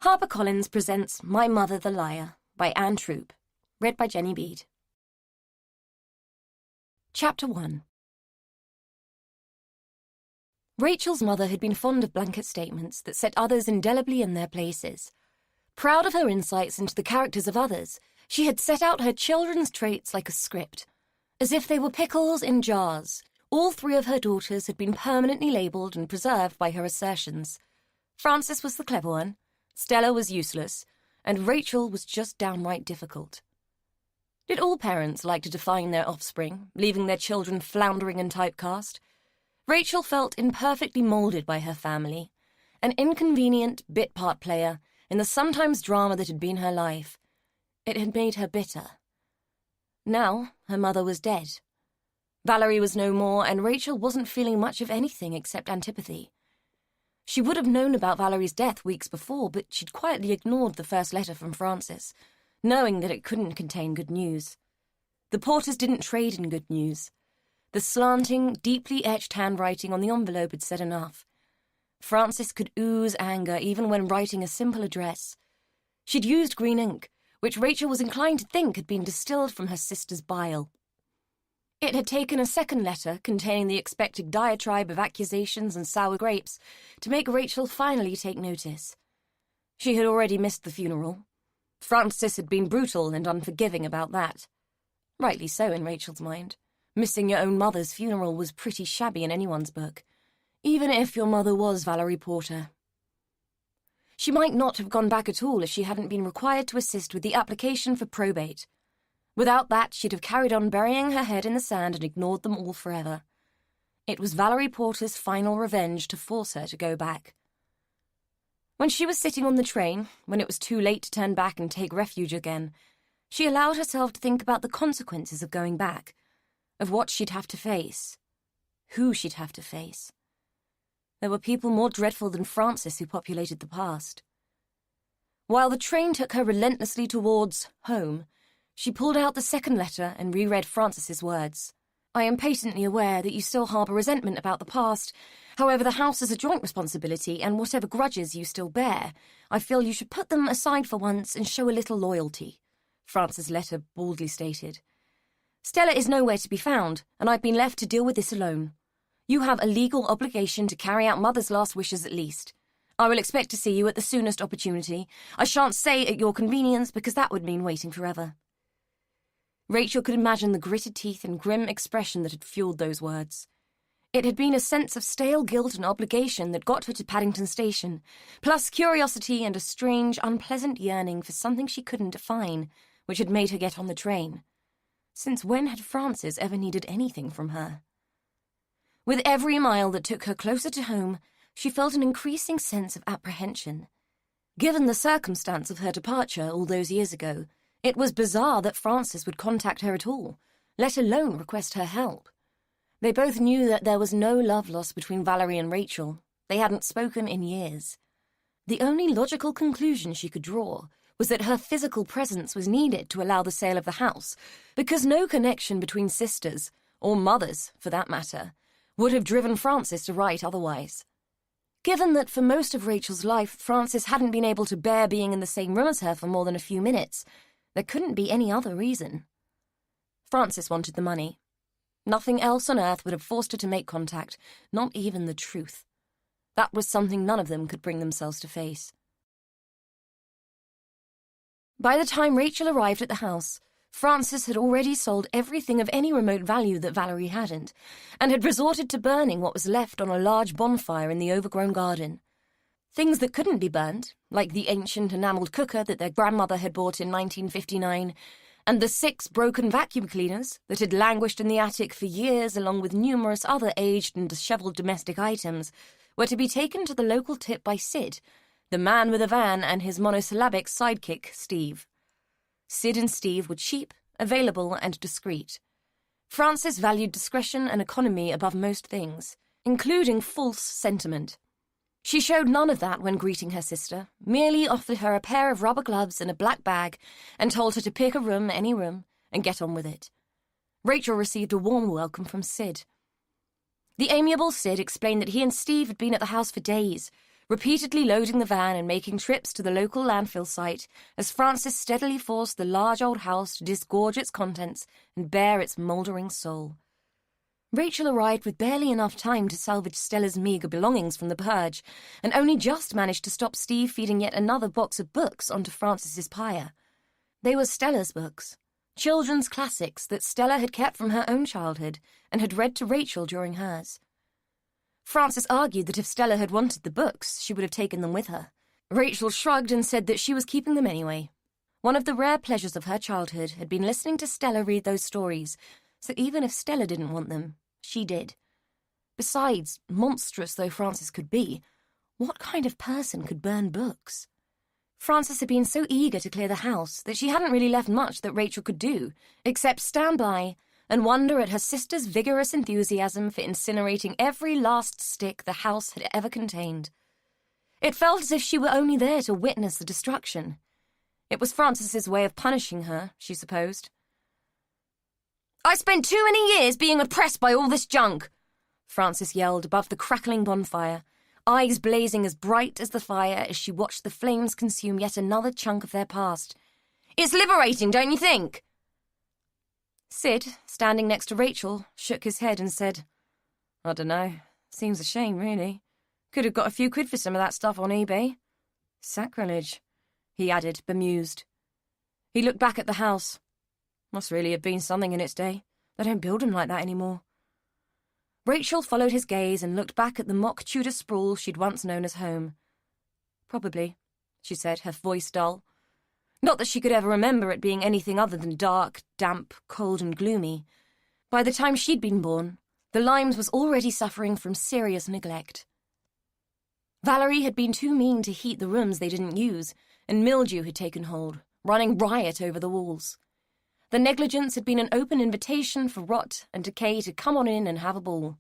HarperCollins presents My Mother the Liar by Anne Troop, read by Jenny Bede. Chapter 1. Rachel's mother had been fond of blanket statements that set others indelibly in their places. Proud of her insights into the characters of others, she had set out her children's traits like a script. As if they were pickles in jars, all three of her daughters had been permanently labelled and preserved by her assertions. Frances was the clever one, Stella was useless, and Rachel was just downright difficult. Did all parents like to define their offspring, leaving their children floundering in typecast? Rachel felt imperfectly moulded by her family, an inconvenient bit-part player in the sometimes drama that had been her life. It had made her bitter. Now, her mother was dead. Valerie was no more, and Rachel wasn't feeling much of anything except antipathy. She would have known about Valerie's death weeks before, but she'd quietly ignored the first letter from Frances, knowing that it couldn't contain good news. The Porters didn't trade in good news. The slanting, deeply etched handwriting on the envelope had said enough. Frances could ooze anger even when writing a simple address. She'd used green ink, which Rachel was inclined to think had been distilled from her sister's bile. It had taken a second letter, containing the expected diatribe of accusations and sour grapes, to make Rachel finally take notice. She had already missed the funeral. Frances had been brutal and unforgiving about that. Rightly so in Rachel's mind. Missing your own mother's funeral was pretty shabby in anyone's book, even if your mother was Valerie Porter. She might not have gone back at all if she hadn't been required to assist with the application for probate. Without that, she'd have carried on burying her head in the sand and ignored them all forever. It was Valerie Porter's final revenge to force her to go back. When she was sitting on the train, when it was too late to turn back and take refuge again, she allowed herself to think about the consequences of going back, of what she'd have to face, who she'd have to face. There were people more dreadful than Frances who populated the past. While the train took her relentlessly towards home, she pulled out the second letter and reread Frances's words. I am patently aware that you still harbour resentment about the past. However, the house is a joint responsibility, and whatever grudges you still bear, I feel you should put them aside for once and show a little loyalty, Frances' letter baldly stated. Stella is nowhere to be found, and I've been left to deal with this alone. You have a legal obligation to carry out Mother's last wishes at least. I will expect to see you at the soonest opportunity. I shan't say at your convenience, because that would mean waiting forever. Rachel could imagine the gritted teeth and grim expression that had fueled those words. It had been a sense of stale guilt and obligation that got her to Paddington Station, plus curiosity and a strange, unpleasant yearning for something she couldn't define, which had made her get on the train. Since when had Frances ever needed anything from her? With every mile that took her closer to home, she felt an increasing sense of apprehension. Given the circumstance of her departure all those years ago, it was bizarre that Frances would contact her at all, let alone request her help. They both knew that there was no love lost between Valerie and Rachel. They hadn't spoken in years. The only logical conclusion she could draw was that her physical presence was needed to allow the sale of the house, because no connection between sisters, or mothers for that matter, would have driven Frances to write otherwise. Given that for most of Rachel's life Frances hadn't been able to bear being in the same room as her for more than a few minutes, there couldn't be any other reason. Frances wanted the money. Nothing else on earth would have forced her to make contact, not even the truth. That was something none of them could bring themselves to face. By the time Rachel arrived at the house, Frances had already sold everything of any remote value that Valerie hadn't, and had resorted to burning what was left on a large bonfire in the overgrown garden. Things that couldn't be burnt, like the ancient enamelled cooker that their grandmother had bought in 1959, and the 6 broken vacuum cleaners that had languished in the attic for years along with numerous other aged and dishevelled domestic items, were to be taken to the local tip by Sid, the man with a van, and his monosyllabic sidekick, Steve. Sid and Steve were cheap, available, and discreet. Frances valued discretion and economy above most things, including false sentiment. She showed none of that when greeting her sister, merely offered her a pair of rubber gloves and a black bag, and told her to pick a room, any room, and get on with it. Rachel received a warm welcome from Sid. The amiable Sid explained that he and Steve had been at the house for days, repeatedly loading the van and making trips to the local landfill site as Frances steadily forced the large old house to disgorge its contents and bare its mouldering soul. Rachel arrived with barely enough time to salvage Stella's meagre belongings from the purge, and only just managed to stop Steve feeding yet another box of books onto Frances's pyre. They were Stella's books, children's classics that Stella had kept from her own childhood and had read to Rachel during hers. Frances argued that if Stella had wanted the books, she would have taken them with her. Rachel shrugged and said that she was keeping them anyway. One of the rare pleasures of her childhood had been listening to Stella read those stories, so even if Stella didn't want them, she did. Besides, monstrous though Frances could be, what kind of person could burn books? Frances had been so eager to clear the house that she hadn't really left much that Rachel could do, except stand by and wonder at her sister's vigorous enthusiasm for incinerating every last stick the house had ever contained. It felt as if she were only there to witness the destruction. It was Frances's way of punishing her, she supposed. "I spent too many years being oppressed by all this junk," Frances yelled above the crackling bonfire, eyes blazing as bright as the fire as she watched the flames consume yet another chunk of their past. "It's liberating, don't you think?" Sid, standing next to Rachel, shook his head and said, "I dunno. Seems a shame, really. Could have got a few quid for some of that stuff on eBay." "Sacrilege," he added, bemused. He looked back at the house. Must really have been something in its day. They don't build them like that anymore. Rachel followed his gaze and looked back at the mock Tudor sprawl she'd once known as home. "Probably," she said, her voice dull. Not that she could ever remember it being anything other than dark, damp, cold and gloomy. By the time she'd been born, the Limes was already suffering from serious neglect. Valerie had been too mean to heat the rooms they didn't use, and mildew had taken hold, running riot over the walls. The negligence had been an open invitation for rot and decay to come on in and have a ball.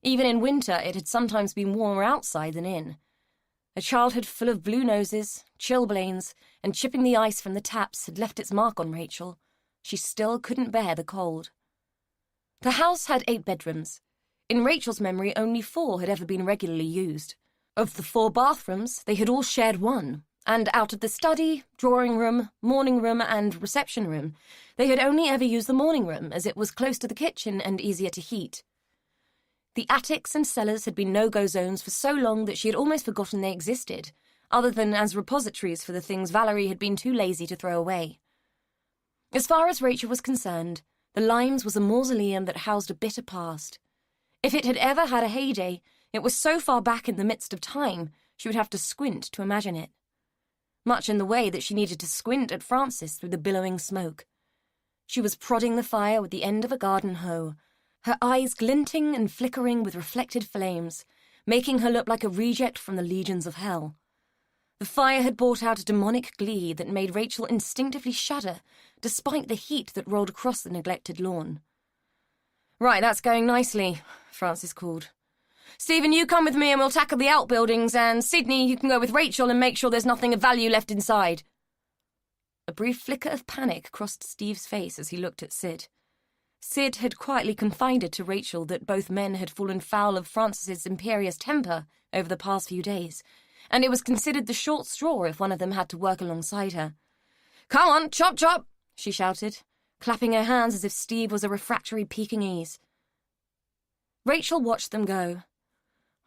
Even in winter, it had sometimes been warmer outside than in. A childhood full of blue noses, chilblains, and chipping the ice from the taps had left its mark on Rachel. She still couldn't bear the cold. The house had 8 bedrooms. In Rachel's memory, only 4 had ever been regularly used. Of the 4 bathrooms, they had all shared one, and out of the study, drawing room, morning room, and reception room, they had only ever used the morning room, as it was close to the kitchen and easier to heat. The attics and cellars had been no-go zones for so long that she had almost forgotten they existed, other than as repositories for the things Valerie had been too lazy to throw away. As far as Rachel was concerned, the Limes was a mausoleum that housed a bitter past. If it had ever had a heyday, it was so far back in the midst of time, she would have to squint to imagine it. Much in the way that she needed to squint at Frances through the billowing smoke. She was prodding the fire with the end of a garden hoe, her eyes glinting and flickering with reflected flames, making her look like a reject from the legions of hell. The fire had brought out a demonic glee that made Rachel instinctively shudder, despite the heat that rolled across the neglected lawn. "Right, that's going nicely," Frances called. "Stephen, you come with me and we'll tackle the outbuildings, and Sydney, you can go with Rachel and make sure there's nothing of value left inside." A brief flicker of panic crossed Steve's face as he looked at Sid. Sid had quietly confided to Rachel that both men had fallen foul of Frances's imperious temper over the past few days, and it was considered the short straw if one of them had to work alongside her. "Come on, chop chop," she shouted, clapping her hands as if Steve was a refractory Pekingese. Rachel watched them go.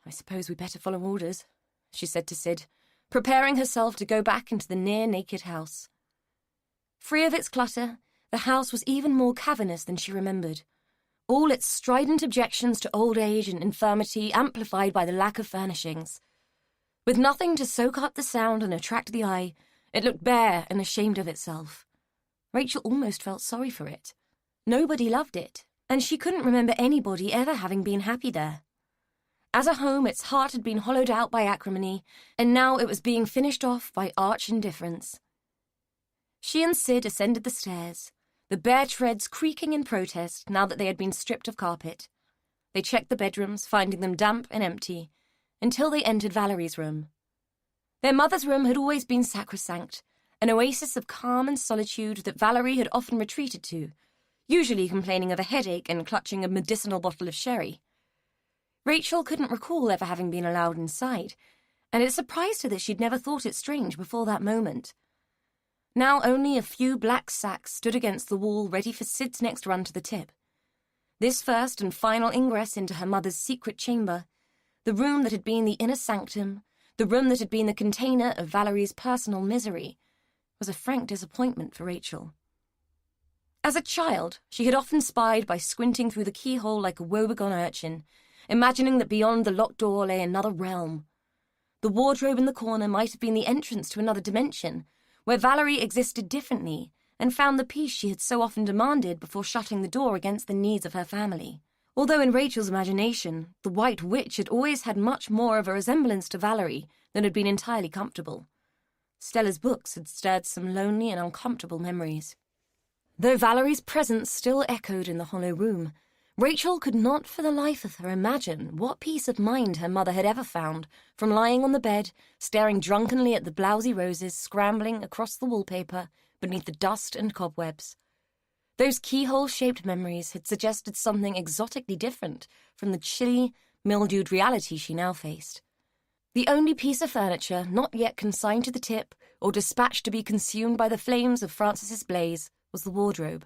"I suppose we better follow orders," she said to Sid, preparing herself to go back into the near-naked house. Free of its clutter, the house was even more cavernous than she remembered, all its strident objections to old age and infirmity amplified by the lack of furnishings. With nothing to soak up the sound and attract the eye, it looked bare and ashamed of itself. Rachel almost felt sorry for it. Nobody loved it, and she couldn't remember anybody ever having been happy there. As a home, its heart had been hollowed out by acrimony, and now it was being finished off by arch indifference. She and Sid ascended the stairs, the bare treads creaking in protest now that they had been stripped of carpet. They checked the bedrooms, finding them damp and empty, until they entered Valerie's room. Their mother's room had always been sacrosanct, an oasis of calm and solitude that Valerie had often retreated to, usually complaining of a headache and clutching a medicinal bottle of sherry. Rachel couldn't recall ever having been allowed inside, and it surprised her that she'd never thought it strange before that moment. Now only a few black sacks stood against the wall ready for Sid's next run to the tip. This first and final ingress into her mother's secret chamber, the room that had been the inner sanctum, the room that had been the container of Valerie's personal misery, was a frank disappointment for Rachel. As a child, she had often spied by squinting through the keyhole like a woebegone urchin, imagining that beyond the locked door lay another realm. The wardrobe in the corner might have been the entrance to another dimension, where Valerie existed differently and found the peace she had so often demanded before shutting the door against the needs of her family. Although in Rachel's imagination, the White Witch had always had much more of a resemblance to Valerie than had been entirely comfortable. Stella's books had stirred some lonely and uncomfortable memories. Though Valerie's presence still echoed in the hollow room, Rachel could not for the life of her imagine what peace of mind her mother had ever found from lying on the bed, staring drunkenly at the blousy roses scrambling across the wallpaper beneath the dust and cobwebs. Those keyhole-shaped memories had suggested something exotically different from the chilly, mildewed reality she now faced. The only piece of furniture not yet consigned to the tip or dispatched to be consumed by the flames of Frances's blaze was the wardrobe.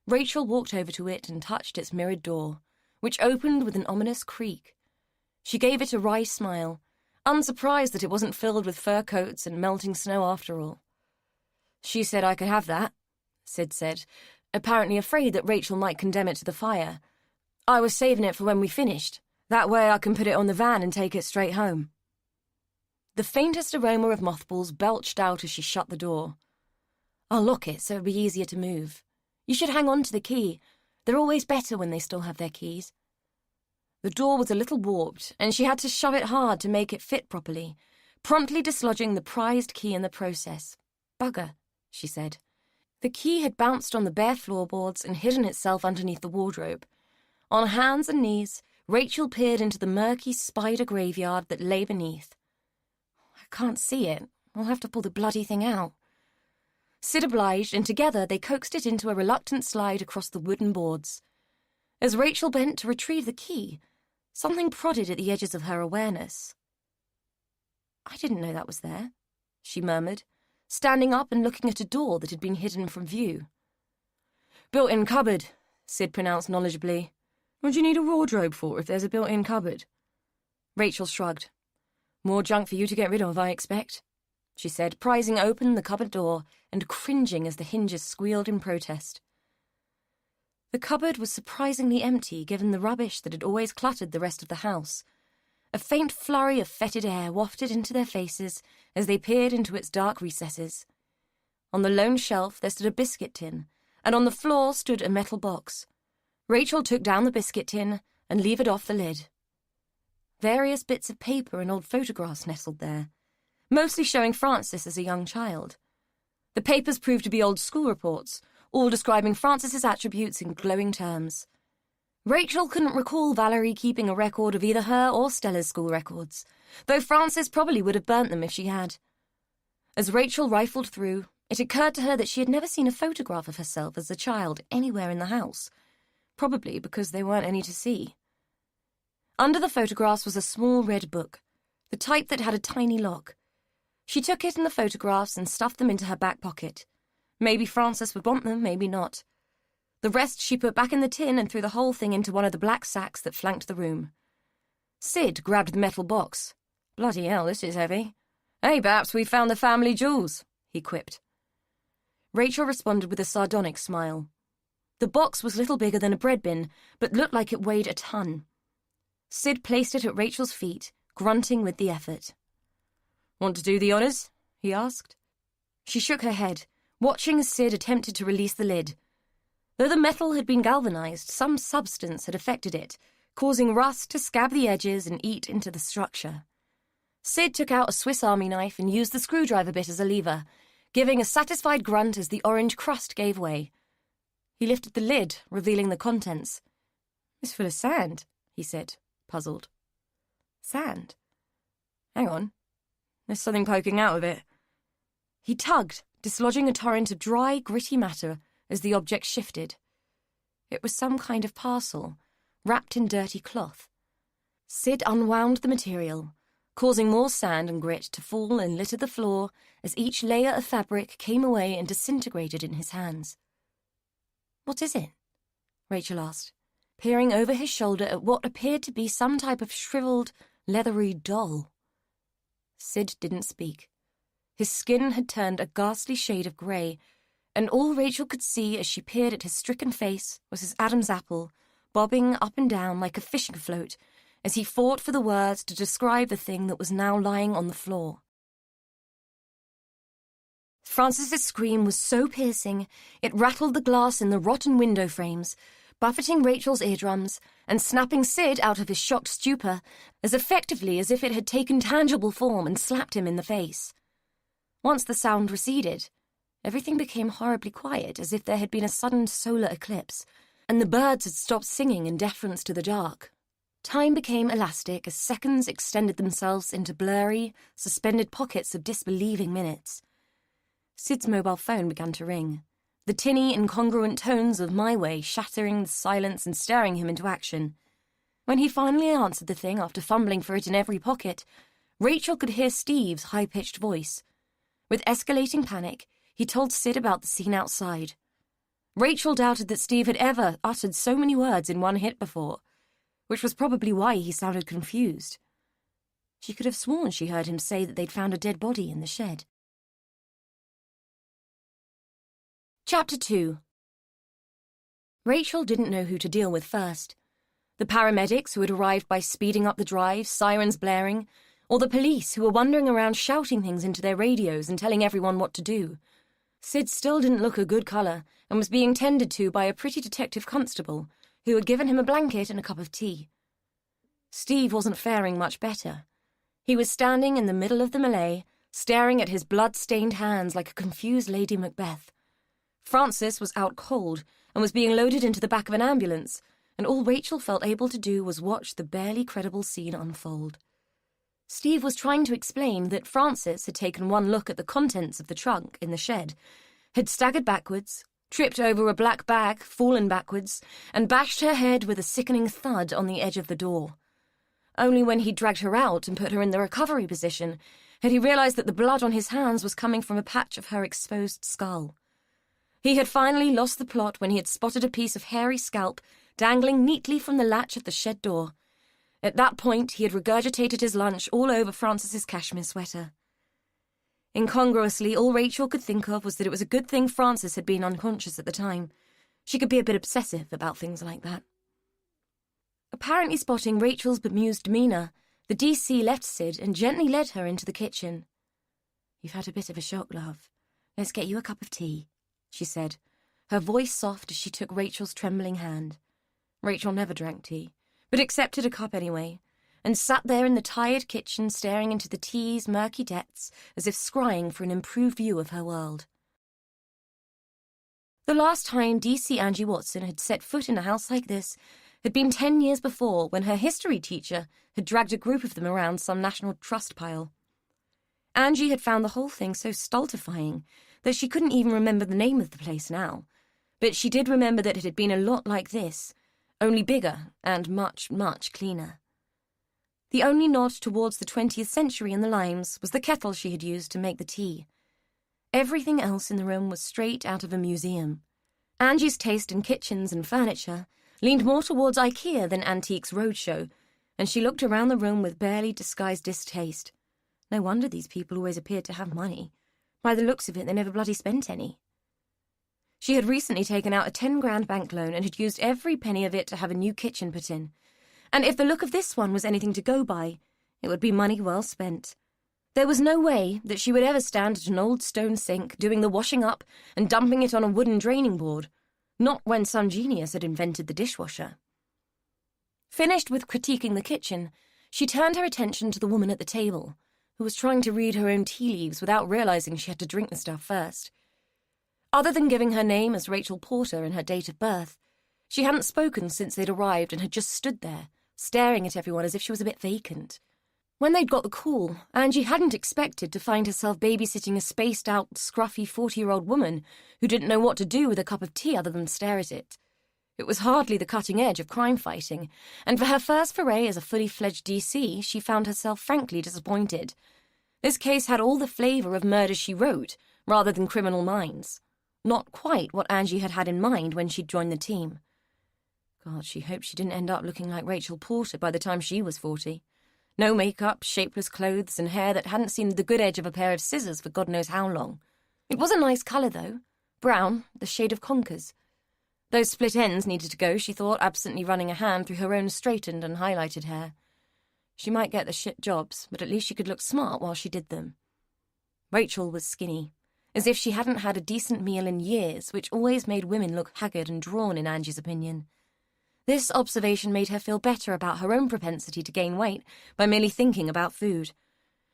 Rachel walked over to it and touched its mirrored door, which opened with an ominous creak. She gave it a wry smile, unsurprised that it wasn't filled with fur coats and melting snow after all. "She said I could have that," Sid said, apparently afraid that Rachel might condemn it to the fire. "I was saving it for when we finished. That way I can put it on the van and take it straight home." The faintest aroma of mothballs belched out as she shut the door. "I'll lock it so it'll be easier to move. You should hang on to the key. They're always better when they still have their keys." The door was a little warped, and she had to shove it hard to make it fit properly, promptly dislodging the prized key in the process. "Bugger," she said. The key had bounced on the bare floorboards and hidden itself underneath the wardrobe. On hands and knees, Rachel peered into the murky spider graveyard that lay beneath. "I can't see it. I'll have to pull the bloody thing out." Sid obliged, and together they coaxed it into a reluctant slide across the wooden boards. As Rachel bent to retrieve the key, something prodded at the edges of her awareness. "I didn't know that was there," she murmured, standing up and looking at a door that had been hidden from view. "Built-in cupboard," Sid pronounced knowledgeably. "What do you need a wardrobe for if there's a built-in cupboard?" Rachel shrugged. "More junk for you to get rid of, I expect," she said, prizing open the cupboard door and cringing as the hinges squealed in protest. The cupboard was surprisingly empty given the rubbish that had always cluttered the rest of the house. A faint flurry of fetid air wafted into their faces as they peered into its dark recesses. On the lone shelf there stood a biscuit tin, and on the floor stood a metal box. Rachel took down the biscuit tin and levered off the lid. Various bits of paper and old photographs nestled there, mostly showing Frances as a young child. The papers proved to be old school reports, all describing Frances's attributes in glowing terms. Rachel couldn't recall Valerie keeping a record of either her or Stella's school records, though Frances probably would have burnt them if she had. As Rachel rifled through, it occurred to her that she had never seen a photograph of herself as a child anywhere in the house, probably because there weren't any to see. Under the photographs was a small red book, the type that had a tiny lock. She took it and the photographs and stuffed them into her back pocket. Maybe Frances would want them, maybe not. The rest she put back in the tin and threw the whole thing into one of the black sacks that flanked the room. Sid grabbed the metal box. "Bloody hell, this is heavy. Hey, perhaps we found the family jewels," he quipped. Rachel responded with a sardonic smile. The box was little bigger than a bread bin, but looked like it weighed a ton. Sid placed it at Rachel's feet, grunting with the effort. "Want to do the honours?" he asked. She shook her head, watching as Sid attempted to release the lid. Though the metal had been galvanized, some substance had affected it, causing rust to scab the edges and eat into the structure. Sid took out a Swiss Army knife and used the screwdriver bit as a lever, giving a satisfied grunt as the orange crust gave way. He lifted the lid, revealing the contents. "It's full of sand," he said, puzzled. "Sand? Hang on. There's something poking out of it." He tugged, dislodging a torrent of dry, gritty matter as the object shifted. It was some kind of parcel, wrapped in dirty cloth. Sid unwound the material, causing more sand and grit to fall and litter the floor as each layer of fabric came away and disintegrated in his hands. "What is it?" Rachel asked, peering over his shoulder at what appeared to be some type of shriveled, leathery doll. Sid didn't speak. His skin had turned a ghastly shade of grey, and all Rachel could see as she peered at his stricken face was his Adam's apple, bobbing up and down like a fishing float as he fought for the words to describe the thing that was now lying on the floor. Francis's scream was so piercing, it rattled the glass in the rotten window frames, buffeting Rachel's eardrums and snapping Sid out of his shocked stupor as effectively as if it had taken tangible form and slapped him in the face. Once the sound receded, everything became horribly quiet, as if there had been a sudden solar eclipse, and the birds had stopped singing in deference to the dark. Time became elastic as seconds extended themselves into blurry, suspended pockets of disbelieving minutes. Sid's mobile phone began to ring, the tinny, incongruent tones of My Way shattering the silence and staring him into action. When he finally answered the thing after fumbling for it in every pocket, Rachel could hear Steve's high-pitched voice. With escalating panic, he told Sid about the scene outside. Rachel doubted that Steve had ever uttered so many words in one hit before, which was probably why he sounded confused. She could have sworn she heard him say that they'd found a dead body in the shed. Chapter 2. Rachel didn't know who to deal with first. The paramedics who had arrived by speeding up the drive, sirens blaring, or the police who were wandering around shouting things into their radios and telling everyone what to do. Sid still didn't look a good colour and was being tended to by a pretty detective constable who had given him a blanket and a cup of tea. Steve wasn't faring much better. He was standing in the middle of the melee, staring at his blood-stained hands like a confused Lady Macbeth. Francis was out cold and was being loaded into the back of an ambulance, and all Rachel felt able to do was watch the barely credible scene unfold. Steve was trying to explain that Francis had taken one look at the contents of the trunk in the shed, had staggered backwards, tripped over a black bag, fallen backwards, and bashed her head with a sickening thud on the edge of the door. Only when he dragged her out and put her in the recovery position had he realized that the blood on his hands was coming from a patch of her exposed skull. He had finally lost the plot when he had spotted a piece of hairy scalp dangling neatly from the latch of the shed door. At that point, he had regurgitated his lunch all over Francis's cashmere sweater. Incongruously, all Rachel could think of was that it was a good thing Francis had been unconscious at the time. She could be a bit obsessive about things like that. Apparently spotting Rachel's bemused demeanour, the DC left Sid and gently led her into the kitchen. "You've had a bit of a shock, love. Let's get you a cup of tea," she said, her voice soft as she took Rachel's trembling hand. Rachel never drank tea, but accepted a cup anyway, and sat there in the tired kitchen staring into the tea's murky depths as if scrying for an improved view of her world. The last time DC Angie Watson had set foot in a house like this had been 10 years before, when her history teacher had dragged a group of them around some National Trust pile. Angie had found the whole thing so stultifying that she couldn't even remember the name of the place now, but she did remember that it had been a lot like this, only bigger and much, much cleaner. The only nod towards the 20th century in the limes was the kettle she had used to make the tea. Everything else in the room was straight out of a museum. Angie's taste in kitchens and furniture leaned more towards IKEA than Antiques Roadshow, and she looked around the room with barely disguised distaste. No wonder these people always appeared to have money. By the looks of it, they never bloody spent any. She had recently taken out a 10 grand bank loan and had used every penny of it to have a new kitchen put in. And if the look of this one was anything to go by, it would be money well spent. There was no way that she would ever stand at an old stone sink doing the washing up and dumping it on a wooden draining board, not when some genius had invented the dishwasher. Finished with critiquing the kitchen, she turned her attention to the woman at the table, who was trying to read her own tea leaves without realizing she had to drink the stuff first. Other than giving her name as Rachel Porter and her date of birth, she hadn't spoken since they'd arrived and had just stood there, staring at everyone as if she was a bit vacant. When they'd got the call, Angie hadn't expected to find herself babysitting a spaced-out, scruffy 40-year-old woman who didn't know what to do with a cup of tea other than stare at it. It was hardly the cutting edge of crime fighting, and for her first foray as a fully fledged DC, she found herself frankly disappointed. This case had all the flavour of Murder, She Wrote, rather than Criminal Minds. Not quite what Angie had had in mind when she'd joined the team. God, she hoped she didn't end up looking like Rachel Porter by the time she was 40. No makeup, shapeless clothes, and hair that hadn't seen the good edge of a pair of scissors for God knows how long. It was a nice colour, though. Brown, the shade of conkers. Those split ends needed to go, she thought, absently running a hand through her own straightened and highlighted hair. She might get the shit jobs, but at least she could look smart while she did them. Rachel was skinny, as if she hadn't had a decent meal in years, which always made women look haggard and drawn in Angie's opinion. This observation made her feel better about her own propensity to gain weight by merely thinking about food.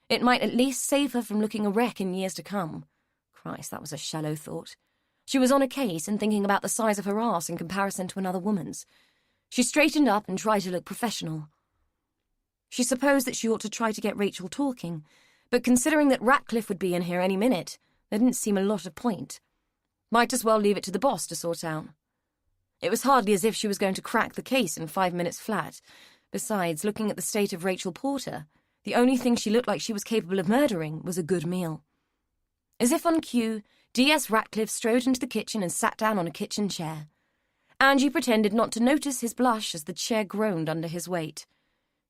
It might at least save her from looking a wreck in years to come. Christ, that was a shallow thought. She was on a case and thinking about the size of her arse in comparison to another woman's. She straightened up and tried to look professional. She supposed that she ought to try to get Rachel talking, but considering that Ratcliffe would be in here any minute, there didn't seem a lot of point. Might as well leave it to the boss to sort out. It was hardly as if she was going to crack the case in 5 minutes flat. Besides, looking at the state of Rachel Porter, the only thing she looked like she was capable of murdering was a good meal. As if on cue, D.S. Ratcliffe strode into the kitchen and sat down on a kitchen chair. Angie pretended not to notice his blush as the chair groaned under his weight.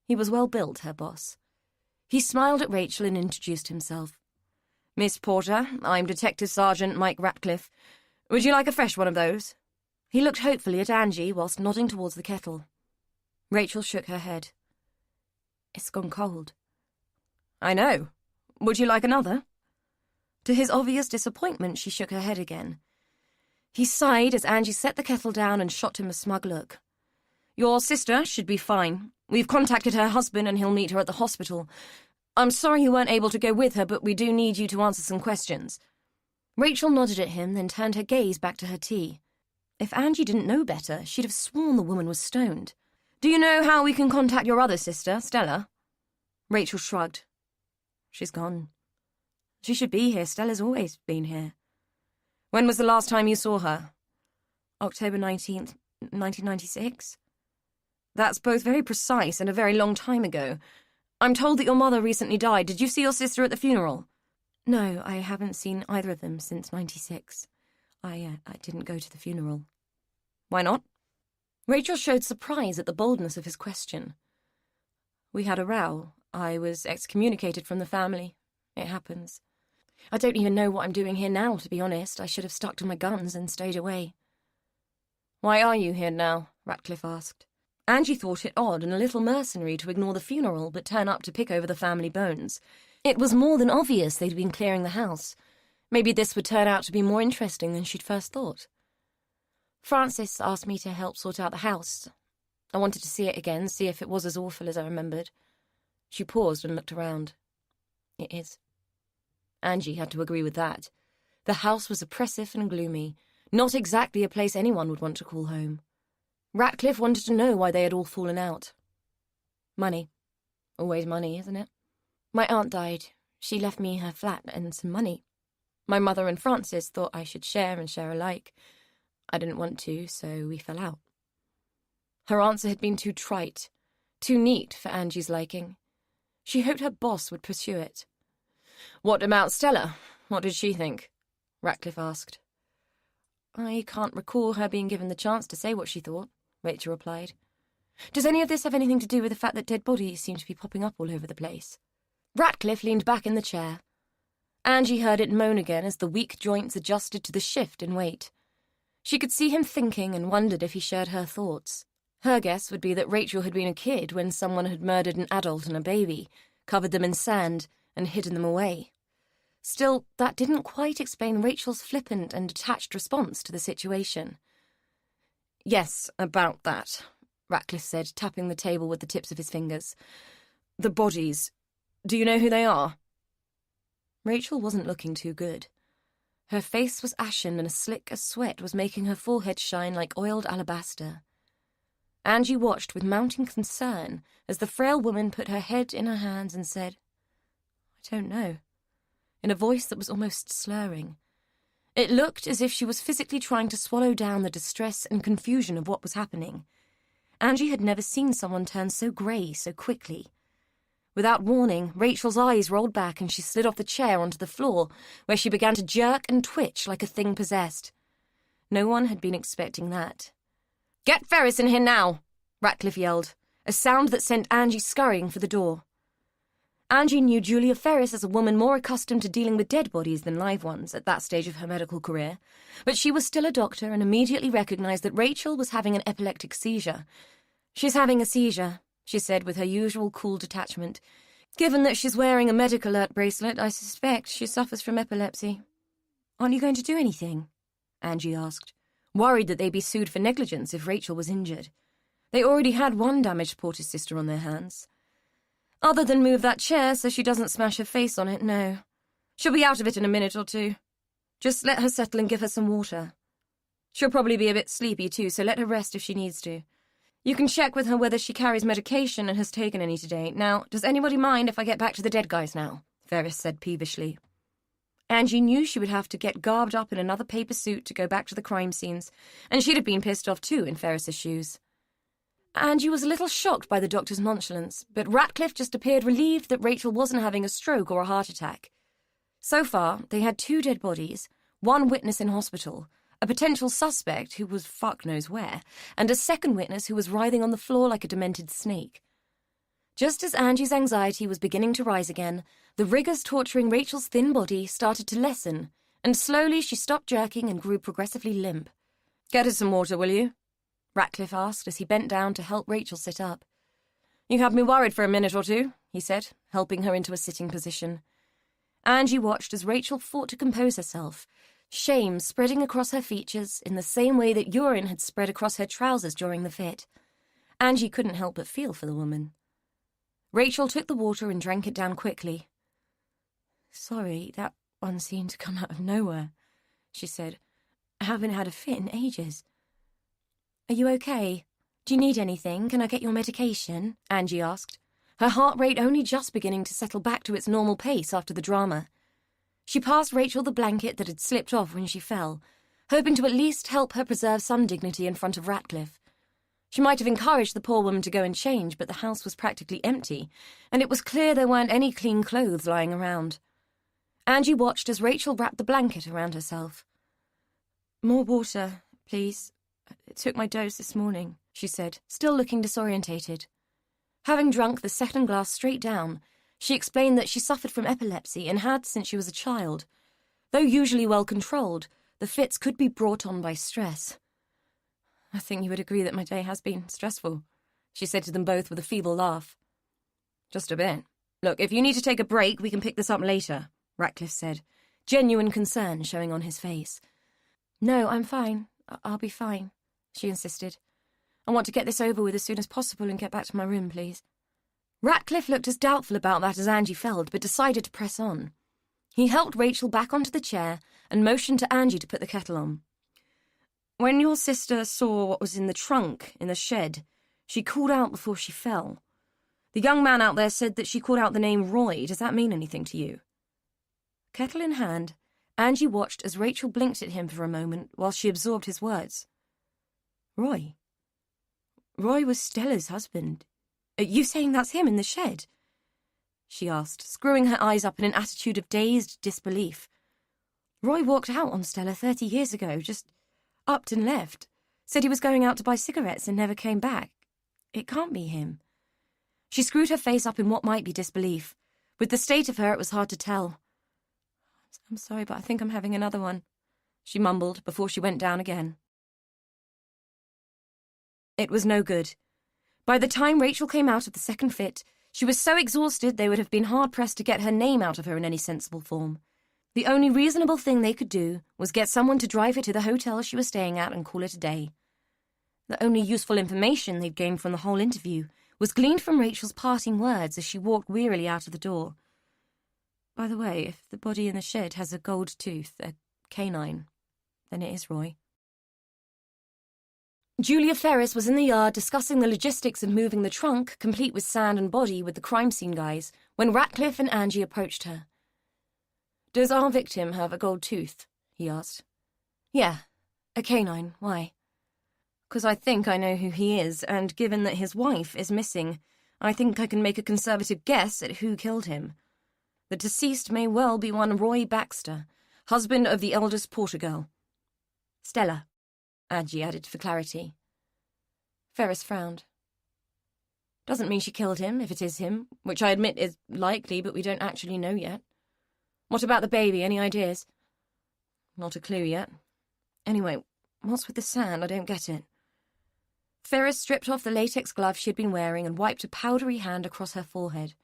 He was well built, her boss. He smiled at Rachel and introduced himself. "Miss Porter, I'm Detective Sergeant Mike Ratcliffe. Would you like a fresh one of those?" He looked hopefully at Angie whilst nodding towards the kettle. Rachel shook her head. "It's gone cold." "I know. Would you like another?" To his obvious disappointment, she shook her head again. He sighed as Angie set the kettle down and shot him a smug look. "Your sister should be fine. We've contacted her husband and he'll meet her at the hospital. I'm sorry you weren't able to go with her, but we do need you to answer some questions." Rachel nodded at him, then turned her gaze back to her tea. If Angie didn't know better, she'd have sworn the woman was stoned. "Do you know how we can contact your other sister, Stella?" Rachel shrugged. "She's gone. She should be here. Stella's always been here." "When was the last time you saw her?" "October 19th, 1996. "That's both very precise and a very long time ago. I'm told that your mother recently died. Did you see your sister at the funeral?" "No, I haven't seen either of them since 96. I didn't go to the funeral." "Why not?" Rachel showed surprise at the boldness of his question. "We had a row. I was excommunicated from the family. It happens. I don't even know what I'm doing here now, to be honest. I should have stuck to my guns and stayed away." "Why are you here now?" Ratcliffe asked. Angie thought it odd and a little mercenary to ignore the funeral but turn up to pick over the family bones. It was more than obvious they'd been clearing the house. Maybe this would turn out to be more interesting than she'd first thought. "Francis asked me to help sort out the house. I wanted to see it again, see if it was as awful as I remembered." She paused and looked around. "It is." Angie had to agree with that. The house was oppressive and gloomy, not exactly a place anyone would want to call home. Ratcliffe wanted to know why they had all fallen out. "Money. Always money, isn't it? My aunt died. She left me her flat and some money. My mother and Francis thought I should share and share alike. I didn't want to, so we fell out." Her answer had been too trite, too neat for Angie's liking. She hoped her boss would pursue it. "What about Stella? What did she think?" Ratcliffe asked. "I can't recall her being given the chance to say what she thought," Rachel replied. "Does any of this have anything to do with the fact that dead bodies seem to be popping up all over the place?" Ratcliffe leaned back in the chair. Angie heard it moan again as the weak joints adjusted to the shift in weight. She could see him thinking and wondered if he shared her thoughts. Her guess would be that Rachel had been a kid when someone had murdered an adult and a baby, covered them in sand, and hidden them away. Still, that didn't quite explain Rachel's flippant and detached response to the situation. "Yes, about that," Ratcliffe said, tapping the table with the tips of his fingers. "The bodies. Do you know who they are?" Rachel wasn't looking too good. Her face was ashen and a slick of sweat was making her forehead shine like oiled alabaster. Angie watched with mounting concern as the frail woman put her head in her hands and said, "I don't know," in a voice that was almost slurring. It looked as if she was physically trying to swallow down the distress and confusion of what was happening. Angie had never seen someone turn so grey so quickly. Without warning, Rachel's eyes rolled back and she slid off the chair onto the floor, where she began to jerk and twitch like a thing possessed. No one had been expecting that. "Get Ferris in here now!" Ratcliffe yelled, a sound that sent Angie scurrying for the door. Angie knew Julia Ferris as a woman more accustomed to dealing with dead bodies than live ones at that stage of her medical career, but she was still a doctor and immediately recognized that Rachel was having an epileptic seizure. "She's having a seizure," she said with her usual cool detachment. "Given that she's wearing a medic alert bracelet, I suspect she suffers from epilepsy." "Aren't you going to do anything?" Angie asked, worried that they'd be sued for negligence if Rachel was injured. They already had one damaged Porter's sister on their hands. "Other than move that chair so she doesn't smash her face on it, no. She'll be out of it in a minute or two. Just let her settle and give her some water. She'll probably be a bit sleepy too, so let her rest if she needs to. You can check with her whether she carries medication and has taken any today. Now, does anybody mind if I get back to the dead guys now?" Ferris said peevishly. Angie knew she would have to get garbed up in another paper suit to go back to the crime scenes, and she'd have been pissed off too in Ferris's shoes. Angie was a little shocked by the doctor's nonchalance, but Ratcliffe just appeared relieved that Rachel wasn't having a stroke or a heart attack. So far, they had 2 dead bodies, 1 witness in hospital, a potential suspect who was fuck knows where, and a second witness who was writhing on the floor like a demented snake. Just as Angie's anxiety was beginning to rise again, the rigours torturing Rachel's thin body started to lessen, and slowly she stopped jerking and grew progressively limp. "Get her some water, will you?" Ratcliffe asked as he bent down to help Rachel sit up. "You had me worried for a minute or two," he said, helping her into a sitting position. Angie watched as Rachel fought to compose herself, shame spreading across her features in the same way that urine had spread across her trousers during the fit. Angie couldn't help but feel for the woman. Rachel took the water and drank it down quickly. "Sorry, that one seemed to come out of nowhere," she said. "I haven't had a fit in ages." "Are you okay? Do you need anything? Can I get your medication?" Angie asked, her heart rate only just beginning to settle back to its normal pace after the drama. She passed Rachel the blanket that had slipped off when she fell, hoping to at least help her preserve some dignity in front of Ratcliffe. She might have encouraged the poor woman to go and change, but the house was practically empty, and it was clear there weren't any clean clothes lying around. Angie watched as Rachel wrapped the blanket around herself. "More water, please. I took my dose this morning," she said, still looking disorientated. Having drunk the second glass straight down, she explained that she suffered from epilepsy and had since she was a child. Though usually well controlled, the fits could be brought on by stress. "I think you would agree that my day has been stressful," she said to them both with a feeble laugh. "Just a bit. Look, if you need to take a break, we can pick this up later," Ratcliffe said, genuine concern showing on his face. "No, I'm fine. I'll be fine," she insisted. "I want to get this over with as soon as possible and get back to my room, please." Ratcliffe looked as doubtful about that as Angie felt, but decided to press on. He helped Rachel back onto the chair and motioned to Angie to put the kettle on. "When your sister saw what was in the trunk in the shed, she called out before she fell. The young man out there said that she called out the name Roy. Does that mean anything to you?" Kettle in hand, Angie watched as Rachel blinked at him for a moment while she absorbed his words. "Roy? Roy was Stella's husband. Are you saying that's him in the shed?" she asked, screwing her eyes up in an attitude of dazed disbelief. "Roy walked out on Stella 30 years ago, just upped and left. Said he was going out to buy cigarettes and never came back. It can't be him." She screwed her face up in what might be disbelief. With the state of her, it was hard to tell. "I'm sorry, but I think I'm having another one," she mumbled before she went down again. It was no good. By the time Rachel came out of the second fit, she was so exhausted they would have been hard-pressed to get her name out of her in any sensible form. The only reasonable thing they could do was get someone to drive her to the hotel she was staying at and call it a day. The only useful information they'd gained from the whole interview was gleaned from Rachel's parting words as she walked wearily out of the door. "By the way, if the body in the shed has a gold tooth, a canine, then it is Roy." Julia Ferris was in the yard discussing the logistics of moving the trunk, complete with sand and body, with the crime scene guys, when Ratcliffe and Angie approached her. "Does our victim have a gold tooth?" he he asked. Yeah, a canine. Why? Because I think I know who he is, and given that his wife is missing, I think I can make a conservative guess at who killed him. The deceased may well be one Roy Baxter, husband of the eldest Porter girl. Stella, Angie added for clarity. Ferris frowned. Doesn't mean she killed him, if it is him, which I admit is likely, but we don't actually know yet. What about the baby? Any ideas? Not a clue yet. Anyway, what's with the sand? I don't get it. Ferris stripped off the latex glove she had been wearing and wiped a powdery hand across her forehead.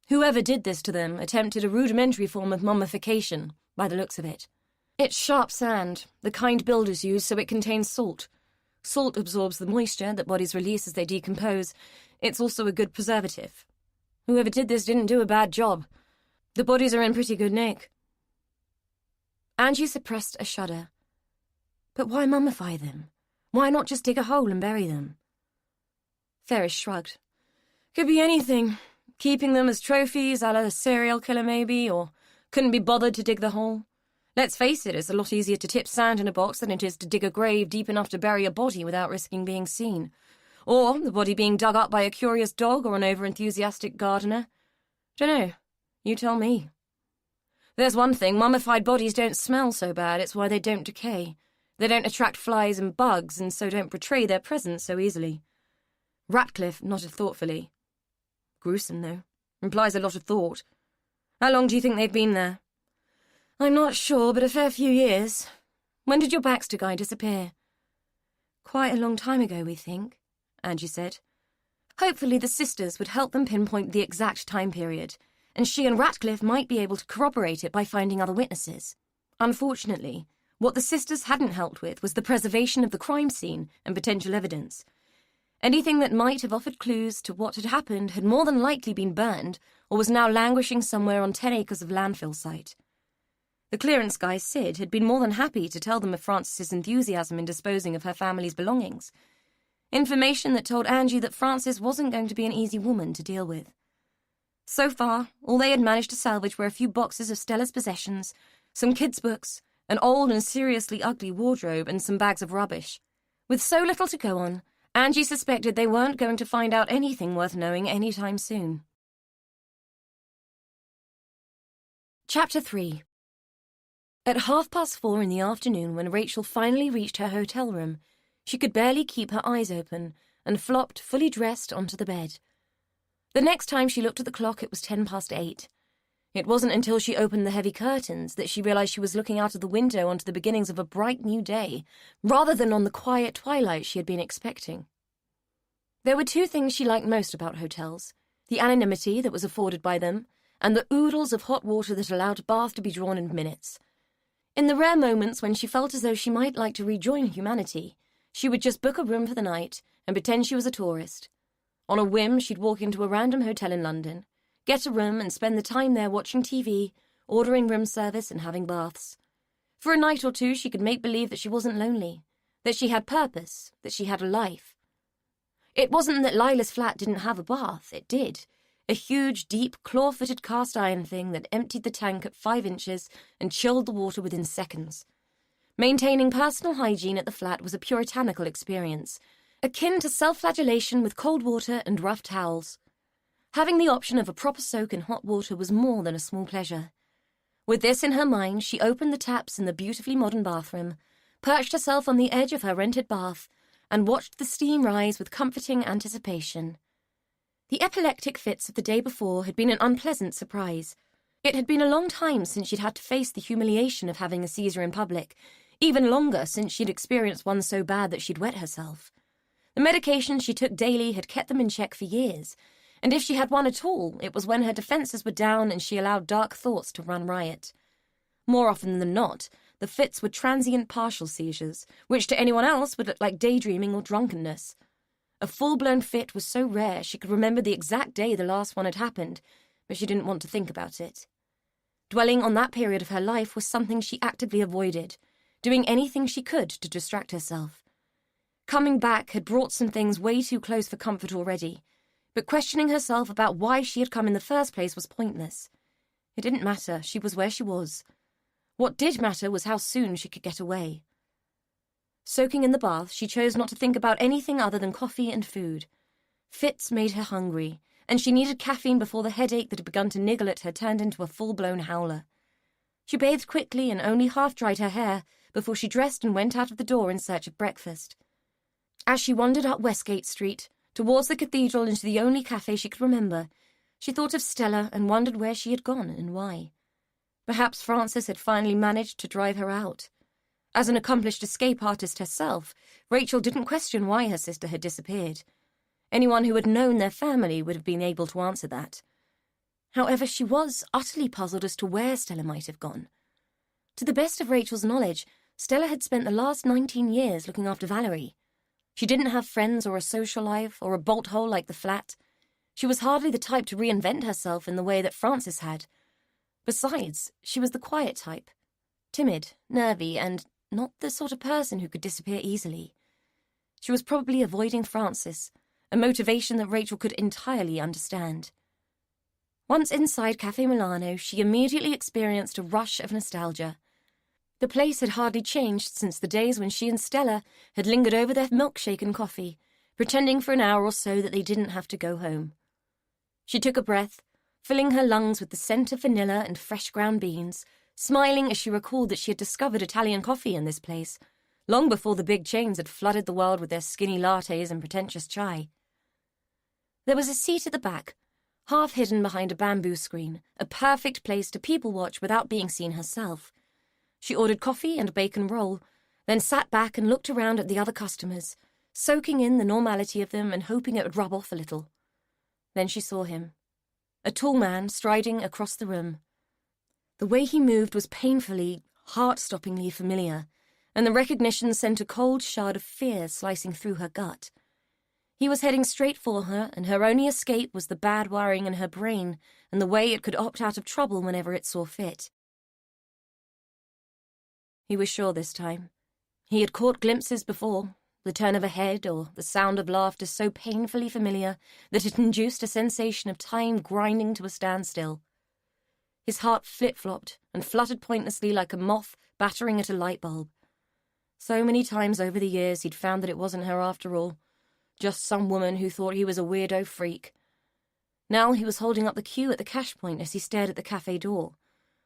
Whoever did this to them attempted a rudimentary form of mummification, by the looks of it. It's sharp sand, the kind builders use so it contains salt. Salt absorbs the moisture that bodies release as they decompose. It's also a good preservative. Whoever did this didn't do a bad job. The bodies are in pretty good nick. Angie suppressed a shudder. But why mummify them? Why not just dig a hole and bury them? Ferris shrugged. Could be anything. Keeping them as trophies, a la a serial killer maybe, or couldn't be bothered to dig the hole. Let's face it, it's a lot easier to tip sand in a box than it is to dig a grave deep enough to bury a body without risking being seen. Or the body being dug up by a curious dog or an over-enthusiastic gardener. Dunno. You tell me. There's one thing, mummified bodies don't smell so bad, it's why they don't decay. They don't attract flies and bugs, and so don't betray their presence so easily. Ratcliffe nodded thoughtfully. Gruesome, though. Implies a lot of thought. How long do you think they've been there? I'm not sure, but a fair few years. When did your Baxter guy disappear? Quite a long time ago, we think, Angie said. Hopefully the sisters would help them pinpoint the exact time period, and she and Ratcliffe might be able to corroborate it by finding other witnesses. Unfortunately, what the sisters hadn't helped with was the preservation of the crime scene and potential evidence. Anything that might have offered clues to what had happened had more than likely been burned or was now languishing somewhere on 10 acres of landfill site. The clearance guy, Sid, had been more than happy to tell them of Frances's enthusiasm in disposing of her family's belongings. Information that told Angie that Frances wasn't going to be an easy woman to deal with. So far, all they had managed to salvage were a few boxes of Stella's possessions, some kids' books, an old and seriously ugly wardrobe, and some bags of rubbish. With so little to go on, Angie suspected they weren't going to find out anything worth knowing anytime soon. Chapter 3. At 4:30 in the afternoon, when Rachel finally reached her hotel room, she could barely keep her eyes open and flopped, fully dressed, onto the bed. The next time she looked at the clock, it was 8:10. It wasn't until she opened the heavy curtains that she realized she was looking out of the window onto the beginnings of a bright new day, rather than on the quiet twilight she had been expecting. There were two things she liked most about hotels: the anonymity that was afforded by them, and the oodles of hot water that allowed a bath to be drawn in minutes. In the rare moments when she felt as though she might like to rejoin humanity, she would just book a room for the night and pretend she was a tourist. On a whim, she'd walk into a random hotel in London, get a room and spend the time there watching TV, ordering room service and having baths. For a night or two, she could make believe that she wasn't lonely, that she had purpose, that she had a life. It wasn't that Lila's flat didn't have a bath, it did. A huge, deep, claw-footed cast-iron thing that emptied the tank at 5 inches and chilled the water within seconds. Maintaining personal hygiene at the flat was a puritanical experience, akin to self-flagellation with cold water and rough towels. Having the option of a proper soak in hot water was more than a small pleasure. With this in her mind, she opened the taps in the beautifully modern bathroom, perched herself on the edge of her rented bath, and watched the steam rise with comforting anticipation. The epileptic fits of the day before had been an unpleasant surprise. It had been a long time since she'd had to face the humiliation of having a seizure in public, even longer since she'd experienced one so bad that she'd wet herself. The medication she took daily had kept them in check for years, and if she had one at all, it was when her defences were down and she allowed dark thoughts to run riot. More often than not, the fits were transient partial seizures, which to anyone else would look like daydreaming or drunkenness. A full-blown fit was so rare she could remember the exact day the last one had happened, but she didn't want to think about it. Dwelling on that period of her life was something she actively avoided, doing anything she could to distract herself. Coming back had brought some things way too close for comfort already, but questioning herself about why she had come in the first place was pointless. It didn't matter, she was where she was. What did matter was how soon she could get away. Soaking in the bath, she chose not to think about anything other than coffee and food. Fits made her hungry, and she needed caffeine before the headache that had begun to niggle at her turned into a full-blown howler. She bathed quickly and only half-dried her hair before she dressed and went out of the door in search of breakfast. As she wandered up Westgate Street, towards the cathedral and to the only cafe she could remember, she thought of Stella and wondered where she had gone and why. Perhaps Frances had finally managed to drive her out. As an accomplished escape artist herself, Rachel didn't question why her sister had disappeared. Anyone who had known their family would have been able to answer that. However, she was utterly puzzled as to where Stella might have gone. To the best of Rachel's knowledge, Stella had spent the last 19 years looking after Valerie. She didn't have friends or a social life or a bolt hole like the flat. She was hardly the type to reinvent herself in the way that Frances had. Besides, she was the quiet type. Timid, nervy, and not the sort of person who could disappear easily. She was probably avoiding Frances, a motivation that Rachel could entirely understand. Once inside Cafe Milano, she immediately experienced a rush of nostalgia. The place had hardly changed since the days when she and Stella had lingered over their milkshake and coffee, pretending for an hour or so that they didn't have to go home. She took a breath, filling her lungs with the scent of vanilla and fresh ground beans, smiling as she recalled that she had discovered Italian coffee in this place, long before the big chains had flooded the world with their skinny lattes and pretentious chai. There was a seat at the back, half hidden behind a bamboo screen, a perfect place to people-watch without being seen herself. She ordered coffee and a bacon roll, then sat back and looked around at the other customers, soaking in the normality of them and hoping it would rub off a little. Then she saw him, a tall man striding across the room. The way he moved was painfully, heart-stoppingly familiar, and the recognition sent a cold shard of fear slicing through her gut. He was heading straight for her, and her only escape was the bad wiring in her brain and the way it could opt out of trouble whenever it saw fit. He was sure this time. He had caught glimpses before, the turn of a head or the sound of laughter so painfully familiar that it induced a sensation of time grinding to a standstill. His heart flip-flopped and fluttered pointlessly like a moth battering at a light bulb. So many times over the years he'd found that it wasn't her after all, just some woman who thought he was a weirdo freak. Now he was holding up the queue at the cash point as he stared at the cafe door,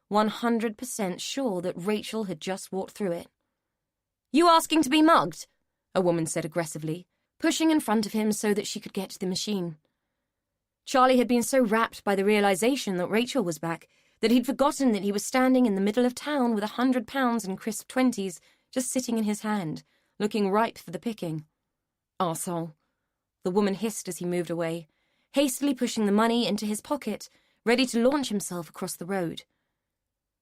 100% sure that Rachel had just walked through it. "You asking to be mugged?" a woman said aggressively, pushing in front of him so that she could get to the machine. Charlie had been so rapt by the realization that Rachel was back that he'd forgotten that he was standing in the middle of town with £100 in crisp 20s just sitting in his hand, looking ripe for the picking. "Arsehole," the woman hissed as he moved away, hastily pushing the money into his pocket, ready to launch himself across the road.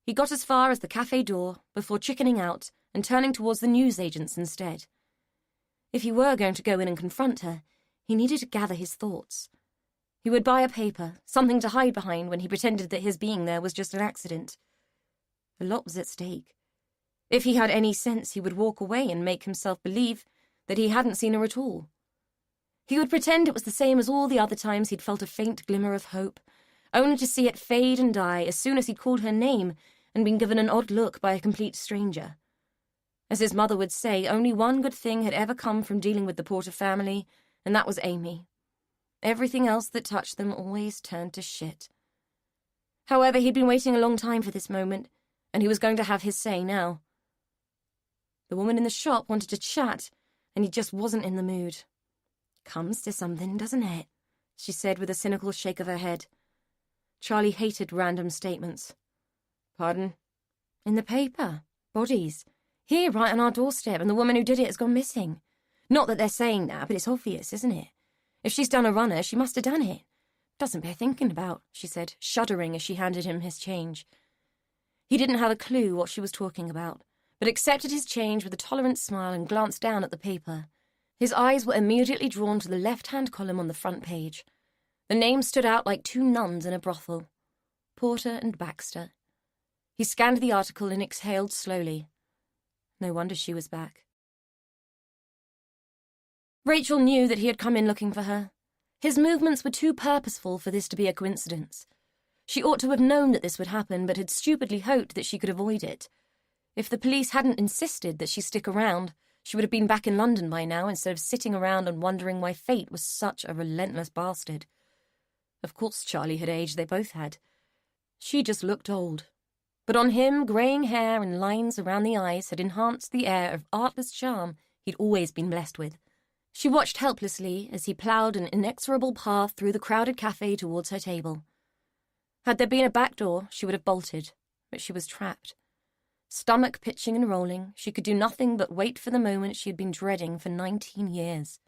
He got as far as the cafe door before chickening out and turning towards the newsagents instead. If he were going to go in and confront her, he needed to gather his thoughts. He would buy a paper, something to hide behind when he pretended that his being there was just an accident. A lot was at stake. If he had any sense, he would walk away and make himself believe that he hadn't seen her at all. He would pretend it was the same as all the other times he'd felt a faint glimmer of hope, only to see it fade and die as soon as he'd called her name and been given an odd look by a complete stranger. As his mother would say, only one good thing had ever come from dealing with the Porter family, and that was Amy. Everything else that touched them always turned to shit. However, he'd been waiting a long time for this moment, and he was going to have his say now. The woman in the shop wanted to chat, and he just wasn't in the mood. "Comes to something, doesn't it?" she said with a cynical shake of her head. Charlie hated random statements. "Pardon?" "In the paper. Bodies. Here, right on our doorstep, and the woman who did it has gone missing. Not that they're saying that, but it's obvious, isn't it? If she's done a runner, she must have done it. Doesn't bear thinking about," she said, shuddering as she handed him his change. He didn't have a clue what she was talking about, but accepted his change with a tolerant smile and glanced down at the paper. His eyes were immediately drawn to the left-hand column on the front page. The names stood out like two nuns in a brothel. Porter and Baxter. He scanned the article and exhaled slowly. No wonder she was back. Rachel knew that he had come in looking for her. His movements were too purposeful for this to be a coincidence. She ought to have known that this would happen, but had stupidly hoped that she could avoid it. If the police hadn't insisted that she stick around, she would have been back in London by now instead of sitting around and wondering why fate was such a relentless bastard. Of course Charlie had aged, they both had. She just looked old. But on him, greying hair and lines around the eyes had enhanced the air of artless charm he'd always been blessed with. She watched helplessly as he ploughed an inexorable path through the crowded cafe towards her table. Had there been a back door, she would have bolted, but she was trapped. Stomach pitching and rolling, she could do nothing but wait for the moment she had been dreading for 19 years.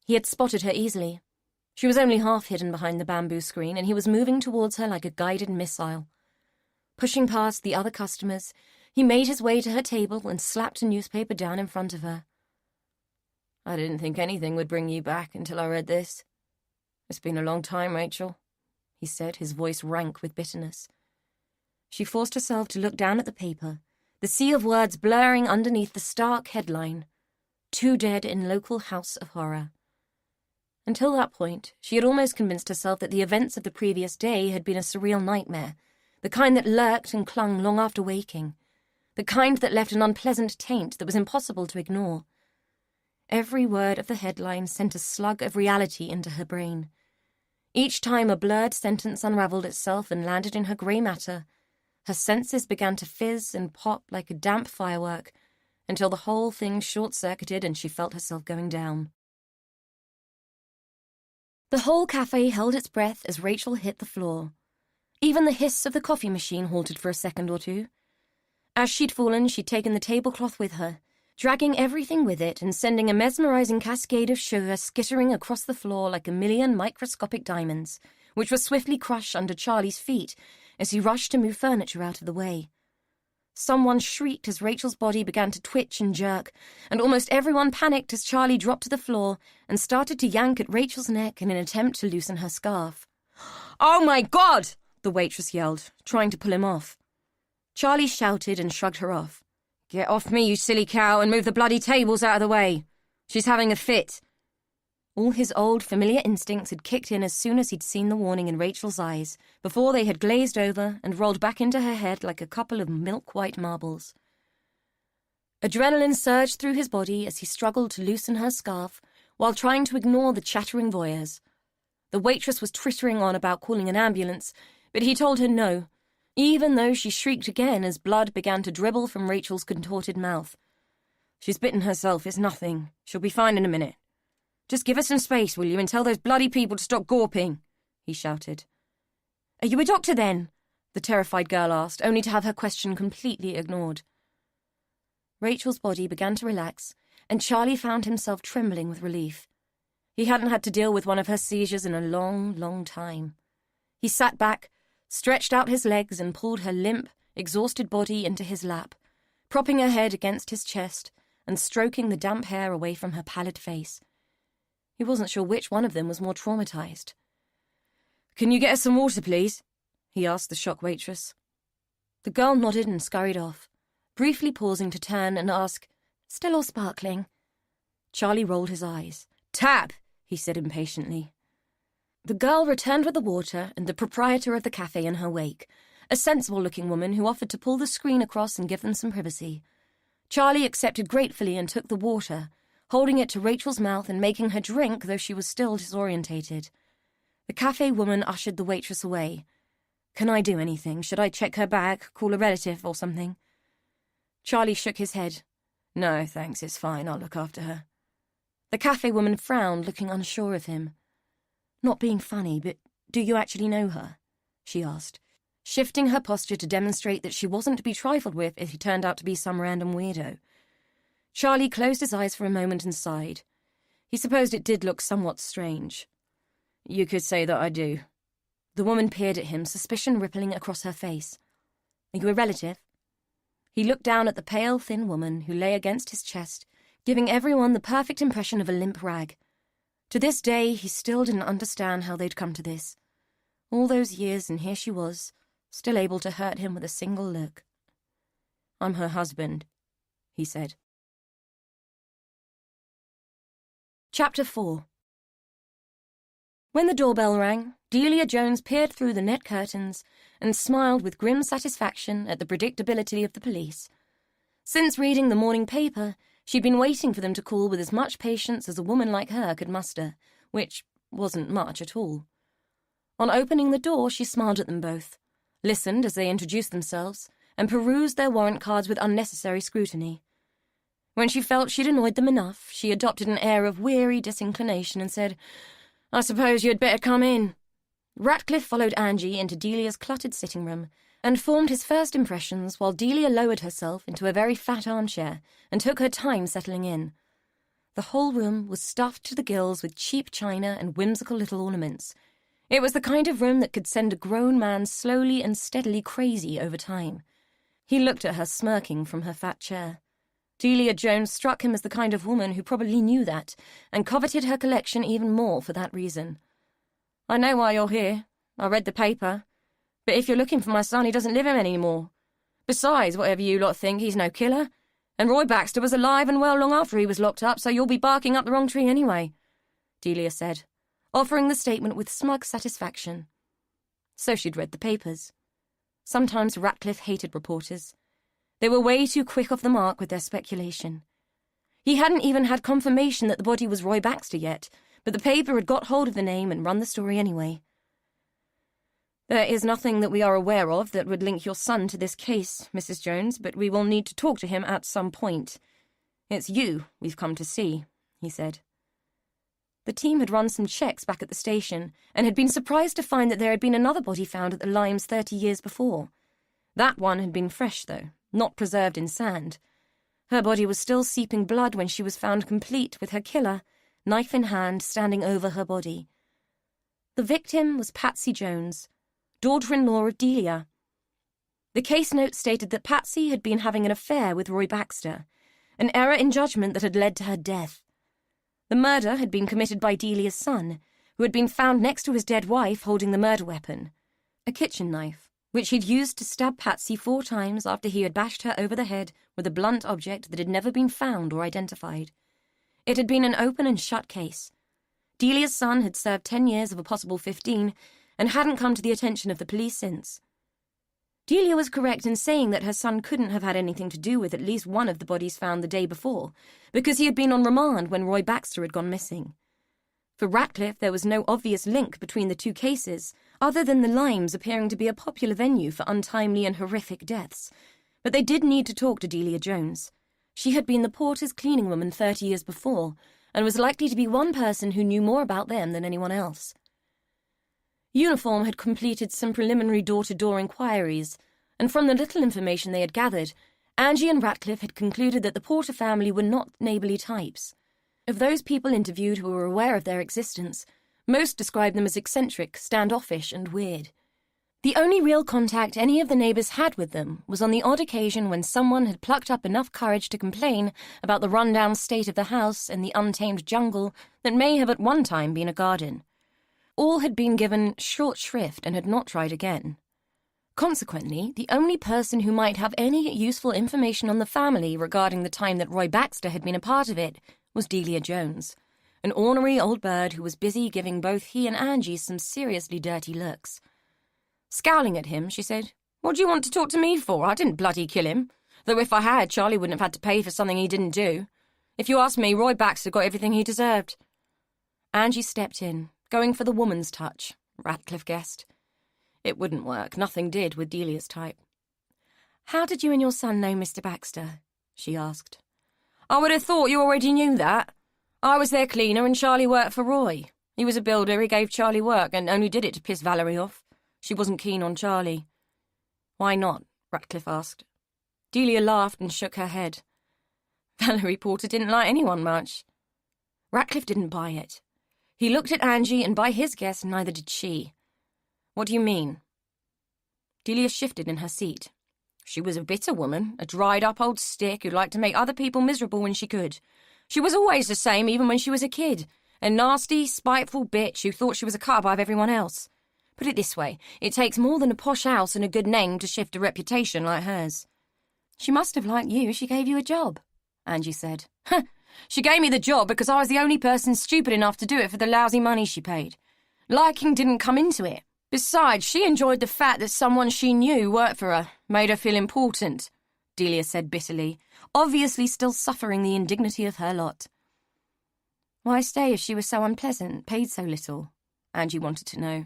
He had spotted her easily. She was only half hidden behind the bamboo screen, and he was moving towards her like a guided missile. Pushing past the other customers, he made his way to her table and slapped a newspaper down in front of her. "I didn't think anything would bring you back until I read this. It's been a long time, Rachel," he said, his voice rank with bitterness. She forced herself to look down at the paper, the sea of words blurring underneath the stark headline, "Two Dead in Local House of Horror." Until that point, she had almost convinced herself that the events of the previous day had been a surreal nightmare, the kind that lurked and clung long after waking, the kind that left an unpleasant taint that was impossible to ignore. Every word of the headline sent a slug of reality into her brain. Each time a blurred sentence unravelled itself and landed in her grey matter, her senses began to fizz and pop like a damp firework until the whole thing short-circuited and she felt herself going down. The whole cafe held its breath as Rachel hit the floor. Even the hiss of the coffee machine halted for a second or two. As she'd fallen, she'd taken the tablecloth with her, dragging everything with it and sending a mesmerizing cascade of sugar skittering across the floor like a million microscopic diamonds, which were swiftly crushed under Charlie's feet as he rushed to move furniture out of the way. Someone shrieked as Rachel's body began to twitch and jerk, and almost everyone panicked as Charlie dropped to the floor and started to yank at Rachel's neck in an attempt to loosen her scarf. "Oh my God!" the waitress yelled, trying to pull him off. Charlie shouted and shrugged her off. "Get off me, you silly cow, and move the bloody tables out of the way. She's having a fit." All his old, familiar instincts had kicked in as soon as he'd seen the warning in Rachel's eyes, before they had glazed over and rolled back into her head like a couple of milk-white marbles. Adrenaline surged through his body as he struggled to loosen her scarf while trying to ignore the chattering voyeurs. The waitress was twittering on about calling an ambulance, but he told her no, even though she shrieked again as blood began to dribble from Rachel's contorted mouth. "She's bitten herself, it's nothing. She'll be fine in a minute. Just give her some space, will you, and tell those bloody people to stop gawping," he shouted. "Are you a doctor, then?" the terrified girl asked, only to have her question completely ignored. Rachel's body began to relax, and Charlie found himself trembling with relief. He hadn't had to deal with one of her seizures in a long, long time. He sat back, stretched out his legs, and pulled her limp, exhausted body into his lap, propping her head against his chest and stroking the damp hair away from her pallid face. He wasn't sure which one of them was more traumatized. "Can you get us some water, please?" he asked the shock waitress. The girl nodded and scurried off, briefly pausing to turn and ask, "Still or sparkling?" Charlie rolled his eyes. "Tap!" he said impatiently. The girl returned with the water and the proprietor of the cafe in her wake, a sensible-looking woman who offered to pull the screen across and give them some privacy. Charlie accepted gratefully and took the water, holding it to Rachel's mouth and making her drink, though she was still disorientated. The cafe woman ushered the waitress away. "Can I do anything? Should I check her bag, call a relative or something?" Charlie shook his head. "No, thanks, it's fine, I'll look after her." The cafe woman frowned, looking unsure of him. "Not being funny, but do you actually know her?" she asked, shifting her posture to demonstrate that she wasn't to be trifled with if he turned out to be some random weirdo. Charlie closed his eyes for a moment and sighed. He supposed it did look somewhat strange. "You could say that I do." The woman peered at him, suspicion rippling across her face. "Are you a relative?" He looked down at the pale, thin woman who lay against his chest, giving everyone the perfect impression of a limp rag. To this day, he still didn't understand how they'd come to this. All those years, and here she was, still able to hurt him with a single look. "I'm her husband," he said. Chapter 4. When the doorbell rang, Delia Jones peered through the net curtains and smiled with grim satisfaction at the predictability of the police. Since reading the morning paper, she'd been waiting for them to call with as much patience as a woman like her could muster, which wasn't much at all. On opening the door, she smiled at them both, listened as they introduced themselves, and perused their warrant cards with unnecessary scrutiny. When she felt she'd annoyed them enough, she adopted an air of weary disinclination and said, "I suppose you'd better come in." Ratcliffe followed Angie into Delia's cluttered sitting room and formed his first impressions while Delia lowered herself into a very fat armchair and took her time settling in. The whole room was stuffed to the gills with cheap china and whimsical little ornaments. It was the kind of room that could send a grown man slowly and steadily crazy over time. He looked at her smirking from her fat chair. Delia Jones struck him as the kind of woman who probably knew that and coveted her collection even more for that reason. "I know why you're here. I read the paper. But if you're looking for my son, he doesn't live here anymore. Besides, whatever you lot think, he's no killer. And Roy Baxter was alive and well long after he was locked up, so you'll be barking up the wrong tree anyway," Delia said, offering the statement with smug satisfaction. So she'd read the papers. Sometimes Ratcliffe hated reporters. They were way too quick off the mark with their speculation. He hadn't even had confirmation that the body was Roy Baxter yet, but the paper had got hold of the name and run the story anyway. "There is nothing that we are aware of that would link your son to this case, Mrs. Jones, but we will need to talk to him at some point. It's you we've come to see," he said. The team had run some checks back at the station and had been surprised to find that there had been another body found at the Limes 30 years before. That one had been fresh, though, not preserved in sand. Her body was still seeping blood when she was found complete with her killer, knife in hand, standing over her body. The victim was Patsy Jones, daughter-in-law of Delia. The case note stated that Patsy had been having an affair with Roy Baxter, an error in judgment that had led to her death. The murder had been committed by Delia's son, who had been found next to his dead wife holding the murder weapon, a kitchen knife, which he'd used to stab Patsy 4 times after he had bashed her over the head with a blunt object that had never been found or identified. It had been an open and shut case. Delia's son had served 10 years of a possible 15 and hadn't come to the attention of the police since. Delia was correct in saying that her son couldn't have had anything to do with at least one of the bodies found the day before, because he had been on remand when Roy Baxter had gone missing. For Ratcliffe, there was no obvious link between the 2 cases, other than the Limes appearing to be a popular venue for untimely and horrific deaths. But they did need to talk to Delia Jones. She had been the porter's cleaning woman 30 years before, and was likely to be one person who knew more about them than anyone else. Uniform had completed some preliminary door-to-door inquiries, and from the little information they had gathered, Angie and Ratcliffe had concluded that the Porter family were not neighbourly types. Of those people interviewed who were aware of their existence, most described them as eccentric, standoffish, and weird. The only real contact any of the neighbours had with them was on the odd occasion when someone had plucked up enough courage to complain about the run-down state of the house and the untamed jungle that may have at one time been a garden. All had been given short shrift and had not tried again. Consequently, the only person who might have any useful information on the family regarding the time that Roy Baxter had been a part of it was Delia Jones, an ornery old bird who was busy giving both he and Angie some seriously dirty looks. Scowling at him, she said, "What do you want to talk to me for? I didn't bloody kill him. Though if I had, Charlie wouldn't have had to pay for something he didn't do. If you ask me, Roy Baxter got everything he deserved." Angie stepped in, going for the woman's touch, Ratcliffe guessed. It wouldn't work. Nothing did with Delia's type. "How did you and your son know Mr. Baxter?" she asked. "I would have thought you already knew that. I was their cleaner and Charlie worked for Roy. He was a builder, he gave Charlie work and only did it to piss Valerie off. She wasn't keen on Charlie." "Why not?" Ratcliffe asked. Delia laughed and shook her head. "Valerie Porter didn't like anyone much." Ratcliffe didn't buy it. He looked at Angie, and by his guess, neither did she. "What do you mean?" Delia shifted in her seat. She was a bitter woman, a dried-up old stick who liked to make other people miserable when she could. She was always the same, even when she was a kid. A nasty, spiteful bitch who thought she was a cut above everyone else. Put it this way, it takes more than a posh house and a good name to shift a reputation like hers. "She must have liked you. She gave you a job," Angie said. "Huh. She gave me the job because I was the only person stupid enough to do it for the lousy money she paid. Liking didn't come into it. Besides, she enjoyed the fact that someone she knew worked for her, made her feel important," Delia said bitterly, obviously still suffering the indignity of her lot. Why stay if she was so unpleasant, paid so little? Angie wanted to know.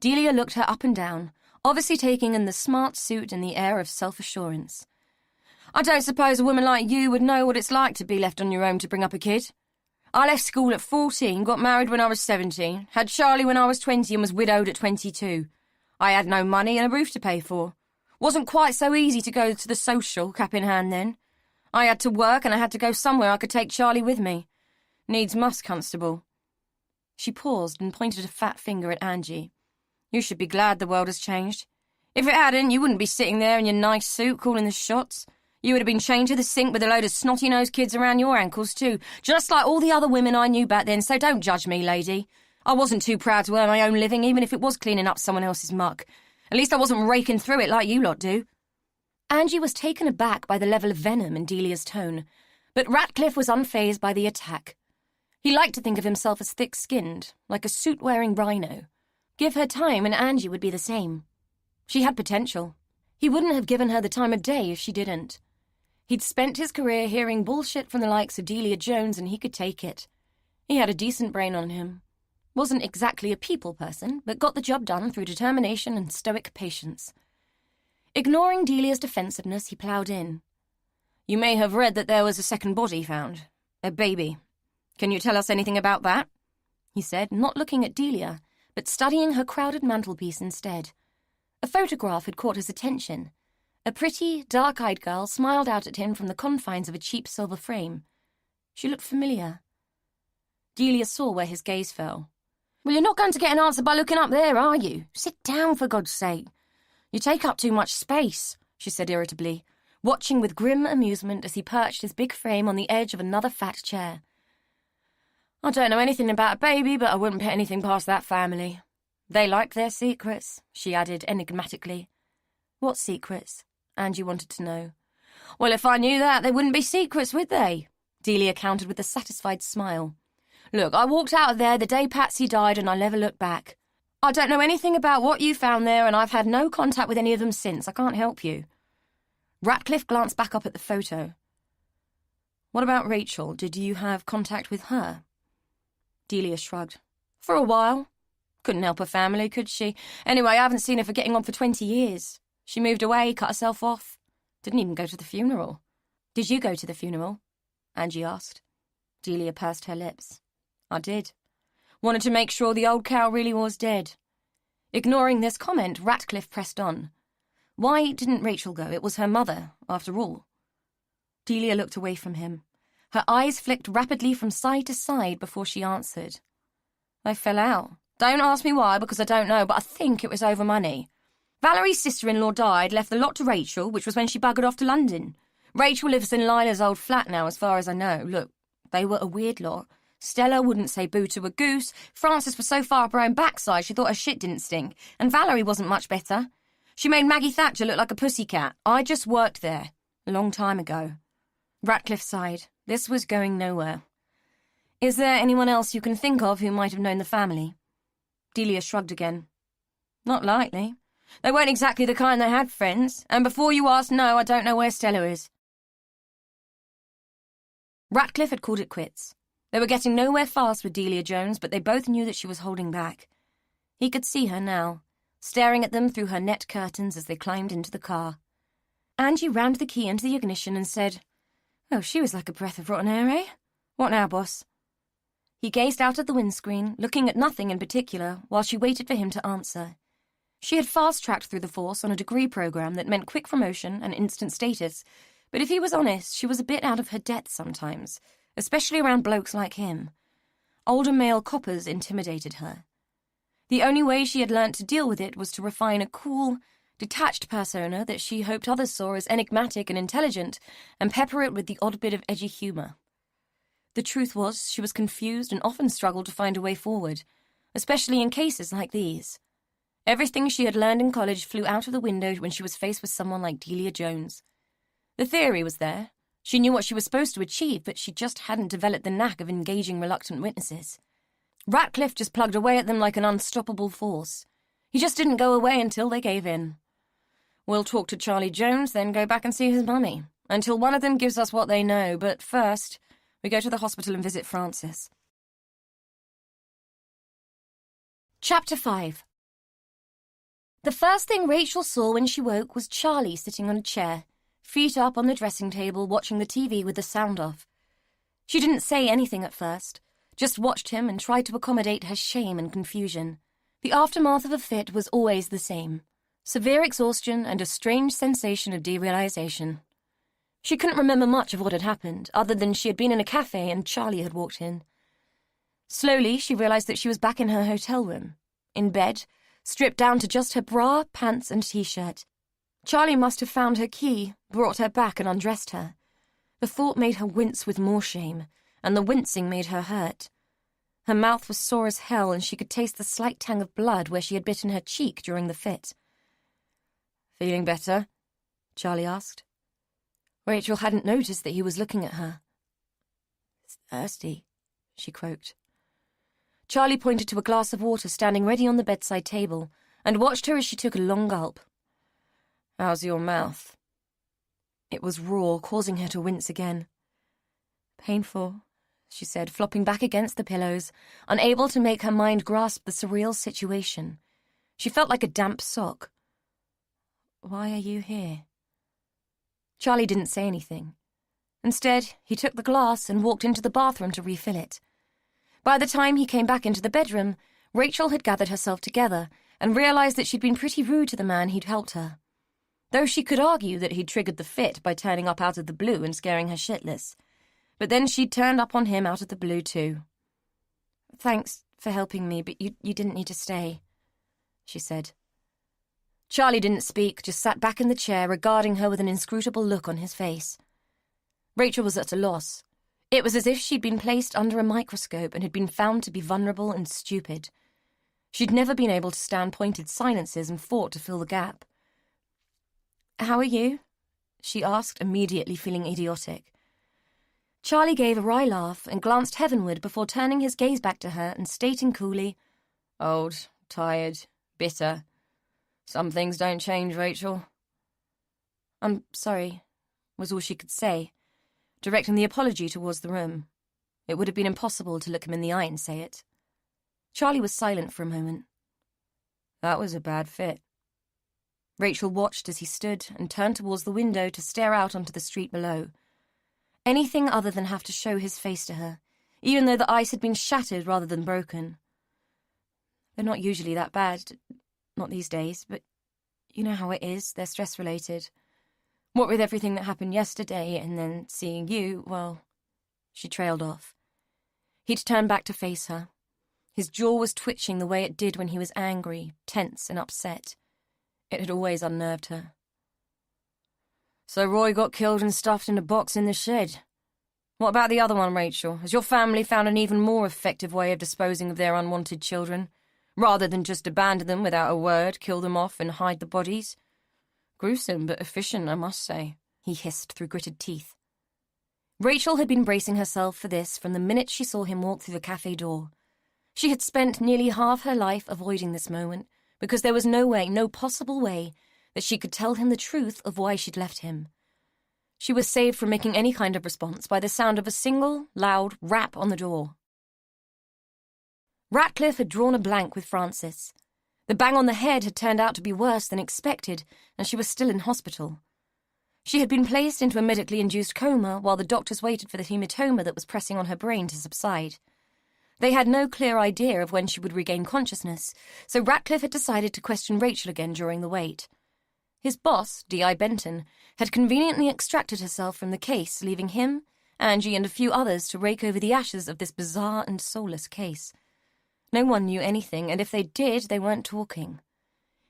Delia looked her up and down, obviously taking in the smart suit and the air of self-assurance. I don't suppose a woman like you would know what it's like to be left on your own to bring up a kid. I left school at 14, got married when I was 17, had Charlie when I was 20 and was widowed at 22. I had no money and a roof to pay for. Wasn't quite so easy to go to the social, cap in hand then. I had to work and I had to go somewhere I could take Charlie with me. Needs must, Constable. She paused and pointed a fat finger at Angie. You should be glad the world has changed. If it hadn't, you wouldn't be sitting there in your nice suit calling the shots. You would have been chained to the sink with a load of snotty-nosed kids around your ankles too, just like all the other women I knew back then, so don't judge me, lady. I wasn't too proud to earn my own living, even if it was cleaning up someone else's muck. At least I wasn't raking through it like you lot do. Angie was taken aback by the level of venom in Delia's tone, but Ratcliffe was unfazed by the attack. He liked to think of himself as thick-skinned, like a suit-wearing rhino. Give her time and Angie would be the same. She had potential. He wouldn't have given her the time of day if she didn't. He'd spent his career hearing bullshit from the likes of Delia Jones and he could take it. He had a decent brain on him. Wasn't exactly a people person, but got the job done through determination and stoic patience. Ignoring Delia's defensiveness, he ploughed in. You may have read that there was a second body found. A baby. Can you tell us anything about that? He said, not looking at Delia, but studying her crowded mantelpiece instead. A photograph had caught his attention. A pretty, dark-eyed girl smiled out at him from the confines of a cheap silver frame. She looked familiar. Delia saw where his gaze fell. Well, you're not going to get an answer by looking up there, are you? Sit down, for God's sake. You take up too much space, she said irritably, watching with grim amusement as he perched his big frame on the edge of another fat chair. I don't know anything about a baby, but I wouldn't put anything past that family. They like their secrets, she added enigmatically. What secrets? Angie wanted to know. Well, if I knew that, they wouldn't be secrets, would they? Delia countered with a satisfied smile. Look, I walked out of there the day Patsy died and I never looked back. I don't know anything about what you found there and I've had no contact with any of them since. I can't help you. Ratcliffe glanced back up at the photo. What about Rachel? Did you have contact with her? Delia shrugged. For a while. Couldn't help her family, could she? Anyway, I haven't seen her for getting on for 20 years. She moved away, cut herself off. Didn't even go to the funeral. Did you go to the funeral? Angie asked. Delia pursed her lips. I did. Wanted to make sure the old cow really was dead. Ignoring this comment, Ratcliffe pressed on. Why didn't Rachel go? It was her mother, after all. Delia looked away from him. Her eyes flicked rapidly from side to side before she answered. They fell out. Don't ask me why, because I don't know, but I think it was over money. Valerie's sister-in-law died, left the lot to Rachel, which was when she buggered off to London. Rachel lives in Lila's old flat now, as far as I know. Look, they were a weird lot. Stella wouldn't say boo to a goose. Frances was so far up her own backside she thought her shit didn't stink. And Valerie wasn't much better. She made Maggie Thatcher look like a pussycat. I just worked there. A long time ago. Ratcliffe sighed. This was going nowhere. Is there anyone else you can think of who might have known the family? Delia shrugged again. Not likely. They weren't exactly the kind that had friends, and before you ask, no, I don't know where Stella is. Ratcliffe had called it quits. They were getting nowhere fast with Delia Jones, but they both knew that she was holding back. He could see her now, staring at them through her net curtains as they climbed into the car. Angie rammed the key into the ignition and said, Oh, she was like a breath of rotten air, eh? What now, boss? He gazed out at the windscreen, looking at nothing in particular, while she waited for him to answer. She had fast-tracked through the force on a degree program that meant quick promotion and instant status, but if he was honest, she was a bit out of her depth sometimes, especially around blokes like him. Older male coppers intimidated her. The only way she had learnt to deal with it was to refine a cool, detached persona that she hoped others saw as enigmatic and intelligent, and pepper it with the odd bit of edgy humour. The truth was, she was confused and often struggled to find a way forward, especially in cases like these. Everything she had learned in college flew out of the window when she was faced with someone like Delia Jones. The theory was there. She knew what she was supposed to achieve, but she just hadn't developed the knack of engaging reluctant witnesses. Ratcliffe just plugged away at them like an unstoppable force. He just didn't go away until they gave in. We'll talk to Charlie Jones, then go back and see his mummy, until one of them gives us what they know, but first, we go to the hospital and visit Francis. Chapter 5. The first thing Rachel saw when she woke was Charlie sitting on a chair, feet up on the dressing table, watching the TV with the sound off. She didn't say anything at first, just watched him and tried to accommodate her shame and confusion. The aftermath of a fit was always the same: severe exhaustion and a strange sensation of derealization. She couldn't remember much of what had happened, other than she had been in a cafe and Charlie had walked in. Slowly, she realized that she was back in her hotel room, in bed, stripped down to just her bra, pants, and t-shirt. Charlie must have found her key, brought her back, and undressed her. The thought made her wince with more shame, and the wincing made her hurt. Her mouth was sore as hell, and she could taste the slight tang of blood where she had bitten her cheek during the fit. "Feeling better?" Charlie asked. Rachel hadn't noticed that he was looking at her. "Thirsty," she croaked. Charlie pointed to a glass of water standing ready on the bedside table, and watched her as she took a long gulp. "How's your mouth?" It was raw, causing her to wince again. "Painful," she said, flopping back against the pillows, unable to make her mind grasp the surreal situation. She felt like a damp sock. "Why are you here?" Charlie didn't say anything. Instead, he took the glass and walked into the bathroom to refill it. By the time he came back into the bedroom, Rachel had gathered herself together and realized that she'd been pretty rude to the man who'd helped her. Though she could argue that he'd triggered the fit by turning up out of the blue and scaring her shitless. But then she'd turned up on him out of the blue too. "Thanks for helping me, but you didn't need to stay," she said. Charlie didn't speak, just sat back in the chair, regarding her with an inscrutable look on his face. Rachel was at a loss. It was as if she'd been placed under a microscope and had been found to be vulnerable and stupid. She'd never been able to stand pointed silences and fought to fill the gap. "How are you?" she asked, immediately feeling idiotic. Charlie gave a wry laugh and glanced heavenward before turning his gaze back to her and stating coolly, "Old, tired, bitter. Some things don't change, Rachel." "I'm sorry," was all she could say, directing the apology towards the room. It would have been impossible to look him in the eye and say it. Charlie was silent for a moment. "That was a bad fit." Rachel watched as he stood and turned towards the window to stare out onto the street below. Anything other than have to show his face to her, even though the ice had been shattered rather than broken. "They're not usually that bad, not these days, but you know how it is, they're stress-related. What with everything that happened yesterday and then seeing you, well..." She trailed off. He'd turned back to face her. His jaw was twitching the way it did when he was angry, tense and upset. It had always unnerved her. "So Roy got killed and stuffed in a box in the shed. What about the other one, Rachel? Has your family found an even more effective way of disposing of their unwanted children, rather than just abandon them without a word, kill them off and hide the bodies? Gruesome but efficient, I must say," he hissed through gritted teeth. Rachel had been bracing herself for this from the minute she saw him walk through the cafe door. She had spent nearly half her life avoiding this moment, because there was no way, no possible way, that she could tell him the truth of why she'd left him. She was saved from making any kind of response by the sound of a single, loud rap on the door. Ratcliffe had drawn a blank with Francis. The bang on the head had turned out to be worse than expected, and she was still in hospital. She had been placed into a medically induced coma while the doctors waited for the hematoma that was pressing on her brain to subside. They had no clear idea of when she would regain consciousness, so Ratcliffe had decided to question Rachel again during the wait. His boss, D.I. Benton, had conveniently extracted herself from the case, leaving him, Angie, and a few others to rake over the ashes of this bizarre and soulless case. No one knew anything, and if they did, they weren't talking.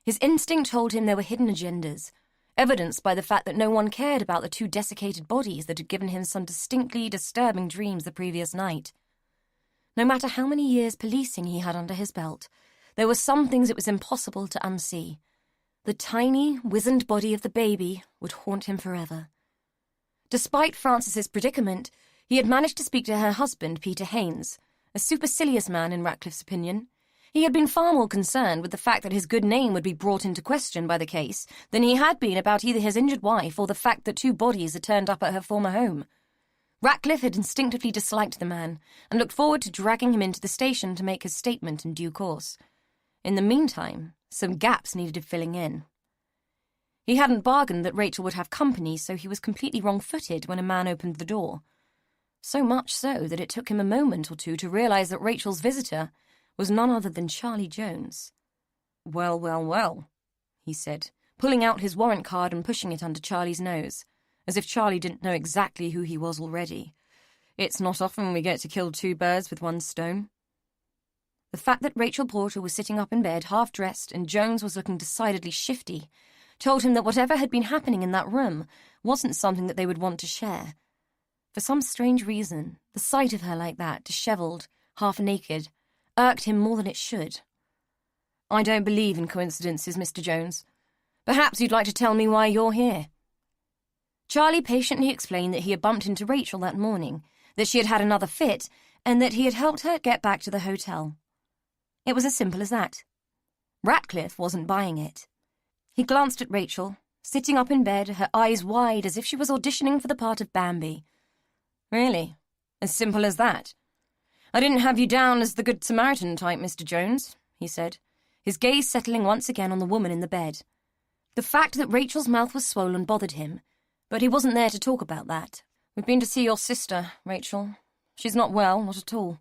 His instinct told him there were hidden agendas, evidenced by the fact that no one cared about the 2 desiccated bodies that had given him some distinctly disturbing dreams the previous night. No matter how many years policing he had under his belt, there were some things it was impossible to unsee. The tiny, wizened body of the baby would haunt him forever. Despite Francis's predicament, he had managed to speak to her husband, Peter Haynes, a supercilious man in Ratcliffe's opinion. He had been far more concerned with the fact that his good name would be brought into question by the case than he had been about either his injured wife or the fact that 2 bodies had turned up at her former home. Ratcliffe had instinctively disliked the man and looked forward to dragging him into the station to make his statement in due course. In the meantime, some gaps needed filling in. He hadn't bargained that Rachel would have company, so he was completely wrong-footed when a man opened the door. So much so that it took him a moment or two to realise that Rachel's visitor was none other than Charlie Jones. "Well, well, well," he said, pulling out his warrant card and pushing it under Charlie's nose, as if Charlie didn't know exactly who he was already. "It's not often we get to kill 2 birds with 1 stone." The fact that Rachel Porter was sitting up in bed, half-dressed, and Jones was looking decidedly shifty, told him that whatever had been happening in that room wasn't something that they would want to share. For some strange reason, the sight of her like that, dishevelled, half-naked, irked him more than it should. "I don't believe in coincidences, Mr. Jones. Perhaps you'd like to tell me why you're here." Charlie patiently explained that he had bumped into Rachel that morning, that she had had another fit, and that he had helped her get back to the hotel. It was as simple as that. Ratcliffe wasn't buying it. He glanced at Rachel, sitting up in bed, her eyes wide as if she was auditioning for the part of Bambi. "Really? As simple as that? I didn't have you down as the Good Samaritan type, Mr. Jones," he said, his gaze settling once again on the woman in the bed. The fact that Rachel's mouth was swollen bothered him, but he wasn't there to talk about that. "We've been to see your sister, Rachel. She's not well, not at all."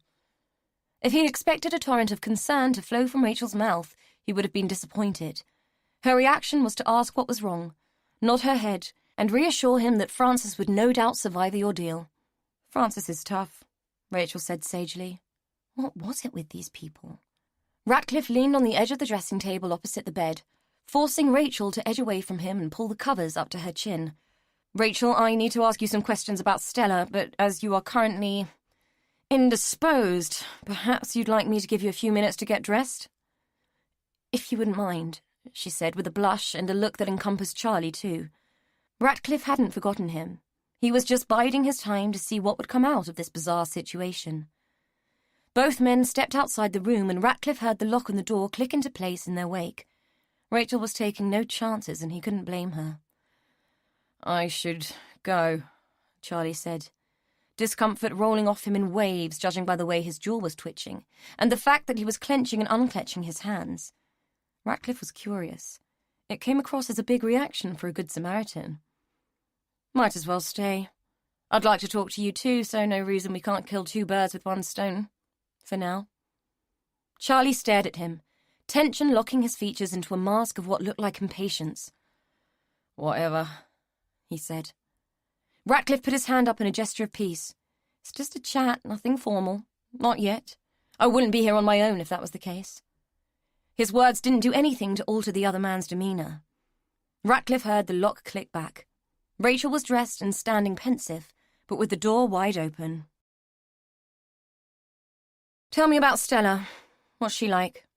If he expected a torrent of concern to flow from Rachel's mouth, he would have been disappointed. Her reaction was to ask what was wrong, nod her head, and reassure him that Frances would no doubt survive the ordeal. "Frances is tough," Rachel said sagely. What was it with these people? Ratcliffe leaned on the edge of the dressing table opposite the bed, forcing Rachel to edge away from him and pull the covers up to her chin. "Rachel, I need to ask you some questions about Stella, but as you are currently indisposed, perhaps you'd like me to give you a few minutes to get dressed?" "If you wouldn't mind," she said with a blush and a look that encompassed Charlie too. Ratcliffe hadn't forgotten him. He was just biding his time to see what would come out of this bizarre situation. Both men stepped outside the room and Ratcliffe heard the lock on the door click into place in their wake. Rachel was taking no chances and he couldn't blame her. "I should go," Charlie said, discomfort rolling off him in waves judging by the way his jaw was twitching, and the fact that he was clenching and unclenching his hands. Ratcliffe was curious. It came across as a big reaction for a Good Samaritan. "Might as well stay. I'd like to talk to you too, so no reason we can't kill 2 birds with 1 stone. For now." Charlie stared at him, tension locking his features into a mask of what looked like impatience. "Whatever," he said. Ratcliffe put his hand up in a gesture of peace. "It's just a chat, nothing formal. Not yet. I wouldn't be here on my own if that was the case." His words didn't do anything to alter the other man's demeanour. Ratcliffe heard the lock click back. Rachel was dressed and standing pensive, but with the door wide open. "Tell me about Stella. What's she like?"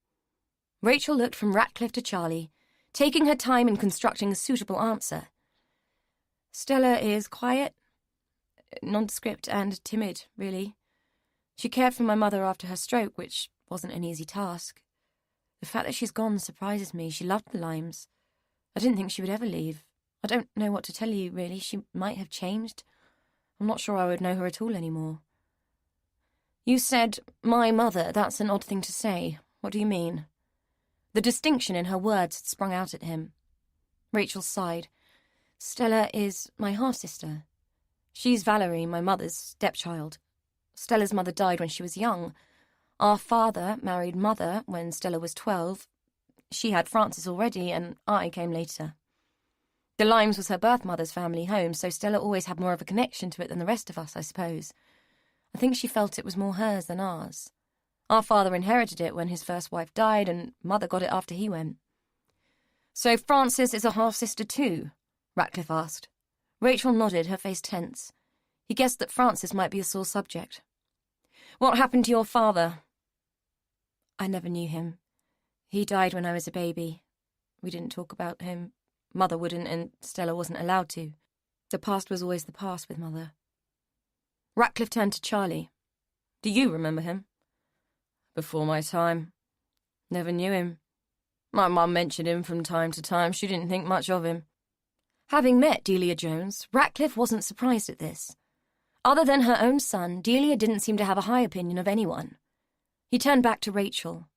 Rachel looked from Ratcliffe to Charlie, taking her time in constructing a suitable answer. "Stella is quiet, nondescript and timid, really. She cared for my mother after her stroke, which wasn't an easy task. The fact that she's gone surprises me. She loved the Limes. I didn't think she would ever leave. I don't know what to tell you, really. She might have changed. I'm not sure I would know her at all anymore." "You said, 'my mother.' That's an odd thing to say. What do you mean?" The distinction in her words had sprung out at him. Rachel sighed. "Stella is my half-sister. She's Valerie, my mother's stepchild. Stella's mother died when she was young. Our father married Mother when Stella was 12. She had Frances already, and I came later. The Limes was her birth mother's family home, so Stella always had more of a connection to it than the rest of us, I suppose. I think she felt it was more hers than ours. Our father inherited it when his first wife died, and Mother got it after he went." "So Frances is a half-sister too?" Ratcliffe asked. Rachel nodded, her face tense. He guessed that Frances might be a sore subject. "What happened to your father?" "I never knew him. He died when I was a baby. We didn't talk about him. Mother wouldn't, and Stella wasn't allowed to. The past was always the past with Mother." Ratcliffe turned to Charlie. "Do you remember him?" "Before my time. Never knew him. My mum mentioned him from time to time. She didn't think much of him. Having met Delia Jones, Ratcliffe wasn't surprised at this. Other than her own son, Delia didn't seem to have a high opinion of anyone. He turned back to Rachel.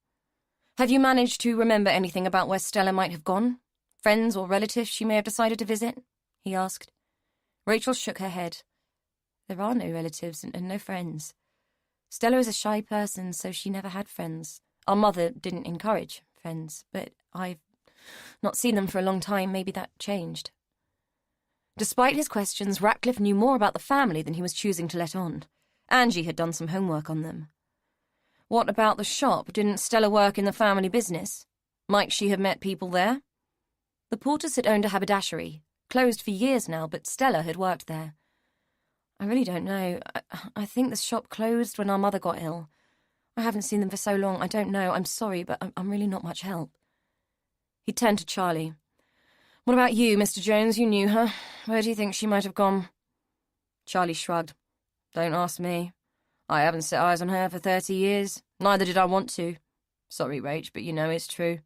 Have you managed to remember anything about where Stella might have gone? Friends or relatives she may have decided to visit? He asked. Rachel shook her head. There are no relatives and no friends. Stella is a shy person, so she never had friends. Our mother didn't encourage friends, but I've not seen them for a long time. Maybe that changed. Despite his questions, Ratcliffe knew more about the family than he was choosing to let on. Angie had done some homework on them. What about the shop? Didn't Stella work in the family business? Might she have met people there? The Porters had owned a haberdashery, closed for years now, but Stella had worked there. I really don't know. I think the shop closed when our mother got ill. I haven't seen them for so long. I don't know. I'm sorry, but I'm really not much help. He turned to Charlie. What about you, Mr. Jones? You knew her. Where do you think she might have gone? Charlie shrugged. Don't ask me. I haven't set eyes on her for 30 years. Neither did I want to. Sorry, Rach, but you know it's true.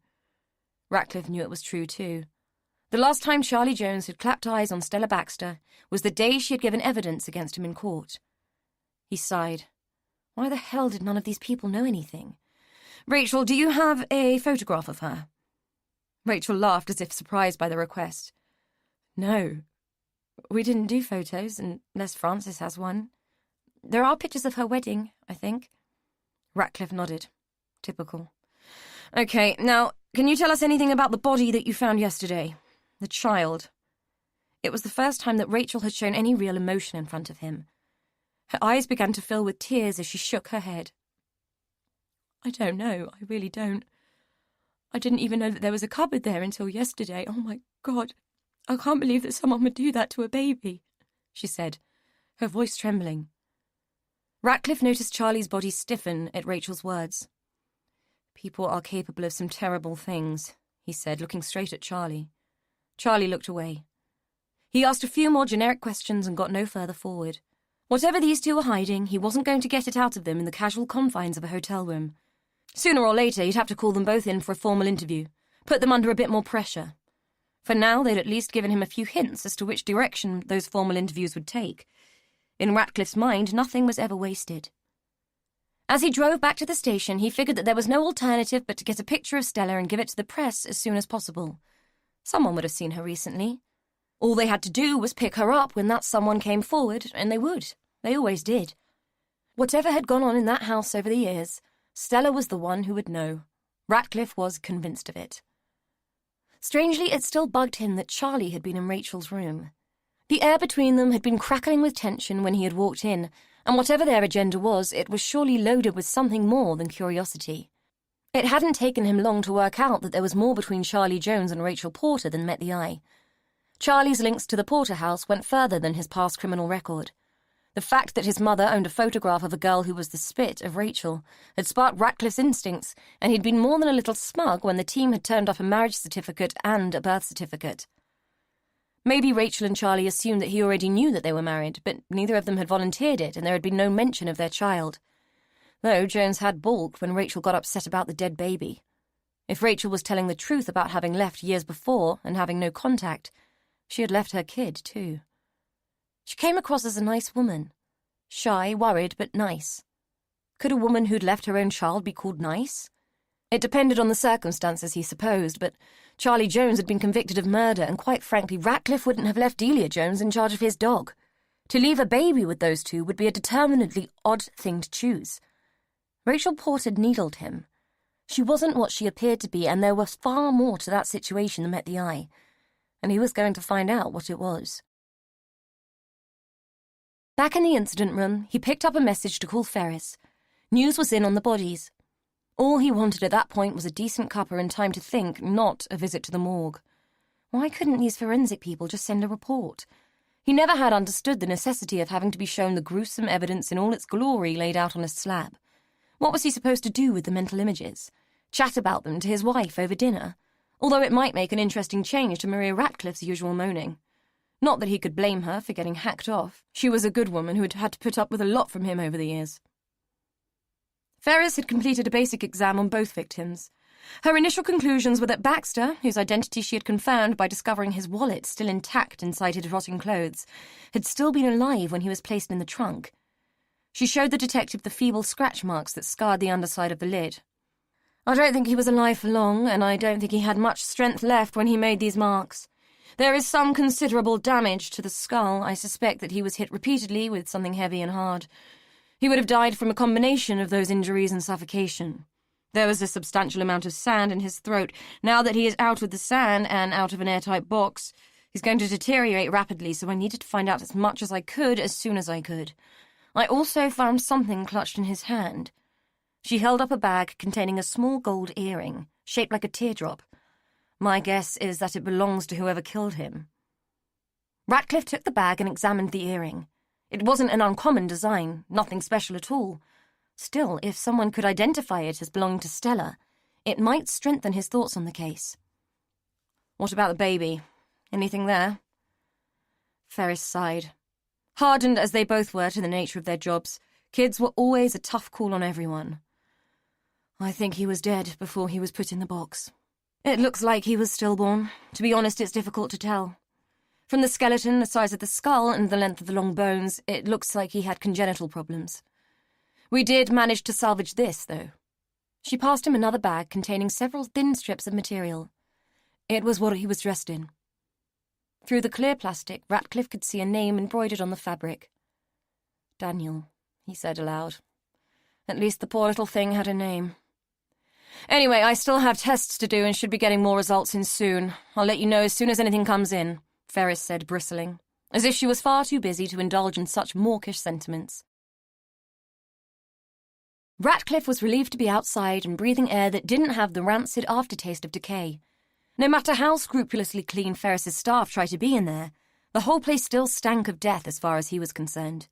Ratcliffe knew it was true, too. The last time Charlie Jones had clapped eyes on Stella Baxter was the day she had given evidence against him in court. He sighed. Why the hell did none of these people know anything? Rachel, do you have a photograph of her? Rachel laughed as if surprised by the request. No. We didn't do photos, unless Frances has one. There are pictures of her wedding, I think. Ratcliffe nodded. Typical. Okay, now, can you tell us anything about the body that you found yesterday? The child. It was the first time that Rachel had shown any real emotion in front of him. Her eyes began to fill with tears as she shook her head. I don't know, I really don't. I didn't even know that there was a cupboard there until yesterday. Oh my God, I can't believe that someone would do that to a baby, she said, her voice trembling. Ratcliffe noticed Charlie's body stiffen at Rachel's words. People are capable of some terrible things, he said, looking straight at Charlie. Charlie looked away. He asked a few more generic questions and got no further forward. Whatever these two were hiding, he wasn't going to get it out of them in the casual confines of a hotel room. Sooner or later, he'd have to call them both in for a formal interview, put them under a bit more pressure. For now, they'd at least given him a few hints as to which direction those formal interviews would take. In Ratcliffe's mind, nothing was ever wasted. As he drove back to the station, he figured that there was no alternative but to get a picture of Stella and give it to the press as soon as possible. Someone would have seen her recently. All they had to do was pick her up when that someone came forward, and they would. They always did. Whatever had gone on in that house over the years, Stella was the one who would know. Ratcliffe was convinced of it. Strangely, it still bugged him that Charlie had been in Rachel's room. The air between them had been crackling with tension when he had walked in, and whatever their agenda was, it was surely loaded with something more than curiosity. It hadn't taken him long to work out that there was more between Charlie Jones and Rachel Porter than met the eye. Charlie's links to the Porter house went further than his past criminal record. The fact that his mother owned a photograph of a girl who was the spit of Rachel had sparked Ratcliffe's instincts, and he'd been more than a little smug when the team had turned up a marriage certificate and a birth certificate. Maybe Rachel and Charlie assumed that he already knew that they were married, but neither of them had volunteered it, and there had been no mention of their child. Though Jones had balked when Rachel got upset about the dead baby. If Rachel was telling the truth about having left years before and having no contact, she had left her kid, too. She came across as a nice woman. Shy, worried, but nice. Could a woman who'd left her own child be called nice? It depended on the circumstances, he supposed, but Charlie Jones had been convicted of murder, and quite frankly, Ratcliffe wouldn't have left Delia Jones in charge of his dog. To leave a baby with those two would be a determinedly odd thing to choose. Rachel Porter needled him. She wasn't what she appeared to be, and there was far more to that situation than met the eye, and he was going to find out what it was. Back in the incident room, he picked up a message to call Ferris. News was in on the bodies. All he wanted at that point was a decent cuppa and time to think, not a visit to the morgue. Why couldn't these forensic people just send a report? He never had understood the necessity of having to be shown the gruesome evidence in all its glory laid out on a slab. What was he supposed to do with the mental images? Chat about them to his wife over dinner? Although it might make an interesting change to Maria Ratcliffe's usual moaning. Not that he could blame her for getting hacked off. She was a good woman who had had to put up with a lot from him over the years. Ferris had completed a basic exam on both victims. Her initial conclusions were that Baxter, whose identity she had confirmed by discovering his wallet still intact inside his rotting clothes, had still been alive when he was placed in the trunk. She showed the detective the feeble scratch marks that scarred the underside of the lid. "I don't think he was alive for long, and I don't think he had much strength left when he made these marks. There is some considerable damage to the skull. I suspect that he was hit repeatedly with something heavy and hard. He would have died from a combination of those injuries and suffocation. There was a substantial amount of sand in his throat. Now that he is out of the sand and out of an airtight box, he's going to deteriorate rapidly, so I needed to find out as much as I could as soon as I could. I also found something clutched in his hand." She held up a bag containing a small gold earring, shaped like a teardrop. "My guess is that it belongs to whoever killed him." Ratcliffe took the bag and examined the earring. It wasn't an uncommon design, nothing special at all. Still, if someone could identify it as belonging to Stella, it might strengthen his thoughts on the case. "What about the baby? Anything there?" Ferris sighed. Hardened as they both were to the nature of their jobs, kids were always a tough call on everyone. "I think he was dead before he was put in the box. It looks like he was stillborn. To be honest, it's difficult to tell. From the skeleton, the size of the skull, and the length of the long bones, it looks like he had congenital problems. We did manage to salvage this, though." She passed him another bag containing several thin strips of material. It was what he was dressed in. Through the clear plastic, Ratcliffe could see a name embroidered on the fabric. "Daniel," he said aloud. "At least the poor little thing had a name. Anyway, I still have tests to do and should be getting more results in soon. I'll let you know as soon as anything comes in," Ferris said, bristling, as if she was far too busy to indulge in such mawkish sentiments. Ratcliffe was relieved to be outside and breathing air that didn't have the rancid aftertaste of decay. No matter how scrupulously clean Ferris's staff tried to be in there, the whole place still stank of death as far as he was concerned.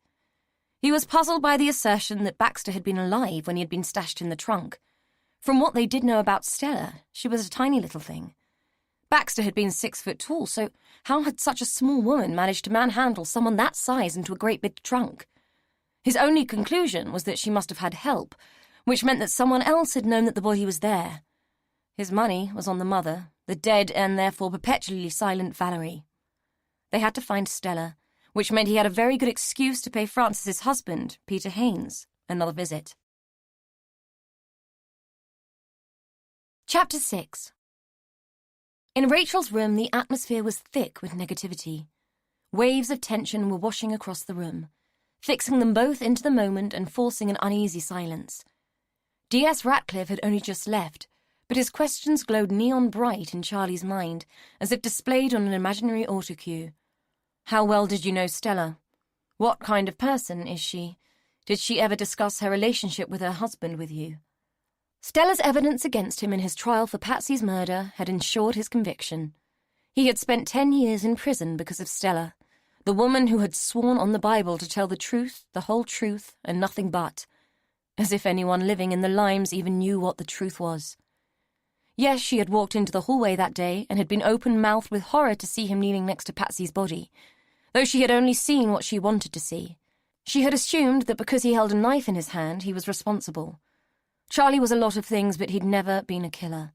He was puzzled by the assertion that Baxter had been alive when he had been stashed in the trunk. From what they did know about Stella, she was a tiny little thing. Baxter had been 6 foot tall, so how had such a small woman managed to manhandle someone that size into a great big trunk? His only conclusion was that she must have had help, which meant that someone else had known that the body was there. His money was on the mother, the dead and therefore perpetually silent Valerie. They had to find Stella, which meant he had a very good excuse to pay Francis's husband, Peter Haynes, another visit. Chapter 6. In Rachel's room, the atmosphere was thick with negativity. Waves of tension were washing across the room, fixing them both into the moment and forcing an uneasy silence. D.S. Ratcliffe had only just left, but his questions glowed neon bright in Charlie's mind, as if displayed on an imaginary autocue. "How well did you know Stella? What kind of person is she? Did she ever discuss her relationship with her husband with you?" Stella's evidence against him in his trial for Patsy's murder had ensured his conviction. He had spent 10 years in prison because of Stella, the woman who had sworn on the Bible to tell the truth, the whole truth, and nothing but, as if anyone living in the limes even knew what the truth was. Yes, she had walked into the hallway that day and had been open-mouthed with horror to see him kneeling next to Patsy's body, though she had only seen what she wanted to see. She had assumed that because he held a knife in his hand, he was responsible. Charlie was a lot of things, but he'd never been a killer.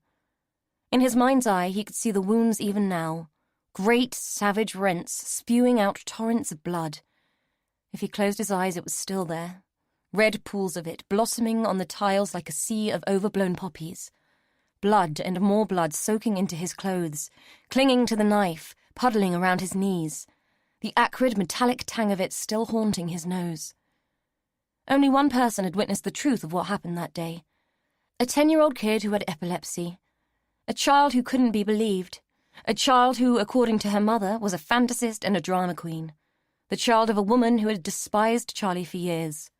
In his mind's eye, he could see the wounds even now, great, savage rents spewing out torrents of blood. If he closed his eyes, it was still there, red pools of it blossoming on the tiles like a sea of overblown poppies. Blood and more blood soaking into his clothes, clinging to the knife, puddling around his knees, the acrid metallic tang of it still haunting his nose. Only one person had witnessed the truth of what happened that day. A 10-year-old kid who had epilepsy. A child who couldn't be believed. A child who, according to her mother, was a fantasist and a drama queen. The child of a woman who had despised Charlie for years.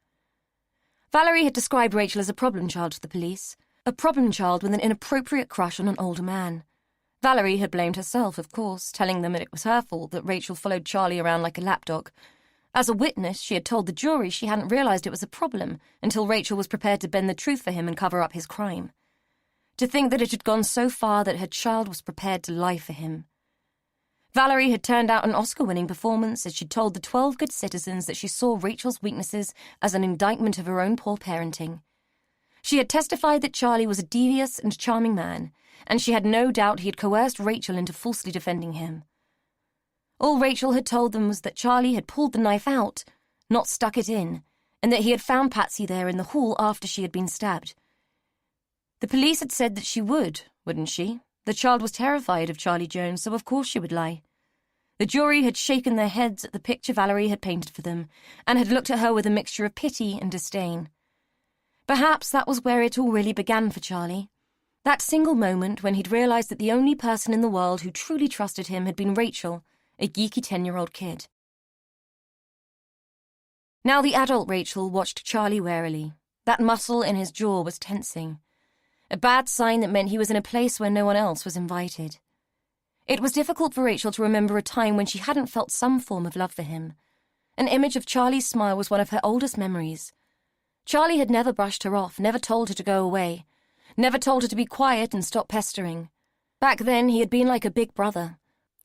Valerie had described Rachel as a problem child to the police. A problem child with an inappropriate crush on an older man. Valerie had blamed herself, of course, telling them that it was her fault that Rachel followed Charlie around like a lapdog. As a witness, she had told the jury she hadn't realized it was a problem until Rachel was prepared to bend the truth for him and cover up his crime. To think that it had gone so far that her child was prepared to lie for him. Valerie had turned out an Oscar-winning performance as she told the 12 good citizens that she saw Rachel's weaknesses as an indictment of her own poor parenting. She had testified that Charlie was a devious and charming man, and she had no doubt he had coerced Rachel into falsely defending him. All Rachel had told them was that Charlie had pulled the knife out, not stuck it in, and that he had found Patsy there in the hall after she had been stabbed. The police had said that she would, wouldn't she? The child was terrified of Charlie Jones, so of course she would lie. The jury had shaken their heads at the picture Valerie had painted for them, and had looked at her with a mixture of pity and disdain. Perhaps that was where it all really began for Charlie. That single moment when he'd realised that the only person in the world who truly trusted him had been Rachel, a geeky 10-year-old kid. Now the adult Rachel watched Charlie warily. That muscle in his jaw was tensing. A bad sign that meant he was in a place where no one else was invited. It was difficult for Rachel to remember a time when she hadn't felt some form of love for him. An image of Charlie's smile was one of her oldest memories. Charlie had never brushed her off, never told her to go away, never told her to be quiet and stop pestering. Back then he had been like a big brother,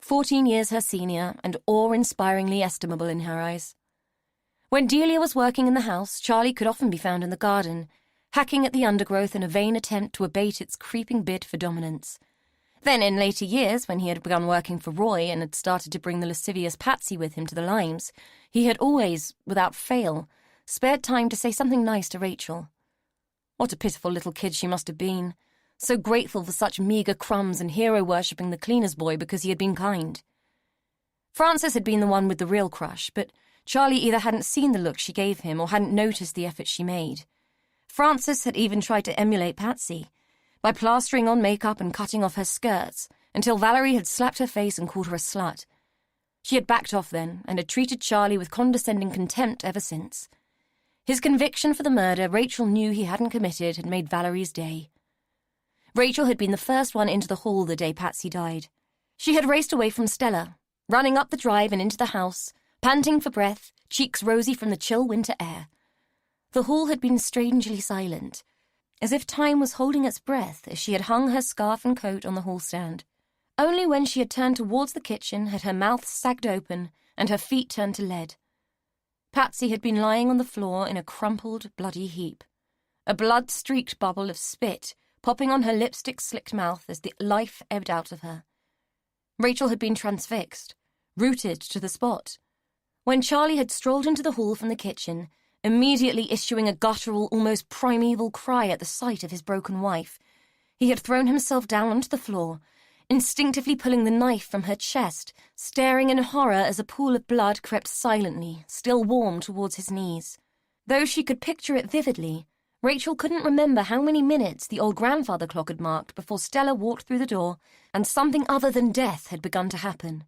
14 years her senior and awe-inspiringly estimable in her eyes. When Delia was working in the house, Charlie could often be found in the garden, hacking at the undergrowth in a vain attempt to abate its creeping bid for dominance. Then, in later years, when he had begun working for Roy and had started to bring the lascivious Patsy with him to the limes, he had always, without fail, spared time to say something nice to Rachel. What a pitiful little kid she must have been, so grateful for such meagre crumbs and hero-worshipping the cleaner's boy because he had been kind. Frances had been the one with the real crush, but Charlie either hadn't seen the look she gave him or hadn't noticed the effort she made. Frances had even tried to emulate Patsy, by plastering on makeup and cutting off her skirts, until Valerie had slapped her face and called her a slut. She had backed off then, and had treated Charlie with condescending contempt ever since. His conviction for the murder Rachel knew he hadn't committed had made Valerie's day. Rachel had been the first one into the hall the day Patsy died. She had raced away from Stella, running up the drive and into the house, panting for breath, cheeks rosy from the chill winter air. The hall had been strangely silent, as if time was holding its breath as she had hung her scarf and coat on the hall stand. Only when she had turned towards the kitchen had her mouth sagged open and her feet turned to lead. Patsy had been lying on the floor in a crumpled, bloody heap, a blood-streaked bubble of spit popping on her lipstick-slicked mouth as the life ebbed out of her. Rachel had been transfixed, rooted to the spot. When Charlie had strolled into the hall from the kitchen, immediately issuing a guttural, almost primeval cry at the sight of his broken wife, he had thrown himself down onto the floor, instinctively pulling the knife from her chest, staring in horror as a pool of blood crept silently, still warm towards his knees. Though she could picture it vividly, Rachel couldn't remember how many minutes the old grandfather clock had marked before Stella walked through the door and something other than death had begun to happen.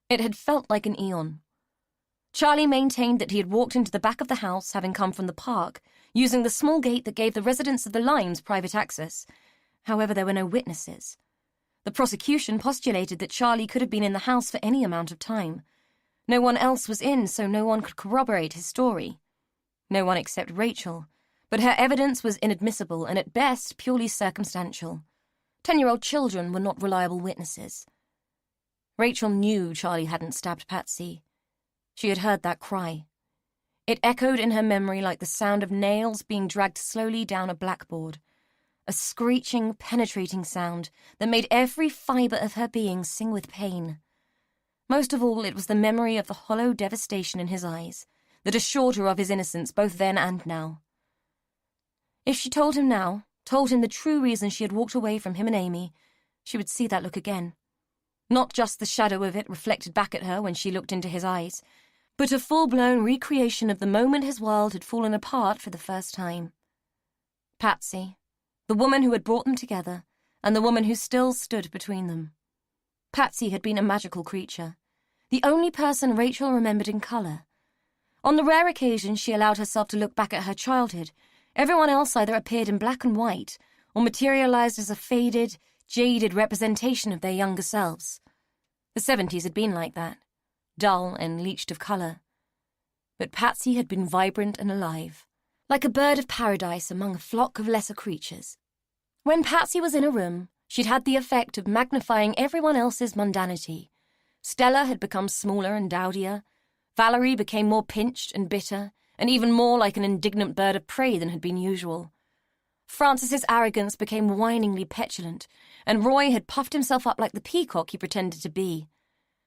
It had felt like an eon. Charlie maintained that he had walked into the back of the house, having come from the park, using the small gate that gave the residents of the Limes private access. However, there were no witnesses. The prosecution postulated that Charlie could have been in the house for any amount of time. No one else was in, so no one could corroborate his story. No one except Rachel, but her evidence was inadmissible and at best purely circumstantial. 10-year-old children were not reliable witnesses. Rachel knew Charlie hadn't stabbed Patsy. She had heard that cry. It echoed in her memory like the sound of nails being dragged slowly down a blackboard, a screeching, penetrating sound that made every fibre of her being sing with pain. Most of all, it was the memory of the hollow devastation in his eyes that assured her of his innocence both then and now. If she told him now, told him the true reason she had walked away from him and Amy, she would see that look again. Not just the shadow of it reflected back at her when she looked into his eyes, but a full-blown recreation of the moment his world had fallen apart for the first time. Patsy, the woman who had brought them together, and the woman who still stood between them. Patsy had been a magical creature, the only person Rachel remembered in colour. On the rare occasion she allowed herself to look back at her childhood, everyone else either appeared in black and white or materialised as a faded, jaded representation of their younger selves. The 70s had been like that, dull and leached of colour. But Patsy had been vibrant and alive, like a bird of paradise among a flock of lesser creatures. When Patsy was in a room, she'd had the effect of magnifying everyone else's mundanity. Stella had become smaller and dowdier. Valerie became more pinched and bitter, and even more like an indignant bird of prey than had been usual. Francis's arrogance became whiningly petulant, and Roy had puffed himself up like the peacock he pretended to be.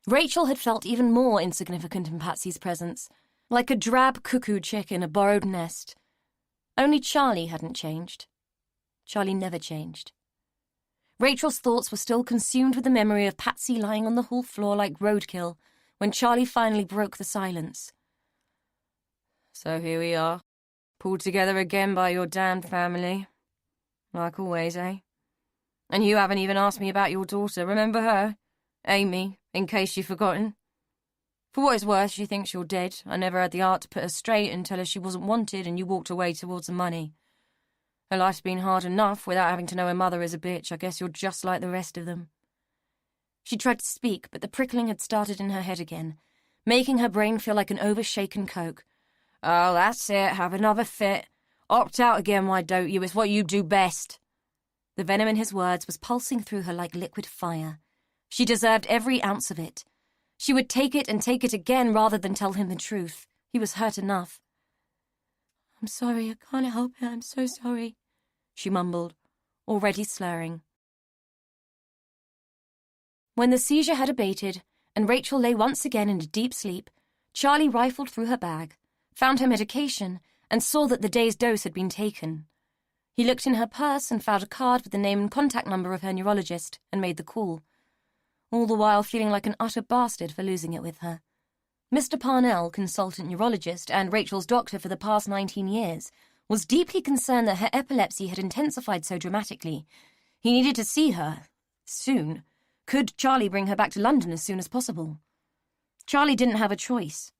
Rachel had felt even more insignificant in Patsy's presence, like a drab cuckoo chick in a borrowed nest. Only Charlie hadn't changed. Charlie never changed. Rachel's thoughts were still consumed with the memory of Patsy lying on the hall floor like roadkill when Charlie finally broke the silence. "So here we are, pulled together again by your damned family. Like always, eh? And you haven't even asked me about your daughter, remember her? Amy, in case you've forgotten. For what it's worth, she thinks you're dead. I never had the art to put her straight and tell her she wasn't wanted, and you walked away towards the money. Her life's been hard enough without having to know her mother is a bitch. I guess you're just like the rest of them." She tried to speak, but the prickling had started in her head again, making her brain feel like an overshaken Coke. "Oh, that's it, have another fit. Opt out again, why don't you? It's what you do best." The venom in his words was pulsing through her like liquid fire. She deserved every ounce of it. She would take it and take it again rather than tell him the truth. He was hurt enough. "I'm sorry, I can't help it, I'm so sorry," she mumbled, already slurring. When the seizure had abated, and Rachel lay once again in a deep sleep, Charlie rifled through her bag, found her medication, and saw that the day's dose had been taken. He looked in her purse and found a card with the name and contact number of her neurologist and made the call, all the while feeling like an utter bastard for losing it with her. Mr. Parnell, consultant neurologist and Rachel's doctor for the past 19 years, was deeply concerned that her epilepsy had intensified so dramatically. He needed to see her, soon. Could Charlie bring her back to London as soon as possible? Charlie didn't have a choice.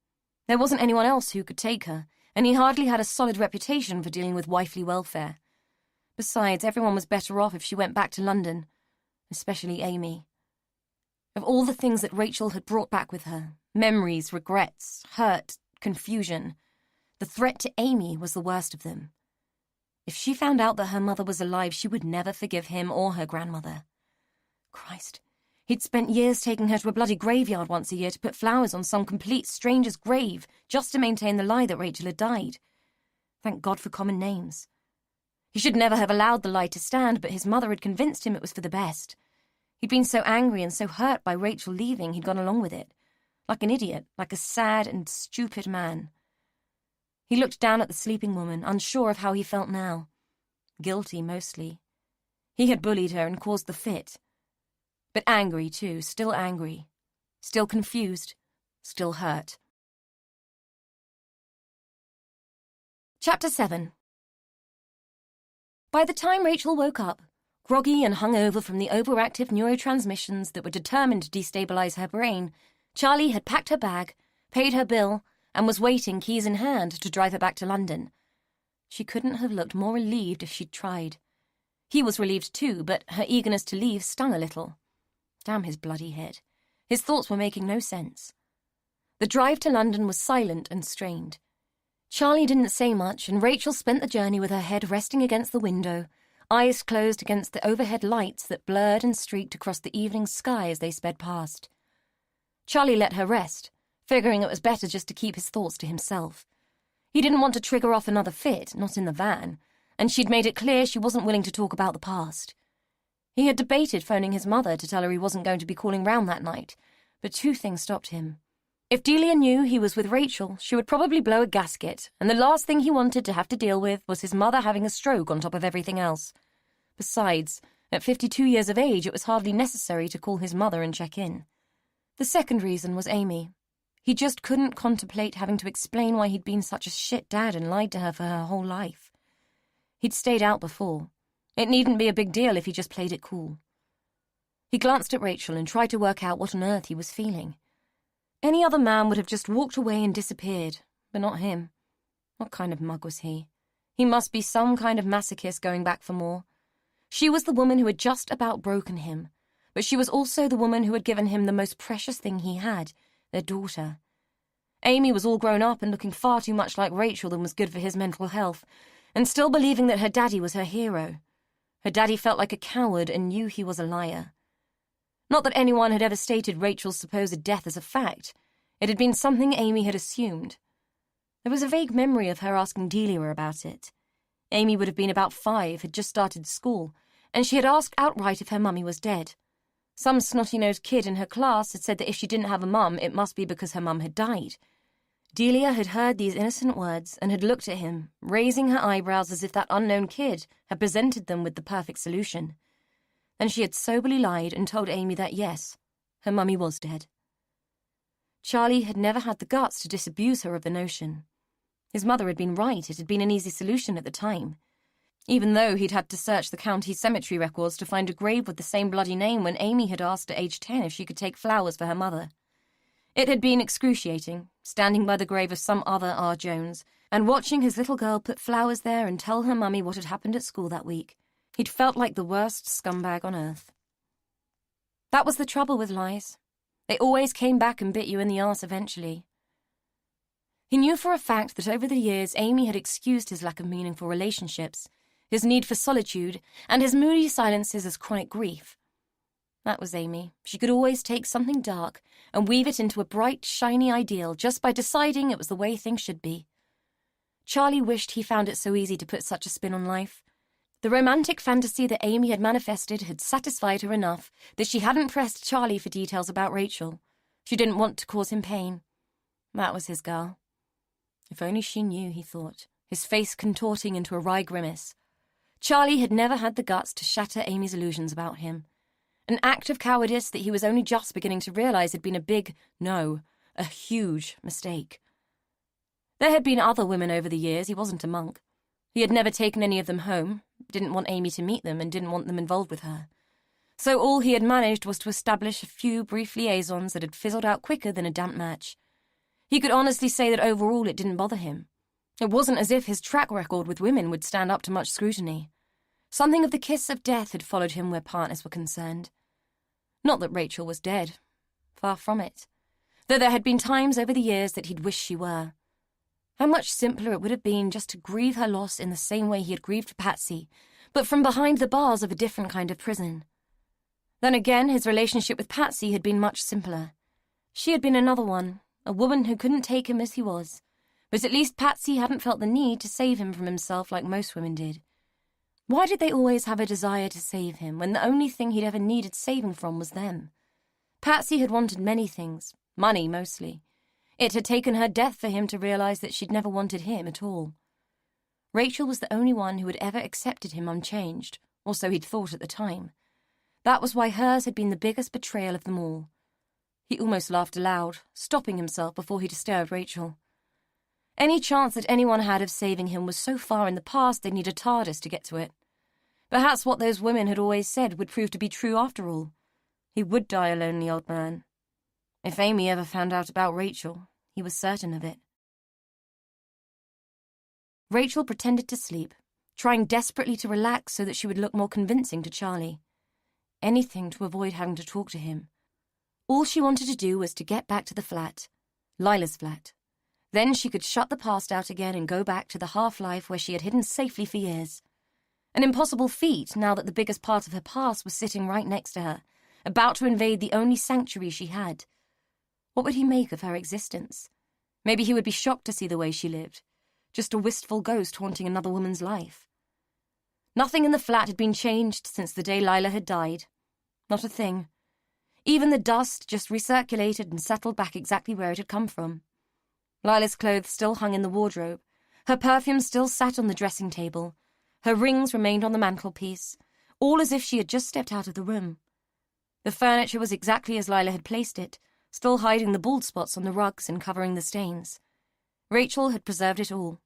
There wasn't anyone else who could take her, and he hardly had a solid reputation for dealing with wifely welfare. Besides, everyone was better off if she went back to London, especially Amy. Of all the things that Rachel had brought back with her, memories, regrets, hurt, confusion, the threat to Amy was the worst of them. If she found out that her mother was alive, she would never forgive him or her grandmother. Christ, he'd spent years taking her to a bloody graveyard once a year to put flowers on some complete stranger's grave just to maintain the lie that Rachel had died. Thank God for common names. He should never have allowed the lie to stand, but his mother had convinced him it was for the best. He'd been so angry and so hurt by Rachel leaving, he'd gone along with it. Like an idiot, like a sad and stupid man. He looked down at the sleeping woman, unsure of how he felt now. Guilty, mostly. He had bullied her and caused the fit. But angry, too, still angry. Still confused. Still hurt. Chapter 7. By the time Rachel woke up, groggy and hungover from the overactive neurotransmissions that were determined to destabilize her brain, Charlie had packed her bag, paid her bill, and was waiting, keys in hand, to drive her back to London. She couldn't have looked more relieved if she'd tried. He was relieved too, but her eagerness to leave stung a little. Damn his bloody head. His thoughts were making no sense. The drive to London was silent and strained. Charlie didn't say much, and Rachel spent the journey with her head resting against the window, eyes closed against the overhead lights that blurred and streaked across the evening sky as they sped past. Charlie let her rest, figuring it was better just to keep his thoughts to himself. He didn't want to trigger off another fit, not in the van, and she'd made it clear she wasn't willing to talk about the past. He had debated phoning his mother to tell her he wasn't going to be calling round that night, but two things stopped him. If Delia knew he was with Rachel, she would probably blow a gasket, and the last thing he wanted to have to deal with was his mother having a stroke on top of everything else. Besides, at 52 years of age, it was hardly necessary to call his mother and check in. The second reason was Amy. He just couldn't contemplate having to explain why he'd been such a shit dad and lied to her for her whole life. He'd stayed out before. It needn't be a big deal if he just played it cool. He glanced at Rachel and tried to work out what on earth he was feeling. Any other man would have just walked away and disappeared, but not him. What kind of mug was he? He must be some kind of masochist going back for more. She was the woman who had just about broken him, but she was also the woman who had given him the most precious thing he had, their daughter. Amy was all grown up and looking far too much like Rachel than was good for his mental health, and still believing that her daddy was her hero. Her daddy felt like a coward and knew he was a liar. Not that anyone had ever stated Rachel's supposed death as a fact. It had been something Amy had assumed. There was a vague memory of her asking Delia about it. Amy would have been about 5, had just started school, and she had asked outright if her mummy was dead. Some snotty-nosed kid in her class had said that if she didn't have a mum, it must be because her mum had died. Delia had heard these innocent words and had looked at him, raising her eyebrows as if that unknown kid had presented them with the perfect solution. Then she had soberly lied and told Amy that, yes, her mummy was dead. Charlie had never had the guts to disabuse her of the notion. His mother had been right, it had been an easy solution at the time. Even though he'd had to search the county cemetery records to find a grave with the same bloody name when Amy had asked at age 10 if she could take flowers for her mother. It had been excruciating, standing by the grave of some other R. Jones, and watching his little girl put flowers there and tell her mummy what had happened at school that week. He'd felt like the worst scumbag on earth. That was the trouble with lies. They always came back and bit you in the arse eventually. He knew for a fact that over the years Amy had excused his lack of meaningful relationships, his need for solitude, and his moody silences as chronic grief. That was Amy. She could always take something dark and weave it into a bright, shiny ideal just by deciding it was the way things should be. Charlie wished he found it so easy to put such a spin on life. The romantic fantasy that Amy had manifested had satisfied her enough that she hadn't pressed Charlie for details about Rachel. She didn't want to cause him pain. That was his girl. If only she knew, he thought, his face contorting into a wry grimace. Charlie had never had the guts to shatter Amy's illusions about him. An act of cowardice that he was only just beginning to realize had been a big, no, a huge mistake. There had been other women over the years, he wasn't a monk. He had never taken any of them home, didn't want Amy to meet them, and didn't want them involved with her. So all he had managed was to establish a few brief liaisons that had fizzled out quicker than a damp match. He could honestly say that overall it didn't bother him. It wasn't as if his track record with women would stand up to much scrutiny. Something of the kiss of death had followed him where partners were concerned. Not that Rachel was dead. Far from it. Though there had been times over the years that he'd wished she were. How much simpler it would have been just to grieve her loss in the same way he had grieved Patsy, but from behind the bars of a different kind of prison. Then again, his relationship with Patsy had been much simpler. She had been another one, a woman who couldn't take him as he was, but at least Patsy hadn't felt the need to save him from himself like most women did. Why did they always have a desire to save him when the only thing he'd ever needed saving from was them? Patsy had wanted many things, money mostly. It had taken her death for him to realize that she'd never wanted him at all. Rachel was the only one who had ever accepted him unchanged, or so he'd thought at the time. That was why hers had been the biggest betrayal of them all. He almost laughed aloud, stopping himself before he disturbed Rachel. Any chance that anyone had of saving him was so far in the past they'd need a TARDIS to get to it. Perhaps what those women had always said would prove to be true after all. He would die a lonely old man. If Amy ever found out about Rachel, he was certain of it. Rachel pretended to sleep, trying desperately to relax so that she would look more convincing to Charlie. Anything to avoid having to talk to him. All she wanted to do was to get back to the flat, Lila's flat. Then she could shut the past out again and go back to the half-life where she had hidden safely for years. An impossible feat now that the biggest part of her past was sitting right next to her, about to invade the only sanctuary she had. What would he make of her existence? Maybe he would be shocked to see the way she lived, just a wistful ghost haunting another woman's life. Nothing in the flat had been changed since the day Lila had died. Not a thing. Even the dust just recirculated and settled back exactly where it had come from. Lila's clothes still hung in the wardrobe. Her perfume still sat on the dressing table. Her rings remained on the mantelpiece, all as if she had just stepped out of the room. The furniture was exactly as Lila had placed it, still hiding the bald spots on the rugs and covering the stains. Rachel had preserved it all.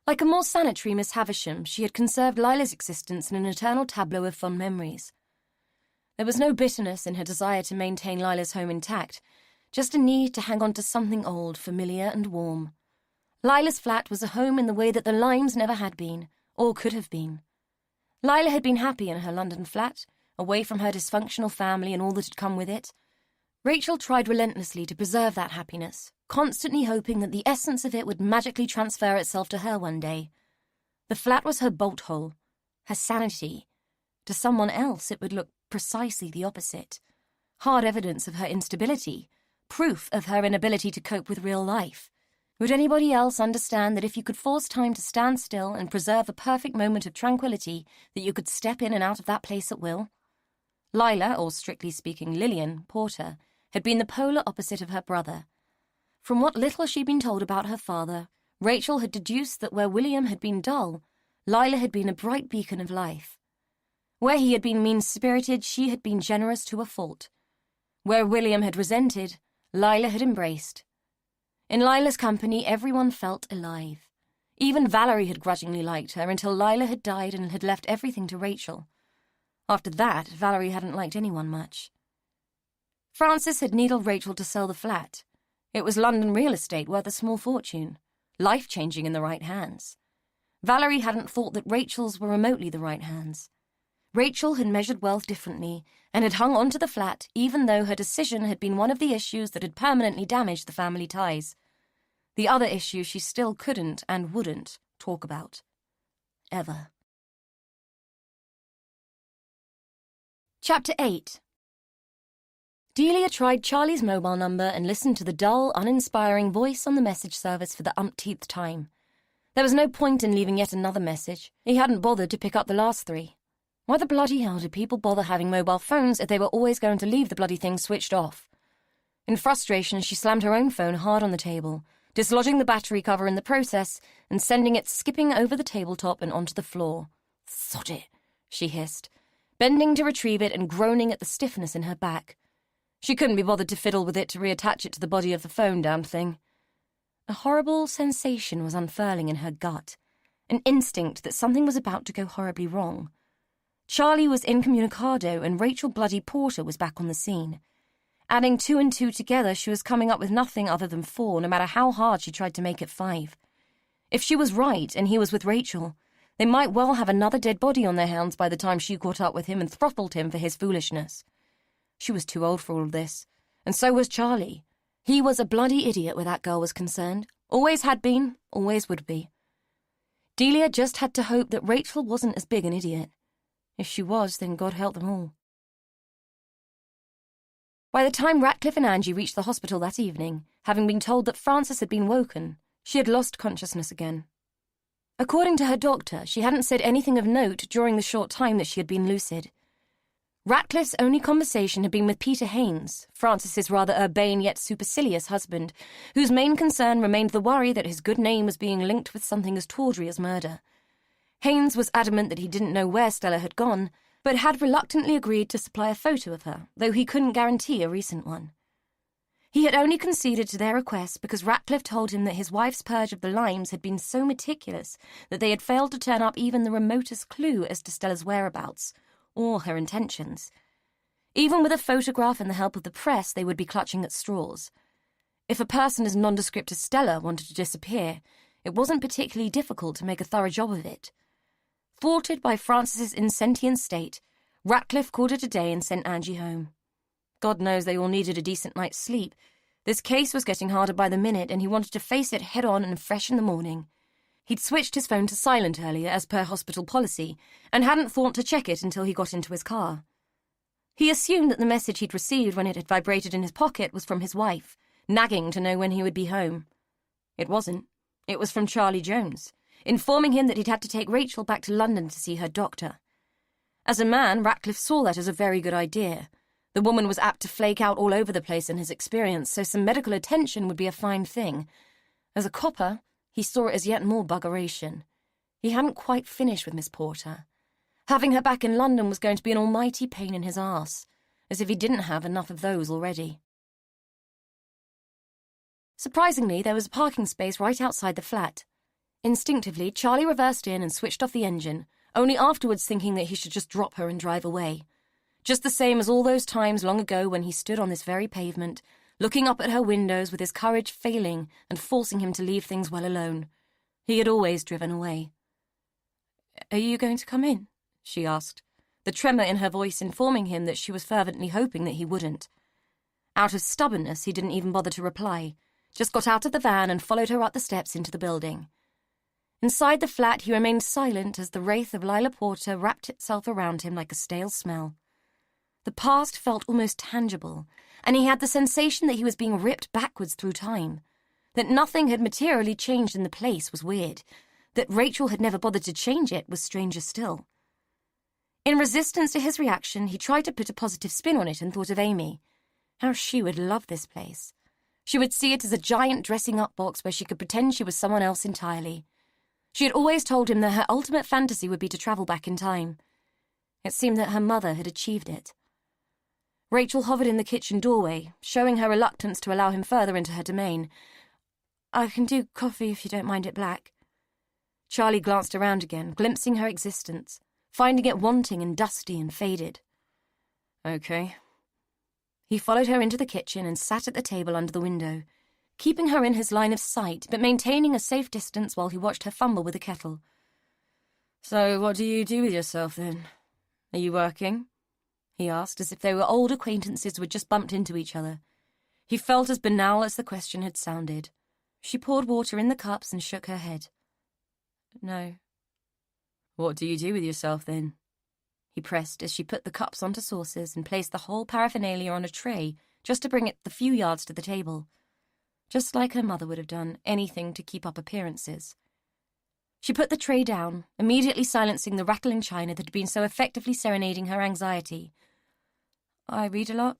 Like a more sanitary Miss Havisham, she had conserved Lila's existence in an eternal tableau of fond memories. There was no bitterness in her desire to maintain Lila's home intact, just a need to hang on to something old, familiar and warm. Lila's flat was a home in the way that the Limes never had been, or could have been. Lila had been happy in her London flat, away from her dysfunctional family and all that had come with it. Rachel tried relentlessly to preserve that happiness, constantly hoping that the essence of it would magically transfer itself to her one day. The flat was her bolt hole, her sanity. To someone else it would look precisely the opposite. Hard evidence of her instability, proof of her inability to cope with real life. Would anybody else understand that if you could force time to stand still and preserve a perfect moment of tranquility, that you could step in and out of that place at will? Lila, or strictly speaking Lillian, Porter, had been the polar opposite of her brother. From what little she'd been told about her father, Rachel had deduced that where William had been dull, Lila had been a bright beacon of life. Where he had been mean-spirited, she had been generous to a fault. Where William had resented, Lila had embraced. In Lila's company, everyone felt alive. Even Valerie had grudgingly liked her until Lila had died and had left everything to Rachel. After that, Valerie hadn't liked anyone much. Frances had needled Rachel to sell the flat. It was London real estate worth a small fortune, life-changing in the right hands. Valerie hadn't thought that Rachel's were remotely the right hands. Rachel had measured wealth differently and had hung on to the flat even though her decision had been one of the issues that had permanently damaged the family ties. The other issue she still couldn't and wouldn't talk about. Ever. Chapter 8. Delia tried Charlie's mobile number and listened to the dull, uninspiring voice on the message service for the umpteenth time. There was no point in leaving yet another message. He hadn't bothered to pick up the last 3. Why the bloody hell did people bother having mobile phones if they were always going to leave the bloody thing switched off? In frustration, she slammed her own phone hard on the table, dislodging the battery cover in the process and sending it skipping over the tabletop and onto the floor. "Sod it," she hissed, bending to retrieve it and groaning at the stiffness in her back. She couldn't be bothered to fiddle with it to reattach it to the body of the phone, damn thing. A horrible sensation was unfurling in her gut, an instinct that something was about to go horribly wrong. Charlie was incommunicado and Rachel bloody Porter was back on the scene. Adding 2 and 2 together, she was coming up with nothing other than 4, no matter how hard she tried to make it 5. If she was right and he was with Rachel, they might well have another dead body on their hands by the time she caught up with him and throttled him for his foolishness. She was too old for all this, and so was Charlie. He was a bloody idiot where that girl was concerned. Always had been, always would be. Delia just had to hope that Rachel wasn't as big an idiot. If she was, then God help them all. By the time Ratcliffe and Angie reached the hospital that evening, having been told that Frances had been woken, she had lost consciousness again. According to her doctor, she hadn't said anything of note during the short time that she had been lucid. Ratcliffe's only conversation had been with Peter Haynes, Frances's rather urbane yet supercilious husband, whose main concern remained the worry that his good name was being linked with something as tawdry as murder. Haynes was adamant that he didn't know where Stella had gone, but had reluctantly agreed to supply a photo of her, though he couldn't guarantee a recent one. He had only conceded to their request because Ratcliffe told him that his wife's purge of the limes had been so meticulous that they had failed to turn up even the remotest clue as to Stella's whereabouts, or her intentions. Even with a photograph and the help of the press, they would be clutching at straws. If a person as nondescript as Stella wanted to disappear, it wasn't particularly difficult to make a thorough job of it. Thwarted by Frances's insentient state, Ratcliffe called it a day and sent Angie home. God knows they all needed a decent night's sleep. This case was getting harder by the minute, and he wanted to face it head-on and fresh in the morning. He'd switched his phone to silent earlier, as per hospital policy, and hadn't thought to check it until he got into his car. He assumed that the message he'd received when it had vibrated in his pocket was from his wife, nagging to know when he would be home. It wasn't. It was from Charlie Jones, informing him that he'd had to take Rachel back to London to see her doctor. As a man, Ratcliffe saw that as a very good idea. The woman was apt to flake out all over the place in his experience, so some medical attention would be a fine thing. As a copper, he saw it as yet more buggeration. He hadn't quite finished with Miss Porter. Having her back in London was going to be an almighty pain in his arse, as if he didn't have enough of those already. Surprisingly, there was a parking space right outside the flat. Instinctively, Charlie reversed in and switched off the engine, only afterwards thinking that he should just drop her and drive away. Just the same as all those times long ago when he stood on this very pavement, looking up at her windows with his courage failing and forcing him to leave things well alone. He had always driven away. "Are you going to come in?" she asked, the tremor in her voice informing him that she was fervently hoping that he wouldn't. Out of stubbornness, he didn't even bother to reply, just got out of the van and followed her up the steps into the building. Inside the flat, he remained silent as the wraith of Lila Porter wrapped itself around him like a stale smell. The past felt almost tangible, and he had the sensation that he was being ripped backwards through time. That nothing had materially changed in the place was weird. That Rachel had never bothered to change it was stranger still. In resistance to his reaction, he tried to put a positive spin on it and thought of Amy. How she would love this place. She would see it as a giant dressing-up box where she could pretend she was someone else entirely. She had always told him that her ultimate fantasy would be to travel back in time. It seemed that her mother had achieved it. Rachel hovered in the kitchen doorway, showing her reluctance to allow him further into her domain. "I can do coffee if you don't mind it black." Charlie glanced around again, glimpsing her existence, finding it wanting and dusty and faded. "Okay." He followed her into the kitchen and sat at the table under the window, keeping her in his line of sight but maintaining a safe distance while he watched her fumble with the kettle. "So what do you do with yourself, then? Are you working?" he asked, as if they were old acquaintances who had just bumped into each other. He felt as banal as the question had sounded. She poured water in the cups and shook her head. "No." "What do you do with yourself, then?" he pressed as she put the cups onto saucers and placed the whole paraphernalia on a tray just to bring it the few yards to the table. Just like her mother would have done, anything to keep up appearances. She put the tray down, immediately silencing the rattling china that had been so effectively serenading her anxiety. "I read a lot,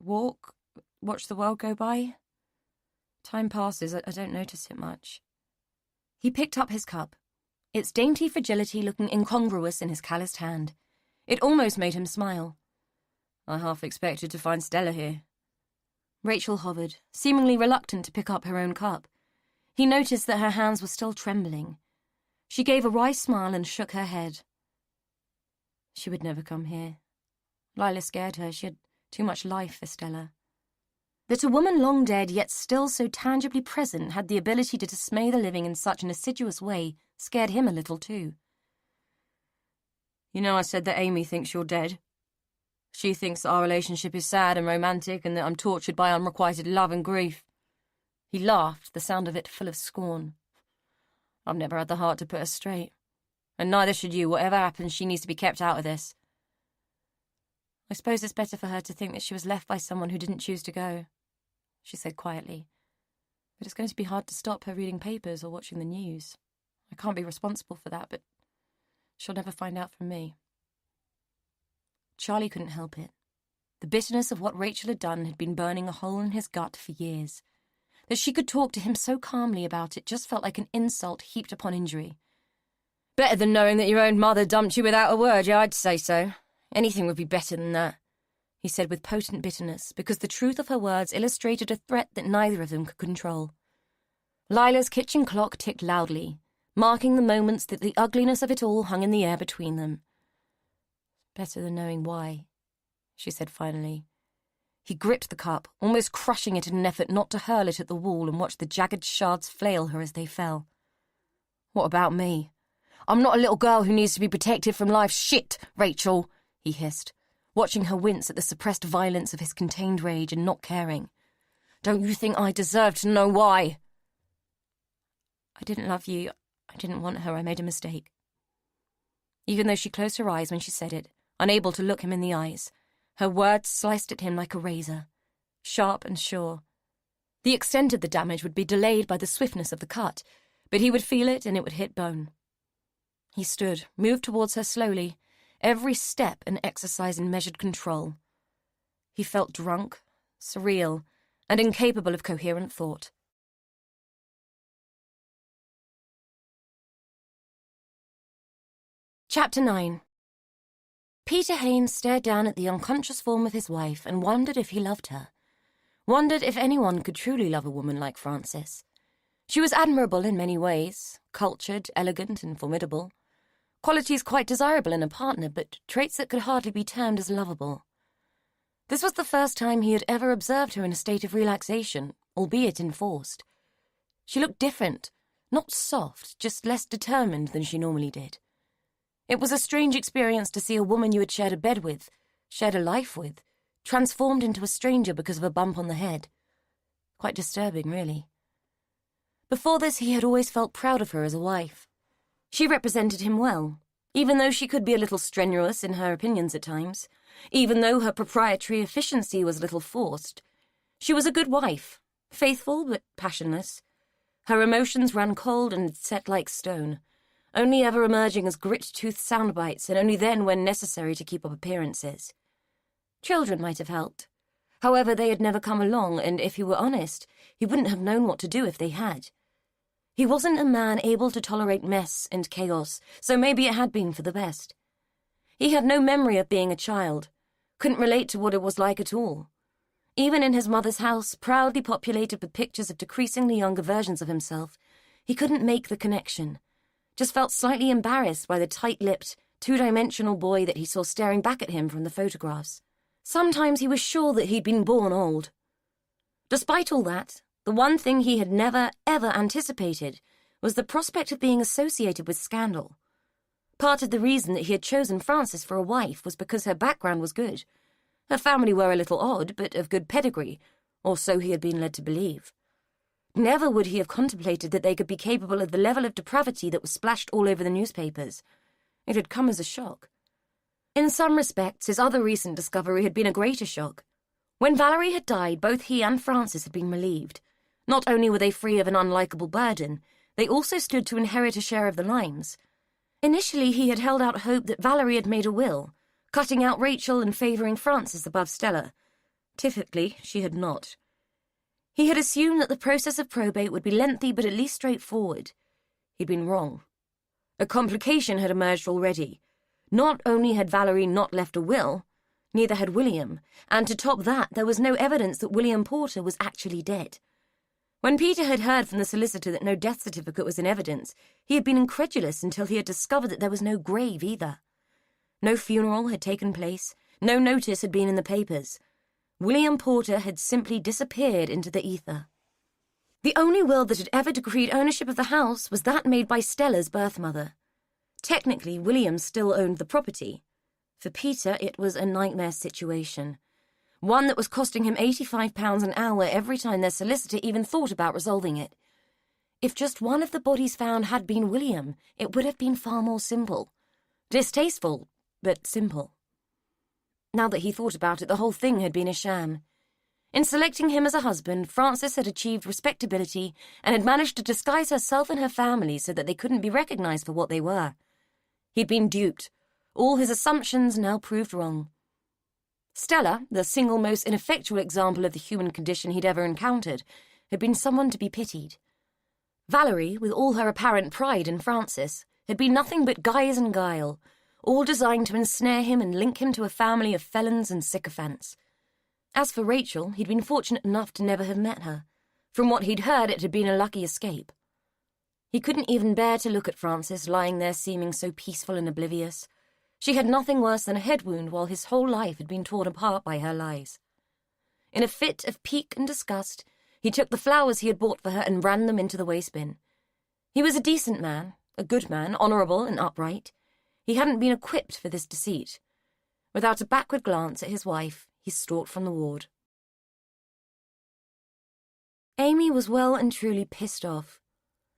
walk, watch the world go by. Time passes, I don't notice it much." He picked up his cup, its dainty fragility looking incongruous in his calloused hand. It almost made him smile. "I half expected to find Stella here." Rachel hovered, seemingly reluctant to pick up her own cup. He noticed that her hands were still trembling. She gave a wry smile and shook her head. She would never come here. Lila scared her. She had too much life for Stella. That a woman long dead yet still so tangibly present had the ability to dismay the living in such an assiduous way scared him a little too. "You know I said that Amy thinks you're dead. She thinks that our relationship is sad and romantic and that I'm tortured by unrequited love and grief." He laughed, the sound of it full of scorn. "I've never had the heart to put her straight. And neither should you. Whatever happens, she needs to be kept out of this." "I suppose it's better for her to think that she was left by someone who didn't choose to go," she said quietly. "But it's going to be hard to stop her reading papers or watching the news. I can't be responsible for that, but she'll never find out from me." Charlie couldn't help it. The bitterness of what Rachel had done had been burning a hole in his gut for years. That she could talk to him so calmly about it just felt like an insult heaped upon injury. "Better than knowing that your own mother dumped you without a word, yeah, I'd say so. Anything would be better than that," he said with potent bitterness, because the truth of her words illustrated a threat that neither of them could control. Lila's kitchen clock ticked loudly, marking the moments that the ugliness of it all hung in the air between them. "Better than knowing why," she said finally. He gripped the cup, almost crushing it in an effort not to hurl it at the wall and watch the jagged shards flail her as they fell. "What about me? I'm not a little girl who needs to be protected from life's shit, Rachel," he hissed, watching her wince at the suppressed violence of his contained rage and not caring. "Don't you think I deserve to know why?" "I didn't love you. I didn't want her. I made a mistake." Even though she closed her eyes when she said it, unable to look him in the eyes, her words sliced at him like a razor, sharp and sure. The extent of the damage would be delayed by the swiftness of the cut, but he would feel it and it would hit bone. He stood, moved towards her slowly, every step an exercise in measured control. He felt drunk, surreal, and incapable of coherent thought. Chapter 9. Peter Haynes stared down at the unconscious form of his wife and wondered if he loved her. Wondered if anyone could truly love a woman like Frances. She was admirable in many ways, cultured, elegant, and formidable. Qualities quite desirable in a partner, but traits that could hardly be termed as lovable. This was the first time he had ever observed her in a state of relaxation, albeit enforced. She looked different, not soft, just less determined than she normally did. It was a strange experience to see a woman you had shared a bed with, shared a life with, transformed into a stranger because of a bump on the head. Quite disturbing, really. Before this, he had always felt proud of her as a wife. She represented him well, even though she could be a little strenuous in her opinions at times, even though her proprietary efficiency was a little forced. She was a good wife, faithful but passionless, Her emotions ran cold and set like stone, only ever emerging as grit-toothed sound bites, and only then when necessary to keep up appearances. Children might have helped. However, they had never come along, and if he were honest, he wouldn't have known what to do if they had. He wasn't a man able to tolerate mess and chaos, so maybe it had been for the best. He had no memory of being a child, couldn't relate to what it was like at all. Even in his mother's house, proudly populated with pictures of decreasingly younger versions of himself, he couldn't make the connection. Just felt slightly embarrassed by the tight-lipped, two-dimensional boy that he saw staring back at him from the photographs. Sometimes he was sure that he'd been born old. Despite all that, the one thing he had never, ever anticipated was the prospect of being associated with scandal. Part of the reason that he had chosen Frances for a wife was because her background was good. Her family were a little odd, but of good pedigree, or so he had been led to believe. Never would he have contemplated that they could be capable of the level of depravity that was splashed all over the newspapers. It had come as a shock. In some respects, his other recent discovery had been a greater shock. When Valerie had died, both he and Frances had been relieved. Not only were they free of an unlikable burden, they also stood to inherit a share of the limes. Initially, he had held out hope that Valerie had made a will, cutting out Rachel and favouring Frances above Stella. Typically, she had not. He had assumed that the process of probate would be lengthy but at least straightforward. He'd been wrong. A complication had emerged already. Not only had Valerie not left a will, neither had William, and to top that, there was no evidence that William Porter was actually dead. When Peter had heard from the solicitor that no death certificate was in evidence, he had been incredulous until he had discovered that there was no grave either. No funeral had taken place, no notice had been in the papers. William Porter had simply disappeared into the ether. The only will that had ever decreed ownership of the house was that made by Stella's birth mother. Technically, William still owned the property. For Peter, it was a nightmare situation. One that was costing him £85 an hour every time their solicitor even thought about resolving it. If just one of the bodies found had been William, it would have been far more simple. Distasteful, but simple. Now that he thought about it, the whole thing had been a sham. In selecting him as a husband, Frances had achieved respectability and had managed to disguise herself and her family so that they couldn't be recognised for what they were. He'd been duped. All his assumptions now proved wrong. Stella, the single most ineffectual example of the human condition he'd ever encountered, had been someone to be pitied. Valerie, with all her apparent pride in Frances, had been nothing but guise and guile, all designed to ensnare him and link him to a family of felons and sycophants. As for Rachel, he'd been fortunate enough to never have met her. From what he'd heard, it had been a lucky escape. He couldn't even bear to look at Frances, lying there seeming so peaceful and oblivious. She had nothing worse than a head wound while his whole life had been torn apart by her lies. In a fit of pique and disgust, he took the flowers he had bought for her and ran them into the waste-bin. He was a decent man, a good man, honourable and upright. He hadn't been equipped for this deceit. Without a backward glance at his wife, he stalked from the ward. Amy was well and truly pissed off.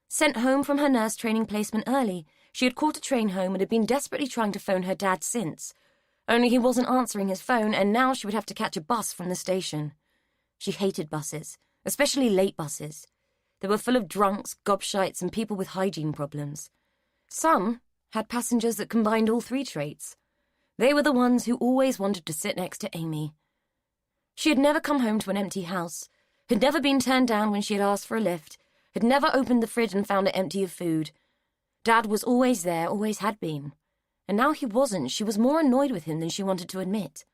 Sent home from her nurse training placement early, she had caught a train home and had been desperately trying to phone her dad since. Only he wasn't answering his phone, and now she would have to catch a bus from the station. She hated buses, especially late buses. They were full of drunks, gobshites, and people with hygiene problems. Some had passengers that combined all three traits. They were the ones who always wanted to sit next to Amy. She had never come home to an empty house, had never been turned down when she had asked for a lift, had never opened the fridge and found it empty of food. Dad was always there, always had been. And now he wasn't. She was more annoyed with him than she wanted to admit.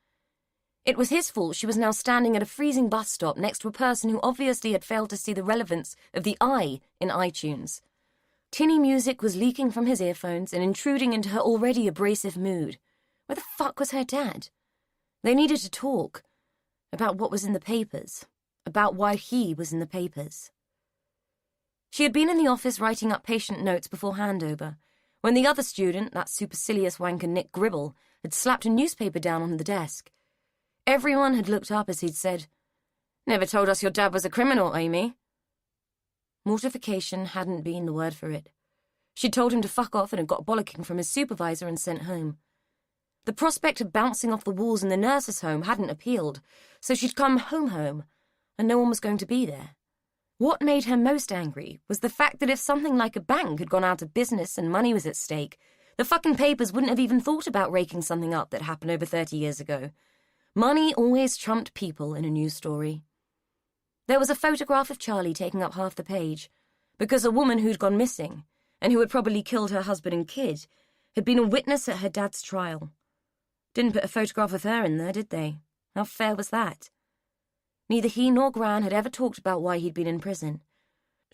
It was his fault she was now standing at a freezing bus stop next to a person who obviously had failed to see the relevance of the I in iTunes. Tinny music was leaking from his earphones and intruding into her already abrasive mood. Where the fuck was her dad? They needed to talk. About what was in the papers. About why he was in the papers. She had been in the office writing up patient notes before handover, when the other student, that supercilious wanker Nick Gribble, had slapped a newspaper down on the desk. Everyone had looked up as he'd said, "Never told us your dad was a criminal, Amy." Mortification hadn't been the word for it. She'd told him to fuck off and had got bollocking from his supervisor and sent home. The prospect of bouncing off the walls in the nurse's home hadn't appealed, so she'd come home, and no one was going to be there. What made her most angry was the fact that if something like a bank had gone out of business and money was at stake, the fucking papers wouldn't have even thought about raking something up that happened over 30 years ago. Money always trumped people in a news story. There was a photograph of Charlie taking up half the page, because a woman who'd gone missing, and who had probably killed her husband and kid, had been a witness at her dad's trial. Didn't put a photograph of her in there, did they? How fair was that? Neither he nor Gran had ever talked about why he'd been in prison.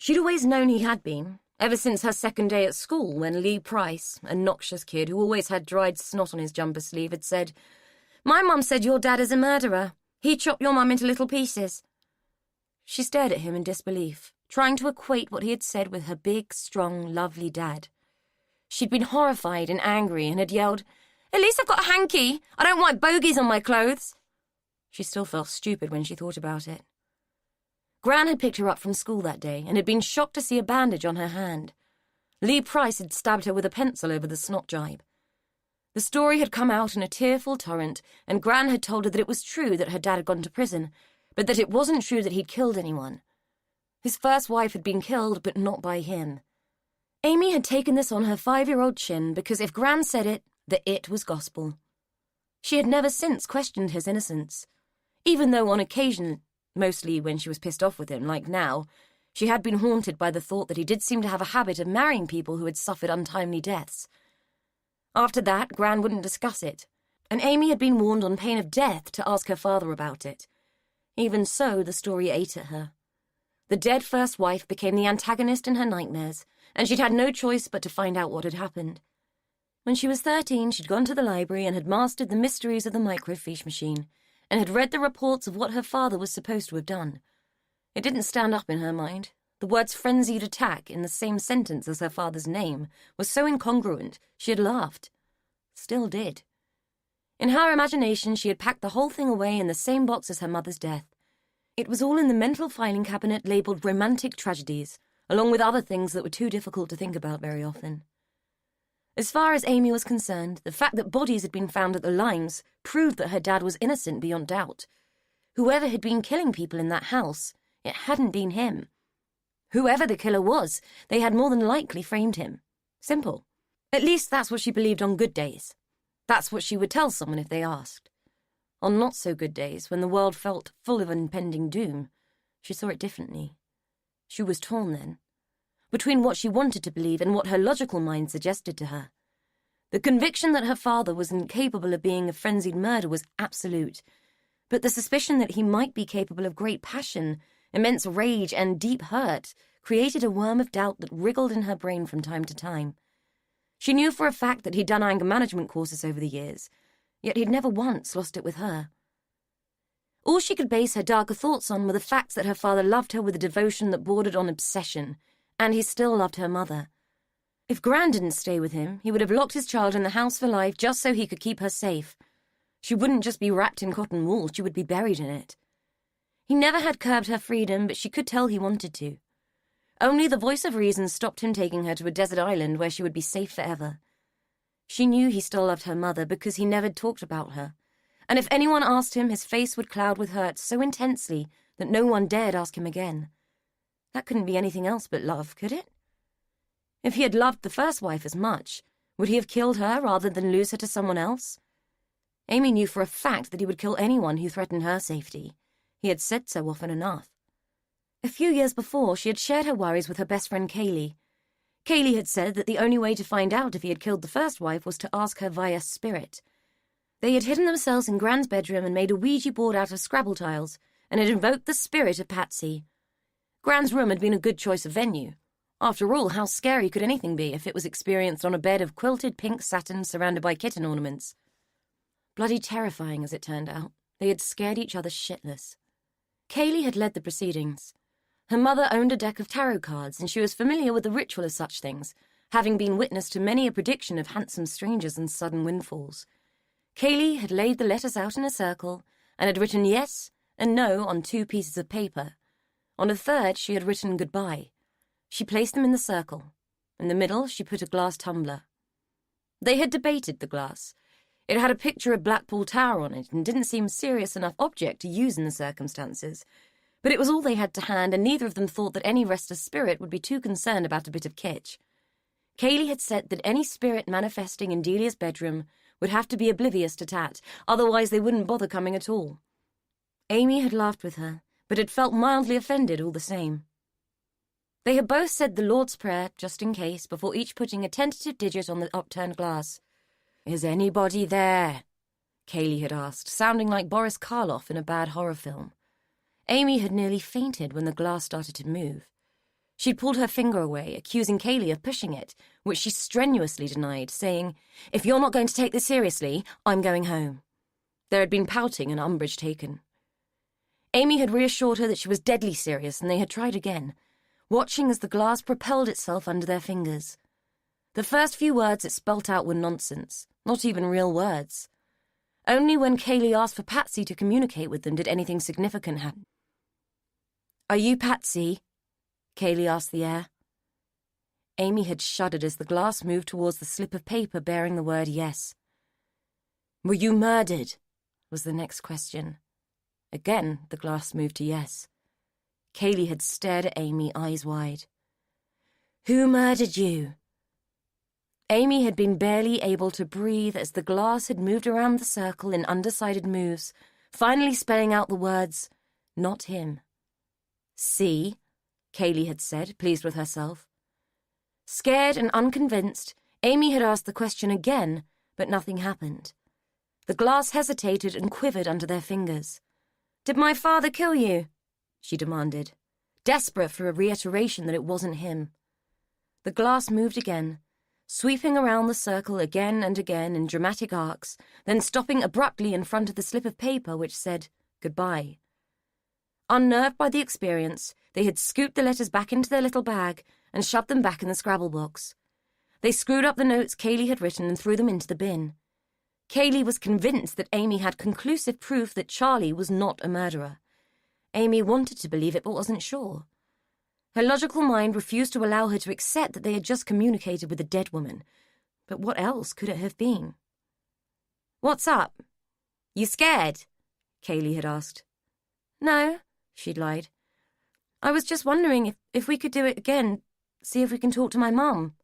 She'd always known he had been, ever since her second day at school, when Lee Price, a noxious kid who always had dried snot on his jumper sleeve, had said, "My mum said your dad is a murderer. He chopped your mum into little pieces." She stared at him in disbelief, trying to equate what he had said with her big, strong, lovely dad. She'd been horrified and angry and had yelled, "At least I've got a hanky. I don't want bogies on my clothes." She still felt stupid when she thought about it. Gran had picked her up from school that day and had been shocked to see a bandage on her hand. Lee Price had stabbed her with a pencil over the snot jibe. The story had come out in a tearful torrent, and Gran had told her that it was true that her dad had gone to prison, but that it wasn't true that he'd killed anyone. His first wife had been killed, but not by him. Amy had taken this on her 5-year-old chin because if Gran said it, the it was gospel. She had never since questioned his innocence, even though on occasion, mostly when she was pissed off with him, like now, she had been haunted by the thought that he did seem to have a habit of marrying people who had suffered untimely deaths. After that, Gran wouldn't discuss it, and Amy had been warned on pain of death to ask her father about it. Even so, the story ate at her. The dead first wife became the antagonist in her nightmares, and she'd had no choice but to find out what had happened. When she was 13, she'd gone to the library and had mastered the mysteries of the microfiche machine, and had read the reports of what her father was supposed to have done. It didn't stand up in her mind. The words frenzied attack in the same sentence as her father's name was so incongruent she had laughed. Still did. In her imagination, she had packed the whole thing away in the same box as her mother's death. It was all in the mental filing cabinet labelled romantic tragedies, along with other things that were too difficult to think about very often. As far as Amy was concerned, the fact that bodies had been found at the limes proved that her dad was innocent beyond doubt. Whoever had been killing people in that house, it hadn't been him. Whoever the killer was, they had more than likely framed him. Simple. At least that's what she believed on good days. That's what she would tell someone if they asked. On not-so-good days, when the world felt full of impending doom, she saw it differently. She was torn then, between what she wanted to believe and what her logical mind suggested to her. The conviction that her father was incapable of being a frenzied murderer was absolute, but the suspicion that he might be capable of great passion, immense rage, and deep hurt created a worm of doubt that wriggled in her brain from time to time. She knew for a fact that he'd done anger management courses over the years, yet he'd never once lost it with her. All she could base her darker thoughts on were the facts that her father loved her with a devotion that bordered on obsession, and he still loved her mother. If Gran didn't stay with him, he would have locked his child in the house for life just so he could keep her safe. She wouldn't just be wrapped in cotton wool, she would be buried in it. He never had curbed her freedom, but she could tell he wanted to. Only the voice of reason stopped him taking her to a desert island where she would be safe forever. She knew he still loved her mother because he never talked about her, and if anyone asked him, his face would cloud with hurt so intensely that no one dared ask him again. That couldn't be anything else but love, could it? If he had loved the first wife as much, would he have killed her rather than lose her to someone else? Amy knew for a fact that he would kill anyone who threatened her safety. He had said so often enough. A few years before, she had shared her worries with her best friend Kaylee. Kaylee had said that the only way to find out if he had killed the first wife was to ask her via spirit. They had hidden themselves in Gran's bedroom and made a Ouija board out of Scrabble tiles and had invoked the spirit of Patsy. Gran's room had been a good choice of venue. After all, how scary could anything be if it was experienced on a bed of quilted pink satin surrounded by kitten ornaments? Bloody terrifying, as it turned out. They had scared each other shitless. Kaylee had led the proceedings. Her mother owned a deck of tarot cards, and she was familiar with the ritual of such things, having been witness to many a prediction of handsome strangers and sudden windfalls. Kaylee had laid the letters out in a circle and had written yes and no on 2 pieces of paper. On a third, she had written goodbye. She placed them in the circle. In the middle, she put a glass tumbler. They had debated the glass. It had a picture of Blackpool Tower on it and didn't seem a serious enough object to use in the circumstances, But it was all they had to hand, and neither of them thought that any restless spirit would be too concerned about a bit of kitsch. Kaylee had said that any spirit manifesting in Delia's bedroom would have to be oblivious to Tat, otherwise they wouldn't bother coming at all. Amy had laughed with her, but had felt mildly offended all the same. They had both said the Lord's Prayer, just in case, before each putting a tentative digit on the upturned glass. "Is anybody there?" Kaylee had asked, sounding like Boris Karloff in a bad horror film. Amy had nearly fainted when the glass started to move. She'd pulled her finger away, accusing Kaylee of pushing it, which she strenuously denied, saying, "If you're not going to take this seriously, I'm going home." There had been pouting and umbrage taken. Amy had reassured her that she was deadly serious, and they had tried again, watching as the glass propelled itself under their fingers. The first few words it spelt out were nonsense, not even real words. Only when Kaylee asked for Patsy to communicate with them did anything significant happen. "Are you Patsy?" Kaylee asked the air. Amy had shuddered as the glass moved towards the slip of paper bearing the word yes. "Were you murdered?" was the next question. Again, the glass moved to yes. Kaylee had stared at Amy, eyes wide. "Who murdered you?" Amy had been barely able to breathe as the glass had moved around the circle in undecided moves, finally spelling out the words, "Not him." "See?" Kaylee had said, pleased with herself. Scared and unconvinced, Amy had asked the question again, but nothing happened. The glass hesitated and quivered under their fingers. "Did my father kill you?" she demanded, desperate for a reiteration that it wasn't him. The glass moved again, sweeping around the circle again and again in dramatic arcs, then stopping abruptly in front of the slip of paper which said, "Goodbye." Unnerved by the experience, they had scooped the letters back into their little bag and shoved them back in the Scrabble box. They screwed up the notes Kaylee had written and threw them into the bin. Kaylee was convinced that Amy had conclusive proof that Charlie was not a murderer. Amy wanted to believe it but wasn't sure. Her logical mind refused to allow her to accept that they had just communicated with a dead woman. But what else could it have been? "What's up? You scared?" Kaylee had asked. "No," she'd lied. "I was just wondering if we could do it again, see if we can talk to my mum."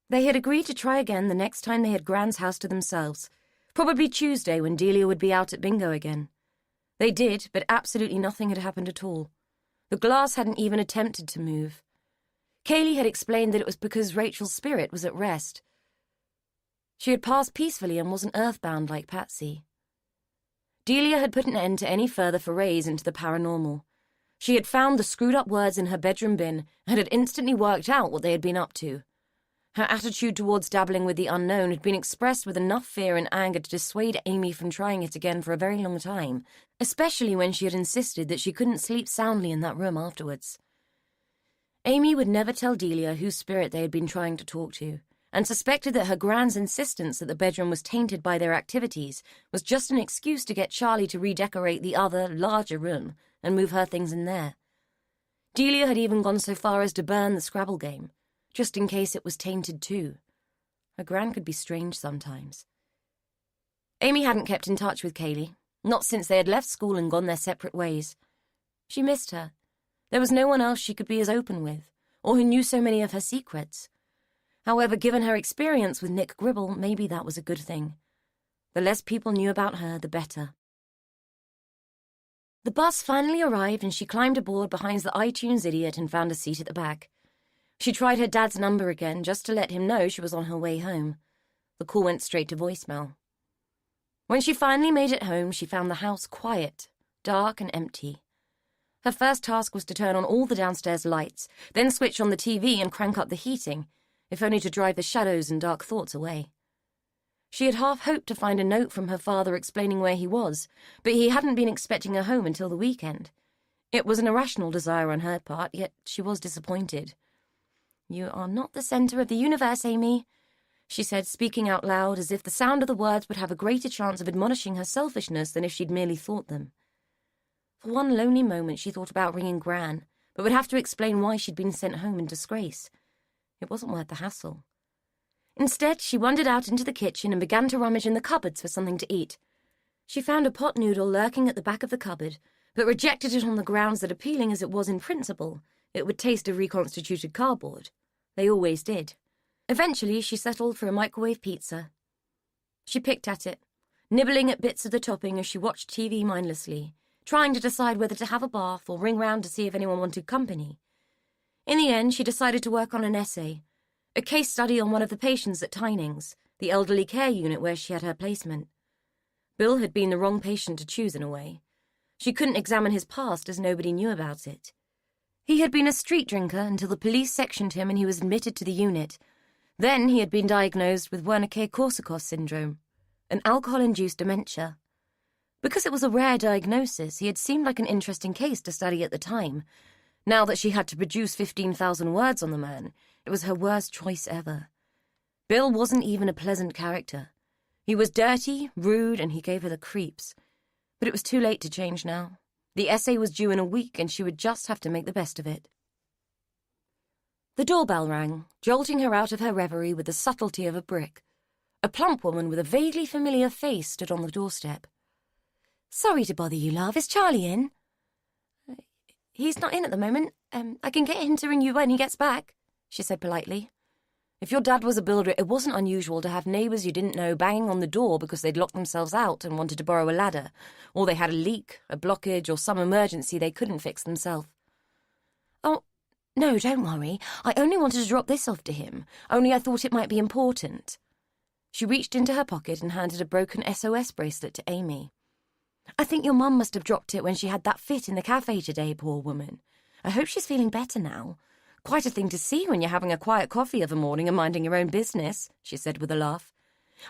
They had agreed to try again the next time they had Gran's house to themselves, probably Tuesday when Delia would be out at bingo again. They did, but absolutely nothing had happened at all. The glass hadn't even attempted to move. Kaylee had explained that it was because Rachel's spirit was at rest. She had passed peacefully and wasn't earthbound like Patsy. Delia had put an end to any further forays into the paranormal. She had found the screwed-up words in her bedroom bin and had instantly worked out what they had been up to. Her attitude towards dabbling with the unknown had been expressed with enough fear and anger to dissuade Amy from trying it again for a very long time, especially when she had insisted that she couldn't sleep soundly in that room afterwards. Amy would never tell Delia whose spirit they had been trying to talk to, and suspected that her Gran's insistence that the bedroom was tainted by their activities was just an excuse to get Charlie to redecorate the other, larger room and move her things in there. Delia had even gone so far as to burn the Scrabble game, just in case it was tainted too. Her Gran could be strange sometimes. Amy hadn't kept in touch with Kaylee, not since they had left school and gone their separate ways. She missed her. There was no one else she could be as open with, or who knew so many of her secrets. However, given her experience with Nick Gribble, maybe that was a good thing. The less people knew about her, the better. The bus finally arrived and she climbed aboard behind the iTunes idiot and found a seat at the back. She tried her dad's number again just to let him know she was on her way home. The call went straight to voicemail. When she finally made it home, she found the house quiet, dark and empty. Her first task was to turn on all the downstairs lights, then switch on the TV and crank up the heating, if only to drive the shadows and dark thoughts away. She had half hoped to find a note from her father explaining where he was, but he hadn't been expecting her home until the weekend. It was an irrational desire on her part, yet she was disappointed. "You are not the centre of the universe, Amy," she said, speaking out loud as if the sound of the words would have a greater chance of admonishing her selfishness than if she'd merely thought them. For one lonely moment she thought about ringing Gran, but would have to explain why she'd been sent home in disgrace. It wasn't worth the hassle. Instead, she wandered out into the kitchen and began to rummage in the cupboards for something to eat. She found a pot noodle lurking at the back of the cupboard, but rejected it on the grounds that, appealing as it was in principle, it would taste of reconstituted cardboard. They always did. Eventually, she settled for a microwave pizza. She picked at it, nibbling at bits of the topping as she watched TV mindlessly, trying to decide whether to have a bath or ring round to see if anyone wanted company. In the end, she decided to work on an essay, a case study on one of the patients at Tinings, the elderly care unit where she had her placement. Bill had been the wrong patient to choose in a way. She couldn't examine his past as nobody knew about it. He had been a street drinker until the police sectioned him and he was admitted to the unit. Then he had been diagnosed with Wernicke-Korsakoff syndrome, an alcohol-induced dementia. Because it was a rare diagnosis, he had seemed like an interesting case to study at the time. Now that she had to produce 15,000 words on the man, it was her worst choice ever. Bill wasn't even a pleasant character. He was dirty, rude, and he gave her the creeps. But it was too late to change now. The essay was due in a week, and she would just have to make the best of it. The doorbell rang, jolting her out of her reverie with the subtlety of a brick. A plump woman with a vaguely familiar face stood on the doorstep. "Sorry to bother you, love. Is Charlie in?" "He's not in at the moment. I can get him to ring you when he gets back," she said politely. If your dad was a builder, it wasn't unusual to have neighbours you didn't know banging on the door because they'd locked themselves out and wanted to borrow a ladder, or they had a leak, a blockage, or some emergency they couldn't fix themselves. "Oh, no, don't worry. I only wanted to drop this off to him, only I thought it might be important." She reached into her pocket and handed a broken SOS bracelet to Amy. "I think your mum must have dropped it when she had that fit in the cafe today, poor woman. I hope she's feeling better now. Quite a thing to see when you're having a quiet coffee of a morning and minding your own business," she said with a laugh.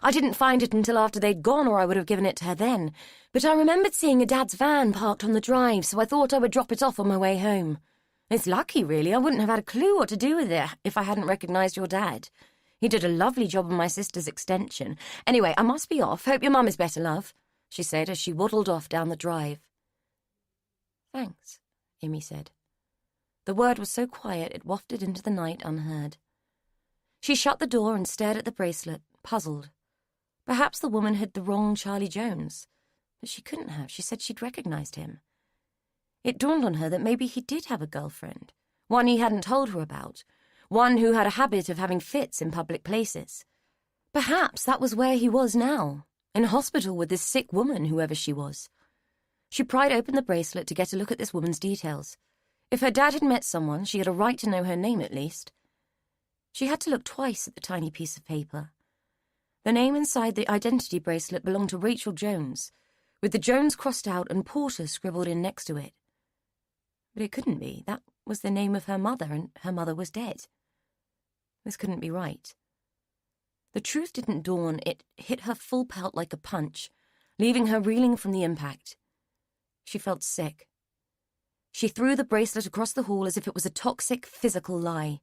"I didn't find it until after they'd gone, or I would have given it to her then. But I remembered seeing a dad's van parked on the drive, so I thought I would drop it off on my way home. It's lucky, really. I wouldn't have had a clue what to do with it if I hadn't recognised your dad. He did a lovely job on my sister's extension. Anyway, I must be off. Hope your mum is better, love," she said as she waddled off down the drive. "Thanks," Amy said. The word was so quiet it wafted into the night unheard. She shut the door and stared at the bracelet, puzzled. Perhaps the woman had the wrong Charlie Jones. But she couldn't have. She said she'd recognised him. It dawned on her that maybe he did have a girlfriend, one he hadn't told her about, one who had a habit of having fits in public places. Perhaps that was where he was now, in hospital with this sick woman, whoever she was. She pried open the bracelet to get a look at this woman's details. If her dad had met someone, she had a right to know her name at least. She had to look twice at the tiny piece of paper. The name inside the identity bracelet belonged to Rachel Jones, with the Jones crossed out and Porter scribbled in next to it. But it couldn't be. That was the name of her mother, and her mother was dead. This couldn't be right. The truth didn't dawn. It hit her full pelt like a punch, leaving her reeling from the impact. She felt sick. She threw the bracelet across the hall as if it was a toxic, physical lie.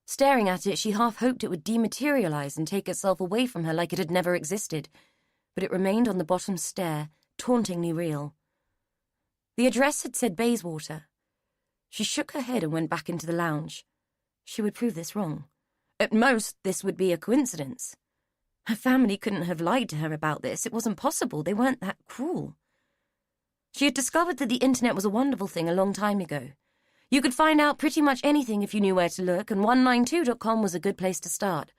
Staring at it, she half hoped it would dematerialize and take itself away from her like it had never existed, but it remained on the bottom stair, tauntingly real. The address had said Bayswater. She shook her head and went back into the lounge. She would prove this wrong. At most, this would be a coincidence. Her family couldn't have lied to her about this. It wasn't possible. They weren't that cruel. She had discovered that the internet was a wonderful thing a long time ago. You could find out pretty much anything if you knew where to look, and 192.com was a good place to start.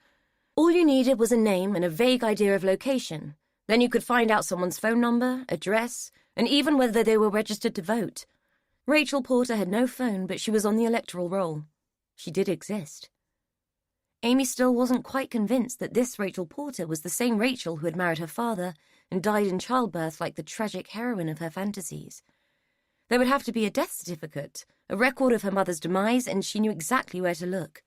All you needed was a name and a vague idea of location. Then you could find out someone's phone number, address, and even whether they were registered to vote. Rachel Porter had no phone, but she was on the electoral roll. She did exist. Amy still wasn't quite convinced that this Rachel Porter was the same Rachel who had married her father and died in childbirth like the tragic heroine of her fantasies. There would have to be a death certificate, a record of her mother's demise, and she knew exactly where to look.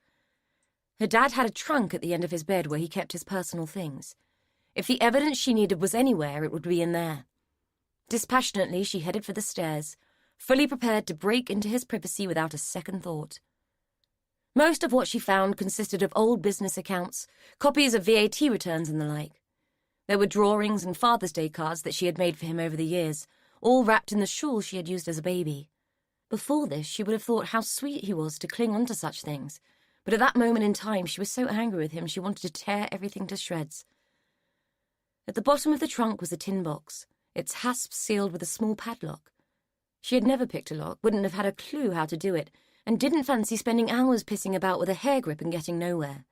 Her dad had a trunk at the end of his bed where he kept his personal things. If the evidence she needed was anywhere, it would be in there. Dispassionately, she headed for the stairs, fully prepared to break into his privacy without a second thought. Most of what she found consisted of old business accounts, copies of VAT returns and the like. There were drawings and Father's Day cards that she had made for him over the years, all wrapped in the shawl she had used as a baby. Before this, she would have thought how sweet he was to cling on to such things, but at that moment in time she was so angry with him she wanted to tear everything to shreds. At the bottom of the trunk was a tin box, its hasp sealed with a small padlock. She had never picked a lock, wouldn't have had a clue how to do it, and didn't fancy spending hours pissing about with a hair grip and getting nowhere.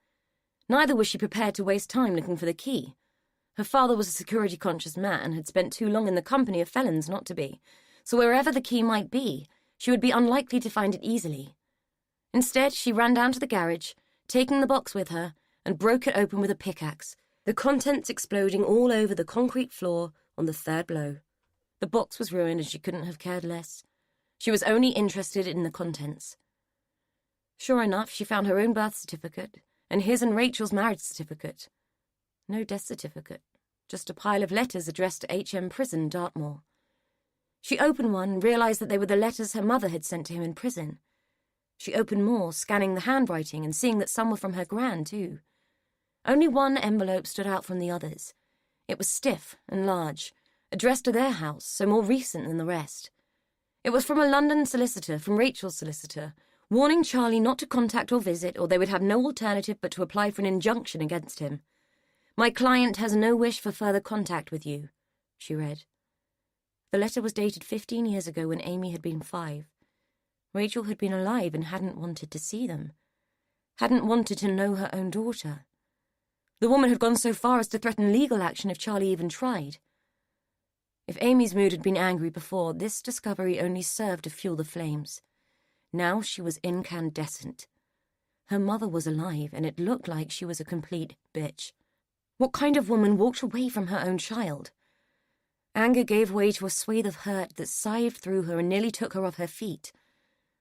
Neither was she prepared to waste time looking for the key. Her father was a security-conscious man and had spent too long in the company of felons not to be, so wherever the key might be, she would be unlikely to find it easily. Instead, she ran down to the garage, taking the box with her, and broke it open with a pickaxe, the contents exploding all over the concrete floor on the third blow. The box was ruined and she couldn't have cared less. She was only interested in the contents. Sure enough, she found her own birth certificate and his and Rachel's marriage certificate. No death certificate, just a pile of letters addressed to HM Prison, Dartmoor. She opened one and realised that they were the letters her mother had sent to him in prison. She opened more, scanning the handwriting and seeing that some were from her gran, too. Only one envelope stood out from the others. It was stiff and large, addressed to their house, so more recent than the rest. It was from a London solicitor, from Rachel's solicitor, warning Charlie not to contact or visit, or they would have no alternative but to apply for an injunction against him. "My client has no wish for further contact with you," she read. The letter was dated 15 years ago when Amy had been 5. Rachel had been alive and hadn't wanted to see them. Hadn't wanted to know her own daughter. The woman had gone so far as to threaten legal action if Charlie even tried. If Amy's mood had been angry before, this discovery only served to fuel the flames. Now she was incandescent. Her mother was alive, and it looked like she was a complete bitch. What kind of woman walked away from her own child? Anger gave way to a swathe of hurt that scythed through her and nearly took her off her feet.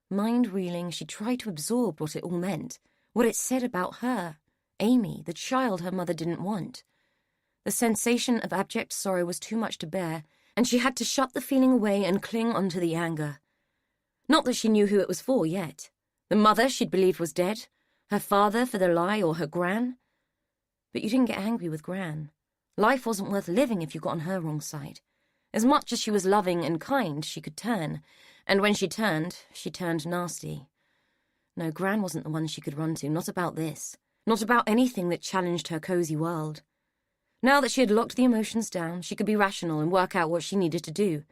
Mind-reeling, she tried to absorb what it all meant, what it said about her, Amy, the child her mother didn't want. The sensation of abject sorrow was too much to bear, and she had to shut the feeling away and cling onto the anger. Not that she knew who it was for yet. The mother she'd believed was dead, her father for the lie, or her gran. But you didn't get angry with Gran. Life wasn't worth living if you got on her wrong side. As much as she was loving and kind, she could turn, and when she turned nasty. No, Gran wasn't the one she could run to, not about this. Not about anything that challenged her cosy world. Now that she had locked the emotions down, she could be rational and work out what she needed to do,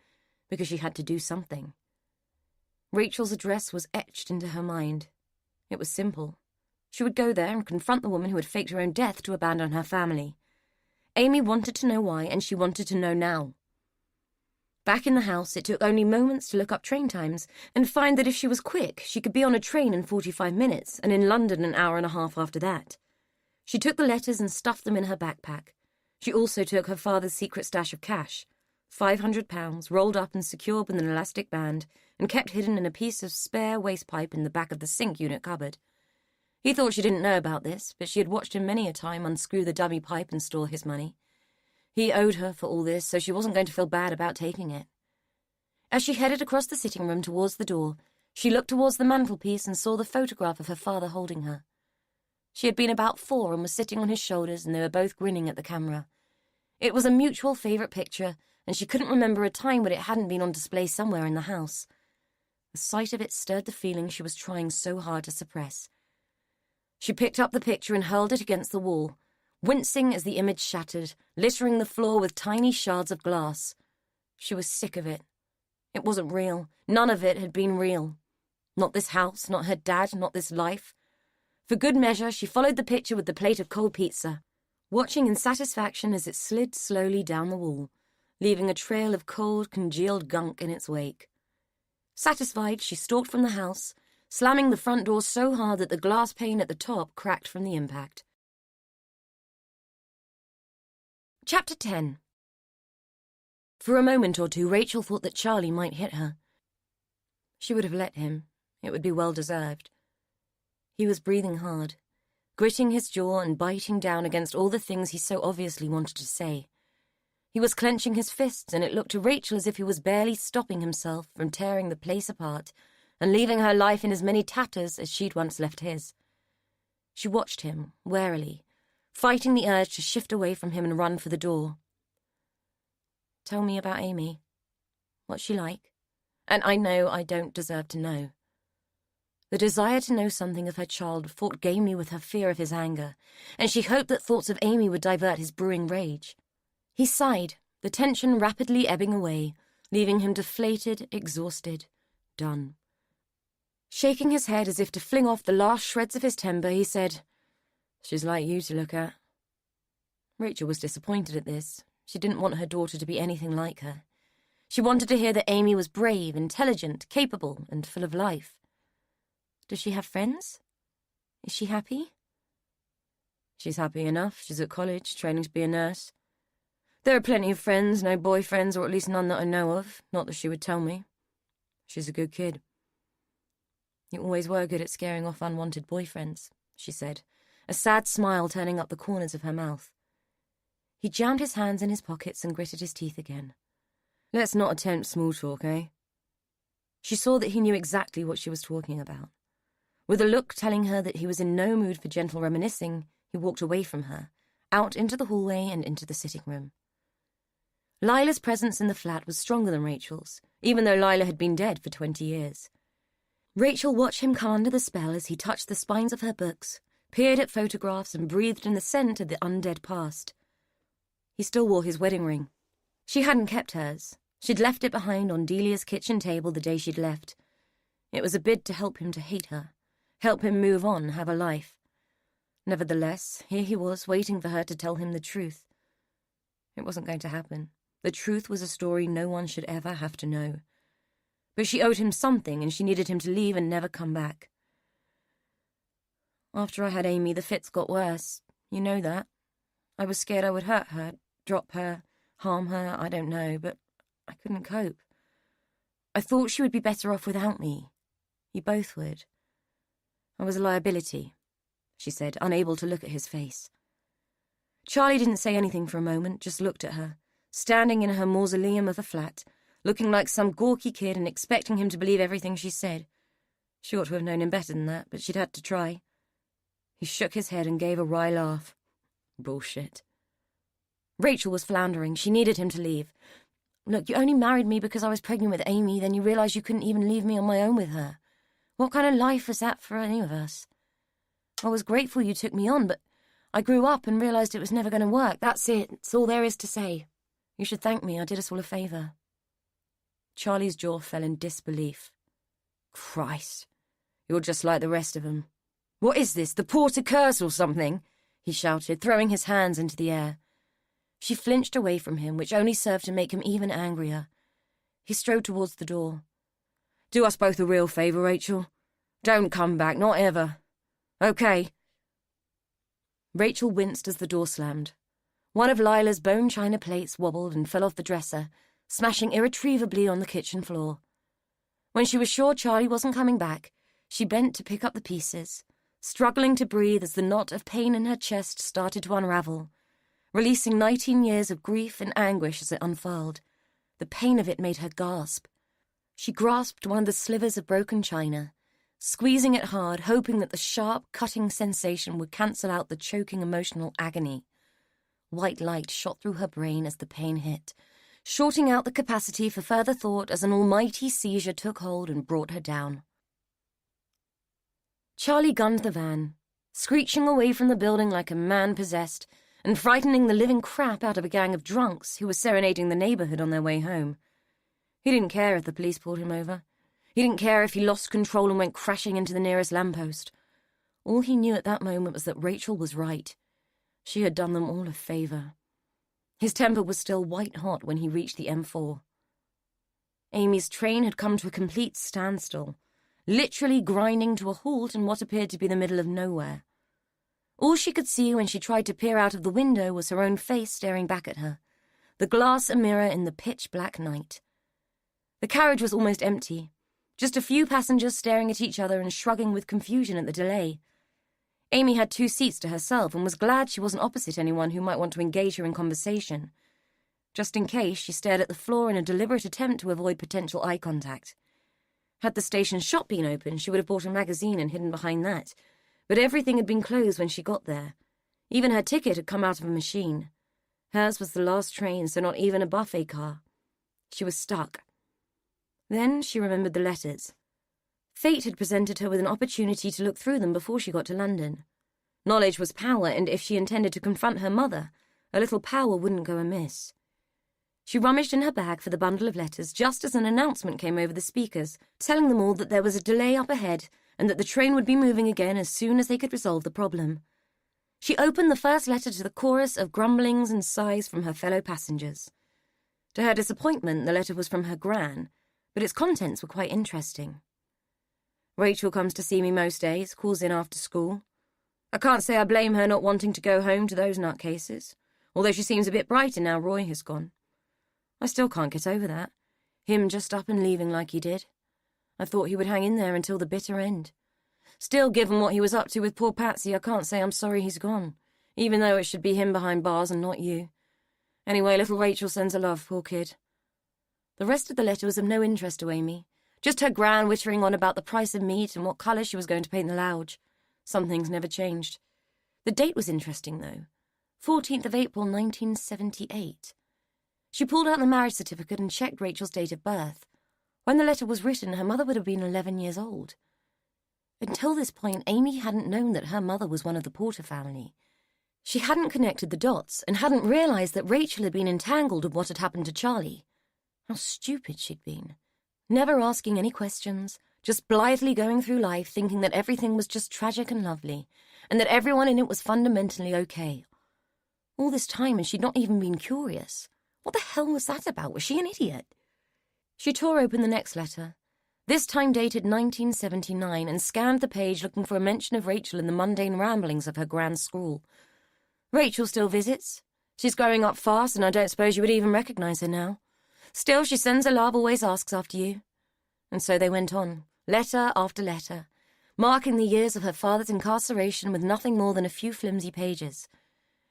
because she had to do something. Rachel's address was etched into her mind. It was simple. She would go there and confront the woman who had faked her own death to abandon her family. Amy wanted to know why, and she wanted to know now. Back in the house, it took only moments to look up train times and find that if she was quick, she could be on a train in 45 minutes and in London an hour and a half after that. She took the letters and stuffed them in her backpack. She also took her father's secret stash of cash, £500 rolled up and secured with an elastic band and kept hidden in a piece of spare waste pipe in the back of the sink unit cupboard. He thought she didn't know about this, but she had watched him many a time unscrew the dummy pipe and store his money. He owed her for all this, so she wasn't going to feel bad about taking it. As she headed across the sitting room towards the door, she looked towards the mantelpiece and saw the photograph of her father holding her. She had been about 4 and was sitting on his shoulders, and they were both grinning at the camera. It was a mutual favourite picture, and she couldn't remember a time when it hadn't been on display somewhere in the house. The sight of it stirred the feeling she was trying so hard to suppress. She picked up the picture and hurled it against the wall, wincing as the image shattered, littering the floor with tiny shards of glass. She was sick of it. It wasn't real. None of it had been real. Not this house, not her dad, not this life. For good measure, she followed the picture with the plate of cold pizza, watching in satisfaction as it slid slowly down the wall, leaving a trail of cold, congealed gunk in its wake. Satisfied, she stalked from the house, slamming the front door so hard that the glass pane at the top cracked from the impact. Chapter 10. For a moment or two, Rachel thought that Charlie might hit her. She would have let him. It would be well deserved. He was breathing hard, gritting his jaw and biting down against all the things he so obviously wanted to say. He was clenching his fists, and it looked to Rachel as if he was barely stopping himself from tearing the place apart and leaving her life in as many tatters as she'd once left his. She watched him, warily, fighting the urge to shift away from him and run for the door. "Tell me about Amy. What's she like? And I know I don't deserve to know." The desire to know something of her child fought gamely with her fear of his anger, and she hoped that thoughts of Amy would divert his brewing rage. He sighed, the tension rapidly ebbing away, leaving him deflated, exhausted, done. Shaking his head as if to fling off the last shreds of his temper, he said, "She's like you to look at." Rachel was disappointed at this. She didn't want her daughter to be anything like her. She wanted to hear that Amy was brave, intelligent, capable, and full of life. Does she have friends? Is she happy? She's happy enough. She's at college, training to be a nurse. There are plenty of friends, no boyfriends, or at least none that I know of, not that she would tell me. She's a good kid. You always were good at scaring off unwanted boyfriends, she said, a sad smile turning up the corners of her mouth. He jammed his hands in his pockets and gritted his teeth again. Let's not attempt small talk, eh? She saw that he knew exactly what she was talking about. With a look telling her that he was in no mood for gentle reminiscing, he walked away from her, out into the hallway and into the sitting room. Lila's presence in the flat was stronger than Rachel's, even though Lila had been dead for 20 years. Rachel watched him come under the spell as he touched the spines of her books, peered at photographs and breathed in the scent of the undead past. He still wore his wedding ring. She hadn't kept hers. She'd left it behind on Delia's kitchen table the day she'd left. It was a bid to help him to hate her, help him move on, have a life. Nevertheless, here he was, waiting for her to tell him the truth. It wasn't going to happen. The truth was a story no one should ever have to know. But she owed him something, and she needed him to leave and never come back. After I had Amy, the fits got worse. You know that. I was scared I would hurt her, drop her, harm her, I don't know, but I couldn't cope. I thought she would be better off without me. You both would. I was a liability, she said, unable to look at his face. Charlie didn't say anything for a moment, just looked at her, standing in her mausoleum of a flat, looking like some gawky kid and expecting him to believe everything she said. She ought to have known him better than that, but she'd had to try. He shook his head and gave a wry laugh. Bullshit. Rachel was floundering. She needed him to leave. Look, you only married me because I was pregnant with Amy, then you realised you couldn't even leave me on my own with her. What kind of life was that for any of us? I was grateful you took me on, but I grew up and realised it was never going to work. That's it. It's all there is to say. You should thank me. I did us all a favour. Charlie's jaw fell in disbelief. Christ. You're just like the rest of them. What is this, the Porter curse or something? He shouted, throwing his hands into the air. She flinched away from him, which only served to make him even angrier. He strode towards the door. Do us both a real favour, Rachel. Don't come back, not ever. Okay. Rachel winced as the door slammed. One of Lila's bone china plates wobbled and fell off the dresser, smashing irretrievably on the kitchen floor. When she was sure Charlie wasn't coming back, she bent to pick up the pieces, struggling to breathe as the knot of pain in her chest started to unravel, releasing 19 years of grief and anguish as it unfurled. The pain of it made her gasp. She grasped one of the slivers of broken china, squeezing it hard, hoping that the sharp, cutting sensation would cancel out the choking emotional agony. White light shot through her brain as the pain hit, shorting out the capacity for further thought as an almighty seizure took hold and brought her down. Charlie gunned the van, screeching away from the building like a man possessed, and frightening the living crap out of a gang of drunks who were serenading the neighbourhood on their way home. He didn't care if the police pulled him over. He didn't care if he lost control and went crashing into the nearest lamppost. All he knew at that moment was that Rachel was right. She had done them all a favour. His temper was still white-hot when he reached the M4. Amy's train had come to a complete standstill, literally grinding to a halt in what appeared to be the middle of nowhere. All she could see when she tried to peer out of the window was her own face staring back at her, the glass a mirror in the pitch-black night. The carriage was almost empty, just a few passengers staring at each other and shrugging with confusion at the delay. Amy had 2 seats to herself and was glad she wasn't opposite anyone who might want to engage her in conversation. Just in case, she stared at the floor in a deliberate attempt to avoid potential eye contact. Had the station shop been open, she would have bought a magazine and hidden behind that, but everything had been closed when she got there. Even her ticket had come out of a machine. Hers was the last train, so not even a buffet car. She was stuck. Then she remembered the letters. Fate had presented her with an opportunity to look through them before she got to London. Knowledge was power, and if she intended to confront her mother, a little power wouldn't go amiss. She rummaged in her bag for the bundle of letters just as an announcement came over the speakers, telling them all that there was a delay up ahead and that the train would be moving again as soon as they could resolve the problem. She opened the first letter to the chorus of grumblings and sighs from her fellow passengers. To her disappointment, the letter was from her gran, but its contents were quite interesting. Rachel comes to see me most days, calls in after school. I can't say I blame her not wanting to go home to those nutcases, although she seems a bit brighter now Roy has gone. I still can't get over that, him just up and leaving like he did. I thought he would hang in there until the bitter end. Still, given what he was up to with poor Patsy, I can't say I'm sorry he's gone, even though it should be him behind bars and not you. Anyway, little Rachel sends her love, poor kid. The rest of the letter was of no interest to Amy, just her gran wittering on about the price of meat and what colour she was going to paint the lounge. Some things never changed. The date was interesting, though. 14th of April, 1978. She pulled out the marriage certificate and checked Rachel's date of birth. When the letter was written, her mother would have been 11 years old. Until this point, Amy hadn't known that her mother was one of the Porter family. She hadn't connected the dots and hadn't realised that Rachel had been entangled with what had happened to Charlie. How stupid she'd been. Never asking any questions, just blithely going through life thinking that everything was just tragic and lovely, and that everyone in it was fundamentally okay. All this time and she'd not even been curious. What the hell was that about? Was she an idiot? She tore open the next letter, this time dated 1979, and scanned the page looking for a mention of Rachel in the mundane ramblings of her grand scrawl. Rachel still visits. She's growing up fast, and I don't suppose you would even recognise her now. Still, she sends her love, always asks after you. And so they went on, letter after letter, marking the years of her father's incarceration with nothing more than a few flimsy pages.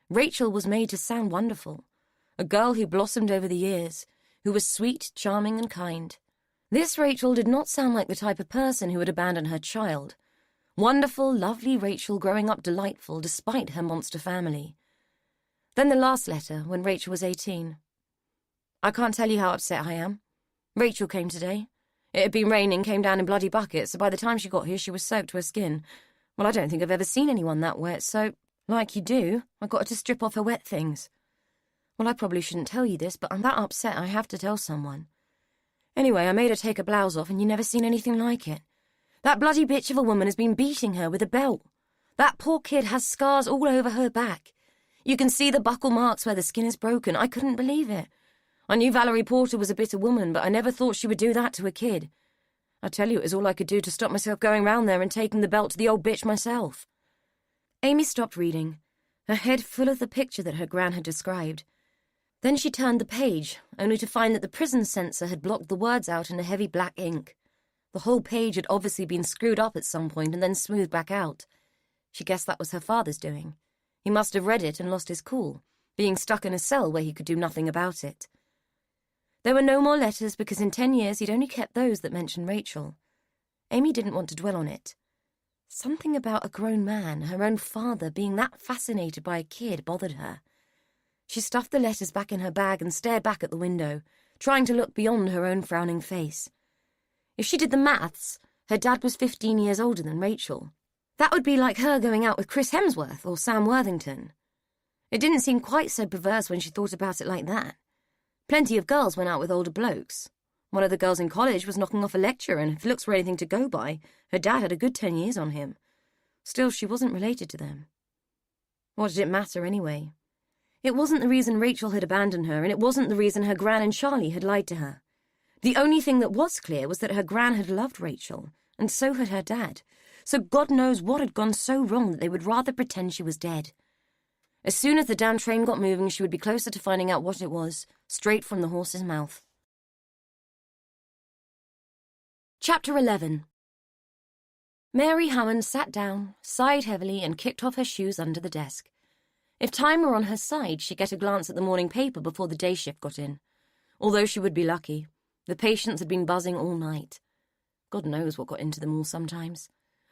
Rachel was made to sound wonderful, a girl who blossomed over the years, who was sweet, charming, and kind. This Rachel did not sound like the type of person who would abandon her child. Wonderful, lovely Rachel growing up delightful despite her monster family. Then the last letter, when Rachel was 18. I can't tell you how upset I am. Rachel came today. It had been raining, came down in bloody buckets, so by the time she got here she was soaked to her skin. Well, I don't think I've ever seen anyone that wet, so, like you do, I got her to strip off her wet things. Well, I probably shouldn't tell you this, but I'm that upset I have to tell someone. Anyway, I made her take her blouse off, and you never seen anything like it. That bloody bitch of a woman has been beating her with a belt. That poor kid has scars all over her back. You can see the buckle marks where the skin is broken. I couldn't believe it. I knew Valerie Porter was a bitter woman, but I never thought she would do that to a kid. I tell you, it was all I could do to stop myself going round there and taking the belt to the old bitch myself. Amy stopped reading, her head full of the picture that her gran had described. Then she turned the page, only to find that the prison censor had blocked the words out in a heavy black ink. The whole page had obviously been screwed up at some point and then smoothed back out. She guessed that was her father's doing. He must have read it and lost his cool, being stuck in a cell where he could do nothing about it. There were no more letters because in 10 years he'd only kept those that mentioned Rachel. Amy didn't want to dwell on it. Something about a grown man, her own father, being that fascinated by a kid bothered her. She stuffed the letters back in her bag and stared back at the window, trying to look beyond her own frowning face. If she did the maths, her dad was 15 years older than Rachel. That would be like her going out with Chris Hemsworth or Sam Worthington. It didn't seem quite so perverse when she thought about it like that. Plenty of girls went out with older blokes. One of the girls in college was knocking off a lecture, and if looks were anything to go by, her dad had a good 10 years on him. Still, she wasn't related to them. What did it matter anyway? It wasn't the reason Rachel had abandoned her, and it wasn't the reason her gran and Charlie had lied to her. The only thing that was clear was that her gran had loved Rachel, and so had her dad. So God knows what had gone so wrong that they would rather pretend she was dead. As soon as the damn train got moving, she would be closer to finding out what it was, straight from the horse's mouth. Chapter 11. Mary Hammond sat down, sighed heavily, and kicked off her shoes under the desk. If time were on her side, she'd get a glance at the morning paper before the day shift got in. Although she would be lucky. The patients had been buzzing all night. God knows what got into them all sometimes.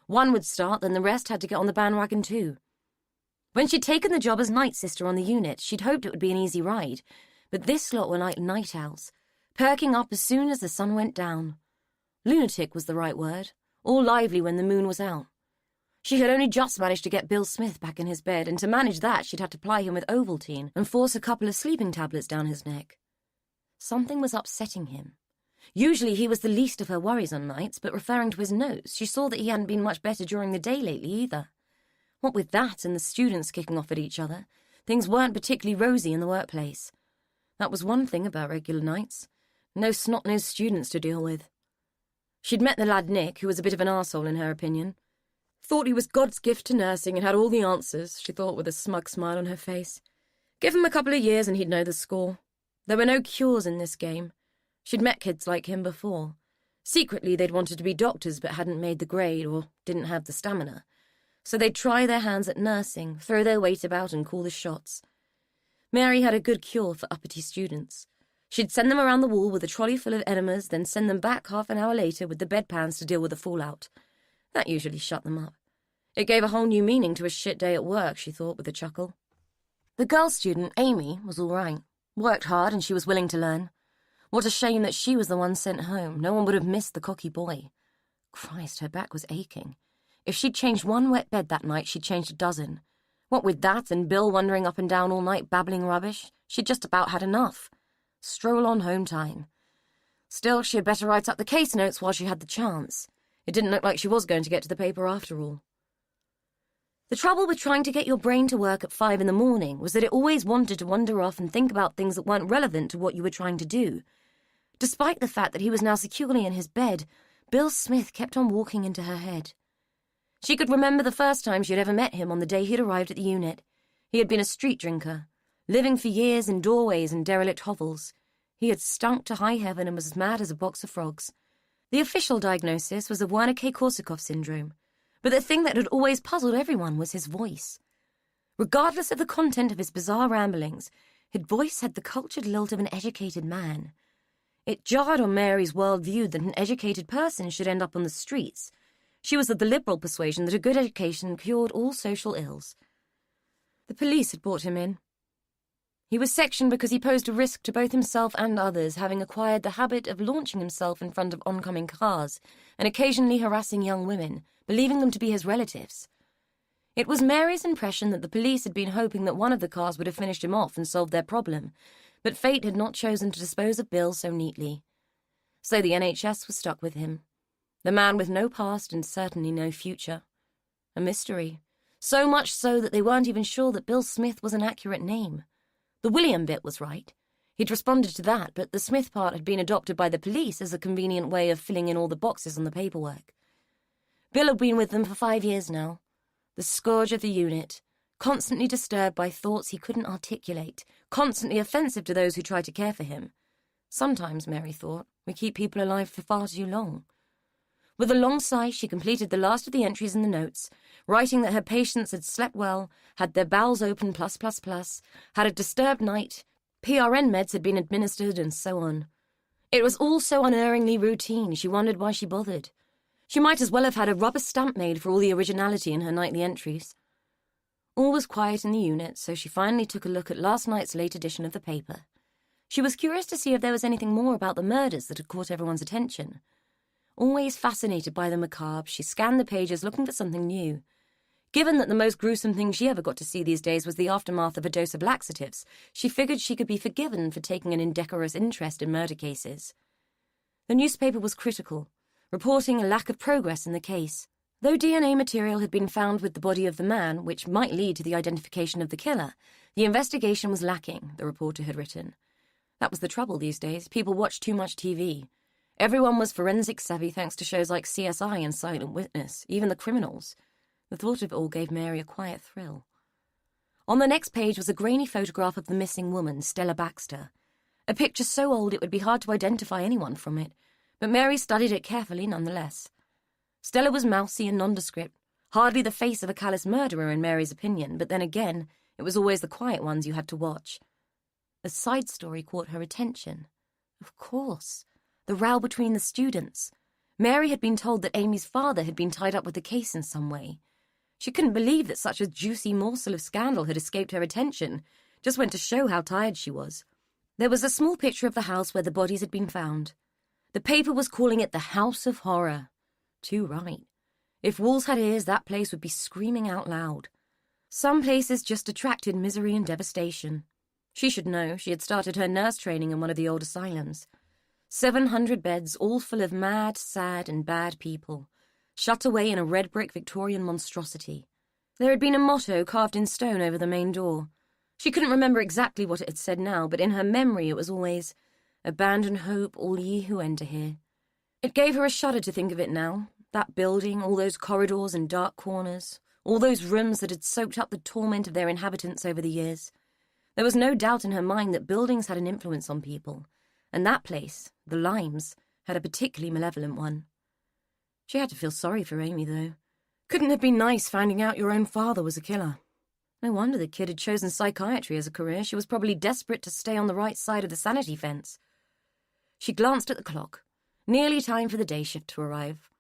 One would start, then the rest had to get on the bandwagon too. When she'd taken the job as night sister on the unit, she'd hoped it would be an easy ride, but this lot were like night owls, perking up as soon as the sun went down. Lunatic was the right word, all lively when the moon was out. She had only just managed to get Bill Smith back in his bed, and to manage that she'd had to ply him with Ovaltine and force a couple of sleeping tablets down his neck. Something was upsetting him. Usually he was the least of her worries on nights, but referring to his nose, she saw that he hadn't been much better during the day lately either. What with that and the students kicking off at each other, things weren't particularly rosy in the workplace. That was one thing about regular nights. No snot-nosed students to deal with. She'd met the lad Nick, who was a bit of an arsehole in her opinion. Thought he was God's gift to nursing and had all the answers, she thought with a smug smile on her face. Give him a couple of years and he'd know the score. There were no cures in this game. She'd met kids like him before. Secretly, they'd wanted to be doctors but hadn't made the grade or didn't have the stamina. So they'd try their hands at nursing, throw their weight about and call the shots. Mary had a good cure for uppity students. She'd send them around the wall with a trolley full of enemas, then send them back half an hour later with the bedpans to deal with the fallout. That usually shut them up. It gave a whole new meaning to a shit day at work, she thought with a chuckle. The girl student, Amy, was all right. Worked hard and she was willing to learn. What a shame that she was the one sent home. No one would have missed the cocky boy. Christ, her back was aching. If she'd changed one wet bed that night, she'd changed a dozen. What with that and Bill wandering up and down all night babbling rubbish, she'd just about had enough. Stroll on home time. Still, she had better write up the case notes while she had the chance. It didn't look like she was going to get to the paper after all. The trouble with trying to get your brain to work at 5 in the morning was that it always wanted to wander off and think about things that weren't relevant to what you were trying to do. Despite the fact that he was now securely in his bed, Bill Smith kept on walking into her head. She could remember the first time she had ever met him on the day he'd arrived at the unit. He had been a street drinker, living for years in doorways and derelict hovels. He had stunk to high heaven and was as mad as a box of frogs. The official diagnosis was of Wernicke-Korsakoff syndrome, but the thing that had always puzzled everyone was his voice. Regardless of the content of his bizarre ramblings, his voice had the cultured lilt of an educated man. It jarred on Mary's world-view that an educated person should end up on the streets. She was of the liberal persuasion that a good education cured all social ills. The police had brought him in. He was sectioned because he posed a risk to both himself and others, having acquired the habit of launching himself in front of oncoming cars and occasionally harassing young women, believing them to be his relatives. It was Mary's impression that the police had been hoping that one of the cars would have finished him off and solved their problem, but fate had not chosen to dispose of Bill so neatly. So the NHS was stuck with him. The man with no past and certainly no future. A mystery. So much so that they weren't even sure that Bill Smith was an accurate name. The William bit was right. He'd responded to that, but the Smith part had been adopted by the police as a convenient way of filling in all the boxes on the paperwork. Bill had been with them for 5 years now. The scourge of the unit, constantly disturbed by thoughts he couldn't articulate, constantly offensive to those who tried to care for him. Sometimes, Mary thought, we keep people alive for far too long. With a long sigh, she completed the last of the entries in the notes, writing that her patients had slept well, had their bowels open +++, had a disturbed night, PRN meds had been administered, and so on. It was all so unerringly routine, she wondered why she bothered. She might as well have had a rubber stamp made for all the originality in her nightly entries. All was quiet in the unit, so she finally took a look at last night's late edition of the paper. She was curious to see if there was anything more about the murders that had caught everyone's attention. Always fascinated by the macabre, she scanned the pages looking for something new. Given that the most gruesome thing she ever got to see these days was the aftermath of a dose of laxatives, she figured she could be forgiven for taking an indecorous interest in murder cases. The newspaper was critical, reporting a lack of progress in the case. Though DNA material had been found with the body of the man, which might lead to the identification of the killer, the investigation was lacking, the reporter had written. That was the trouble these days. People watched too much TV. Everyone was forensic savvy thanks to shows like CSI and Silent Witness, even the criminals. The thought of it all gave Mary a quiet thrill. On the next page was a grainy photograph of the missing woman, Stella Baxter. A picture so old it would be hard to identify anyone from it, but Mary studied it carefully nonetheless. Stella was mousy and nondescript, hardly the face of a callous murderer in Mary's opinion, but then again, it was always the quiet ones you had to watch. A side story caught her attention. Of course. The row between the students. Mary had been told that Amy's father had been tied up with the case in some way. She couldn't believe that such a juicy morsel of scandal had escaped her attention. Just went to show how tired she was. There was a small picture of the house where the bodies had been found. The paper was calling it the House of Horror. Too right. If walls had ears, that place would be screaming out loud. Some places just attracted misery and devastation. She should know. She had started her nurse training in one of the old asylums. 700 beds, all full of mad, sad, and bad people, shut away in a red brick Victorian monstrosity. There had been a motto carved in stone over the main door. She couldn't remember exactly what it had said now, but in her memory it was always, "Abandon hope, all ye who enter here." It gave her a shudder to think of it now, that building, all those corridors and dark corners, all those rooms that had soaked up the torment of their inhabitants over the years. There was no doubt in her mind that buildings had an influence on people, and that place, the Limes, had a particularly malevolent one. She had to feel sorry for Amy, though. Couldn't have been nice finding out your own father was a killer. No wonder the kid had chosen psychiatry as a career. She was probably desperate to stay on the right side of the sanity fence. She glanced at the clock. Nearly time for the day shift to arrive.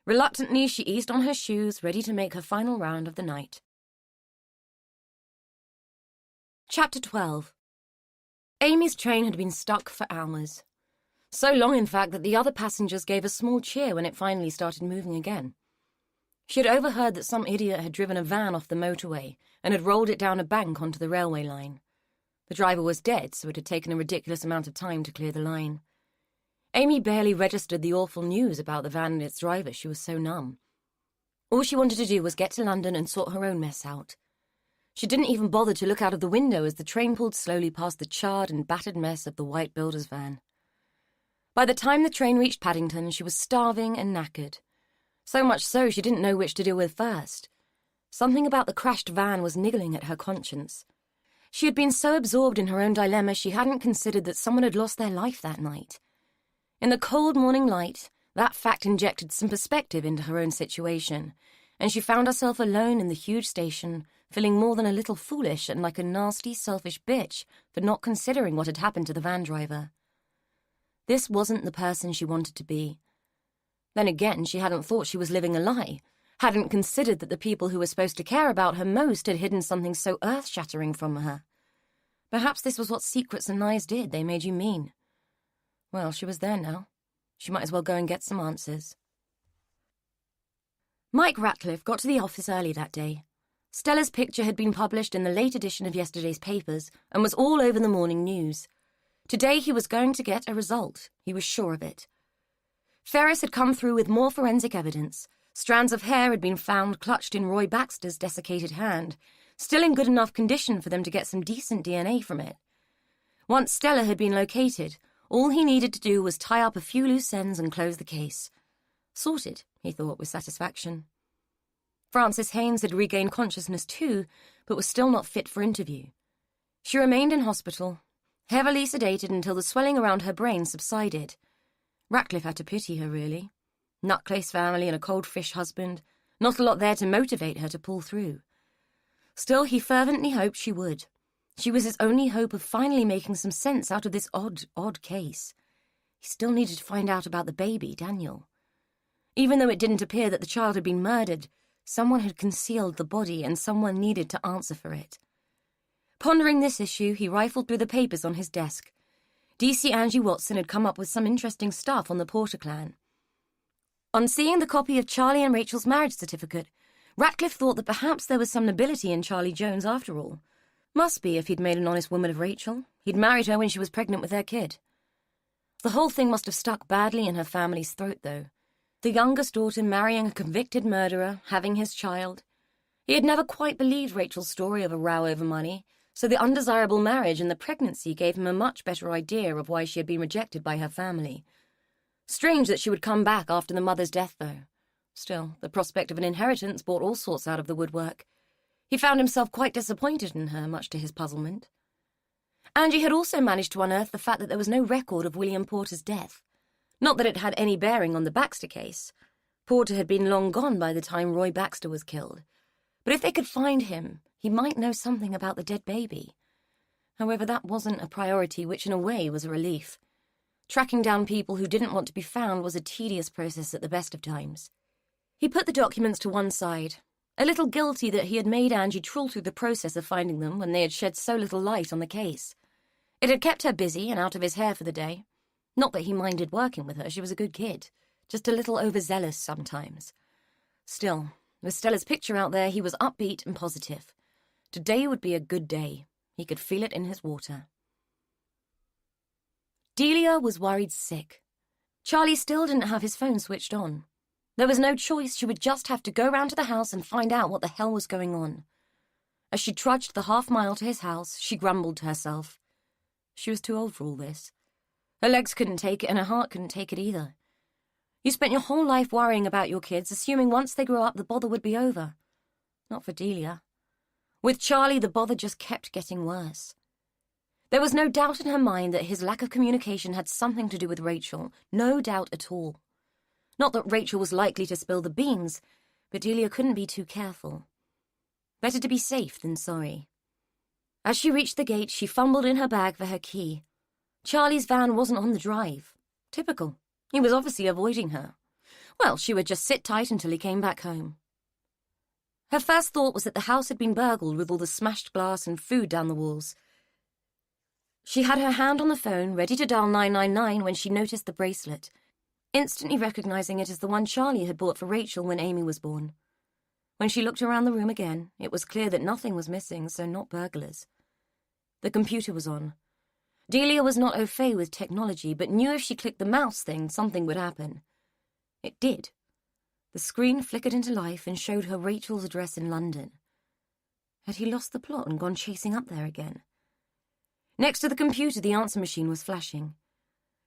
Reluctantly, she eased on her shoes, ready to make her final round of the night. Chapter 12. Amy's train had been stuck for hours. So long, in fact, that the other passengers gave a small cheer when it finally started moving again. She had overheard that some idiot had driven a van off the motorway and had rolled it down a bank onto the railway line. The driver was dead, so it had taken a ridiculous amount of time to clear the line. Amy barely registered the awful news about the van and its driver. She was so numb. All she wanted to do was get to London and sort her own mess out. She didn't even bother to look out of the window as the train pulled slowly past the charred and battered mess of the white builder's van. By the time the train reached Paddington, she was starving and knackered. So much so she didn't know which to deal with first. Something about the crashed van was niggling at her conscience. She had been so absorbed in her own dilemma she hadn't considered that someone had lost their life that night. In the cold morning light, that fact injected some perspective into her own situation, and she found herself alone in the huge station, feeling more than a little foolish and like a nasty, selfish bitch for not considering what had happened to the van driver. This wasn't the person she wanted to be. Then again, she hadn't thought she was living a lie, hadn't considered that the people who were supposed to care about her most had hidden something so earth-shattering from her. Perhaps this was what secrets and lies did, they made you mean. Well, she was there now. She might as well go and get some answers. Mike Ratcliffe got to the office early that day. Stella's picture had been published in the late edition of yesterday's papers and was all over the morning news. Today he was going to get a result. He was sure of it. Ferris had come through with more forensic evidence. Strands of hair had been found clutched in Roy Baxter's desiccated hand, still in good enough condition for them to get some decent DNA from it. Once Stella had been located, all he needed to do was tie up a few loose ends and close the case. Sorted, he thought with satisfaction. Frances Haynes had regained consciousness too, but was still not fit for interview. She remained in hospital, heavily sedated until the swelling around her brain subsided. Ratcliffe had to pity her, really. Nutclase family and a cold fish husband, not a lot there to motivate her to pull through. Still, he fervently hoped she would. She was his only hope of finally making some sense out of this odd case. He still needed to find out about the baby, Daniel. Even though it didn't appear that the child had been murdered, someone had concealed the body and someone needed to answer for it. Pondering this issue, he rifled through the papers on his desk. DC Angie Watson had come up with some interesting stuff on the Porter clan. On seeing the copy of Charlie and Rachel's marriage certificate, Ratcliffe thought that perhaps there was some nobility in Charlie Jones after all. Must be if he'd made an honest woman of Rachel. He'd married her when she was pregnant with their kid. The whole thing must have stuck badly in her family's throat, though. The youngest daughter marrying a convicted murderer, having his child. He had never quite believed Rachel's story of a row over money, so the undesirable marriage and the pregnancy gave him a much better idea of why she had been rejected by her family. Strange that she would come back after the mother's death, though. Still, the prospect of an inheritance brought all sorts out of the woodwork. He found himself quite disappointed in her, much to his puzzlement. Angie had also managed to unearth the fact that there was no record of William Porter's death. Not that it had any bearing on the Baxter case. Porter had been long gone by the time Roy Baxter was killed. But if they could find him, he might know something about the dead baby. However, that wasn't a priority, which in a way was a relief. Tracking down people who didn't want to be found was a tedious process at the best of times. He put the documents to one side, a little guilty that he had made Angie trawl through the process of finding them when they had shed so little light on the case. It had kept her busy and out of his hair for the day. Not that he minded working with her, she was a good kid, just a little overzealous sometimes. Still, with Stella's picture out there, he was upbeat and positive. Today would be a good day. He could feel it in his water. Delia was worried sick. Charlie still didn't have his phone switched on. There was no choice. She would just have to go round to the house and find out what the hell was going on. As she trudged the half-mile to his house, she grumbled to herself. She was too old for all this. Her legs couldn't take it, and her heart couldn't take it either. You spent your whole life worrying about your kids, assuming once they grew up the bother would be over. Not for Delia. With Charlie, the bother just kept getting worse. There was no doubt in her mind that his lack of communication had something to do with Rachel. No doubt at all. Not that Rachel was likely to spill the beans, but Delia couldn't be too careful. Better to be safe than sorry. As she reached the gate, she fumbled in her bag for her key. Charlie's van wasn't on the drive. Typical. He was obviously avoiding her. Well, she would just sit tight until he came back home. Her first thought was that the house had been burgled with all the smashed glass and food down the walls. She had her hand on the phone, ready to dial 999 when she noticed the bracelet, instantly recognizing it as the one Charlie had bought for Rachel when Amy was born. When she looked around the room again, it was clear that nothing was missing, so not burglars. The computer was on. Delia was not au fait with technology, but knew if she clicked the mouse thing, something would happen. It did. The screen flickered into life and showed her Rachel's address in London. Had he lost the plot and gone chasing up there again? Next to the computer, the answer machine was flashing.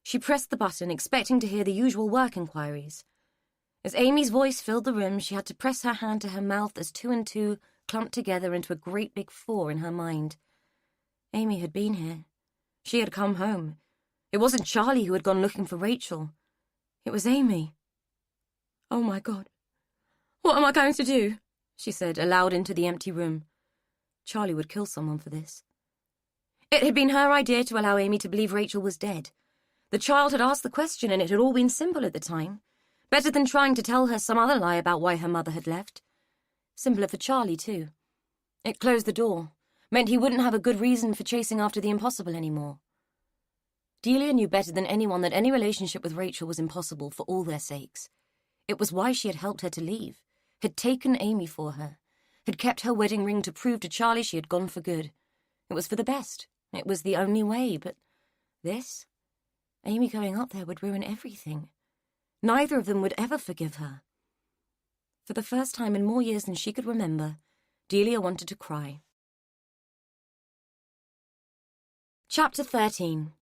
She pressed the button, expecting to hear the usual work inquiries. As Amy's voice filled the room, she had to press her hand to her mouth as 2 and 2 clumped together into a great big 4 in her mind. Amy had been here. She had come home. It wasn't Charlie who had gone looking for Rachel. It was Amy. "Oh, my God. What am I going to do?" she said, aloud into the empty room. Charlie would kill someone for this. It had been her idea to allow Amy to believe Rachel was dead. The child had asked the question, and it had all been simple at the time. Better than trying to tell her some other lie about why her mother had left. Simpler for Charlie, too. It closed the door, meant he wouldn't have a good reason for chasing after the impossible anymore. Delia knew better than anyone that any relationship with Rachel was impossible for all their sakes. It was why she had helped her to leave, had taken Amy for her, had kept her wedding ring to prove to Charlie she had gone for good. It was for the best. It was the only way, but this? Amy going up there would ruin everything. Neither of them would ever forgive her. For the first time in more years than she could remember, Delia wanted to cry. Chapter 13.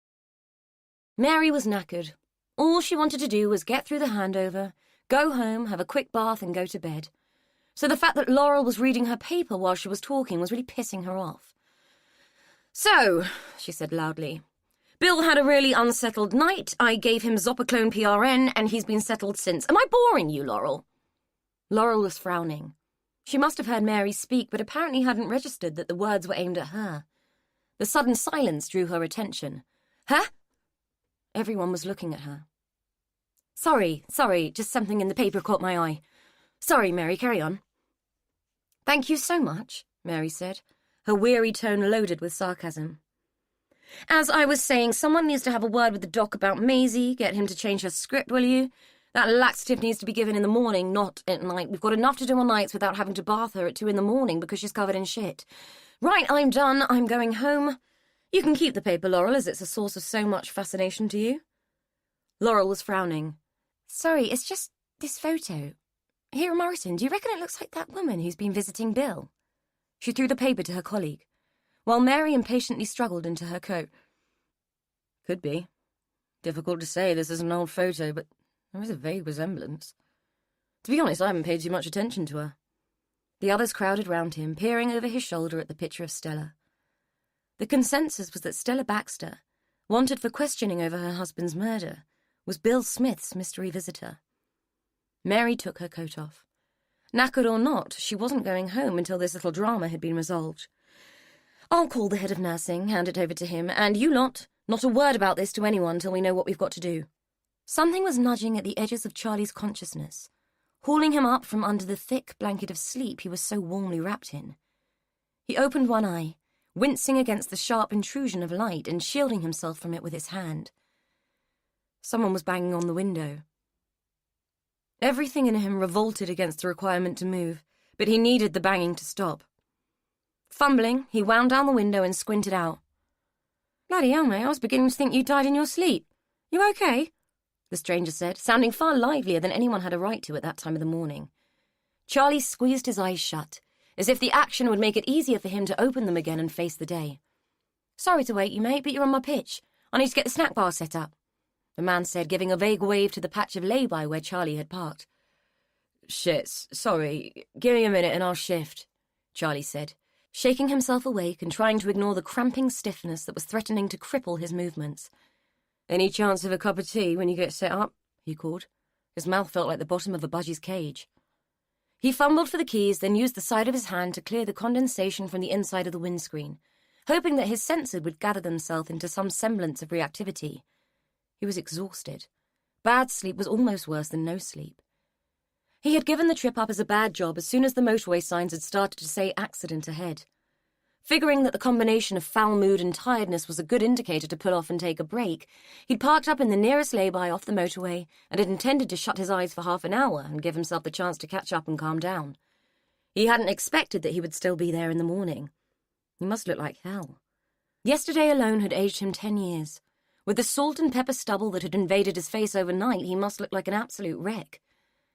Mary was knackered. All she wanted to do was get through the handover, go home, have a quick bath, and go to bed. So the fact that Laurel was reading her paper while she was talking was really pissing her off. "So," she said loudly, "Bill had a really unsettled night. I gave him Zopiclone PRN, and he's been settled since. Am I boring you, Laurel?" Laurel was frowning. She must have heard Mary speak, but apparently hadn't registered that the words were aimed at her. The sudden silence drew her attention. "Huh?" Everyone was looking at her. Sorry, just something in the paper caught my eye. Sorry, Mary, carry on." "Thank you so much," Mary said, her weary tone loaded with sarcasm. "As I was saying, someone needs to have a word with the doc about Maisie. Get him to change her script, will you? That laxative needs to be given in the morning, not at night. We've got enough to do on nights without having to bath her at 2 in the morning because she's covered in shit. Right, I'm done. I'm going home. You can keep the paper, Laurel, as it's a source of so much fascination to you." Laurel was frowning. "Sorry, it's just this photo. Here, Morrison, do you reckon it looks like that woman who's been visiting Bill?" She threw the paper to her colleague, while Mary impatiently struggled into her coat. "Could be. Difficult to say, this is an old photo, but there is a vague resemblance. To be honest, I haven't paid too much attention to her." The others crowded round him, peering over his shoulder at the picture of Stella. The consensus was that Stella Baxter, wanted for questioning over her husband's murder, was Bill Smith's mystery visitor. Mary took her coat off. Knackered or not, she wasn't going home until this little drama had been resolved. "I'll call the head of nursing, hand it over to him, and you lot, not a word about this to anyone till we know what we've got to do." Something was nudging at the edges of Charlie's consciousness, hauling him up from under the thick blanket of sleep he was so warmly wrapped in. He opened one eye, wincing against the sharp intrusion of light and shielding himself from it with his hand. Someone was banging on the window. Everything in him revolted against the requirement to move, but he needed the banging to stop. Fumbling, he wound down the window and squinted out. "Bloody hell, mate, I was beginning to think you died in your sleep. You okay?" the stranger said, sounding far livelier than anyone had a right to at that time of the morning. Charlie squeezed his eyes shut, as if the action would make it easier for him to open them again and face the day. "Sorry to wake you, mate, but you're on my pitch. I need to get the snack bar set up," the man said, giving a vague wave to the patch of lay-by where Charlie had parked. "Shit, sorry. Give me a minute and I'll shift," Charlie said, shaking himself awake and trying to ignore the cramping stiffness that was threatening to cripple his movements. "Any chance of a cup of tea when you get set up?" he called. His mouth felt like the bottom of a budgie's cage. He fumbled for the keys, then used the side of his hand to clear the condensation from the inside of the windscreen, hoping that his senses would gather themselves into some semblance of reactivity. He was exhausted. Bad sleep was almost worse than no sleep. He had given the trip up as a bad job as soon as the motorway signs had started to say accident ahead. Figuring that the combination of foul mood and tiredness was a good indicator to pull off and take a break, he'd parked up in the nearest lay-by off the motorway and had intended to shut his eyes for half an hour and give himself the chance to catch up and calm down. He hadn't expected that he would still be there in the morning. He must look like hell. Yesterday alone had aged him 10 years. With the salt and pepper stubble that had invaded his face overnight, he must look like an absolute wreck.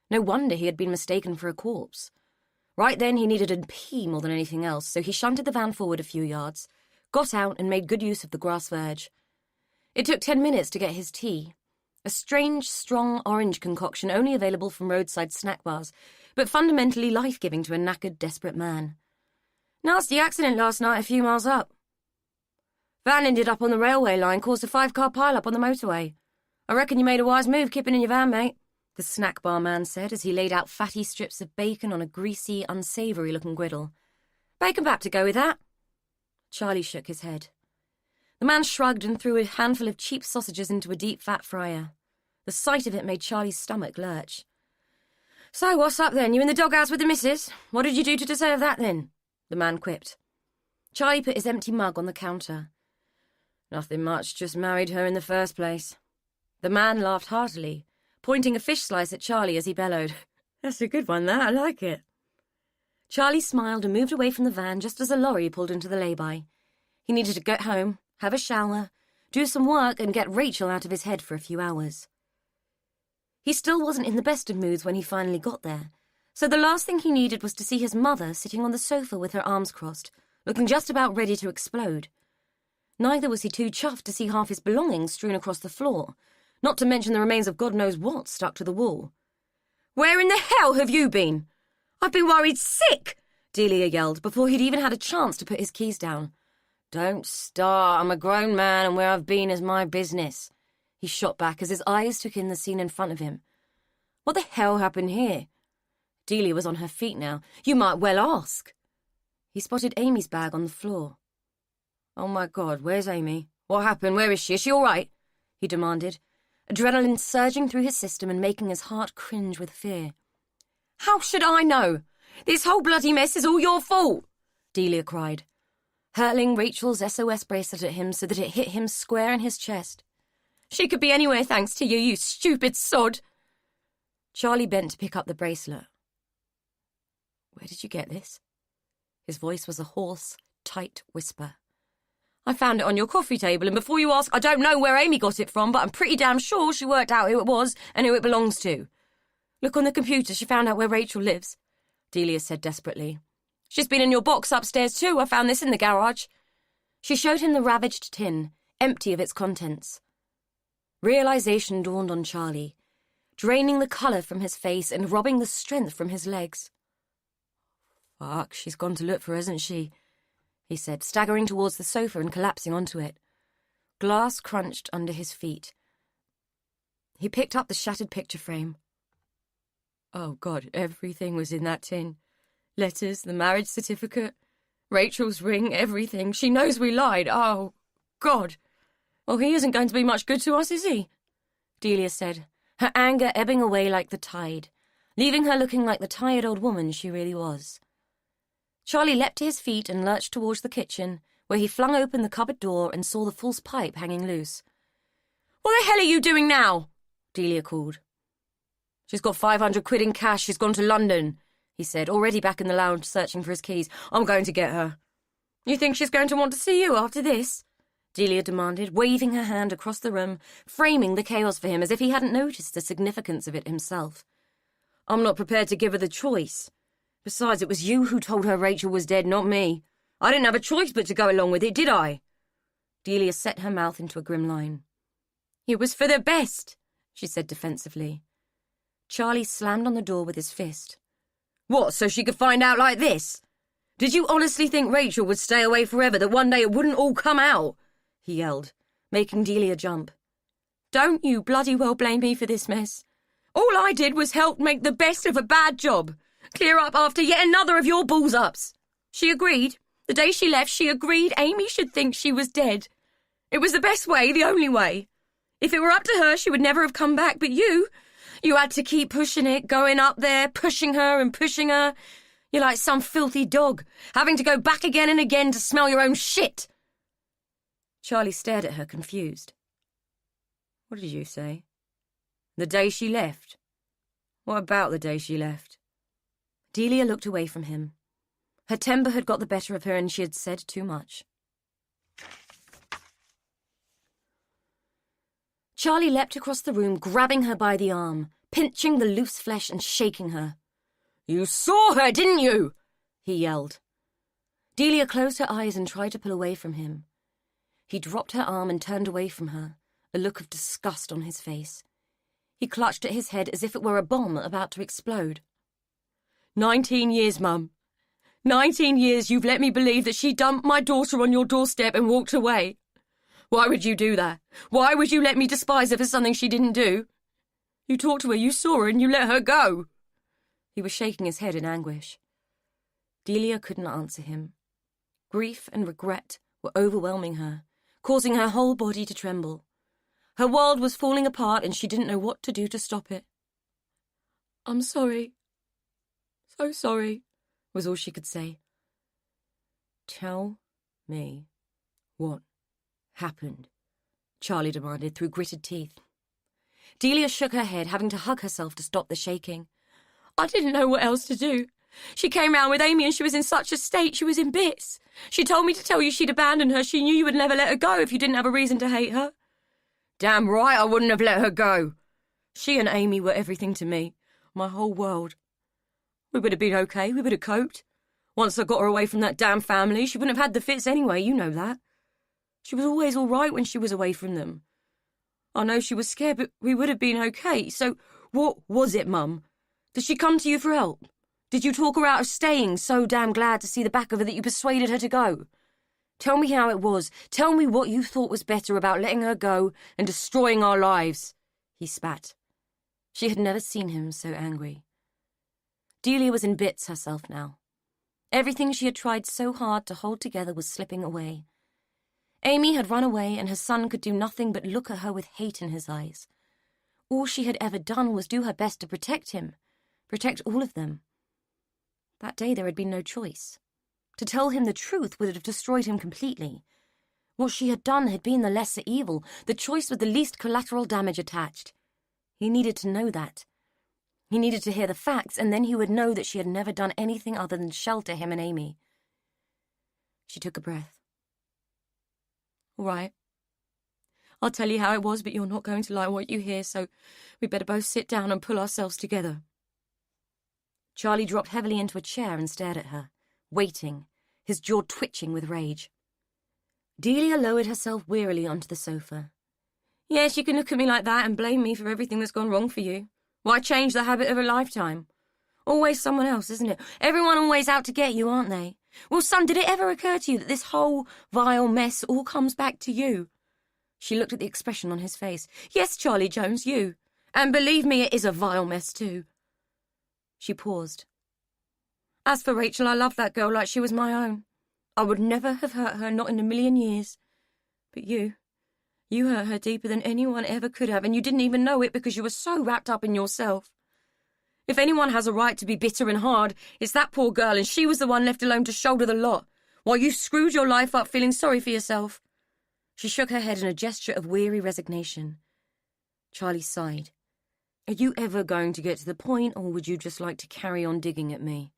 No wonder he had been mistaken for a corpse. Right then he needed a pee more than anything else, so he shunted the van forward a few yards, got out and made good use of the grass verge. It took 10 minutes to get his tea. A strange, strong orange concoction only available from roadside snack bars, but fundamentally life-giving to a knackered, desperate man. "Nasty accident last night a few miles up. Van ended up on the railway line, caused a 5-car pile-up on the motorway. I reckon you made a wise move keeping in your van, mate," the snack bar man said as he laid out fatty strips of bacon on a greasy, unsavoury-looking griddle. "Bacon bap to go with that." Charlie shook his head. The man shrugged and threw a handful of cheap sausages into a deep fat fryer. The sight of it made Charlie's stomach lurch. "So what's up then? You in the doghouse with the missus? What did you do to deserve that then?" the man quipped. Charlie put his empty mug on the counter. "Nothing much, just married her in the first place." The man laughed heartily, pointing a fish slice at Charlie as he bellowed, "That's a good one, that. I like it." Charlie smiled and moved away from the van just as a lorry pulled into the lay-by. He needed to get home, have a shower, do some work, and get Rachel out of his head for a few hours. He still wasn't in the best of moods when he finally got there, so the last thing he needed was to see his mother sitting on the sofa with her arms crossed, looking just about ready to explode. Neither was he too chuffed to see half his belongings strewn across the floor, not to mention the remains of God knows what stuck to the wall. "Where in the hell have you been? I've been worried sick!" Delia yelled before he'd even had a chance to put his keys down. "Don't start. I'm a grown man and where I've been is my business," he shot back as his eyes took in the scene in front of him. "What the hell happened here?" Delia was on her feet now. "You might well ask." He spotted Amy's bag on the floor. "Oh my God, where's Amy? What happened? Where is she? Is she all right?" he demanded, adrenaline surging through his system and making his heart cringe with fear. "How should I know? This whole bloody mess is all your fault!" Delia cried, hurling Rachel's SOS bracelet at him so that it hit him square in his chest. "She could be anywhere thanks to you, you stupid sod!" Charlie bent to pick up the bracelet. "Where did you get this?" His voice was a hoarse, tight whisper. "I found it on your coffee table, and before you ask, I don't know where Amy got it from, but I'm pretty damn sure she worked out who it was and who it belongs to. Look on the computer, she found out where Rachel lives," Delia said desperately. "She's been in your box upstairs too. I found this in the garage." She showed him the ravaged tin, empty of its contents. Realization dawned on Charlie, draining the colour from his face and robbing the strength from his legs. "Fuck, she's gone to look for her, hasn't she?" he said, staggering towards the sofa and collapsing onto it. Glass crunched under his feet. He picked up the shattered picture frame. Oh, God, everything was in that tin. Letters, the marriage certificate, Rachel's ring, everything. She knows we lied. Oh, God. Well, he isn't going to be much good to us, is he? Delia said, her anger ebbing away like the tide, leaving her looking like the tired old woman she really was. Charlie leapt to his feet and lurched towards the kitchen, where he flung open the cupboard door and saw the false pipe hanging loose. "What the hell are you doing now?" Delia called. "She's got 500 quid in cash. She's gone to London," he said, already back in the lounge searching for his keys. "I'm going to get her." You think she's going to want to see you after this? Delia demanded, waving her hand across the room, framing the chaos for him as if he hadn't noticed the significance of it himself. I'm not prepared to give her the choice. Besides, it was you who told her Rachel was dead, not me. I didn't have a choice but to go along with it, did I? Delia set her mouth into a grim line. It was for the best, she said defensively. Charlie slammed on the door with his fist. What, so she could find out like this? Did you honestly think Rachel would stay away forever, that one day it wouldn't all come out? He yelled, making Delia jump. Don't you bloody well blame me for this mess. All I did was help make the best of a bad job. Clear up after yet another of your balls-ups. She agreed. The day she left, she agreed Amy should think she was dead. It was the best way, the only way. If it were up to her, she would never have come back, but you had to keep pushing it, going up there, pushing her and pushing her. You're like some filthy dog, having to go back again and again to smell your own shit. Charlie stared at her, confused. What did you say? The day she left? What about the day she left? Delia looked away from him. Her temper had got the better of her and she had said too much. Charlie leapt across the room, grabbing her by the arm, pinching the loose flesh and shaking her. You saw her, didn't you? He yelled. Delia closed her eyes and tried to pull away from him. He dropped her arm and turned away from her, a look of disgust on his face. He clutched at his head as if it were a bomb about to explode. 19 years, Mum. 19 years you've let me believe that she dumped my daughter on your doorstep and walked away. Why would you do that? Why would you let me despise her for something she didn't do? You talked to her, you saw her, and you let her go. He was shaking his head in anguish. Delia couldn't answer him. Grief and regret were overwhelming her, causing her whole body to tremble. Her world was falling apart and she didn't know what to do to stop it. I'm sorry. So sorry, was all she could say. Tell me what happened, Charlie demanded through gritted teeth. Delia shook her head, having to hug herself to stop the shaking. I didn't know what else to do. She came round with Amy and she was in such a state, she was in bits. She told me to tell you she'd abandoned her. She knew you would never let her go if you didn't have a reason to hate her. Damn right I wouldn't have let her go. She and Amy were everything to me, my whole world. We would have been okay, we would have coped. Once I got her away from that damn family, she wouldn't have had the fits anyway, you know that. She was always all right when she was away from them. I know she was scared, but we would have been okay. So what was it, Mum? Did she come to you for help? Did you talk her out of staying, so damn glad to see the back of her that you persuaded her to go? Tell me how it was. Tell me what you thought was better about letting her go and destroying our lives. He spat. She had never seen him so angry. Delia was in bits herself now. Everything she had tried so hard to hold together was slipping away. Amy had run away and her son could do nothing but look at her with hate in his eyes. All she had ever done was do her best to protect him, protect all of them. That day there had been no choice. To tell him the truth would have destroyed him completely. What she had done had been the lesser evil, the choice with the least collateral damage attached. He needed to know that. He needed to hear the facts, and then he would know that she had never done anything other than shelter him and Amy. She took a breath. All right. I'll tell you how it was, but you're not going to like what you hear, so we'd better both sit down and pull ourselves together. Charlie dropped heavily into a chair and stared at her, waiting, his jaw twitching with rage. Delia lowered herself wearily onto the sofa. Yes, you can look at me like that and blame me for everything that's gone wrong for you. Why change the habit of a lifetime? Always someone else, isn't it? Everyone always out to get you, aren't they? Well, son, did it ever occur to you that this whole vile mess all comes back to you? She looked at the expression on his face. Yes, Charlie Jones, you. And believe me, it is a vile mess too. She paused. As for Rachel, I loved that girl like she was my own. I would never have hurt her, not in a million years. But you hurt her deeper than anyone ever could have, and you didn't even know it because you were so wrapped up in yourself. If anyone has a right to be bitter and hard, it's that poor girl, and she was the one left alone to shoulder the lot, while you screwed your life up feeling sorry for yourself. She shook her head in a gesture of weary resignation. Charlie sighed. Are you ever going to get to the point, or would you just like to carry on digging at me?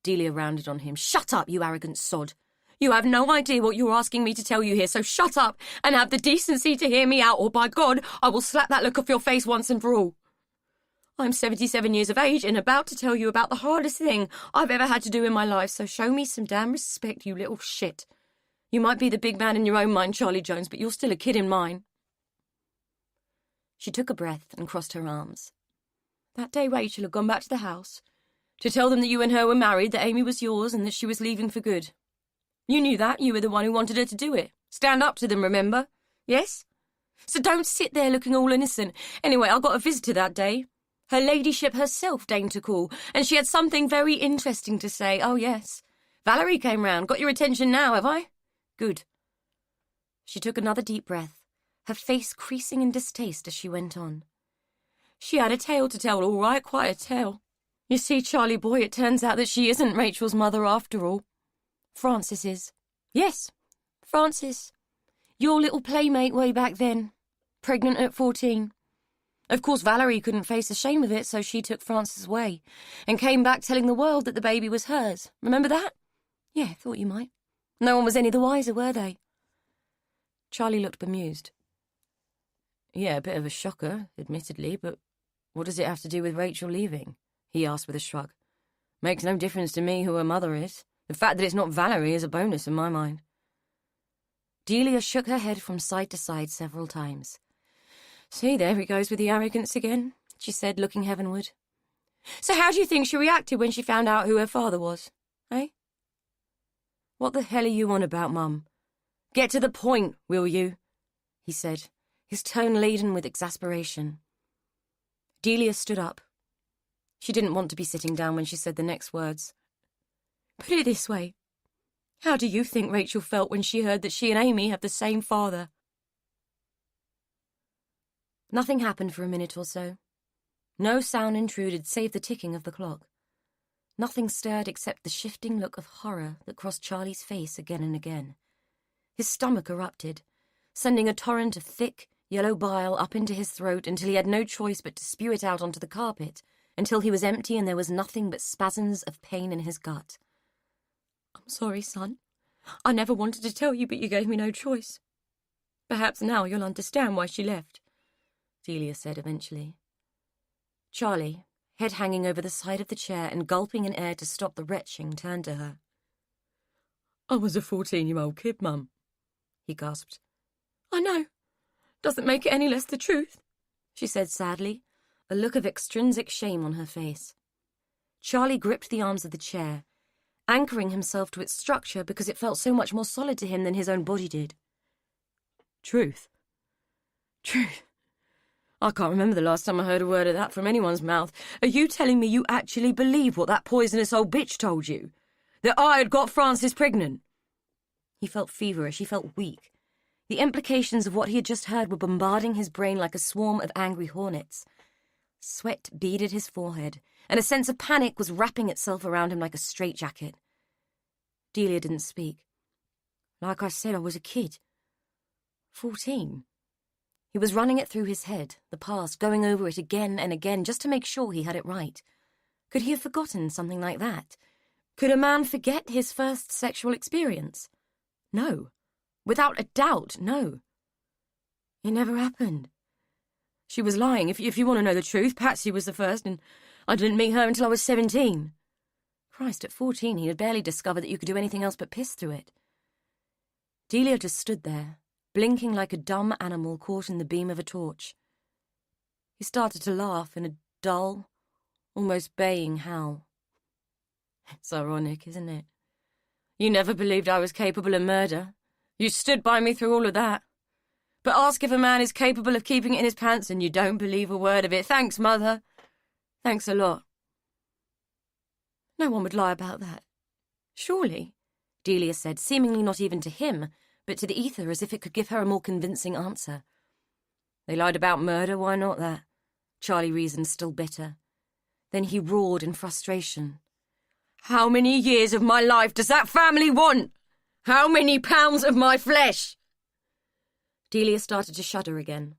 Delia rounded on him. Shut up, you arrogant sod. You have no idea what you're asking me to tell you here, so shut up and have the decency to hear me out, or by God, I will slap that look off your face once and for all. I'm 77 years of age and about to tell you about the hardest thing I've ever had to do in my life, so show me some damn respect, you little shit. You might be the big man in your own mind, Charlie Jones, but you're still a kid in mine. She took a breath and crossed her arms. That day Rachel had gone back to the house to tell them that you and her were married, that Amy was yours, and that she was leaving for good. You knew that. You were the one who wanted her to do it. Stand up to them, remember? Yes? So don't sit there looking all innocent. Anyway, I got a visitor that day. Her ladyship herself deigned to call, and she had something very interesting to say. Oh, yes. Valerie came round. Got your attention now, have I? Good. She took another deep breath, her face creasing in distaste as she went on. She had a tale to tell, all right, quite a tale. You see, Charlie boy, it turns out that she isn't Rachel's mother after all. Frances is. Yes, Frances. Your little playmate way back then. Pregnant at 14. Of course, Valerie couldn't face the shame of it, so she took Frances away and came back telling the world that the baby was hers. Remember that? Yeah, thought you might. No one was any the wiser, were they? Charlie looked bemused. Yeah, a bit of a shocker, admittedly, but what does it have to do with Rachel leaving? He asked with a shrug. Makes no difference to me who her mother is. The fact that it's not Valerie is a bonus in my mind. Delia shook her head from side to side several times. See, there he goes with the arrogance again, she said, looking heavenward. So how do you think she reacted when she found out who her father was, eh? What the hell are you on about, Mum? Get to the point, will you? He said, his tone laden with exasperation. Delia stood up. She didn't want to be sitting down when she said the next words. Put it this way. How do you think Rachel felt when she heard that she and Amy have the same father? Nothing happened for a minute or so. No sound intruded save the ticking of the clock. Nothing stirred except the shifting look of horror that crossed Charlie's face again and again. His stomach erupted, sending a torrent of thick, yellow bile up into his throat until he had no choice but to spew it out onto the carpet, until he was empty and there was nothing but spasms of pain in his gut. I'm sorry, son. I never wanted to tell you, but you gave me no choice. Perhaps now you'll understand why she left, Delia said eventually. Charlie, head hanging over the side of the chair and gulping in air to stop the retching, turned to her. I was a 14-year-old kid, Mum, he gasped. I know. Doesn't make it any less the truth, she said sadly, a look of extrinsic shame on her face. Charlie gripped the arms of the chair, anchoring himself to its structure because it felt so much more solid to him than his own body did. Truth. Truth. I can't remember the last time I heard a word of that from anyone's mouth. Are you telling me you actually believe what that poisonous old bitch told you? That I had got Frances pregnant? He felt feverish, he felt weak. The implications of what he had just heard were bombarding his brain like a swarm of angry hornets. Sweat beaded his forehead, and a sense of panic was wrapping itself around him like a straitjacket. Delia didn't speak. Like I said, I was a kid. 14. He was running it through his head, the past, going over it again and again, just to make sure he had it right. Could he have forgotten something like that? Could a man forget his first sexual experience? No. Without a doubt, no. It never happened. She was lying. If you want to know the truth, Patsy was the first, and I didn't meet her until I was 17. Christ, at 14 he had barely discovered that you could do anything else but piss through it. Delia just stood there, blinking like a dumb animal caught in the beam of a torch. He started to laugh in a dull, almost baying howl. It's ironic, isn't it? You never believed I was capable of murder. You stood by me through all of that. But ask if a man is capable of keeping it in his pants and you don't believe a word of it. Thanks, Mother. Thanks a lot. No one would lie about that. Surely, Delia said, seemingly not even to him, but to the ether as if it could give her a more convincing answer. They lied about murder, why not that? Charlie reasoned, still bitter. Then he roared in frustration. How many years of my life does that family want? How many pounds of my flesh? Delia started to shudder again.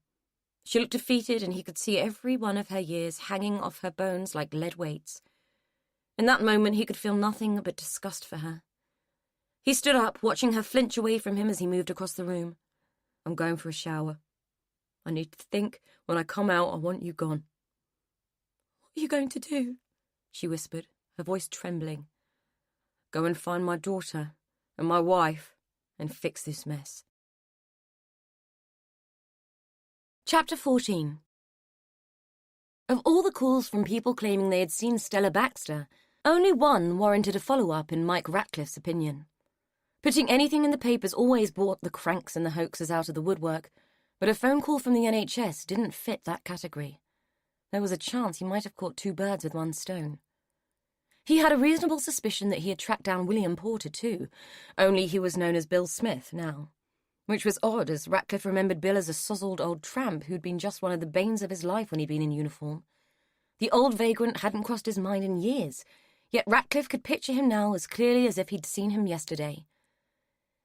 She looked defeated, and he could see every one of her years hanging off her bones like lead weights. In that moment he could feel nothing but disgust for her. He stood up, watching her flinch away from him as he moved across the room. "I'm going for a shower. I need to think. When I come out, I want you gone." "What are you going to do?" she whispered, her voice trembling. "Go and find my daughter and my wife and fix this mess." Chapter 14. Of all the calls from people claiming they had seen Stella Baxter, only one warranted a follow-up in Mike Ratcliffe's opinion. Putting anything in the papers always brought the cranks and the hoaxers out of the woodwork, but a phone call from the NHS didn't fit that category. There was a chance he might have caught two birds with one stone. He had a reasonable suspicion that he had tracked down William Porter too, only he was known as Bill Smith now. Which was odd, as Ratcliffe remembered Bill as a sozzled old tramp who'd been just one of the banes of his life when he'd been in uniform. The old vagrant hadn't crossed his mind in years, yet Ratcliffe could picture him now as clearly as if he'd seen him yesterday.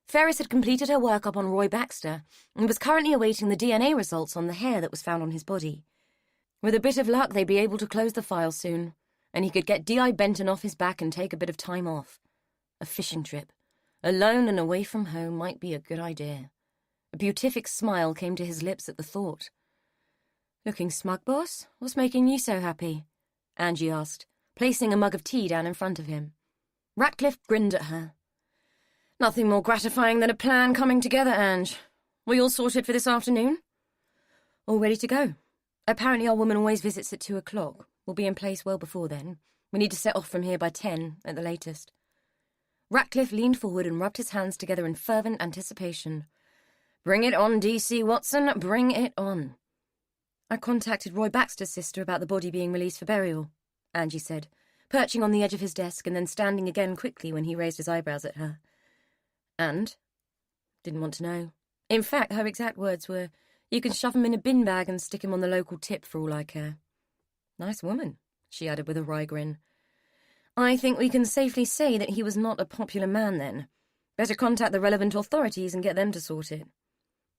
Ferris had completed her workup on Roy Baxter and was currently awaiting the DNA results on the hair that was found on his body. With a bit of luck, they'd be able to close the file soon, and he could get D.I. Benton off his back and take a bit of time off. A fishing trip, alone and away from home, might be a good idea. A beatific smile came to his lips at the thought. "Looking smug, boss? What's making you so happy?" Angie asked, placing a mug of tea down in front of him. Ratcliffe grinned at her. "Nothing more gratifying than a plan coming together, Ange. We all sorted for this afternoon?" "All ready to go. Apparently our woman always visits at 2 o'clock. We'll be in place well before then. We need to set off from here by 10, at the latest." Ratcliffe leaned forward and rubbed his hands together in fervent anticipation. "Bring it on, D.C. Watson, bring it on." "I contacted Roy Baxter's sister about the body being released for burial," Angie said, perching on the edge of his desk and then standing again quickly when he raised his eyebrows at her. "And?" "Didn't want to know. In fact, her exact words were, 'You can shove him in a bin bag and stick him on the local tip for all I care.'" "Nice woman," she added with a wry grin. "I think we can safely say that he was not a popular man then. Better contact the relevant authorities and get them to sort it."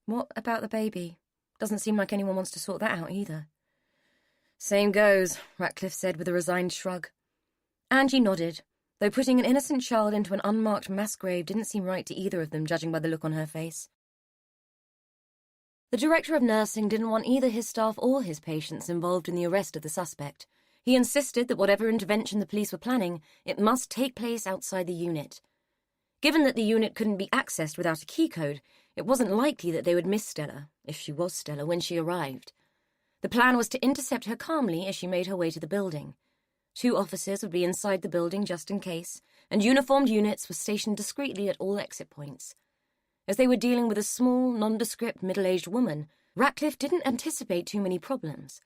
"What about the baby? Doesn't seem like anyone wants to sort that out either." "Same goes," Ratcliffe said with a resigned shrug. Angie nodded, though putting an innocent child into an unmarked mass grave didn't seem right to either of them, judging by the look on her face. The director of nursing didn't want either his staff or his patients involved in the arrest of the suspect. He insisted that whatever intervention the police were planning, it must take place outside the unit. Given that the unit couldn't be accessed without a key code, it wasn't likely that they would miss Stella, if she was Stella, when she arrived. The plan was to intercept her calmly as she made her way to the building. 2 officers would be inside the building just in case, and uniformed units were stationed discreetly at all exit points. As they were dealing with a small, nondescript, middle-aged woman, Ratcliffe didn't anticipate too many problems.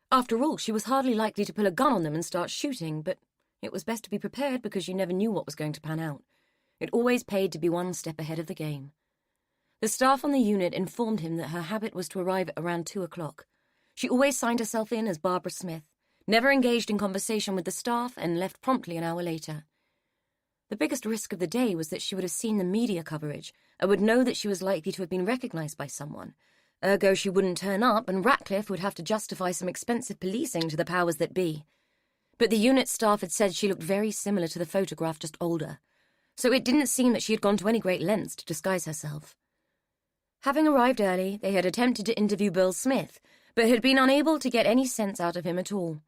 After all, she was hardly likely to pull a gun on them and start shooting, but it was best to be prepared because you never knew what was going to pan out. It always paid to be one step ahead of the game. The staff on the unit informed him that her habit was to arrive at around 2 o'clock. She always signed herself in as Barbara Smith, never engaged in conversation with the staff, and left promptly an hour later. The biggest risk of the day was that she would have seen the media coverage and would know that she was likely to have been recognised by someone. Ergo, she wouldn't turn up, and Ratcliffe would have to justify some expensive policing to the powers that be. But the unit staff had said she looked very similar to the photograph, just older, so it didn't seem that she had gone to any great lengths to disguise herself. Having arrived early, they had attempted to interview Bill Smith, but had been unable to get any sense out of him at all.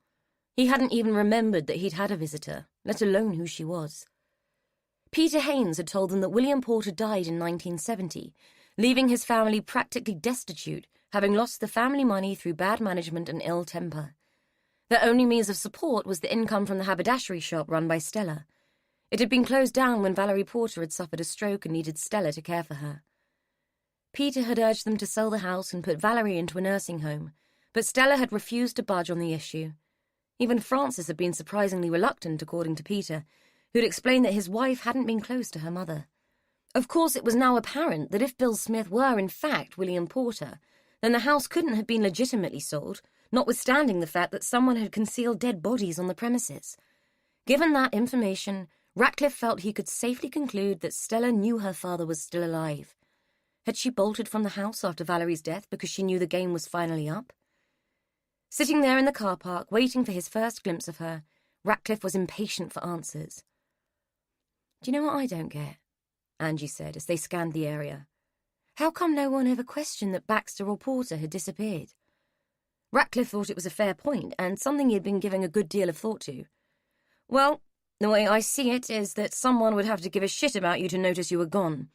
He hadn't even remembered that he'd had a visitor, let alone who she was. Peter Haynes had told them that William Porter died in 1970, leaving his family practically destitute, having lost the family money through bad management and ill temper. Their only means of support was the income from the haberdashery shop run by Stella. It had been closed down when Valerie Porter had suffered a stroke and needed Stella to care for her. Peter had urged them to sell the house and put Valerie into a nursing home, but Stella had refused to budge on the issue. Even Francis had been surprisingly reluctant, according to Peter, who'd explained that his wife hadn't been close to her mother. Of course, it was now apparent that if Bill Smith were in fact William Porter, then the house couldn't have been legitimately sold, notwithstanding the fact that someone had concealed dead bodies on the premises. Given that information, Ratcliffe felt he could safely conclude that Stella knew her father was still alive. Had she bolted from the house after Valerie's death because she knew the game was finally up? Sitting there in the car park, waiting for his first glimpse of her, Ratcliffe was impatient for answers. "Do you know what I don't get? Angie said as they scanned the area. How come no one ever questioned that Baxter or Porter had disappeared? Ratcliffe thought it was a fair point and something he had been giving a good deal of thought to. Well, the way I see it is that someone would have to give a shit about you to notice you were gone.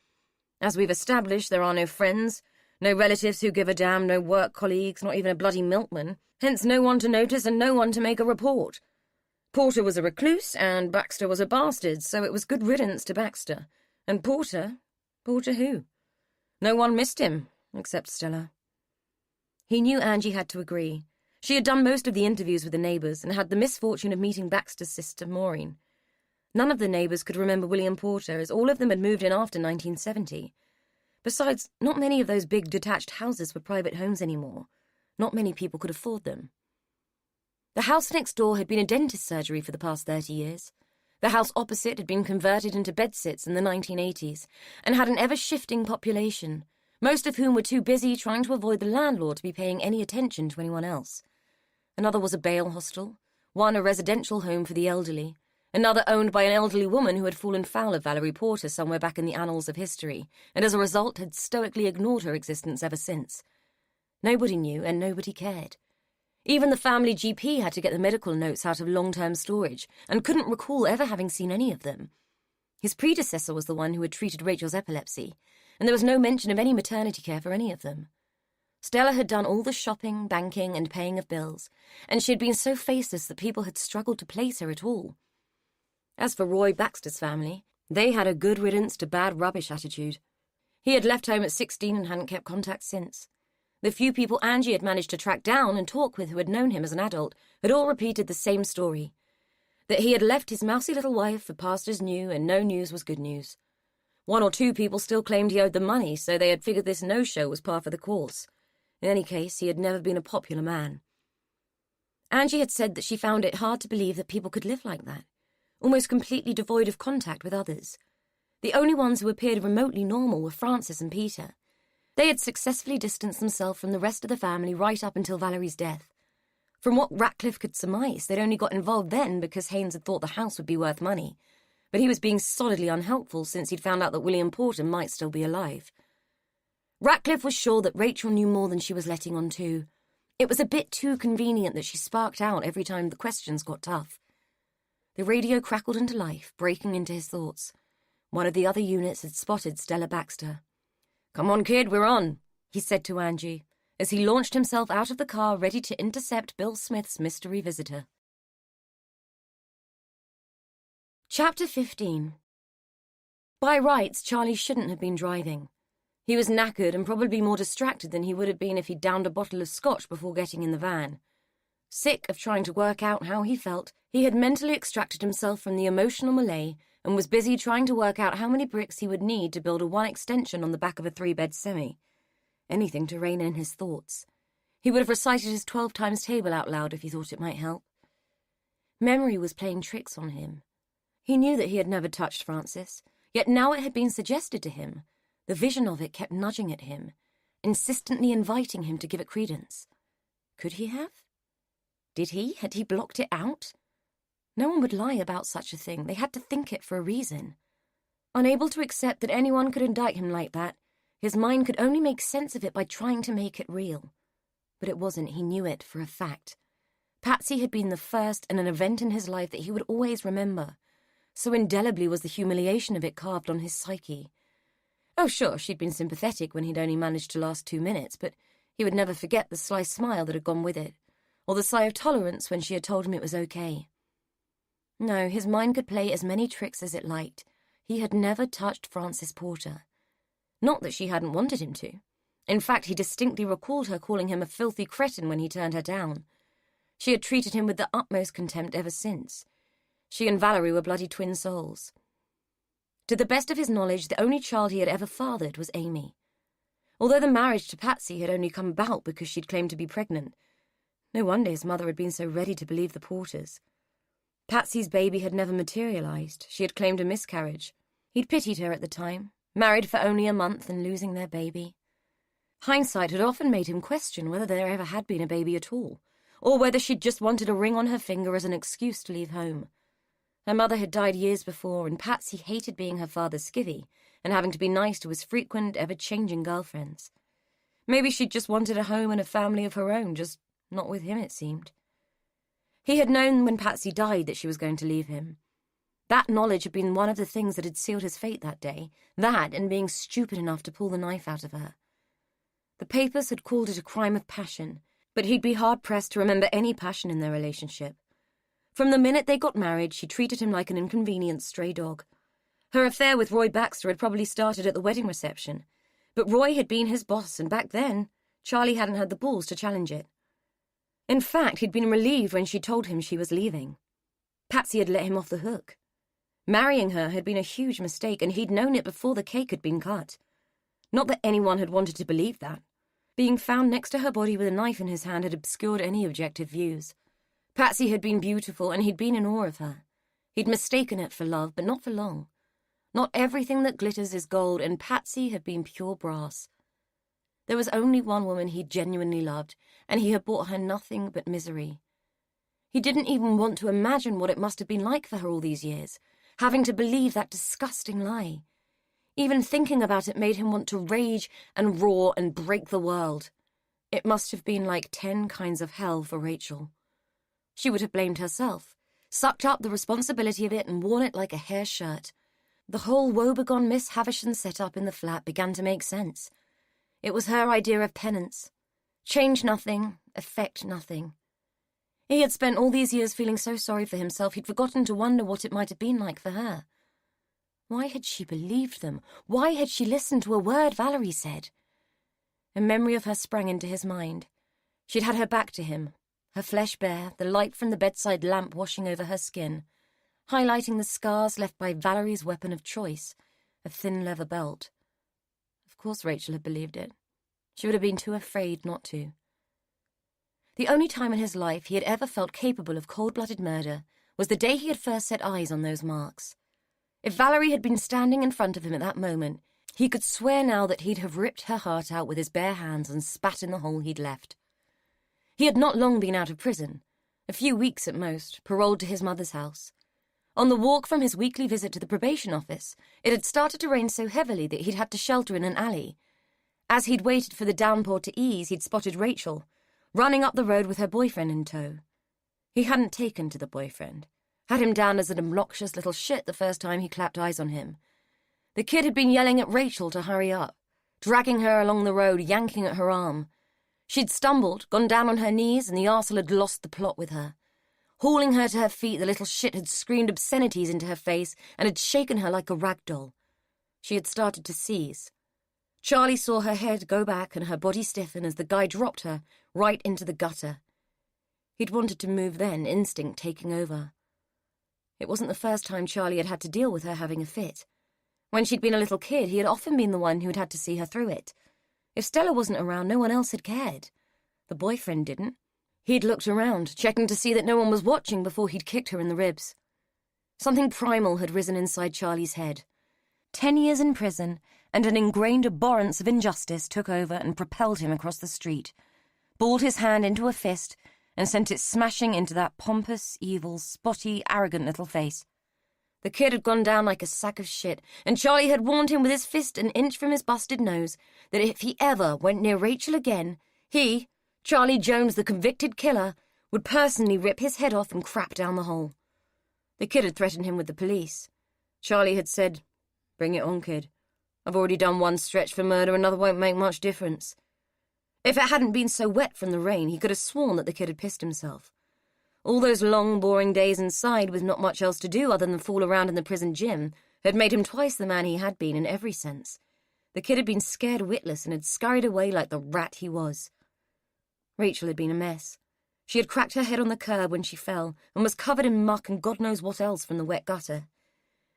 As we've established, there are no friends, no relatives who give a damn, no work colleagues, not even a bloody milkman, hence no one to notice and no one to make a report. Porter was a recluse and Baxter was a bastard, so it was good riddance to Baxter. And Porter who? No one missed him, except Stella. He knew Angie had to agree. She had done most of the interviews with the neighbours and had the misfortune of meeting Baxter's sister, Maureen. None of the neighbours could remember William Porter, as all of them had moved in after 1970. Besides, not many of those big detached houses were private homes anymore. Not many people could afford them. The house next door had been a dentist surgery for the past 30 years. The house opposite had been converted into bedsits in the 1980s and had an ever-shifting population, most of whom were too busy trying to avoid the landlord to be paying any attention to anyone else. Another was a bail hostel, one a residential home for the elderly, another owned by an elderly woman who had fallen foul of Valerie Porter somewhere back in the annals of history, and as a result had stoically ignored her existence ever since. Nobody knew, and nobody cared. Even the family GP had to get the medical notes out of long-term storage, and couldn't recall ever having seen any of them. His predecessor was the one who had treated Rachel's epilepsy, and there was no mention of any maternity care for any of them. Stella had done all the shopping, banking, and paying of bills, and she had been so faceless that people had struggled to place her at all. As for Roy Baxter's family, they had a good riddance to bad rubbish attitude. He had left home at 16 and hadn't kept contact since. The few people Angie had managed to track down and talk with who had known him as an adult had all repeated the same story. That he had left his mousy little wife for pastures new, and no news was good news. One or two people still claimed he owed them money, so they had figured this no-show was par for the course. In any case, he had never been a popular man. Angie had said that she found it hard to believe that people could live like that, almost completely devoid of contact with others. The only ones who appeared remotely normal were Francis and Peter. They had successfully distanced themselves from the rest of the family right up until Valerie's death. From what Ratcliffe could surmise, they'd only got involved then because Haynes had thought the house would be worth money, but he was being solidly unhelpful since he'd found out that William Porter might still be alive. Ratcliffe was sure that Rachel knew more than she was letting on too. It was a bit too convenient that she sparked out every time the questions got tough. The radio crackled into life, breaking into his thoughts. One of the other units had spotted Stella Baxter. "Come on, kid, we're on," he said to Angie, as he launched himself out of the car ready to intercept Bill Smith's mystery visitor. Chapter 15. By rights, Charlie shouldn't have been driving. He was knackered and probably more distracted than he would have been if he'd downed a bottle of scotch before getting in the van. Sick of trying to work out how he felt, he had mentally extracted himself from the emotional melee and was busy trying to work out how many bricks he would need to build a one extension on the back of a 3-bed semi. Anything to rein in his thoughts. He would have recited his 12 times table out loud if he thought it might help. Memory was playing tricks on him. He knew that he had never touched Francis, yet now it had been suggested to him. The vision of it kept nudging at him, insistently inviting him to give it credence. Could he have? Did he? Had he blocked it out? No one would lie about such a thing. They had to think it for a reason. Unable to accept that anyone could indict him like that, his mind could only make sense of it by trying to make it real. But it wasn't. He knew it for a fact. Patsy had been the first and an event in his life that he would always remember. So indelibly was the humiliation of it carved on his psyche. Oh, sure, she'd been sympathetic when he'd only managed to last 2 minutes, but he would never forget the sly smile that had gone with it, or the sigh of tolerance when she had told him it was okay. No, his mind could play as many tricks as it liked. He had never touched Francis Porter. Not that she hadn't wanted him to. In fact, he distinctly recalled her calling him a filthy cretin when he turned her down. She had treated him with the utmost contempt ever since. She and Valerie were bloody twin souls. To the best of his knowledge, the only child he had ever fathered was Amy. Although the marriage to Patsy had only come about because she'd claimed to be pregnant, no wonder his mother had been so ready to believe the Porters. Patsy's baby had never materialized. She had claimed a miscarriage. He'd pitied her at the time, married for only a month and losing their baby. Hindsight had often made him question whether there ever had been a baby at all, or whether she'd just wanted a ring on her finger as an excuse to leave home. Her mother had died years before, and Patsy hated being her father's skivvy and having to be nice to his frequent, ever-changing girlfriends. Maybe she'd just wanted a home and a family of her own, just not with him, it seemed. He had known when Patsy died that she was going to leave him. That knowledge had been one of the things that had sealed his fate that day, that and being stupid enough to pull the knife out of her. The papers had called it a crime of passion, but he'd be hard-pressed to remember any passion in their relationship. From the minute they got married, she treated him like an inconvenient stray dog. Her affair with Roy Baxter had probably started at the wedding reception, but Roy had been his boss, and back then, Charlie hadn't had the balls to challenge it. In fact, he'd been relieved when she told him she was leaving. Patsy had let him off the hook. Marrying her had been a huge mistake, and he'd known it before the cake had been cut. Not that anyone had wanted to believe that. Being found next to her body with a knife in his hand had obscured any objective views. Patsy had been beautiful, and he'd been in awe of her. He'd mistaken it for love, but not for long. Not everything that glitters is gold, and Patsy had been pure brass. There was only one woman he genuinely loved, and he had brought her nothing but misery. He didn't even want to imagine what it must have been like for her all these years, having to believe that disgusting lie. Even thinking about it made him want to rage and roar and break the world. It must have been like 10 kinds of hell for Rachel. She would have blamed herself, sucked up the responsibility of it and worn it like a hair shirt. The whole woebegone Miss Havisham setup in the flat began to make sense. It was her idea of penance. Change nothing, affect nothing. He had spent all these years feeling so sorry for himself he'd forgotten to wonder what it might have been like for her. Why had she believed them? Why had she listened to a word Valerie said? A memory of her sprang into his mind. She'd had her back to him, her flesh bare, the light from the bedside lamp washing over her skin, highlighting the scars left by Valerie's weapon of choice, a thin leather belt. Of course Rachel had believed it. She would have been too afraid not to. The only time in his life he had ever felt capable of cold-blooded murder was the day he had first set eyes on those marks. If Valerie had been standing in front of him at that moment, he could swear now that he'd have ripped her heart out with his bare hands and spat in the hole he'd left. He had not long been out of prison, a few weeks at most, paroled to his mother's house. On the walk from his weekly visit to the probation office, it had started to rain so heavily that he'd had to shelter in an alley. As he'd waited for the downpour to ease, he'd spotted Rachel, running up the road with her boyfriend in tow. He hadn't taken to the boyfriend, had him down as an obnoxious little shit the first time he clapped eyes on him. The kid had been yelling at Rachel to hurry up, dragging her along the road, yanking at her arm. She'd stumbled, gone down on her knees, and the arsehole had lost the plot with her. Hauling her to her feet, the little shit had screamed obscenities into her face and had shaken her like a rag doll. She had started to seize. Charlie saw her head go back and her body stiffen as the guy dropped her right into the gutter. He'd wanted to move then, instinct taking over. It wasn't the first time Charlie had had to deal with her having a fit. When she'd been a little kid, he had often been the one who had had to see her through it. If Stella wasn't around, no one else had cared. The boyfriend didn't. He'd looked around, checking to see that no one was watching before he'd kicked her in the ribs. Something primal had risen inside Charlie's head. 10 years in prison, and an ingrained abhorrence of injustice took over and propelled him across the street, balled his hand into a fist, and sent it smashing into that pompous, evil, spotty, arrogant little face. The kid had gone down like a sack of shit, and Charlie had warned him with his fist an inch from his busted nose that if he ever went near Rachel again, he, Charlie Jones, the convicted killer, would personally rip his head off and crap down the hole. The kid had threatened him with the police. Charlie had said, "Bring it on, kid. I've already done one stretch for murder, another won't make much difference." If it hadn't been so wet from the rain, he could have sworn that the kid had pissed himself. All those long, boring days inside with not much else to do other than fool around in the prison gym had made him twice the man he had been in every sense. The kid had been scared witless and had scurried away like the rat he was. Rachel had been a mess. She had cracked her head on the curb when she fell and was covered in muck and God knows what else from the wet gutter.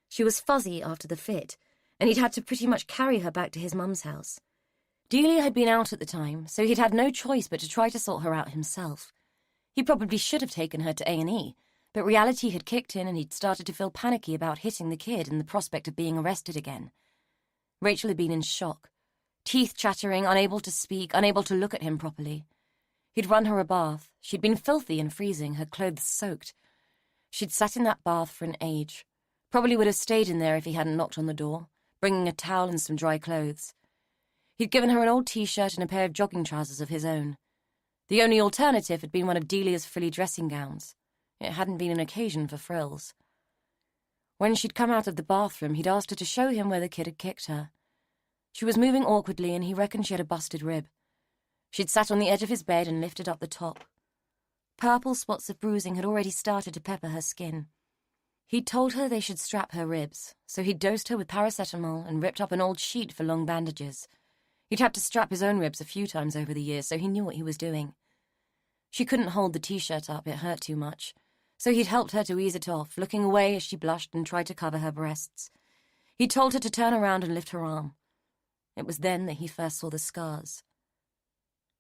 She was fuzzy after the fit, and he'd had to pretty much carry her back to his mum's house. Delia had been out at the time, so he'd had no choice but to try to sort her out himself. He probably should have taken her to A&E, but reality had kicked in and he'd started to feel panicky about hitting the kid and the prospect of being arrested again. Rachel had been in shock, teeth chattering, unable to speak, unable to look at him properly. He'd run her a bath. She'd been filthy and freezing, her clothes soaked. She'd sat in that bath for an age. Probably would have stayed in there if he hadn't knocked on the door, bringing a towel and some dry clothes. He'd given her an old T-shirt and a pair of jogging trousers of his own. The only alternative had been one of Delia's frilly dressing gowns. It hadn't been an occasion for frills. When she'd come out of the bathroom, he'd asked her to show him where the kid had kicked her. She was moving awkwardly, and he reckoned she had a busted rib. She'd sat on the edge of his bed and lifted up the top. Purple spots of bruising had already started to pepper her skin. He'd told her they should strap her ribs, so he'd dosed her with paracetamol and ripped up an old sheet for long bandages. He'd had to strap his own ribs a few times over the years, so he knew what he was doing. She couldn't hold the T-shirt up, it hurt too much, so he'd helped her to ease it off, looking away as she blushed and tried to cover her breasts. He'd told her to turn around and lift her arm. It was then that he first saw the scars.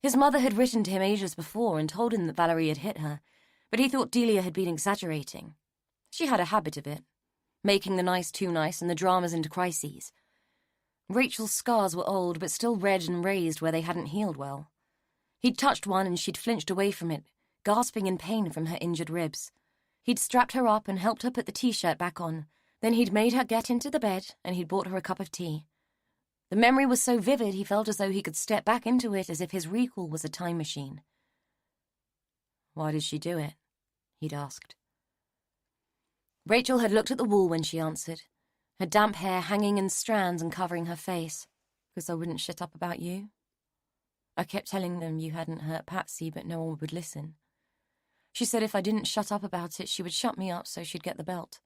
His mother had written to him ages before and told him that Valerie had hit her, but he thought Delia had been exaggerating. She had a habit of it, making the nice too nice and the dramas into crises. Rachel's scars were old, but still red and raised where they hadn't healed well. He'd touched one and she'd flinched away from it, gasping in pain from her injured ribs. He'd strapped her up and helped her put the T-shirt back on. Then he'd made her get into the bed and he'd brought her a cup of tea. The memory was so vivid he felt as though he could step back into it as if his recall was a time machine. "Why did she do it?" he'd asked. Rachel had looked at the wall when she answered, her damp hair hanging in strands and covering her face. "Because I wouldn't shut up about you. I kept telling them you hadn't hurt Patsy, but no one would listen. She said if I didn't shut up about it, she would shut me up so she'd get the belt.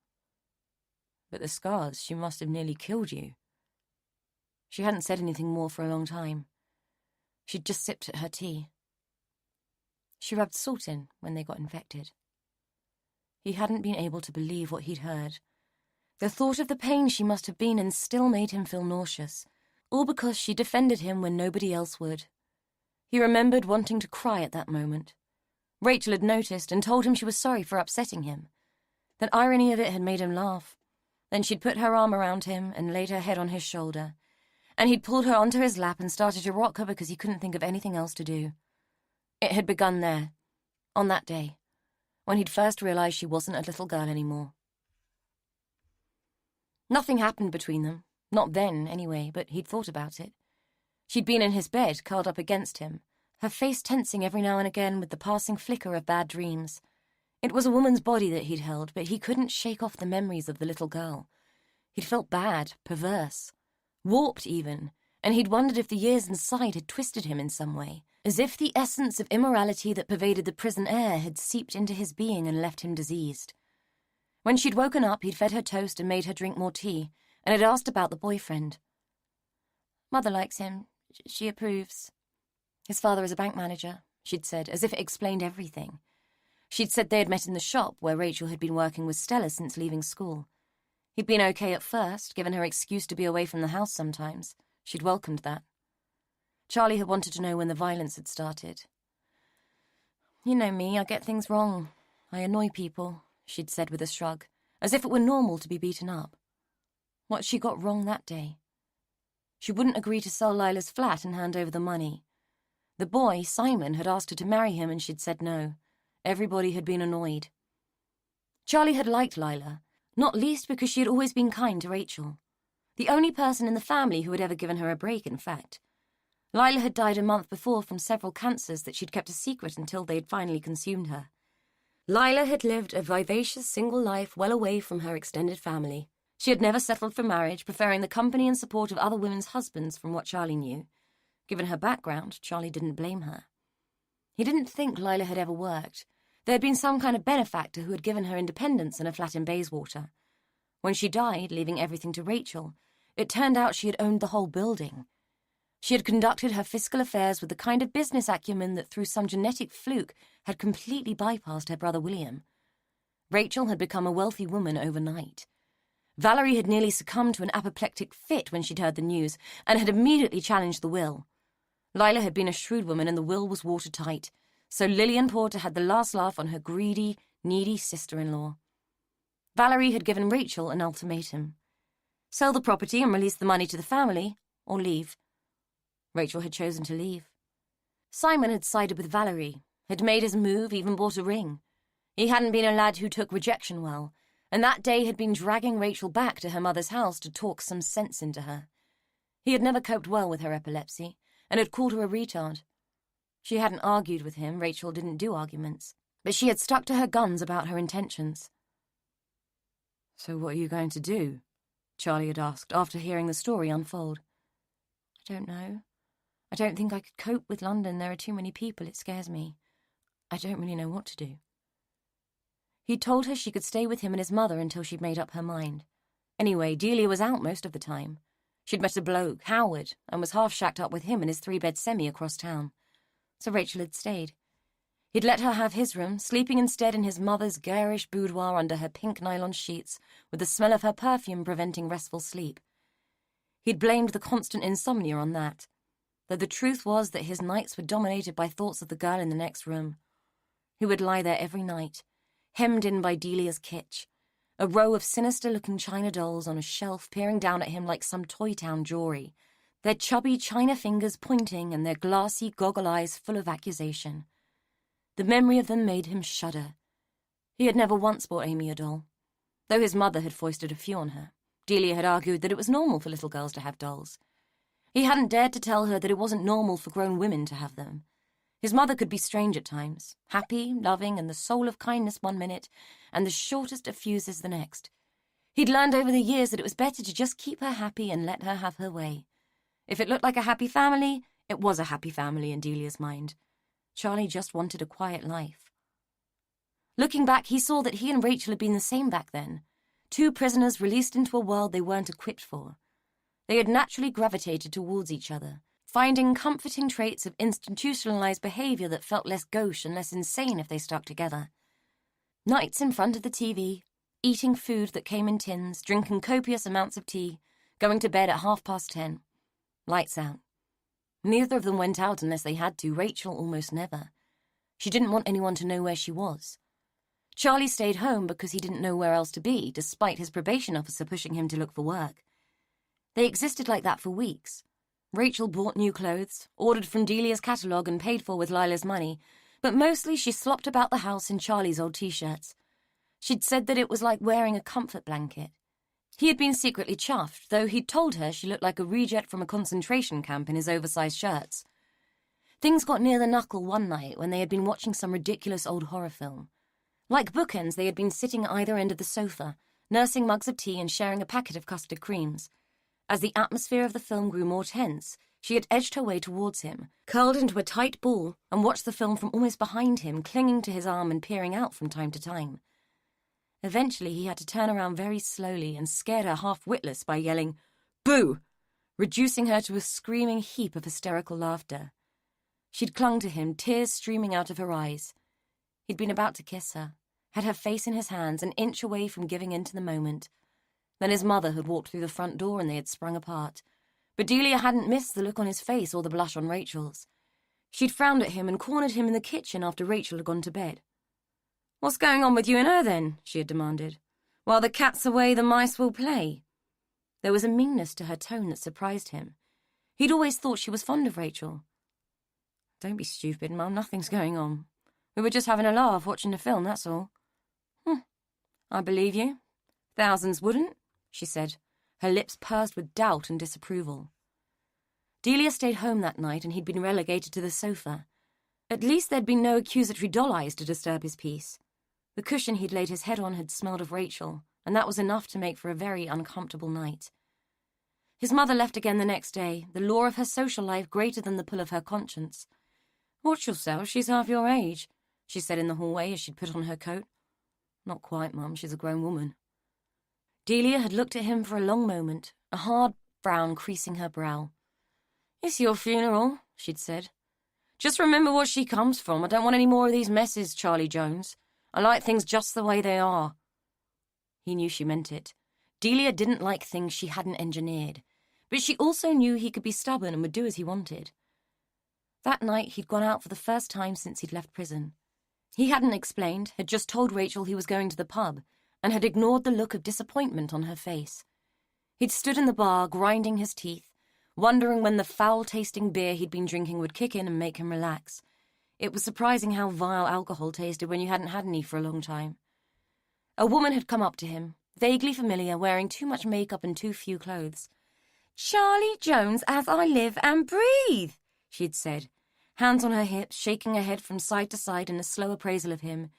But the scars, she must have nearly killed you." She hadn't said anything more for a long time. She'd just sipped at her tea. She rubbed salt in when they got infected. He hadn't been able to believe what he'd heard. The thought of the pain she must have been in still made him feel nauseous, all because she defended him when nobody else would. He remembered wanting to cry at that moment. Rachel had noticed and told him she was sorry for upsetting him. The irony of it had made him laugh. Then she'd put her arm around him and laid her head on his shoulder, and he'd pulled her onto his lap and started to rock her because he couldn't think of anything else to do. It had begun there, on that day, when he'd first realized she wasn't a little girl anymore. Nothing happened between them, not then, anyway, but he'd thought about it. She'd been in his bed, curled up against him, her face tensing every now and again with the passing flicker of bad dreams. It was a woman's body that he'd held, but he couldn't shake off the memories of the little girl. He'd felt bad, perverse, warped even, and he'd wondered if the years inside had twisted him in some way, as if the essence of immorality that pervaded the prison air had seeped into his being and left him diseased. When she'd woken up, he'd fed her toast and made her drink more tea, and had asked about the boyfriend. "Mother likes him. She approves. His father is a bank manager," she'd said, as if it explained everything. She'd said they had met in the shop where Rachel had been working with Stella since leaving school. He'd been okay at first, given her excuse to be away from the house sometimes. She'd welcomed that. Charlie had wanted to know when the violence had started. "You know me, I get things wrong. I annoy people," she'd said with a shrug, as if it were normal to be beaten up. What had she got wrong that day? She wouldn't agree to sell Lila's flat and hand over the money. The boy, Simon, had asked her to marry him and she'd said no. Everybody had been annoyed. Charlie had liked Lila, not least because she had always been kind to Rachel. The only person in the family who had ever given her a break, in fact. Lila had died a month before from several cancers that she'd kept a secret until they had finally consumed her. Lila had lived a vivacious single life well away from her extended family. She had never settled for marriage, preferring the company and support of other women's husbands from what Charlie knew. Given her background, Charlie didn't blame her. He didn't think Lila had ever worked. There had been some kind of benefactor who had given her independence and a flat in Bayswater. When she died, leaving everything to Rachel, it turned out she had owned the whole building. She had conducted her fiscal affairs with the kind of business acumen that through some genetic fluke had completely bypassed her brother William. Rachel had become a wealthy woman overnight. Valerie had nearly succumbed to an apoplectic fit when she'd heard the news and had immediately challenged the will. Lila had been a shrewd woman and the will was watertight, so Lillian Porter had the last laugh on her greedy, needy sister-in-law. Valerie had given Rachel an ultimatum. Sell the property and release the money to the family, or leave. Rachel had chosen to leave. Simon had sided with Valerie, had made his move, even bought a ring. He hadn't been a lad who took rejection well, and that day had been dragging Rachel back to her mother's house to talk some sense into her. He had never coped well with her epilepsy, and had called her a retard. She hadn't argued with him, Rachel didn't do arguments, but she had stuck to her guns about her intentions. "So what are you going to do?" Charlie had asked after hearing the story unfold. "I don't know. I don't think I could cope with London. There are too many people. It scares me. I don't really know what to do." He'd told her she could stay with him and his mother until she'd made up her mind. Anyway, Delia was out most of the time. She'd met a bloke, Howard, and was half shacked up with him in his 3-bed semi across town. So Rachel had stayed. He'd let her have his room, sleeping instead in his mother's garish boudoir under her pink nylon sheets, with the smell of her perfume preventing restful sleep. He'd blamed the constant insomnia on that, though the truth was that his nights were dominated by thoughts of the girl in the next room. He would lie there every night, hemmed in by Delia's kitsch, a row of sinister-looking china dolls on a shelf peering down at him like some Toy Town jewelry, their chubby china fingers pointing and their glassy goggle eyes full of accusation. The memory of them made him shudder. He had never once bought Amy a doll. Though his mother had foisted a few on her, Delia had argued that it was normal for little girls to have dolls. He hadn't dared to tell her that it wasn't normal for grown women to have them. His mother could be strange at times, happy, loving, and the soul of kindness one minute, and the shortest of fuses the next. He'd learned over the years that it was better to just keep her happy and let her have her way. If it looked like a happy family, it was a happy family in Delia's mind. Charlie just wanted a quiet life. Looking back, he saw that he and Rachel had been the same back then, 2 prisoners released into a world they weren't equipped for. They had naturally gravitated towards each other, finding comforting traits of institutionalized behavior that felt less gauche and less insane if they stuck together. Nights in front of the TV, eating food that came in tins, drinking copious amounts of tea, going to bed at 10:30. Lights out. Neither of them went out unless they had to, Rachel almost never. She didn't want anyone to know where she was. Charlie stayed home because he didn't know where else to be, despite his probation officer pushing him to look for work. They existed like that for weeks. Rachel bought new clothes, ordered from Delia's catalogue and paid for with Lila's money, but mostly she slopped about the house in Charlie's old t-shirts. She'd said that it was like wearing a comfort blanket. He had been secretly chuffed, though he'd told her she looked like a reject from a concentration camp in his oversized shirts. Things got near the knuckle one night when they had been watching some ridiculous old horror film. Like bookends, they had been sitting at either end of the sofa, nursing mugs of tea and sharing a packet of custard creams. As the atmosphere of the film grew more tense, she had edged her way towards him, curled into a tight ball, and watched the film from almost behind him, clinging to his arm and peering out from time to time. Eventually, he had to turn around very slowly and scared her half witless by yelling, "Boo!" reducing her to a screaming heap of hysterical laughter. She'd clung to him, tears streaming out of her eyes. He'd been about to kiss her, had her face in his hands, an inch away from giving in to the moment. Then his mother had walked through the front door and they had sprung apart. But Delia hadn't missed the look on his face or the blush on Rachel's. She'd frowned at him and cornered him in the kitchen after Rachel had gone to bed. "What's going on with you and her, then?" she had demanded. "While the cat's away, the mice will play." There was a meanness to her tone that surprised him. He'd always thought she was fond of Rachel. "Don't be stupid, Mum, nothing's going on. We were just having a laugh watching a film, that's all." "I believe you. Thousands wouldn't," she said, her lips pursed with doubt and disapproval. Delia stayed home that night and he'd been relegated to the sofa. At least there'd been no accusatory doll eyes to disturb his peace. The cushion he'd laid his head on had smelled of Rachel, and that was enough to make for a very uncomfortable night. His mother left again the next day, the law of her social life greater than the pull of her conscience. "Watch yourself, she's half your age," she said in the hallway as she'd put on her coat. "Not quite, Mum, she's a grown woman." Delia had looked at him for a long moment, a hard frown creasing her brow. "It's your funeral," she'd said. "Just remember what she comes from. I don't want any more of these messes, Charlie Jones. I like things just the way they are." He knew she meant it. Delia didn't like things she hadn't engineered, but she also knew he could be stubborn and would do as he wanted. That night he'd gone out for the first time since he'd left prison. He hadn't explained, had just told Rachel he was going to the pub, and had ignored the look of disappointment on her face. He'd stood in the bar, grinding his teeth, wondering when the foul-tasting beer he'd been drinking would kick in and make him relax. It was surprising how vile alcohol tasted when you hadn't had any for a long time. A woman had come up to him, vaguely familiar, wearing too much makeup and too few clothes. "Charlie Jones, as I live and breathe," she'd said, hands on her hips, shaking her head from side to side in a slow appraisal of him.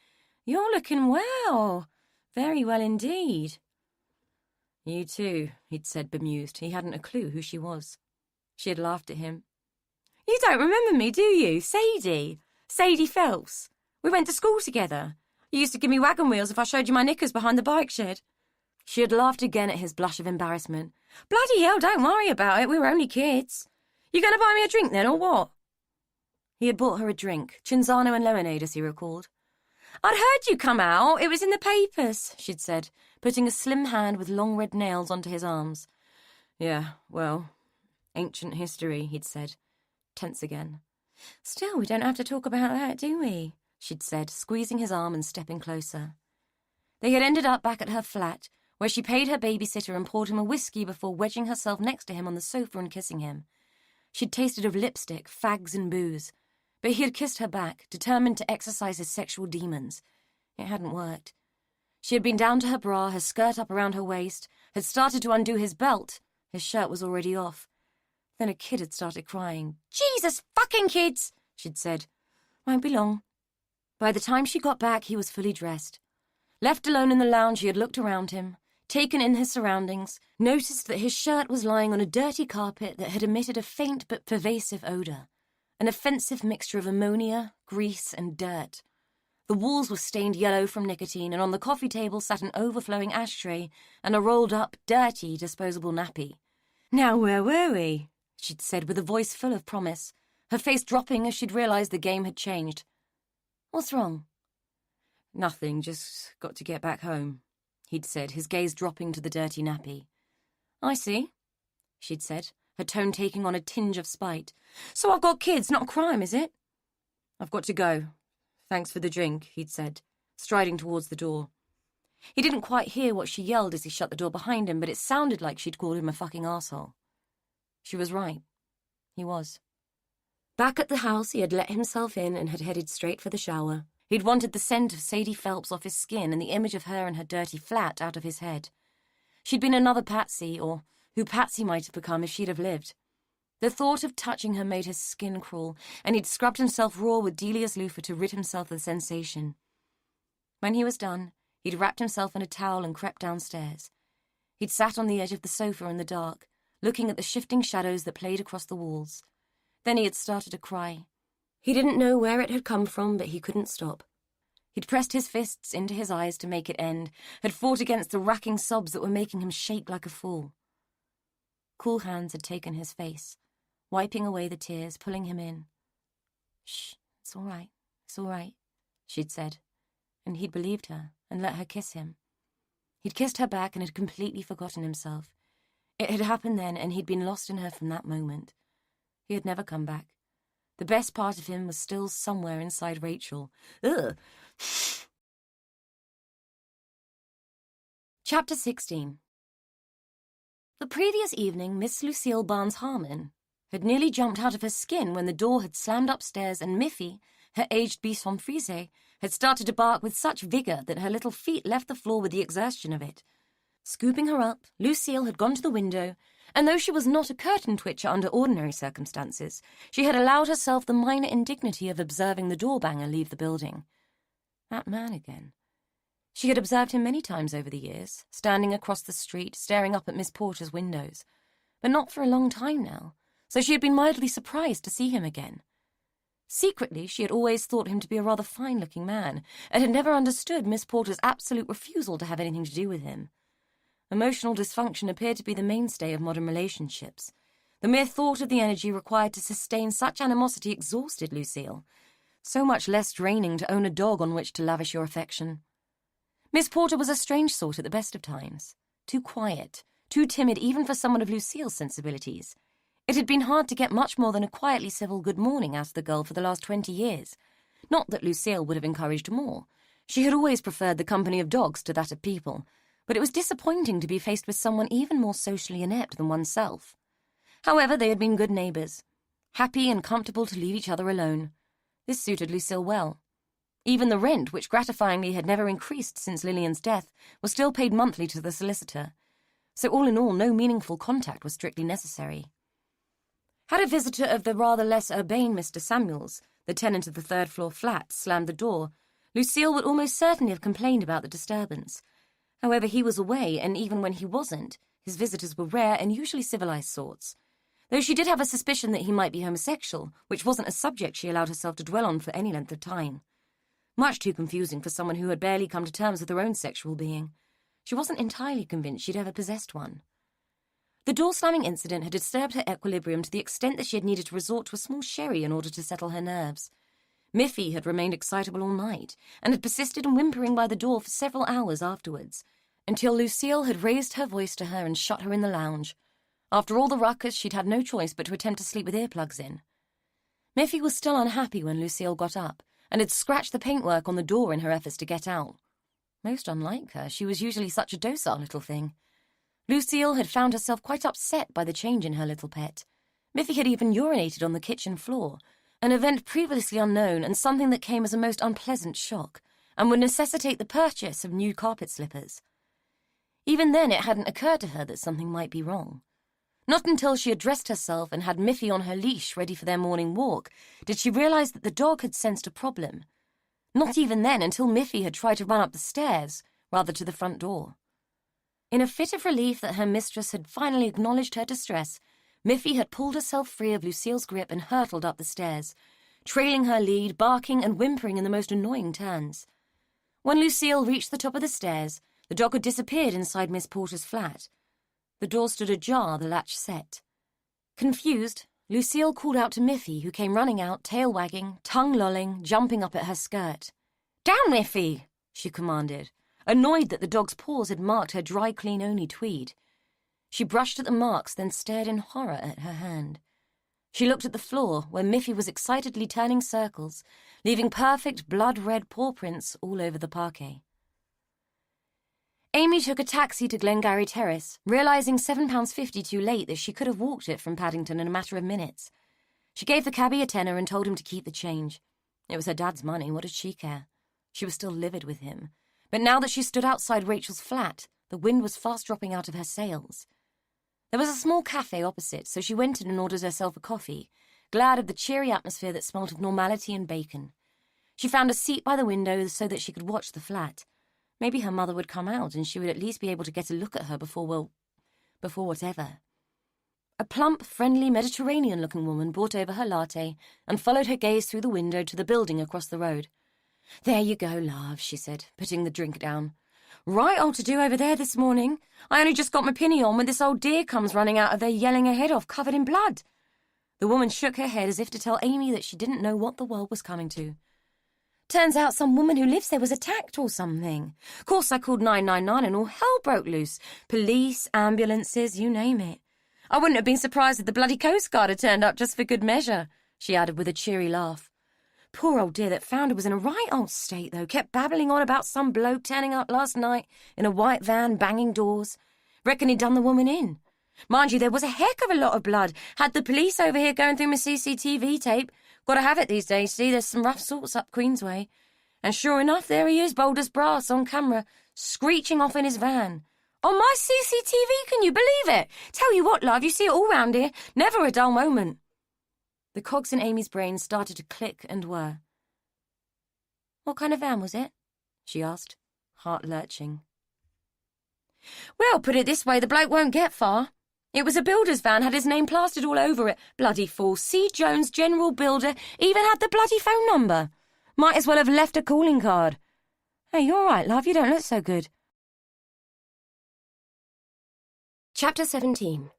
"You're looking well. Very well indeed." "You too," he'd said, bemused. He hadn't a clue who she was. She had laughed at him. "You don't remember me, do you? Sadie. Sadie Phelps. We went to school together. You used to give me wagon wheels if I showed you my knickers behind the bike shed." She had laughed again at his blush of embarrassment. "Bloody hell, don't worry about it. We were only kids. You going to buy me a drink then, or what?" He had bought her a drink, Cinzano and lemonade, as he recalled. "I'd heard you come out. It was in the papers," she'd said, putting a slim hand with long red nails onto his arms. "Yeah, well, ancient history," he'd said, tense again. "Still, we don't have to talk about that, do we?" she'd said, squeezing his arm and stepping closer. They had ended up back at her flat, where she paid her babysitter and poured him a whiskey before wedging herself next to him on the sofa and kissing him. She'd tasted of lipstick, fags and booze, but he had kissed her back, determined to exercise his sexual demons. It hadn't worked. She had been down to her bra, her skirt up around her waist, had started to undo his belt. His shirt was already off. Then a kid had started crying. "Jesus fucking kids," she'd said. "Won't be long." By the time she got back, he was fully dressed. Left alone in the lounge, he had looked around him, taken in his surroundings, noticed that his shirt was lying on a dirty carpet that had emitted a faint but pervasive odour, an offensive mixture of ammonia, grease and dirt. The walls were stained yellow from nicotine, and on the coffee table sat an overflowing ashtray and a rolled-up, dirty, disposable nappy. "Now where were we?" she'd said with a voice full of promise, her face dropping as she'd realised the game had changed. "What's wrong?" "Nothing, just got to get back home," he'd said, his gaze dropping to the dirty nappy. "I see," she'd said, her tone taking on a tinge of spite. "So I've got kids, not a crime, is it?" "I've got to go. Thanks for the drink," he'd said, striding towards the door. He didn't quite hear what she yelled as he shut the door behind him, but it sounded like she'd called him a fucking arsehole. She was right. He was. Back at the house, he had let himself in and had headed straight for the shower. He'd wanted the scent of Sadie Phelps off his skin and the image of her in her dirty flat out of his head. She'd been another Patsy, or who Patsy might have become if she'd have lived. The thought of touching her made his skin crawl, and he'd scrubbed himself raw with Delia's loofah to rid himself of the sensation. When he was done, he'd wrapped himself in a towel and crept downstairs. He'd sat on the edge of the sofa in the dark, looking at the shifting shadows that played across the walls. Then he had started to cry. He didn't know where it had come from, but he couldn't stop. He'd pressed his fists into his eyes to make it end, had fought against the racking sobs that were making him shake like a fool. Cool hands had taken his face, wiping away the tears, pulling him in. "Shh, it's all right, she'd said, and he'd believed her and let her kiss him. He'd kissed her back and had completely forgotten himself. It had happened then, and he'd been lost in her from that moment. He had never come back. The best part of him was still somewhere inside Rachel. Ugh! Chapter 16. The previous evening, Miss Lucille Barnes-Harmon had nearly jumped out of her skin when the door had slammed upstairs and Miffy, her aged bison frise, had started to bark with such vigour that her little feet left the floor with the exertion of it. Scooping her up, Lucille had gone to the window, and though she was not a curtain twitcher under ordinary circumstances, she had allowed herself the minor indignity of observing the door-banger leave the building. That man again. She had observed him many times over the years, standing across the street, staring up at Miss Porter's windows, but not for a long time now, so she had been mildly surprised to see him again. Secretly, she had always thought him to be a rather fine-looking man, and had never understood Miss Porter's absolute refusal to have anything to do with him. Emotional dysfunction appeared to be the mainstay of modern relationships. The mere thought of the energy required to sustain such animosity exhausted Lucille. So much less draining to own a dog on which to lavish your affection. Miss Porter was a strange sort at the best of times. Too quiet, too timid even for someone of Lucille's sensibilities. It had been hard to get much more than a quietly civil good morning out of the girl for the last 20 years. Not that Lucille would have encouraged more. She had always preferred the company of dogs to that of people, but it was disappointing to be faced with someone even more socially inept than oneself. However, they had been good neighbours, happy and comfortable to leave each other alone. This suited Lucille well. Even the rent, which gratifyingly had never increased since Lillian's death, was still paid monthly to the solicitor, so all in all no meaningful contact was strictly necessary. Had a visitor of the rather less urbane Mr. Samuels, the tenant of the third-floor flat, slammed the door, Lucille would almost certainly have complained about the disturbance. However, he was away, and even when he wasn't, his visitors were rare and usually civilized sorts, though she did have a suspicion that he might be homosexual, which wasn't a subject she allowed herself to dwell on for any length of time. Much too confusing for someone who had barely come to terms with her own sexual being. She wasn't entirely convinced she'd ever possessed one. The door-slamming incident had disturbed her equilibrium to the extent that she had needed to resort to a small sherry in order to settle her nerves. Miffy had remained excitable all night, and had persisted in whimpering by the door for several hours afterwards, until Lucille had raised her voice to her and shut her in the lounge. After all the ruckus, she'd had no choice but to attempt to sleep with earplugs in. Miffy was still unhappy when Lucille got up, and had scratched the paintwork on the door in her efforts to get out. Most unlike her, she was usually such a docile little thing. Lucille had found herself quite upset by the change in her little pet. Miffy had even urinated on the kitchen floor, an event previously unknown and something that came as a most unpleasant shock, and would necessitate the purchase of new carpet slippers. Even then it hadn't occurred to her that something might be wrong. Not until she had dressed herself and had Miffy on her leash ready for their morning walk did she realize that the dog had sensed a problem. Not even then, until Miffy had tried to run up the stairs, rather to the front door. In a fit of relief that her mistress had finally acknowledged her distress, Miffy had pulled herself free of Lucille's grip and hurtled up the stairs, trailing her lead, barking and whimpering in the most annoying turns. When Lucille reached the top of the stairs, the dog had disappeared inside Miss Porter's flat. The door stood ajar, the latch set. Confused, Lucille called out to Miffy, who came running out, tail wagging, tongue lolling, jumping up at her skirt. "Down, Miffy!" she commanded, annoyed that the dog's paws had marked her dry-clean-only tweed. She brushed at the marks, then stared in horror at her hand. She looked at the floor, where Miffy was excitedly turning circles, leaving perfect blood-red paw prints all over the parquet. Amy took a taxi to Glengarry Terrace, realising £7.50 too late that she could have walked it from Paddington in a matter of minutes. She gave the cabbie a tenner and told him to keep the change. It was her dad's money, what did she care? She was still livid with him. But now that she stood outside Rachel's flat, the wind was fast dropping out of her sails. There was a small cafe opposite, so she went in and ordered herself a coffee, glad of the cheery atmosphere that smelt of normality and bacon. She found a seat by the window so that she could watch the flat. Maybe her mother would come out and she would at least be able to get a look at her before whatever. A plump, friendly, Mediterranean-looking woman brought over her latte and followed her gaze through the window to the building across the road. "There you go, love," she said, putting the drink down. "Right old to do over there this morning. I only just got my pinny on when this old dear comes running out of there yelling her head off, covered in blood." The woman shook her head as if to tell Amy that she didn't know what the world was coming to. "Turns out some woman who lives there was attacked or something. Of course I called 999 and all hell broke loose. Police, ambulances, you name it. I wouldn't have been surprised if the bloody Coast Guard had turned up just for good measure," she added with a cheery laugh. "Poor old dear that found her was in a right old state, though. Kept babbling on about some bloke turning up last night in a white van, banging doors. Reckon he'd done the woman in. Mind you, there was a heck of a lot of blood. Had the police over here going through my CCTV tape. Got to have it these days, see, there's some rough sorts up Queensway. And sure enough, there he is, bold as brass, on camera, screeching off in his van. On my CCTV, can you believe it? Tell you what, love, you see it all round here. Never a dull moment." The cogs in Amy's brain started to click and whir. "What kind of van was it?" she asked, heart lurching. "Well, put it this way, the bloke won't get far. It was a builder's van, had his name plastered all over it. Bloody fool. C. Jones, General Builder, even had the bloody phone number. Might as well have left a calling card. Hey, you all right, love? You don't look so good." Chapter 17.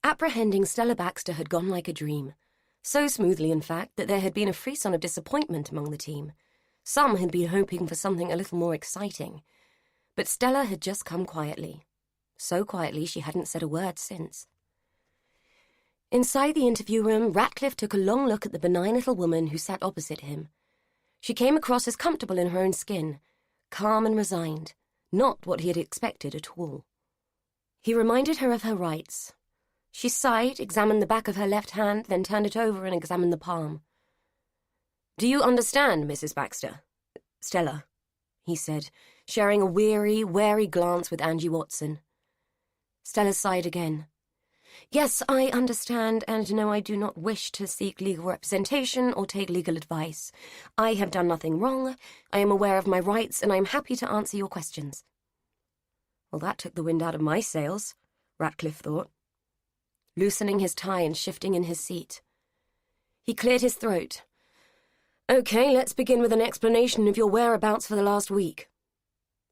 Apprehending Stella Baxter had gone like a dream. So smoothly, in fact, that there had been a frisson of disappointment among the team. Some had been hoping for something a little more exciting. But Stella had just come quietly. So quietly she hadn't said a word since. Inside the interview room, Ratcliffe took a long look at the benign little woman who sat opposite him. She came across as comfortable in her own skin, calm and resigned, not what he had expected at all. He reminded her of her rights. She sighed, examined the back of her left hand, then turned it over and examined the palm. "Do you understand, Mrs. Baxter?" "Stella," he said, sharing a weary, wary glance with Angie Watson. Stella sighed again. "Yes, I understand, and no, I do not wish to seek legal representation or take legal advice. I have done nothing wrong. I am aware of my rights, and I am happy to answer your questions." Well, that took the wind out of my sails, Ratcliffe thought, loosening his tie and shifting in his seat. He cleared his throat. "Okay, let's begin with an explanation of your whereabouts for the last week."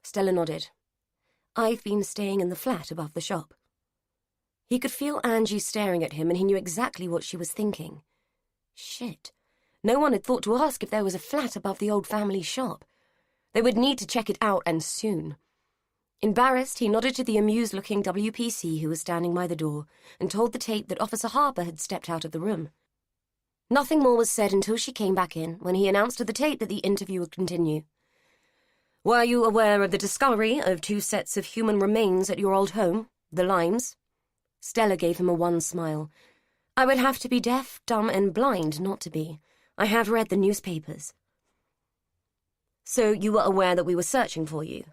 Stella nodded. "I've been staying in the flat above the shop." He could feel Angie staring at him, and he knew exactly what she was thinking. Shit. No one had thought to ask if there was a flat above the old family shop. They would need to check it out, and soon. Embarrassed, he nodded to the amused-looking WPC who was standing by the door and told the tape that Officer Harper had stepped out of the room. Nothing more was said until she came back in, when he announced to the tape that the interview would continue. "Were you aware of the discovery of 2 sets of human remains at your old home, the Limes?" Stella gave him a wan smile. "I would have to be deaf, dumb, and blind not to be. I have read the newspapers." "So you were aware that we were searching for you?"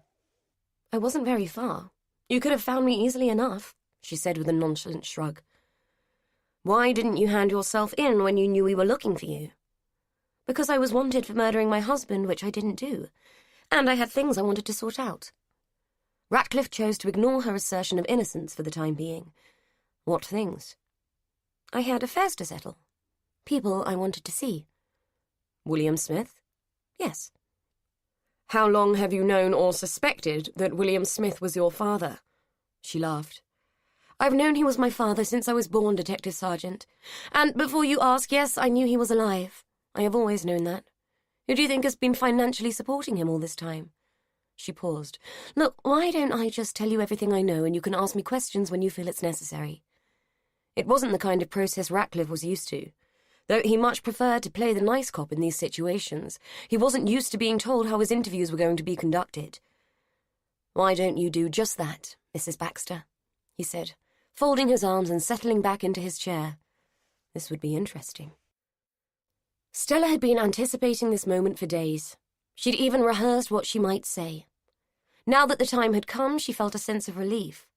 "I wasn't very far. You could have found me easily enough," she said with a nonchalant shrug. "Why didn't you hand yourself in when you knew we were looking for you?" "Because I was wanted for murdering my husband, which I didn't do. And I had things I wanted to sort out." Ratcliffe chose to ignore her assertion of innocence for the time being. "What things?" "I had affairs to settle. People I wanted to see." "William Smith?" "Yes." "How long have you known or suspected that William Smith was your father?" She laughed. "I've known he was my father since I was born, Detective Sergeant. And before you ask, yes, I knew he was alive. I have always known that. Who do you think has been financially supporting him all this time?" She paused. "Look, why don't I just tell you everything I know and you can ask me questions when you feel it's necessary?" It wasn't the kind of process Ratcliffe was used to. Though he much preferred to play the nice cop in these situations, he wasn't used to being told how his interviews were going to be conducted. "Why don't you do just that, Mrs. Baxter?" he said, folding his arms and settling back into his chair. This would be interesting. Stella had been anticipating this moment for days. She'd even rehearsed what she might say. Now that the time had come, she felt a sense of relief.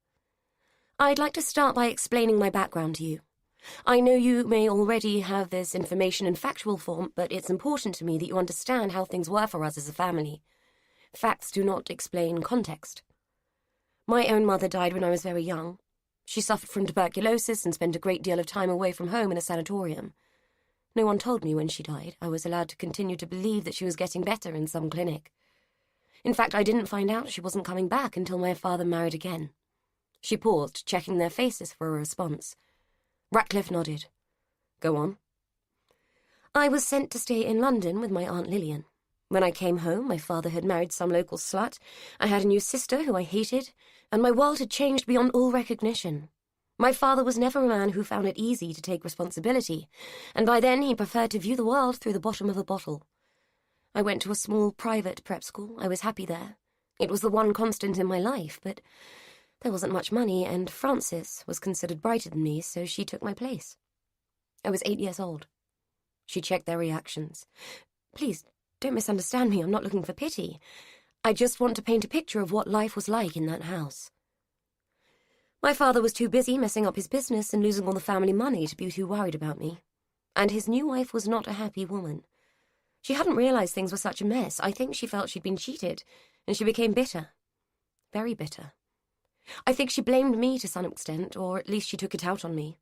"I'd like to start by explaining my background to you. I know you may already have this information in factual form, but it's important to me that you understand how things were for us as a family. Facts do not explain context. My own mother died when I was very young. She suffered from tuberculosis and spent a great deal of time away from home in a sanatorium. No one told me when she died. I was allowed to continue to believe that she was getting better in some clinic. In fact, I didn't find out she wasn't coming back until my father married again." She paused, checking their faces for a response. Ratcliffe nodded. "Go on." "I was sent to stay in London with my Aunt Lillian. When I came home, my father had married some local slut, I had a new sister who I hated, and my world had changed beyond all recognition. My father was never a man who found it easy to take responsibility, and by then he preferred to view the world through the bottom of a bottle. I went to a small private prep school. I was happy there. It was the one constant in my life, but there wasn't much money, and Frances was considered brighter than me, so she took my place. I was 8 years old." She checked their reactions. "Please, don't misunderstand me. I'm not looking for pity. I just want to paint a picture of what life was like in that house. My father was too busy messing up his business and losing all the family money to be too worried about me. And his new wife was not a happy woman. She hadn't realized things were such a mess. I think she felt she'd been cheated, and she became bitter. Very bitter. I think she blamed me to some extent, or at least she took it out on me.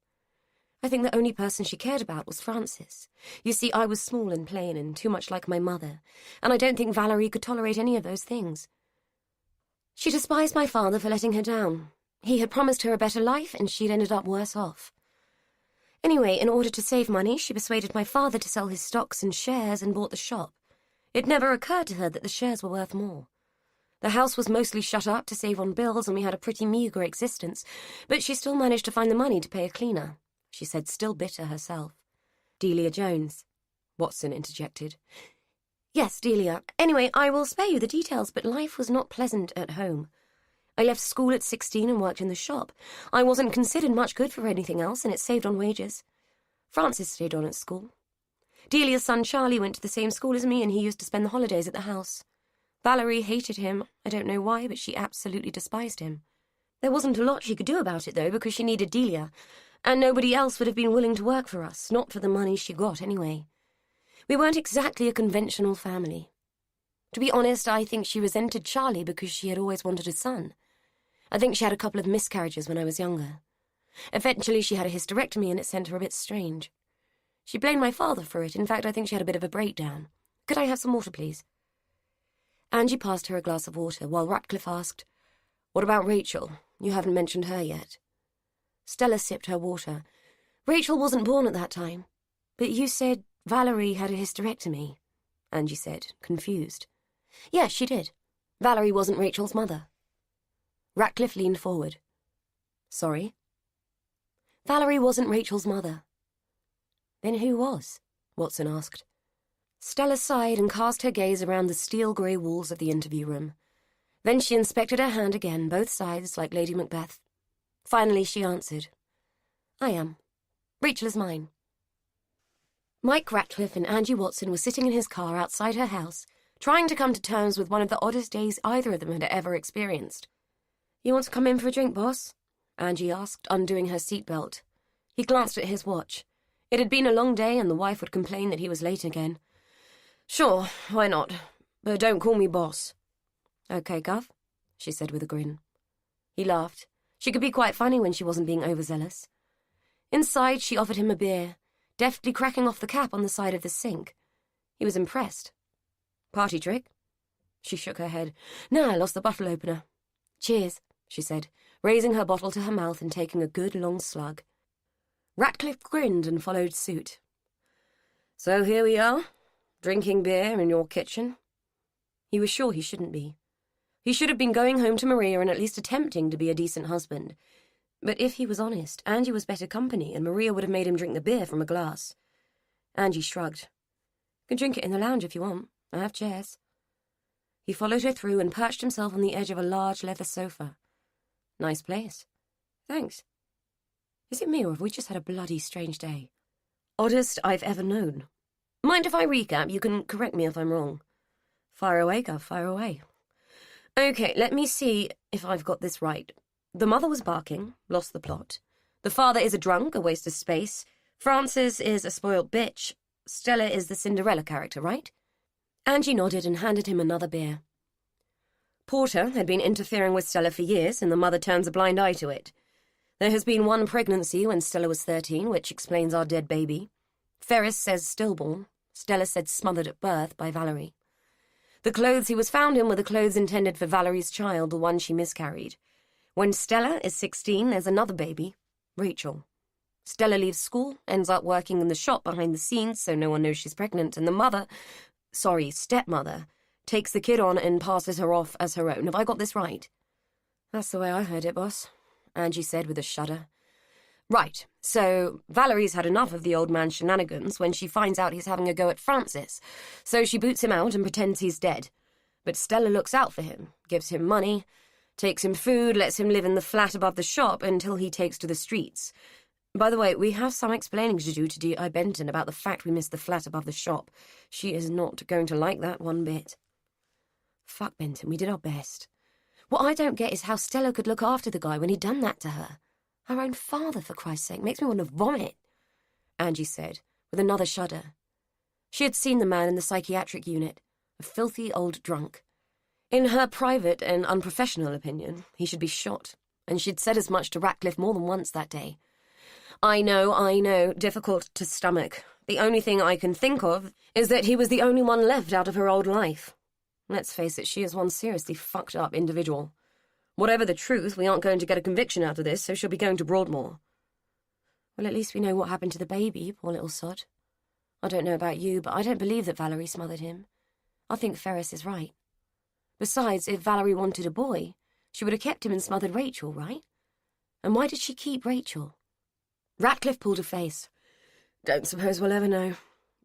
I think the only person she cared about was Frances. You see, I was small and plain and too much like my mother, and I don't think Valerie could tolerate any of those things. She despised my father for letting her down. He had promised her a better life, and she'd ended up worse off. Anyway, in order to save money, she persuaded my father to sell his stocks and shares and bought the shop. It never occurred to her that the shares were worth more. The house was mostly shut up to save on bills, and we had a pretty meagre existence, but she still managed to find the money to pay a cleaner, she said, still bitter herself. Delia Jones, Watson interjected. Yes, Delia. Anyway, I will spare you the details, but life was not pleasant at home. I left school at 16 and worked in the shop. I wasn't considered much good for anything else, and it saved on wages. Frances stayed on at school. Delia's son Charlie went to the same school as me, and he used to spend the holidays at the house. Valerie hated him. I don't know why, but she absolutely despised him. There wasn't a lot she could do about it, though, because she needed Delia, and nobody else would have been willing to work for us, not for the money she got, anyway. We weren't exactly a conventional family. To be honest, I think she resented Charlie because she had always wanted a son. I think she had a couple of miscarriages when I was younger. Eventually, she had a hysterectomy, and it sent her a bit strange. She blamed my father for it. In fact, I think she had a bit of a breakdown. Could I have some water, please? Angie passed her a glass of water, while Ratcliffe asked, "What about Rachel? You haven't mentioned her yet." Stella sipped her water. "Rachel wasn't born at that time. But you said Valerie had a hysterectomy," Angie said, confused. "Yes, she did. Valerie wasn't Rachel's mother." Ratcliffe leaned forward. "Sorry?" "Valerie wasn't Rachel's mother." "Then who was?" Watson asked. Stella sighed and cast her gaze around the steel-grey walls of the interview room. Then she inspected her hand again, both sides, like Lady Macbeth. Finally, she answered, "I am. Rachel is mine." Mike Ratcliffe and Angie Watson were sitting in his car outside her house, trying to come to terms with one of the oddest days either of them had ever experienced. "You want to come in for a drink, boss?" Angie asked, undoing her seatbelt. He glanced at his watch. It had been a long day, and the wife would complain that he was late again. "Sure, why not? But don't call me boss." "Okay, Gov," she said with a grin. He laughed. She could be quite funny when she wasn't being overzealous. Inside, she offered him a beer, deftly cracking off the cap on the side of the sink. He was impressed. "Party trick?" She shook her head. "No, I lost the bottle opener." "Cheers," she said, raising her bottle to her mouth and taking a good long slug. Ratcliffe grinned and followed suit. "So here we are, drinking beer in your kitchen." He was sure he shouldn't be. He should have been going home to Maria and at least attempting to be a decent husband. But if he was honest, Angie was better company, and Maria would have made him drink the beer from a glass. Angie shrugged. "You can drink it in the lounge if you want. I have chairs." He followed her through and perched himself on the edge of a large leather sofa. "Nice place." "Thanks. Is it me, or have we just had a bloody strange day?" "Oddest I've ever known. Mind if I recap? You can correct me if I'm wrong." "Fire away, Gov, fire away." "Okay, let me see if I've got this right. The mother was barking, lost the plot. The father is a drunk, a waste of space. Frances is a spoilt bitch. Stella is the Cinderella character, right?" Angie nodded and handed him another beer. "Porter had been interfering with Stella for years, and the mother turns a blind eye to it. There has been one pregnancy when Stella was 13, which explains our dead baby. Ferris says stillborn. Stella said smothered at birth by Valerie. The clothes he was found in were the clothes intended for Valerie's child, the one she miscarried. When Stella is 16, there's another baby, Rachel. Stella leaves school, ends up working in the shop behind the scenes so no one knows she's pregnant, and the stepmother, takes the kid on and passes her off as her own. Have I got this right?" "That's the way I heard it, boss," Angie said with a shudder. "Right, so Valerie's had enough of the old man's shenanigans when she finds out he's having a go at Francis, so she boots him out and pretends he's dead. But Stella looks out for him, gives him money, takes him food, lets him live in the flat above the shop until he takes to the streets. By the way, we have some explaining to do to D.I. Benton about the fact we missed the flat above the shop. She is not going to like that one bit." "Fuck Benton, we did our best. What I don't get is how Stella could look after the guy when he'd done that to her. Her own father, for Christ's sake, makes me want to vomit," Angie said, with another shudder. She had seen the man in the psychiatric unit, a filthy old drunk. In her private and unprofessional opinion, he should be shot, and she'd said as much to Ratcliffe more than once that day. I know, difficult to stomach. The only thing I can think of is that he was the only one left out of her old life. Let's face it, she is one seriously fucked up individual. Whatever the truth, we aren't going to get a conviction out of this, so she'll be going to Broadmoor." "Well, at least we know what happened to the baby, poor little sod. I don't know about you, but I don't believe that Valerie smothered him. I think Ferris is right. Besides, if Valerie wanted a boy, she would have kept him and smothered Rachel, right? And why did she keep Rachel?" Ratcliffe pulled a face. "Don't suppose we'll ever know.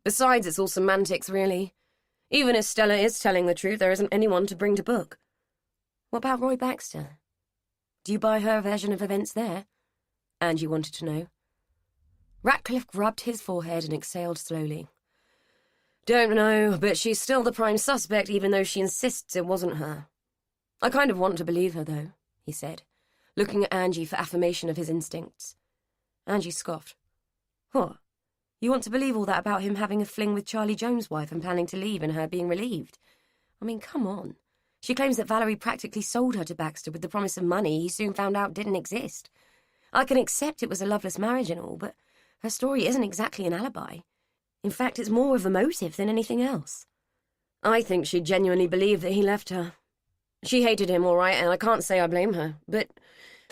Besides, it's all semantics, really. Even if Stella is telling the truth, there isn't anyone to bring to book." "What about Roy Baxter? Do you buy her version of events there?" Angie wanted to know. Ratcliffe rubbed his forehead and exhaled slowly. Don't know, but she's still the prime suspect even though she insists it wasn't her. I kind of want to believe her, though, he said, looking at Angie for affirmation of his instincts. Angie scoffed. What? You want to believe all that about him having a fling with Charlie Jones' wife and planning to leave and her being relieved? I mean, come on. She claims that Valerie practically sold her to Baxter with the promise of money he soon found out didn't exist. I can accept it was a loveless marriage and all, but her story isn't exactly an alibi. In fact, it's more of a motive than anything else. I think she genuinely believed that he left her. She hated him, all right, and I can't say I blame her, but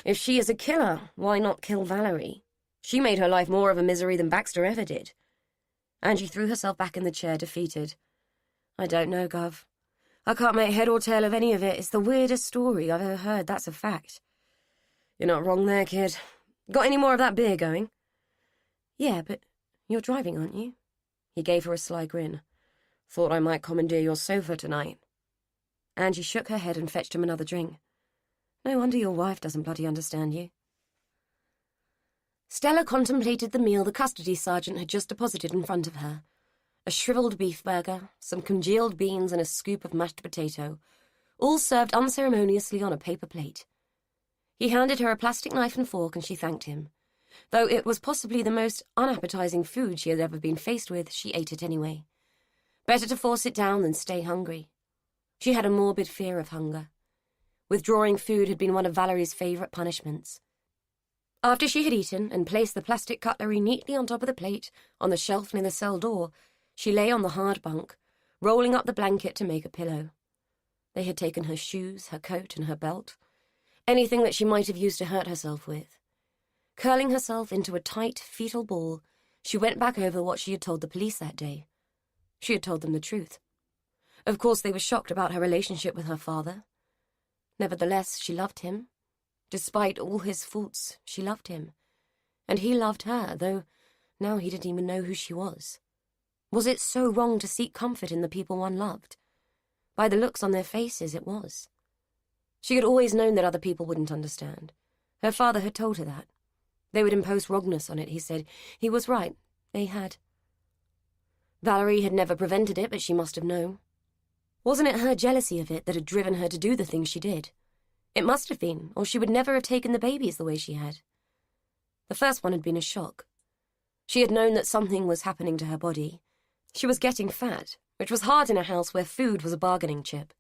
if she is a killer, why not kill Valerie? She made her life more of a misery than Baxter ever did. Angie threw herself back in the chair, defeated. I don't know, Gov. I can't make head or tail of any of it. It's the weirdest story I've ever heard, that's a fact. You're not wrong there, kid. Got any more of that beer going? Yeah, but you're driving, aren't you? He gave her a sly grin. Thought I might commandeer your sofa tonight. Angie shook her head and fetched him another drink. No wonder your wife doesn't bloody understand you. Stella contemplated the meal the custody sergeant had just deposited in front of her. A shriveled beef burger, some congealed beans and a scoop of mashed potato, all served unceremoniously on a paper plate. He handed her a plastic knife and fork and she thanked him. Though it was possibly the most unappetizing food she had ever been faced with, she ate it anyway. Better to force it down than stay hungry. She had a morbid fear of hunger. Withdrawing food had been one of Valerie's favourite punishments. After she had eaten and placed the plastic cutlery neatly on top of the plate on the shelf near the cell door, she lay on the hard bunk, rolling up the blanket to make a pillow. They had taken her shoes, her coat, and her belt, anything that she might have used to hurt herself with. Curling herself into a tight, fetal ball, she went back over what she had told the police that day. She had told them the truth. Of course, they were shocked about her relationship with her father. Nevertheless, she loved him. Despite all his faults, she loved him. And he loved her, though now he didn't even know who she was. Was it so wrong to seek comfort in the people one loved? By the looks on their faces, it was. She had always known that other people wouldn't understand. Her father had told her that. They would impose wrongness on it, he said. He was right. They had. Valerie had never prevented it, but she must have known. Wasn't it her jealousy of it that had driven her to do the things she did? It must have been, or she would never have taken the babies the way she had. The first one had been a shock. She had known that something was happening to her body. She was getting fat, which was hard in a house where food was a bargaining chip.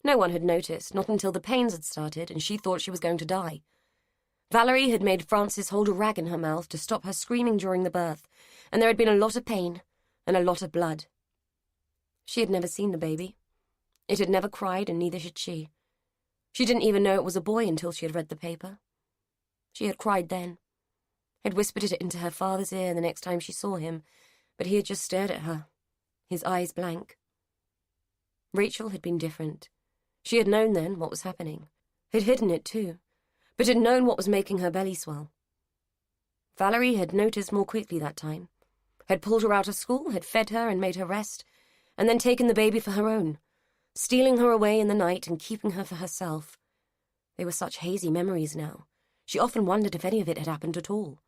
No one had noticed, not until the pains had started, and she thought she was going to die. Valerie had made Frances hold a rag in her mouth to stop her screaming during the birth, and there had been a lot of pain and a lot of blood. She had never seen the baby. It had never cried, and neither had she. She didn't even know it was a boy until she had read the paper. She had cried then, had whispered it into her father's ear the next time she saw him, but he had just stared at her, his eyes blank. Rachel had been different. She had known then what was happening, had hidden it too, but had known what was making her belly swell. Valerie had noticed more quickly that time, had pulled her out of school, had fed her and made her rest, and then taken the baby for her own, stealing her away in the night and keeping her for herself. They were such hazy memories now. She often wondered if any of it had happened at all.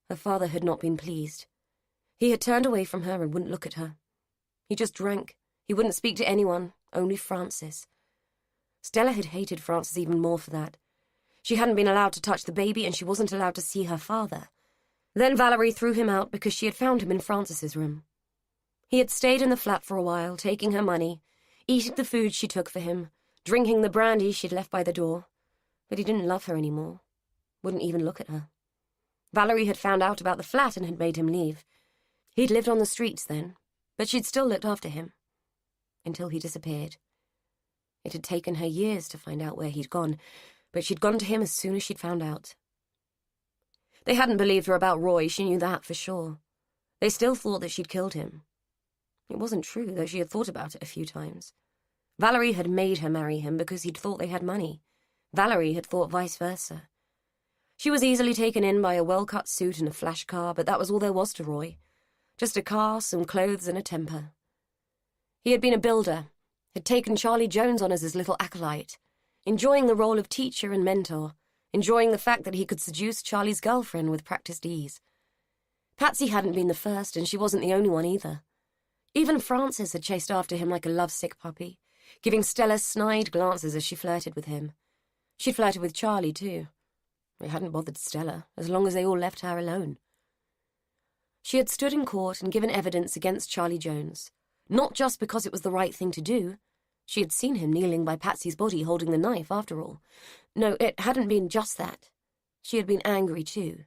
Her father had not been pleased. He had turned away from her and wouldn't look at her. He just drank. He wouldn't speak to anyone, only Frances. Stella had hated Frances even more for that. She hadn't been allowed to touch the baby, and she wasn't allowed to see her father. Then Valerie threw him out because she had found him in Frances's room. He had stayed in the flat for a while, taking her money, eating the food she took for him, drinking the brandy she'd left by the door. But he didn't love her anymore. Wouldn't even look at her. Valerie had found out about the flat and had made him leave. He'd lived on the streets then, but she'd still looked after him. Until he disappeared. It had taken her years to find out where he'd gone, but she'd gone to him as soon as she'd found out. They hadn't believed her about Roy, she knew that for sure. They still thought that she'd killed him. It wasn't true, though she had thought about it a few times. Valerie had made her marry him because he'd thought they had money. Valerie had thought vice versa. She was easily taken in by a well-cut suit and a flash car, but that was all there was to Roy. Just a car, some clothes, and a temper. He had been a builder, had taken Charlie Jones on as his little acolyte, enjoying the role of teacher and mentor, enjoying the fact that he could seduce Charlie's girlfriend with practiced ease. Patsy hadn't been the first, and she wasn't the only one either. Even Frances had chased after him like a lovesick puppy, giving Stella snide glances as she flirted with him. She'd flirted with Charlie, too. It hadn't bothered Stella, as long as they all left her alone. She had stood in court and given evidence against Charlie Jones, not just because it was the right thing to do. She had seen him kneeling by Patsy's body holding the knife, after all. No, it hadn't been just that. She had been angry, too.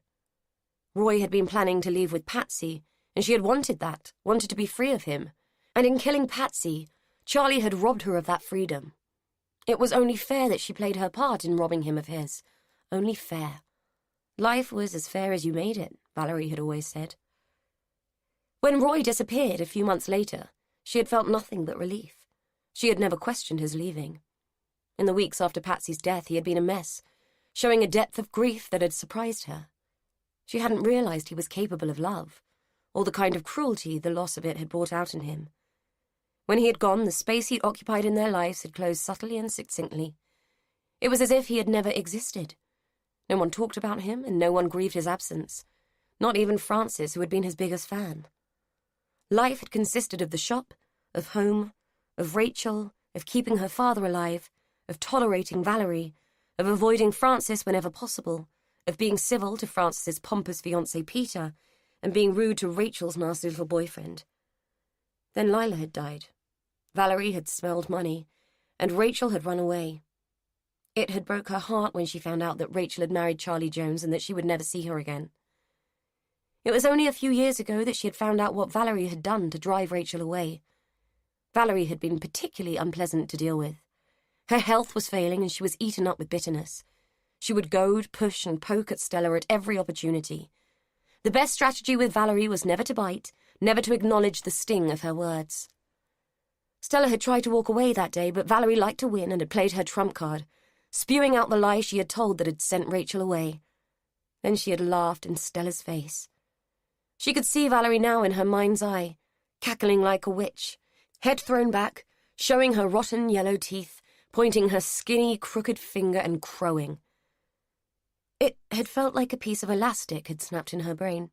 Roy had been planning to leave with Patsy, and she had wanted that, wanted to be free of him. And in killing Patsy, Charlie had robbed her of that freedom. It was only fair that she played her part in robbing him of his. Only fair. Life was as fair as you made it, Valerie had always said. When Roy disappeared a few months later, she had felt nothing but relief. She had never questioned his leaving. In the weeks after Patsy's death, he had been a mess, showing a depth of grief that had surprised her. She hadn't realized he was capable of love, or the kind of cruelty the loss of it had brought out in him. When he had gone, the space he'd occupied in their lives had closed subtly and succinctly. It was as if he had never existed. No one talked about him, and no one grieved his absence, not even Frances, who had been his biggest fan. Life had consisted of the shop, of home, of Rachel, of keeping her father alive, of tolerating Valerie, of avoiding Frances whenever possible, of being civil to Frances's pompous fiancé Peter, and being rude to Rachel's nasty little boyfriend. Then Lila had died. Valerie had smelled money, and Rachel had run away. It had broke her heart when she found out that Rachel had married Charlie Jones and that she would never see her again. It was only a few years ago that she had found out what Valerie had done to drive Rachel away. Valerie had been particularly unpleasant to deal with. Her health was failing and she was eaten up with bitterness. She would goad, push, and poke at Stella at every opportunity. The best strategy with Valerie was never to bite, never to acknowledge the sting of her words. Stella had tried to walk away that day, but Valerie liked to win and had played her trump card, spewing out the lie she had told that had sent Rachel away. Then she had laughed in Stella's face. She could see Valerie now in her mind's eye, cackling like a witch, head thrown back, showing her rotten yellow teeth, pointing her skinny, crooked finger and crowing. It had felt like a piece of elastic had snapped in her brain.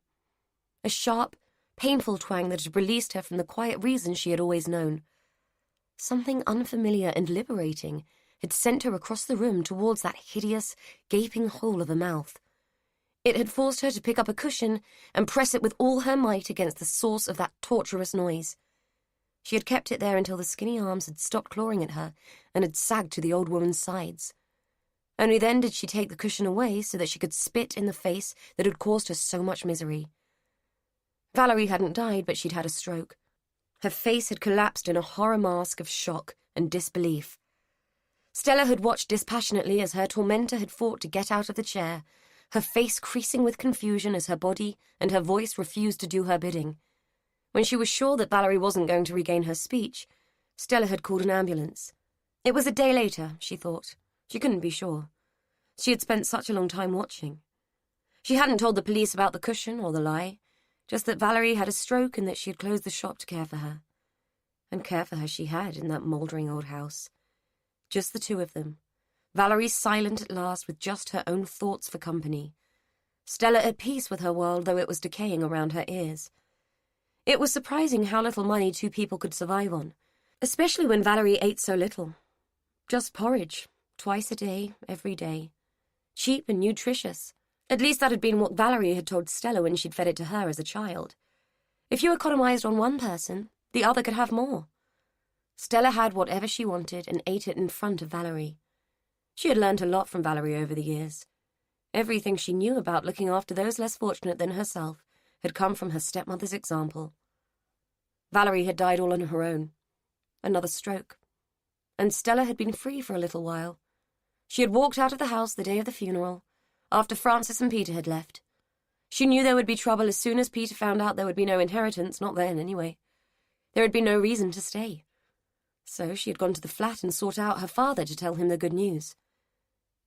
A sharp, painful twang that had released her from the quiet reason she had always known. Something unfamiliar and liberating had sent her across the room towards that hideous, gaping hole of a mouth. It had forced her to pick up a cushion and press it with all her might against the source of that torturous noise. She had kept it there until the skinny arms had stopped clawing at her and had sagged to the old woman's sides. Only then did she take the cushion away so that she could spit in the face that had caused her so much misery. Valerie hadn't died, but she'd had a stroke. Her face had collapsed in a horror mask of shock and disbelief. Stella had watched dispassionately as her tormentor had fought to get out of the chair, her face creasing with confusion as her body and her voice refused to do her bidding. When she was sure that Valerie wasn't going to regain her speech, Stella had called an ambulance. It was a day later, she thought. She couldn't be sure. She had spent such a long time watching. She hadn't told the police about the cushion or the lie, just that Valerie had a stroke and that she had closed the shop to care for her. And care for her she had in that mouldering old house. Just the two of them. Valerie silent at last with just her own thoughts for company. Stella at peace with her world, though it was decaying around her ears. It was surprising how little money two people could survive on, especially when Valerie ate so little. Just porridge, twice a day, every day. Cheap and nutritious. At least that had been what Valerie had told Stella when she'd fed it to her as a child. If you economized on one person, the other could have more. Stella had whatever she wanted and ate it in front of Valerie. She had learned a lot from Valerie over the years. Everything she knew about looking after those less fortunate than herself had come from her stepmother's example. Valerie had died all on her own. Another stroke. And Stella had been free for a little while. She had walked out of the house the day of the funeral, after Frances and Peter had left. She knew there would be trouble as soon as Peter found out there would be no inheritance, not then anyway. There had been no reason to stay. So she had gone to the flat and sought out her father to tell him the good news.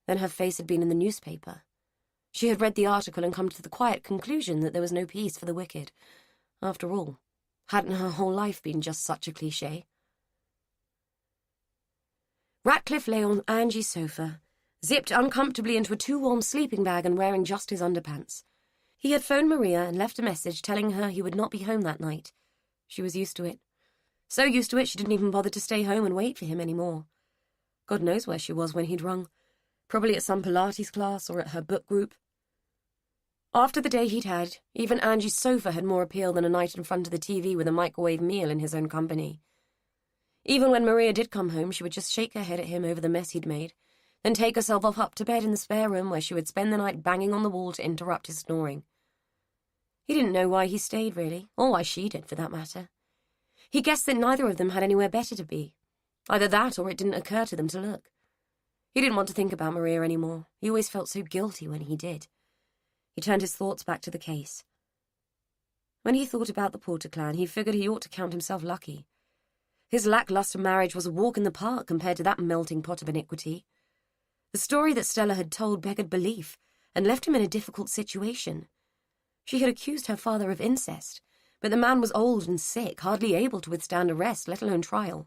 Then her face had been in the newspaper. She had read the article and come to the quiet conclusion that there was no peace for the wicked. After all, hadn't her whole life been just such a cliché? Ratcliffe lay on Angie's sofa, zipped uncomfortably into a too-warm sleeping bag and wearing just his underpants. He had phoned Maria and left a message telling her he would not be home that night. She was used to it. So used to it she didn't even bother to stay home and wait for him anymore. God knows where she was when he'd rung. Probably at some Pilates class or at her book group. After the day he'd had, even Angie's sofa had more appeal than a night in front of the TV with a microwave meal in his own company. Even when Maria did come home, she would just shake her head at him over the mess he'd made, then take herself off up to bed in the spare room where she would spend the night banging on the wall to interrupt his snoring. He didn't know why he stayed, really, or why she did, for that matter. He guessed that neither of them had anywhere better to be. Either that or it didn't occur to them to look. He didn't want to think about Maria anymore. He always felt so guilty when he did. He turned his thoughts back to the case. When he thought about the Porter clan, he figured he ought to count himself lucky. His lackluster marriage was a walk in the park compared to that melting pot of iniquity. The story that Stella had told beggared belief and left him in a difficult situation. She had accused her father of incest, but the man was old and sick, hardly able to withstand arrest, let alone trial.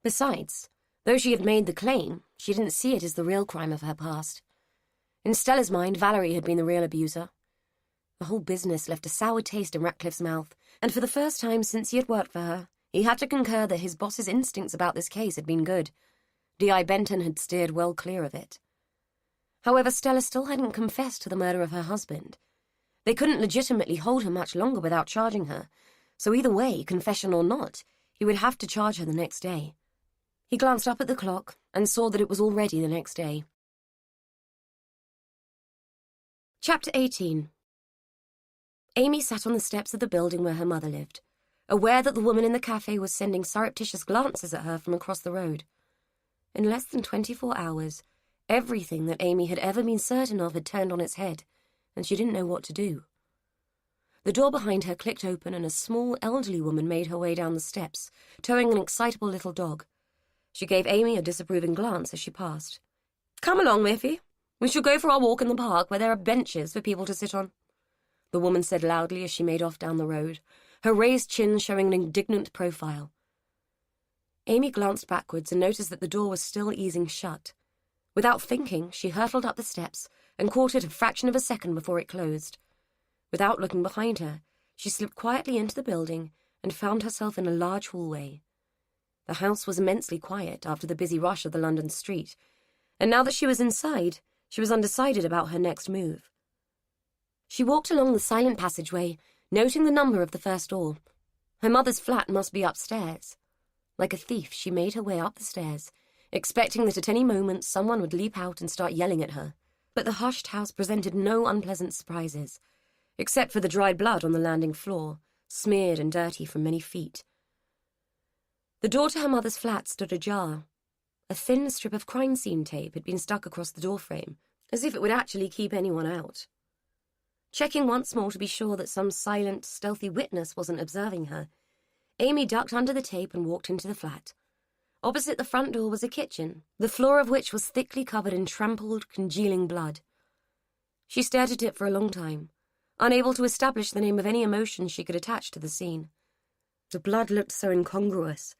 Besides, though she had made the claim, she didn't see it as the real crime of her past. In Stella's mind, Valerie had been the real abuser. The whole business left a sour taste in Ratcliffe's mouth, and for the first time since he had worked for her, he had to concur that his boss's instincts about this case had been good. D.I. Benton had steered well clear of it. However, Stella still hadn't confessed to the murder of her husband. They couldn't legitimately hold her much longer without charging her, so either way, confession or not, he would have to charge her the next day. He glanced up at the clock and saw that it was already the next day. Chapter 18. Amy sat on the steps of the building where her mother lived, aware that the woman in the cafe was sending surreptitious glances at her from across the road. In less than 24 hours, everything that Amy had ever been certain of had turned on its head, and she didn't know what to do. The door behind her clicked open and a small, elderly woman made her way down the steps, towing an excitable little dog. She gave Amy a disapproving glance as she passed. "Come along, Miffy. We shall go for our walk in the park where there are benches for people to sit on," the woman said loudly as she made off down the road, her raised chin showing an indignant profile. Amy glanced backwards and noticed that the door was still easing shut. Without thinking, she hurtled up the steps and caught it a fraction of a second before it closed. Without looking behind her, she slipped quietly into the building and found herself in a large hallway. The house was immensely quiet after the busy rush of the London street, and now that she was inside, she was undecided about her next move. She walked along the silent passageway, noting the number of the first door. Her mother's flat must be upstairs. Like a thief, she made her way up the stairs, expecting that at any moment someone would leap out and start yelling at her. But the hushed house presented no unpleasant surprises, except for the dried blood on the landing floor, smeared and dirty from many feet. The door to her mother's flat stood ajar. A thin strip of crime scene tape had been stuck across the doorframe, as if it would actually keep anyone out. Checking once more to be sure that some silent, stealthy witness wasn't observing her, Amy ducked under the tape and walked into the flat. Opposite the front door was a kitchen, the floor of which was thickly covered in trampled, congealing blood. She stared at it for a long time, unable to establish the name of any emotion she could attach to the scene. The blood looked so incongruous,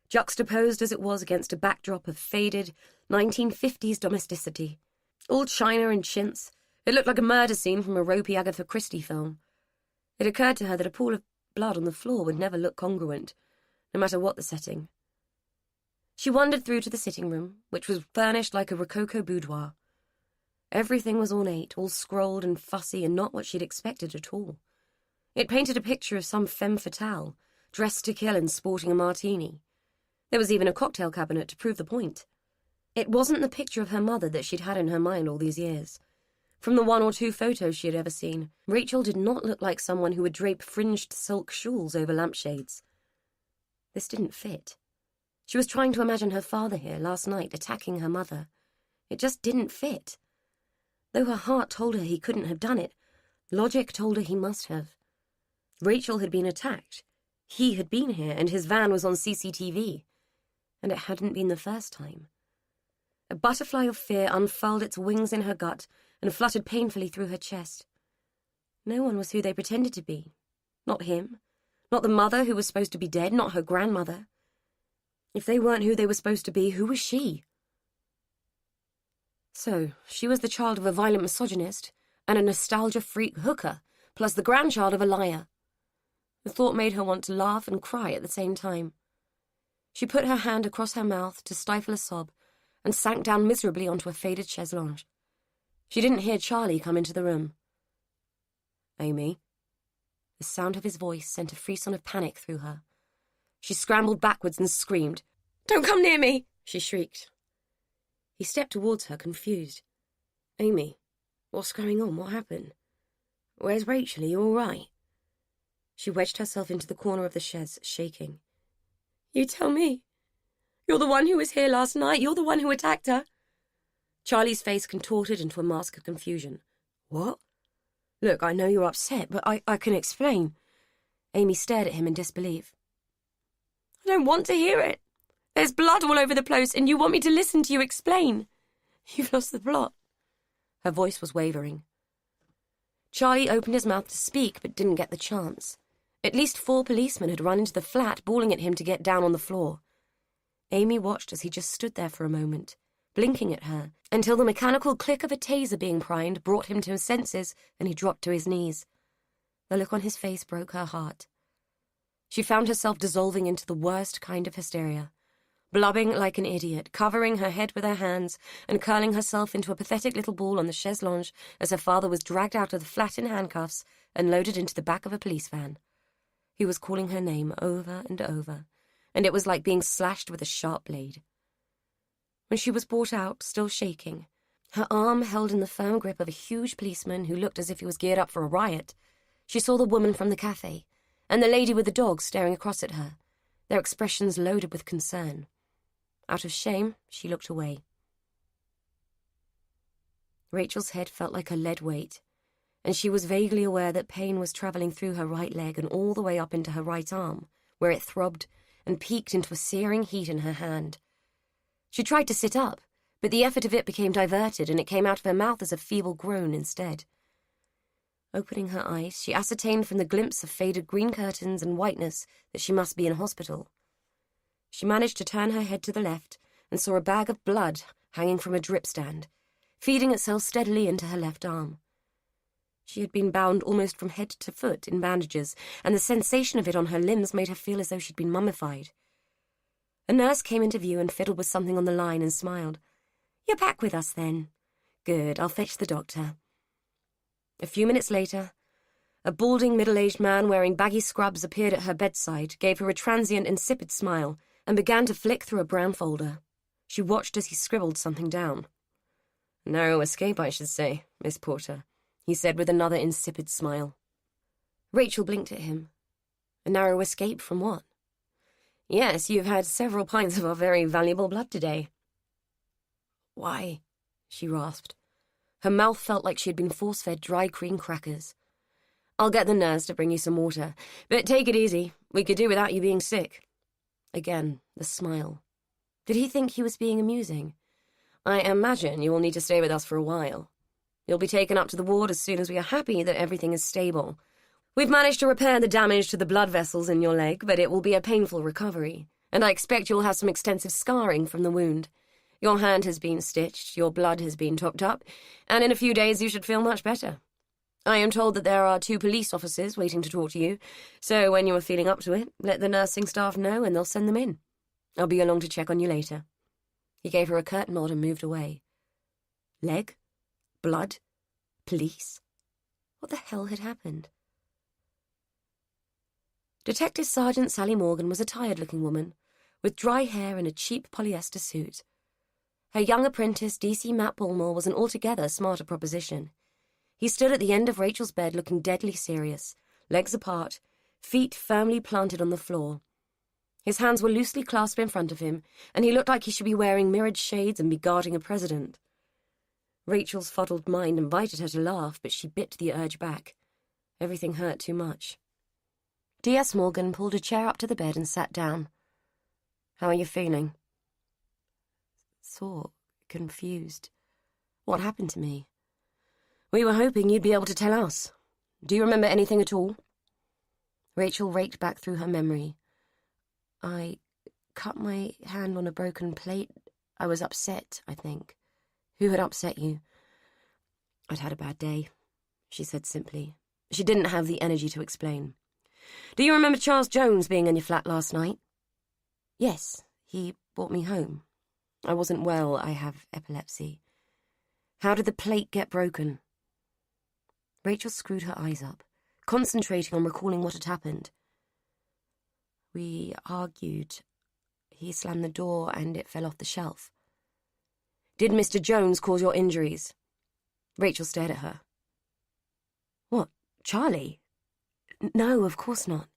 juxtaposed as it was against a backdrop of faded 1950s domesticity. All china and chintz, it looked like a murder scene from a ropey Agatha Christie film. It occurred to her that a pool of blood on the floor would never look congruent, no matter what the setting. She wandered through to the sitting room, which was furnished like a Rococo boudoir. Everything was ornate, all scrolled and fussy, and not what she'd expected at all. It painted a picture of some femme fatale, dressed to kill and sporting a martini. There was even a cocktail cabinet to prove the point. It wasn't the picture of her mother that she'd had in her mind all these years. From the 1 or 2 photos she had ever seen, Rachel did not look like someone who would drape fringed silk shawls over lampshades. This didn't fit. She was trying to imagine her father here last night attacking her mother. It just didn't fit. Though her heart told her he couldn't have done it, logic told her he must have. Rachel had been attacked. He had been here, and his van was on CCTV. And it hadn't been the first time. A butterfly of fear unfurled its wings in her gut and fluttered painfully through her chest. No one was who they pretended to be. Not him. Not the mother who was supposed to be dead, not her grandmother. If they weren't who they were supposed to be, who was she? So, she was the child of a violent misogynist and a nostalgia-freak hooker, plus the grandchild of a liar. The thought made her want to laugh and cry at the same time. She put her hand across her mouth to stifle a sob and sank down miserably onto a faded chaise longue. She didn't hear Charlie come into the room. "Amy?" The sound of his voice sent a frisson of panic through her. She scrambled backwards and screamed. "Don't come near me!" she shrieked. He stepped towards her, confused. "Amy, what's going on? What happened? Where's Rachel? Are you all right?" She wedged herself into the corner of the chaise, shaking. "You tell me. You're the one who was here last night. You're the one who attacked her." Charlie's face contorted into a mask of confusion. "What? Look, I know you're upset, but I can explain." Amy stared at him in disbelief. "I don't want to hear it. There's blood all over the place, and you want me to listen to you explain. You've lost the plot." Her voice was wavering. Charlie opened his mouth to speak, but didn't get the chance. At least 4 policemen had run into the flat, bawling at him to get down on the floor. Amy watched as he just stood there for a moment, blinking at her, until the mechanical click of a taser being primed brought him to his senses and he dropped to his knees. The look on his face broke her heart. She found herself dissolving into the worst kind of hysteria, blubbing like an idiot, covering her head with her hands and curling herself into a pathetic little ball on the chaise longue as her father was dragged out of the flat in handcuffs and loaded into the back of a police van. He was calling her name over and over, and it was like being slashed with a sharp blade. When she was brought out, still shaking, her arm held in the firm grip of a huge policeman who looked as if he was geared up for a riot, she saw the woman from the cafe and the lady with the dog staring across at her, their expressions loaded with concern. Out of shame, she looked away. Rachel's head felt like a lead weight, and she was vaguely aware that pain was travelling through her right leg and all the way up into her right arm, where it throbbed and peaked into a searing heat in her hand. She tried to sit up, but the effort of it became diverted, and it came out of her mouth as a feeble groan instead. Opening her eyes, she ascertained from the glimpse of faded green curtains and whiteness that she must be in hospital. She managed to turn her head to the left and saw a bag of blood hanging from a drip stand, feeding itself steadily into her left arm. She had been bound almost from head to foot in bandages, and the sensation of it on her limbs made her feel as though she'd been mummified. A nurse came into view and fiddled with something on the line and smiled. "You're back with us, then? Good, I'll fetch the doctor." A few minutes later, a balding middle-aged man wearing baggy scrubs appeared at her bedside, gave her a transient, insipid smile, and began to flick through a brown folder. She watched as he scribbled something down. "Narrow escape, I should say, Miss Porter," he said with another insipid smile. Rachel blinked at him. "A narrow escape from what?" "Yes, you've had several pints of our very valuable blood today." "Why?" she rasped. Her mouth felt like she had been force-fed dry cream crackers. "I'll get the nurse to bring you some water, but take it easy. We could do without you being sick." Again, the smile. Did he think he was being amusing? "I imagine you will need to stay with us for a while. You'll be taken up to the ward as soon as we are happy that everything is stable. We've managed to repair the damage to the blood vessels in your leg, but it will be a painful recovery, and I expect you'll have some extensive scarring from the wound. Your hand has been stitched, your blood has been topped up, and in a few days you should feel much better. I am told that there are 2 police officers waiting to talk to you, so when you are feeling up to it, let the nursing staff know and they'll send them in. I'll be along to check on you later." He gave her a curt nod and moved away. Leg? Blood? Police? What the hell had happened? Detective Sergeant Sally Morgan was a tired-looking woman, with dry hair and a cheap polyester suit. Her young apprentice, D.C. Matt Bulmore, was an altogether smarter proposition. He stood at the end of Rachel's bed looking deadly serious, legs apart, feet firmly planted on the floor. His hands were loosely clasped in front of him, and he looked like he should be wearing mirrored shades and be guarding a president. Rachel's fuddled mind invited her to laugh, but she bit the urge back. Everything hurt too much. D.S. Morgan pulled a chair up to the bed and sat down. "How are you feeling?" "Sore, confused. What happened to me?" "We were hoping you'd be able to tell us. Do you remember anything at all?" Rachel raked back through her memory. "I cut my hand on a broken plate. I was upset, I think." "Who had upset you?" "I'd had a bad day," she said simply. She didn't have the energy to explain. "Do you remember Charles Jones being in your flat last night?" Yes, he brought me home. I wasn't well, I have epilepsy. How did the plate get broken? Rachel screwed her eyes up, concentrating on recalling what had happened. We argued. He slammed the door and it fell off the shelf. Did Mr. Jones cause your injuries? Rachel stared at her. What, Charlie? No, of course not.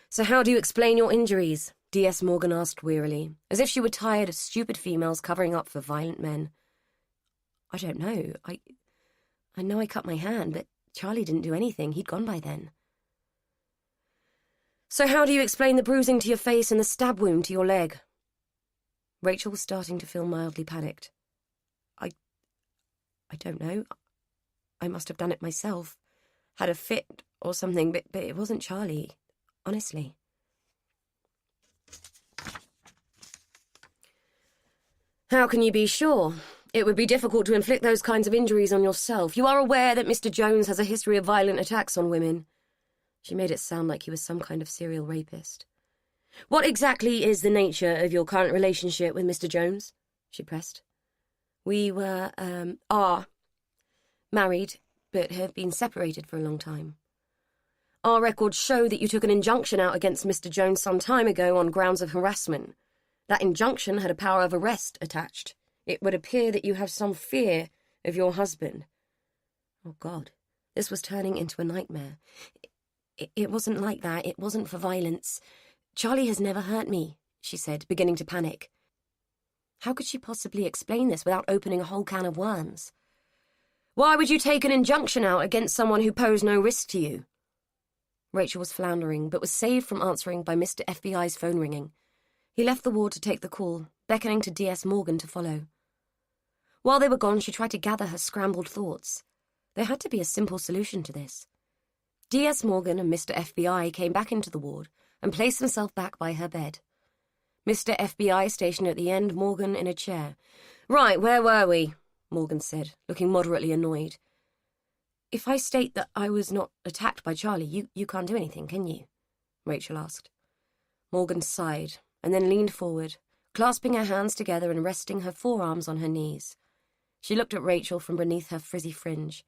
So how do you explain your injuries? D.S. Morgan asked wearily, as if she were tired of stupid females covering up for violent men. I don't know. I know I cut my hand, but Charlie didn't do anything. He'd gone by then. So how do you explain the bruising to your face and the stab wound to your leg? Rachel was starting to feel mildly panicked. I don't know. I must have done it myself. Had a fit or something, but it wasn't Charlie. Honestly. How can you be sure? It would be difficult to inflict those kinds of injuries on yourself. You are aware that Mr. Jones has a history of violent attacks on women. She made it sound like he was some kind of serial rapist. What exactly is the nature of your current relationship with Mr. Jones? She pressed. We are married, but have been separated for a long time. Our records show that you took an injunction out against Mr. Jones some time ago on grounds of harassment. That injunction had a power of arrest attached. It would appear that you have some fear of your husband. Oh, God, this was turning into a nightmare. It wasn't like that. It wasn't for violence. Charlie has never hurt me, she said, beginning to panic. How could she possibly explain this without opening a whole can of worms? Why would you take an injunction out against someone who posed no risk to you? Rachel was floundering, but was saved from answering by Mr. FBI's phone ringing. He left the ward to take the call, beckoning to D.S. Morgan to follow. While they were gone, she tried to gather her scrambled thoughts. There had to be a simple solution to this. D.S. Morgan and Mr. FBI came back into the ward and placed himself back by her bed. Mr. FBI stationed at the end, Morgan in a chair. Right, where were we? Morgan said, looking moderately annoyed. If I state that I was not attacked by Charlie, you can't do anything, can you? Rachel asked. Morgan sighed and then leaned forward, clasping her hands together and resting her forearms on her knees. She looked at Rachel from beneath her frizzy fringe.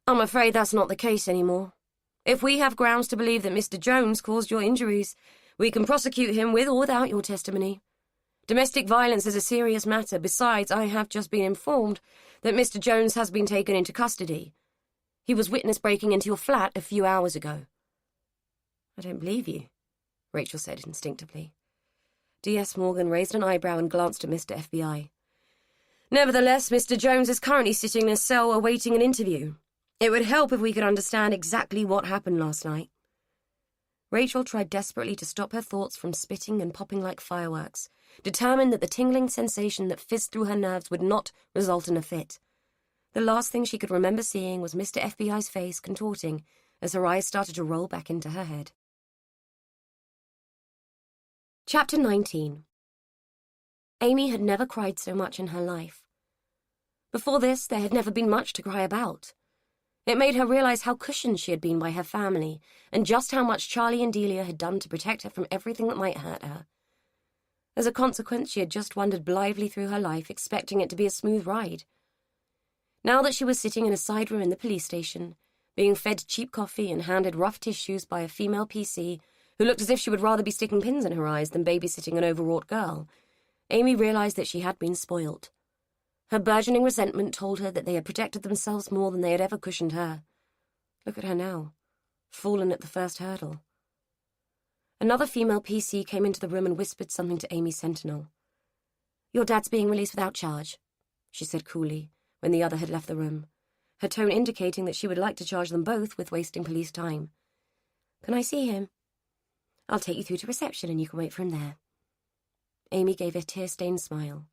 I'm afraid that's not the case anymore. If we have grounds to believe that Mr. Jones caused your injuries, we can prosecute him with or without your testimony. Domestic violence is a serious matter. Besides, I have just been informed that Mr. Jones has been taken into custody. He was witness breaking into your flat a few hours ago. I don't believe you, Rachel said instinctively. D.S. Morgan raised an eyebrow and glanced at Mr. FBI. Nevertheless, Mr. Jones is currently sitting in a cell awaiting an interview. It would help if we could understand exactly what happened last night. Rachel tried desperately to stop her thoughts from spitting and popping like fireworks, determined that the tingling sensation that fizzed through her nerves would not result in a fit. The last thing she could remember seeing was Mr. FBI's face contorting as her eyes started to roll back into her head. Chapter 19. Amy had never cried so much in her life. Before this, there had never been much to cry about. It made her realize how cushioned she had been by her family and just how much Charlie and Delia had done to protect her from everything that might hurt her. As a consequence, she had just wandered blithely through her life, expecting it to be a smooth ride. Now that she was sitting in a side room in the police station, being fed cheap coffee and handed rough tissues by a female PC who looked as if she would rather be sticking pins in her eyes than babysitting an overwrought girl, Amy realized that she had been spoilt. Her burgeoning resentment told her that they had protected themselves more than they had ever cushioned her. Look at her now, fallen at the first hurdle. Another female PC came into the room and whispered something to Amy's sentinel. Your dad's being released without charge, she said coolly, when the other had left the room, her tone indicating that she would like to charge them both with wasting police time. Can I see him? I'll take you through to reception and you can wait for him there. Amy gave a tear-stained smile.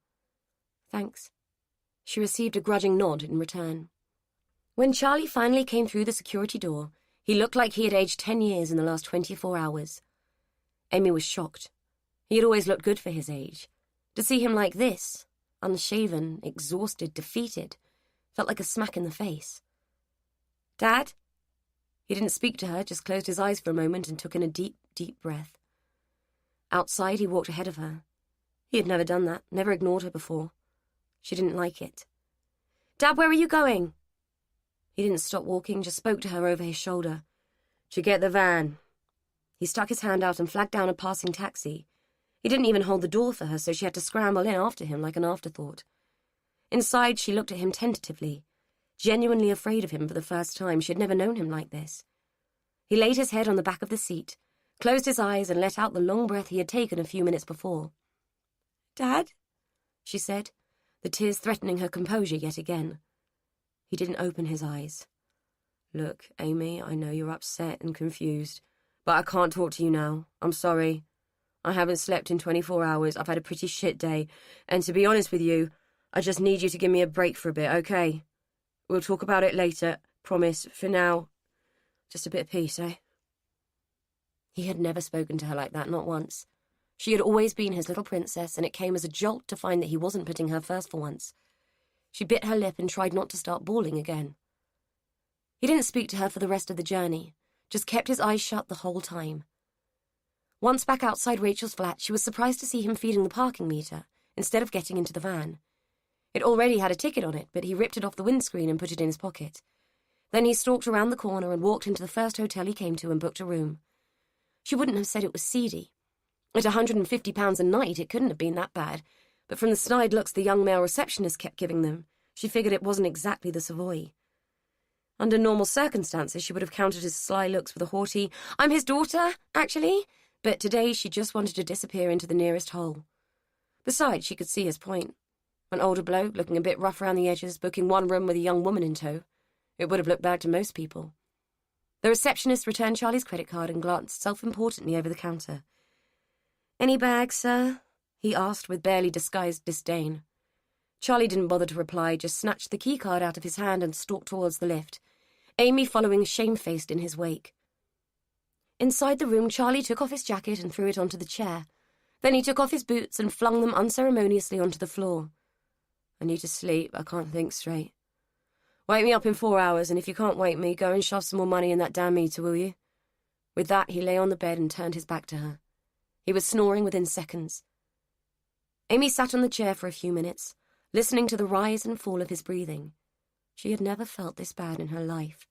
Thanks. She received a grudging nod in return. When Charlie finally came through the security door, he looked like he had aged 10 years in the last 24 hours. Amy was shocked. He had always looked good for his age. To see him like this, unshaven, exhausted, defeated, felt like a smack in the face. Dad? He didn't speak to her, just closed his eyes for a moment and took in a deep, deep breath. Outside, he walked ahead of her. He had never done that, never ignored her before. She didn't like it. "Dad, where are you going?" He didn't stop walking, just spoke to her over his shoulder. "To get the van." He stuck his hand out and flagged down a passing taxi. He didn't even hold the door for her, so she had to scramble in after him like an afterthought. Inside, she looked at him tentatively, genuinely afraid of him for the first time. She had never known him like this. He laid his head on the back of the seat, closed his eyes, and let out the long breath he had taken a few minutes before. "Dad?" she said, the tears threatening her composure yet again. He didn't open his eyes. "Look, Amy, I know you're upset and confused, but I can't talk to you now. I'm sorry. I haven't slept in 24 hours. I've had a pretty shit day, and to be honest with you, I just need you to give me a break for a bit, okay? We'll talk about it later, promise. For now, just a bit of peace, eh?" He had never spoken to her like that, not once. She had always been his little princess, and it came as a jolt to find that he wasn't putting her first for once. She bit her lip and tried not to start bawling again. He didn't speak to her for the rest of the journey, just kept his eyes shut the whole time. Once back outside Rachel's flat, she was surprised to see him feeding the parking meter, instead of getting into the van. It already had a ticket on it, but he ripped it off the windscreen and put it in his pocket. Then he stalked around the corner and walked into the first hotel he came to and booked a room. She wouldn't have said it was seedy. At £150 a night, it couldn't have been that bad, but from the snide looks the young male receptionist kept giving them, she figured it wasn't exactly the Savoy. Under normal circumstances, she would have countered his sly looks with a haughty, "I'm his daughter, actually," but today she just wanted to disappear into the nearest hole. Besides, she could see his point. An older bloke, looking a bit rough around the edges, booking one room with a young woman in tow. It would have looked bad to most people. The receptionist returned Charlie's credit card and glanced self-importantly over the counter. "Any bags, sir?" he asked with barely disguised disdain. Charlie didn't bother to reply, just snatched the keycard out of his hand and stalked towards the lift, Amy following shamefaced in his wake. Inside the room, Charlie took off his jacket and threw it onto the chair. Then he took off his boots and flung them unceremoniously onto the floor. "I need to sleep. I can't think straight. Wake me up in 4 hours, and if you can't wake me, go and shove some more money in that damn meter, will you?" With that, he lay on the bed and turned his back to her. He was snoring within seconds. Amy sat on the chair for a few minutes, listening to the rise and fall of his breathing. She had never felt this bad in her life.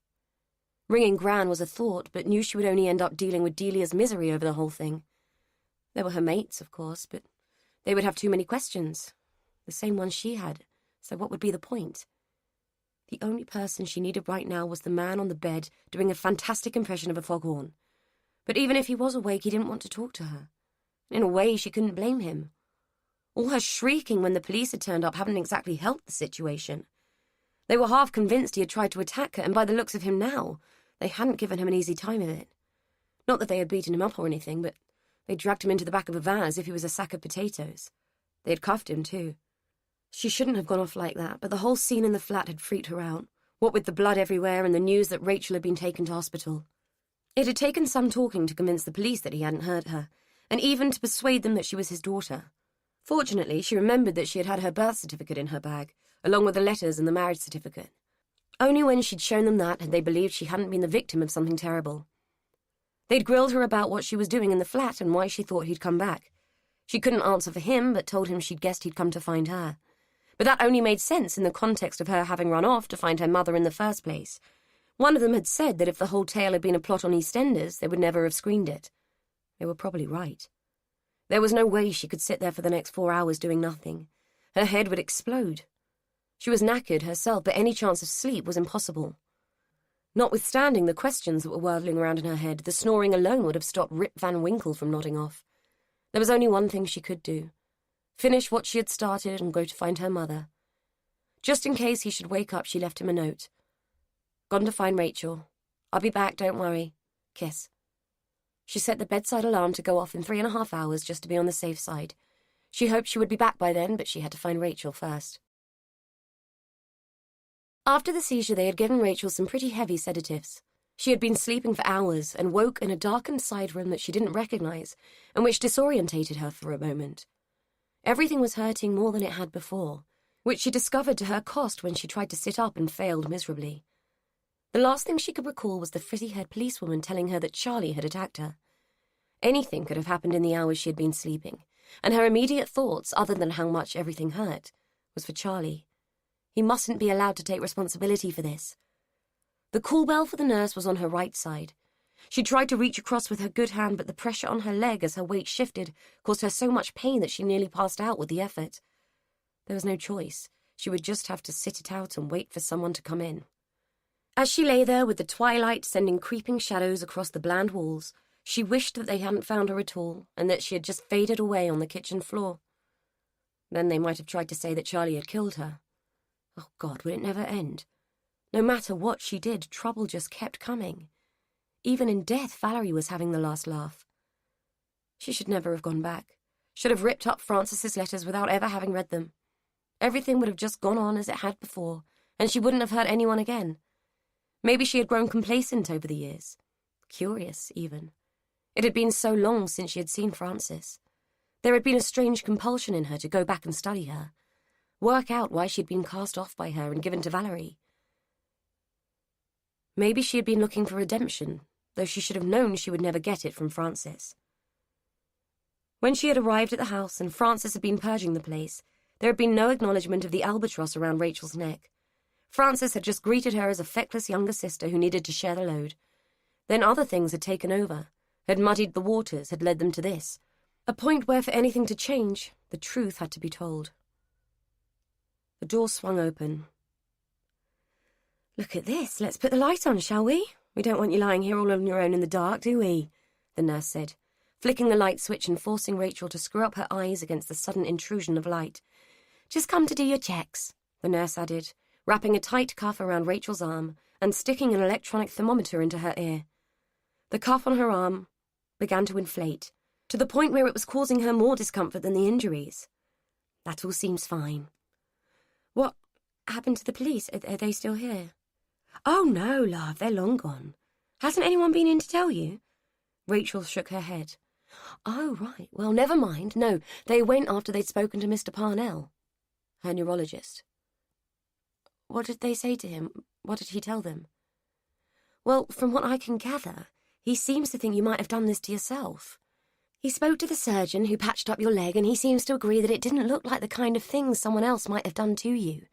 Ringing Gran was a thought, but knew she would only end up dealing with Delia's misery over the whole thing. There were her mates, of course, but they would have too many questions. The same ones she had, so what would be the point? The only person she needed right now was the man on the bed doing a fantastic impression of a foghorn. But even if he was awake, he didn't want to talk to her. In a way, she couldn't blame him. All her shrieking when the police had turned up hadn't exactly helped the situation. They were half convinced he had tried to attack her, and by the looks of him now, they hadn't given him an easy time of it. Not that they had beaten him up or anything, but they dragged him into the back of a van as if he was a sack of potatoes. They had cuffed him, too. She shouldn't have gone off like that, but the whole scene in the flat had freaked her out, what with the blood everywhere and the news that Rachel had been taken to hospital. It had taken some talking to convince the police that he hadn't hurt her, and even to persuade them that she was his daughter. Fortunately, she remembered that she had her birth certificate in her bag, along with the letters and the marriage certificate. Only when she'd shown them that had they believed she hadn't been the victim of something terrible. They'd grilled her about what she was doing in the flat and why she thought he'd come back. She couldn't answer for him, but told him she'd guessed he'd come to find her. But that only made sense in the context of her having run off to find her mother in the first place. One of them had said that if the whole tale had been a plot on EastEnders, they would never have screened it. They were probably right. There was no way she could sit there for the next 4 hours doing nothing. Her head would explode. She was knackered herself, but any chance of sleep was impossible. Notwithstanding the questions that were whirling around in her head, the snoring alone would have stopped Rip Van Winkle from nodding off. There was only one thing she could do. Finish what she had started and go to find her mother. Just in case he should wake up, she left him a note. "Gone to find Rachel. I'll be back, don't worry. Kiss." She set the bedside alarm to go off in 3.5 hours just to be on the safe side. She hoped she would be back by then, but she had to find Rachel first. After the seizure, they had given Rachel some pretty heavy sedatives. She had been sleeping for hours and woke in a darkened side room that she didn't recognize and which disorientated her for a moment. Everything was hurting more than it had before, which she discovered to her cost when she tried to sit up and failed miserably. The last thing she could recall was the frizzy-haired policewoman telling her that Charlie had attacked her. Anything could have happened in the hours she had been sleeping, and her immediate thoughts, other than how much everything hurt, was for Charlie. He mustn't be allowed to take responsibility for this. The call bell for the nurse was on her right side. She tried to reach across with her good hand, but the pressure on her leg as her weight shifted caused her so much pain that she nearly passed out with the effort. There was no choice. She would just have to sit it out and wait for someone to come in. As she lay there with the twilight sending creeping shadows across the bland walls, she wished that they hadn't found her at all and that she had just faded away on the kitchen floor. Then they might have tried to say that Charlie had killed her. Oh, God, would it never end? No matter what she did, trouble just kept coming. Even in death, Valerie was having the last laugh. She should never have gone back. Should have ripped up Frances's letters without ever having read them. Everything would have just gone on as it had before, and she wouldn't have hurt anyone again. Maybe she had grown complacent over the years. Curious, even. It had been so long since she had seen Frances. There had been a strange compulsion in her to go back and study her. Work out why she had been cast off by her and given to Valerie. Maybe she had been looking for redemption, though she should have known she would never get it from Frances. When she had arrived at the house and Frances had been purging the place, there had been no acknowledgement of the albatross around Rachel's neck. Frances had just greeted her as a feckless younger sister who needed to share the load. Then other things had taken over, had muddied the waters, had led them to this. A point where for anything to change, the truth had to be told. The door swung open. "Look at this. Let's put the light on, shall we? We don't want you lying here all on your own in the dark, do we?" the nurse said, flicking the light switch and forcing Rachel to screw up her eyes against the sudden intrusion of light. "Just come to do your checks," the nurse added, wrapping a tight cuff around Rachel's arm and sticking an electronic thermometer into her ear. The cuff on her arm began to inflate, to the point where it was causing her more discomfort than the injuries. "That all seems fine." "What happened to the police? Are they still here?" "Oh, no, love, they're long gone. Hasn't anyone been in to tell you?" Rachel shook her head. "Oh, right. Well, never mind. No, they went after they'd spoken to Mr. Parnell, her neurologist." "What did they say to him? What did he tell them?" "Well, from what I can gather, he seems to think you might have done this to yourself. He spoke to the surgeon who patched up your leg, and he seems to agree that it didn't look like the kind of thing someone else might have done to you.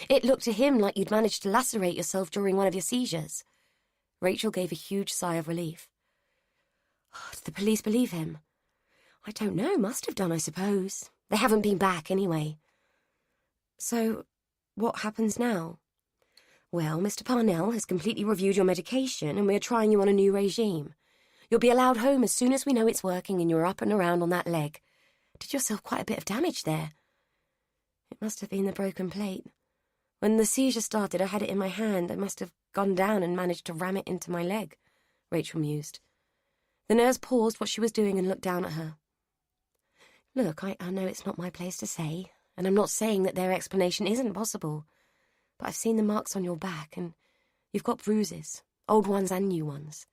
It looked to him like you'd managed to lacerate yourself during one of your seizures." Rachel gave a huge sigh of relief. "Did the police believe him?" "I don't know. Must have done, I suppose. They haven't been back, anyway." "So, what happens now?" "Well, Mr. Parnell has completely reviewed your medication, and we're trying you on a new regime. You'll be allowed home as soon as we know it's working and you're up and around on that leg. Did yourself quite a bit of damage there." "It must have been the broken plate. When the seizure started, I had it in my hand. I must have gone down and managed to ram it into my leg," Rachel mused. The nurse paused what she was doing and looked down at her. "Look, I know it's not my place to say, and I'm not saying that their explanation isn't possible, but I've seen the marks on your back, and you've got bruises, old ones and new ones.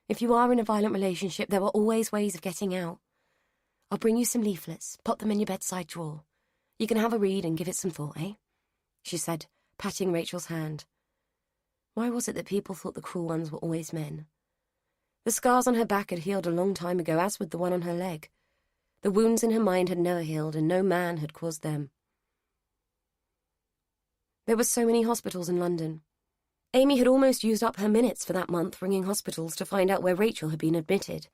If you are in a violent relationship, there are always ways of getting out. I'll bring you some leaflets, pop them in your bedside drawer. You can have a read and give it some thought, eh?" she said, patting Rachel's hand. Why was it that people thought the cruel ones were always men? The scars on her back had healed a long time ago, as would the one on her leg. The wounds in her mind had never healed, and no man had caused them. There were so many hospitals in London. Amy had almost used up her minutes for that month ringing hospitals to find out where Rachel had been admitted.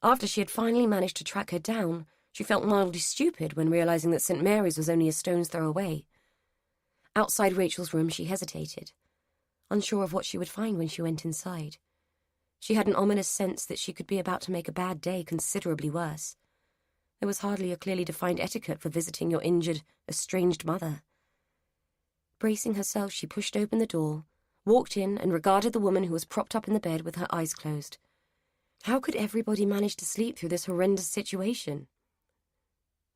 After she had finally managed to track her down, she felt mildly stupid when realising that St. Mary's was only a stone's throw away. Outside Rachel's room, she hesitated, unsure of what she would find when she went inside. She had an ominous sense that she could be about to make a bad day considerably worse. There was hardly a clearly defined etiquette for visiting your injured, estranged mother. Bracing herself, she pushed open the door, walked in, and regarded the woman who was propped up in the bed with her eyes closed. How could everybody manage to sleep through this horrendous situation?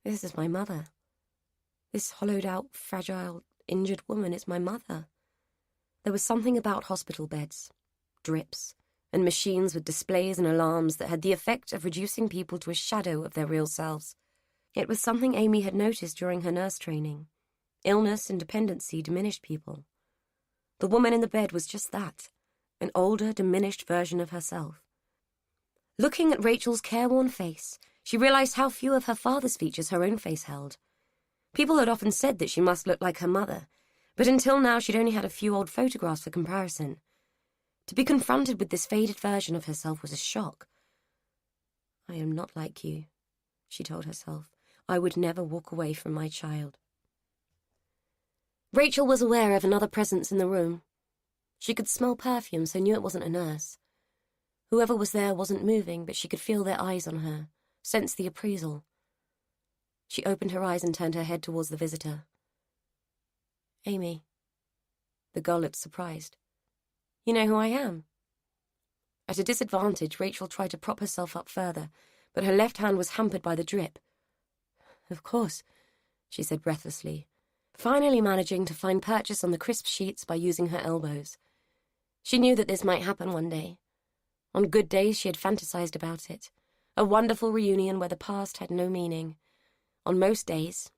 "This is my mother. This hollowed-out, fragile, injured woman is my mother." There was something about hospital beds, drips, and machines with displays and alarms that had the effect of reducing people to a shadow of their real selves. It was something Amy had noticed during her nurse training. Illness and dependency diminished people. The woman in the bed was just that, an older, diminished version of herself. Looking at Rachel's careworn face, she realised how few of her father's features her own face held. People had often said that she must look like her mother, but until now she'd only had a few old photographs for comparison. To be confronted with this faded version of herself was a shock. "I am not like you," she told herself. "I would never walk away from my child." Rachel was aware of another presence in the room. She could smell perfume, so knew it wasn't a nurse. Whoever was there wasn't moving, but she could feel their eyes on her, sense the appraisal. She opened her eyes and turned her head towards the visitor. "Amy." The girl looked surprised. "You know who I am?" At a disadvantage, Rachel tried to prop herself up further, but her left hand was hampered by the drip. "Of course," she said breathlessly, finally managing to find purchase on the crisp sheets by using her elbows. She knew that this might happen one day. On good days, she had fantasized about it, a wonderful reunion where the past had no meaning. On most days,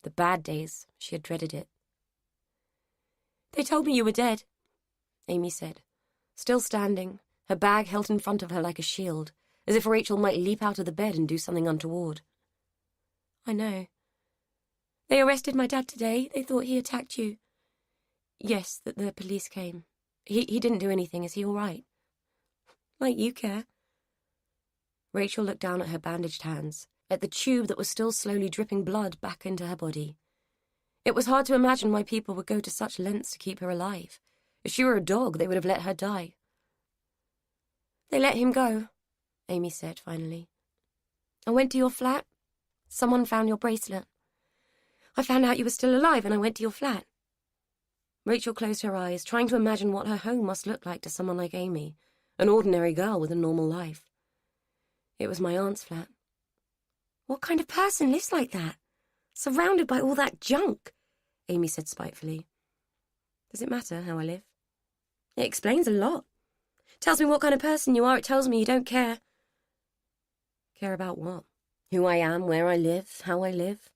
the bad days, she had dreaded it. "They told me you were dead," Amy said, still standing, her bag held in front of her like a shield, as if Rachel might leap out of the bed and do something untoward. "I know. They arrested my dad today. They thought he attacked you." "Yes, that the police came. He didn't do anything. Is he all right?" "Like you care." Rachel looked down at her bandaged hands, at the tube that was still slowly dripping blood back into her body. It was hard to imagine why people would go to such lengths to keep her alive. If she were a dog, they would have let her die. "They let him go," Amy said finally. "I went to your flat. Someone found your bracelet. I found out you were still alive and I went to your flat." Rachel closed her eyes, trying to imagine what her home must look like to someone like Amy, an ordinary girl with a normal life. "It was my aunt's flat." "What kind of person lives like that? Surrounded by all that junk?" Amy said spitefully. "Does it matter how I live?" "It explains a lot. Tells me what kind of person you are. It tells me you don't care." "Care about what? Who I am, where I live, how I live?"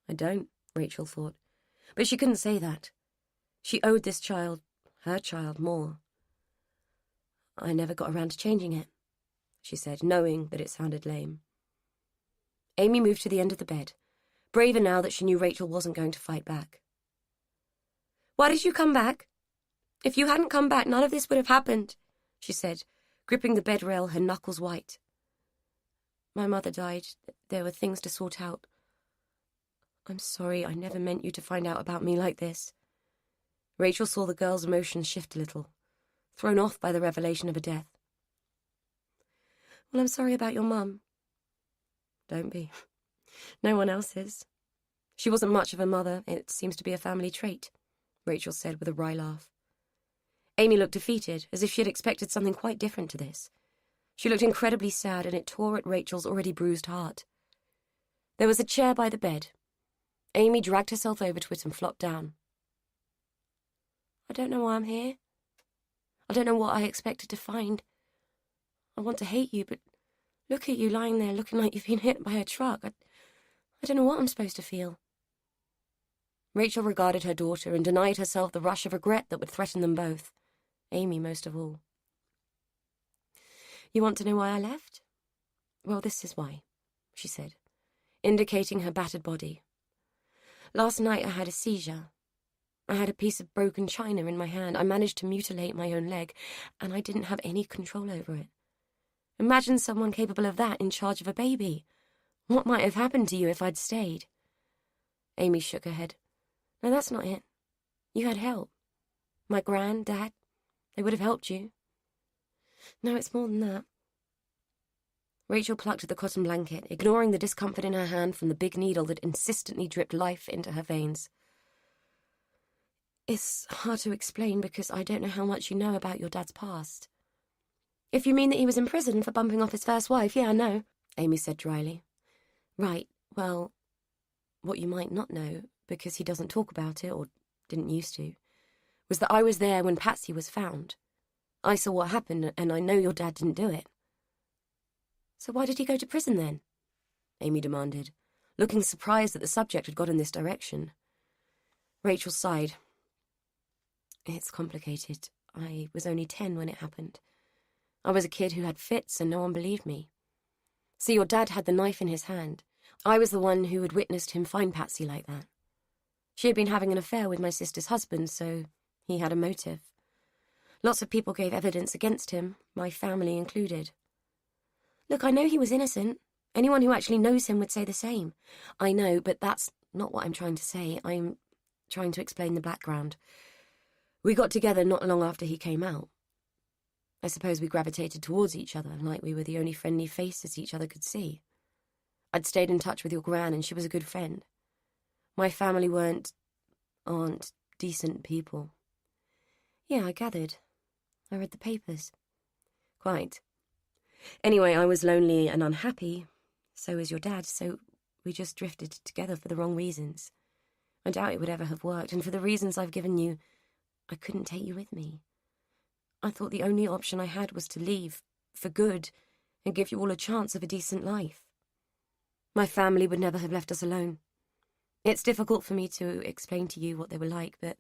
"I don't," Rachel thought. But she couldn't say that. She owed this child, her child, more. "I never got around to changing it," she said, knowing that it sounded lame. Amy moved to the end of the bed, braver now that she knew Rachel wasn't going to fight back. "Why did you come back? If you hadn't come back, none of this would have happened," she said, gripping the bed rail, her knuckles white. "My mother died. There were things to sort out. I'm sorry, I never meant you to find out about me like this." Rachel saw the girl's emotions shift a little, thrown off by the revelation of a death. "Well, I'm sorry about your mum." "Don't be. No one else is. She wasn't much of a mother. It seems to be a family trait," Rachel said with a wry laugh. Amy looked defeated, as if she had expected something quite different to this. She looked incredibly sad, and it tore at Rachel's already bruised heart. There was a chair by the bed. Amy dragged herself over to it and flopped down. "I don't know why I'm here. I don't know what I expected to find. I want to hate you, but look at you lying there looking like you've been hit by a truck. I don't know what I'm supposed to feel." Rachel regarded her daughter and denied herself the rush of regret that would threaten them both, Amy most of all. "You want to know why I left? Well, this is why," she said, indicating her battered body. "Last night I had a seizure. I had a piece of broken china in my hand. I managed to mutilate my own leg, and I didn't have any control over it. Imagine someone capable of that in charge of a baby. What might have happened to you if I'd stayed?" Amy shook her head. "No, that's not it. You had help. My gran, Dad, they would have helped you. No, it's more than that." Rachel plucked at the cotton blanket, ignoring the discomfort in her hand from the big needle that insistently dripped life into her veins. "It's hard to explain because I don't know how much you know about your dad's past." "If you mean that he was in prison for bumping off his first wife, yeah, I know," Amy said dryly. "Right, well, what you might not know, because he doesn't talk about it, or didn't used to, was that I was there when Patsy was found. I saw what happened, and I know your dad didn't do it." "So why did he go to prison then?" Amy demanded, looking surprised that the subject had got in this direction. Rachel sighed. "It's complicated. I was only 10 when it happened. I was a kid who had fits and no one believed me. See, your dad had the knife in his hand. I was the one who had witnessed him find Patsy like that. She had been having an affair with my sister's husband, so he had a motive. Lots of people gave evidence against him, my family included. Look, I know he was innocent. Anyone who actually knows him would say the same. I know, but that's not what I'm trying to say. I'm trying to explain the background. We got together not long after he came out. I suppose we gravitated towards each other, like we were the only friendly faces each other could see. I'd stayed in touch with your gran, and she was a good friend. My family aren't decent people. Yeah, I gathered. I read the papers. Quite. Anyway, I was lonely and unhappy. So was your dad, so we just drifted together for the wrong reasons. I doubt it would ever have worked, and for the reasons I've given you, I couldn't take you with me. I thought the only option I had was to leave, for good, and give you all a chance of a decent life. My family would never have left us alone. It's difficult for me to explain to you what they were like, but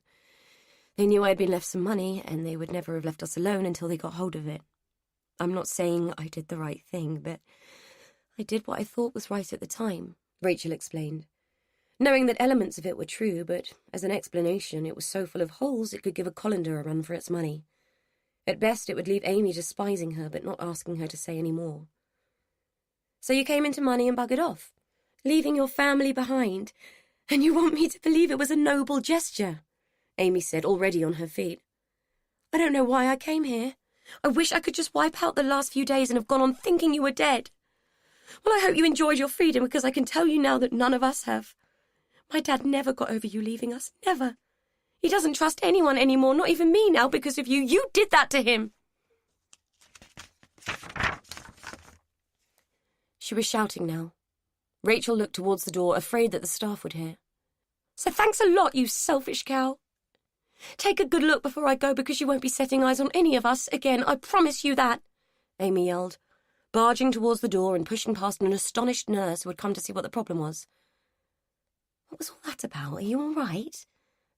they knew I'd been left some money, and they would never have left us alone until they got hold of it. I'm not saying I did the right thing, but I did what I thought was right at the time, Rachel explained. Knowing that elements of it were true, but as an explanation, it was so full of holes it could give a colander a run for its money. At best, it would leave Amy despising her, but not asking her to say any more. So you came into money and buggered off, leaving your family behind, and you want me to believe it was a noble gesture, Amy said, already on her feet. I don't know why I came here. I wish I could just wipe out the last few days and have gone on thinking you were dead. Well, I hope you enjoyed your freedom, because I can tell you now that none of us have. My dad never got over you leaving us, never. He doesn't trust anyone anymore, not even me now, because of you. You did that to him. She was shouting now. Rachel looked towards the door, afraid that the staff would hear. So thanks a lot, you selfish cow. Take a good look before I go, because you won't be setting eyes on any of us again, I promise you that, Amy yelled, barging towards the door and pushing past an astonished nurse who had come to see what the problem was. What was all that about? Are you all right?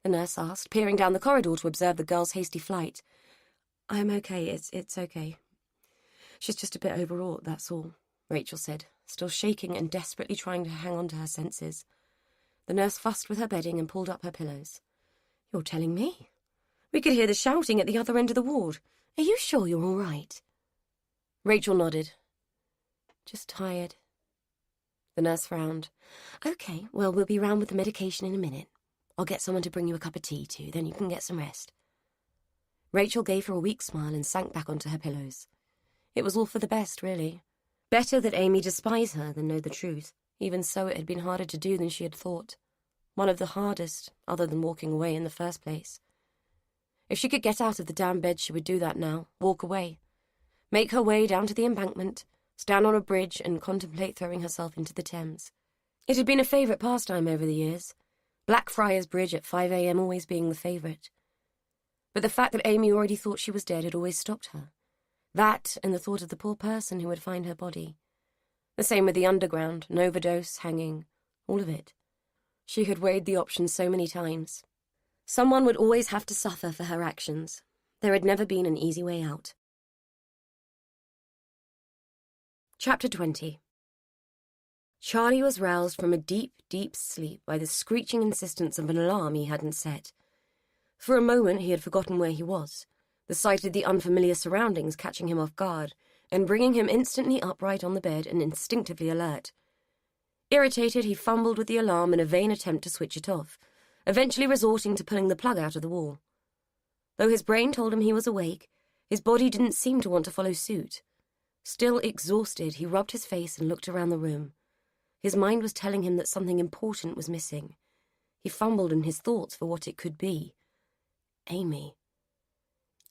The nurse asked, peering down the corridor to observe the girl's hasty flight. I'm okay, it's okay. She's just a bit overwrought, that's all, Rachel said, still shaking and desperately trying to hang on to her senses. The nurse fussed with her bedding and pulled up her pillows. You're telling me? We could hear the shouting at the other end of the ward. Are you sure you're all right? Rachel nodded. Just tired. The nurse frowned. Okay, well, we'll be round with the medication in a minute. I'll get someone to bring you a cup of tea, too, then you can get some rest. Rachel gave her a weak smile and sank back onto her pillows. It was all for the best, really. Better that Amy despise her than know the truth. Even so, it had been harder to do than she had thought. One of the hardest, other than walking away in the first place. If she could get out of the damn bed, she would do that now, walk away. Make her way down to the embankment, stand on a bridge and contemplate throwing herself into the Thames. It had been a favourite pastime over the years, Blackfriars Bridge at 5 a.m. always being the favourite. But the fact that Amy already thought she was dead had always stopped her. That and the thought of the poor person who would find her body. The same with the underground, an overdose, hanging, all of it. She had weighed the options so many times. Someone would always have to suffer for her actions. There had never been an easy way out. Chapter 20. Charlie was roused from a deep, deep sleep by the screeching insistence of an alarm he hadn't set. For a moment he had forgotten where he was, the sight of the unfamiliar surroundings catching him off guard and bringing him instantly upright on the bed and instinctively alert. Irritated, he fumbled with the alarm in a vain attempt to switch it off, eventually resorting to pulling the plug out of the wall. Though his brain told him he was awake, his body didn't seem to want to follow suit. Still exhausted, he rubbed his face and looked around the room. His mind was telling him that something important was missing. He fumbled in his thoughts for what it could be. Amy.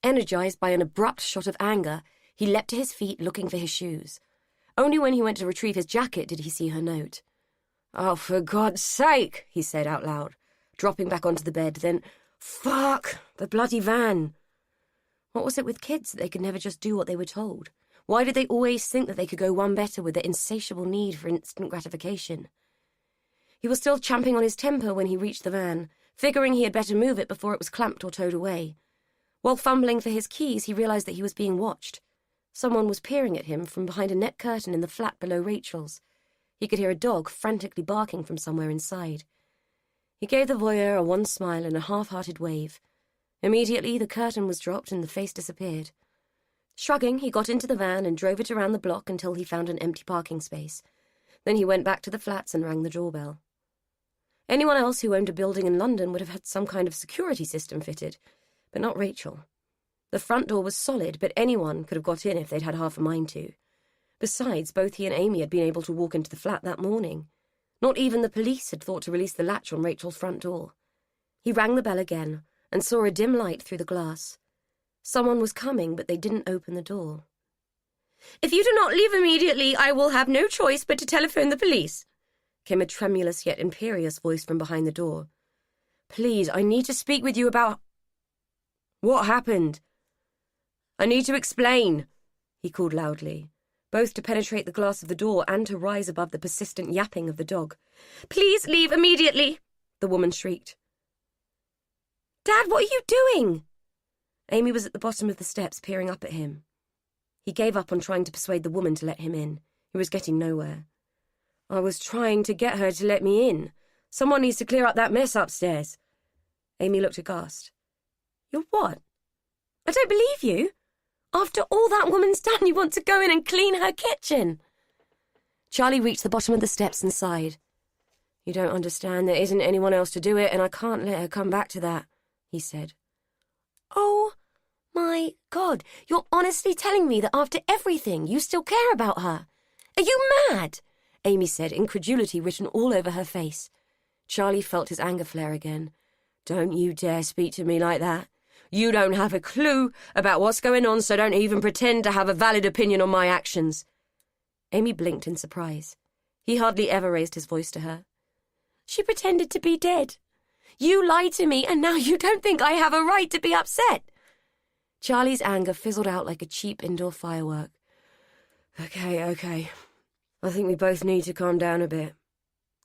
Energized by an abrupt shot of anger, he leapt to his feet looking for his shoes. Only when he went to retrieve his jacket did he see her note. Oh, for God's sake, he said out loud, dropping back onto the bed, then, fuck, the bloody van. What was it with kids that they could never just do what they were told? Why did they always think that they could go one better with their insatiable need for instant gratification? He was still champing on his temper when he reached the van, figuring he had better move it before it was clamped or towed away. While fumbling for his keys, he realized that he was being watched. Someone was peering at him from behind a net curtain in the flat below Rachel's. He could hear a dog frantically barking from somewhere inside. He gave the voyeur a wan smile and a half-hearted wave. Immediately, the curtain was dropped and the face disappeared. Shrugging, he got into the van and drove it around the block until he found an empty parking space. Then he went back to the flats and rang the doorbell. Anyone else who owned a building in London would have had some kind of security system fitted, but not Rachel. The front door was solid, but anyone could have got in if they'd had half a mind to. Besides, both he and Amy had been able to walk into the flat that morning. Not even the police had thought to release the latch on Rachel's front door. He rang the bell again and saw a dim light through the glass. Someone was coming, but they didn't open the door. "If you do not leave immediately, I will have no choice but to telephone the police," came a tremulous yet imperious voice from behind the door. "Please, I need to speak with you about—" "What happened? I need to explain," he called loudly, both to penetrate the glass of the door and to rise above the persistent yapping of the dog. "Please leave immediately," the woman shrieked. "Dad, what are you doing?" Amy was at the bottom of the steps, peering up at him. He gave up on trying to persuade the woman to let him in. He was getting nowhere. "I was trying to get her to let me in. Someone needs to clear up that mess upstairs." Amy looked aghast. "You're what? I don't believe you. After all that woman's done, you want to go in and clean her kitchen." Charlie reached the bottom of the steps and sighed. "You don't understand. There isn't anyone else to do it, and I can't let her come back to that," he said. "Oh, my God, you're honestly telling me that after everything, you still care about her? Are you mad?" Amy said, incredulity written all over her face. Charlie felt his anger flare again. "Don't you dare speak to me like that. You don't have a clue about what's going on, so don't even pretend to have a valid opinion on my actions." Amy blinked in surprise. He hardly ever raised his voice to her. "She pretended to be dead. You lied to me, and now you don't think I have a right to be upset." Charlie's anger fizzled out like a cheap indoor firework. Okay. I think we both need to calm down a bit.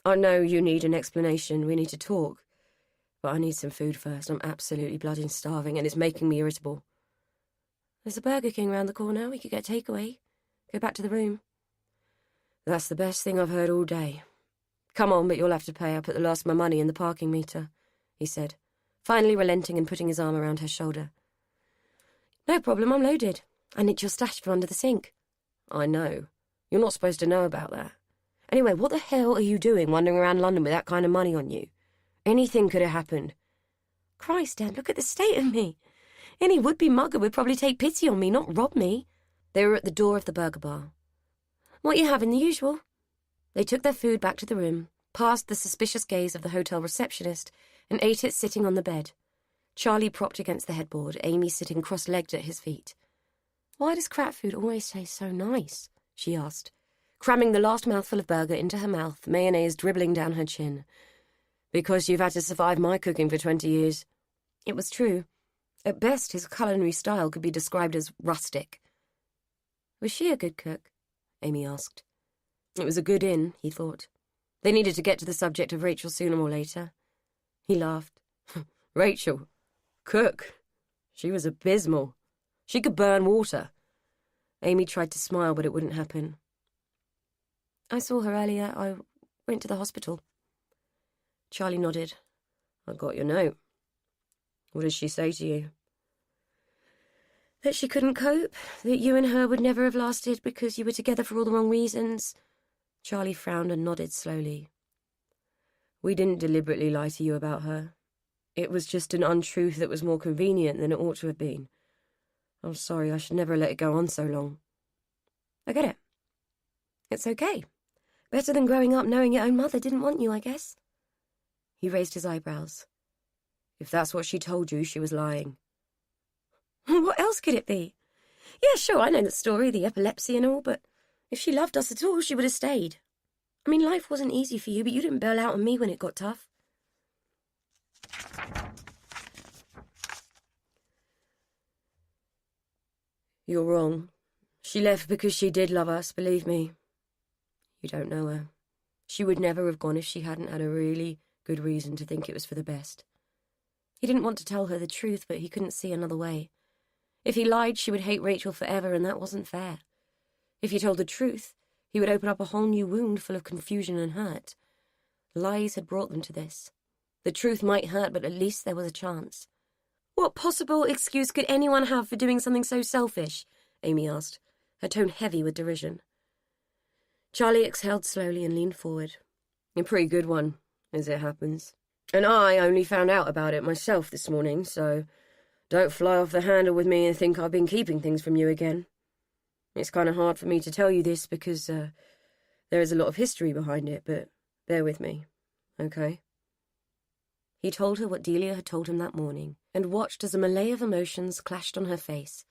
I know you need an explanation. We need to talk. But I need some food first. I'm absolutely bloody starving, and it's making me irritable. There's a Burger King round the corner. We could get takeaway. Go back to the room. That's the best thing I've heard all day. Come on, but you'll have to pay. I put the last of my money in the parking meter, he said, finally relenting and putting his arm around her shoulder. No problem, I'm loaded. I nicked your stash from under the sink. I know. You're not supposed to know about that. Anyway, what the hell are you doing wandering around London with that kind of money on you? Anything could have happened. Christ, Dad, look at the state of me. Any would-be mugger would probably take pity on me, not rob me. They were at the door of the burger bar. What you having, the usual? They took their food back to the room, past the suspicious gaze of the hotel receptionist, and ate it sitting on the bed. Charlie propped against the headboard, Amy sitting cross-legged at his feet. "Why does crap food always taste so nice?" she asked, cramming the last mouthful of burger into her mouth, mayonnaise dribbling down her chin. "Because you've had to survive my cooking for 20 years. It was true. At best, his culinary style could be described as rustic. Was she a good cook? Amy asked. It was a good in, he thought. They needed to get to the subject of Rachel sooner or later. He laughed. Rachel? Cook? She was abysmal. She could burn water. Amy tried to smile, but it wouldn't happen. I saw her earlier. I went to the hospital. Charlie nodded. I got your note. What did she say to you? That she couldn't cope, that you and her would never have lasted because you were together for all the wrong reasons. Charlie frowned and nodded slowly. We didn't deliberately lie to you about her. It was just an untruth that was more convenient than it ought to have been. I'm sorry, I should never have let it go on so long. I get it. It's okay. Better than growing up knowing your own mother didn't want you, I guess. He raised his eyebrows. If that's what she told you, she was lying. What else could it be? Yeah, sure, I know the story, the epilepsy and all, but if she loved us at all, she would have stayed. I mean, life wasn't easy for you, but you didn't bail out on me when it got tough. You're wrong. She left because she did love us, believe me. You don't know her. She would never have gone if she hadn't had a really good reason to think it was for the best. He didn't want to tell her the truth, but he couldn't see another way. If he lied, she would hate Rachel forever, and that wasn't fair. If he told the truth, he would open up a whole new wound full of confusion and hurt. Lies had brought them to this. The truth might hurt, but at least there was a chance. What possible excuse could anyone have for doing something so selfish? Amy asked, her tone heavy with derision. Charlie exhaled slowly and leaned forward. A pretty good one, as it happens. And I only found out about it myself this morning, so don't fly off the handle with me and think I've been keeping things from you again. It's kind of hard for me to tell you this because there is a lot of history behind it, but bear with me, okay? He told her what Delia had told him that morning, and watched as a melee of emotions clashed on her face,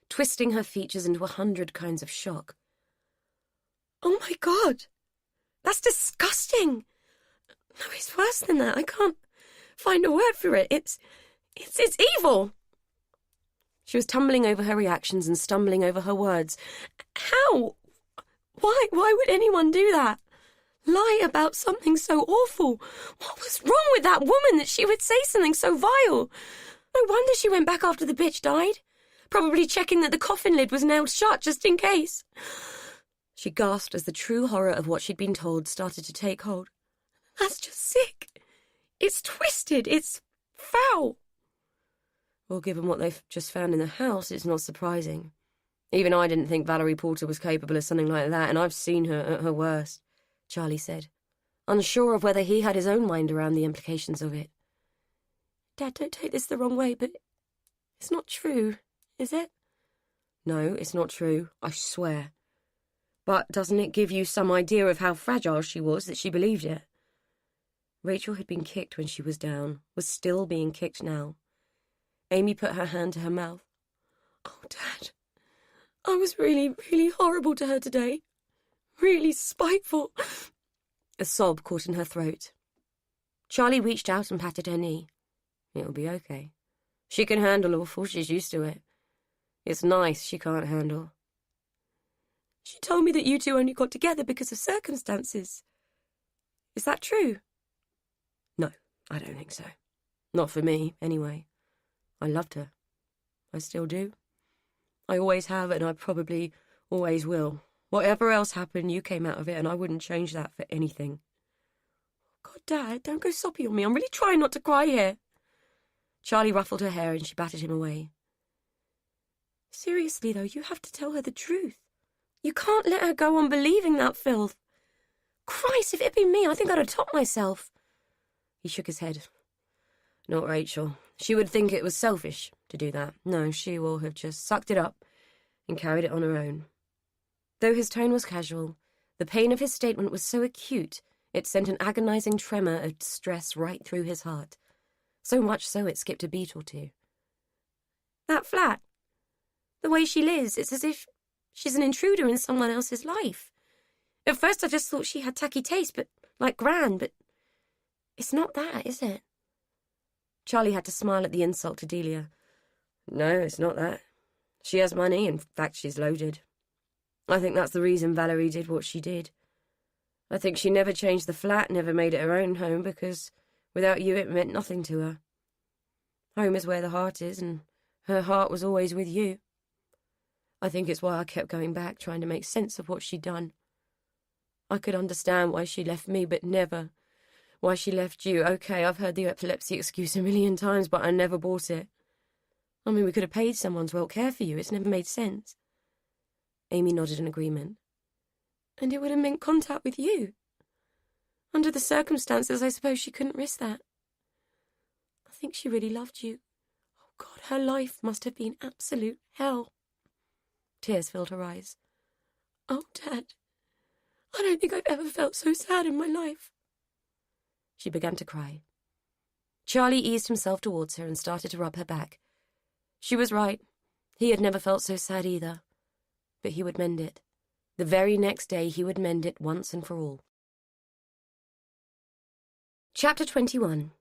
twisting her features into 100 kinds of shock. Oh my God! That's disgusting! No, it's worse than that. I can't find a word for it. It's evil! She was tumbling over her reactions and stumbling over her words. How? Why would anyone do that? Lie about something so awful? What was wrong with that woman that she would say something so vile? No wonder she went back after the bitch died. Probably checking that the coffin lid was nailed shut just in case. She gasped as the true horror of what she'd been told started to take hold. That's just sick. It's twisted. It's foul. Well, given what they've just found in the house, it's not surprising. Even I didn't think Valerie Porter was capable of something like that, and I've seen her at her worst, Charlie said, unsure of whether he had his own mind around the implications of it. Dad, don't take this the wrong way, but it's not true, is it? No, it's not true, I swear. But doesn't it give you some idea of how fragile she was that she believed it? Rachel had been kicked when she was down, was still being kicked now. Amy put her hand to her mouth. Oh, Dad, I was really, really horrible to her today. Really spiteful. A sob caught in her throat. Charlie reached out and patted her knee. It'll be okay. She can handle awful, she's used to it. It's nice she can't handle. She told me that you two only got together because of circumstances. Is that true? No, I don't think so. Not for me, anyway. I loved her. I still do. I always have, and I probably always will. Whatever else happened, you came out of it, and I wouldn't change that for anything. God, Dad, don't go soppy on me. I'm really trying not to cry here. Charlie ruffled her hair and she batted him away. Seriously, though, you have to tell her the truth. You can't let her go on believing that filth. Christ, if it'd been me, I think I'd have topped myself. He shook his head. Not Rachel. She would think it was selfish to do that. No, she will have just sucked it up and carried it on her own. Though his tone was casual, the pain of his statement was so acute it sent an agonizing tremor of distress right through his heart. So much so it skipped a beat or two. That flat. The way she lives, it's as if she's an intruder in someone else's life. At first I just thought she had tacky taste, but like Gran, but it's not that, is it? Charlie had to smile at the insult to Delia. No, it's not that. She has money, in fact she's loaded. I think that's the reason Valerie did what she did. I think she never changed the flat, never made it her own home, because without you it meant nothing to her. Home is where the heart is, and her heart was always with you. I think it's why I kept going back, trying to make sense of what she'd done. I could understand why she left me, but never why she left you. Okay, I've heard the epilepsy excuse a million times, but I never bought it. I mean, we could have paid someone to help care for you. It's never made sense. Amy nodded in agreement. And it would have meant contact with you. Under the circumstances, I suppose she couldn't risk that. I think she really loved you. Oh, God, her life must have been absolute hell. Tears filled her eyes. Oh, Dad, I don't think I've ever felt so sad in my life. She began to cry. Charlie eased himself towards her and started to rub her back. She was right. He had never felt so sad either. But he would mend it. The very next day he would mend it once and for all. Chapter 21.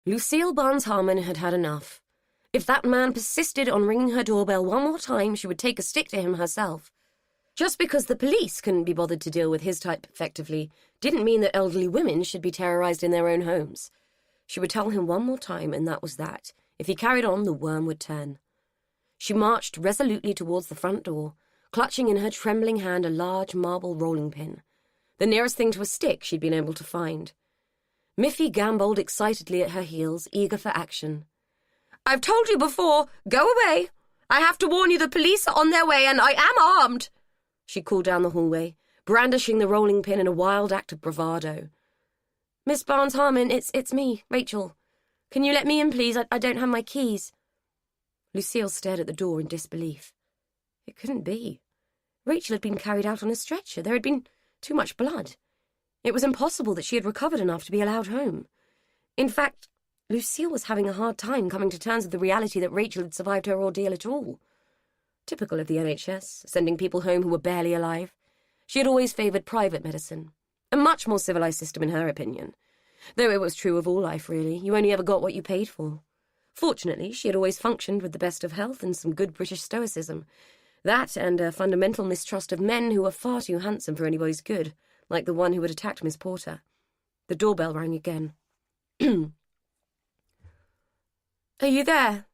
Lucille Barnes-Harmon had had enough. If that man persisted on ringing her doorbell one more time, she would take a stick to him herself. Just because the police couldn't be bothered to deal with his type effectively didn't mean that elderly women should be terrorized in their own homes. She would tell him one more time, and that was that. If he carried on, the worm would turn. She marched resolutely towards the front door, clutching in her trembling hand a large marble rolling pin, the nearest thing to a stick she'd been able to find. Miffy gamboled excitedly at her heels, eager for action. "I've told you before, go away! I have to warn you the police are on their way and I am armed!" she called down the hallway, brandishing the rolling pin in a wild act of bravado. "Miss Barnes-Harmon, it's me, Rachel. Can you let me in, please? I don't have my keys." Lucille stared at the door in disbelief. It couldn't be. Rachel had been carried out on a stretcher. There had been too much blood. It was impossible that she had recovered enough to be allowed home. In fact, Lucille was having a hard time coming to terms with the reality that Rachel had survived her ordeal at all. Typical of the NHS, sending people home who were barely alive. She had always favoured private medicine. A much more civilised system in her opinion. Though it was true of all life, really. You only ever got what you paid for. Fortunately, she had always functioned with the best of health and some good British stoicism. That and a fundamental mistrust of men who were far too handsome for anybody's good, like the one who had attacked Miss Porter. The doorbell rang again. "Are you there?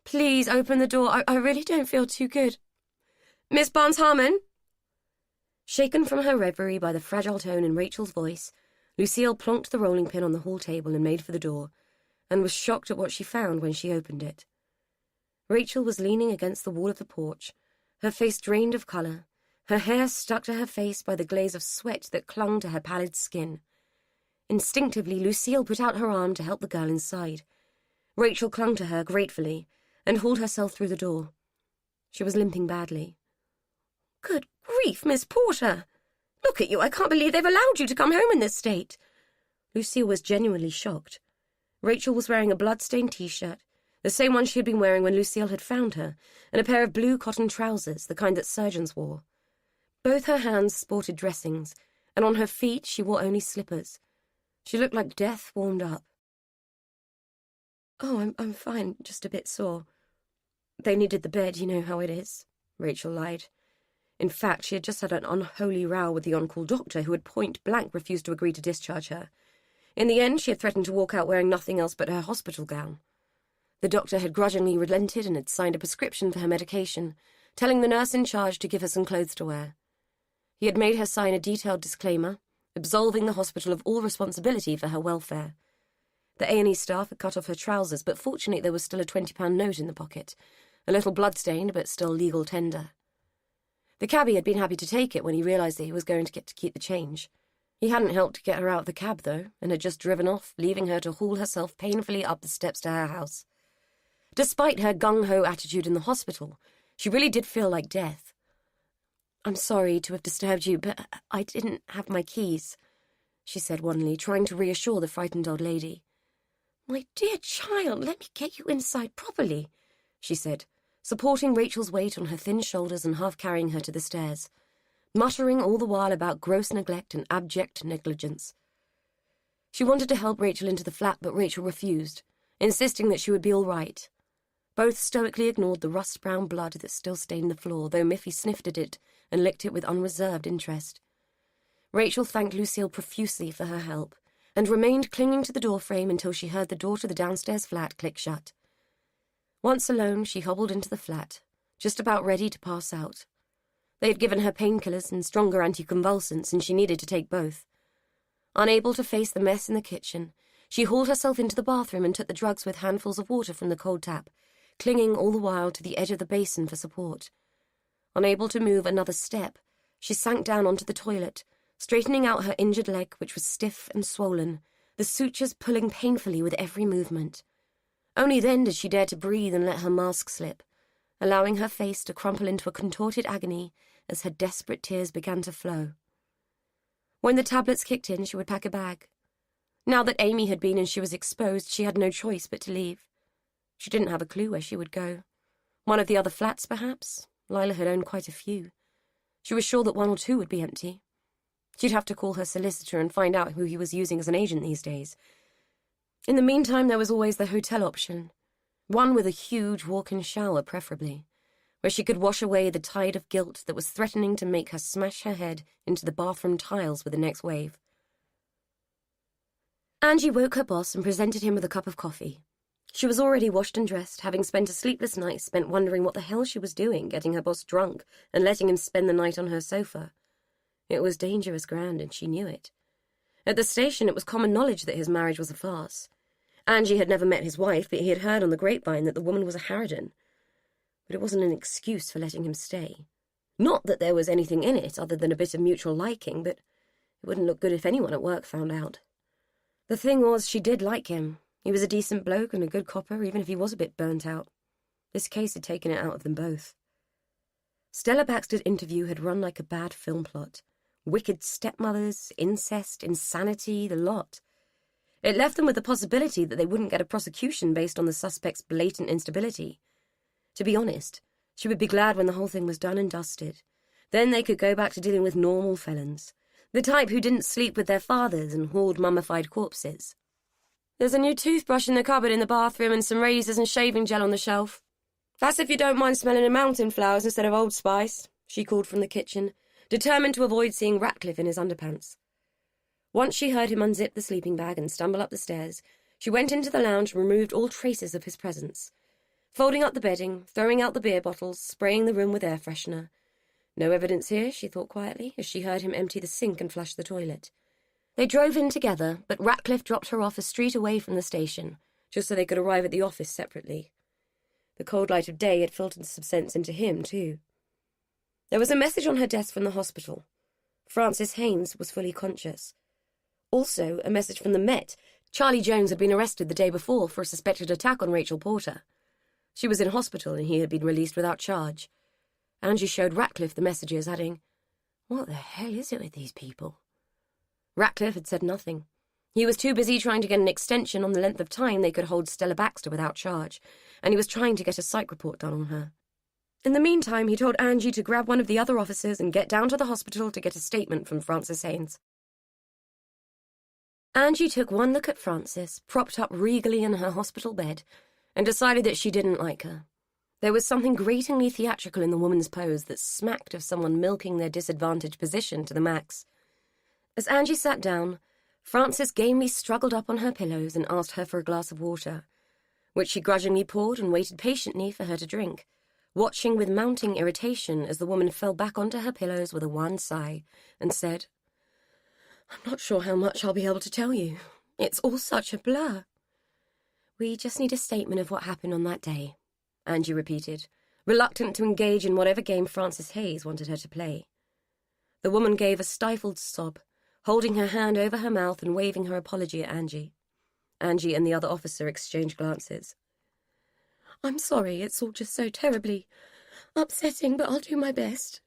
Please open the door. I really don't feel too good. Miss Barnes-Harmon?" Shaken from her reverie by the fragile tone in Rachel's voice, Lucille plonked the rolling pin on the hall table and made for the door, and was shocked at what she found when she opened it. Rachel was leaning against the wall of the porch, her face drained of colour, her hair stuck to her face by the glaze of sweat that clung to her pallid skin. Instinctively, Lucille put out her arm to help the girl inside. Rachel clung to her gratefully and hauled herself through the door. She was limping badly. "Good grief, Miss Porter! Look at you, I can't believe they've allowed you to come home in this state." Lucille was genuinely shocked. Rachel was wearing a blood-stained T-shirt, the same one she had been wearing when Lucille had found her, and a pair of blue cotton trousers, the kind that surgeons wore. Both her hands sported dressings, and on her feet she wore only slippers. She looked like death warmed up. "Oh, I'm fine, just a bit sore. They needed the bed, you know how it is," Rachel lied. In fact, she had just had an unholy row with the on-call doctor who had point-blank refused to agree to discharge her. In the end, she had threatened to walk out wearing nothing else but her hospital gown. The doctor had grudgingly relented and had signed a prescription for her medication, telling the nurse in charge to give her some clothes to wear. He had made her sign a detailed disclaimer, absolving the hospital of all responsibility for her welfare. The A&E staff had cut off her trousers, but fortunately there was still a £20 note in the pocket, a little blood-stained but still legal tender. The cabbie had been happy to take it when he realised that he was going to get to keep the change. He hadn't helped to get her out of the cab, though, and had just driven off, leaving her to haul herself painfully up the steps to her house. Despite her gung-ho attitude in the hospital, she really did feel like death. "I'm sorry to have disturbed you, but I didn't have my keys," she said wanly, trying to reassure the frightened old lady. "My dear child, let me get you inside properly," she said, supporting Rachel's weight on her thin shoulders and half carrying her to the stairs, muttering all the while about gross neglect and abject negligence. She wanted to help Rachel into the flat, but Rachel refused, insisting that she would be all right. Both stoically ignored the rust-brown blood that still stained the floor, though Miffy sniffed at it and licked it with unreserved interest. Rachel thanked Lucille profusely for her help, and remained clinging to the doorframe until she heard the door to the downstairs flat click shut. Once alone, she hobbled into the flat, just about ready to pass out. They had given her painkillers and stronger anticonvulsants, and she needed to take both. Unable to face the mess in the kitchen, she hauled herself into the bathroom and took the drugs with handfuls of water from the cold tap, clinging all the while to the edge of the basin for support. Unable to move another step, she sank down onto the toilet, straightening out her injured leg, which was stiff and swollen, the sutures pulling painfully with every movement. Only then did she dare to breathe and let her mask slip, allowing her face to crumple into a contorted agony as her desperate tears began to flow. When the tablets kicked in, she would pack a bag. Now that Amy had been and she was exposed, she had no choice but to leave. She didn't have a clue where she would go. One of the other flats, perhaps. Lila had owned quite a few. She was sure that one or two would be empty. She'd have to call her solicitor and find out who he was using as an agent these days. In the meantime, there was always the hotel option, one with a huge walk-in shower preferably, where she could wash away the tide of guilt that was threatening to make her smash her head into the bathroom tiles with the next wave. Angie woke her boss and presented him with a cup of coffee. She was already washed and dressed, having spent a sleepless night spent wondering what the hell she was doing, getting her boss drunk and letting him spend the night on her sofa. It was dangerous ground, and she knew it. At the station, it was common knowledge that his marriage was a farce. Angie had never met his wife, but he had heard on the grapevine that the woman was a harridan. But it wasn't an excuse for letting him stay. Not that there was anything in it other than a bit of mutual liking, but it wouldn't look good if anyone at work found out. The thing was, she did like him. He was a decent bloke and a good copper, even if he was a bit burnt out. This case had taken it out of them both. Stella Baxter's interview had run like a bad film plot. Wicked stepmothers, incest, insanity, the lot. It left them with the possibility that they wouldn't get a prosecution based on the suspect's blatant instability. To be honest, she would be glad when the whole thing was done and dusted. Then they could go back to dealing with normal felons, the type who didn't sleep with their fathers and hoard mummified corpses. There's a new toothbrush in the cupboard in the bathroom and some razors and shaving gel on the shelf. That's if you don't mind smelling of mountain flowers instead of Old Spice, she called from the kitchen, determined to avoid seeing Ratcliffe in his underpants. Once she heard him unzip the sleeping bag and stumble up the stairs, she went into the lounge and removed all traces of his presence. Folding up the bedding, throwing out the beer bottles, spraying the room with air freshener. No evidence here, she thought quietly, as she heard him empty the sink and flush the toilet. They drove in together, but Ratcliffe dropped her off a street away from the station, just so they could arrive at the office separately. The cold light of day had filtered some sense into him, too. There was a message on her desk from the hospital. Francis Haynes was fully conscious. Also, a message from the Met. Charlie Jones had been arrested the day before for a suspected attack on Rachel Porter. She was in hospital and he had been released without charge. Angie showed Ratcliffe the messages, adding, "What the hell is it with these people?" Ratcliffe had said nothing. He was too busy trying to get an extension on the length of time they could hold Stella Baxter without charge, and he was trying to get a psych report done on her. In the meantime, he told Angie to grab one of the other officers and get down to the hospital to get a statement from Francis Haynes. Angie took one look at Francis, propped up regally in her hospital bed, and decided that she didn't like her. There was something gratingly theatrical in the woman's pose that smacked of someone milking their disadvantaged position to the max. As Angie sat down, Francis gamely struggled up on her pillows and asked her for a glass of water, which she grudgingly poured and waited patiently for her to drink, watching with mounting irritation as the woman fell back onto her pillows with a wan sigh and said, "I'm not sure how much I'll be able to tell you. It's all such a blur." "We just need a statement of what happened on that day," Angie repeated, reluctant to engage in whatever game Francis Hayes wanted her to play. The woman gave a stifled sob, holding her hand over her mouth and waving her apology at Angie. Angie and the other officer exchanged glances. "I'm sorry, it's all just so terribly upsetting, but I'll do my best.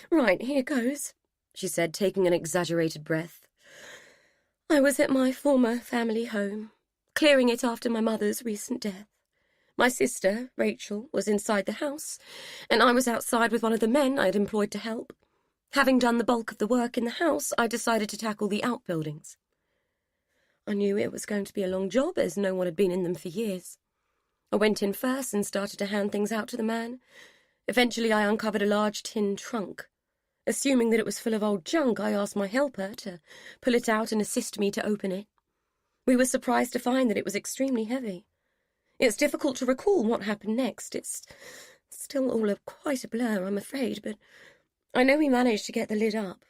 Right, here goes," she said, taking an exaggerated breath. "I was at my former family home, clearing it after my mother's recent death. My sister, Rachel, was inside the house, and I was outside with one of the men I had employed to help. Having done the bulk of the work in the house, I decided to tackle the outbuildings. I knew it was going to be a long job, as no one had been in them for years. I went in first and started to hand things out to the man. Eventually I uncovered a large tin trunk. Assuming that it was full of old junk, I asked my helper to pull it out and assist me to open it. We were surprised to find that it was extremely heavy. It's difficult to recall what happened next. It's still all quite a blur, I'm afraid, but I know we managed to get the lid up.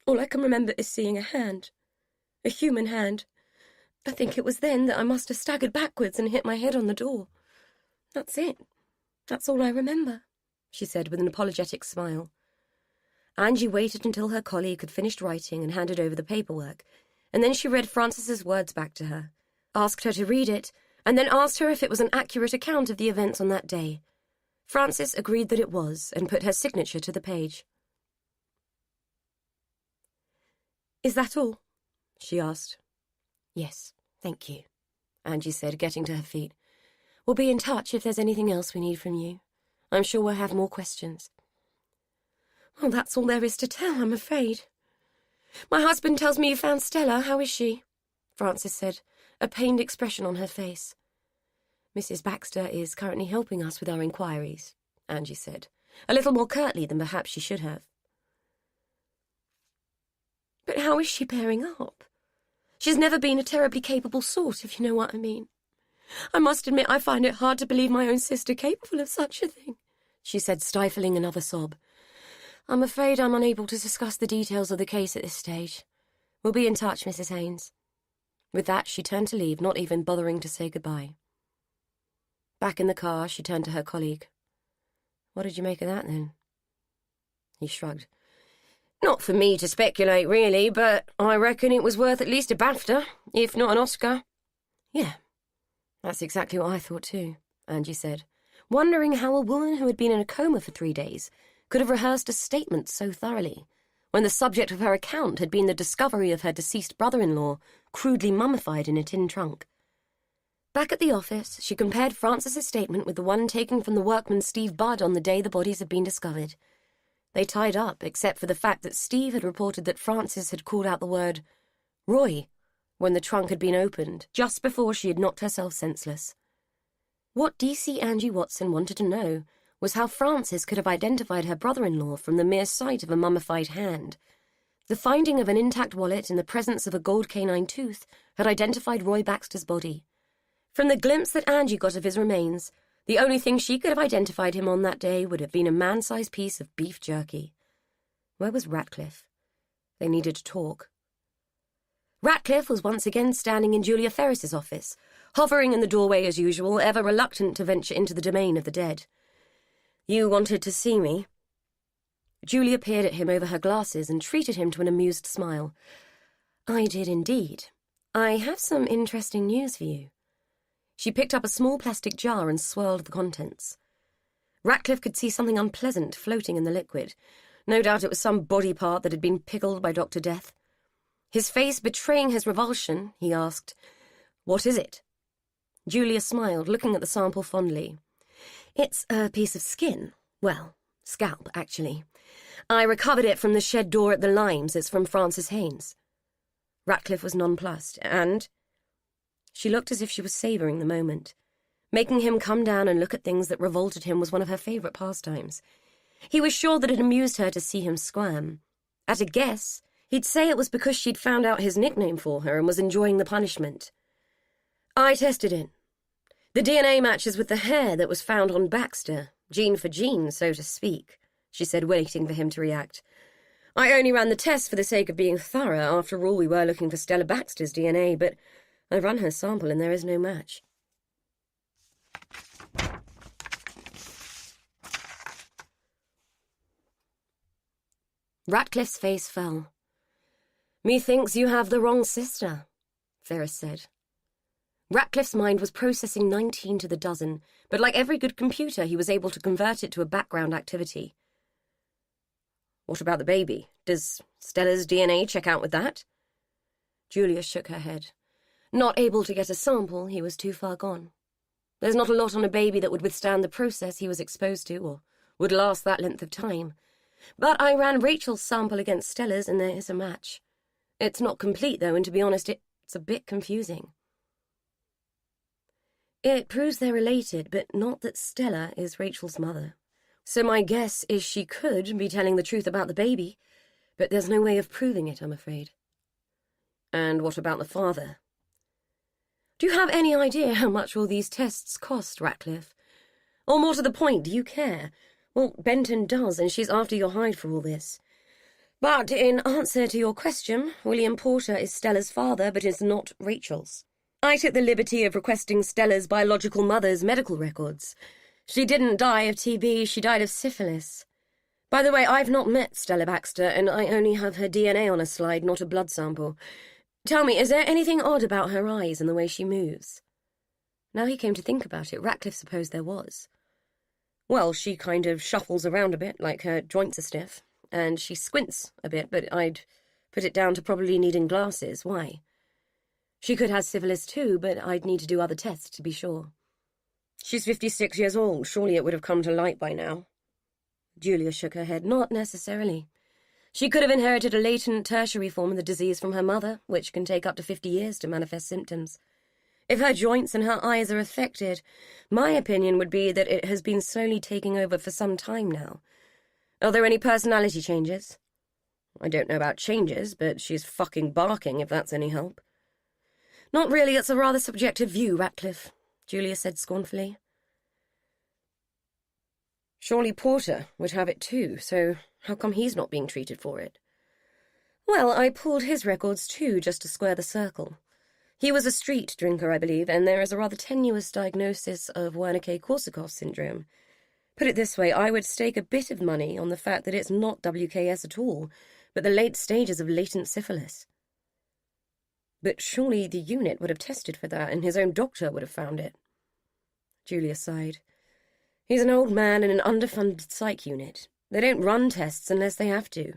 All I can remember is seeing a hand. A human hand. I think it was then that I must have staggered backwards and hit my head on the door. That's it. That's all I remember," she said with an apologetic smile. Angie waited until her colleague had finished writing and handed over the paperwork, and then she read Francis's words back to her, asked her to read it, and then asked her if it was an accurate account of the events on that day. Francis agreed that it was, and put her signature to the page. "Is that all?" she asked. "Yes, thank you," Angie said, getting to her feet. "We'll be in touch if there's anything else we need from you. I'm sure we'll have more questions." "Well, that's all there is to tell, I'm afraid. My husband tells me you found Stella. How is she?" Francis said, a pained expression on her face. "Mrs. Baxter is currently helping us with our inquiries," Angie said, a little more curtly than perhaps she should have. "But how is she bearing up? She's never been a terribly capable sort, if you know what I mean. I must admit I find it hard to believe my own sister capable of such a thing," she said, stifling another sob. "I'm afraid I'm unable to discuss the details of the case at this stage. We'll be in touch, Mrs. Haynes." With that, she turned to leave, not even bothering to say goodbye. Back in the car, she turned to her colleague. "What did you make of that, then?" He shrugged. "Not for me to speculate, really, but I reckon it was worth at least a BAFTA, if not an Oscar." "Yeah, that's exactly what I thought too," Angie said, wondering how a woman who had been in a coma for 3 days could have rehearsed a statement so thoroughly, when the subject of her account had been the discovery of her deceased brother-in-law, crudely mummified in a tin trunk. Back at the office, she compared Francis's statement with the one taken from the workman Steve Budd on the day the bodies had been discovered. They tied up, except for the fact that Steve had reported that Francis had called out the word "Roy" when the trunk had been opened, just before she had knocked herself senseless. What DC Angie Watson wanted to know was how Francis could have identified her brother-in-law from the mere sight of a mummified hand. The finding of an intact wallet in the presence of a gold canine tooth had identified Roy Baxter's body. From the glimpse that Angie got of his remains, the only thing she could have identified him on that day would have been a man-sized piece of beef jerky. Where was Ratcliffe? They needed to talk. Ratcliffe was once again standing in Julia Ferris's office, hovering in the doorway as usual, ever reluctant to venture into the domain of the dead. "You wanted to see me?" Julia peered at him over her glasses and treated him to an amused smile. "I did indeed. I have some interesting news for you." She picked up a small plastic jar and swirled the contents. Ratcliffe could see something unpleasant floating in the liquid. No doubt it was some body part that had been pickled by Dr. Death. His face betraying his revulsion, he asked, "What is it?" Julia smiled, looking at the sample fondly. "It's a piece of skin. Well, scalp, actually. I recovered it from the shed door at the Limes. It's from Francis Haynes." Ratcliffe was nonplussed, and... She looked as if she was savouring the moment. Making him come down and look at things that revolted him was one of her favourite pastimes. He was sure that it amused her to see him squirm. At a guess, he'd say it was because she'd found out his nickname for her and was enjoying the punishment. "I tested it. The DNA matches with the hair that was found on Baxter, gene for gene, so to speak," she said, waiting for him to react. "I only ran the test for the sake of being thorough. After all, we were looking for Stella Baxter's DNA, but I ran her sample and there is no match." Ratcliffe's face fell. "Methinks you have the wrong sister," Ferris said. Ratcliffe's mind was processing 19 to the dozen, but like every good computer, he was able to convert it to a background activity. "What about the baby? Does Stella's DNA check out with that?" Julia shook her head. Not able to get a sample, he was too far gone. There's not a lot on a baby that would withstand the process he was exposed to, or would last that length of time. But I ran Rachel's sample against Stella's, and there is a match. It's not complete, though, and to be honest, it's a bit confusing. It proves they're related, but not that Stella is Rachel's mother. So my guess is she could be telling the truth about the baby, but there's no way of proving it, I'm afraid. And what about the father? Do you have any idea how much all these tests cost, Ratcliffe? Or more to the point, do you care? Well, Benton does, and she's after your hide for all this. But in answer to your question, William Porter is Stella's father, but is not Rachel's. I took the liberty of requesting Stella's biological mother's medical records. She didn't die of TB, she died of syphilis. By the way, I've not met Stella Baxter, and I only have her DNA on a slide, not a blood sample. Tell me, is there anything odd about her eyes and the way she moves? Now he came to think about it, Ratcliffe supposed there was. Well, she kind of shuffles around a bit, like her joints are stiff, and she squints a bit, but I'd put it down to probably needing glasses. Why? She could have syphilis too, but I'd need to do other tests to be sure. She's 56 years old. Surely it would have come to light by now. Julia shook her head. Not necessarily. She could have inherited a latent tertiary form of the disease from her mother, which can take up to 50 years to manifest symptoms. If her joints and her eyes are affected, my opinion would be that it has been slowly taking over for some time now. Are there any personality changes? I don't know about changes, but she's fucking barking, if that's any help. Not really, it's a rather subjective view, Ratcliffe. Julia said scornfully. Surely Porter would have it too, so how come he's not being treated for it? Well, I pulled his records too, just to square the circle. He was a street drinker, I believe, and there is a rather tenuous diagnosis of Wernicke-Korsakoff syndrome. Put it this way, I would stake a bit of money on the fact that it's not WKS at all, but the late stages of latent syphilis. But surely the unit would have tested for that, and his own doctor would have found it. Julia sighed. He's an old man in an underfunded psych unit. They don't run tests unless they have to.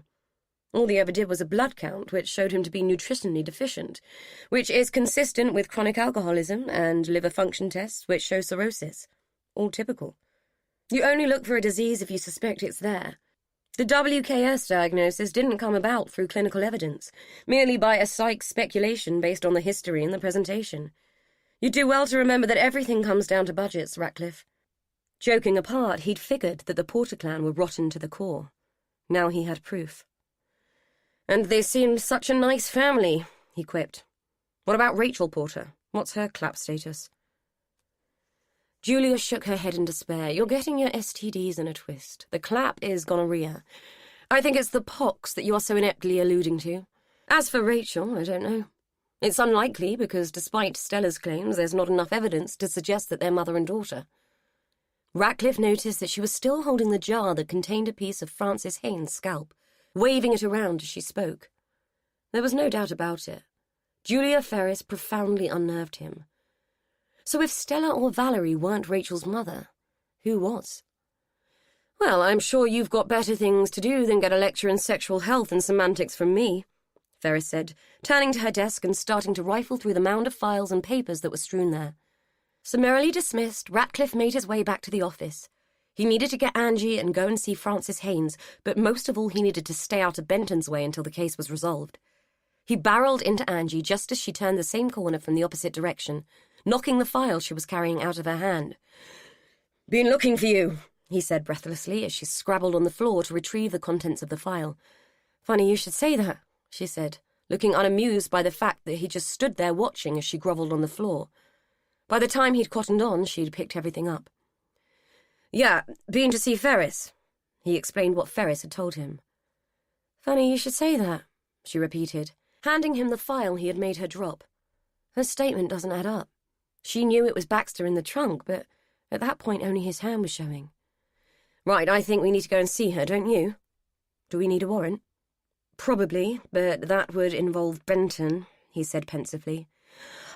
All they ever did was a blood count, which showed him to be nutritionally deficient, which is consistent with chronic alcoholism, and liver function tests, which show cirrhosis. All typical. You only look for a disease if you suspect it's there. The WKS diagnosis didn't come about through clinical evidence, merely by a psych speculation based on the history and the presentation. You do well to remember that everything comes down to budgets, Ratcliffe. Joking apart, he'd figured that the Porter clan were rotten to the core. Now he had proof. And they seemed such a nice family, he quipped. What about Rachel Porter? What's her clap status? Julia shook her head in despair. You're getting your STDs in a twist. The clap is gonorrhea. I think it's the pox that you are so ineptly alluding to. As for Rachel, I don't know. It's unlikely because, despite Stella's claims, there's not enough evidence to suggest that they're mother and daughter. Ratcliffe noticed that she was still holding the jar that contained a piece of Francis Haynes' scalp, waving it around as she spoke. There was no doubt about it. Julia Ferris profoundly unnerved him. So if Stella or Valerie weren't Rachel's mother, who was? Well, I'm sure you've got better things to do than get a lecture in sexual health and semantics from me, Ferris said, turning to her desk and starting to rifle through the mound of files and papers that were strewn there. Summarily dismissed, Ratcliffe made his way back to the office. He needed to get Angie and go and see Francis Haynes, but most of all he needed to stay out of Benton's way until the case was resolved. He barreled into Angie just as she turned the same corner from the opposite direction, knocking the file she was carrying out of her hand. "Been looking for you," he said breathlessly as she scrabbled on the floor to retrieve the contents of the file. "Funny you should say that," she said, looking unamused by the fact that he just stood there watching as she grovelled on the floor. By the time he'd cottoned on, she'd picked everything up. "Yeah, been to see Ferris." He explained what Ferris had told him. "Funny you should say that," she repeated, handing him the file he had made her drop. Her statement doesn't add up. She knew it was Baxter in the trunk, but at that point only his hand was showing. "Right, I think we need to go and see her, don't you?" "Do we need a warrant?" "Probably, but that would involve Benton," he said pensively.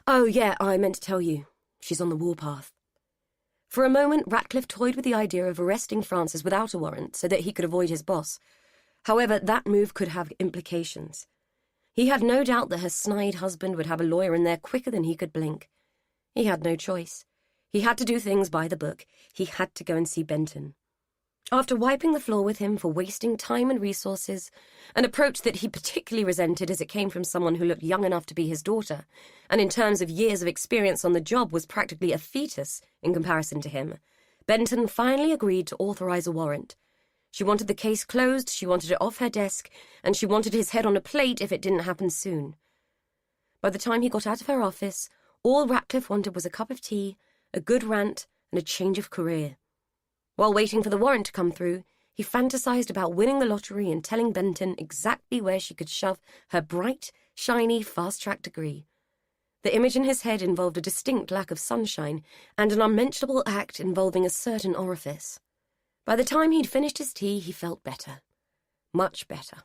"Oh, yeah, I meant to tell you. She's on the warpath." For a moment, Ratcliffe toyed with the idea of arresting Francis without a warrant so that he could avoid his boss. However, that move could have implications. He had no doubt that her snide husband would have a lawyer in there quicker than he could blink. He had no choice. He had to do things by the book. He had to go and see Benton. After wiping the floor with him for wasting time and resources, an approach that he particularly resented as it came from someone who looked young enough to be his daughter, and in terms of years of experience on the job was practically a fetus in comparison to him, Benton finally agreed to authorize a warrant. She wanted the case closed, she wanted it off her desk, and she wanted his head on a plate if it didn't happen soon. By the time he got out of her office, all Ratcliffe wanted was a cup of tea, a good rant, and a change of career. While waiting for the warrant to come through, he fantasized about winning the lottery and telling Benton exactly where she could shove her bright, shiny, fast-track degree. The image in his head involved a distinct lack of sunshine and an unmentionable act involving a certain orifice. By the time he'd finished his tea, he felt better. Much better.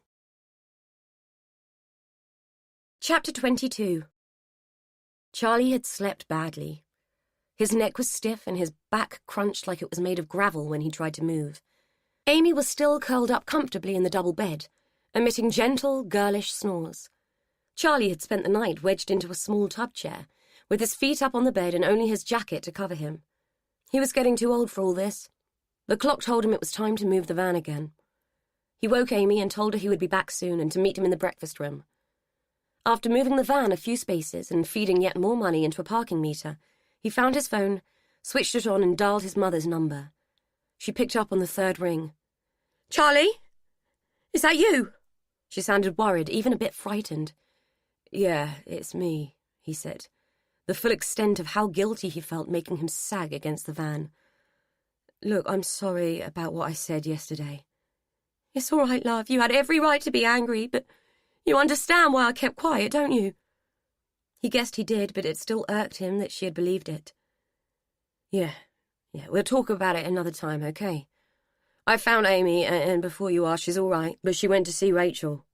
Chapter 22. Charlie had slept badly. His neck was stiff and his back crunched like it was made of gravel when he tried to move. Amy was still curled up comfortably in the double bed, emitting gentle, girlish snores. Charlie had spent the night wedged into a small tub chair, with his feet up on the bed and only his jacket to cover him. He was getting too old for all this. The clock told him it was time to move the van again. He woke Amy and told her he would be back soon and to meet him in the breakfast room. After moving the van a few spaces and feeding yet more money into a parking meter, he found his phone, switched it on and dialed his mother's number. She picked up on the third ring. "Charlie? Is that you?" She sounded worried, even a bit frightened. "Yeah, it's me," he said. the full extent of how guilty he felt making him sag against the van. "Look, I'm sorry about what I said yesterday." "It's all right, love. You had every right to be angry, but you understand why I kept quiet, don't you?" He guessed he did, but it still irked him that she had believed it. Yeah, we'll talk about it another time, okay? I found Amy, and before you ask, she's all right, but she went to see Rachel."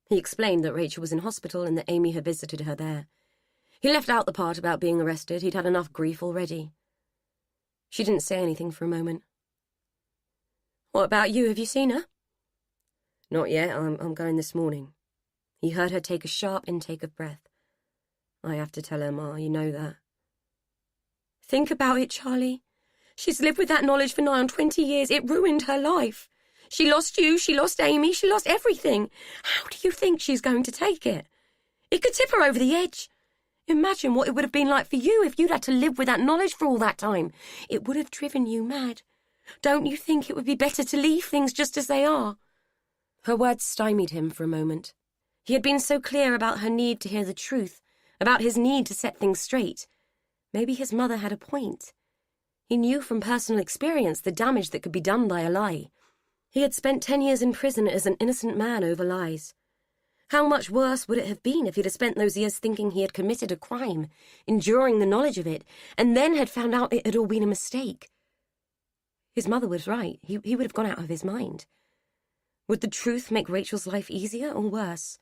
He explained that Rachel was in hospital and that Amy had visited her there. He left out the part about being arrested. He'd had enough grief already. She didn't say anything for a moment. "What about you? Have you seen her?" "Not yet. I'm going this morning." He heard her take a sharp intake of breath. "I have to tell her, Ma, you know that." "Think about it, Charlie. She's lived with that knowledge for nigh on 20 years. It ruined her life. She lost you, she lost Amy, she lost everything. How do you think she's going to take it? It could tip her over the edge. Imagine what it would have been like for you if you'd had to live with that knowledge for all that time. It would have driven you mad. Don't you think it would be better to leave things just as they are?" Her words stymied him for a moment. He had been so clear about her need to hear the truth, about his need to set things straight. Maybe his mother had a point. He knew from personal experience the damage that could be done by a lie. He had spent 10 years in prison as an innocent man over lies. How much worse would it have been if he'd have spent those years thinking he had committed a crime, enduring the knowledge of it, and then had found out it had all been a mistake? His mother was right. He would have gone out of his mind. Would the truth make Rachel's life easier or worse?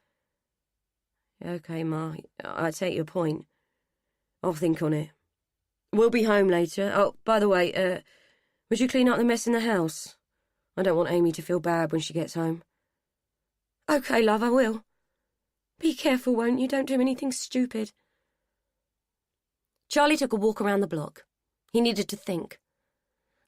"Okay, Ma, I take your point. I'll think on it. We'll be home later. Oh, by the way, would you clean up the mess in the house? I don't want Amy to feel bad when she gets home." "Okay, love, I will. Be careful, won't you? Don't do anything stupid." Charlie took a walk around the block. He needed to think.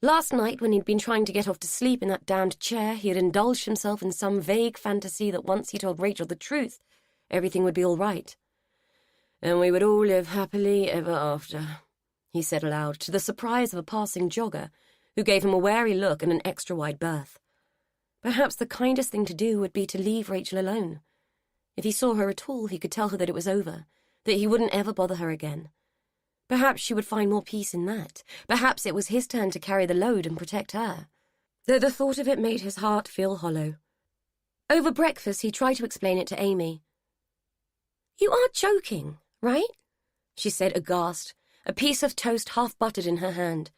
Last night, when he'd been trying to get off to sleep in that damned chair, he had indulged himself in some vague fantasy that once he told Rachel the truth, everything would be all right. "And we would all live happily ever after," he said aloud, to the surprise of a passing jogger, who gave him a wary look and an extra-wide berth. Perhaps the kindest thing to do would be to leave Rachel alone. If he saw her at all, he could tell her that it was over, that he wouldn't ever bother her again. Perhaps she would find more peace in that. Perhaps it was his turn to carry the load and protect her. Though the thought of it made his heart feel hollow. Over breakfast, he tried to explain it to Amy. "You are joking, right?" she said, aghast, a piece of toast half buttered in her hand.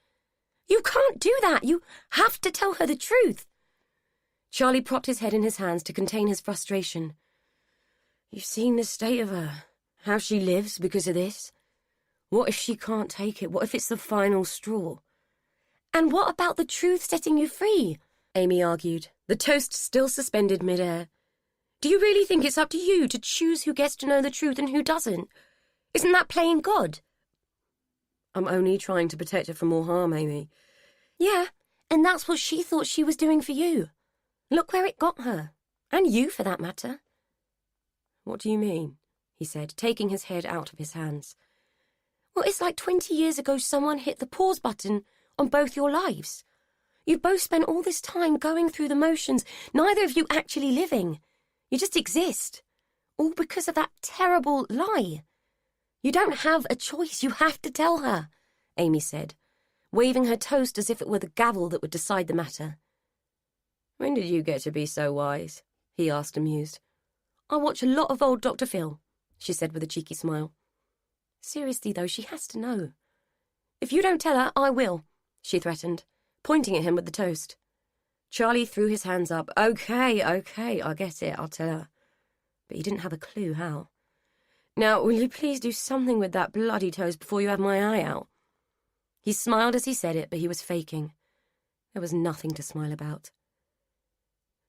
"You can't do that. You have to tell her the truth." Charlie propped his head in his hands to contain his frustration. "You've seen the state of her, how she lives because of this. What if she can't take it? What if it's the final straw?" "And what about the truth setting you free?" Amy argued, the toast still suspended mid-air. "Do you really think it's up to you to choose who gets to know the truth and who doesn't? Isn't that playing God?" "I'm only trying to protect her from more harm, Amy." "Yeah, and that's what she thought she was doing for you. Look where it got her. And you, for that matter." "What do you mean?" he said, taking his head out of his hands. "Well, it's like 20 years ago someone hit the pause button on both your lives. You both spent all this time going through the motions, neither of you actually living. You just exist. All because of that terrible lie. You don't have a choice. You have to tell her," Amy said, waving her toast as if it were the gavel that would decide the matter. "When did you get to be so wise?" he asked, amused. "I watch a lot of old Dr. Phil," she said with a cheeky smile. "Seriously, though, she has to know. If you don't tell her, I will," she threatened, pointing at him with the toast. Charlie threw his hands up. Okay, I get it, I'll tell her." But he didn't have a clue how. "Now, will you please do something with that bloody toast before you have my eye out?" He smiled as he said it, but he was faking. There was nothing to smile about.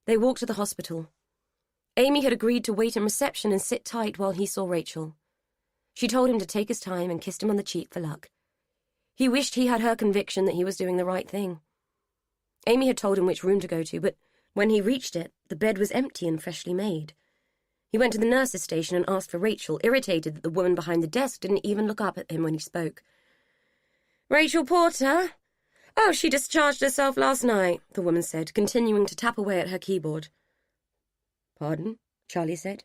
They walked to the hospital. Amy had agreed to wait in reception and sit tight while he saw Rachel. She told him to take his time and kissed him on the cheek for luck. He wished he had her conviction that he was doing the right thing. Amy had told him which room to go to, but when he reached it, the bed was empty and freshly made. He went to the nurse's station and asked for Rachel, irritated that the woman behind the desk didn't even look up at him when he spoke. "Rachel Porter? Oh, she discharged herself last night," the woman said, continuing to tap away at her keyboard. "Pardon?" Charlie said.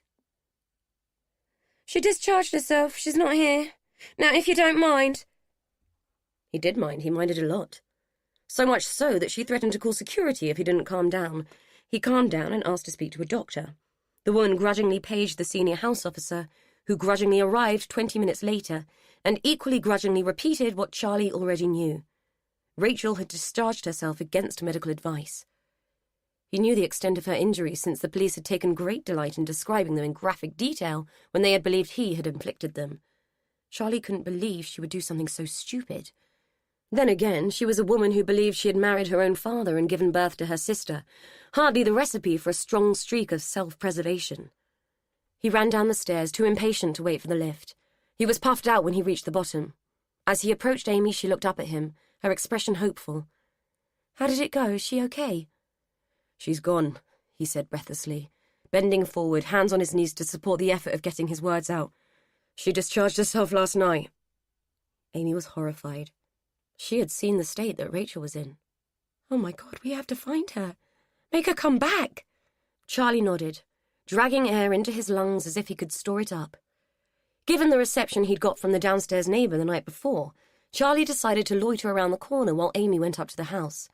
"She discharged herself. She's not here. Now, if you don't mind. He did mind. He minded a lot. So much so that she threatened to call security if he didn't calm down. He calmed down and asked to speak to a doctor. The woman grudgingly paged the senior house officer, who grudgingly arrived 20 minutes later, and equally grudgingly repeated what Charlie already knew. Rachel had discharged herself against medical advice. He knew the extent of her injuries since the police had taken great delight in describing them in graphic detail when they had believed he had inflicted them. Charlie couldn't believe she would do something so stupid. Then again, she was a woman who believed she had married her own father and given birth to her sister, hardly the recipe for a strong streak of self-preservation. He ran down the stairs, too impatient to wait for the lift. He was puffed out when he reached the bottom. As he approached Amy, she looked up at him, her expression hopeful. "How did it go? Is she okay?" "She's gone," he said breathlessly, bending forward, hands on his knees to support the effort of getting his words out. "She discharged herself last night." Amy was horrified. She had seen the state that Rachel was in. "Oh my God, we have to find her. Make her come back." Charlie nodded, dragging air into his lungs as if he could store it up. Given the reception he'd got from the downstairs neighbour the night before, Charlie decided to loiter around the corner while Amy went up to the house.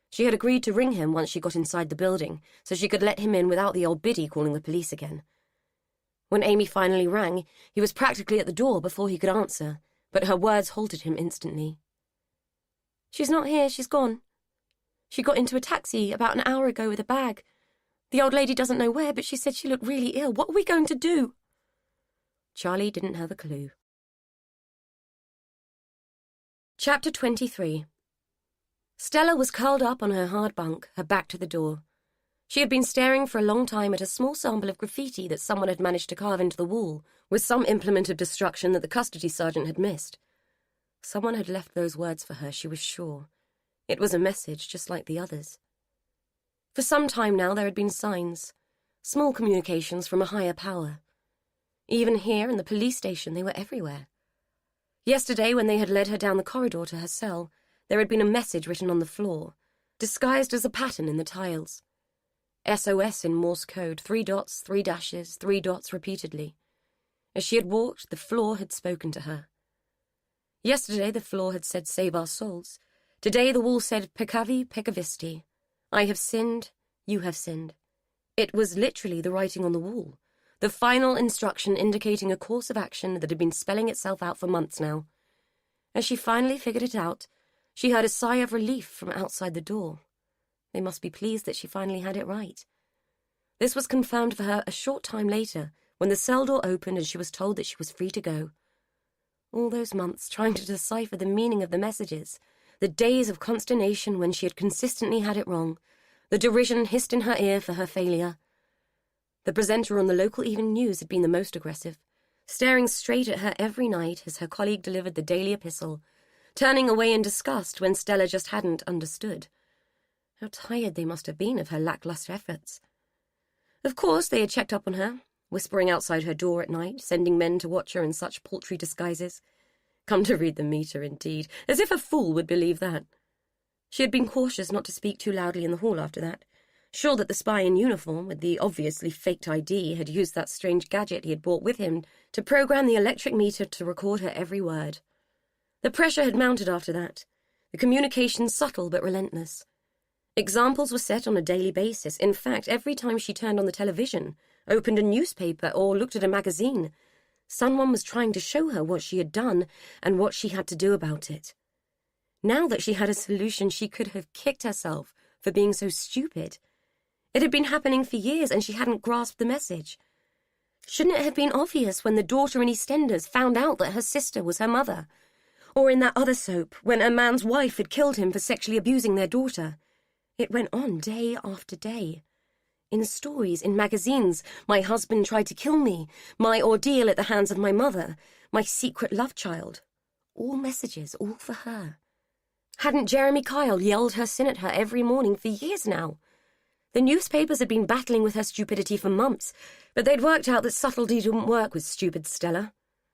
She had agreed to ring him once she got inside the building, so she could let him in without the old biddy calling the police again. When Amy finally rang, he was practically at the door before he could answer, but her words halted him instantly. "She's not here, she's gone. She got into a taxi about an hour ago with a bag. The old lady doesn't know where, but she said she looked really ill. What are we going to do?" Charlie didn't have a clue. Chapter 23. Stella was curled up on her hard bunk, her back to the door. She had been staring for a long time at a small sample of graffiti that someone had managed to carve into the wall, with some implement of destruction that the custody sergeant had missed. Someone had left those words for her, she was sure. It was a message, just like the others. For some time now there had been signs, small communications from a higher power. Even here in the police station they were everywhere. Yesterday, when they had led her down the corridor to her cell, there had been a message written on the floor, disguised as a pattern in the tiles. SOS in Morse code, 3 dots, 3 dashes, 3 dots repeatedly. As she had walked, the floor had spoken to her. Yesterday the floor had said, "Save our souls." Today the wall said, "Peccavi peccavisti." I have sinned, you have sinned. It was literally the writing on the wall, the final instruction indicating a course of action that had been spelling itself out for months now. As she finally figured it out, she heard a sigh of relief from outside the door. They must be pleased that she finally had it right. This was confirmed for her a short time later, when the cell door opened and she was told that she was free to go. All those months trying to decipher the meaning of the messages, the days of consternation when she had consistently had it wrong, the derision hissed in her ear for her failure. The presenter on the local evening news had been the most aggressive, staring straight at her every night as her colleague delivered the daily epistle, turning away in disgust when Stella just hadn't understood. How tired they must have been of her lackluster efforts. Of course, they had checked up on her, whispering outside her door at night, sending men to watch her in such paltry disguises. Come to read the meter, indeed, as if a fool would believe that. She had been cautious not to speak too loudly in the hall after that, sure that the spy in uniform, with the obviously faked ID, had used that strange gadget he had brought with him to program the electric meter to record her every word. The pressure had mounted after that, the communication subtle but relentless. Examples were set on a daily basis. In fact, every time she turned on the television, opened a newspaper, or looked at a magazine, someone was trying to show her what she had done and what she had to do about it. Now that she had a solution, she could have kicked herself for being so stupid. It had been happening for years and she hadn't grasped the message. Shouldn't it have been obvious when the daughter in EastEnders found out that her sister was her mother? Or in that other soap, when a man's wife had killed him for sexually abusing their daughter? It went on day after day. In stories, in magazines, my husband tried to kill me, my ordeal at the hands of my mother, my secret love child. All messages, all for her. Hadn't Jeremy Kyle yelled her sin at her every morning for years now? The newspapers had been battling with her stupidity for months, but they'd worked out that subtlety didn't work with stupid Stella.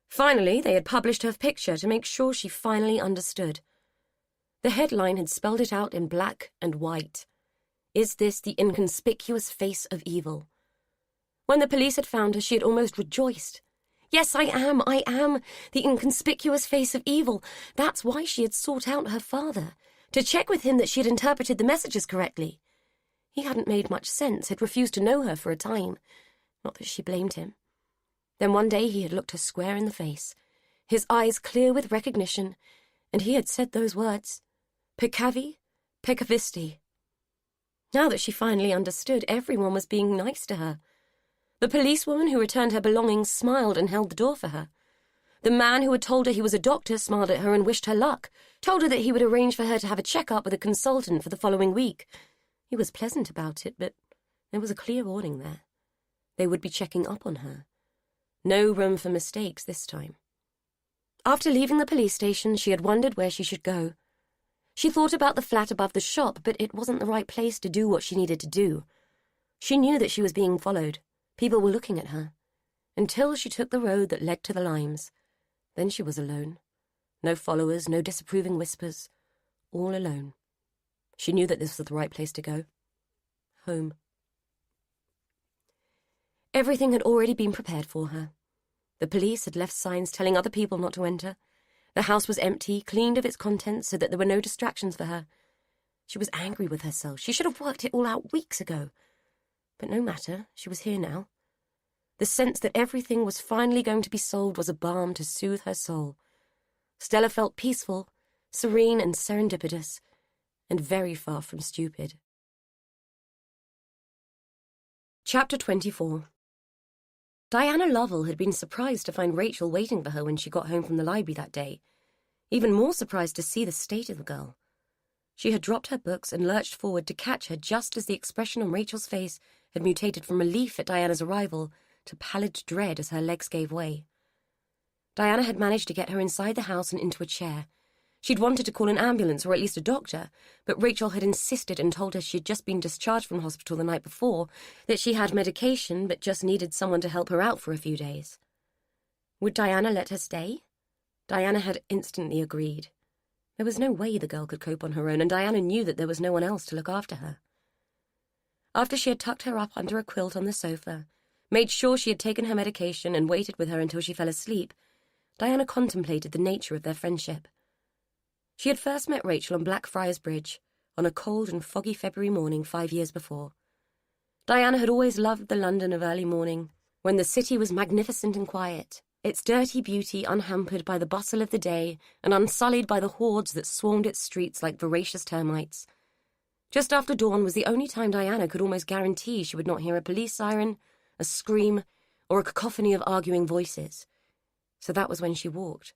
Finally, they had published her picture to make sure she finally understood. The headline had spelled it out in black and white. Is this the inconspicuous face of evil? When the police had found her, she had almost rejoiced. Yes, I am the inconspicuous face of evil. That's why she had sought out her father, to check with him that she had interpreted the messages correctly. He hadn't made much sense, had refused to know her for a time. Not that she blamed him. Then one day he had looked her square in the face, his eyes clear with recognition, and he had said those words, Peccavi, peccavisti. Now that she finally understood, everyone was being nice to her. The policewoman who returned her belongings smiled and held the door for her. The man who had told her he was a doctor smiled at her and wished her luck, told her that he would arrange for her to have a check-up with a consultant for the following week. He was pleasant about it, but there was a clear warning there. They would be checking up on her. No room for mistakes this time. After leaving the police station, she had wondered where she should go. She thought about the flat above the shop, but it wasn't the right place to do what she needed to do. She knew that she was being followed. People were looking at her. Until she took the road that led to the limes. Then she was alone. No followers, no disapproving whispers. All alone. She knew that this was the right place to go. Home. Everything had already been prepared for her. The police had left signs telling other people not to enter. The house was empty, cleaned of its contents so that there were no distractions for her. She was angry with herself. She should have worked it all out weeks ago. But no matter, she was here now. The sense that everything was finally going to be solved was a balm to soothe her soul. Stella felt peaceful, serene and serendipitous, and very far from stupid. Chapter 24. Diana Lovell had been surprised to find Rachel waiting for her when she got home from the library that day, even more surprised to see the state of the girl. She had dropped her books and lurched forward to catch her just as the expression on Rachel's face had mutated from relief at Diana's arrival to pallid dread as her legs gave way. Diana had managed to get her inside the house and into a chair. She'd wanted to call an ambulance or at least a doctor, but Rachel had insisted and told her she'd just been discharged from hospital the night before, that she had medication but just needed someone to help her out for a few days. Would Diana let her stay? Diana had instantly agreed. There was no way the girl could cope on her own, and Diana knew that there was no one else to look after her. After she had tucked her up under a quilt on the sofa, made sure she had taken her medication and waited with her until she fell asleep, Diana contemplated the nature of their friendship. She had first met Rachel on Blackfriars Bridge, on a cold and foggy February morning 5 years before. Diana had always loved the London of early morning, when the city was magnificent and quiet, its dirty beauty unhampered by the bustle of the day and unsullied by the hordes that swarmed its streets like voracious termites. Just after dawn was the only time Diana could almost guarantee she would not hear a police siren, a scream, or a cacophony of arguing voices. So that was when she walked.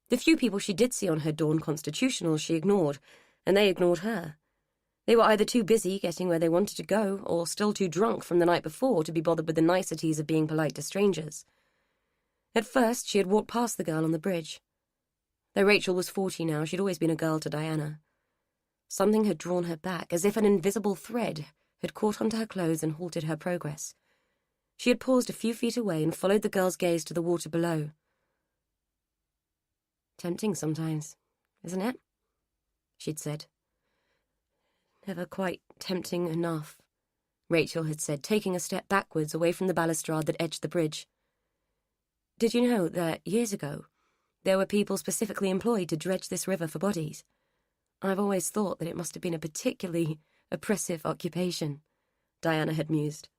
The few people she did see on her dawn constitutionals she ignored, and they ignored her. They were either too busy getting where they wanted to go, or still too drunk from the night before to be bothered with the niceties of being polite to strangers. At first, she had walked past the girl on the bridge. Though Rachel was 40 now, she'd always been a girl to Diana. Something had drawn her back, as if an invisible thread had caught onto her clothes and halted her progress. She had paused a few feet away and followed the girl's gaze to the water below. Tempting sometimes, isn't it? She'd said. Never quite tempting enough, Rachel had said, taking a step backwards away from the balustrade that edged the bridge. Did you know that, years ago, there were people specifically employed to dredge this river for bodies? I've always thought that it must have been a particularly oppressive occupation, Diana had mused.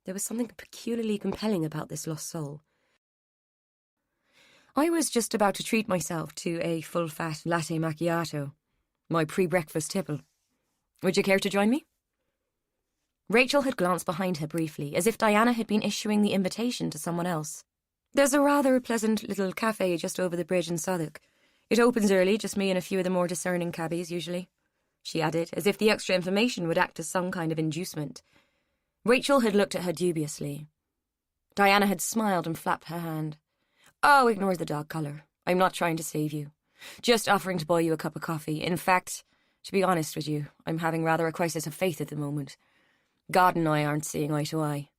There was something peculiarly compelling about this lost soul. I was just about to treat myself to a full-fat latte macchiato, my pre-breakfast tipple. Would you care to join me? Rachel had glanced behind her briefly, as if Diana had been issuing the invitation to someone else. There's a rather pleasant little cafe just over the bridge in Southwark. It opens early, just me and a few of the more discerning cabbies, usually, she added, as if the extra information would act as some kind of inducement. Rachel had looked at her dubiously. Diana had smiled and flapped her hand. Oh, ignore the dog colour. I'm not trying to save you. Just offering to buy you a cup of coffee. In fact, to be honest with you, I'm having rather a crisis of faith at the moment. God and I aren't seeing eye to eye.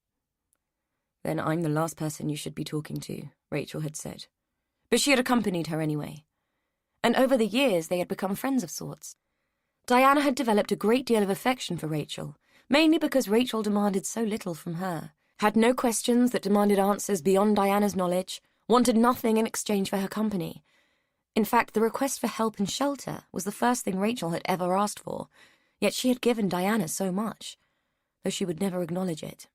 Then I'm the last person you should be talking to, Rachel had said. But she had accompanied her anyway. And over the years they had become friends of sorts. Diana had developed a great deal of affection for Rachel, mainly because Rachel demanded so little from her, had no questions that demanded answers beyond Diana's knowledge, wanted nothing in exchange for her company. In fact, the request for help and shelter was the first thing Rachel had ever asked for, yet she had given Diana so much, though she would never acknowledge it.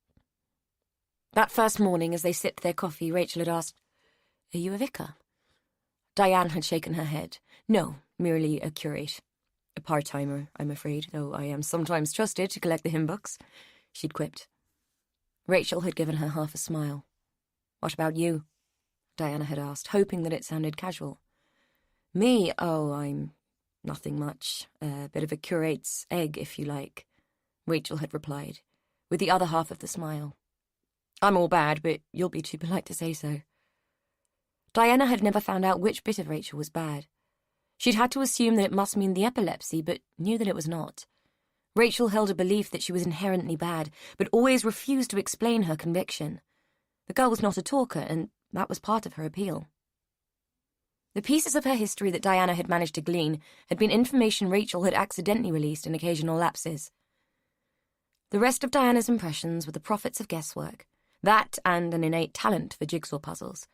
That first morning, as they sipped their coffee, Rachel had asked, "Are you a vicar?" Diane had shaken her head. "No, merely a curate. A part-timer, I'm afraid, though I am sometimes trusted to collect the hymn books," she'd quipped. Rachel had given her half a smile. "What about you?" Diana had asked, hoping that it sounded casual. "Me? Oh, I'm nothing much. A bit of a curate's egg, if you like," Rachel had replied, with the other half of the smile. "I'm all bad, but you'll be too polite to say so." Diana had never found out which bit of Rachel was bad. She'd had to assume that it must mean the epilepsy, but knew that it was not. Rachel held a belief that she was inherently bad, but always refused to explain her conviction. The girl was not a talker, and that was part of her appeal. The pieces of her history that Diana had managed to glean had been information Rachel had accidentally released in occasional lapses. The rest of Diana's impressions were the profits of guesswork, that and an innate talent for jigsaw puzzles.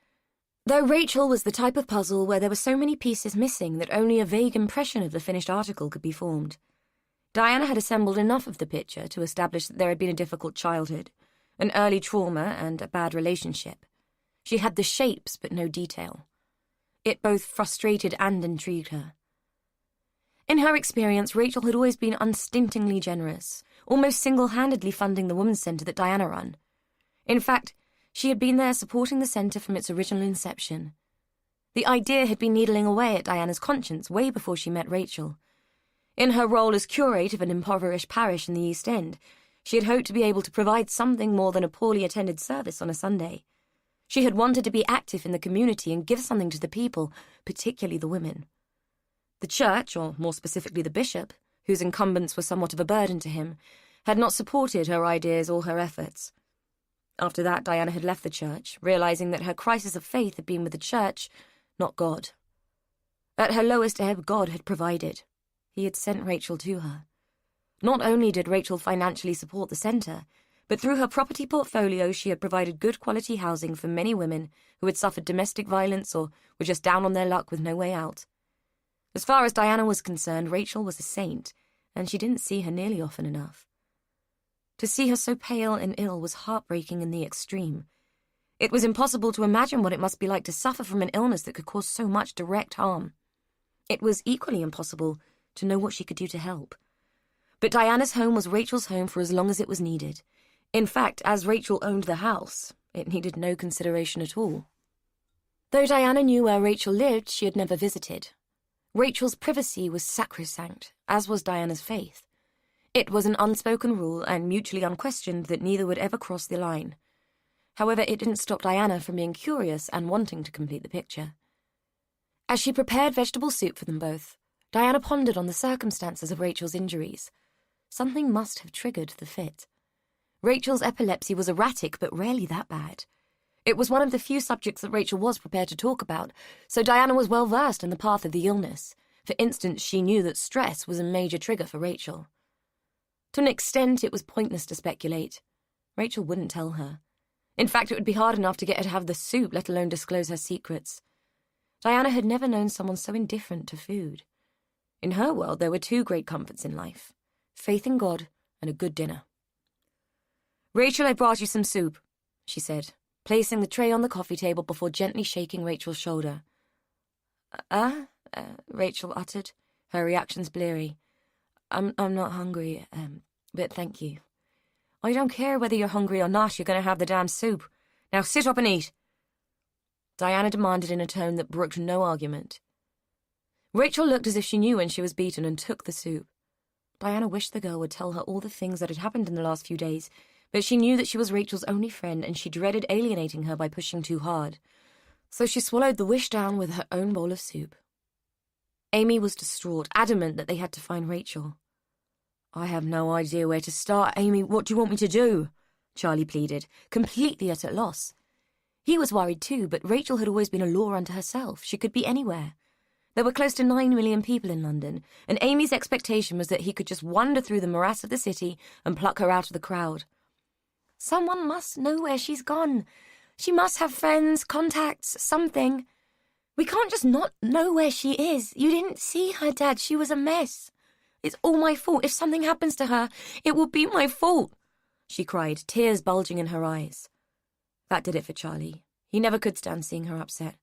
Though Rachel was the type of puzzle where there were so many pieces missing that only a vague impression of the finished article could be formed, Diana had assembled enough of the picture to establish that there had been a difficult childhood, an early trauma, and a bad relationship. She had the shapes but no detail. It both frustrated and intrigued her. In her experience, Rachel had always been unstintingly generous, almost single-handedly funding the women's centre that Diana ran. In fact, she had been there supporting the centre from its original inception. The idea had been needling away at Diana's conscience way before she met Rachel. In her role as curate of an impoverished parish in the East End, she had hoped to be able to provide something more than a poorly attended service on a Sunday. She had wanted to be active in the community and give something to the people, particularly the women. The church, or more specifically the bishop, whose incumbents were somewhat of a burden to him, had not supported her ideas or her efforts. After that, Diana had left the church, realizing that her crisis of faith had been with the church, not God. At her lowest ebb, God had provided. He had sent Rachel to her. Not only did Rachel financially support the centre, but through her property portfolio she had provided good quality housing for many women who had suffered domestic violence or were just down on their luck with no way out. As far as Diana was concerned, Rachel was a saint, and she didn't see her nearly often enough. To see her so pale and ill was heartbreaking in the extreme. It was impossible to imagine what it must be like to suffer from an illness that could cause so much direct harm. It was equally impossible to know what she could do to help. But Diana's home was Rachel's home for as long as it was needed. In fact, as Rachel owned the house, it needed no consideration at all. Though Diana knew where Rachel lived, she had never visited. Rachel's privacy was sacrosanct, as was Diana's faith. It was an unspoken rule and mutually unquestioned that neither would ever cross the line. However, it didn't stop Diana from being curious and wanting to complete the picture. As she prepared vegetable soup for them both, Diana pondered on the circumstances of Rachel's injuries. Something must have triggered the fit. Rachel's epilepsy was erratic, but rarely that bad. It was one of the few subjects that Rachel was prepared to talk about, so Diana was well versed in the path of the illness. For instance, she knew that stress was a major trigger for Rachel. To an extent, it was pointless to speculate. Rachel wouldn't tell her. In fact, it would be hard enough to get her to have the soup, let alone disclose her secrets. Diana had never known someone so indifferent to food. In her world, there were two great comforts in life: faith in God and a good dinner. "Rachel, I brought you some soup," she said, placing the tray on the coffee table before gently shaking Rachel's shoulder. Rachel uttered, her reactions bleary. I'm not hungry, but thank you." "I don't care whether you're hungry or not, you're going to have the damn soup. Now sit up and eat," Diana demanded in a tone that brooked no argument. Rachel looked as if she knew when she was beaten and took the soup. Diana wished the girl would tell her all the things that had happened in the last few days, but she knew that she was Rachel's only friend and she dreaded alienating her by pushing too hard. So she swallowed the wish down with her own bowl of soup. Amy was distraught, adamant that they had to find Rachel. "I have no idea where to start, Amy. What do you want me to do?" Charlie pleaded, completely at a loss. He was worried too, but Rachel had always been a law unto herself. She could be anywhere. There were close to 9 million people in London, and Amy's expectation was that he could just wander through the morass of the city and pluck her out of the crowd. Someone must know where she's gone. She must have friends, contacts, something. We can't just not know where she is. You didn't see her, Dad. She was a mess. It's all my fault. If something happens to her, it will be my fault, she cried, tears bulging in her eyes. That did it for Charlie. He never could stand seeing her upset.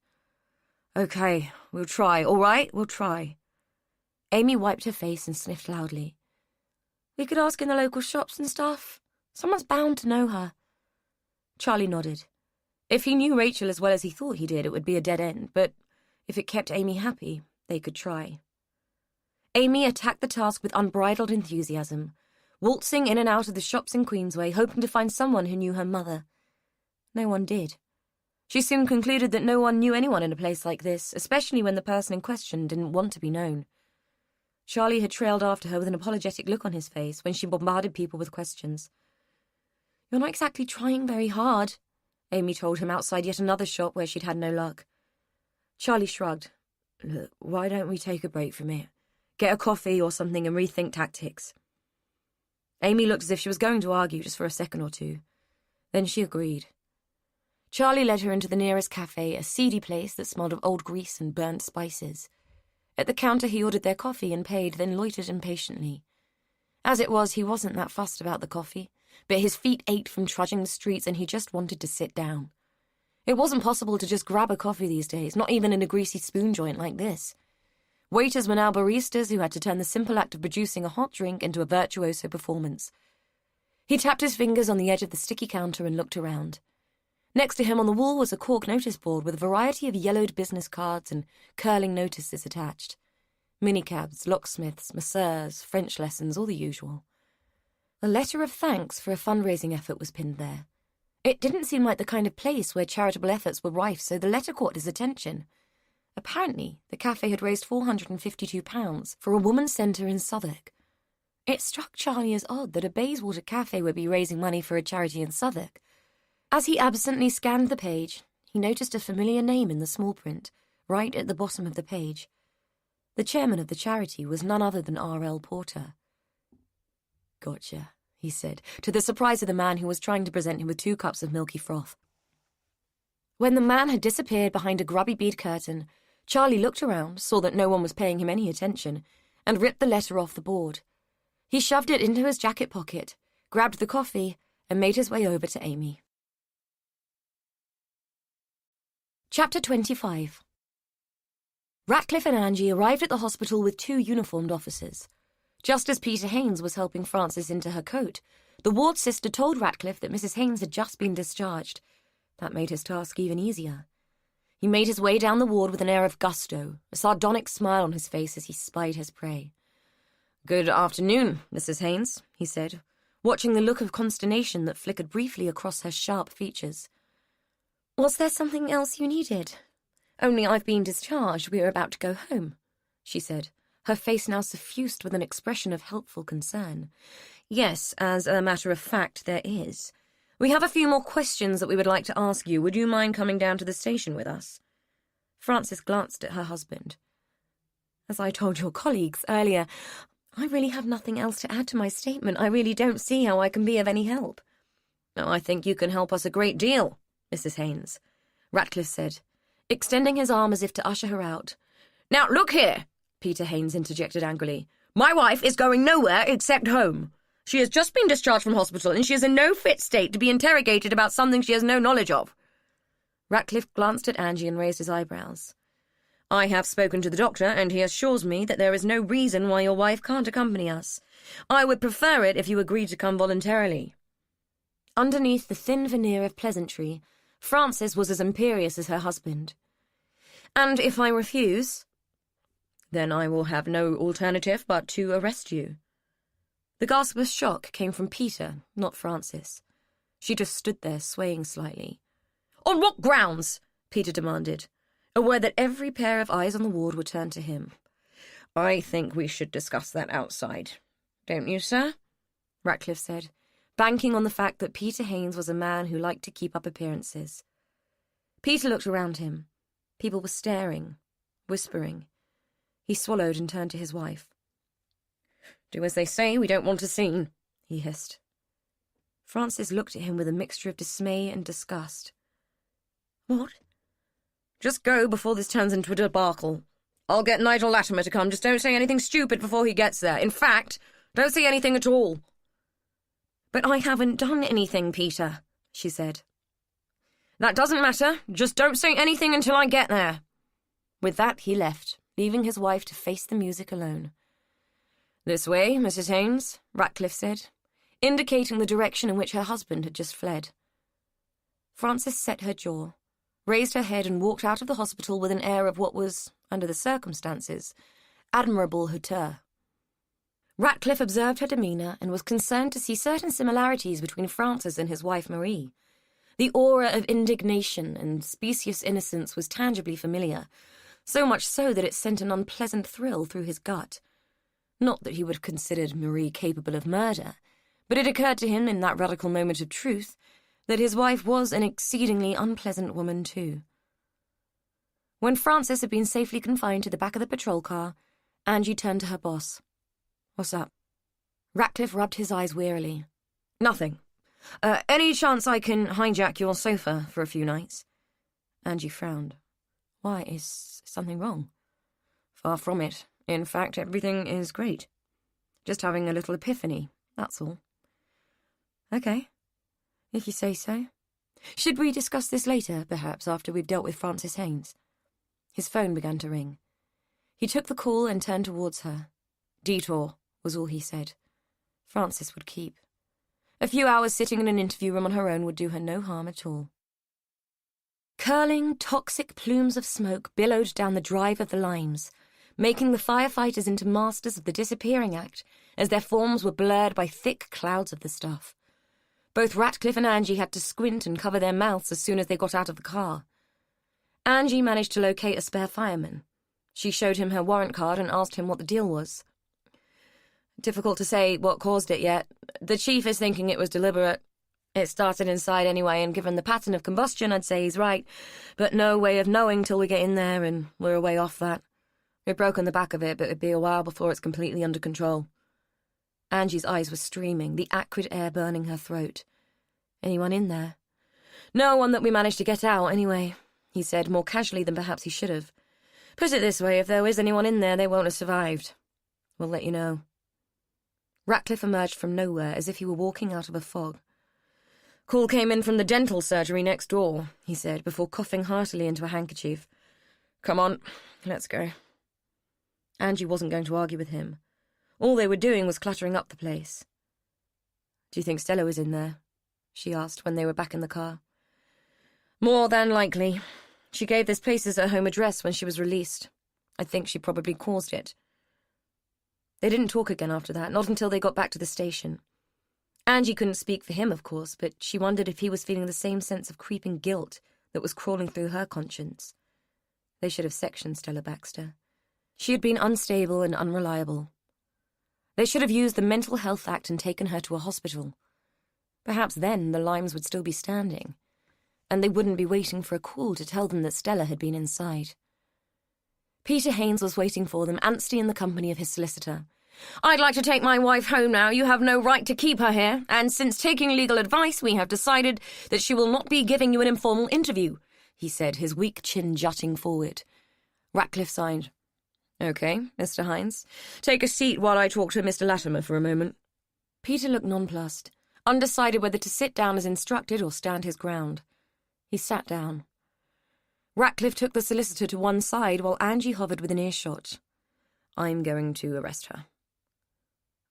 Okay, we'll try, all right? We'll try. Amy wiped her face and sniffed loudly. We could ask in the local shops and stuff. Someone's bound to know her. Charlie nodded. If he knew Rachel as well as he thought he did, it would be a dead end, but if it kept Amy happy, they could try. Amy attacked the task with unbridled enthusiasm, waltzing in and out of the shops in Queensway, hoping to find someone who knew her mother. No one did. She soon concluded that no one knew anyone in a place like this, especially when the person in question didn't want to be known. Charlie had trailed after her with an apologetic look on his face when she bombarded people with questions. You're not exactly trying very hard, Amy told him outside yet another shop where she'd had no luck. Charlie shrugged. Look, why don't we take a break from it? Get a coffee or something and rethink tactics. Amy looked as if she was going to argue just for a second or two. Then she agreed. Charlie led her into the nearest cafe, a seedy place that smelled of old grease and burnt spices. At the counter he ordered their coffee and paid, then loitered impatiently. As it was, he wasn't that fussed about the coffee, but his feet ached from trudging the streets and he just wanted to sit down. It wasn't possible to just grab a coffee these days, not even in a greasy spoon joint like this. Waiters were now baristas who had to turn the simple act of producing a hot drink into a virtuoso performance. He tapped his fingers on the edge of the sticky counter and looked around. Next to him on the wall was a cork notice board with a variety of yellowed business cards and curling notices attached. Minicabs, locksmiths, masseurs, French lessons, all the usual. A letter of thanks for a fundraising effort was pinned there. It didn't seem like the kind of place where charitable efforts were rife, so the letter caught his attention. Apparently, the cafe had raised £452 for a woman's centre in Southwark. It struck Charlie as odd that a Bayswater cafe would be raising money for a charity in Southwark. As he absently scanned the page, he noticed a familiar name in the small print, right at the bottom of the page. The chairman of the charity was none other than R.L. Porter. Gotcha, he said, to the surprise of the man who was trying to present him with 2 cups of milky froth. When the man had disappeared behind a grubby bead curtain, Charlie looked around, saw that no one was paying him any attention, and ripped the letter off the board. He shoved it into his jacket pocket, grabbed the coffee, and made his way over to Amy. Chapter 25. Ratcliffe and Angie arrived at the hospital with 2 uniformed officers. Just as Peter Haynes was helping Frances into her coat, the ward sister told Ratcliffe that Mrs. Haynes had just been discharged. That made his task even easier. He made his way down the ward with an air of gusto, a sardonic smile on his face as he spied his prey. "Good afternoon, Mrs. Haynes," he said, watching the look of consternation that flickered briefly across her sharp features. "Was there something else you needed? Only I've been discharged. We are about to go home," she said, her face now suffused with an expression of helpful concern. "Yes, as a matter of fact, there is. We have a few more questions that we would like to ask you. Would you mind coming down to the station with us?" Frances glanced at her husband. "As I told your colleagues earlier, I really have nothing else to add to my statement. I really don't see how I can be of any help." "Oh, I think you can help us a great deal, Mrs. Haynes," Ratcliffe said, extending his arm as if to usher her out. "Now, look here," Peter Haynes interjected angrily. "My wife is going nowhere except home. She has just been discharged from hospital, and she is in no fit state to be interrogated about something she has no knowledge of." Ratcliffe glanced at Angie and raised his eyebrows. "I have spoken to the doctor, and he assures me that there is no reason why your wife can't accompany us. I would prefer it if you agreed to come voluntarily." Underneath the thin veneer of pleasantry, Frances was as imperious as her husband. "And if I refuse?" "Then I will have no alternative but to arrest you." The gasp of shock came from Peter, not Frances. She just stood there, swaying slightly. "On what grounds?" Peter demanded, aware that every pair of eyes on the ward were turned to him. "I think we should discuss that outside. Don't you, sir?" Ratcliffe said, banking on the fact that Peter Haynes was a man who liked to keep up appearances. Peter looked around him. People were staring, whispering. He swallowed and turned to his wife. "Do as they say, we don't want a scene," he hissed. Francis looked at him with a mixture of dismay and disgust. "What?" "Just go before this turns into a debacle. I'll get Nigel Latimer to come. Just don't say anything stupid before he gets there. In fact, don't say anything at all." "But I haven't done anything, Peter," she said. "That doesn't matter. Just don't say anything until I get there." With that, he left, leaving his wife to face the music alone. "This way, Mrs. Haynes," Ratcliffe said, indicating the direction in which her husband had just fled. Frances set her jaw, raised her head and walked out of the hospital with an air of what was, under the circumstances, admirable hauteur. Ratcliffe observed her demeanour and was concerned to see certain similarities between Francis and his wife Marie. The aura of indignation and specious innocence was tangibly familiar, so much so that it sent an unpleasant thrill through his gut. Not that he would have considered Marie capable of murder, but it occurred to him in that radical moment of truth that his wife was an exceedingly unpleasant woman too. When Frances had been safely confined to the back of the patrol car, Angie turned to her boss. "What's up?" Ratcliffe rubbed his eyes wearily. "Nothing. Any chance I can hijack your sofa for a few nights?" Angie frowned. "Why, is something wrong?" "Far from it. In fact, everything is great. Just having a little epiphany, that's all." "Okay, if you say so. Should we discuss this later, perhaps, after we've dealt with Francis Haynes?" His phone began to ring. He took the call and turned towards her. "Detour," was all he said. Francis would keep. A few hours sitting in an interview room on her own would do her no harm at all. Curling, toxic plumes of smoke billowed down the drive of the limes, making the firefighters into masters of the disappearing act as their forms were blurred by thick clouds of the stuff. Both Ratcliffe and Angie had to squint and cover their mouths as soon as they got out of the car. Angie managed to locate a spare fireman. She showed him her warrant card and asked him what the deal was. "Difficult to say what caused it yet. The chief is thinking it was deliberate. It started inside anyway, and given the pattern of combustion, I'd say he's right. But no way of knowing till we get in there, and we're a way off that. We've broken the back of it, but it'd be a while before it's completely under control." Angie's eyes were streaming, the acrid air burning her throat. "Anyone in there?" "No one that we managed to get out, anyway," he said, more casually than perhaps he should have. "Put it this way, if there is anyone in there, they won't have survived. We'll let you know." Ratcliffe emerged from nowhere as if he were walking out of a fog. "Call came in from the dental surgery next door," he said, before coughing heartily into a handkerchief. "Come on, let's go." Angie wasn't going to argue with him. All they were doing was cluttering up the place. "Do you think Stella was in there?" she asked when they were back in the car. "More than likely. She gave this place as her home address when she was released. I think she probably caused it." They didn't talk again after that, not until they got back to the station. Angie couldn't speak for him, of course, but she wondered if he was feeling the same sense of creeping guilt that was crawling through her conscience. They should have sectioned Stella Baxter. She had been unstable and unreliable. They should have used the Mental Health Act and taken her to a hospital. Perhaps then the limes would still be standing, and they wouldn't be waiting for a call to tell them that Stella had been inside. Peter Haynes was waiting for them, antsy in the company of his solicitor. "I'd like to take my wife home now. You have no right to keep her here, and since taking legal advice, we have decided that she will not be giving you an informal interview," he said, his weak chin jutting forward. Ratcliffe signed. "Okay, Mr. Haynes. Take a seat while I talk to Mr. Latimer for a moment." Peter looked nonplussed, undecided whether to sit down as instructed or stand his ground. He sat down. Ratcliffe took the solicitor to one side while Angie hovered within earshot. "I'm going to arrest her."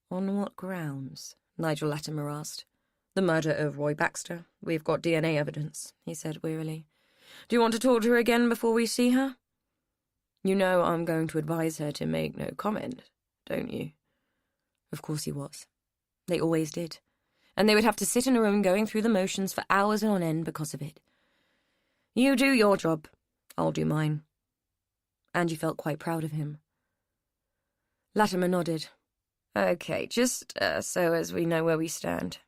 "On what grounds?" Nigel Latimer asked. "The murder of Roy Baxter. We've got DNA evidence," he said wearily. "Do you want to talk to her again before we see her? You know I'm going to advise her to make no comment, don't you?" Of course he was. They always did. And they would have to sit in a room going through the motions for hours on end because of it. "You do your job. I'll do mine." Angie felt quite proud of him. Latimer nodded. "Okay, just so as we know where we stand.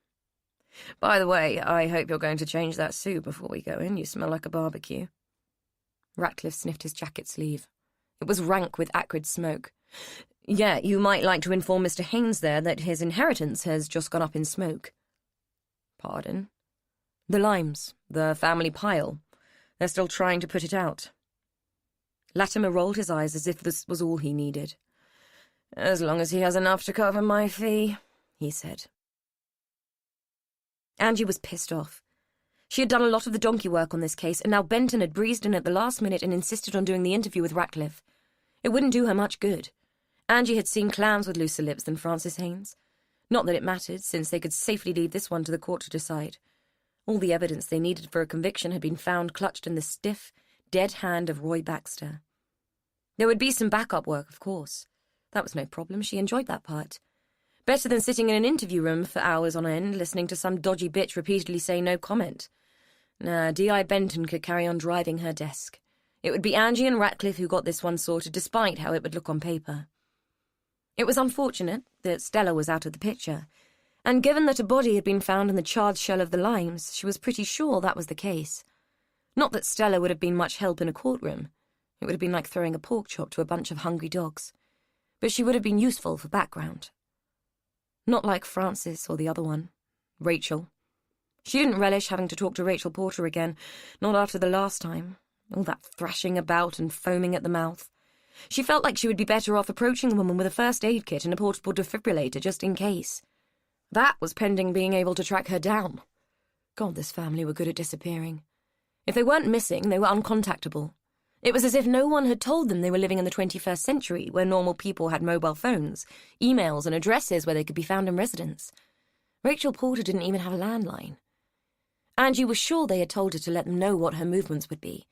By the way, I hope you're going to change that suit before we go in. You smell like a barbecue." Ratcliffe sniffed his jacket sleeve. It was rank with acrid smoke. "Yeah, you might like to inform Mr. Haynes there that his inheritance has just gone up in smoke." Pardon? The limes, the family pile. They're still trying to put it out. Latimer rolled his eyes as if this was all he needed. As long as he has enough to cover my fee, he said. Angie was pissed off. She had done a lot of the donkey work on this case, and now Benton had breezed in at the last minute and insisted on doing the interview with Ratcliffe. It wouldn't do her much good. Angie had seen clams with looser lips than Francis Haynes. Not that it mattered, since they could safely leave this one to the court to decide. All the evidence they needed for a conviction had been found clutched in the stiff, dead hand of Roy Baxter. There would be some backup work, of course. That was no problem. She enjoyed that part. Better than sitting in an interview room for hours on end, listening to some dodgy bitch repeatedly say no comment. Nah, D.I. Benton could carry on driving her desk. It would be Angie and Ratcliffe who got this one sorted, despite how it would look on paper. It was unfortunate that Stella was out of the picture, and given that a body had been found in the charred shell of the limes, she was pretty sure that was the case. Not that Stella would have been much help in a courtroom. It would have been like throwing a pork chop to a bunch of hungry dogs. But she would have been useful for background. Not like Frances or the other one, Rachel. She didn't relish having to talk to Rachel Porter again, not after the last time. All that thrashing about and foaming at the mouth. She felt like she would be better off approaching a woman with a first aid kit and a portable defibrillator just in case. That was pending being able to track her down. God, this family were good at disappearing. If they weren't missing, they were uncontactable. It was as if no one had told them they were living in the 21st century, where normal people had mobile phones, emails, and addresses where they could be found in residence. Rachel Porter didn't even have a landline. Angie was sure they had told her to let them know what her movements would be,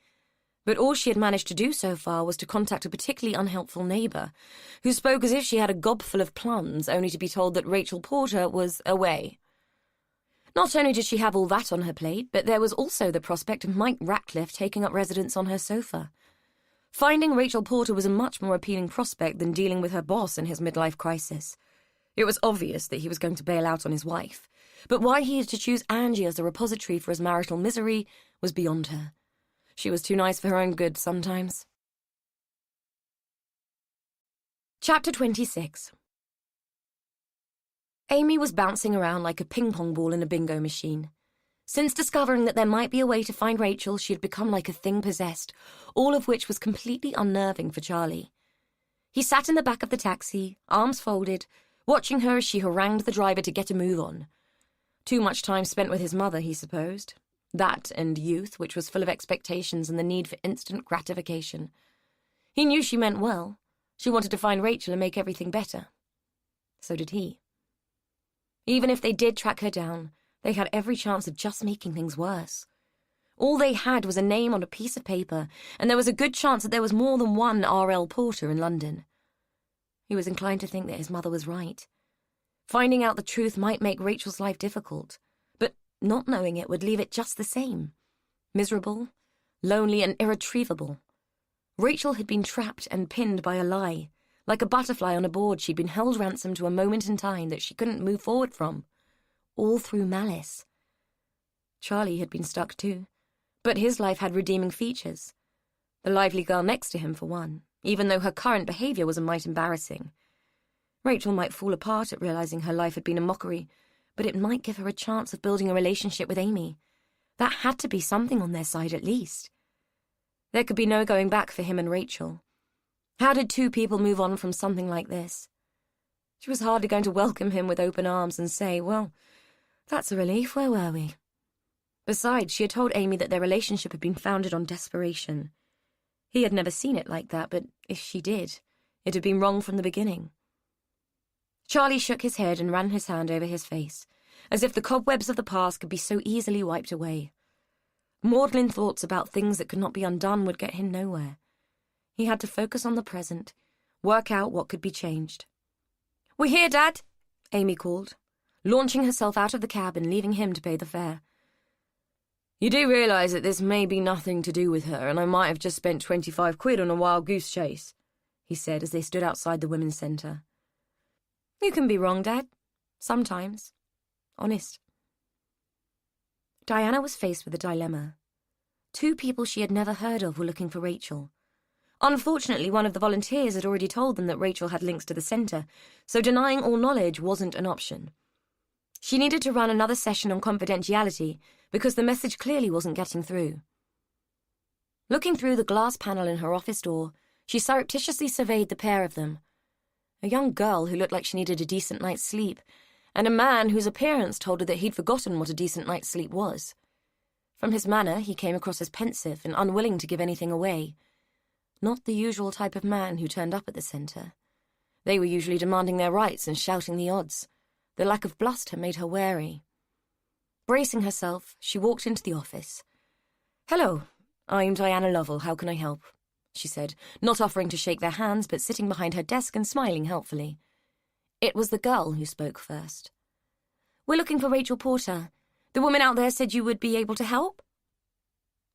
but all she had managed to do so far was to contact a particularly unhelpful neighbour, who spoke as if she had a gob full of plums, only to be told that Rachel Porter was away. Not only did she have all that on her plate, but there was also the prospect of Mike Ratcliffe taking up residence on her sofa. Finding Rachel Porter was a much more appealing prospect than dealing with her boss in his midlife crisis. It was obvious that he was going to bail out on his wife, but why he had to choose Angie as a repository for his marital misery was beyond her. She was too nice for her own good sometimes. Chapter 26. Amy was bouncing around like a ping-pong ball in a bingo machine. Since discovering that there might be a way to find Rachel, she had become like a thing possessed, all of which was completely unnerving for Charlie. He sat in the back of the taxi, arms folded, watching her as she harangued the driver to get a move on. Too much time spent with his mother, he supposed. That and youth, which was full of expectations and the need for instant gratification. He knew she meant well. She wanted to find Rachel and make everything better. So did he. Even if they did track her down, they had every chance of just making things worse. All they had was a name on a piece of paper, and there was a good chance that there was more than one R.L. Porter in London. He was inclined to think that his mother was right. Finding out the truth might make Rachel's life difficult, but not knowing it would leave it just the same. Miserable, lonely, and irretrievable. Rachel had been trapped and pinned by a lie. Like a butterfly on a board, she'd been held ransom to a moment in time that she couldn't move forward from. All through malice. Charlie had been stuck too, but his life had redeeming features. The lively girl next to him, for one, even though her current behaviour was a mite embarrassing. Rachel might fall apart at realising her life had been a mockery, but it might give her a chance of building a relationship with Amy. That had to be something on their side at least. There could be no going back for him and Rachel. How did two people move on from something like this? She was hardly going to welcome him with open arms and say, well, that's a relief, where were we? Besides, she had told Amy that their relationship had been founded on desperation. He had never seen it like that, but if she did, it had been wrong from the beginning. Charlie shook his head and ran his hand over his face, as if the cobwebs of the past could be so easily wiped away. Maudlin thoughts about things that could not be undone would get him nowhere. He had to focus on the present, work out what could be changed. "We're here, Dad," Amy called, launching herself out of the cab and leaving him to pay the fare. "You do realise that this may be nothing to do with her, and I might have just spent 25 quid on a wild goose chase," he said as they stood outside the women's centre. "You can be wrong, Dad. Sometimes. Honest." Diana was faced with a dilemma. Two people she had never heard of were looking for Rachel. Unfortunately, one of the volunteers had already told them that Rachel had links to the centre, so denying all knowledge wasn't an option. She needed to run another session on confidentiality because the message clearly wasn't getting through. Looking through the glass panel in her office door, she surreptitiously surveyed the pair of them. A young girl who looked like she needed a decent night's sleep, and a man whose appearance told her that he'd forgotten what a decent night's sleep was. From his manner, he came across as pensive and unwilling to give anything away. Not the usual type of man who turned up at the centre. They were usually demanding their rights and shouting the odds. The lack of bluster made her wary. Bracing herself, she walked into the office. "Hello, I'm Diana Lovell. How can I help?" she said, not offering to shake their hands, but sitting behind her desk and smiling helpfully. It was the girl who spoke first. "We're looking for Rachel Porter. The woman out there said you would be able to help?"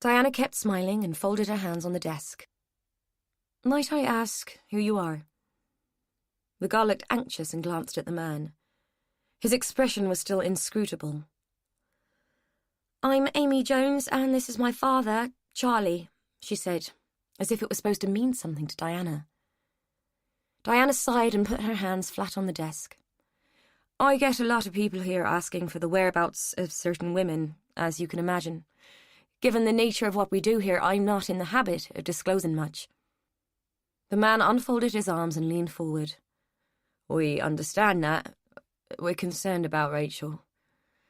Diana kept smiling and folded her hands on the desk. "Might I ask who you are?" The girl looked anxious and glanced at the man. His expression was still inscrutable. "I'm Amy Jones, and this is my father, Charlie," she said, as if it was supposed to mean something to Diana. Diana sighed and put her hands flat on the desk. "I get a lot of people here asking for the whereabouts of certain women, as you can imagine. Given the nature of what we do here, I'm not in the habit of disclosing much." The man unfolded his arms and leaned forward. "We understand that. We're concerned about Rachel.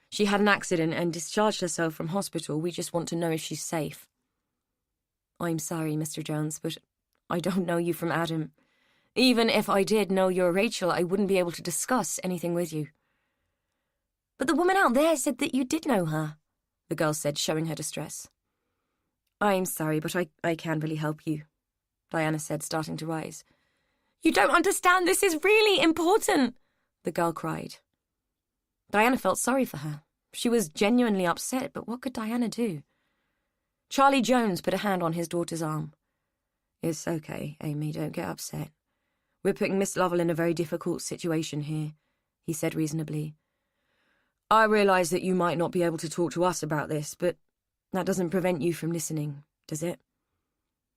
She had an accident and discharged herself from hospital. We just want to know if she's safe." "I'm sorry, Mr. Jones, but I don't know you from Adam. Even if I did know you're Rachel, I wouldn't be able to discuss anything with you." "But the woman out there said that you did know her," the girl said, showing her distress. "I'm sorry, but I can't really help you," Diana said, starting to rise. "You don't understand. This is really important," the girl cried. Diana felt sorry for her. She was genuinely upset, but what could Diana do? Charlie Jones put a hand on his daughter's arm. "It's okay, Amy, don't get upset. We're putting Miss Lovell in a very difficult situation here," he said reasonably. "I realise that you might not be able to talk to us about this, but that doesn't prevent you from listening, does it?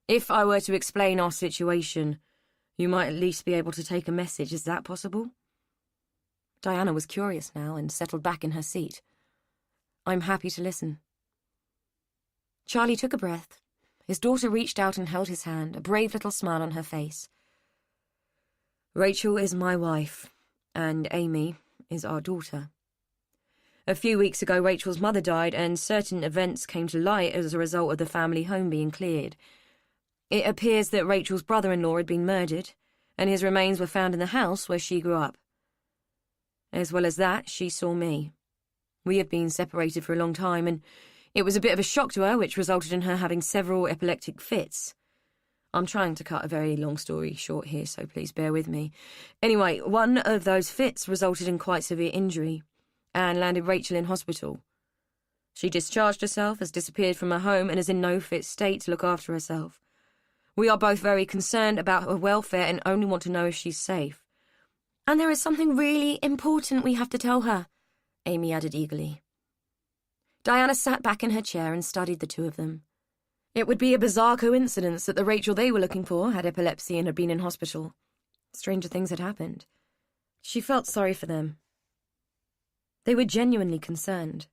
If I were to explain our situation, you might at least be able to take a message. Is that possible?" Diana was curious now and settled back in her seat. "I'm happy to listen." Charlie took a breath. His daughter reached out and held his hand, a brave little smile on her face. "Rachel is my wife, and Amy is our daughter. A few weeks ago, Rachel's mother died, and certain events came to light as a result of the family home being cleared. It appears that Rachel's brother-in-law had been murdered, and his remains were found in the house where she grew up. As well as that, she saw me. We had been separated for a long time, and it was a bit of a shock to her, which resulted in her having several epileptic fits. I'm trying to cut a very long story short here, so please bear with me. Anyway, one of those fits resulted in quite severe injury and landed Rachel in hospital. She discharged herself, has disappeared from her home, and is in no fit state to look after herself. We are both very concerned about her welfare and only want to know if she's safe." "And there is something really important we have to tell her," Amy added eagerly. Diana sat back in her chair and studied the two of them. It would be a bizarre coincidence that the Rachel they were looking for had epilepsy and had been in hospital. Stranger things had happened. She felt sorry for them. They were genuinely concerned.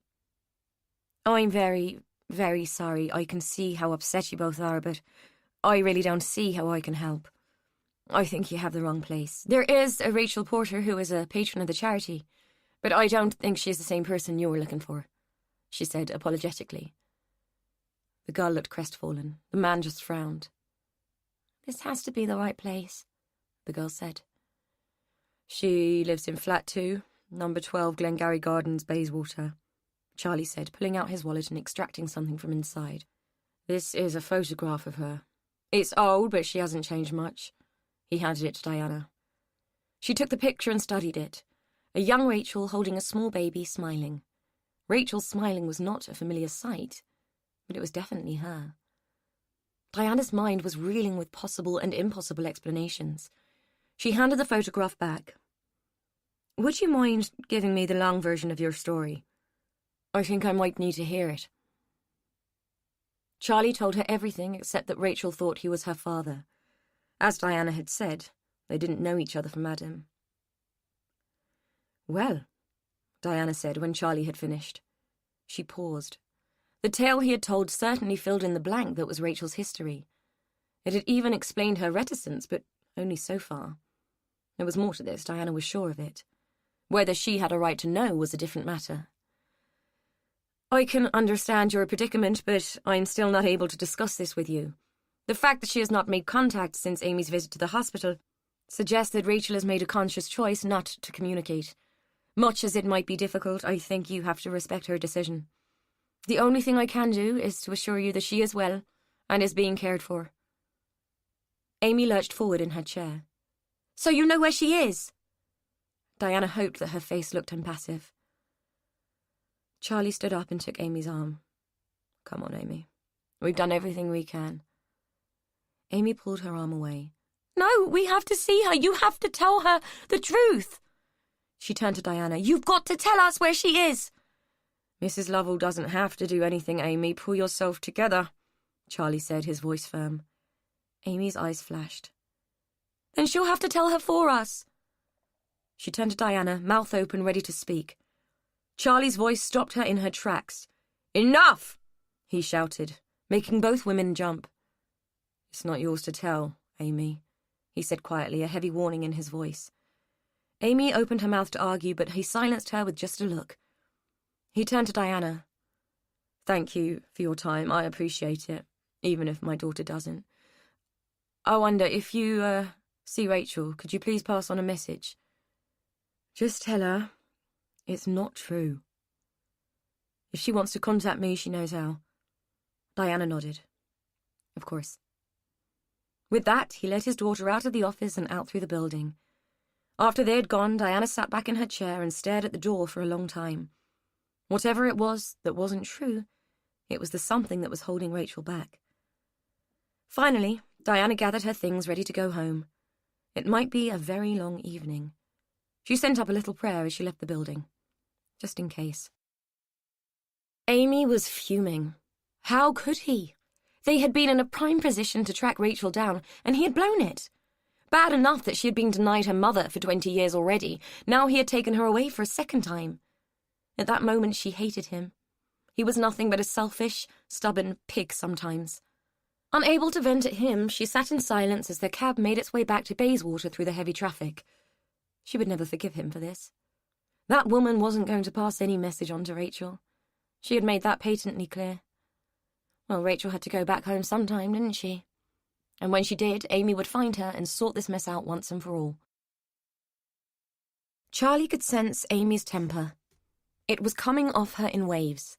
"I'm very, very sorry. I can see how upset you both are, but I really don't see how I can help. I think you have the wrong place. There is a Rachel Porter who is a patron of the charity, but I don't think she's the same person you were looking for," she said apologetically. The girl looked crestfallen. The man just frowned. "This has to be the right place," the girl said. "She lives in flat 2, number 12 Glengarry Gardens, Bayswater," Charlie said, pulling out his wallet and extracting something from inside. "This is a photograph of her. It's old, but she hasn't changed much." He handed it to Diana. She took the picture and studied it. A young Rachel holding a small baby, smiling. Rachel's smiling was not a familiar sight, but it was definitely her. Diana's mind was reeling with possible and impossible explanations. She handed the photograph back. "Would you mind giving me the long version of your story? I think I might need to hear it." Charlie told her everything except that Rachel thought he was her father. As Diana had said, they didn't know each other from Adam. "Well," Diana said when Charlie had finished. She paused. The tale he had told certainly filled in the blank that was Rachel's history. It had even explained her reticence, but only so far. There was more to this, Diana was sure of it. Whether she had a right to know was a different matter. I can understand your predicament, but I'm still not able to discuss this with you. The fact that she has not made contact since Amy's visit to the hospital suggests that Rachel has made a conscious choice not to communicate. Much as it might be difficult, I think you have to respect her decision. The only thing I can do is to assure you that she is well and is being cared for. Amy lurched forward in her chair. So you know where she is? Diana hoped that her face looked impassive. Charlie stood up and took Amy's arm. Come on, Amy. We've done everything we can. Amy pulled her arm away. No, we have to see her. You have to tell her the truth. She turned to Diana. You've got to tell us where she is. Mrs. Lovell doesn't have to do anything, Amy. Pull yourself together, Charlie said, his voice firm. Amy's eyes flashed. Then she'll have to tell her for us. She turned to Diana, mouth open, ready to speak. Charlie's voice stopped her in her tracks. Enough! He shouted, making both women jump. It's not yours to tell, Amy, he said quietly, a heavy warning in his voice. Amy opened her mouth to argue, but he silenced her with just a look. He turned to Diana. Thank you for your time. I appreciate it, even if my daughter doesn't. I wonder if you, see Rachel, could you please pass on a message? Just tell her it's not true. If she wants to contact me, she knows how. Diana nodded. Of course. With that, he led his daughter out of the office and out through the building. After they had gone, Diana sat back in her chair and stared at the door for a long time. Whatever it was that wasn't true, it was the something that was holding Rachel back. Finally, Diana gathered her things ready to go home. It might be a very long evening. She sent up a little prayer as she left the building, just in case. Amy was fuming. How could he? They had been in a prime position to track Rachel down, and he had blown it. Bad enough that she had been denied her mother for 20 years already. Now he had taken her away for a second time. At that moment, she hated him. He was nothing but a selfish, stubborn pig sometimes. Unable to vent at him, she sat in silence as their cab made its way back to Bayswater through the heavy traffic. She would never forgive him for this. That woman wasn't going to pass any message on to Rachel. She had made that patently clear. Well, Rachel had to go back home sometime, didn't she? And when she did, Amy would find her and sort this mess out once and for all. Charlie could sense Amy's temper. It was coming off her in waves,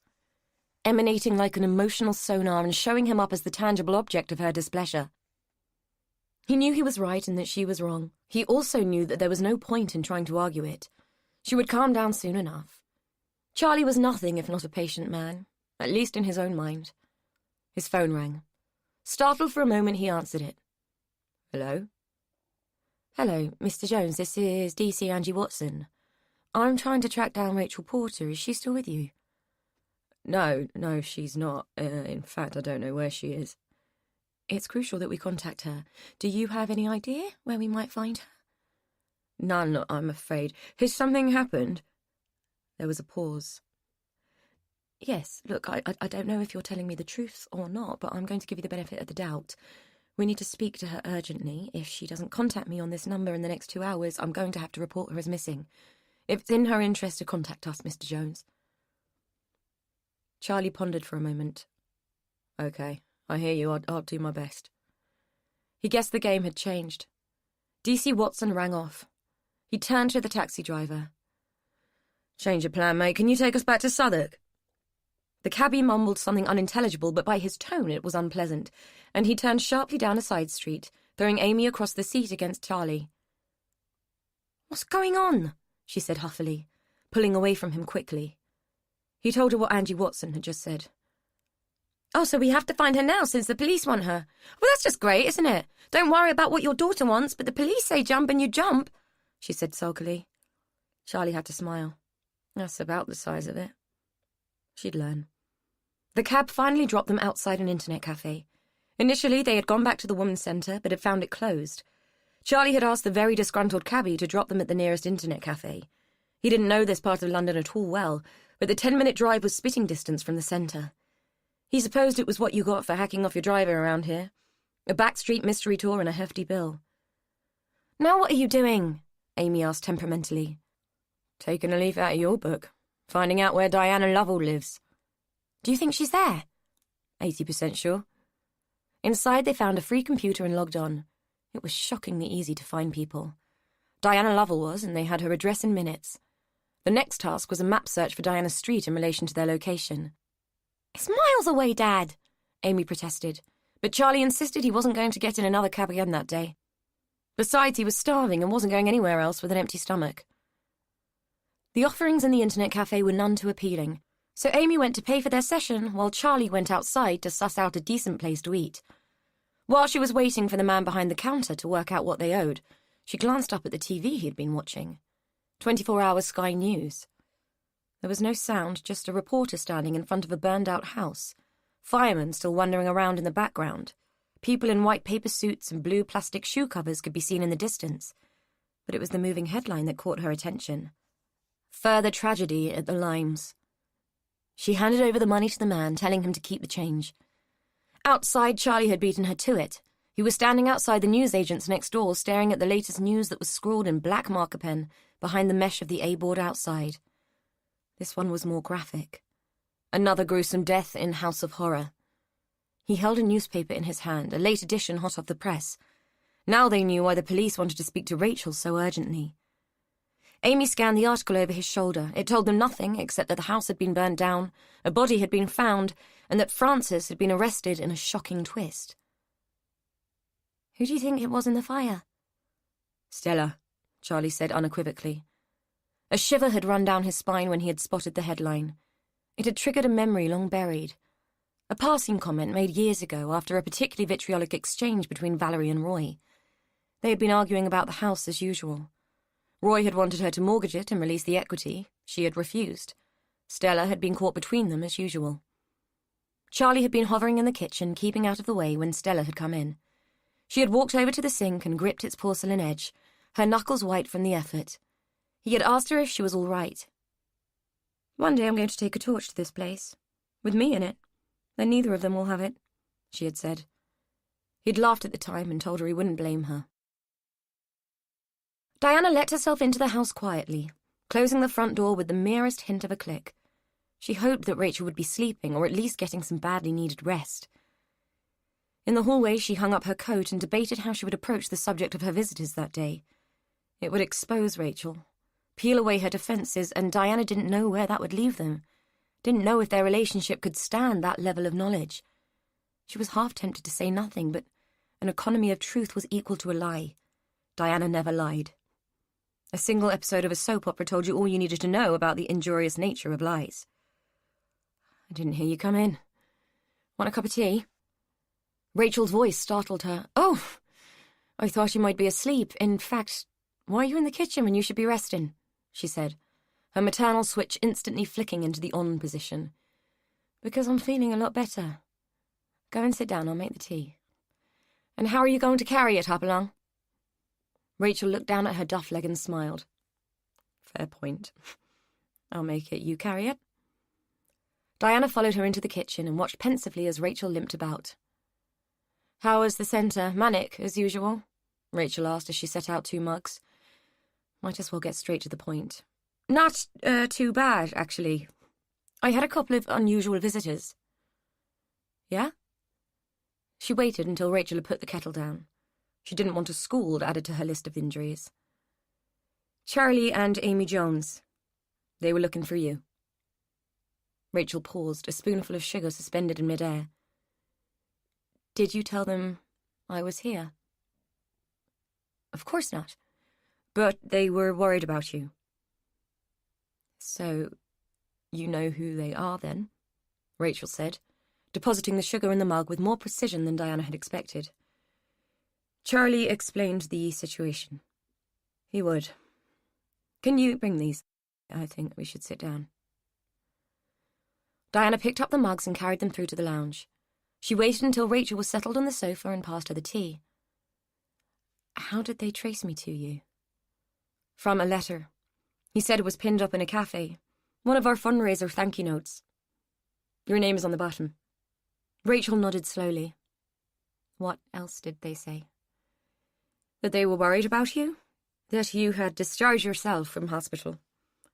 emanating like an emotional sonar and showing him up as the tangible object of her displeasure. He knew he was right and that she was wrong. He also knew that there was no point in trying to argue it. She would calm down soon enough. Charlie was nothing if not a patient man, at least in his own mind. His phone rang. Startled for a moment, he answered it. Hello? Hello, Mr. Jones, this is DC Angie Watson. I'm trying to track down Rachel Porter. Is she still with you? No, she's not. In fact, I don't know where she is. It's crucial that we contact her. Do you have any idea where we might find her? None, I'm afraid. Has something happened? There was a pause. Yes, look, I don't know if you're telling me the truth or not, but I'm going to give you the benefit of the doubt. We need to speak to her urgently. If she doesn't contact me on this number in the next 2 hours, I'm going to have to report her as missing. If it's in her interest to contact us, Mr. Jones. Charlie pondered for a moment. Okay, I hear you. I'll do my best. He guessed the game had changed. DC Watson rang off. He turned to the taxi driver. Change of plan, mate. Can you take us back to Southwark? The cabbie mumbled something unintelligible, but by his tone it was unpleasant, and he turned sharply down a side street, throwing Amy across the seat against Charlie. What's going on? She said huffily, pulling away from him quickly. He told her what Angie Watson had just said. Oh, so we have to find her now since the police want her. Well, that's just great, isn't it? Don't worry about what your daughter wants, but the police say jump and you jump, she said sulkily. Charlie had to smile. That's about the size of it. She'd learn. The cab finally dropped them outside an internet cafe. Initially, they had gone back to the women's centre, but had found it closed. Charlie had asked the very disgruntled cabbie to drop them at the nearest internet cafe. He didn't know this part of London at all well, but the 10-minute drive was spitting distance from the centre. He supposed it was what you got for hacking off your driver around here. A backstreet mystery tour and a hefty bill. "Now what are you doing?" Amy asked temperamentally. "Taking a leaf out of your book. Finding out where Diana Lovell lives." "Do you think she's there?" 80% sure. Inside they found a free computer and logged on. It was shockingly easy to find people. Diana Lovell was, and they had her address in minutes. The next task was a map search for Diana's street in relation to their location. "It's miles away, Dad," Amy protested, but Charlie insisted he wasn't going to get in another cab again that day. Besides, he was starving and wasn't going anywhere else with an empty stomach. The offerings in the internet cafe were none too appealing, so Amy went to pay for their session while Charlie went outside to suss out a decent place to eat. While she was waiting for the man behind the counter to work out what they owed, she glanced up at the TV he had been watching. 24-hour Sky News. There was no sound, just a reporter standing in front of a burned-out house, firemen still wandering around in the background. People in white paper suits and blue plastic shoe covers could be seen in the distance, but it was the moving headline that caught her attention. Further tragedy at the Limes. She handed over the money to the man, telling him to keep the change. Outside, Charlie had beaten her to it. He was standing outside the newsagent's next door, staring at the latest news that was scrawled in black marker pen behind the mesh of the A-board outside. This one was more graphic. Another gruesome death in House of Horror. He held a newspaper in his hand, a late edition hot off the press. Now they knew why the police wanted to speak to Rachel so urgently. Amy scanned the article over his shoulder. It told them nothing except that the house had been burned down, a body had been found, and that Francis had been arrested in a shocking twist. "Who do you think it was in the fire?" "Stella," Charlie said unequivocally. A shiver had run down his spine when he had spotted the headline. It had triggered a memory long buried. A passing comment made years ago after a particularly vitriolic exchange between Valerie and Roy. They had been arguing about the house as usual. Roy had wanted her to mortgage it and release the equity. She had refused. Stella had been caught between them as usual. Charlie had been hovering in the kitchen, keeping out of the way when Stella had come in. She had walked over to the sink and gripped its porcelain edge, her knuckles white from the effort. He had asked her if she was all right. "One day I'm going to take a torch to this place, with me in it. Then neither of them will have it," she had said. He'd laughed at the time and told her he wouldn't blame her. Diana let herself into the house quietly, closing the front door with the merest hint of a click. She hoped that Rachel would be sleeping or at least getting some badly needed rest. In the hallway, she hung up her coat and debated how she would approach the subject of her visitors that day. It would expose Rachel, peel away her defences, and Diana didn't know where that would leave them. Didn't know if their relationship could stand that level of knowledge. She was half tempted to say nothing, but an economy of truth was equal to a lie. Diana never lied. A single episode of a soap opera told you all you needed to know about the injurious nature of lies. "I didn't hear you come in. Want a cup of tea?" Rachel's voice startled her. "Oh, I thought you might be asleep. In fact, why are you in the kitchen when you should be resting?" she said, her maternal switch instantly flicking into the on position. "Because I'm feeling a lot better. Go and sit down, I'll make the tea." "And how are you going to carry it, Hopalong?" Rachel looked down at her duff leg and smiled. "Fair point. I'll make it you carry it." Diana followed her into the kitchen and watched pensively as Rachel limped about. "How was the centre? Manic, as usual?" Rachel asked as she set out 2 mugs. "Might as well get straight to the point." "Not too bad, actually. I had a couple of unusual visitors." "Yeah?" She waited until Rachel had put the kettle down. She didn't want a scald added to her list of injuries. "Charlie and Amy Jones. They were looking for you." Rachel paused, a spoonful of sugar suspended in midair. "Did you tell them I was here?" "Of course not. But they were worried about you." "So, you know who they are, then?" Rachel said, depositing the sugar in the mug with more precision than Diana had expected. Charlie explained the situation. He would. "Can you bring these? I think we should sit down." Diana picked up the mugs and carried them through to the lounge. She waited until Rachel was settled on the sofa and passed her the tea. "How did they trace me to you?" "From a letter. He said it was pinned up in a cafe. One of our fundraiser thank you notes. Your name is on the bottom. Rachel nodded slowly. What else did they say? That they were worried about you? That you had discharged yourself from hospital.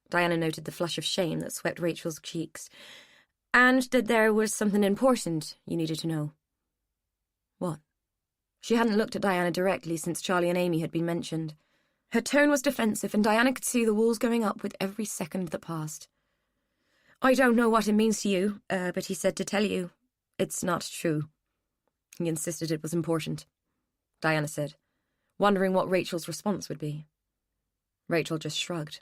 Diana noted the flush of shame that swept Rachel's cheeks. And that there was something important you needed to know. What? She hadn't looked at Diana directly since Charlie and Amy had been mentioned. Her tone was defensive, and Diana could see the walls going up with every second that passed. I don't know what it means to you, but he said to tell you. It's not true. He insisted it was important, Diana said, wondering what Rachel's response would be. Rachel just shrugged.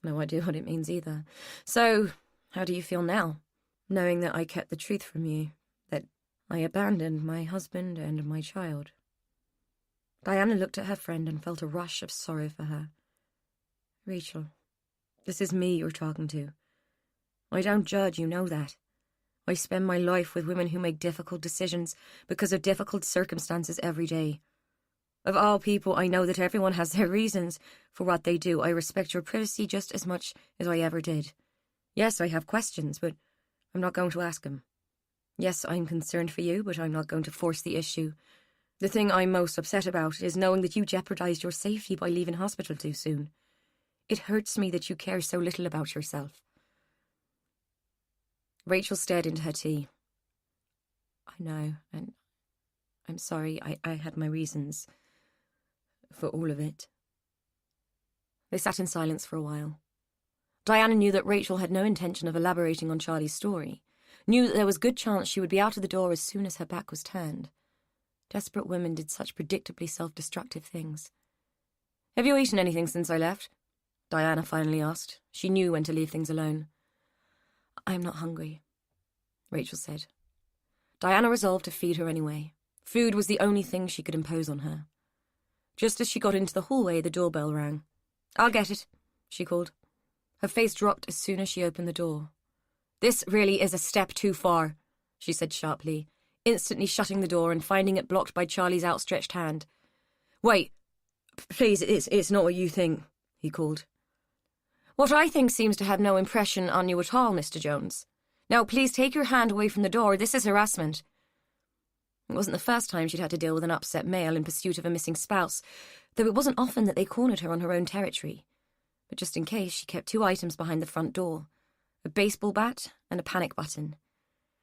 No idea what it means either. So, how do you feel now, knowing that I kept the truth from you, that I abandoned my husband and my child? Diana looked at her friend and felt a rush of sorrow for her. Rachel, this is me you're talking to. I don't judge, you know that. I spend my life with women who make difficult decisions because of difficult circumstances every day. Of all people, I know that everyone has their reasons for what they do. I respect your privacy just as much as I ever did. Yes, I have questions, but I'm not going to ask them. Yes, I'm concerned for you, but I'm not going to force the issue. The thing I'm most upset about is knowing that you jeopardized your safety by leaving hospital too soon. It hurts me that you care so little about yourself. Rachel stared into her tea. I know, and I'm sorry. I had my reasons for all of it. They sat in silence for a while. Diana knew that Rachel had no intention of elaborating on Charlie's story, knew that there was good chance she would be out of the door as soon as her back was turned. Desperate women did such predictably self-destructive things. Have you eaten anything since I left? Diana finally asked. She knew when to leave things alone. I'm not hungry, Rachel said. Diana resolved to feed her anyway. Food was the only thing she could impose on her. Just as she got into the hallway, the doorbell rang. I'll get it, she called. Her face dropped as soon as she opened the door. This really is a step too far, she said sharply, instantly shutting the door and finding it blocked by Charlie's outstretched hand. Wait, please, it's not what you think, he called. What I think seems to have no impression on you at all, Mr. Jones. Now, please take your hand away from the door. This is harassment. It wasn't the first time she'd had to deal with an upset male in pursuit of a missing spouse, though it wasn't often that they cornered her on her own territory. But just in case, she kept 2 items behind the front door, a baseball bat and a panic button.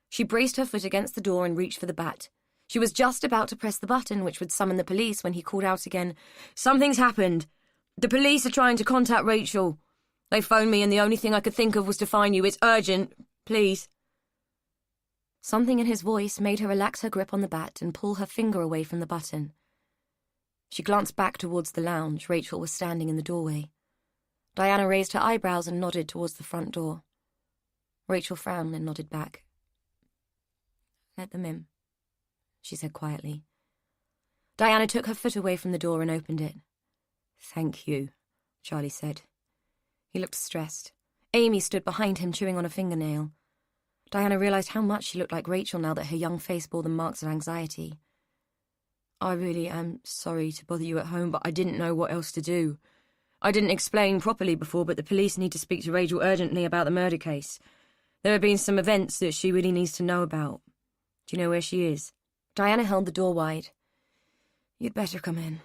She braced her foot against the door and reached for the bat. She was just about to press the button, which would summon the police, when he called out again, Something's happened. The police are trying to contact Rachel. They phoned me and the only thing I could think of was to find you. It's urgent. Please. Something in his voice made her relax her grip on the bat and pull her finger away from the button. She glanced back towards the lounge. Rachel was standing in the doorway. Diana raised her eyebrows and nodded towards the front door. Rachel frowned and nodded back. Let them in, she said quietly. Diana took her foot away from the door and opened it. Thank you, Charlie said. He looked stressed. Amy stood behind him, chewing on a fingernail. Diana realised how much she looked like Rachel now that her young face bore the marks of anxiety. I really am sorry to bother you at home, but I didn't know what else to do. I didn't explain properly before, but the police need to speak to Rachel urgently about the murder case. There have been some events that she really needs to know about. Do you know where she is? Diana held the door wide. You'd better come in.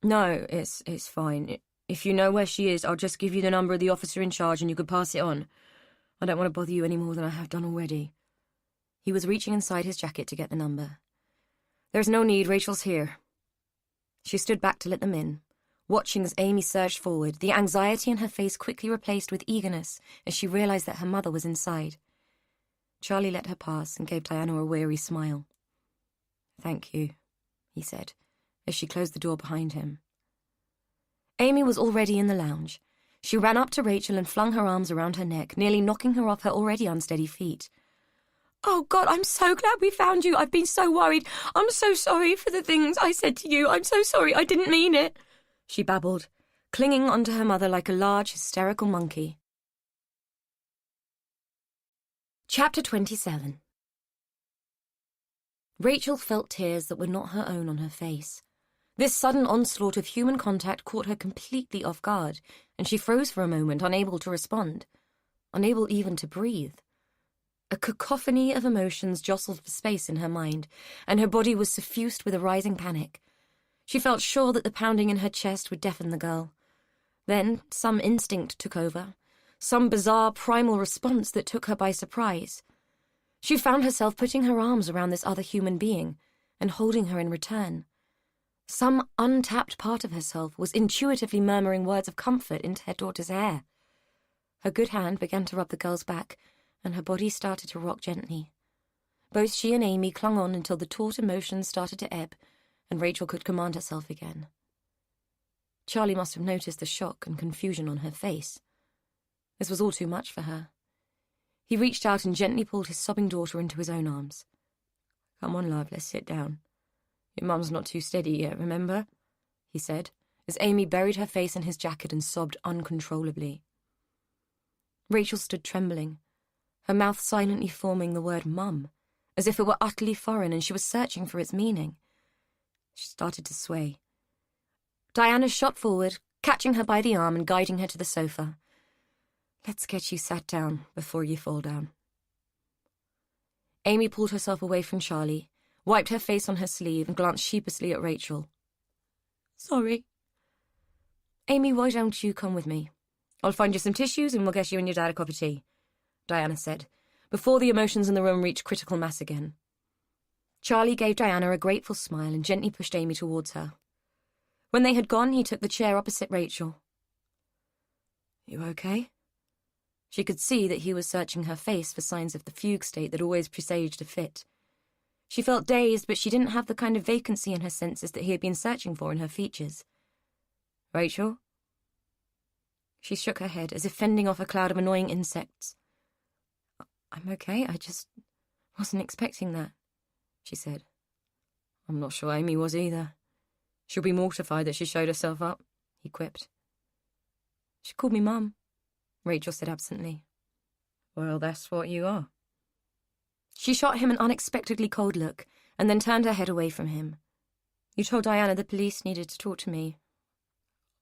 No, it's fine. If you know where she is, I'll just give you the number of the officer in charge and you could pass it on. I don't want to bother you any more than I have done already. He was reaching inside his jacket to get the number. There's no need, Rachel's here. She stood back to let them in, watching as Amy surged forward, the anxiety in her face quickly replaced with eagerness as she realised that her mother was inside. Charlie let her pass and gave Diana a weary smile. Thank you, he said, as she closed the door behind him. Amy was already in the lounge. She ran up to Rachel and flung her arms around her neck, nearly knocking her off her already unsteady feet. Oh, God, I'm so glad we found you. I've been so worried. I'm so sorry for the things I said to you. I'm so sorry. I didn't mean it, she babbled, clinging onto her mother like a large, hysterical monkey. Chapter 27. Rachel felt tears that were not her own on her face. This sudden onslaught of human contact caught her completely off guard, and she froze for a moment, unable to respond, unable even to breathe. A cacophony of emotions jostled for space in her mind, and her body was suffused with a rising panic. She felt sure that the pounding in her chest would deafen the girl. Then some instinct took over, some bizarre primal response that took her by surprise. She found herself putting her arms around this other human being and holding her in return. Some untapped part of herself was intuitively murmuring words of comfort into her daughter's hair. Her good hand began to rub the girl's back, and her body started to rock gently. Both she and Amy clung on until the taut emotions started to ebb, and Rachel could command herself again. Charlie must have noticed the shock and confusion on her face. This was all too much for her. He reached out and gently pulled his sobbing daughter into his own arms. "Come on, love, let's sit down. Your mum's not too steady yet, remember?" he said, as Amy buried her face in his jacket and sobbed uncontrollably. Rachel stood trembling, her mouth silently forming the word mum, as if it were utterly foreign and she was searching for its meaning. She started to sway. Diana shot forward, catching her by the arm and guiding her to the sofa. "Let's get you sat down before you fall down." Amy pulled herself away from Charlie, wiped her face on her sleeve and glanced sheepishly at Rachel. "Sorry." "Amy, why don't you come with me? I'll find you some tissues and we'll get you and your dad a cup of tea," Diana said, before the emotions in the room reached critical mass again. Charlie gave Diana a grateful smile and gently pushed Amy towards her. When they had gone, he took the chair opposite Rachel. "You okay?" She could see that he was searching her face for signs of the fugue state that always presaged a fit. She felt dazed, but she didn't have the kind of vacancy in her senses that he had been searching for in her features. "Rachel?" She shook her head, as if fending off a cloud of annoying insects. "I'm okay, I just wasn't expecting that," she said. "I'm not sure Amy was either. She'll be mortified that she showed herself up," he quipped. "She called me Mum," Rachel said absently. "Well, that's what you are." She shot him an unexpectedly cold look, and then turned her head away from him. "You told Diana the police needed to talk to me.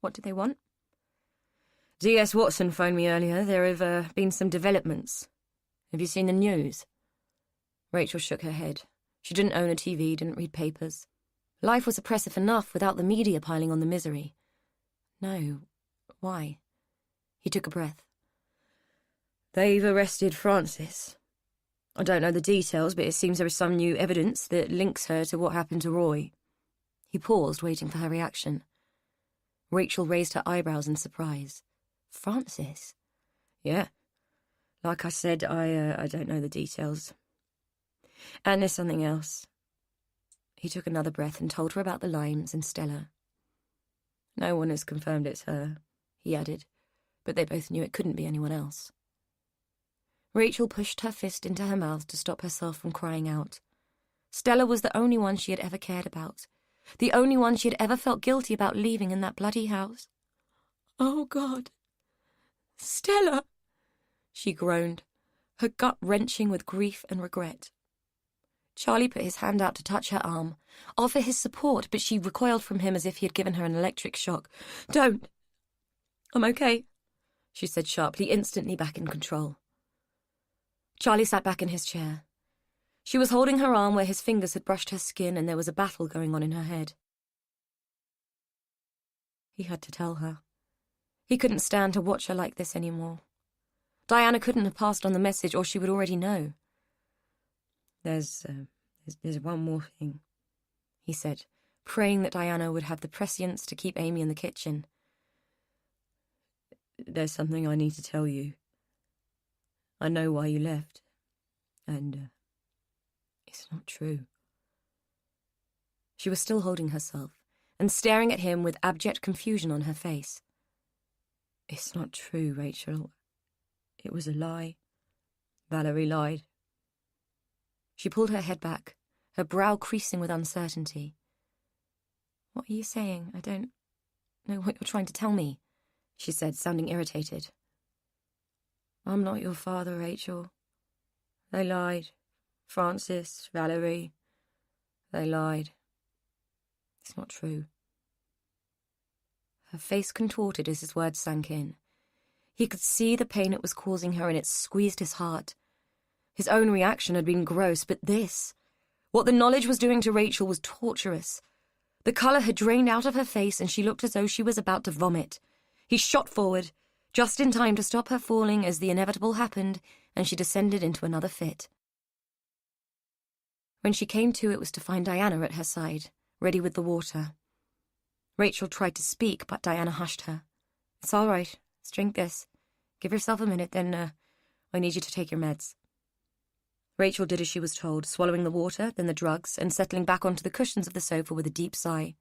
What did they want?" "D.S. Watson phoned me earlier. There have been some developments. Have you seen the news?" Rachel shook her head. She didn't own a TV, didn't read papers. Life was oppressive enough without the media piling on the misery. "No. Why?" He took a breath. "They've arrested Frances. I don't know the details, but it seems there is some new evidence that links her to what happened to Roy." He paused, waiting for her reaction. Rachel raised her eyebrows in surprise. "Frances?" "Yeah. Like I said, I don't know the details. And there's something else." He took another breath and told her about the limes and Stella. "No one has confirmed it's her," he added, but they both knew it couldn't be anyone else. Rachel pushed her fist into her mouth to stop herself from crying out. Stella was the only one she had ever cared about, the only one she had ever felt guilty about leaving in that bloody house. "Oh, God. Stella!" she groaned, her gut wrenching with grief and regret. Charlie put his hand out to touch her arm, offer his support, but she recoiled from him as if he had given her an electric shock. "Don't. I'm okay," she said sharply, instantly back in control. Charlie sat back in his chair. She was holding her arm where his fingers had brushed her skin, and there was a battle going on in her head. He had to tell her. He couldn't stand to watch her like this anymore. Diana couldn't have passed on the message, or she would already know. There's one more thing," he said, praying that Diana would have the prescience to keep Amy in the kitchen. "There's something I need to tell you. I know why you left, and it's not true." She was still holding herself and staring at him with abject confusion on her face. "It's not true, Rachel. It was a lie. Valerie lied." She pulled her head back, her brow creasing with uncertainty. "What are you saying? I don't know what you're trying to tell me," she said, sounding irritated. "I'm not your father, Rachel. They lied. Frances, Valerie. They lied. It's not true." Her face contorted as his words sank in. He could see the pain it was causing her, and it squeezed his heart. His own reaction had been gross, but this, what the knowledge was doing to Rachel, was torturous. The colour had drained out of her face, and she looked as though she was about to vomit. He shot forward, just in time to stop her falling as the inevitable happened, and she descended into another fit. When she came to, it was to find Diana at her side, ready with the water. Rachel tried to speak, but Diana hushed her. "It's all right. Let's drink this. Give yourself a minute, then I need you to take your meds." Rachel did as she was told, swallowing the water, then the drugs, and settling back onto the cushions of the sofa with a deep sigh.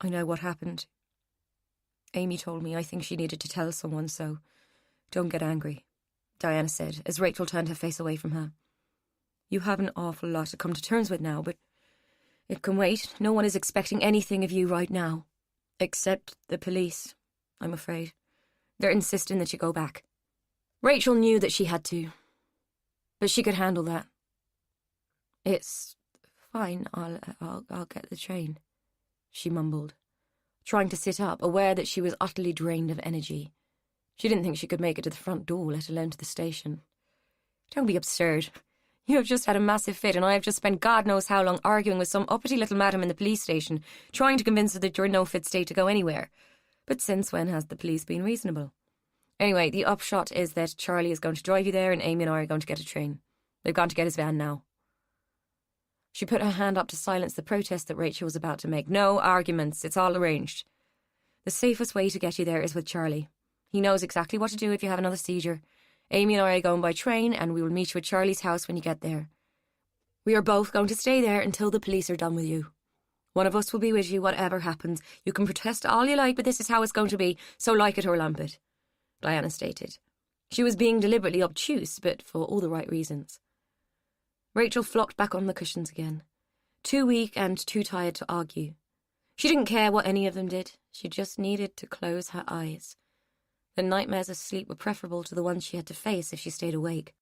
"I know what happened. Amy told me I think she needed to tell someone, so don't get angry," Diana said, as Rachel turned her face away from her. "You have an awful lot to come to terms with now, but it can wait. No one is expecting anything of you right now. Except the police, I'm afraid. They're insisting that you go back." Rachel knew that she had to, but she could handle that. "It's fine, I'll get the train," she mumbled, trying to sit up, aware that she was utterly drained of energy. She didn't think she could make it to the front door, let alone to the station. "Don't be absurd. You have just had a massive fit, and I have just spent God knows how long arguing with some uppity little madam in the police station, trying to convince her that you're in no fit state to go anywhere. But since when has the police been reasonable? Anyway, the upshot is that Charlie is going to drive you there, and Amy and I are going to get a train. They've gone to get his van now." She put her hand up to silence the protest that Rachel was about to make. "No arguments. It's all arranged. The safest way to get you there is with Charlie. He knows exactly what to do if you have another seizure. Amy and I are going by train, and we will meet you at Charlie's house when you get there. We are both going to stay there until the police are done with you. One of us will be with you, whatever happens. You can protest all you like, but this is how it's going to be, so like it or lump it," Diana stated. She was being deliberately obtuse, but for all the right reasons. Rachel flopped back on the cushions again, too weak and too tired to argue. She didn't care what any of them did. She just needed to close her eyes. The nightmares of sleep were preferable to the ones she had to face if she stayed awake.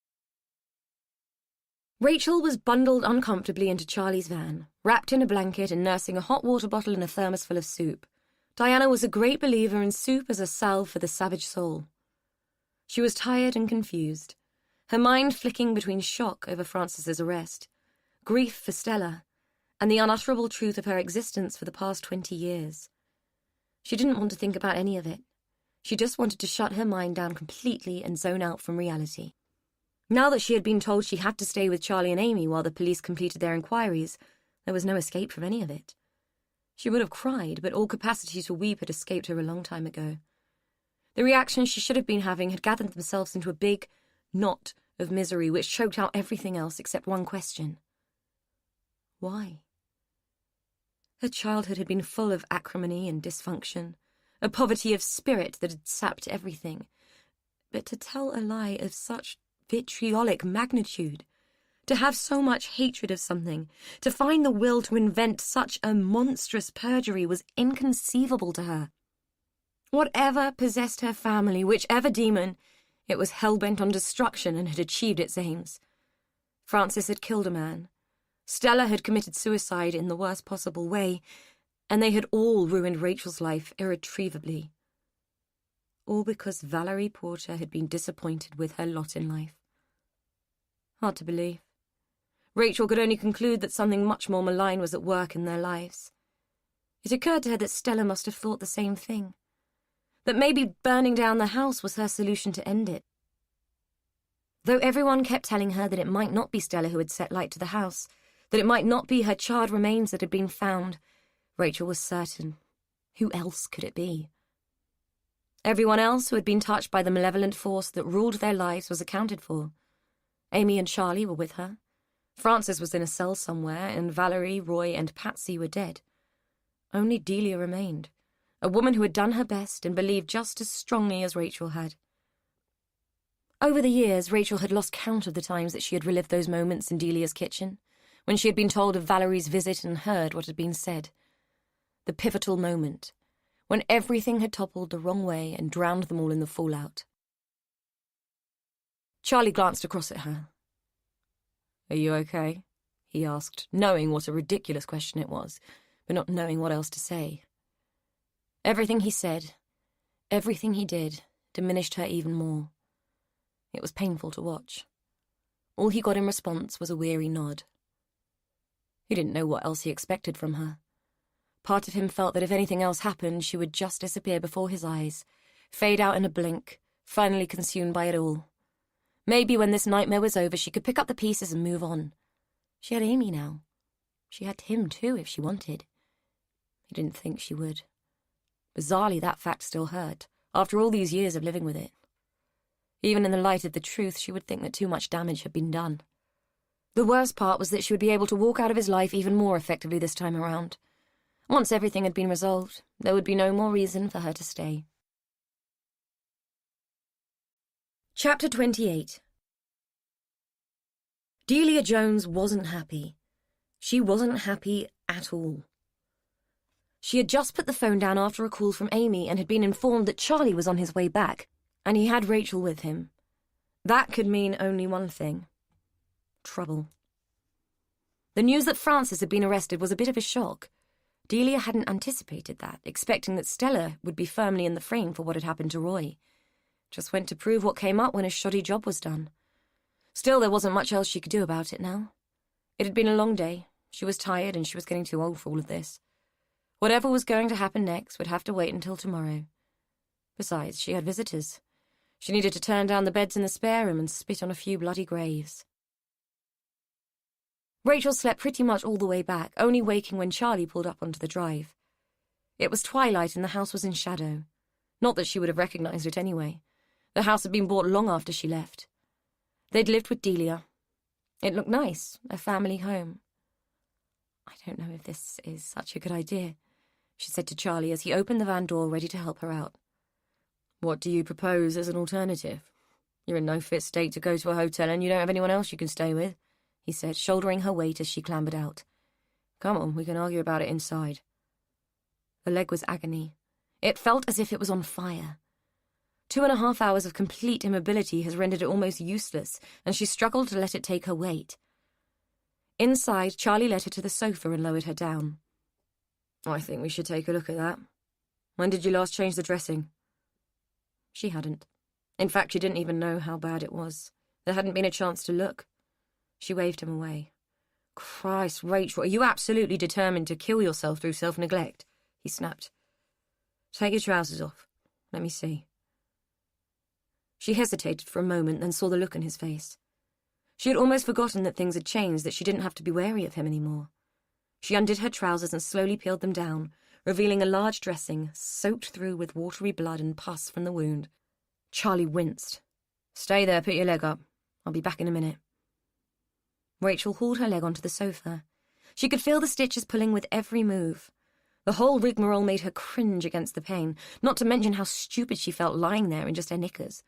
Rachel was bundled uncomfortably into Charlie's van, wrapped in a blanket and nursing a hot water bottle and a thermos full of soup. Diana was a great believer in soup as a salve for the savage soul. She was tired and confused, her mind flicking between shock over Francis's arrest, grief for Stella, and the unutterable truth of her existence for the past 20 years. She didn't want to think about any of it. She just wanted to shut her mind down completely and zone out from reality. Now that she had been told she had to stay with Charlie and Amy while the police completed their inquiries, there was no escape from any of it. She would have cried, but all capacity to weep had escaped her a long time ago. The reactions she should have been having had gathered themselves into a big knot of misery which choked out everything else except one question. Why? Her childhood had been full of acrimony and dysfunction, a poverty of spirit that had sapped everything. But to tell a lie of such vitriolic magnitude, to have so much hatred of something, to find the will to invent such a monstrous perjury was inconceivable to her. Whatever possessed her family, whichever demon, it was hell-bent on destruction and had achieved its aims. Francis had killed a man. Stella had committed suicide in the worst possible way, and they had all ruined Rachel's life irretrievably. All because Valerie Porter had been disappointed with her lot in life. Hard to believe. Rachel could only conclude that something much more malign was at work in their lives. It occurred to her that Stella must have thought the same thing. That maybe burning down the house was her solution to end it. Though everyone kept telling her that it might not be Stella who had set light to the house, that it might not be her charred remains that had been found, Rachel was certain. Who else could it be? Everyone else who had been touched by the malevolent force that ruled their lives was accounted for. Amy and Charlie were with her. Francis was in a cell somewhere, and Valerie, Roy, and Patsy were dead. Only Delia remained, a woman who had done her best and believed just as strongly as Rachel had. Over the years, Rachel had lost count of the times that she had relived those moments in Delia's kitchen, when she had been told of Valerie's visit and heard what had been said. The pivotal moment, when everything had toppled the wrong way and drowned them all in the fallout. Charlie glanced across at her. "Are you okay?" he asked, knowing what a ridiculous question it was, but not knowing what else to say. Everything he said, everything he did, diminished her even more. It was painful to watch. All he got in response was a weary nod. He didn't know what else he expected from her. Part of him felt that if anything else happened, she would just disappear before his eyes, fade out in a blink, finally consumed by it all. Maybe when this nightmare was over, she could pick up the pieces and move on. She had Amy now. She had him too, if she wanted. He didn't think she would. Bizarrely, that fact still hurt, after all these years of living with it. Even in the light of the truth, she would think that too much damage had been done. The worst part was that she would be able to walk out of his life even more effectively this time around. Once everything had been resolved, there would be no more reason for her to stay. Chapter 28. Delia Jones wasn't happy. She wasn't happy at all. She had just put the phone down after a call from Amy and had been informed that Charlie was on his way back, and he had Rachel with him. That could mean only one thing. Trouble. The news that Francis had been arrested was a bit of a shock. Delia hadn't anticipated that, expecting that Stella would be firmly in the frame for what had happened to Roy. Just went to prove what came up when a shoddy job was done. Still, there wasn't much else she could do about it now. It had been a long day. She was tired and she was getting too old for all of this. Whatever was going to happen next would have to wait until tomorrow. Besides, she had visitors. She needed to turn down the beds in the spare room and spit on a few bloody graves. Rachel slept pretty much all the way back, only waking when Charlie pulled up onto the drive. It was twilight and the house was in shadow. Not that she would have recognised it anyway. The house had been bought long after she left. They'd lived with Delia. It looked nice, a family home. "I don't know if this is such a good idea," she said to Charlie as he opened the van door ready to help her out. "What do you propose as an alternative? You're in no fit state to go to a hotel and you don't have anyone else you can stay with," he said, shouldering her weight as she clambered out. "Come on, we can argue about it inside." The leg was agony. It felt as if it was on fire. 2.5 hours of complete immobility has rendered it almost useless, and she struggled to let it take her weight. Inside, Charlie led her to the sofa and lowered her down. "I think we should take a look at that. When did you last change the dressing?" She hadn't. In fact, she didn't even know how bad it was. There hadn't been a chance to look. She waved him away. "Christ, Rachel, are you absolutely determined to kill yourself through self-neglect?" he snapped. "Take your trousers off. Let me see." She hesitated for a moment, then saw the look in his face. She had almost forgotten that things had changed, that she didn't have to be wary of him anymore. She undid her trousers and slowly peeled them down, revealing a large dressing, soaked through with watery blood and pus from the wound. Charlie winced. "Stay there, put your leg up. I'll be back in a minute." Rachel hauled her leg onto the sofa. She could feel the stitches pulling with every move. The whole rigmarole made her cringe against the pain, not to mention how stupid she felt lying there in just her knickers.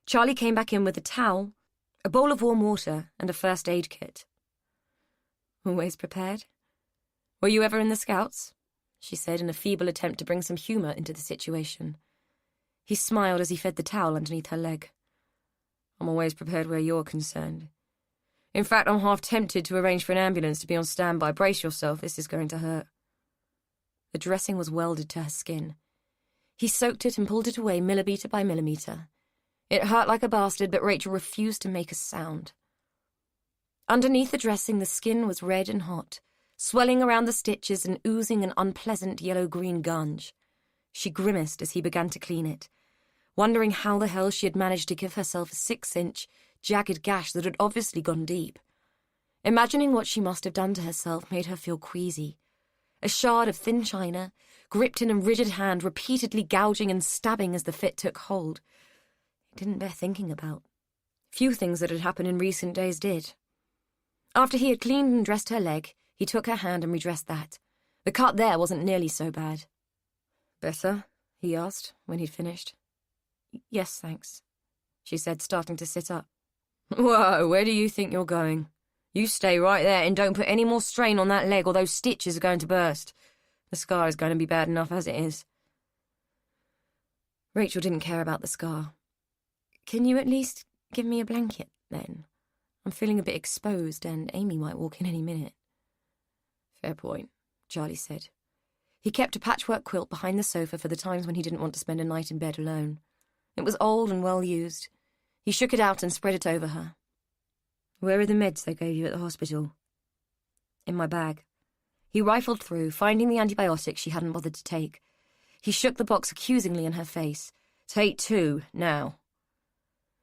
Charlie came back in with a towel, a bowl of warm water, and a first aid kit. "Always prepared? Were you ever in the Scouts?" she said in a feeble attempt to bring some humour into the situation. He smiled as he fed the towel underneath her leg. "I'm always prepared where you're concerned. In fact, I'm half tempted to arrange for an ambulance to be on standby. Brace yourself, this is going to hurt." The dressing was welded to her skin. He soaked it and pulled it away millimetre by millimetre. It hurt like a bastard, but Rachel refused to make a sound. Underneath the dressing, the skin was red and hot, swelling around the stitches and oozing an unpleasant yellow-green gunge. She grimaced as he began to clean it, wondering how the hell she had managed to give herself a 6-inch, jagged gash that had obviously gone deep. Imagining what she must have done to herself made her feel queasy. A shard of thin china, gripped in a rigid hand, repeatedly gouging and stabbing as the fit took hold. It didn't bear thinking about. Few things that had happened in recent days did. After he had cleaned and dressed her leg, he took her hand and redressed that. The cut there wasn't nearly so bad. "Better?" he asked when he'd finished. "Yes, thanks," she said, starting to sit up. "Whoa, where do you think you're going? You stay right there and don't put any more strain on that leg or those stitches are going to burst. The scar is going to be bad enough as it is." Rachel didn't care about the scar. "Can you at least give me a blanket, then? I'm feeling a bit exposed and Amy might walk in any minute." "Fair point. Charlie said. He kept a patchwork quilt behind the sofa for the times when he didn't want to spend a night in bed alone. It was old and well used. He shook it out and spread it over her. Where are the meds they gave you at the hospital? In my bag. He rifled through, finding the antibiotics she hadn't bothered to take. He shook the box accusingly in her face. Take 2, now.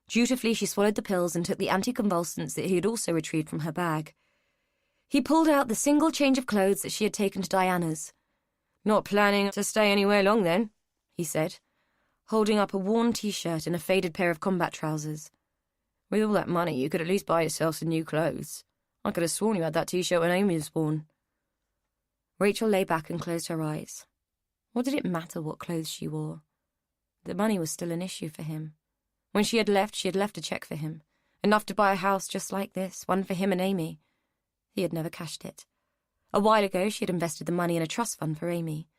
Dutifully, she swallowed the pills and took the anticonvulsants that he had also retrieved from her bag. He pulled out the single change of clothes that she had taken to Diana's. Not planning to stay anywhere long, then, he said, holding up a worn T-shirt and a faded pair of combat trousers. With all that money, you could at least buy yourself some new clothes. I could have sworn you had that T-shirt when Amy was born. Rachel lay back and closed her eyes. What did it matter what clothes she wore? The money was still an issue for him. When she had left a check for him. Enough to buy a house just like this, one for him and Amy. He had never cashed it. A while ago, she had invested the money in a trust fund for Amy.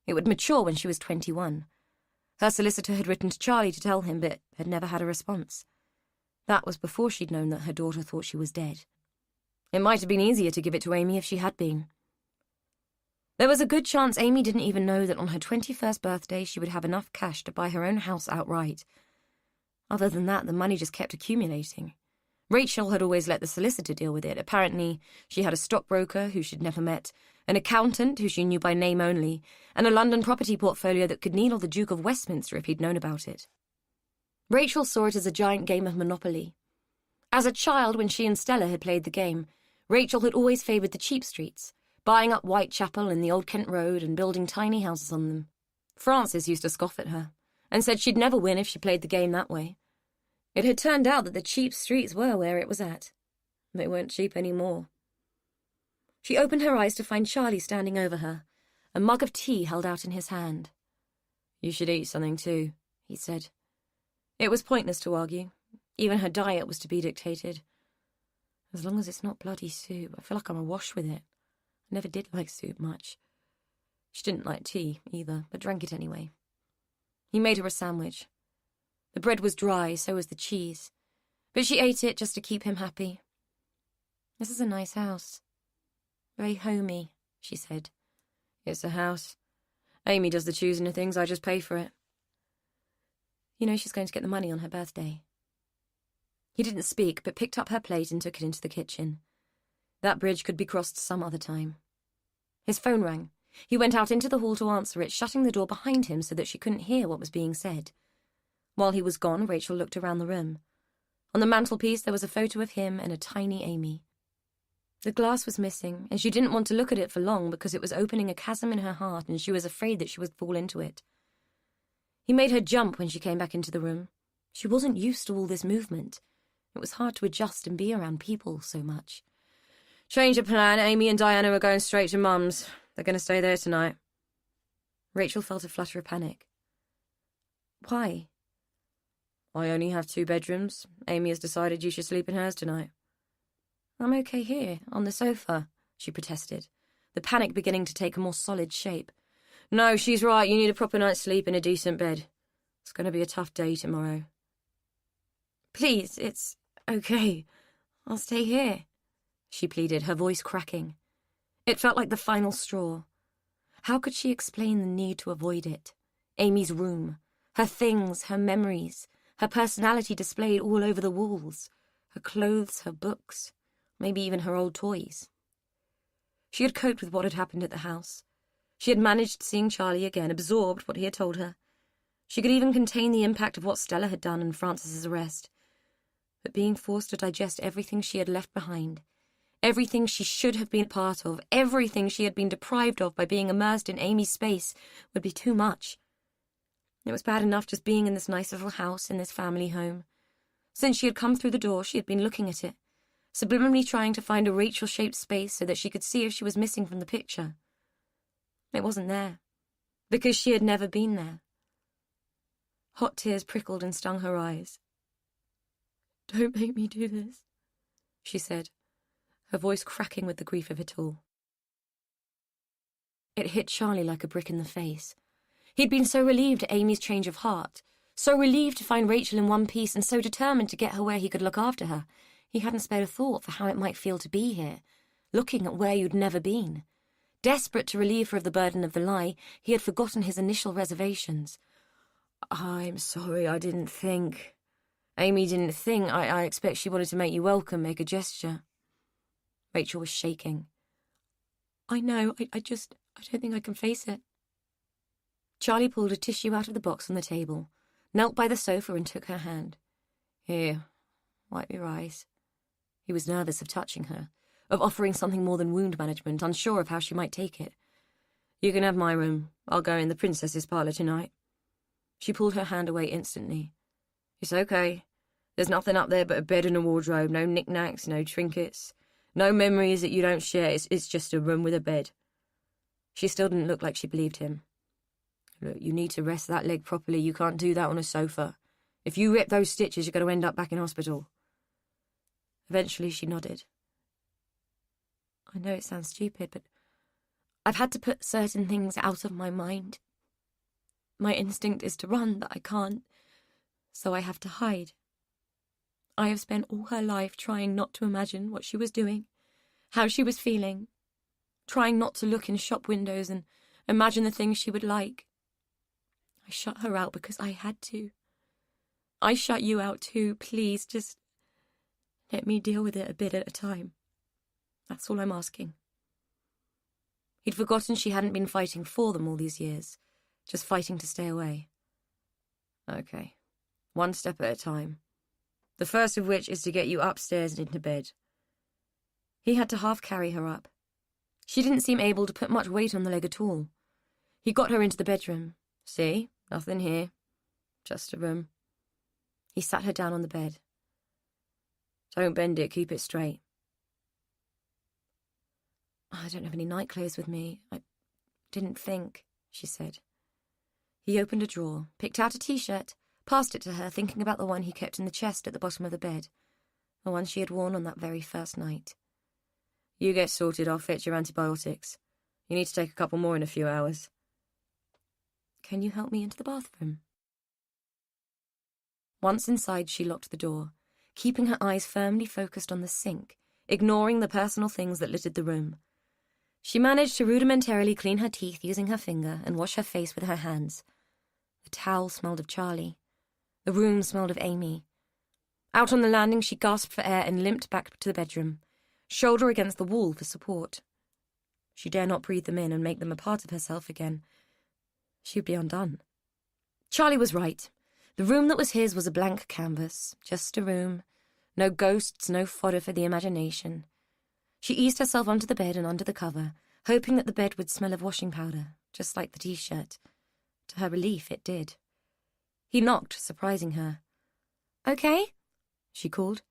It would mature when she was 21. Her solicitor had written to Charlie to tell him, but had never had a response. That was before she'd known that her daughter thought she was dead. It might have been easier to give it to Amy if she had been. There was a good chance Amy didn't even know that on her 21st birthday she would have enough cash to buy her own house outright. Other than that, the money just kept accumulating. Rachel had always let the solicitor deal with it. Apparently, she had a stockbroker who she'd never met, an accountant who she knew by name only, and a London property portfolio that could needle the Duke of Westminster if he'd known about it. Rachel saw it as a giant game of Monopoly. As a child, when she and Stella had played the game, Rachel had always favoured the cheap streets, buying up Whitechapel and the Old Kent Road and building tiny houses on them. Frances used to scoff at her, and said she'd never win if she played the game that way. It had turned out that the cheap streets were where it was at. They weren't cheap anymore. She opened her eyes to find Charlie standing over her, a mug of tea held out in his hand. You should eat something too, he said. It was pointless to argue. Even her diet was to be dictated. As long as it's not bloody soup, I feel like I'm awash with it. I never did like soup much. She didn't like tea either, but drank it anyway. He made her a sandwich. The bread was dry, so was the cheese, but she ate it just to keep him happy. This is a nice house. Very homey, she said. It's a house. Amy does the choosing of things, I just pay for it. You know she's going to get the money on her birthday. He didn't speak, but picked up her plate and took it into the kitchen. That bridge could be crossed some other time. His phone rang. He went out into the hall to answer it, shutting the door behind him so that she couldn't hear what was being said. While he was gone, Rachel looked around the room. On the mantelpiece there was a photo of him and a tiny Amy. The glass was missing, and she didn't want to look at it for long because it was opening a chasm in her heart and she was afraid that she would fall into it. He made her jump when she came back into the room. She wasn't used to all this movement. It was hard to adjust and be around people so much. Change of plan. Amy and Diana are going straight to Mum's. They're going to stay there tonight. Rachel felt a flutter of panic. Why? I only have 2 bedrooms. Amy has decided you should sleep in hers tonight. I'm okay here, on the sofa, she protested, the panic beginning to take a more solid shape. No, she's right. You need a proper night's sleep in a decent bed. It's going to be a tough day tomorrow. Please, it's okay. I'll stay here, she pleaded, her voice cracking. It felt like the final straw. How could she explain the need to avoid it? Amy's room, her things, her memories, her personality displayed all over the walls, her clothes, her books, maybe even her old toys. She had coped with what had happened at the house. She had managed seeing Charlie again, absorbed what he had told her. She could even contain the impact of what Stella had done and Frances's arrest. But being forced to digest everything she had left behind, everything she should have been part of, everything she had been deprived of by being immersed in Amy's space, would be too much. It was bad enough just being in this nice little house, in this family home. Since she had come through the door, she had been looking at it, subliminally trying to find a Rachel-shaped space so that she could see if she was missing from the picture. It wasn't there, because she had never been there. Hot tears prickled and stung her eyes. Don't make me do this, she said, her voice cracking with the grief of it all. It hit Charlie like a brick in the face. He'd been so relieved at Amy's change of heart, so relieved to find Rachel in one piece and so determined to get her where he could look after her. He hadn't spared a thought for how it might feel to be here, looking at where you'd never been, Desperate to relieve her of the burden of the lie, he had forgotten his initial reservations. I'm sorry, I didn't think. Amy didn't think. I expect she wanted to make you welcome, make a gesture. Rachel was shaking. I know, I don't think I can face it. Charlie pulled a tissue out of the box on the table, knelt by the sofa and took her hand. Here, wipe your eyes. He was nervous of touching her, of offering something more than wound management, unsure of how she might take it. You can have my room. I'll go in the princess's parlour tonight. She pulled her hand away instantly. It's okay. There's nothing up there but a bed and a wardrobe, no knickknacks, no trinkets, no memories that you don't share. It's just a room with a bed. She still didn't look like she believed him. Look, you need to rest that leg properly. You can't do that on a sofa. If you rip those stitches, you're going to end up back in hospital. Eventually she nodded. I know it sounds stupid, but I've had to put certain things out of my mind. My instinct is to run, but I can't, so I have to hide. I have spent all her life trying not to imagine what she was doing, how she was feeling, trying not to look in shop windows and imagine the things she would like. I shut her out because I had to. I shut you out too. Please, just let me deal with it a bit at a time. That's all I'm asking. He'd forgotten she hadn't been fighting for them all these years, just fighting to stay away. Okay, one step at a time. The first of which is to get you upstairs and into bed. He had to half carry her up. She didn't seem able to put much weight on the leg at all. He got her into the bedroom. See? Nothing here. Just a room. He sat her down on the bed. Don't bend it, keep it straight. I don't have any nightclothes with me. I didn't think, she said. He opened a drawer, picked out a t-shirt, passed it to her, thinking about the one he kept in the chest at the bottom of the bed, the one she had worn on that very first night. You get sorted, I'll fetch your antibiotics. You need to take a couple more in a few hours. Can you help me into the bathroom? Once inside, she locked the door, keeping her eyes firmly focused on the sink, ignoring the personal things that littered the room. She managed to rudimentarily clean her teeth using her finger and wash her face with her hands. The towel smelled of Charlie. The room smelled of Amy. Out on the landing, she gasped for air and limped back to the bedroom, shoulder against the wall for support. She dare not breathe them in and make them a part of herself again. She would be undone. Charlie was right. The room that was his was a blank canvas, just a room. No ghosts, no fodder for the imagination. She eased herself onto the bed and under the cover, hoping that the bed would smell of washing powder, just like the t-shirt. To her relief, it did. He knocked, surprising her. "Okay?" she called.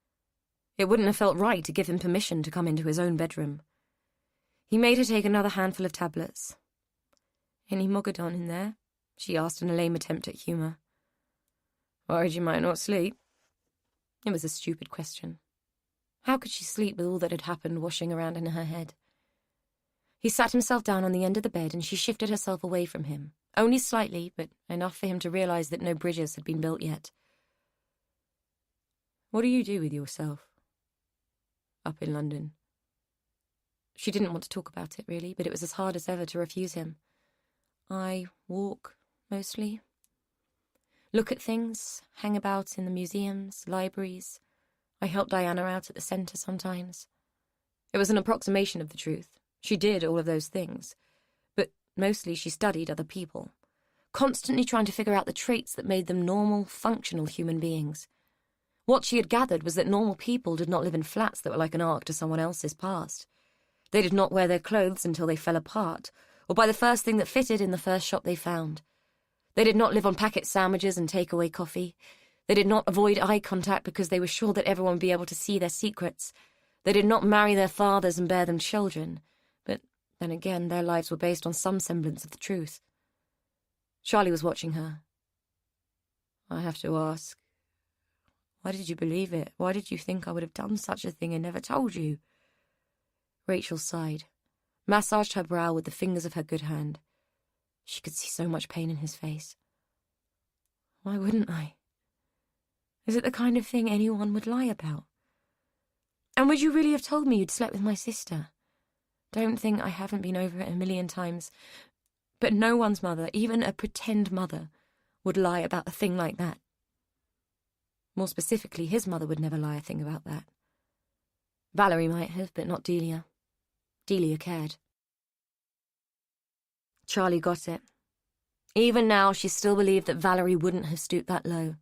It wouldn't have felt right to give him permission to come into his own bedroom. He made her take another handful of tablets. "Any Mogadon in there?" she asked in a lame attempt at humour. "Worried you might not sleep?" It was a stupid question. How could she sleep with all that had happened washing around in her head? He sat himself down on the end of the bed and she shifted herself away from him, only slightly, but enough for him to realise that no bridges had been built yet. "What do you do with yourself up in London?" She didn't want to talk about it, really, but it was as hard as ever to refuse him. "I walk, mostly. Look at things, hang about in the museums, libraries. I help Diana out at the centre sometimes." It was an approximation of the truth. She did all of those things. But mostly she studied other people, constantly trying to figure out the traits that made them normal, functional human beings. What she had gathered was that normal people did not live in flats that were like an ark to someone else's past. They did not wear their clothes until they fell apart, or buy the first thing that fitted in the first shop they found. They did not live on packet sandwiches and take-away coffee. They did not avoid eye contact because they were sure that everyone would be able to see their secrets. They did not marry their fathers and bear them children. But then again, their lives were based on some semblance of the truth. Charlie was watching her. "I have to ask, why did you believe it? Why did you think I would have done such a thing and never told you?" Rachel sighed, massaged her brow with the fingers of her good hand. She could see so much pain in his face. "Why wouldn't I? Is it the kind of thing anyone would lie about? And would you really have told me you'd slept with my sister? Don't think I haven't been over it a million times, but no one's mother, even a pretend mother, would lie about a thing like that. More specifically, his mother would never lie a thing about that. Valerie might have, but not Delia. Delia cared. Charlie got it. Even now, she still believed that Valerie wouldn't have stooped that low.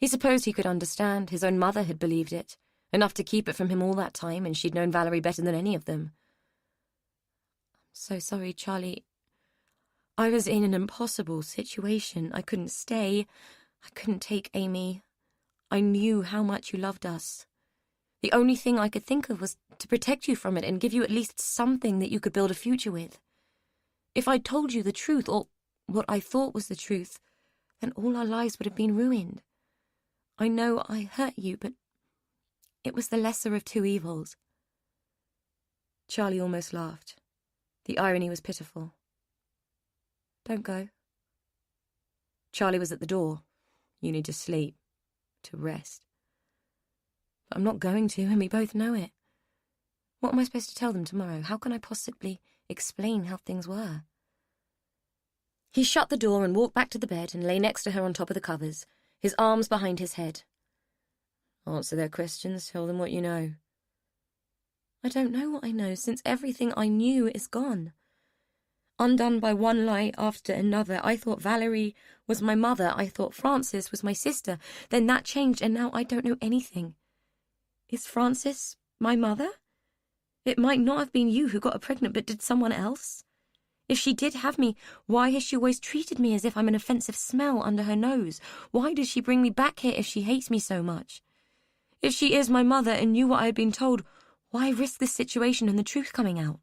He supposed he could understand. His own mother had believed it, enough to keep it from him all that time, and she'd known Valerie better than any of them. I'm so sorry, Charlie. I was in an impossible situation. I couldn't stay. I couldn't take Amy. I knew how much you loved us. The only thing I could think of was to protect you from it and give you at least something that you could build a future with. If I'd told you the truth, or what I thought was the truth, then all our lives would have been ruined. I know I hurt you, but it was the lesser of two evils. Charlie almost laughed. The irony was pitiful. Don't go. Charlie was at the door. You need to sleep, to rest. But I'm not going to, and we both know it. What am I supposed to tell them tomorrow? How can I possibly explain how things were? He shut the door and walked back to the bed and lay next to her on top of the covers, his arms behind his head. Answer their questions, tell them what you know. I don't know what I know, since everything I knew is gone. Undone by one lie after another. I thought Valerie was my mother. I thought Frances was my sister. Then that changed, and now I don't know anything. Is Frances my mother? It might not have been you who got her pregnant, but did someone else? If she did have me, why has she always treated me as if I'm an offensive smell under her nose? Why does she bring me back here if she hates me so much? If she is my mother and knew what I had been told, why risk this situation and the truth coming out?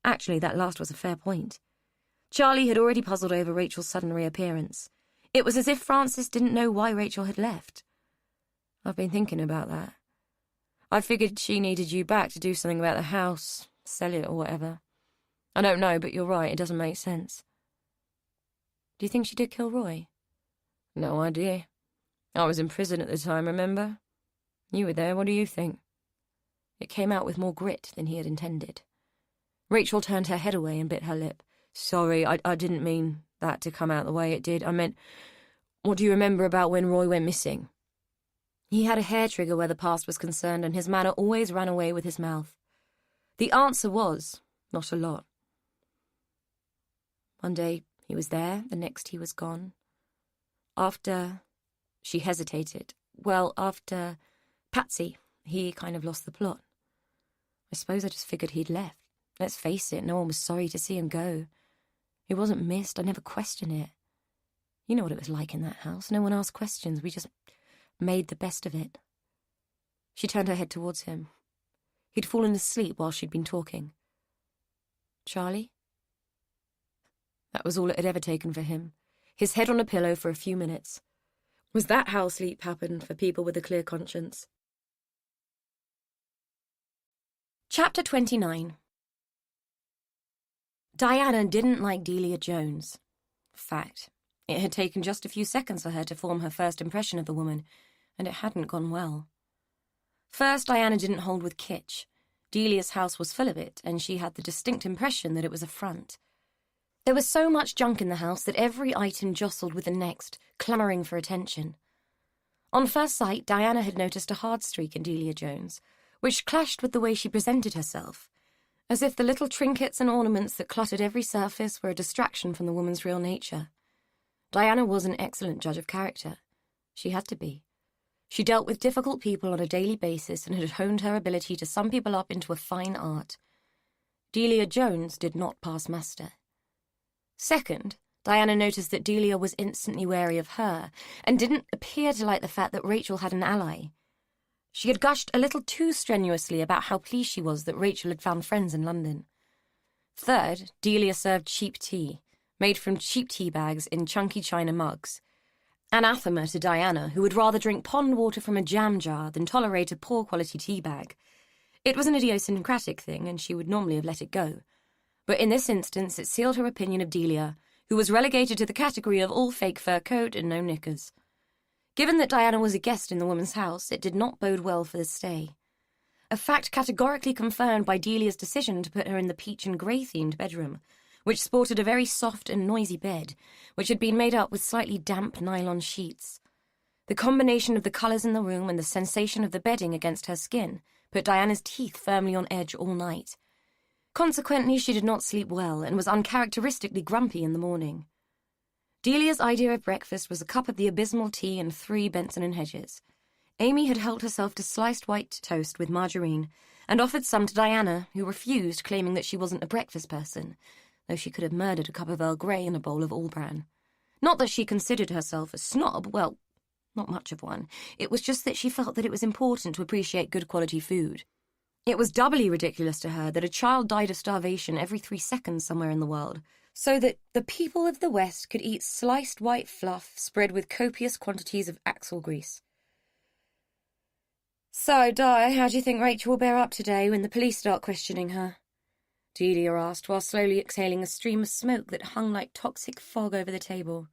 Actually, that last was a fair point. Charlie had already puzzled over Rachel's sudden reappearance. It was as if Frances didn't know why Rachel had left. I've been thinking about that. I figured she needed you back to do something about the house, sell it or whatever. I don't know, but you're right, it doesn't make sense. Do you think she did kill Roy? No idea. I was in prison at the time, remember? You were there, what do you think? It came out with more grit than he had intended. Rachel turned her head away and bit her lip. Sorry, I didn't mean that to come out the way it did. I meant, what do you remember about when Roy went missing? He had a hair trigger where the past was concerned, and his manner always ran away with his mouth. The answer was, not a lot. One day he was there, the next he was gone. After... She hesitated. Well, after Patsy, he kind of lost the plot. I suppose I just figured he'd left. Let's face it, no one was sorry to see him go. He wasn't missed, I never questioned it. You know what it was like in that house. No one asked questions, we just made the best of it. She turned her head towards him. He'd fallen asleep while she'd been talking. Charlie? That was all it had ever taken for him. His head on a pillow for a few minutes. Was that how sleep happened for people with a clear conscience? Chapter 29. Diana didn't like Delia Jones. Fact. It had taken just a few seconds for her to form her first impression of the woman, and it hadn't gone well. First, Diana didn't hold with kitsch. Delia's house was full of it, and she had the distinct impression that it was a front. There was so much junk in the house that every item jostled with the next, clamouring for attention. On first sight, Diana had noticed a hard streak in Delia Jones, which clashed with the way she presented herself, as if the little trinkets and ornaments that cluttered every surface were a distraction from the woman's real nature. Diana was an excellent judge of character. She had to be. She dealt with difficult people on a daily basis and had honed her ability to sum people up into a fine art. Delia Jones did not pass muster. Second, Diana noticed that Delia was instantly wary of her and didn't appear to like the fact that Rachel had an ally. She had gushed a little too strenuously about how pleased she was that Rachel had found friends in London. Third, Delia served cheap tea, made from cheap tea bags in chunky china mugs. Anathema to Diana, who would rather drink pond water from a jam jar than tolerate a poor-quality tea bag. It was an idiosyncratic thing, and she would normally have let it go. But in this instance, it sealed her opinion of Delia, who was relegated to the category of all fake fur coat and no knickers. Given that Diana was a guest in the woman's house, it did not bode well for the stay. a fact categorically confirmed by Delia's decision to put her in the peach and grey-themed bedroom, which sported a very soft and noisy bed, which had been made up with slightly damp nylon sheets. The combination of the colours in the room and the sensation of the bedding against her skin put Diana's teeth firmly on edge all night. Consequently, she did not sleep well and was uncharacteristically grumpy in the morning. Delia's idea of breakfast was a cup of the abysmal tea and 3 Benson and Hedges. Amy had helped herself to sliced white toast with margarine and offered some to Diana, who refused, claiming that she wasn't a breakfast person, though she could have murdered a cup of Earl Grey and a bowl of All-Bran. Not that she considered herself a snob, well, not much of one. It was just that she felt that it was important to appreciate good quality food. It was doubly ridiculous to her that a child died of starvation every 3 seconds somewhere in the world, so that the people of the West could eat sliced white fluff spread with copious quantities of axle grease. "So, Di, how do you think Rachel will bear up today when the police start questioning her?" Delia asked, while slowly exhaling a stream of smoke that hung like toxic fog over the table.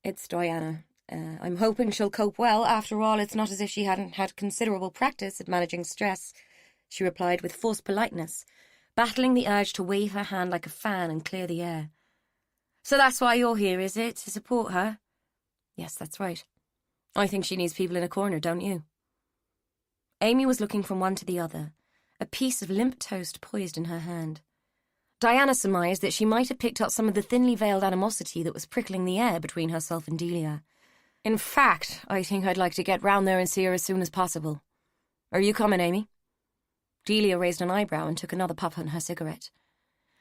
"It's Diana. I'm hoping she'll cope well. After all, it's not as if she hadn't had considerable practice at managing stress," she replied with forced politeness, battling the urge to wave her hand like a fan and clear the air. "So that's why you're here, is it? To support her?" "Yes, that's right. I think she needs people in a corner, don't you?" Amy was looking from one to the other, a piece of limp toast poised in her hand. Diana surmised that she might have picked up some of the thinly veiled animosity that was prickling the air between herself and Delia. "In fact, I think I'd like to get round there and see her as soon as possible. Are you coming, Amy?" Delia raised an eyebrow and took another puff on her cigarette.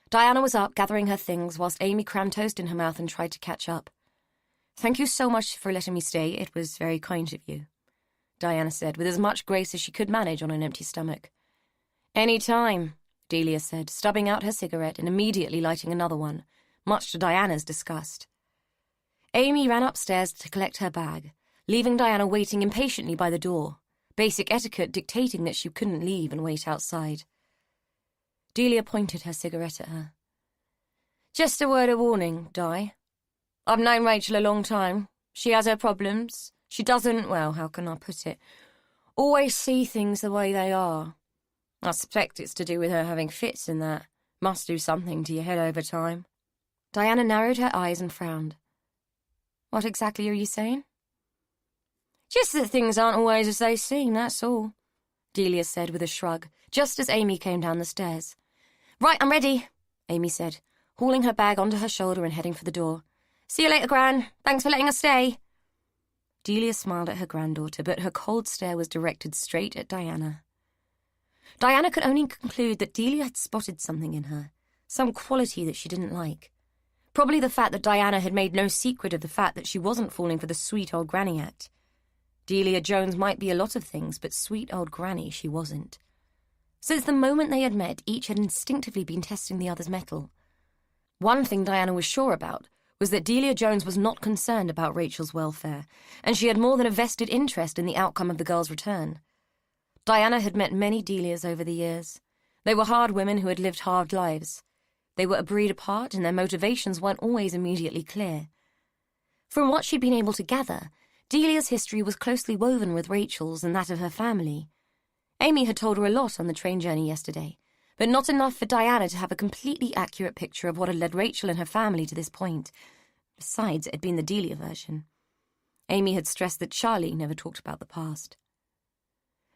Diana was up, gathering her things, whilst Amy crammed toast in her mouth and tried to catch up. "Thank you so much for letting me stay. It was very kind of you," Diana said, with as much grace as she could manage on an empty stomach. "Any time," Delia said, stubbing out her cigarette and immediately lighting another one, much to Diana's disgust. Amy ran upstairs to collect her bag, leaving Diana waiting impatiently by the door, basic etiquette dictating that she couldn't leave and wait outside. Delia pointed her cigarette at her. "Just a word of warning, Di. I've known Rachel a long time. She has her problems. She doesn't, well, how can I put it, always see things the way they are. I suspect it's to do with her having fits and that. Must do something to your head over time." Diana narrowed her eyes and frowned. "What exactly are you saying?" "Just that things aren't always as they seem, that's all," Delia said with a shrug, just as Amy came down the stairs. "Right, I'm ready," Amy said, hauling her bag onto her shoulder and heading for the door. "See you later, Gran. Thanks for letting us stay." Delia smiled at her granddaughter, but her cold stare was directed straight at Diana. Diana could only conclude that Delia had spotted something in her, some quality that she didn't like. Probably the fact that Diana had made no secret of the fact that she wasn't falling for the sweet old granny act. Delia Jones might be a lot of things, but sweet old granny she wasn't. Since the moment they had met, each had instinctively been testing the other's mettle. One thing Diana was sure about was that Delia Jones was not concerned about Rachel's welfare, and she had more than a vested interest in the outcome of the girl's return. Diana had met many Delias over the years. They were hard women who had lived hard lives. They were a breed apart, and their motivations weren't always immediately clear. From what she'd been able to gather, Delia's history was closely woven with Rachel's and that of her family. Amy had told her a lot on the train journey yesterday, but not enough for Diana to have a completely accurate picture of what had led Rachel and her family to this point. Besides, it had been the Delia version. Amy had stressed that Charlie never talked about the past.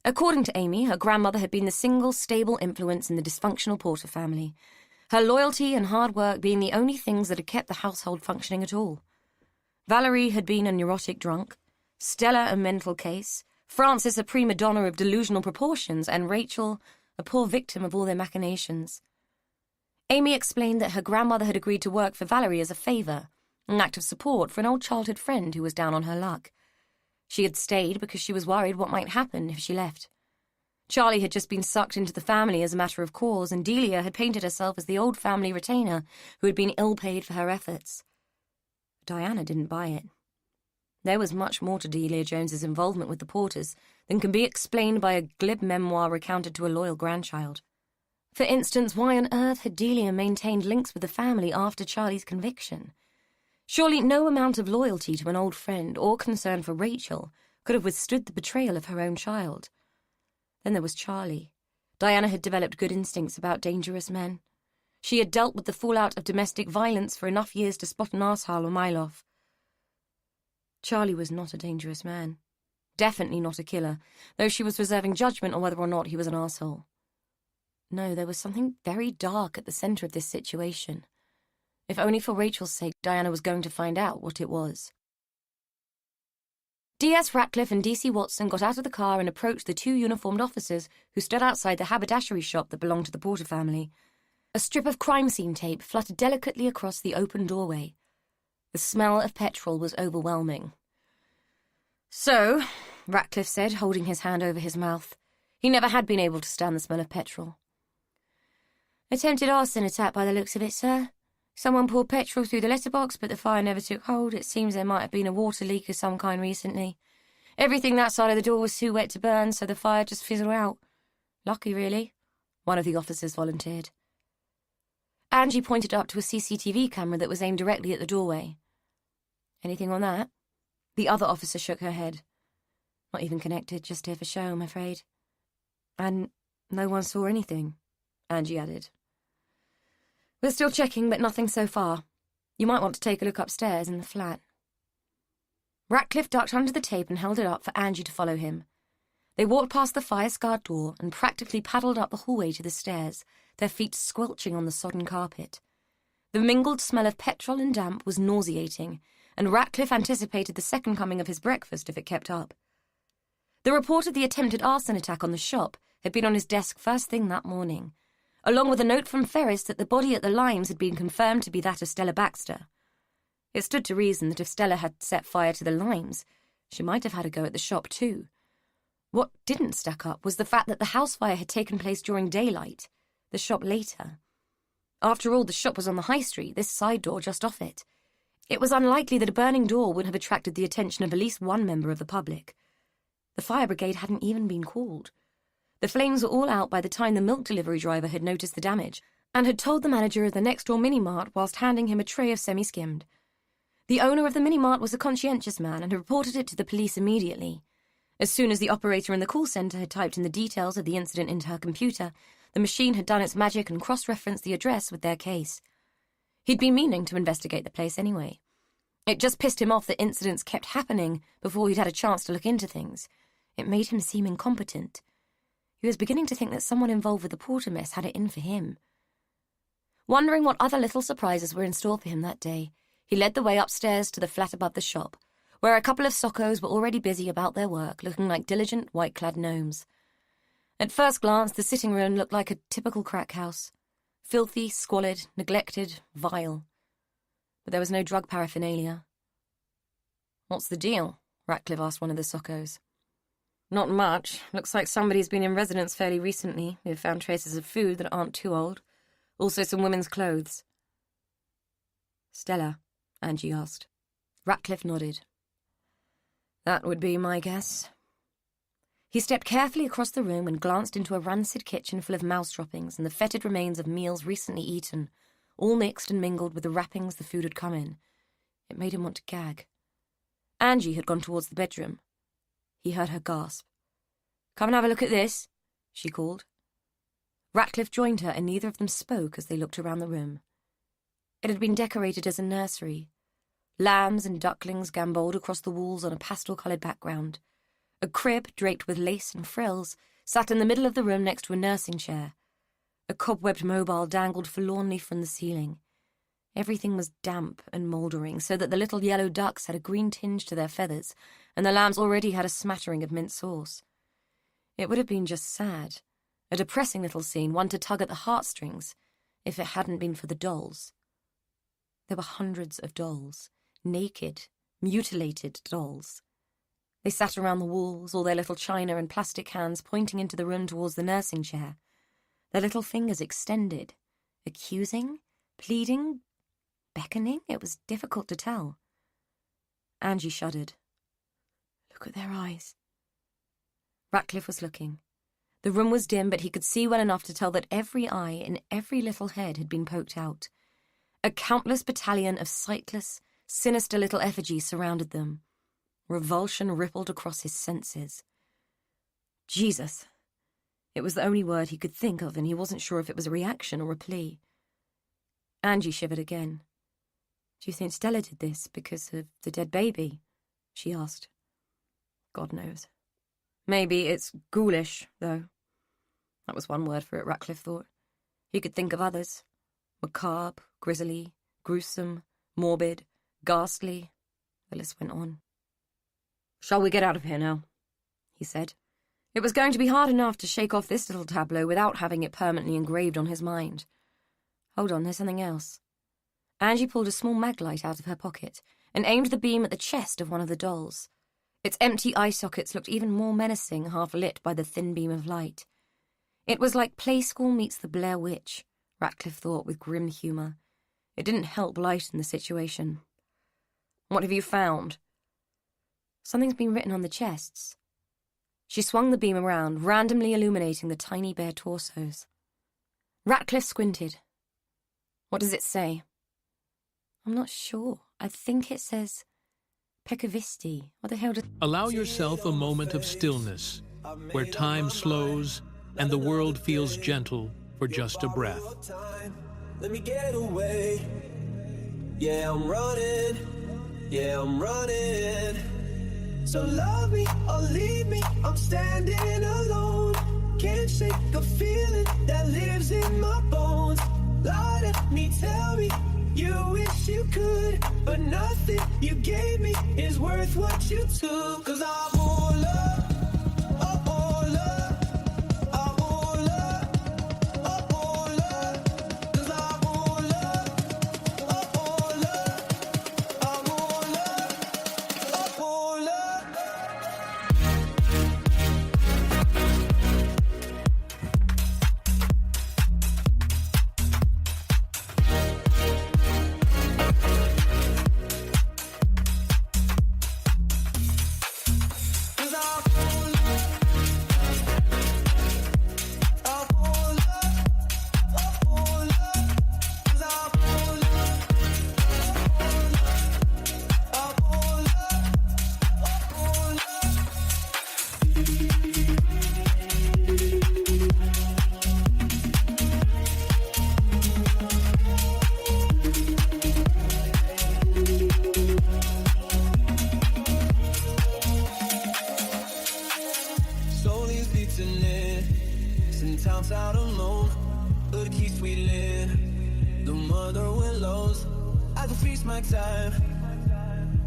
According to Amy, her grandmother had been the single stable influence in the dysfunctional Porter family, her loyalty and hard work being the only things that had kept the household functioning at all. Valerie had been a neurotic drunk, Stella a mental case, Frances a prima donna of delusional proportions, and Rachel a poor victim of all their machinations. Amy explained that her grandmother had agreed to work for Valerie as a favour, an act of support for an old childhood friend who was down on her luck. She had stayed because she was worried what might happen if she left. Charlie had just been sucked into the family as a matter of course, and Delia had painted herself as the old family retainer who had been ill-paid for her efforts. Diana didn't buy it. There was much more to Delia Jones's involvement with the Porters than can be explained by a glib memoir recounted to a loyal grandchild. For instance, why on earth had Delia maintained links with the family after Charlie's conviction? Surely no amount of loyalty to an old friend or concern for Rachel could have withstood the betrayal of her own child. Then there was Charlie. Diana had developed good instincts about dangerous men. She had dealt with the fallout of domestic violence for enough years to spot an arsehole a mile off. Charlie was not a dangerous man. Definitely not a killer, though she was reserving judgment on whether or not he was an arsehole. No, there was something very dark at the centre of this situation. If only for Rachel's sake, Diana was going to find out what it was. D.S. Ratcliffe and D.C. Watson got out of the car and approached the two uniformed officers who stood outside the haberdashery shop that belonged to the Porter family. A strip of crime scene tape fluttered delicately across the open doorway. The smell of petrol was overwhelming. "So," Ratcliffe said, holding his hand over his mouth. He never had been able to stand the smell of petrol. "Attempted arson attack by the looks of it, sir. Someone poured petrol through the letterbox, but the fire never took hold. It seems there might have been a water leak of some kind recently. Everything that side of the door was too wet to burn, so the fire just fizzled out. Lucky, really," one of the officers volunteered. Angie pointed up to a CCTV camera that was aimed directly at the doorway. "Anything on that?" The other officer shook her head. "Not even connected, just here for show, I'm afraid." "And no one saw anything," Angie added. "We're still checking, but nothing so far. You might want to take a look upstairs in the flat." Ratcliffe ducked under the tape and held it up for Angie to follow him. They walked past the fire-scarred door and practically paddled up the hallway to the stairs, their feet squelching on the sodden carpet. The mingled smell of petrol and damp was nauseating, and Ratcliffe anticipated the second coming of his breakfast if it kept up. The report of the attempted arson attack on the shop had been on his desk first thing that morning, along with a note from Ferris that the body at the Limes had been confirmed to be that of Stella Baxter. It stood to reason that if Stella had set fire to the Limes, she might have had a go at the shop too. What didn't stack up was the fact that the house fire had taken place during daylight, the shop later. After all, the shop was on the high street, this side door just off it. It was unlikely that a burning door would have attracted the attention of at least one member of the public. The fire brigade hadn't even been called. The flames were all out by the time the milk delivery driver had noticed the damage and had told the manager of the next-door mini-mart whilst handing him a tray of semi-skimmed. The owner of the mini-mart was a conscientious man and had reported it to the police immediately. As soon as the operator in the call centre had typed in the details of the incident into her computer, the machine had done its magic and cross-referenced the address with their case. He'd been meaning to investigate the place anyway. It just pissed him off that incidents kept happening before he'd had a chance to look into things. It made him seem incompetent. He was beginning to think that someone involved with the Porter mess had it in for him. Wondering what other little surprises were in store for him that day, he led the way upstairs to the flat above the shop, where a couple of sockos were already busy about their work, looking like diligent, white-clad gnomes. At first glance, the sitting room looked like a typical crack house. Filthy, squalid, neglected, vile. But there was no drug paraphernalia. "What's the deal?" Ratcliffe asked one of the sockos. "Not much. Looks like somebody's been in residence fairly recently. We've found traces of food that aren't too old. Also some women's clothes." "Stella?" Angie asked. Ratcliffe nodded. "That would be my guess." He stepped carefully across the room and glanced into a rancid kitchen full of mouse droppings and the fetid remains of meals recently eaten, all mixed and mingled with the wrappings the food had come in. It made him want to gag. Angie had gone towards the bedroom. He heard her gasp. "Come and have a look at this," she called. Ratcliffe joined her, and neither of them spoke as they looked around the room. It had been decorated as a nursery. Lambs and ducklings gambolled across the walls on a pastel-coloured background. A crib, draped with lace and frills, sat in the middle of the room next to a nursing chair. A cobwebbed mobile dangled forlornly from the ceiling. Everything was damp and mouldering, so that the little yellow ducks had a green tinge to their feathers, and the lambs already had a smattering of mint sauce. It would have been just sad, a depressing little scene, one to tug at the heartstrings, if it hadn't been for the dolls. There were hundreds of dolls, naked, mutilated dolls. They sat around the walls, all their little china and plastic hands pointing into the room towards the nursing chair, their little fingers extended, accusing, pleading, beckoning. It was difficult to tell. Angie shuddered. "Look at their eyes." Ratcliffe was looking. The room was dim, but he could see well enough to tell that every eye in every little head had been poked out. A countless battalion of sightless, sinister little effigies surrounded them. Revulsion rippled across his senses. Jesus! It was the only word he could think of, and he wasn't sure if it was a reaction or a plea. Angie shivered again. "Do you think Stella did this because of the dead baby?" she asked. God knows. Maybe it's ghoulish, though. That was one word for it, Ratcliffe thought. He could think of others. Macabre, grisly, gruesome, morbid, ghastly. The list went on. "Shall we get out of here now?" he said. It was going to be hard enough to shake off this little tableau without having it permanently engraved on his mind. Hold on, there's something else. Angie pulled a small mag light out of her pocket and aimed the beam at the chest of one of the dolls. Its empty eye sockets looked even more menacing, half lit by the thin beam of light. It was like Play School meets the Blair Witch, Ratcliffe thought with grim humour. It didn't help lighten the situation. "What have you found?" "Something's been written on the chests." She swung the beam around, randomly illuminating the tiny bare torsos. Ratcliffe squinted. "What does it say?" "I'm not sure. I think it says Peccavisti. What the hell does..." Allow yourself a moment of stillness, where time slows and the world feels gentle for just a breath. Let me get away. Yeah, I'm running. Yeah, I'm running. So love me or leave me, I'm standing alone. Can't shake the feeling that lives in my bones. Lie to me, tell me you wish you could, but nothing you gave me is worth what you took. 'Cause I won't love, I won't love, I won't love, I won't love. 'Cause I won't love, I won't love, I won't love, I won't love. Slowly beating in, some towns out alone, hood keeps wheeling, the mother willows, I can feast my time.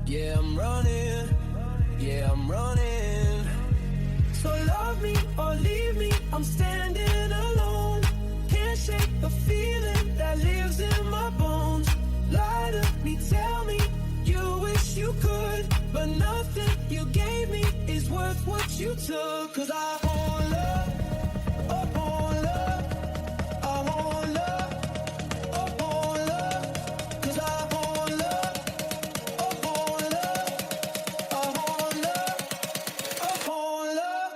Yeah, I'm running, yeah, I'm running. So love me or leave me, I'm standing alone. Can't shake the feeling that lives in my bones. Lie to me, tell me you wish you could, but nothing you gave me is worth what you took. 'Cause I won't love, I won't love, I won't love, I won't love. 'Cause I won't love, I won't love, I won't love, I won't love.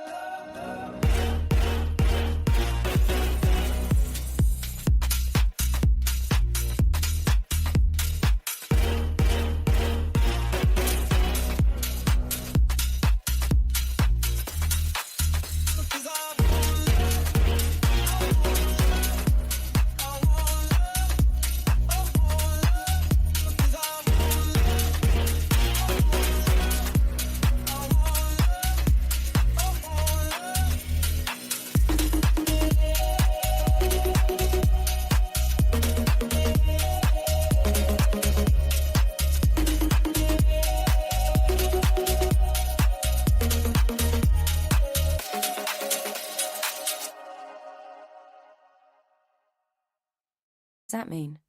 What does that mean?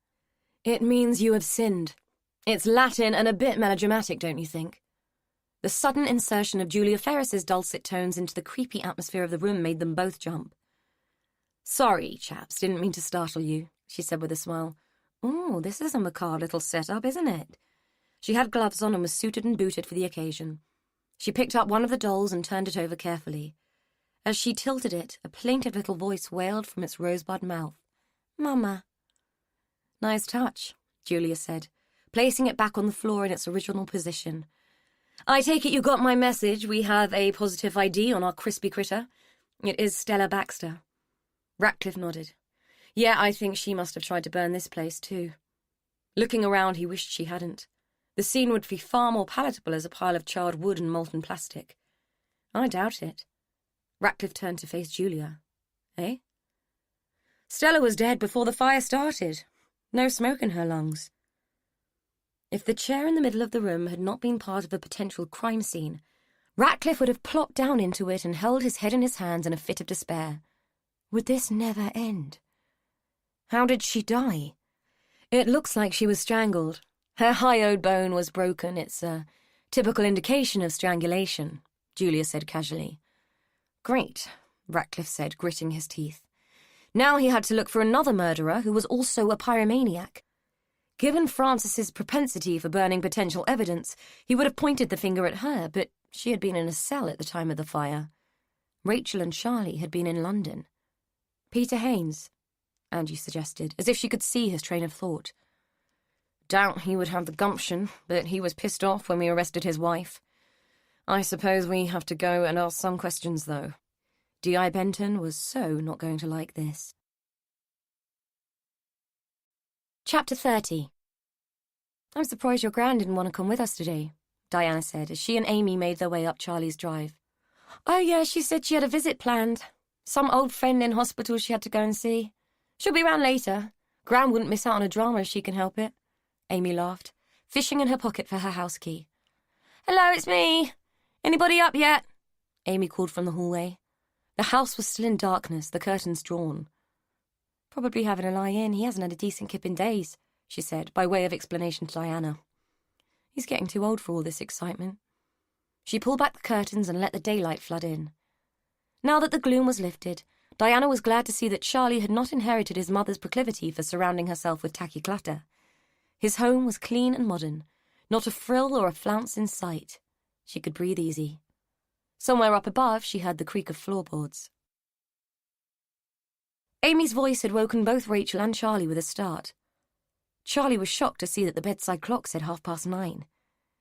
It means you have sinned. It's Latin and a bit melodramatic, don't you think? The sudden insertion of Julia Ferris's dulcet tones into the creepy atmosphere of the room made them both jump. "Sorry, chaps, didn't mean to startle you," she said with a smile. "Ooh, this is a macabre little setup, isn't it?" She had gloves on and was suited and booted for the occasion. She picked up one of the dolls and turned it over carefully. As she tilted it, a plaintive little voice wailed from its rosebud mouth. "Mama." "Nice touch," Julia said, placing it back on the floor in its original position. "I take it you got my message. We have a positive ID on our crispy critter. It is Stella Baxter. Ratcliffe nodded. Yeah, I think she must have tried to burn this place too. Looking around, he wished she hadn't. The scene would be far more palatable as a pile of charred wood and molten plastic. I doubt it. Ratcliffe turned to face Julia. Eh? Stella was dead before the fire started. No smoke in her lungs. If the chair in the middle of the room had not been part of a potential crime scene, Ratcliffe would have plopped down into it and held his head in his hands in a fit of despair. Would this never end? How did she die? It looks like she was strangled. Her hyoid bone was broken. It's a typical indication of strangulation, Julia said casually. Great, Ratcliffe said, gritting his teeth. Now he had to look for another murderer who was also a pyromaniac. Given Frances's propensity for burning potential evidence, he would have pointed the finger at her, but she had been in a cell at the time of the fire. Rachel and Charlie had been in London. Peter Haynes, Angie suggested, as if she could see his train of thought. Doubt he would have the gumption, but he was pissed off when we arrested his wife. I suppose we have to go and ask some questions, though. D.I. Benton was so not going to like this. Chapter 30. I'm surprised your gran didn't want to come with us today, Diana said, as she and Amy made their way up Charlie's drive. Oh, yeah, she said she had a visit planned. Some old friend in hospital she had to go and see. She'll be round later. Gran wouldn't miss out on a drama if she can help it. Amy laughed, fishing in her pocket for her house key. Hello, it's me. Anybody up yet? Amy called from the hallway. The house was still in darkness, the curtains drawn. Probably having a lie-in. He hasn't had a decent kip in days, she said, by way of explanation to Diana. He's getting too old for all this excitement. She pulled back the curtains and let the daylight flood in. Now that the gloom was lifted, Diana was glad to see that Charlie had not inherited his mother's proclivity for surrounding herself with tacky clutter. His home was clean and modern, not a frill or a flounce in sight. She could breathe easy. Somewhere up above, she heard the creak of floorboards. Amy's voice had woken both Rachel and Charlie with a start. Charlie was shocked to see that the bedside clock said 9:30.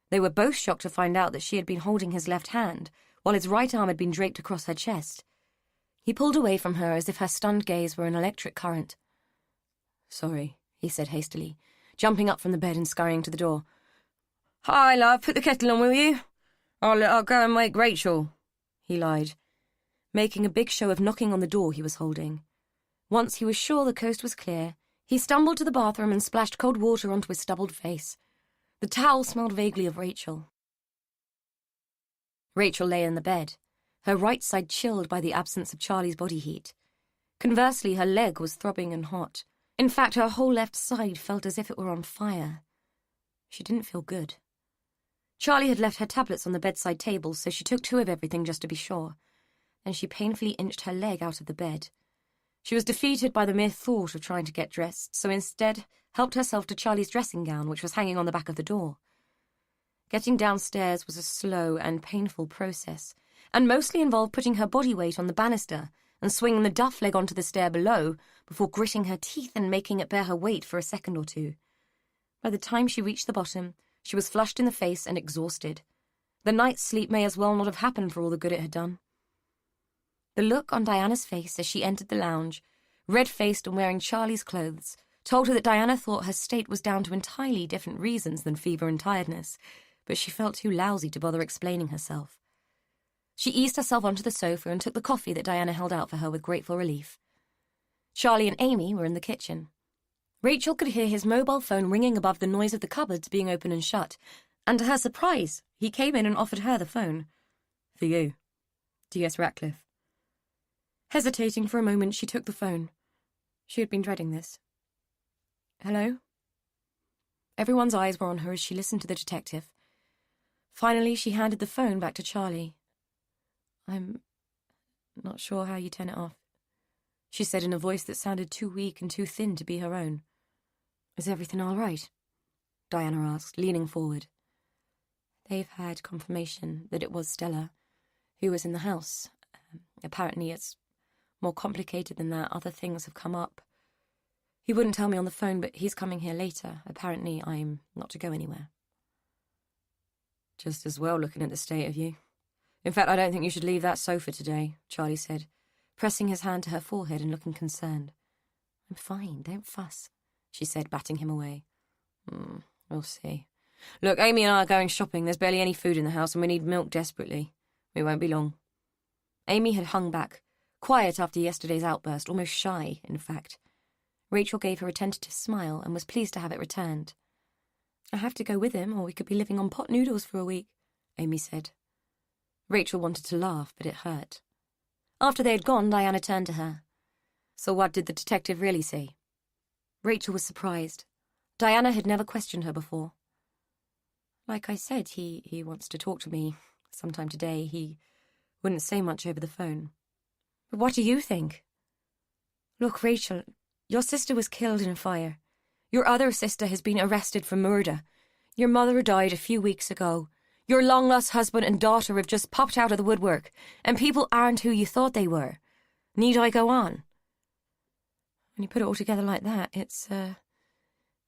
They were both shocked to find out that she had been holding his left hand, while his right arm had been draped across her chest. He pulled away from her as if her stunned gaze were an electric current. Sorry, he said hastily, jumping up from the bed and scurrying to the door. Hi, love, put the kettle on, will you? I'll go and wake Rachel, he lied, making a big show of knocking on the door he was holding. Once he was sure the coast was clear, he stumbled to the bathroom and splashed cold water onto his stubbled face. The towel smelled vaguely of Rachel. Rachel lay in the bed, her right side chilled by the absence of Charlie's body heat. Conversely, her leg was throbbing and hot. In fact, her whole left side felt as if it were on fire. She didn't feel good. Charlie had left her tablets on the bedside table, so she took 2 of everything just to be sure. Then she painfully inched her leg out of the bed. She was defeated by the mere thought of trying to get dressed, so instead helped herself to Charlie's dressing gown, which was hanging on the back of the door. Getting downstairs was a slow and painful process, and mostly involved putting her body weight on the banister and swinging the duff leg onto the stair below before gritting her teeth and making it bear her weight for a second or two. By the time she reached the bottom, she was flushed in the face and exhausted. The night's sleep may as well not have happened for all the good it had done. The look on Diana's face as she entered the lounge, red-faced and wearing Charlie's clothes, told her that Diana thought her state was down to entirely different reasons than fever and tiredness, but she felt too lousy to bother explaining herself. She eased herself onto the sofa and took the coffee that Diana held out for her with grateful relief. Charlie and Amy were in the kitchen. Rachel could hear his mobile phone ringing above the noise of the cupboards being open and shut, and to her surprise, he came in and offered her the phone. For you. D.S. Ratcliffe. Hesitating for a moment, she took the phone. She had been dreading this. Hello? Everyone's eyes were on her as she listened to the detective. Finally, she handed the phone back to Charlie. I'm not sure how you turn it off, she said in a voice that sounded too weak and too thin to be her own. Is everything all right? Diana asked, leaning forward. They've had confirmation that it was Stella who was in the house. Apparently it's more complicated than that. Other things have come up. He wouldn't tell me on the phone, but he's coming here later. Apparently I'm not to go anywhere. Just as well, looking at the state of you. In fact, I don't think you should leave that sofa today, Charlie said, pressing his hand to her forehead and looking concerned. "I'm fine, don't fuss," she said, batting him away. We'll see. Look, Amy and I are going shopping. There's barely any food in the house and we need milk desperately. We won't be long." Amy had hung back, quiet after yesterday's outburst, almost shy, in fact. Rachel gave her a tentative smile and was pleased to have it returned. "I have to go with him, or we could be living on pot noodles for a week," Amy said. Rachel wanted to laugh, but it hurt. After they had gone, Diana turned to her. "So what did the detective really say?" Rachel was surprised. Diana had never questioned her before. "Like I said, he wants to talk to me sometime today. He wouldn't say much over the phone." "But what do you think?" "Look, Rachel, your sister was killed in a fire. Your other sister has been arrested for murder. Your mother died a few weeks ago. Your long-lost husband and daughter have just popped out of the woodwork, and people aren't who you thought they were. Need I go on?" "When you put it all together like that, it's a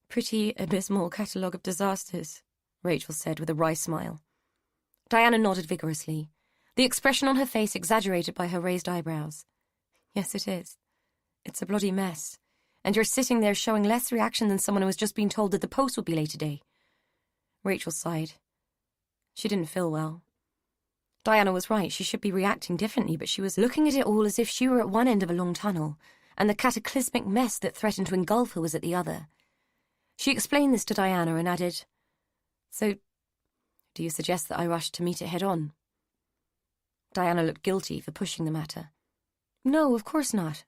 pretty abysmal catalogue of disasters," Rachel said with a wry smile. Diana nodded vigorously, the expression on her face exaggerated by her raised eyebrows. "Yes, it is. It's a bloody mess. And you're sitting there showing less reaction than someone who has just been told that the post will be late today." Rachel sighed. She didn't feel well. Diana was right, she should be reacting differently, but she was looking at it all as if she were at one end of a long tunnel, and the cataclysmic mess that threatened to engulf her was at the other. She explained this to Diana and added, "So, do you suggest that I rush to meet it head-on?" Diana looked guilty for pushing the matter. "No, of course not.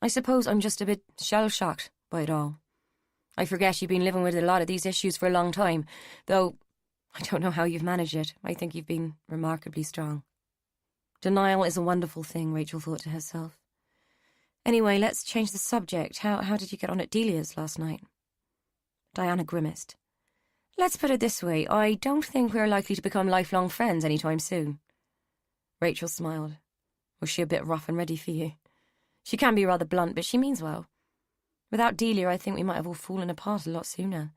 I suppose I'm just a bit shell-shocked by it all. I forget you've been living with a lot of these issues for a long time, though I don't know how you've managed it. I think you've been remarkably strong." Denial is a wonderful thing, Rachel thought to herself. "Anyway, let's change the subject. How did you get on at Delia's last night?" Diana grimaced. "Let's put it this way. I don't think we're likely to become lifelong friends anytime soon." Rachel smiled. "Was she a bit rough and ready for you?" "She can be rather blunt, but she means well. Without Delia, I think we might have all fallen apart a lot sooner.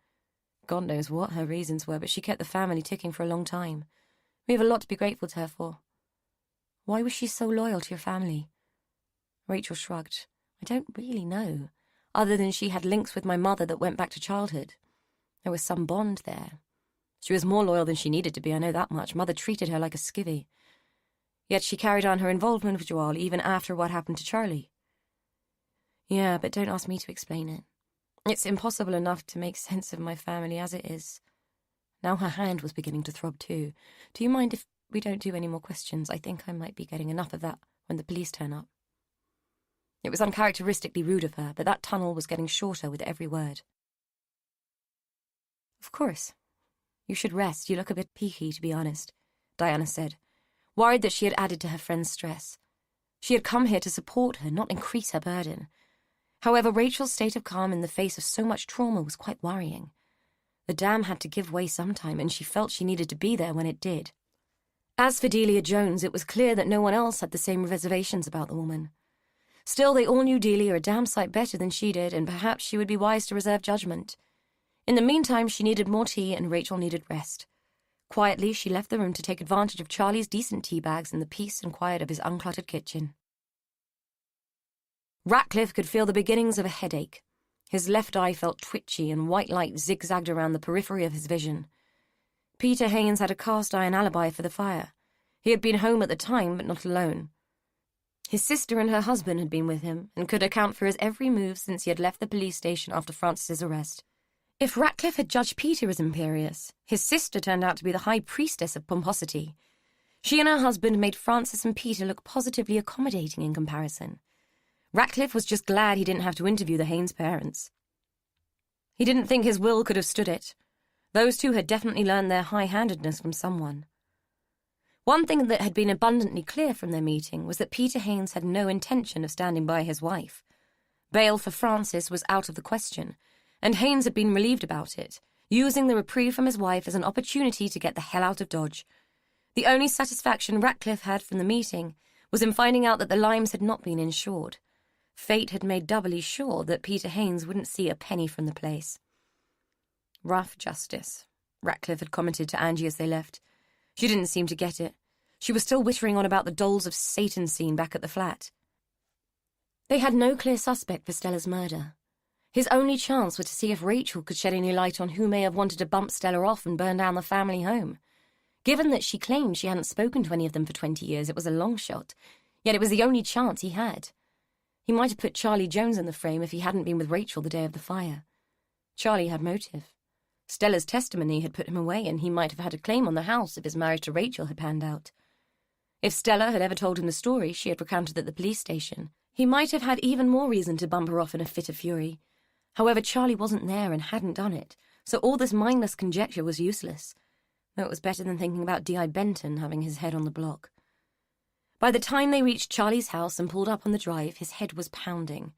God knows what her reasons were, but she kept the family ticking for a long time. We have a lot to be grateful to her for." "Why was she so loyal to your family?" Rachel shrugged. "I don't really know, other than she had links with my mother that went back to childhood. There was some bond there. She was more loyal than she needed to be, I know that much. Mother treated her like a skivvy. Yet she carried on her involvement with Joel even after what happened to Charlie." "Yeah, but don't ask me to explain it. It's impossible enough to make sense of my family as it is." Now her hand was beginning to throb too. "Do you mind if we don't do any more questions? I think I might be getting enough of that when the police turn up." It was uncharacteristically rude of her, but that tunnel was getting shorter with every word. "Of course. You should rest. You look a bit peaky, to be honest," Diana said, worried that she had added to her friend's stress. She had come here to support her, not increase her burden. However, Rachel's state of calm in the face of so much trauma was quite worrying. The dam had to give way sometime, and she felt she needed to be there when it did. As for Delia Jones, it was clear that no one else had the same reservations about the woman. Still, they all knew Delia a damn sight better than she did, and perhaps she would be wise to reserve judgment. In the meantime, she needed more tea, and Rachel needed rest. Quietly, she left the room to take advantage of Charlie's decent tea bags and the peace and quiet of his uncluttered kitchen. Ratcliffe could feel the beginnings of a headache. His left eye felt twitchy, and white light zigzagged around the periphery of his vision. Peter Haynes had a cast-iron alibi for the fire. He had been home at the time, but not alone. His sister and her husband had been with him, and could account for his every move since he had left the police station after Francis's arrest. If Ratcliffe had judged Peter as imperious, his sister turned out to be the high priestess of pomposity. She and her husband made Francis and Peter look positively accommodating in comparison. Ratcliffe was just glad he didn't have to interview the Haynes parents. He didn't think his will could have stood it. Those two had definitely learned their high-handedness from someone. One thing that had been abundantly clear from their meeting was that Peter Haynes had no intention of standing by his wife. Bail for Francis was out of the question, and Haynes had been relieved about it, using the reprieve from his wife as an opportunity to get the hell out of Dodge. The only satisfaction Ratcliffe had from the meeting was in finding out that the limes had not been insured. Fate had made doubly sure that Peter Haynes wouldn't see a penny from the place. "Rough justice," Ratcliffe had commented to Angie as they left. She didn't seem to get it. She was still wittering on about the Dolls of Satan scene back at the flat. They had no clear suspect for Stella's murder. His only chance was to see if Rachel could shed any light on who may have wanted to bump Stella off and burn down the family home. Given that she claimed she hadn't spoken to any of them for 20 years, it was a long shot, yet it was the only chance he had. He might have put Charlie Jones in the frame if he hadn't been with Rachel the day of the fire. Charlie had motive. Stella's testimony had put him away, and he might have had a claim on the house if his marriage to Rachel had panned out. If Stella had ever told him the story she had recounted at the police station, he might have had even more reason to bump her off in a fit of fury. However, Charlie wasn't there and hadn't done it, so all this mindless conjecture was useless, though it was better than thinking about D.I. Benton having his head on the block. By the time they reached Charlie's house and pulled up on the drive, his head was pounding.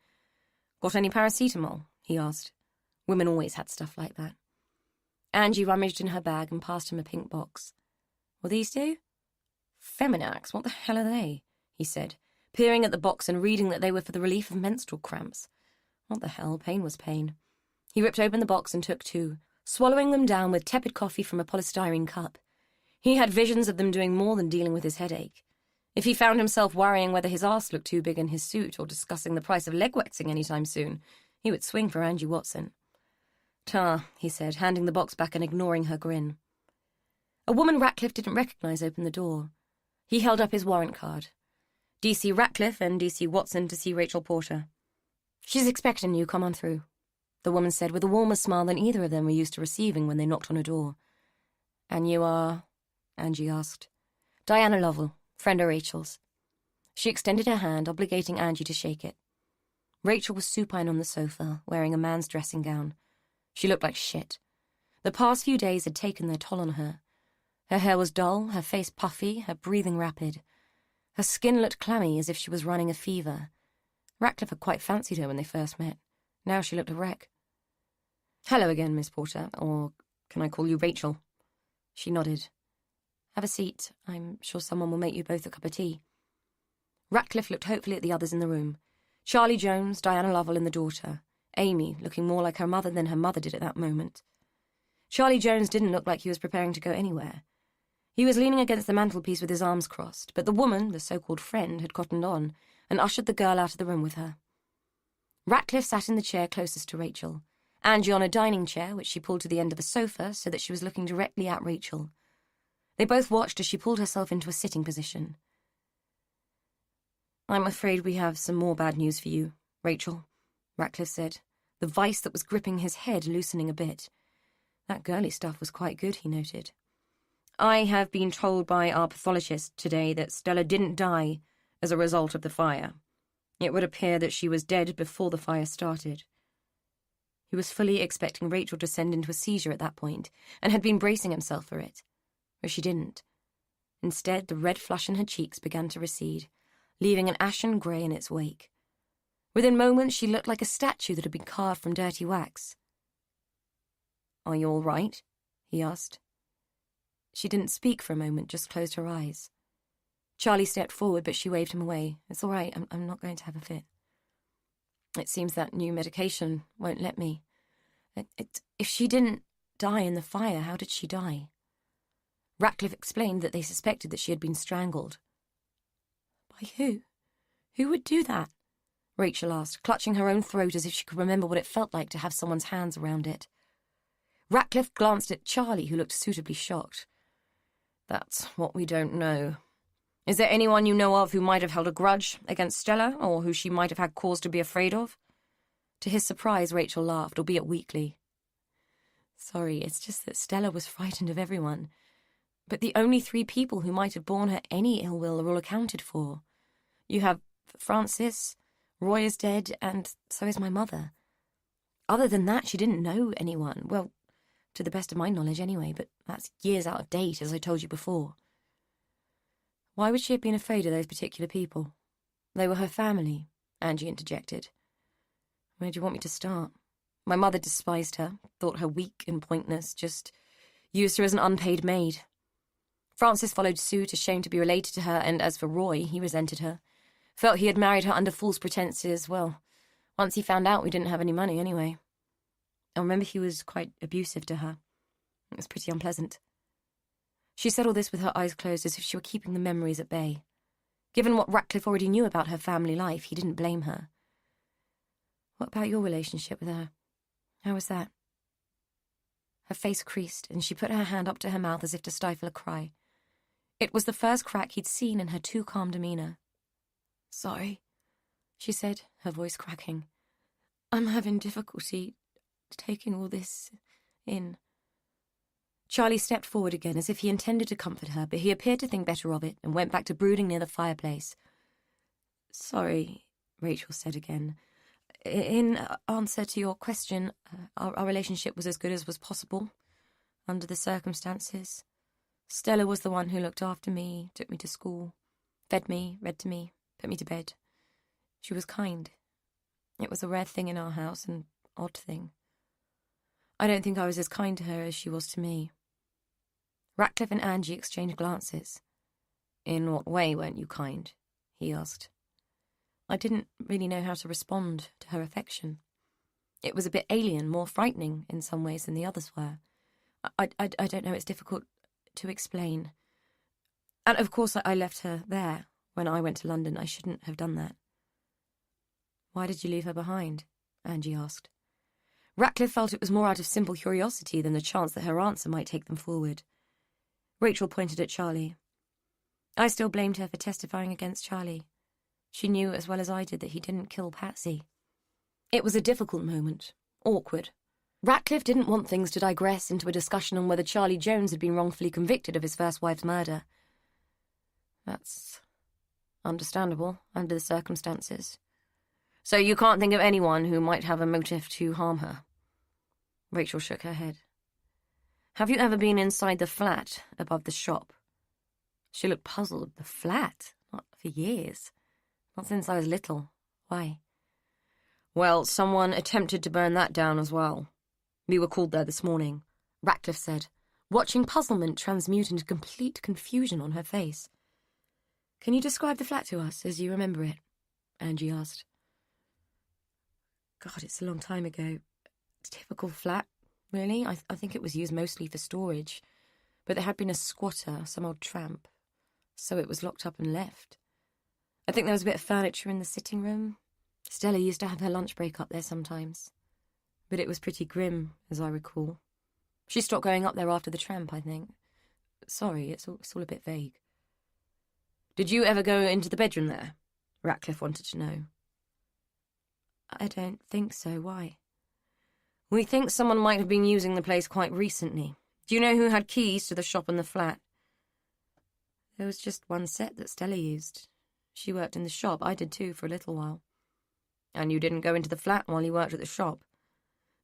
"Got any paracetamol?" he asked. Women always had stuff like that. Angie rummaged in her bag and passed him a pink box. "Will these do?" "Feminax, what the hell are they?" he said, peering at the box and reading that they were for the relief of menstrual cramps. What the hell, pain was pain. He ripped open the box and took 2, swallowing them down with tepid coffee from a polystyrene cup. He had visions of them doing more than dealing with his headache. If he found himself worrying whether his arse looked too big in his suit or discussing the price of leg waxing any time soon, he would swing for Angie Watson. "Ta," he said, handing the box back and ignoring her grin. A woman Ratcliffe didn't recognise opened the door. He held up his warrant card. "D.C. Ratcliffe and D.C. Watson to see Rachel Porter." "She's expecting you, come on through," the woman said with a warmer smile than either of them were used to receiving when they knocked on a door. "And you are?" Angie asked. "Diana Lovell, friend of Rachel's." She extended her hand, obligating Angie to shake it. Rachel was supine on the sofa, wearing a man's dressing gown. She looked like shit. The past few days had taken their toll on her. Her hair was dull, her face puffy, her breathing rapid. Her skin looked clammy, as if she was running a fever. Ratcliffe had quite fancied her when they first met. Now she looked a wreck. "Hello again, Miss Porter, or can I call you Rachel?" She nodded. "Have a seat. I'm sure someone will make you both a cup of tea." Ratcliffe looked hopefully at the others in the room. Charlie Jones, Diana Lovell and the daughter. Amy, looking more like her mother than her mother did at that moment. Charlie Jones didn't look like he was preparing to go anywhere. He was leaning against the mantelpiece with his arms crossed, but the woman, the so-called friend, had cottoned on and ushered the girl out of the room with her. Ratcliffe sat in the chair closest to Rachel, Angie on a dining chair, which she pulled to the end of the sofa so that she was looking directly at Rachel. They both watched as she pulled herself into a sitting position. "I'm afraid we have some more bad news for you, Rachel," Ratcliffe said, the vice that was gripping his head loosening a bit. That girly stuff was quite good, he noted. "I have been told by our pathologist today that Stella didn't die as a result of the fire. It would appear that she was dead before the fire started." He was fully expecting Rachel to descend into a seizure at that point, and had been bracing himself for it. But she didn't. Instead, the red flush in her cheeks began to recede, leaving an ashen grey in its wake. Within moments, she looked like a statue that had been carved from dirty wax. "Are you all right?" he asked. She didn't speak for a moment, just closed her eyes. Charlie stepped forward, but she waved him away. "It's all right, I'm not going to have a fit. It seems that new medication won't let me. If she didn't die in the fire, how did she die?" Ratcliffe explained that they suspected that she had been strangled. "By who? Who would do that?" Rachel asked, clutching her own throat as if she could remember what it felt like to have someone's hands around it. Ratcliffe glanced at Charlie, who looked suitably shocked. "That's what we don't know. Is there anyone you know of who might have held a grudge against Stella, or who she might have had cause to be afraid of?" To his surprise, Rachel laughed, albeit weakly. "Sorry, it's just that Stella was frightened of everyone. But the only 3 people who might have borne her any ill will are all accounted for. You have Francis, Roy is dead, and so is my mother. Other than that, she didn't know anyone. Well, to the best of my knowledge anyway, but that's years out of date, as I told you before." "Why would she have been afraid of those particular people?" "They were her family," Angie interjected. "Where do you want me to start? My mother despised her, thought her weak and pointless, just used her as an unpaid maid. Francis followed suit, ashamed to be related to her, and as for Roy, he resented her. Felt he had married her under false pretenses. Well, once he found out we didn't have any money anyway. I remember he was quite abusive to her. It was pretty unpleasant." She said all this with her eyes closed, as if she were keeping the memories at bay. Given what Ratcliffe already knew about her family life, he didn't blame her. What about your relationship with her? How was that? Her face creased, and she put her hand up to her mouth as if to stifle a cry. It was the first crack he'd seen in her too calm demeanour. "Sorry," she said, her voice cracking. "I'm having difficulty taking all this in." Charlie stepped forward again as if he intended to comfort her, but he appeared to think better of it and went back to brooding near the fireplace. "Sorry," Rachel said again. "In answer to your question, our relationship was as good as was possible under the circumstances. Stella was the one who looked after me, took me to school, fed me, read to me, put me to bed. She was kind. It was a rare thing in our house, an odd thing. I don't think I was as kind to her as she was to me." Ratcliffe and Angie exchanged glances. "In what way weren't you kind?" he asked. I didn't really know how to respond to her affection. It was a bit alien, more frightening in some ways than the others were. I don't know, it's difficult to explain. And of course I left her there when I went to London. I shouldn't have done that." "Why did you leave her behind?" Angie asked. Ratcliffe felt it was more out of simple curiosity than the chance that her answer might take them forward. Rachel pointed at Charlie. "I still blamed her for testifying against Charlie. She knew as well as I did that he didn't kill Patsy." It was a difficult moment, awkward. Ratcliffe didn't want things to digress into a discussion on whether Charlie Jones had been wrongfully convicted of his first wife's murder. That's understandable under the circumstances. "So you can't think of anyone who might have a motive to harm her?" Rachel shook her head. "Have you ever been inside the flat above the shop?" She looked puzzled. "The flat? Not for years. Not since I was little. Why?" "Well, someone attempted to burn that down as well. We were called there this morning," Ratcliffe said, watching puzzlement transmute into complete confusion on her face. "Can you describe the flat to us as you remember it?" Angie asked. "God, it's a long time ago. Typical flat, really. I think it was used mostly for storage. But there had been a squatter, some old tramp. So it was locked up and left. I think there was a bit of furniture in the sitting room. Stella used to have her lunch break up there sometimes. But it was pretty grim, as I recall. She stopped going up there after the tramp, I think. Sorry, it's all a bit vague." "Did you ever go into the bedroom there?" Ratcliffe wanted to know. "I don't think so. Why?" "We think someone might have been using the place quite recently. Do you know who had keys to the shop and the flat?" "There was just one set that Stella used. She worked in the shop. I did too, for a little while." "And you didn't go into the flat while you worked at the shop?"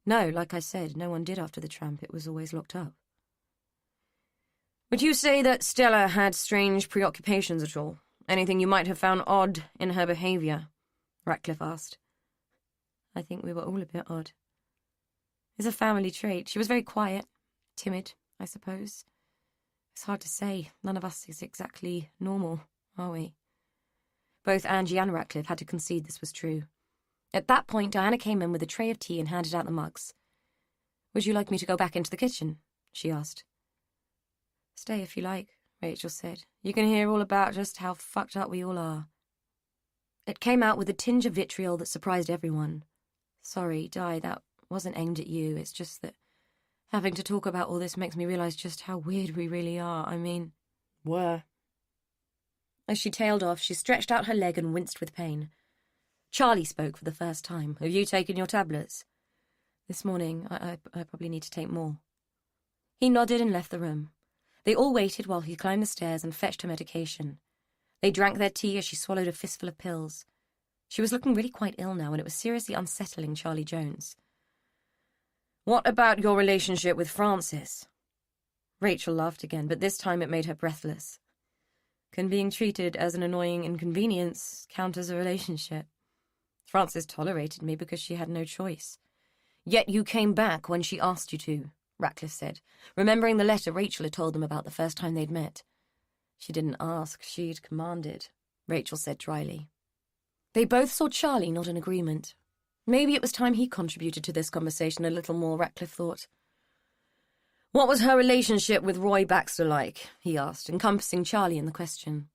"No, like I said, no one did after the tramp. It was always locked up." "Would you say that Stella had strange preoccupations at all? Anything you might have found odd in her behaviour?" Ratcliffe asked. "I think we were all a bit odd. It's a family trait. She was very quiet, timid, I suppose. It's hard to say. None of us is exactly normal, are we?" Both Angie and Ratcliffe had to concede this was true. At that point, Diana came in with a tray of tea and handed out the mugs. "Would you like me to go back into the kitchen?" she asked. "Stay if you like," Rachel said. "You can hear all about just how fucked up we all are." It came out with a tinge of vitriol that surprised everyone. "Sorry, Di, that wasn't aimed at you. It's just that having to talk about all this makes me realise just how weird we really are. I mean, were." As she tailed off, she stretched out her leg and winced with pain. Charlie spoke for the first time. "Have you taken your tablets?" "This morning. I probably need to take more." He nodded and left the room. They all waited while he climbed the stairs and fetched her medication. They drank their tea as she swallowed a fistful of pills. She was looking really quite ill now, and it was seriously unsettling Charlie Jones. "What about your relationship with Francis?" Rachel laughed again, but this time it made her breathless. "Can being treated as an annoying inconvenience count as a relationship? Frances tolerated me because she had no choice." "Yet you came back when she asked you to," Ratcliffe said, remembering the letter Rachel had told them about the first time they'd met. "She didn't ask, she'd commanded," Rachel said dryly. They both saw Charlie nod in agreement. Maybe it was time he contributed to this conversation a little more, Ratcliffe thought. "What was her relationship with Roy Baxter like?" he asked, encompassing Charlie in the question.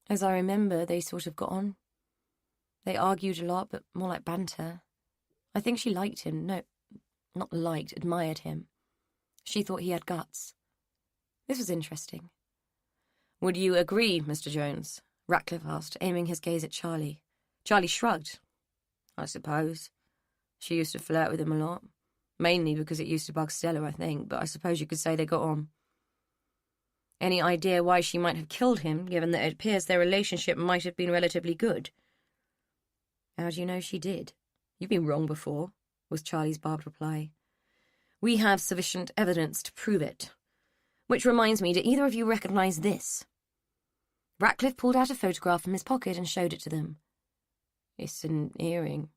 "As I remember, they sort of got on. They argued a lot, but more like banter. I think she liked him. No, not liked, admired him. She thought he had guts. This was interesting. "Would you agree, Mr. Jones?" Ratcliffe asked, aiming his gaze at Charlie. Charlie shrugged. "I suppose. She used to flirt with him a lot. Mainly because it used to bug Stella, I think, but I suppose you could say they got on." "Any idea why she might have killed him, given that it appears their relationship might have been relatively good?" "How do you know she did? You've been wrong before," was Charlie's barbed reply. "We have sufficient evidence to prove it. Which reminds me, do either of you recognize this?" Ratcliffe pulled out a photograph from his pocket and showed it to them. "It's an earring."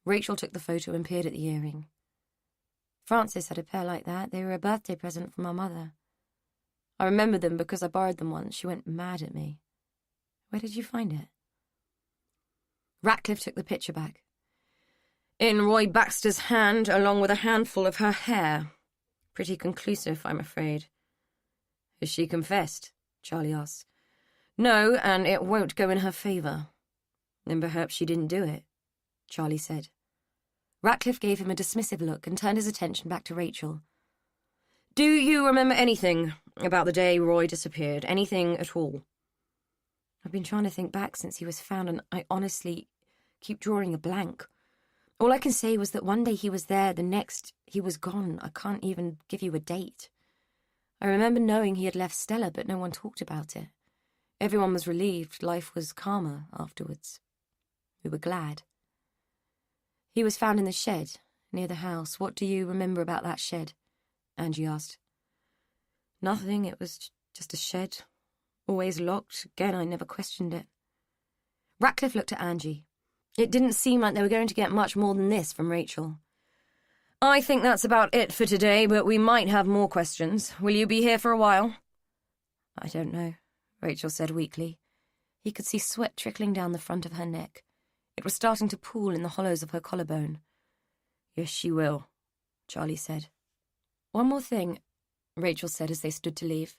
Rachel took the photo and peered at the earring. "Frances had a pair like that. They were a birthday present from our mother. I remember them because I borrowed them once. She went mad at me." "Where did you find it?" Ratcliffe took the picture back. "In Roy Baxter's hand, along with a handful of her hair. Pretty conclusive, I'm afraid." "Has she confessed?" Charlie asked. "No, and it won't go in her favour." "Then perhaps she didn't do it," Charlie said. Ratcliffe gave him a dismissive look and turned his attention back to Rachel. "Do you remember anything about the day Roy disappeared? Anything at all?" "I've been trying to think back since he was found, and I honestly keep drawing a blank. All I can say was that one day he was there, the next he was gone. I can't even give you a date. I remember knowing he had left Stella, but no one talked about it. Everyone was relieved. Life was calmer afterwards. We were glad." "He was found in the shed, near the house. What do you remember about that shed?" Angie asked. "Nothing. It was just a shed. Always locked. Again, I never questioned it." Ratcliffe looked at Angie. It didn't seem like they were going to get much more than this from Rachel. "I think that's about it for today, but we might have more questions. Will you be here for a while?" "I don't know," Rachel said weakly. He could see sweat trickling down the front of her neck. It was starting to pool in the hollows of her collarbone. "Yes, she will," Charlie said. "One more thing," Rachel said as they stood to leave.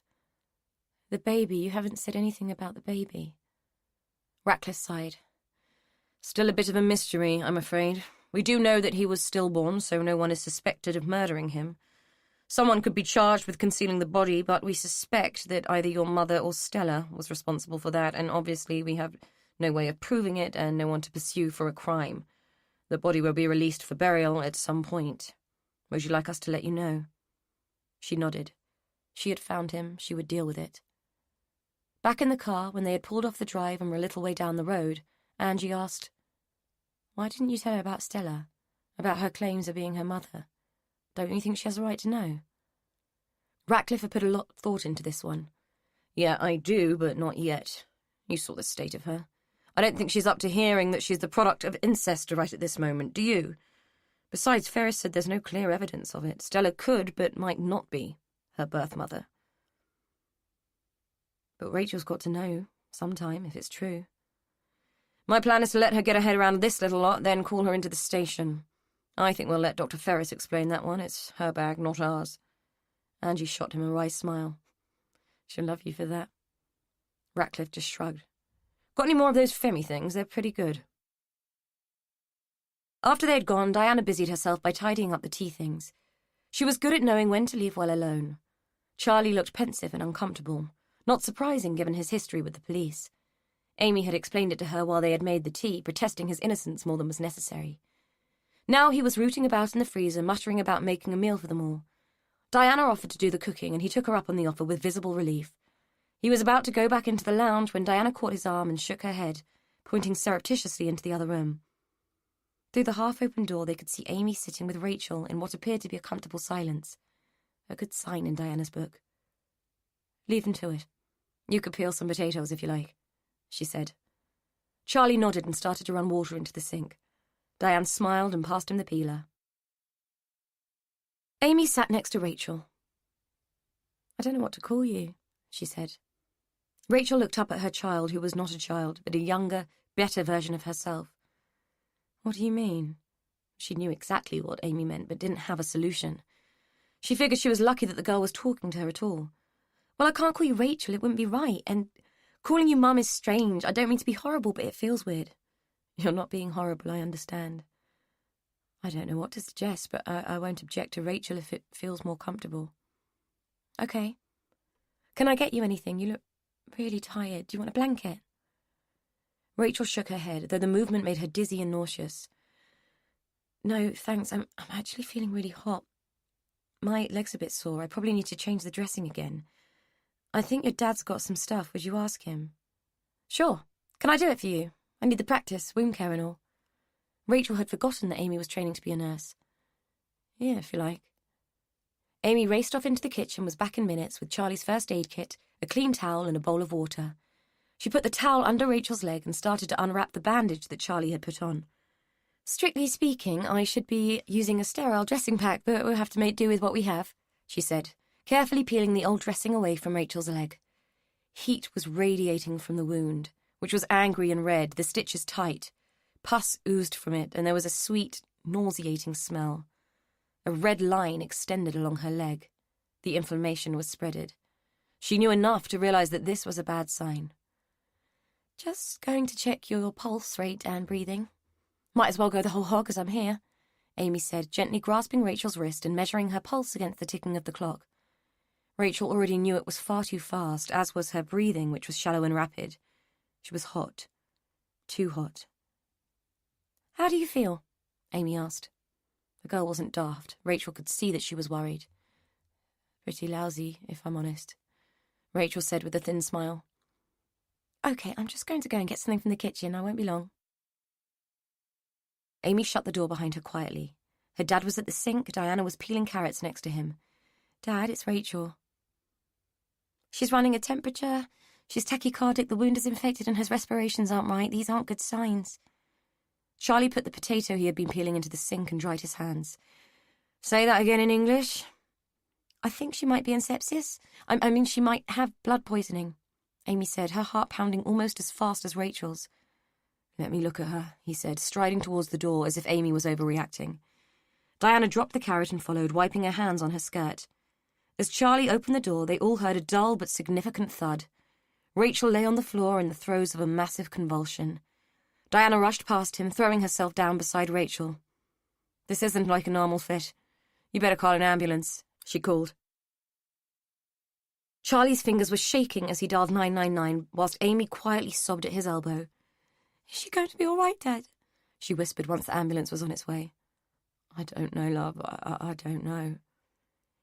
"The baby, you haven't said anything about the baby." Ratcliffe sighed. "Still a bit of a mystery, I'm afraid. We do know that he was stillborn, so no one is suspected of murdering him. Someone could be charged with concealing the body, but we suspect that either your mother or Stella was responsible for that, and obviously we have no way of proving it and no one to pursue for a crime. The body will be released for burial at some point. Would you like us to let you know?" She nodded. She had found him. She would deal with it. Back in the car, when they had pulled off the drive and were a little way down the road, Angie asked, "Why didn't you tell her about Stella? About her claims of being her mother? Don't you think she has a right to know?" Ratcliffe had put a lot of thought into this one. "Yeah, I do, but not yet. You saw the state of her. I don't think she's up to hearing that she's the product of incest right at this moment, do you? Besides, Ferris said there's no clear evidence of it. Stella could, but might not be, her birth mother. But Rachel's got to know, sometime, if it's true. My plan is to let her get her head around this little lot, then call her into the station. I think we'll let Dr. Ferris explain that one. It's her bag, not ours." Angie shot him a wry smile. "She'll love you for that." Ratcliffe just shrugged. "Got any more of those Femi things? They're pretty good." After they had gone, Diana busied herself by tidying up the tea things. She was good at knowing when to leave well alone. Charlie looked pensive and uncomfortable, not surprising given his history with the police. Amy had explained it to her while they had made the tea, protesting his innocence more than was necessary. Now he was rooting about in the freezer, muttering about making a meal for them all. Diana offered to do the cooking, and he took her up on the offer with visible relief. He was about to go back into the lounge when Diana caught his arm and shook her head, pointing surreptitiously into the other room. Through the half-open door they could see Amy sitting with Rachel in what appeared to be a comfortable silence. A good sign in Diana's book. "Leave them to it. You could peel some potatoes if you like," she said. Charlie nodded and started to run water into the sink. Diane smiled and passed him the peeler. Amy sat next to Rachel. "I don't know what to call you," she said. Rachel looked up at her child, who was not a child, but a younger, better version of herself. "What do you mean?" She knew exactly what Amy meant, but didn't have a solution. She figured she was lucky that the girl was talking to her at all. "Well, I can't call you Rachel, it wouldn't be right, and calling you Mum is strange. I don't mean to be horrible, but it feels weird." You're not being horrible, I understand. I don't know what to suggest, but I won't object to Rachel if it feels more comfortable. Okay. Can I get you anything? You look really tired. Do you want a blanket? Rachel shook her head, though the movement made her dizzy and nauseous. No, thanks. I'm actually feeling really hot. My leg's a bit sore. I probably need to change the dressing again. I think your dad's got some stuff. Would you ask him? Sure. Can I do it for you? I need the practice, wound care and all. Rachel had forgotten that Amy was training to be a nurse. Yeah, if you like. Amy raced off into the kitchen, was back in minutes with Charlie's first aid kit, a clean towel and a bowl of water. She put the towel under Rachel's leg and started to unwrap the bandage that Charlie had put on. Strictly speaking, I should be using a sterile dressing pack, but we'll have to make do with what we have, she said, carefully peeling the old dressing away from Rachel's leg. Heat was radiating from the wound, which was angry and red, the stitches tight. Pus oozed from it, and there was a sweet, nauseating smell. A red line extended along her leg. The inflammation was spreaded. She knew enough to realize that this was a bad sign. Just going to check your pulse rate and breathing. Might as well go the whole hog as I'm here, Amy said, gently grasping Rachel's wrist and measuring her pulse against the ticking of the clock. Rachel already knew it was far too fast, as was her breathing, which was shallow and rapid. She was hot. Too hot. How do you feel? Amy asked. The girl wasn't daft. Rachel could see that she was worried. Pretty lousy, if I'm honest, Rachel said with a thin smile. Okay, I'm just going to go and get something from the kitchen. I won't be long. Amy shut the door behind her quietly. Her dad was at the sink. Diana was peeling carrots next to him. Dad, it's Rachel. She's running a temperature. She's tachycardic. The wound is infected and her respirations aren't right. These aren't good signs. Charlie put the potato he had been peeling into the sink and dried his hands. Say that again in English. I think she might be in sepsis. I mean, she might have blood poisoning, Amy said, her heart pounding almost as fast as Rachel's. Let me look at her, he said, striding towards the door as if Amy was overreacting. Diana dropped the carrot and followed, wiping her hands on her skirt. As Charlie opened the door, they all heard a dull but significant thud. Rachel lay on the floor in the throes of a massive convulsion. Diana rushed past him, throwing herself down beside Rachel. This isn't like a normal fit. You better call an ambulance, she called. Charlie's fingers were shaking as he dialed 999, whilst Amy quietly sobbed at his elbow. Is she going to be all right, Dad? She whispered once the ambulance was on its way. I don't know, love. I don't know.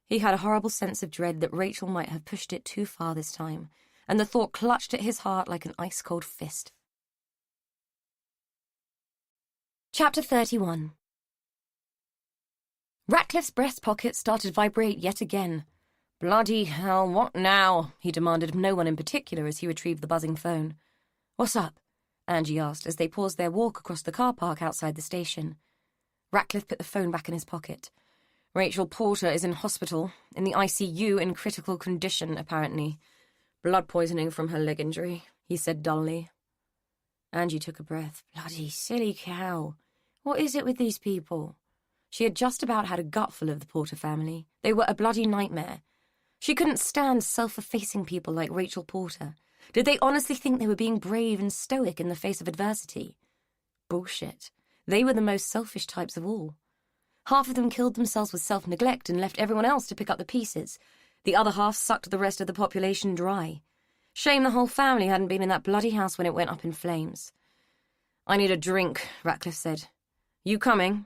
He had a horrible sense of dread that Rachel might have pushed it too far this time, and the thought clutched at his heart like an ice-cold fist. Chapter 31. Ratcliffe's breast pocket started to vibrate yet again. Bloody hell, what now? He demanded of no one in particular as he retrieved the buzzing phone. What's up? Angie asked as they paused their walk across the car park outside the station. Ratcliffe put the phone back in his pocket. Rachel Porter is in hospital, in the ICU in critical condition, apparently. Blood poisoning from her leg injury, he said dully. Angie took a breath. Bloody silly cow. What is it with these people? She had just about had a gutful of the Porter family. They were a bloody nightmare. She couldn't stand self-effacing people like Rachel Porter. Did they honestly think they were being brave and stoic in the face of adversity? Bullshit. They were the most selfish types of all. Half of them killed themselves with self-neglect and left everyone else to pick up the pieces. The other half sucked the rest of the population dry. Shame the whole family hadn't been in that bloody house when it went up in flames. I need a drink, Ratcliffe said. You coming?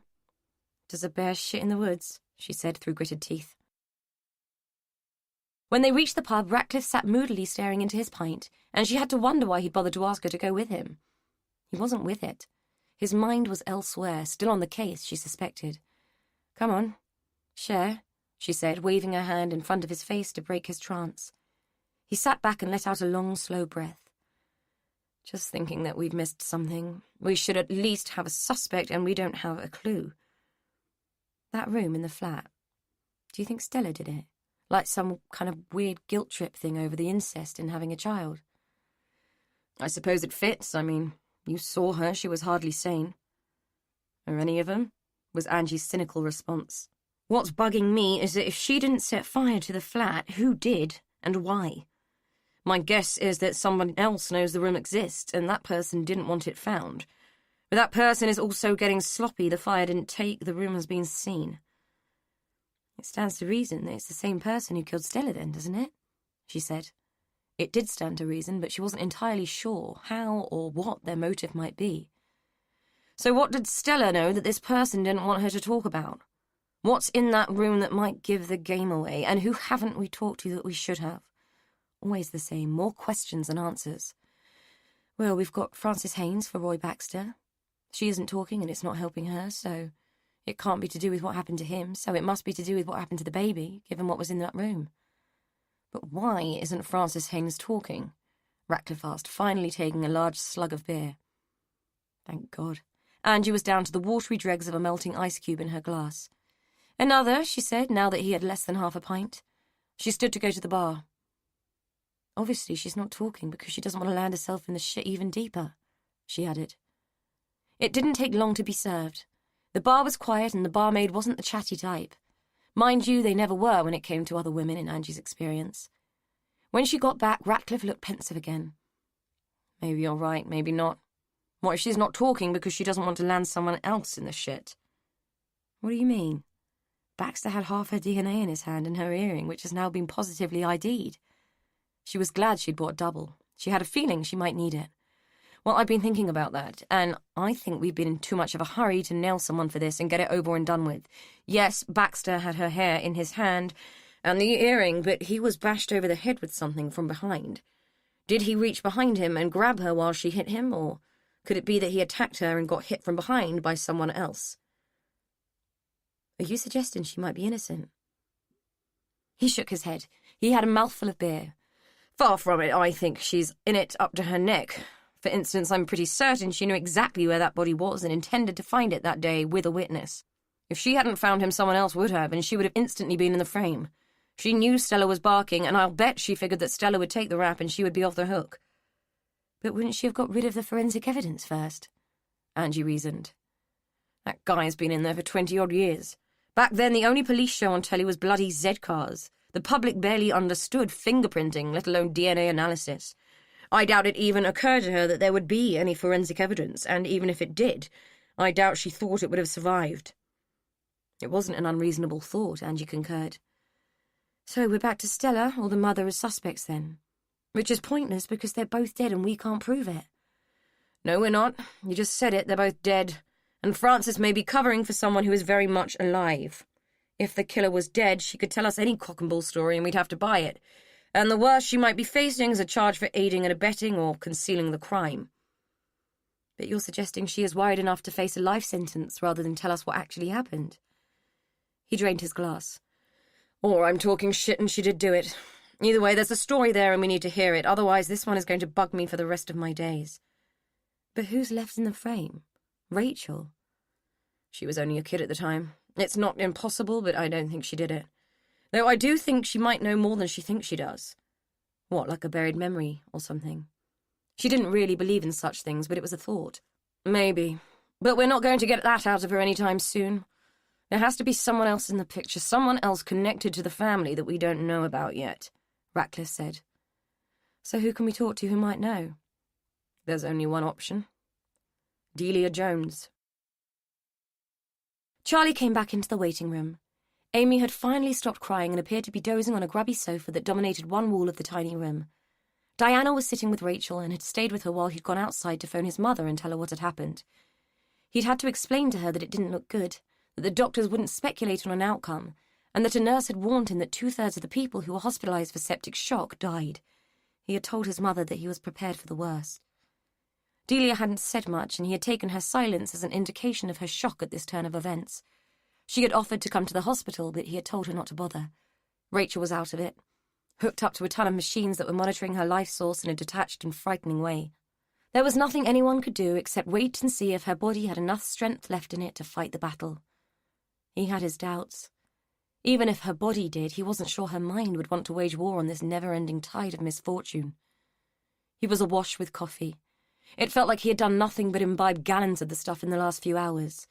Does a bear shit in the woods? She said through gritted teeth. When they reached the pub, Ratcliffe sat moodily staring into his pint, and she had to wonder why he'd bothered to ask her to go with him. He wasn't with it. His mind was elsewhere, still on the case, she suspected. Come on, share, she said, waving her hand in front of his face to break his trance. He sat back and let out a long, slow breath. Just thinking that we've missed something. We should at least have a suspect, and we don't have a clue. That room in the flat. Do you think Stella did it? Like some kind of weird guilt trip thing over the incest and having a child? I suppose it fits. I mean, you saw her. She was hardly sane. Are any of them? Was Angie's cynical response. What's bugging me is that if she didn't set fire to the flat, who did and why? My guess is that someone else knows the room exists and that person didn't want it found. But that person is also getting sloppy. The fire didn't take, the room has been seen. It stands to reason that it's the same person who killed Stella then, doesn't it? She said. It did stand to reason, but she wasn't entirely sure how or what their motive might be. So what did Stella know that this person didn't want her to talk about? What's in that room that might give the game away, and who haven't we talked to that we should have? Always the same, more questions than answers. Well, we've got Frances Haynes for Roy Baxter. She isn't talking and it's not helping her, so it can't be to do with what happened to him, so it must be to do with what happened to the baby, given what was in that room. But why isn't Frances Haynes talking? Ratcliffe asked, finally taking a large slug of beer. Thank God. Angie was down to the watery dregs of a melting ice cube in her glass. Another, she said, now that he had less than half a pint. She stood to go to the bar. Obviously, she's not talking because she doesn't want to land herself in the shit even deeper, she added. It didn't take long to be served. The bar was quiet and the barmaid wasn't the chatty type. Mind you, they never were when it came to other women in Angie's experience. When she got back, Ratcliffe looked pensive again. Maybe you're right, maybe not. What if she's not talking because she doesn't want to land someone else in the shit? What do you mean? Baxter had half her DNA in his hand and her earring, which has now been positively ID'd. She was glad she'd bought double. She had a feeling she might need it. Well, I've been thinking about that, and I think we've been in too much of a hurry to nail someone for this and get it over and done with. Yes, Baxter had her hair in his hand and the earring, but he was bashed over the head with something from behind. Did he reach behind him and grab her while she hit him, or could it be that he attacked her and got hit from behind by someone else? Are you suggesting she might be innocent? He shook his head. He had a mouthful of beer. Far from it, I think she's in it up to her neck. For instance, I'm pretty certain she knew exactly where that body was and intended to find it that day with a witness. If she hadn't found him, someone else would have, and she would have instantly been in the frame. She knew Stella was barking, and I'll bet she figured that Stella would take the rap and she would be off the hook. But wouldn't she have got rid of the forensic evidence first? Angie reasoned. That guy has been in there for 20-odd years. Back then, the only police show on telly was bloody Z-cars. The public barely understood fingerprinting, let alone DNA analysis. I doubt it even occurred to her that there would be any forensic evidence, and even if it did, I doubt she thought it would have survived. It wasn't an unreasonable thought, Angie concurred. So we're back to Stella or the mother as suspects then? Which is pointless because they're both dead and we can't prove it. No, we're not. You just said it, they're both dead. And Frances may be covering for someone who is very much alive. If the killer was dead, she could tell us any cock-and-bull story and we'd have to buy it. And the worst she might be facing is a charge for aiding and abetting or concealing the crime. But you're suggesting she is worried enough to face a life sentence rather than tell us what actually happened. He drained his glass. Or I'm talking shit and she did do it. Either way, there's a story there and we need to hear it. Otherwise, this one is going to bug me for the rest of my days. But who's left in the frame? Rachel? She was only a kid at the time. It's not impossible, but I don't think she did it. Though I do think she might know more than she thinks she does. What, like a buried memory or something? She didn't really believe in such things, but it was a thought. Maybe. But we're not going to get that out of her anytime soon. There has to be someone else in the picture, someone else connected to the family that we don't know about yet, Ratcliffe said. So who can we talk to who might know? There's only one option. Delia Jones. Charlie came back into the waiting room. Amy had finally stopped crying and appeared to be dozing on a grubby sofa that dominated one wall of the tiny room. Diana was sitting with Rachel and had stayed with her while he'd gone outside to phone his mother and tell her what had happened. He'd had to explain to her that it didn't look good, that the doctors wouldn't speculate on an outcome, and that a nurse had warned him that 2/3 of the people who were hospitalized for septic shock died. He had told his mother that he was prepared for the worst. Delia hadn't said much, and he had taken her silence as an indication of her shock at this turn of events. She had offered to come to the hospital, but he had told her not to bother. Rachel was out of it, hooked up to a ton of machines that were monitoring her life source in a detached and frightening way. There was nothing anyone could do except wait and see if her body had enough strength left in it to fight the battle. He had his doubts. Even if her body did, he wasn't sure her mind would want to wage war on this never-ending tide of misfortune. He was awash with coffee. It felt like he had done nothing but imbibe gallons of the stuff in the last few hours.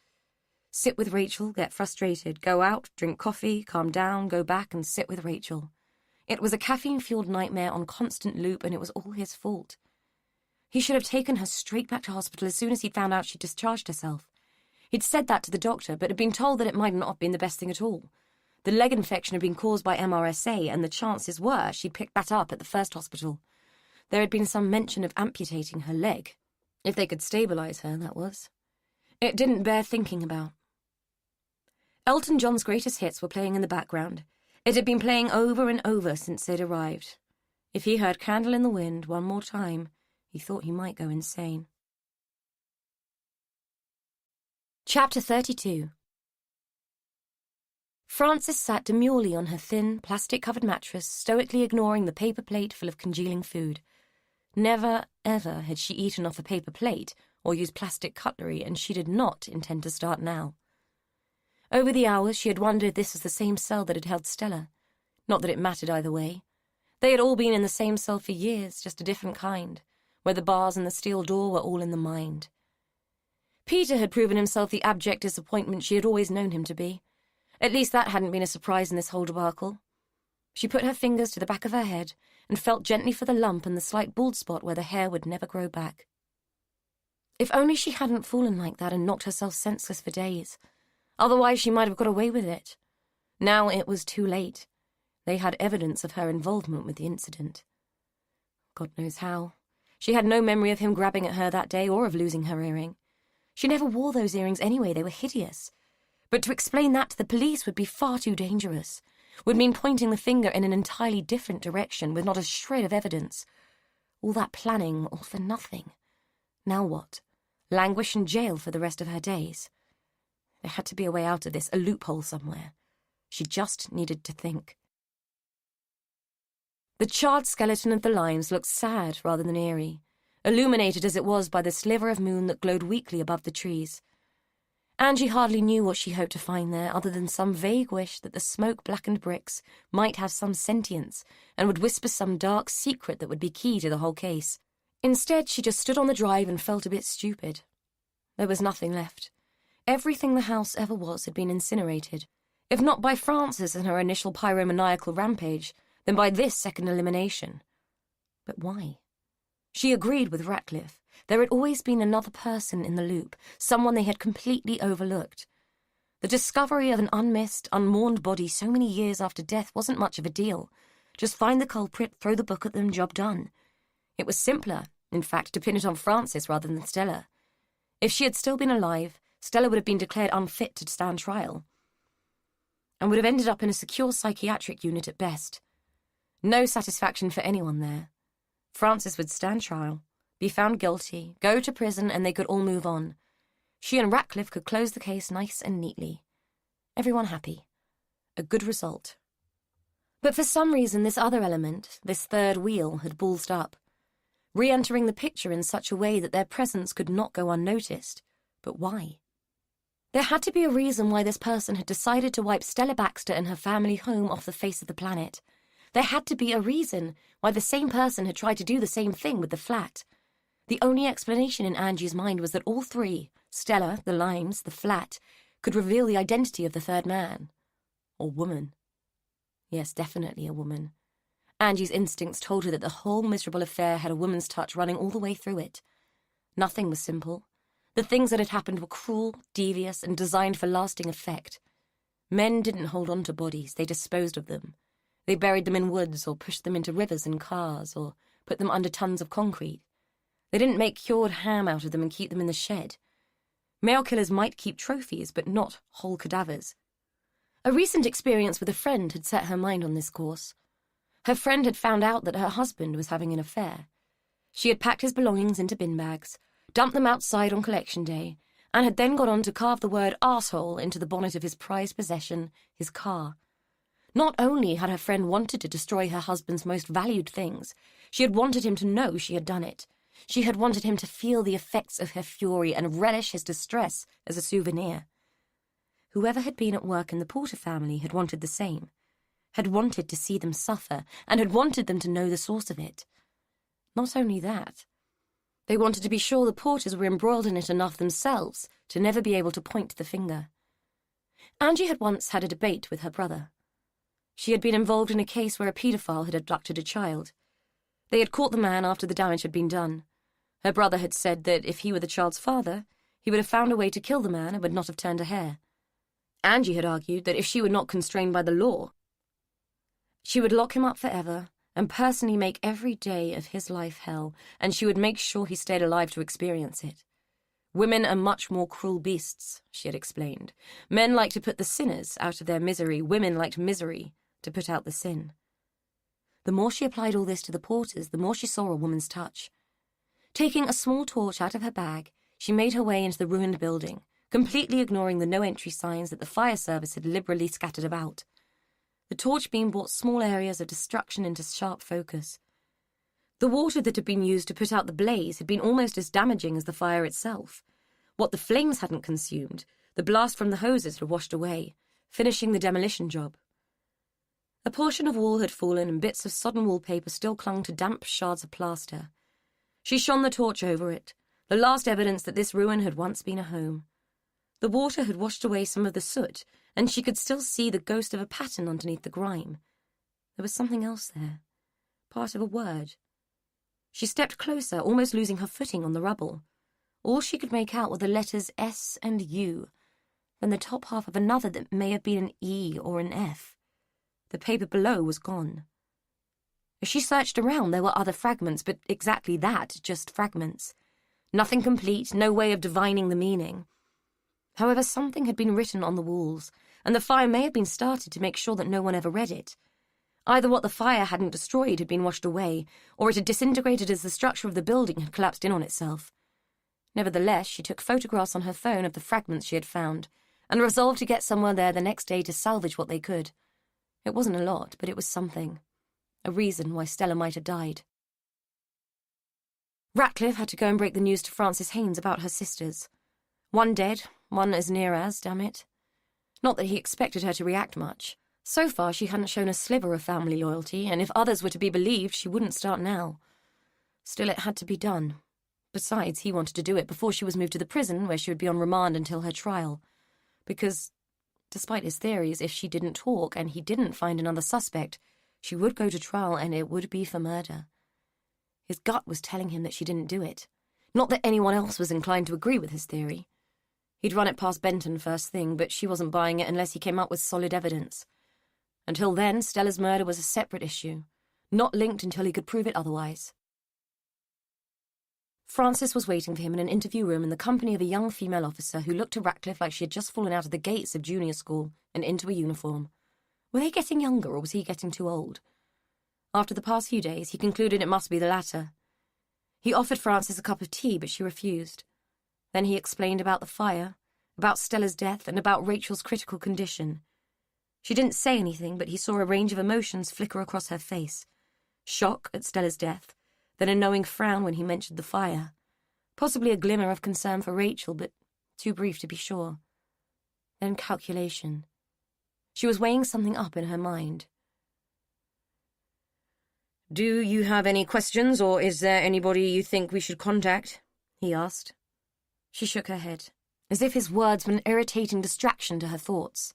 Sit with Rachel, get frustrated, go out, drink coffee, calm down, go back and sit with Rachel. It was a caffeine-fueled nightmare on constant loop, and it was all his fault. He should have taken her straight back to hospital as soon as he'd found out she'd discharged herself. He'd said that to the doctor, but had been told that it might not have been the best thing at all. The leg infection had been caused by MRSA, and the chances were she'd picked that up at the first hospital. There had been some mention of amputating her leg. If they could stabilise her, that was. It didn't bear thinking about. Elton John's greatest hits were playing in the background. It had been playing over and over since they'd arrived. If he heard Candle in the Wind one more time, he thought he might go insane. Chapter 32. Frances sat demurely on her thin, plastic-covered mattress, stoically ignoring the paper plate full of congealing food. Never, ever had she eaten off a paper plate or used plastic cutlery, and she did not intend to start now. Over the hours, she had wondered if this was the same cell that had held Stella. Not that it mattered either way. They had all been in the same cell for years, just a different kind, where the bars and the steel door were all in the mind. Peter had proven himself the abject disappointment she had always known him to be. At least that hadn't been a surprise in this whole debacle. She put her fingers to the back of her head and felt gently for the lump and the slight bald spot where the hair would never grow back. If only she hadn't fallen like that and knocked herself senseless for days. Otherwise she might have got away with it. Now it was too late. They had evidence of her involvement with the incident. God knows how. She had no memory of him grabbing at her that day or of losing her earring. She never wore those earrings anyway, they were hideous. But to explain that to the police would be far too dangerous. Would mean pointing the finger in an entirely different direction with not a shred of evidence. All that planning, all for nothing. Now what? Languish in jail for the rest of her days? There had to be a way out of this, a loophole somewhere. She just needed to think. The charred skeleton of the limes looked sad rather than eerie, illuminated as it was by the sliver of moon that glowed weakly above the trees. Angie hardly knew what she hoped to find there, other than some vague wish that the smoke-blackened bricks might have some sentience and would whisper some dark secret that would be key to the whole case. Instead, she just stood on the drive and felt a bit stupid. There was nothing left. Everything the house ever was had been incinerated, if not by Frances and her initial pyromaniacal rampage, then by this second elimination. But why? She agreed with Ratcliffe. There had always been another person in the loop, someone they had completely overlooked. The discovery of an unmissed, unmourned body so many years after death wasn't much of a deal. Just find the culprit, throw the book at them, job done. It was simpler, in fact, to pin it on Frances rather than Stella. If she had still been alive, Stella would have been declared unfit to stand trial, and would have ended up in a secure psychiatric unit at best. No satisfaction for anyone there. Frances would stand trial, be found guilty, go to prison, and they could all move on. She and Ratcliffe could close the case nice and neatly. Everyone happy. A good result. But for some reason this other element, this third wheel, had ballsed up, re-entering the picture in such a way that their presence could not go unnoticed. But why? There had to be a reason why this person had decided to wipe Stella Baxter and her family home off the face of the planet. There had to be a reason why the same person had tried to do the same thing with the flat. The only explanation in Angie's mind was that all three, Stella, the limes, the flat, could reveal the identity of the third man. Or woman. Yes, definitely a woman. Angie's instincts told her that the whole miserable affair had a woman's touch running all the way through it. Nothing was simple. The things that had happened were cruel, devious, and designed for lasting effect. Men didn't hold on to bodies, they disposed of them. They buried them in woods, or pushed them into rivers and cars, or put them under tons of concrete. They didn't make cured ham out of them and keep them in the shed. Male killers might keep trophies, but not whole cadavers. A recent experience with a friend had set her mind on this course. Her friend had found out that her husband was having an affair. She had packed his belongings into bin bags, dumped them outside on collection day, and had then gone on to carve the word arsehole into the bonnet of his prized possession, his car. Not only had her friend wanted to destroy her husband's most valued things, she had wanted him to know she had done it. She had wanted him to feel the effects of her fury and relish his distress as a souvenir. Whoever had been at work in the Porter family had wanted the same, had wanted to see them suffer, and had wanted them to know the source of it. Not only that, they wanted to be sure the Porters were embroiled in it enough themselves to never be able to point the finger. Angie had once had a debate with her brother. She had been involved in a case where a paedophile had abducted a child. They had caught the man after the damage had been done. Her brother had said that if he were the child's father, he would have found a way to kill the man and would not have turned a hair. Angie had argued that if she were not constrained by the law, she would lock him up forever and personally make every day of his life hell, and she would make sure he stayed alive to experience it. Women are much more cruel beasts, she had explained. Men like to put the sinners out of their misery. Women liked misery to put out the sin. The more she applied all this to the porters, the more she saw a woman's touch. Taking a small torch out of her bag, she made her way into the ruined building, completely ignoring the no-entry signs that the fire service had liberally scattered about. The torch beam brought small areas of destruction into sharp focus. The water that had been used to put out the blaze had been almost as damaging as the fire itself. What the flames hadn't consumed, the blast from the hoses had washed away, finishing the demolition job. A portion of wall had fallen and bits of sodden wallpaper still clung to damp shards of plaster. She shone the torch over it, the last evidence that this ruin had once been a home. The water had washed away some of the soot, and she could still see the ghost of a pattern underneath the grime. There was something else there, part of a word. She stepped closer, almost losing her footing on the rubble. All she could make out were the letters S and U, then the top half of another that may have been an E or an F. The paper below was gone. As she searched around, there were other fragments, but exactly that, just fragments. Nothing complete, no way of divining the meaning. However, something had been written on the walls, and the fire may have been started to make sure that no one ever read it. Either what the fire hadn't destroyed had been washed away, or it had disintegrated as the structure of the building had collapsed in on itself. Nevertheless, she took photographs on her phone of the fragments she had found, and resolved to get someone there the next day to salvage what they could. It wasn't a lot, but it was something. A reason why Stella might have died. Ratcliffe had to go and break the news to Frances Haynes about her sisters. One dead, one as near as, damn it. Not that he expected her to react much. So far, she hadn't shown a sliver of family loyalty, and if others were to be believed, she wouldn't start now. Still, it had to be done. Besides, he wanted to do it before she was moved to the prison, where she would be on remand until her trial. Because, despite his theories, if she didn't talk and he didn't find another suspect, she would go to trial and it would be for murder. His gut was telling him that she didn't do it. Not that anyone else was inclined to agree with his theory. He'd run it past Benton first thing, but she wasn't buying it unless he came up with solid evidence. Until then, Stella's murder was a separate issue, not linked until he could prove it otherwise. Frances was waiting for him in an interview room in the company of a young female officer who looked to Ratcliffe like she had just fallen out of the gates of junior school and into a uniform. Were they getting younger, or was he getting too old? After the past few days, he concluded it must be the latter. He offered Frances a cup of tea, but she refused. Then he explained about the fire, about Stella's death, and about Rachel's critical condition. She didn't say anything, but he saw a range of emotions flicker across her face. Shock at Stella's death, then a knowing frown when he mentioned the fire. Possibly a glimmer of concern for Rachel, but too brief to be sure. Then calculation. She was weighing something up in her mind. "Do you have any questions, or is there anybody you think we should contact?" he asked. She shook her head, as if his words were an irritating distraction to her thoughts.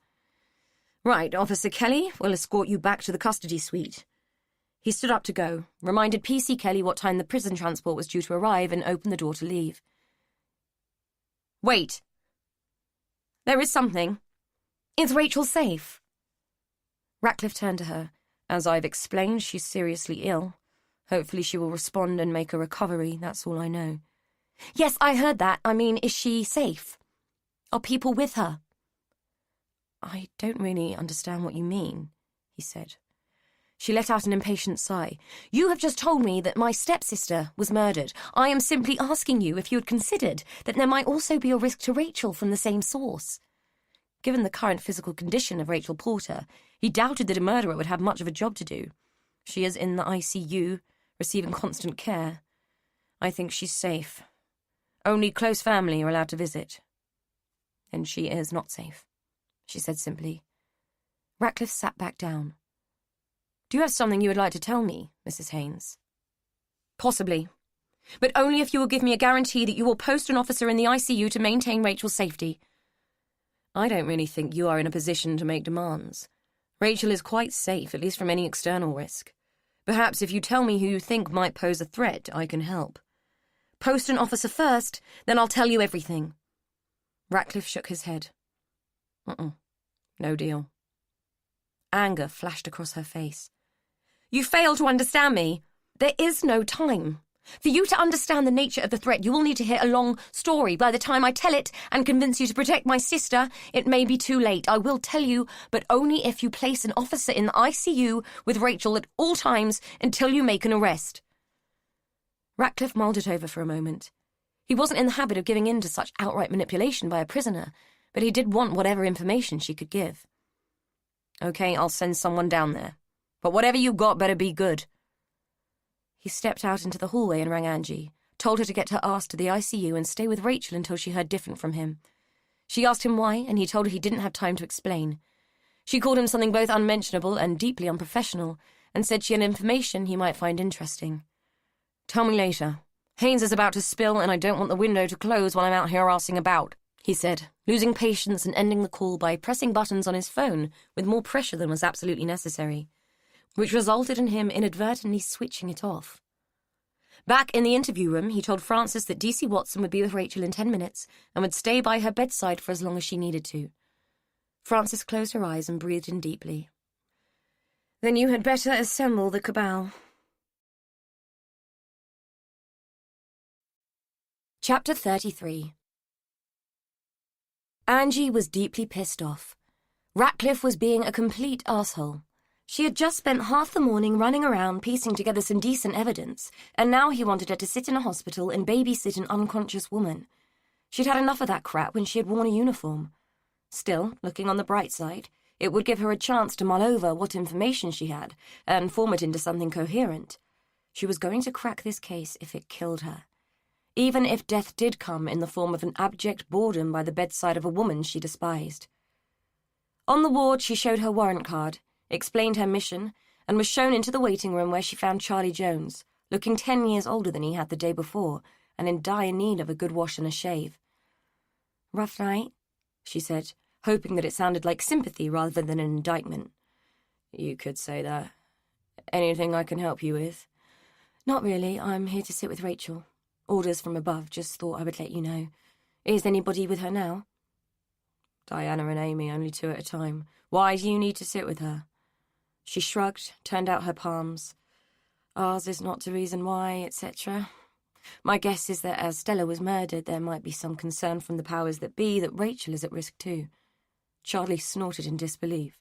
"Right, Officer Kelly, we'll escort you back to the custody suite." He stood up to go, reminded PC Kelly what time the prison transport was due to arrive, and opened the door to leave. "Wait. There is something. Is Rachel safe?" Ratcliffe turned to her. "As I've explained, she's seriously ill. Hopefully she will respond and make a recovery, that's all I know." "Yes, I heard that. I mean, is she safe? Are people with her?" "I don't really understand what you mean," he said. She let out an impatient sigh. "You have just told me that my stepsister was murdered. I am simply asking you if you had considered that there might also be a risk to Rachel from the same source." Given the current physical condition of Rachel Porter, he doubted that a murderer would have much of a job to do. She is in the ICU, receiving constant care. I think she's safe. Only close family are allowed to visit. "Then she is not safe," she said simply. Ratcliffe sat back down. "Do you have something you would like to tell me, Mrs. Haynes?" "Possibly. But only if you will give me a guarantee that you will post an officer in the ICU to maintain Rachel's safety." "I don't really think you are in a position to make demands. Rachel is quite safe, at least from any external risk. Perhaps if you tell me who you think might pose a threat, I can help. Post an officer first, then I'll tell you everything. Ratcliffe shook his head. No deal. Anger flashed across her face. You fail to understand me. There is no time. For you to understand the nature of the threat, you will need to hear a long story. By the time I tell it and convince you to protect my sister, it may be too late. I will tell you, but only if you place an officer in the ICU with Rachel at all times until you make an arrest. Ratcliffe mulled it over for a moment. He wasn't in the habit of giving in to such outright manipulation by a prisoner, but he did want whatever information she could give. Okay, I'll send someone down there. But whatever you got better be good. He stepped out into the hallway and rang Angie, told her to get her ass to the ICU and stay with Rachel until she heard different from him. She asked him why, and he told her he didn't have time to explain. She called him something both unmentionable and deeply unprofessional, and said she had information he might find interesting. Tell me later. Haynes is about to spill, and I don't want the window to close while I'm out here arsing about, he said, losing patience and ending the call by pressing buttons on his phone with more pressure than was absolutely necessary, which resulted in him inadvertently switching it off. Back in the interview room, he told Frances that DC Watson would be with Rachel in 10 minutes and would stay by her bedside for as long as she needed to. Frances closed her eyes and breathed in deeply. Then you had better assemble the cabal. Chapter 33. Angie was deeply pissed off. Ratcliffe was being a complete arsehole. She had just spent half the morning running around piecing together some decent evidence, and now he wanted her to sit in a hospital and babysit an unconscious woman. She'd had enough of that crap when she had worn a uniform. Still, looking on the bright side, it would give her a chance to mull over what information she had and form it into something coherent. She was going to crack this case if it killed her. Even if death did come in the form of an abject boredom by the bedside of a woman she despised. On the ward, she showed her warrant card, explained her mission, and was shown into the waiting room where she found Charlie Jones, looking 10 years older than he had the day before, and in dire need of a good wash and a shave. Rough night, she said, hoping that it sounded like sympathy rather than an indictment. You could say that. Anything I can help you with? Not really. I'm here to sit with Rachel. Orders from above, just thought I would let you know. Is anybody with her now? Diana and Amy, only 2 at a time. Why do you need to sit with her? She shrugged, turned out her palms. Ours is not to reason why, etc. My guess is that as Stella was murdered, there might be some concern from the powers that be that Rachel is at risk too. Charlie snorted in disbelief.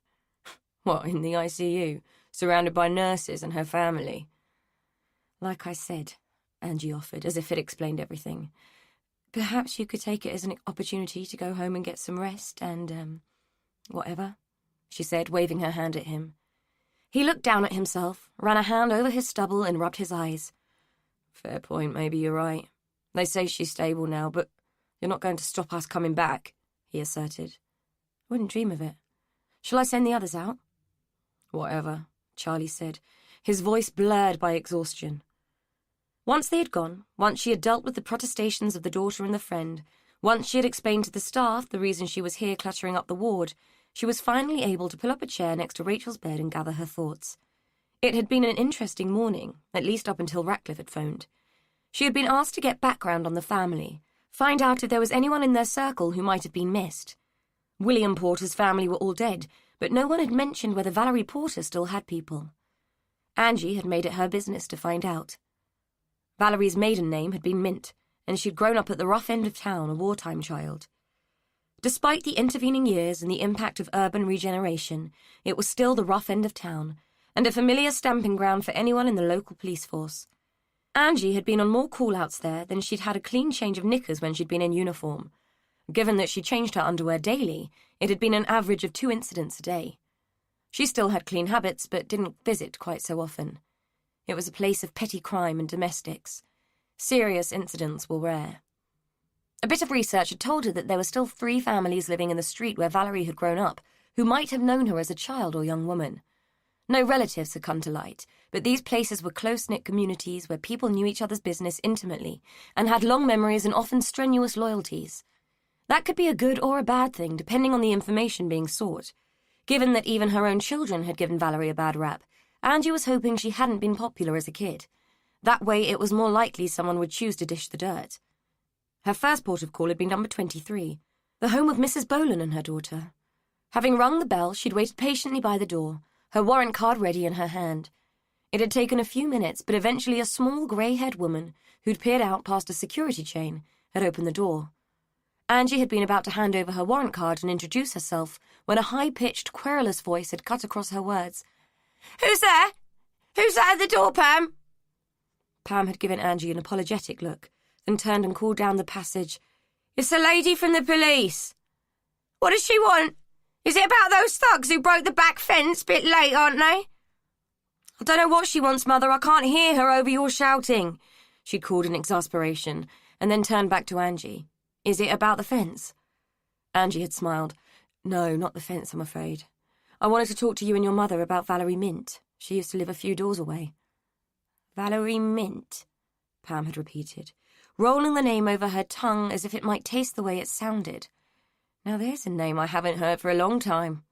What, in the ICU, surrounded by nurses and her family? Like I said, Angie offered, as if it explained everything. Perhaps you could take it as an opportunity to go home and get some rest and, whatever, she said, waving her hand at him. He looked down at himself, ran a hand over his stubble and rubbed his eyes. Fair point, maybe you're right. They say she's stable now, but you're not going to stop us coming back, he asserted. I wouldn't dream of it. Shall I send the others out? Whatever, Charlie said, his voice blurred by exhaustion. Once they had gone, once she had dealt with the protestations of the daughter and the friend, once she had explained to the staff the reason she was here cluttering up the ward, she was finally able to pull up a chair next to Rachel's bed and gather her thoughts. It had been an interesting morning, at least up until Ratcliffe had phoned. She had been asked to get background on the family, find out if there was anyone in their circle who might have been missed. William Porter's family were all dead, but no one had mentioned whether Valerie Porter still had people. Angie had made it her business to find out. Valerie's maiden name had been Mint, and she'd grown up at the rough end of town, a wartime child. Despite the intervening years and the impact of urban regeneration, it was still the rough end of town, and a familiar stamping ground for anyone in the local police force. Angie had been on more call-outs there than she'd had a clean change of knickers when she'd been in uniform. Given that she changed her underwear daily, it had been an average of 2 incidents a day. She still had clean habits, but didn't visit quite so often. It was a place of petty crime and domestics. Serious incidents were rare. A bit of research had told her that there were still 3 families living in the street where Valerie had grown up, who might have known her as a child or young woman. No relatives had come to light, but these places were close-knit communities where people knew each other's business intimately and had long memories and often strenuous loyalties. That could be a good or a bad thing, depending on the information being sought. Given that even her own children had given Valerie a bad rap, Angie was hoping she hadn't been popular as a kid. That way it was more likely someone would choose to dish the dirt. Her first port of call had been number 23, the home of Mrs. Bolan and her daughter. Having rung the bell, she'd waited patiently by the door, her warrant card ready in her hand. It had taken a few minutes, but eventually a small grey-haired woman, who'd peered out past a security chain, had opened the door. Angie had been about to hand over her warrant card and introduce herself when a high-pitched, querulous voice had cut across her words. "Who's there? Who's that at the door, Pam?" Pam had given Angie an apologetic look, then turned and called down the passage, "It's a lady from the police." "What does she want? Is it about those thugs who broke the back fence? Bit late, aren't they?" "I don't know what she wants, Mother. I can't hear her over your shouting," she'd called in exasperation, and then turned back to Angie. "Is it about the fence?" Angie had smiled. "No, not the fence, I'm afraid. I wanted to talk to you and your mother about Valerie Mint. She used to live a few doors away." "Valerie Mint," Pam had repeated, rolling the name over her tongue as if it might taste the way it sounded. "Now there's a name I haven't heard for a long time."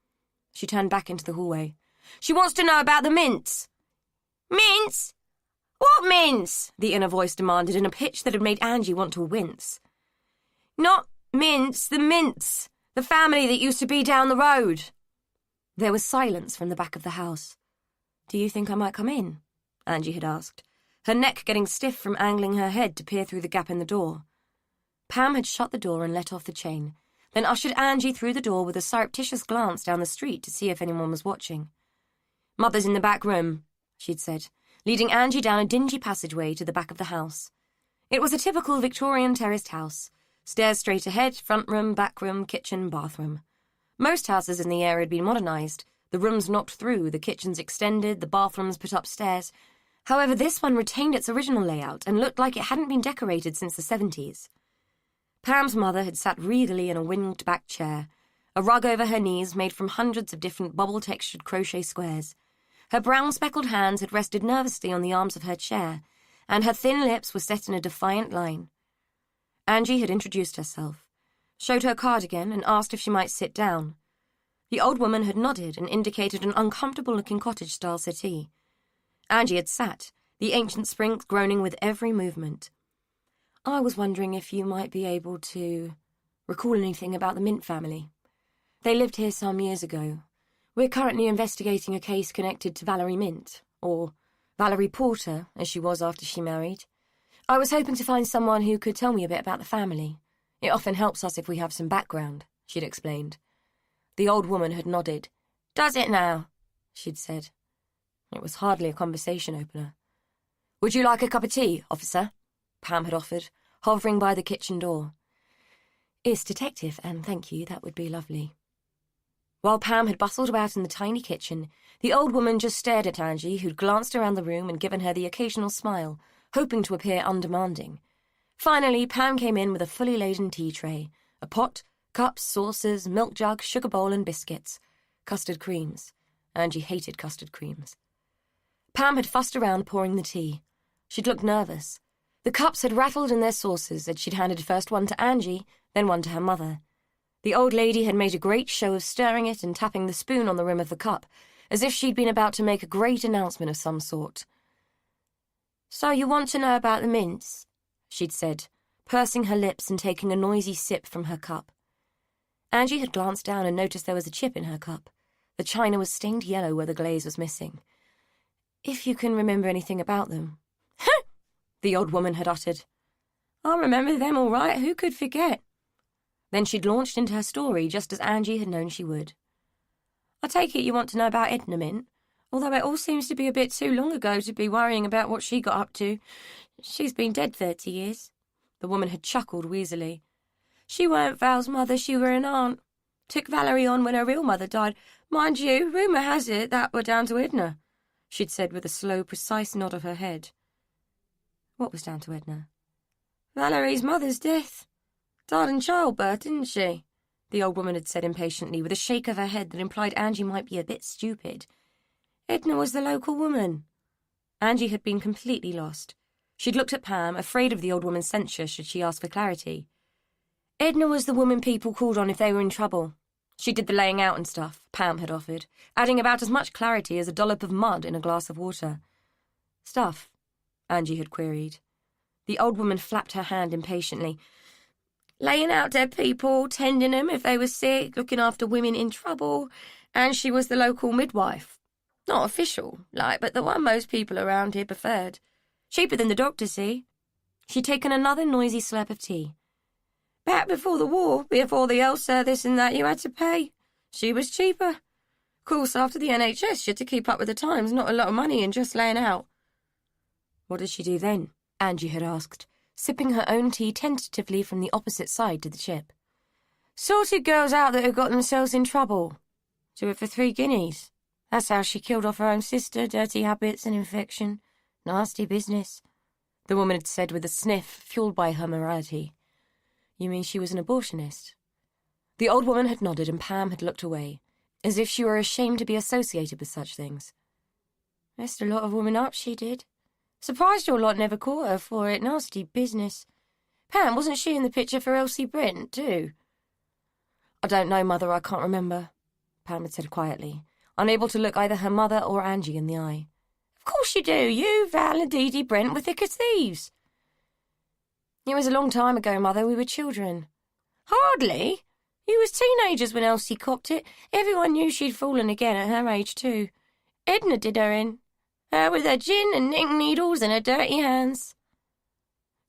She turned back into the hallway. "She wants to know about the Mints." "Mints? What Mints?" the inner voice demanded in a pitch that had made Angie want to wince. "Not Mints, the Mints, the family that used to be down the road." There was silence from the back of the house. "Do you think I might come in?" Angie had asked, her neck getting stiff from angling her head to peer through the gap in the door. Pam had shut the door and let off the chain, then ushered Angie through the door with a surreptitious glance down the street to see if anyone was watching. "Mother's in the back room," she'd said, leading Angie down a dingy passageway to the back of the house. It was a typical Victorian terraced house. Stairs straight ahead, front room, back room, kitchen, bathroom. Most houses in the area had been modernised, the rooms knocked through, the kitchens extended, the bathrooms put upstairs. However, this one retained its original layout and looked like it hadn't been decorated since the 70s. Pam's mother had sat regally in a winged-back chair, a rug over her knees made from hundreds of different bubble-textured crochet squares. Her brown speckled hands had rested nervously on the arms of her chair, and her thin lips were set in a defiant line. Angie had introduced herself, showed her card again, and asked if she might sit down. The old woman had nodded and indicated an uncomfortable-looking cottage-style settee. Angie had sat, the ancient springs groaning with every movement. "I was wondering if you might be able to recall anything about the Mint family. They lived here some years ago. We're currently investigating a case connected to Valerie Mint, or Valerie Porter, as she was after she married. I was hoping to find someone who could tell me a bit about the family. It often helps us if we have some background," she'd explained. The old woman had nodded. "Does it now?" she'd said. It was hardly a conversation opener. "Would you like a cup of tea, officer?" Pam had offered, hovering by the kitchen door. "It's detective, and thank you, that would be lovely." While Pam had bustled about in the tiny kitchen, the old woman just stared at Angie, who'd glanced around the room and given her the occasional smile, hoping to appear undemanding. Finally, Pam came in with a fully laden tea tray, a pot, cups, saucers, milk jug, sugar bowl and biscuits. Custard creams. Angie hated custard creams. Pam had fussed around pouring the tea. She'd looked nervous. The cups had rattled in their saucers as she'd handed first one to Angie, then one to her mother. The old lady had made a great show of stirring it and tapping the spoon on the rim of the cup, as if she'd been about to make a great announcement of some sort. "So you want to know about the Mints?" she'd said, pursing her lips and taking a noisy sip from her cup. Angie had glanced down and noticed there was a chip in her cup. The china was stained yellow where the glaze was missing. "If you can remember anything about them." "Huh!" the old woman had uttered. "I remember them all right, who could forget?" Then she'd launched into her story just as Angie had known she would. "I take it you want to know about Edna Mint, although it all seems to be a bit too long ago to be worrying about what she got up to. She's been dead 30 years. The woman had chuckled wheezily. "She weren't Val's mother, she were an aunt. Took Valerie on when her real mother died. Mind you, rumour has it that were down to Edna," she'd said with a slow, precise nod of her head. What was down to Edna? "Valerie's mother's death. Died in childbirth, didn't she?" the old woman had said impatiently, with a shake of her head that implied Angie might be a bit stupid. "Edna was the local woman." Angie had been completely lost. She'd looked at Pam, afraid of the old woman's censure should she ask for clarity. "Edna was the woman people called on if they were in trouble. She did the laying out and stuff," Pam had offered, adding about as much clarity as a dollop of mud in a glass of water. "Stuff," Angie had queried. The old woman flapped her hand impatiently. Laying out dead people, tending them if they were sick, looking after women in trouble, and she was the local midwife. Not official, but the one most people around here preferred. Cheaper than the doctor, see? She'd taken another noisy slurp of tea. Back before the war, before the health service and that you had to pay. She was cheaper. Of course, after the NHS, you had to keep up with the times, not a lot of money in just laying out. What did she do then? Angie had asked, sipping her own tea tentatively from the opposite side to the chip. Sorted girls out that had got themselves in trouble. Do it for 3 guineas. That's how she killed off her own sister, dirty habits and infection. Nasty business, the woman had said with a sniff, fueled by her morality. You mean she was an abortionist? The old woman had nodded and Pam had looked away, as if she were ashamed to be associated with such things. Messed a lot of women up, she did. Surprised your lot never caught her for it. Nasty business. Pam, wasn't she in the picture for Elsie Brent, too? I don't know, Mother, I can't remember, Pam had said quietly, unable to look either her mother or Angie in the eye. Of course you do. You, Val and Dee Dee Brent were thick as thieves. It was a long time ago, Mother. We were children. Hardly. You was teenagers when Elsie copped it. Everyone knew she'd fallen again at her age, too. Edna did her in. Her with her gin and knitting needles and her dirty hands.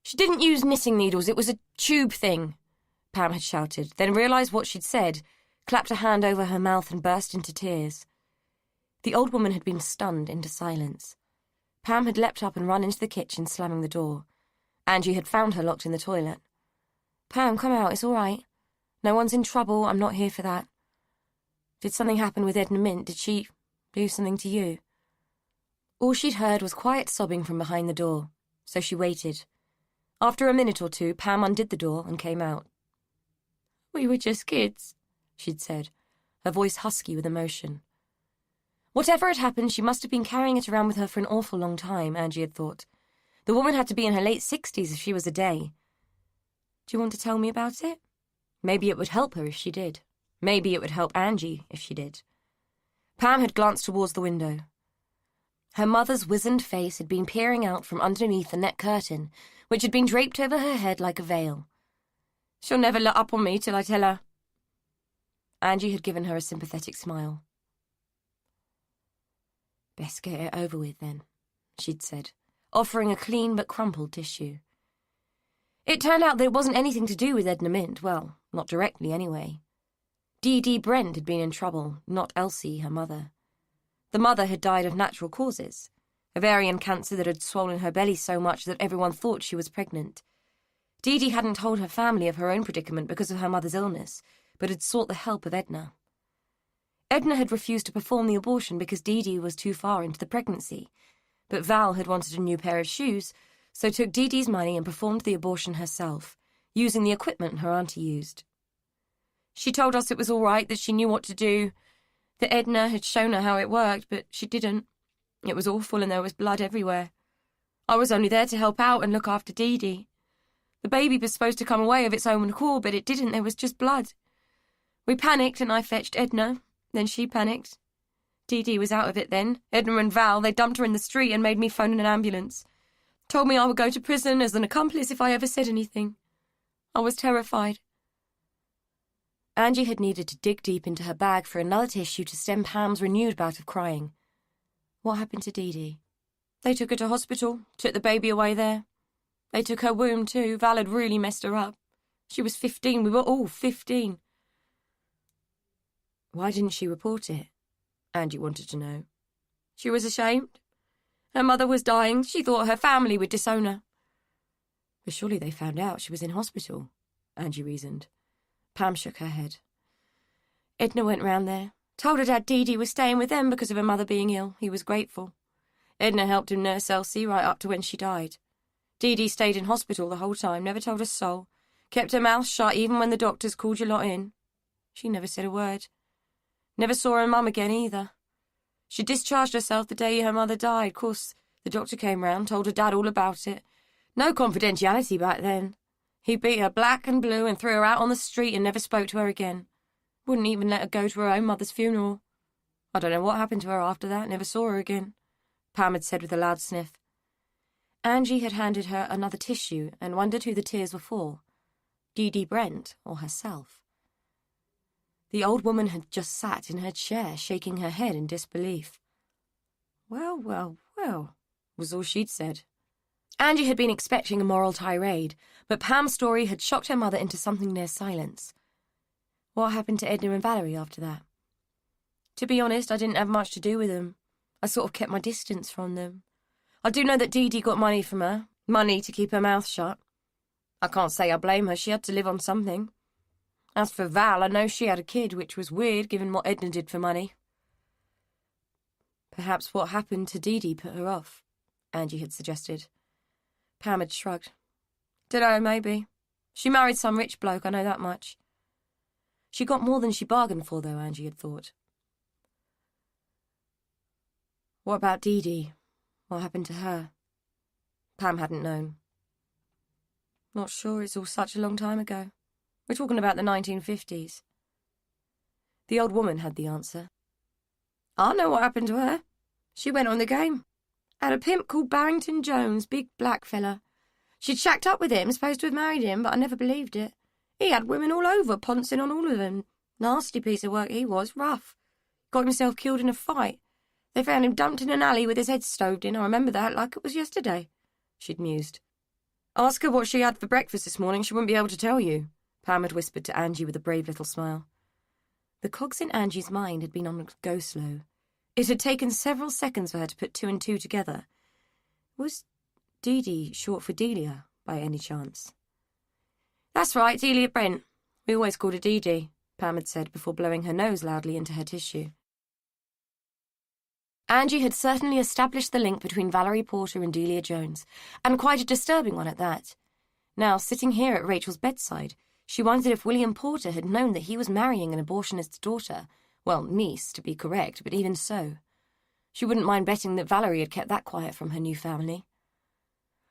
She didn't use knitting needles. It was a tube thing, Pam had shouted, then realised what she'd said, clapped a hand over her mouth and burst into tears. The old woman had been stunned into silence. Pam had leapt up and run into the kitchen, slamming the door. Angie had found her locked in the toilet. Pam, come out, it's all right. No one's in trouble, I'm not here for that. Did something happen with Edna Mint? Did she do something to you? All she'd heard was quiet sobbing from behind the door, so she waited. After a minute or two, Pam undid the door and came out. We were just kids, she'd said, her voice husky with emotion. Whatever had happened, she must have been carrying it around with her for an awful long time, Angie had thought. The woman had to be in her late 60s if she was a day. Do you want to tell me about it? Maybe it would help her if she did. Maybe it would help Angie if she did. Pam had glanced towards the window. Her mother's wizened face had been peering out from underneath the net curtain, which had been draped over her head like a veil. She'll never let up on me till I tell her. Angie had given her a sympathetic smile. Best get it over with, then, she'd said, offering a clean but crumpled tissue. It turned out that it wasn't anything to do with Edna Mint, well, not directly anyway. Dee Dee Brent had been in trouble, not Elsie, her mother. The mother had died of natural causes, ovarian cancer that had swollen her belly so much that everyone thought she was pregnant. Dee Dee hadn't told her family of her own predicament because of her mother's illness, but had sought the help of Edna. Edna had refused to perform the abortion because Dee Dee was too far into the pregnancy, but Val had wanted a new pair of shoes, so took Dee Dee's money and performed the abortion herself, using the equipment her auntie used. She told us it was all right, that she knew what to do, that Edna had shown her how it worked, but she didn't. It was awful and there was blood everywhere. I was only there to help out and look after Dee Dee. The baby was supposed to come away of its own accord, but it didn't. There was just blood. We panicked and I fetched Edna. Then she panicked. Dee Dee was out of it then. Edna and Val, they dumped her in the street and made me phone an ambulance. Told me I would go to prison as an accomplice if I ever said anything. I was terrified. Angie had needed to dig deep into her bag for another tissue to stem Pam's renewed bout of crying. What happened to Dee Dee? They took her to hospital, took the baby away there. They took her womb too. Val had really messed her up. She was 15. We were all 15. Why didn't she report it? Angie wanted to know. She was ashamed. Her mother was dying. She thought her family would disown her. But surely they found out she was in hospital, Angie reasoned. Pam shook her head. Edna went round there, told her Dad Dee Dee was staying with them because of her mother being ill. He was grateful. Edna helped him nurse Elsie right up to when she died. Dee Dee stayed in hospital the whole time, never told a soul, kept her mouth shut even when the doctors called your lot in. She never said a word. Never saw her mum again either. She discharged herself the day her mother died. Of course, the doctor came round, told her Dad all about it. No confidentiality back then. He beat her black and blue and threw her out on the street and never spoke to her again. Wouldn't even let her go to her own mother's funeral. I don't know what happened to her after that, never saw her again, Pam had said with a loud sniff. Angie had handed her another tissue and wondered who the tears were for, Dee Dee Brent or herself. The old woman had just sat in her chair, shaking her head in disbelief. Well, well, well, was all she'd said. Angie had been expecting a moral tirade, but Pam's story had shocked her mother into something near silence. What happened to Edna and Valerie after that? To be honest, I didn't have much to do with them. I sort of kept my distance from them. I do know that Dee Dee got money from her, money to keep her mouth shut. I can't say I blame her, she had to live on something. As for Val, I know she had a kid, which was weird given what Edna did for money. Perhaps what happened to Dee Dee put her off, Angie had suggested. Pam had shrugged. Dunno, maybe. She married some rich bloke, I know that much. She got more than she bargained for, though, Angie had thought. What about Dee Dee? What happened to her? Pam hadn't known. Not sure, it's all such a long time ago. We're talking about the 1950s. The old woman had the answer. I know what happened to her. She went on the game. Had a pimp called Barrington Jones, big black fella. She'd shacked up with him, supposed to have married him, but I never believed it. He had women all over, pouncing on all of them. Nasty piece of work he was, rough. Got himself killed in a fight. They found him dumped in an alley with his head stoved in. I remember that like it was yesterday, she'd mused. Ask her what she had for breakfast this morning. She wouldn't be able to tell you, Pam had whispered to Angie with a brave little smile. The cogs in Angie's mind had been on go slow. It had taken several seconds for her to put two and two together. Was Dee Dee short for Delia, by any chance? That's right, Delia Brent. We always called her Dee Dee, Pam had said before blowing her nose loudly into her tissue. Angie had certainly established the link between Valerie Porter and Delia Jones, and quite a disturbing one at that. Now, sitting here at Rachel's bedside, she wondered if William Porter had known that he was marrying an abortionist's daughter. Well, niece, to be correct, but even so. She wouldn't mind betting that Valerie had kept that quiet from her new family.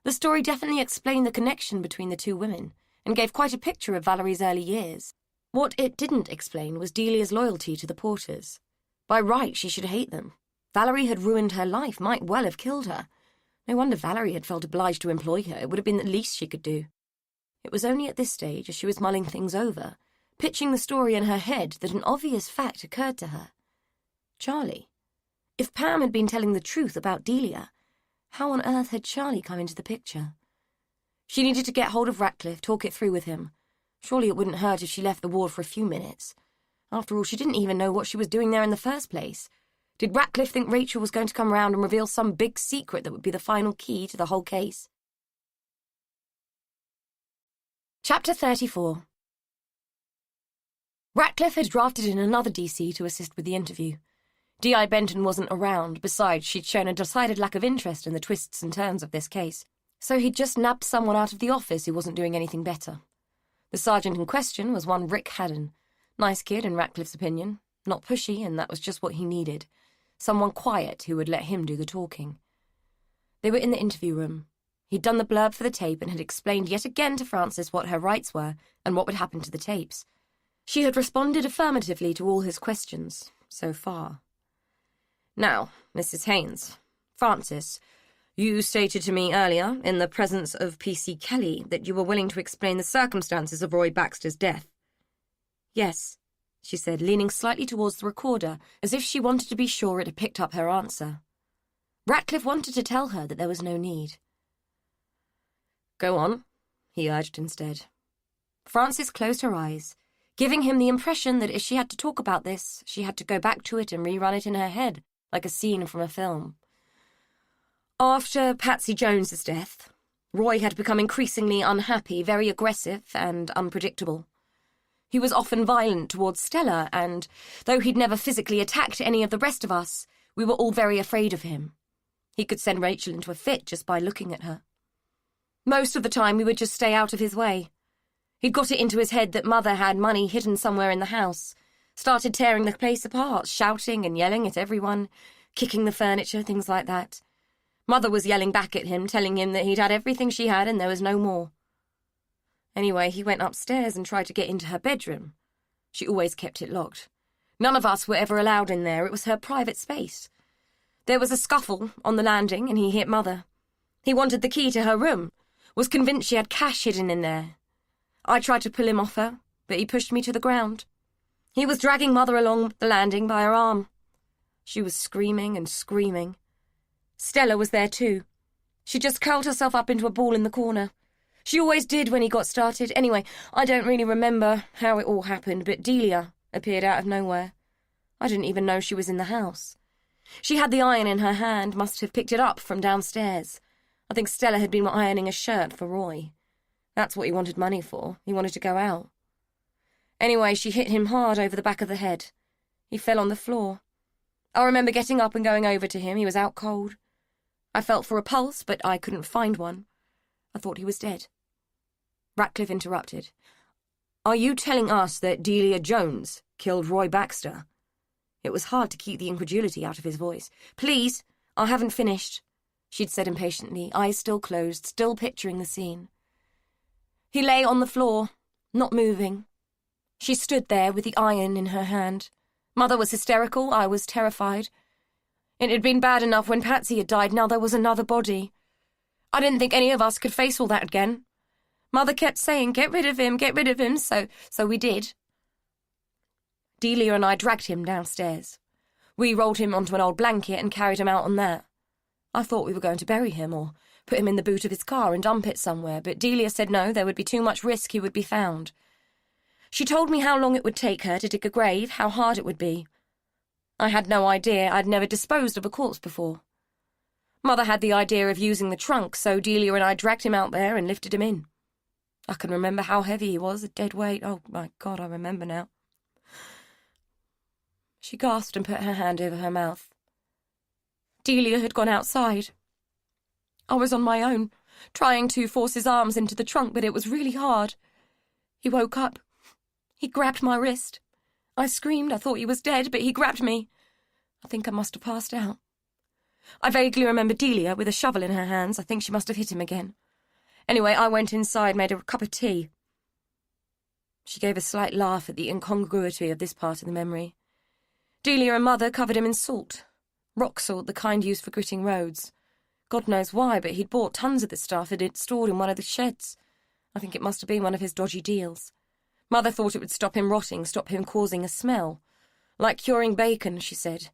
The story definitely explained the connection between the two women, and gave quite a picture of Valerie's early years. What it didn't explain was Delia's loyalty to the Porters. By right, she should hate them. Valerie had ruined her life, might well have killed her. No wonder Valerie had felt obliged to employ her. It would have been the least she could do. It was only at this stage, as she was mulling things over, pitching the story in her head, that an obvious fact occurred to her. Charlie. If Pam had been telling the truth about Delia, how on earth had Charlie come into the picture? She needed to get hold of Ratcliffe, talk it through with him. Surely it wouldn't hurt if she left the ward for a few minutes. After all, she didn't even know what she was doing there in the first place. Did Ratcliffe think Rachel was going to come round and reveal some big secret that would be the final key to the whole case? Chapter 34. Ratcliffe had drafted in another DC to assist with the interview. D.I. Benton wasn't around. Besides, she'd shown a decided lack of interest in the twists and turns of this case. So he'd just nabbed someone out of the office who wasn't doing anything better. The sergeant in question was one Rick Haddon. Nice kid, in Ratcliffe's opinion. Not pushy, and that was just what he needed. Someone quiet who would let him do the talking. They were in the interview room. He'd done the blurb for the tape and had explained yet again to Frances what her rights were and what would happen to the tapes. She had responded affirmatively to all his questions, so far. Now, Mrs. Haynes, Frances, you stated to me earlier, in the presence of P.C. Kelly, that you were willing to explain the circumstances of Roy Baxter's death. Yes, she said, leaning slightly towards the recorder, as if she wanted to be sure it had picked up her answer. Ratcliffe wanted to tell her that there was no need. Go on, he urged instead. Frances closed her eyes, giving him the impression that if she had to talk about this, she had to go back to it and rerun it in her head, like a scene from a film. After Patsy Jones's death, Roy had become increasingly unhappy, very aggressive and unpredictable. He was often violent towards Stella, and, though he'd never physically attacked any of the rest of us, we were all very afraid of him. He could send Rachel into a fit just by looking at her. Most of the time we would just stay out of his way. He'd got it into his head that Mother had money hidden somewhere in the house, started tearing the place apart, shouting and yelling at everyone, kicking the furniture, things like that. Mother was yelling back at him, telling him that he'd had everything she had and there was no more. Anyway, he went upstairs and tried to get into her bedroom. She always kept it locked. None of us were ever allowed in there. It was her private space. There was a scuffle on the landing and he hit Mother. He wanted the key to her room, was convinced she had cash hidden in there. I tried to pull him off her, but he pushed me to the ground. He was dragging Mother along the landing by her arm. She was screaming and screaming. Stella was there too. She just curled herself up into a ball in the corner. She always did when he got started. Anyway, I don't really remember how it all happened, but Delia appeared out of nowhere. I didn't even know she was in the house. She had the iron in her hand, must have picked it up from downstairs. I think Stella had been ironing a shirt for Roy. That's what he wanted money for. He wanted to go out. Anyway, she hit him hard over the back of the head. He fell on the floor. I remember getting up and going over to him. He was out cold. I felt for a pulse, but I couldn't find one. I thought he was dead. Ratcliffe interrupted. Are you telling us that Delia Jones killed Roy Baxter? It was hard to keep the incredulity out of his voice. Please, I haven't finished, she'd said impatiently, eyes still closed, still picturing the scene. He lay on the floor, not moving. She stood there with the iron in her hand. Mother was hysterical, I was terrified. It had been bad enough when Patsy had died, now there was another body. I didn't think any of us could face all that again. Mother kept saying, get rid of him, so we did. Delia and I dragged him downstairs. We rolled him onto an old blanket and carried him out on that. I thought we were going to bury him or put him in the boot of his car and dump it somewhere, but Delia said no, there would be too much risk he would be found. She told me how long it would take her to dig a grave, how hard it would be. I had no idea. I'd never disposed of a corpse before. Mother had the idea of using the trunk, so Delia and I dragged him out there and lifted him in. I can remember how heavy he was, a dead weight. Oh, my God, I remember now. She gasped and put her hand over her mouth. Delia had gone outside. I was on my own, trying to force his arms into the trunk, but it was really hard. He woke up. He grabbed my wrist. I screamed. I thought he was dead, but he grabbed me. I think I must have passed out. I vaguely remember Delia with a shovel in her hands. I think she must have hit him again. Anyway, I went inside, made a cup of tea. She gave a slight laugh at the incongruity of this part of the memory. Delia and Mother covered him in salt. Rock salt, the kind used for gritting roads. God knows why, but he'd bought tons of the stuff and it stored in one of the sheds. I think it must have been one of his dodgy deals. Mother thought it would stop him rotting, stop him causing a smell. Like curing bacon, she said,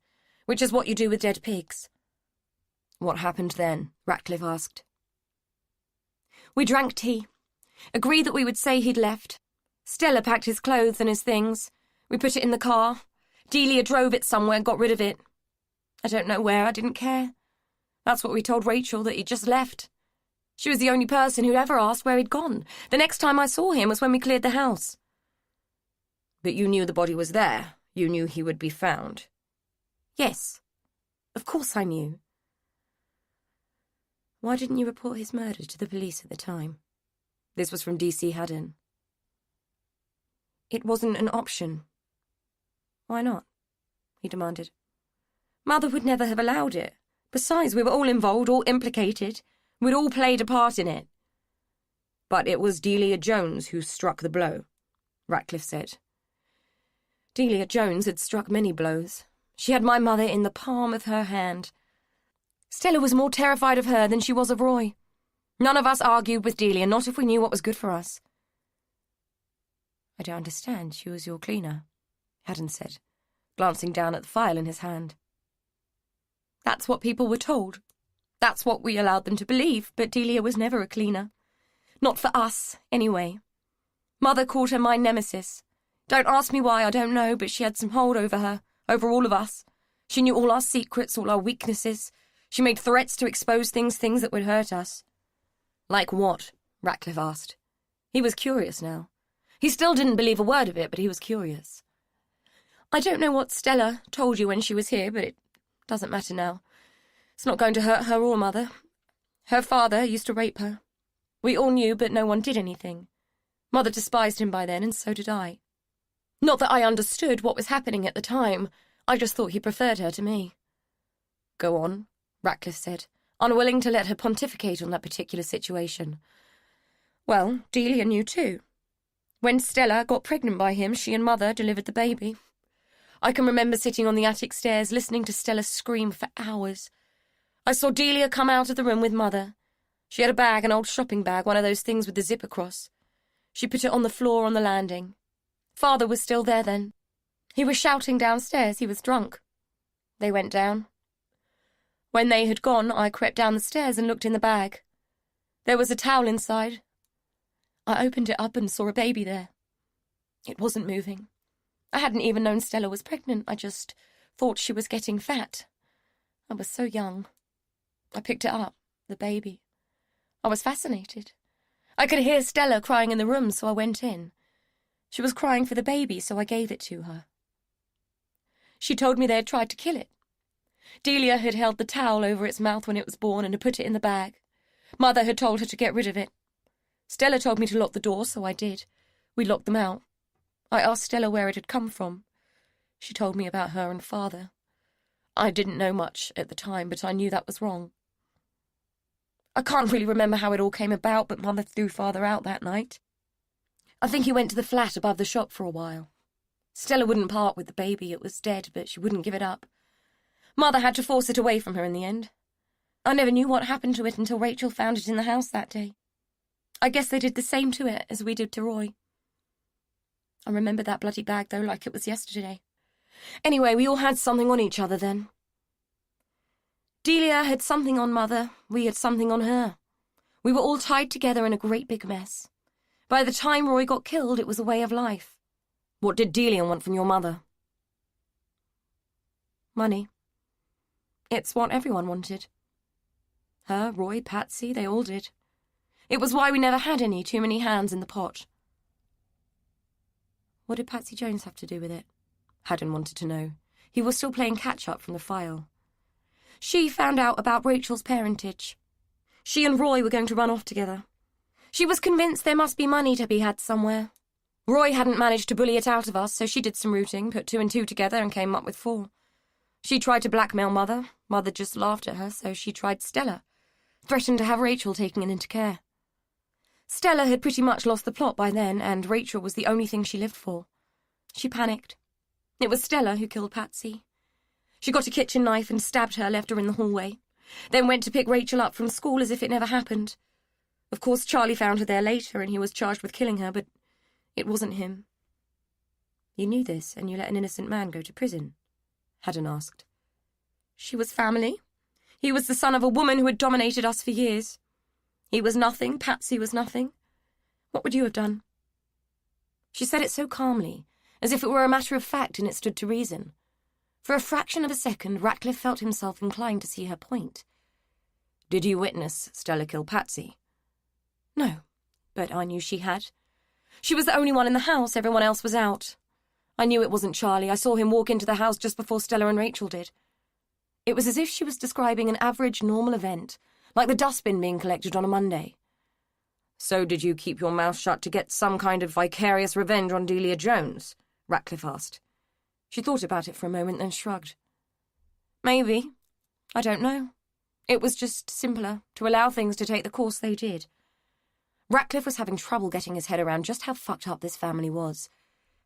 which is what you do with dead pigs. What happened then? Ratcliffe asked. We drank tea. Agreed that we would say he'd left. Stella packed his clothes and his things. We put it in the car. Delia drove it somewhere and got rid of it. I don't know where, I didn't care. That's what we told Rachel, that he'd just left. She was the only person who'd ever asked where he'd gone. The next time I saw him was when we cleared the house. But you knew the body was there. You knew he would be found. Yes, of course I knew. Why didn't you report his murder to the police at the time? This was from D.C. Haddon. It wasn't an option. Why not? He demanded. Mother would never have allowed it. Besides, we were all involved, all implicated. We'd all played a part in it. But it was Delia Jones who struck the blow, Ratcliffe said. Delia Jones had struck many blows. She had my mother in the palm of her hand. Stella was more terrified of her than she was of Roy. None of us argued with Delia, not if we knew what was good for us. I don't understand. She was your cleaner, Haddon said, glancing down at the file in his hand. That's what people were told. That's what we allowed them to believe, but Delia was never a cleaner. Not for us, anyway. Mother called her my nemesis. Don't ask me why, I don't know, but she had some hold over her, over all of us. She knew all our secrets, all our weaknesses. She made threats to expose things that would hurt us. Like what? Ratcliffe asked. He was curious now. He still didn't believe a word of it, but he was curious. I don't know what Stella told you when she was here, but it doesn't matter now. It's not going to hurt her or Mother. Her father used to rape her. We all knew, but no one did anything. Mother despised him by then, and so did I. Not that I understood what was happening at the time. I just thought he preferred her to me. Go on, Ratcliffe said, unwilling to let her pontificate on that particular situation. Well, Delia knew too. When Stella got pregnant by him, she and Mother delivered the baby. I can remember sitting on the attic stairs listening to Stella scream for hours. I saw Delia come out of the room with Mother. She had a bag, an old shopping bag, one of those things with the zip across. She put it on the floor on the landing. Father was still there then. He was shouting downstairs. He was drunk. They went down. When they had gone, I crept down the stairs and looked in the bag. There was a towel inside. I opened it up and saw a baby there. It wasn't moving. I hadn't even known Stella was pregnant. I just thought she was getting fat. I was so young. I picked it up, the baby. I was fascinated. I could hear Stella crying in the room, so I went in. She was crying for the baby, so I gave it to her. She told me they had tried to kill it. Delia had held the towel over its mouth when it was born and had put it in the bag. Mother had told her to get rid of it. Stella told me to lock the door, so I did. We locked them out. I asked Stella where it had come from. She told me about her and Father. I didn't know much at the time, but I knew that was wrong. I can't really remember how it all came about, but Mother threw Father out that night. I think he went to the flat above the shop for a while. Stella wouldn't part with the baby. It was dead, but she wouldn't give it up. Mother had to force it away from her in the end. I never knew what happened to it until Rachel found it in the house that day. I guess they did the same to it as we did to Roy. I remember that bloody bag, though, like it was yesterday. Anyway, we all had something on each other then. Delia had something on Mother, we had something on her. We were all tied together in a great big mess. By the time Roy got killed, it was a way of life. What did Delia want from your mother? Money. It's what everyone wanted. Her, Roy, Patsy, they all did. It was why we never had any, too many hands in the pot. What did Patsy Jones have to do with it? Haddon wanted to know. He was still playing catch-up from the file. She found out about Rachel's parentage. She and Roy were going to run off together. She was convinced there must be money to be had somewhere. Roy hadn't managed to bully it out of us, so she did some rooting, put 2 and 2 together and came up with 4. She tried to blackmail Mother. Mother just laughed at her, so she tried Stella. Threatened to have Rachel taken into care. Stella had pretty much lost the plot by then, and Rachel was the only thing she lived for. She panicked. It was Stella who killed Patsy. She got a kitchen knife and stabbed her, left her in the hallway. Then went to pick Rachel up from school as if it never happened. Of course, Charlie found her there later, and he was charged with killing her, but it wasn't him. You knew this, and you let an innocent man go to prison? Haddon asked. She was family. He was the son of a woman who had dominated us for years. He was nothing, Patsy was nothing. What would you have done? She said it so calmly, as if it were a matter of fact and it stood to reason. For a fraction of a second, Ratcliffe felt himself inclined to see her point. Did you witness Stella kill Patsy? No, but I knew she had. She was the only one in the house, everyone else was out. I knew it wasn't Charlie. I saw him walk into the house just before Stella and Rachel did. It was as if she was describing an average, normal event, like the dustbin being collected on a Monday. So did you keep your mouth shut to get some kind of vicarious revenge on Delia Jones? Ratcliffe asked. She thought about it for a moment, then shrugged. Maybe. I don't know. It was just simpler, to allow things to take the course they did. Ratcliffe was having trouble getting his head around just how fucked up this family was.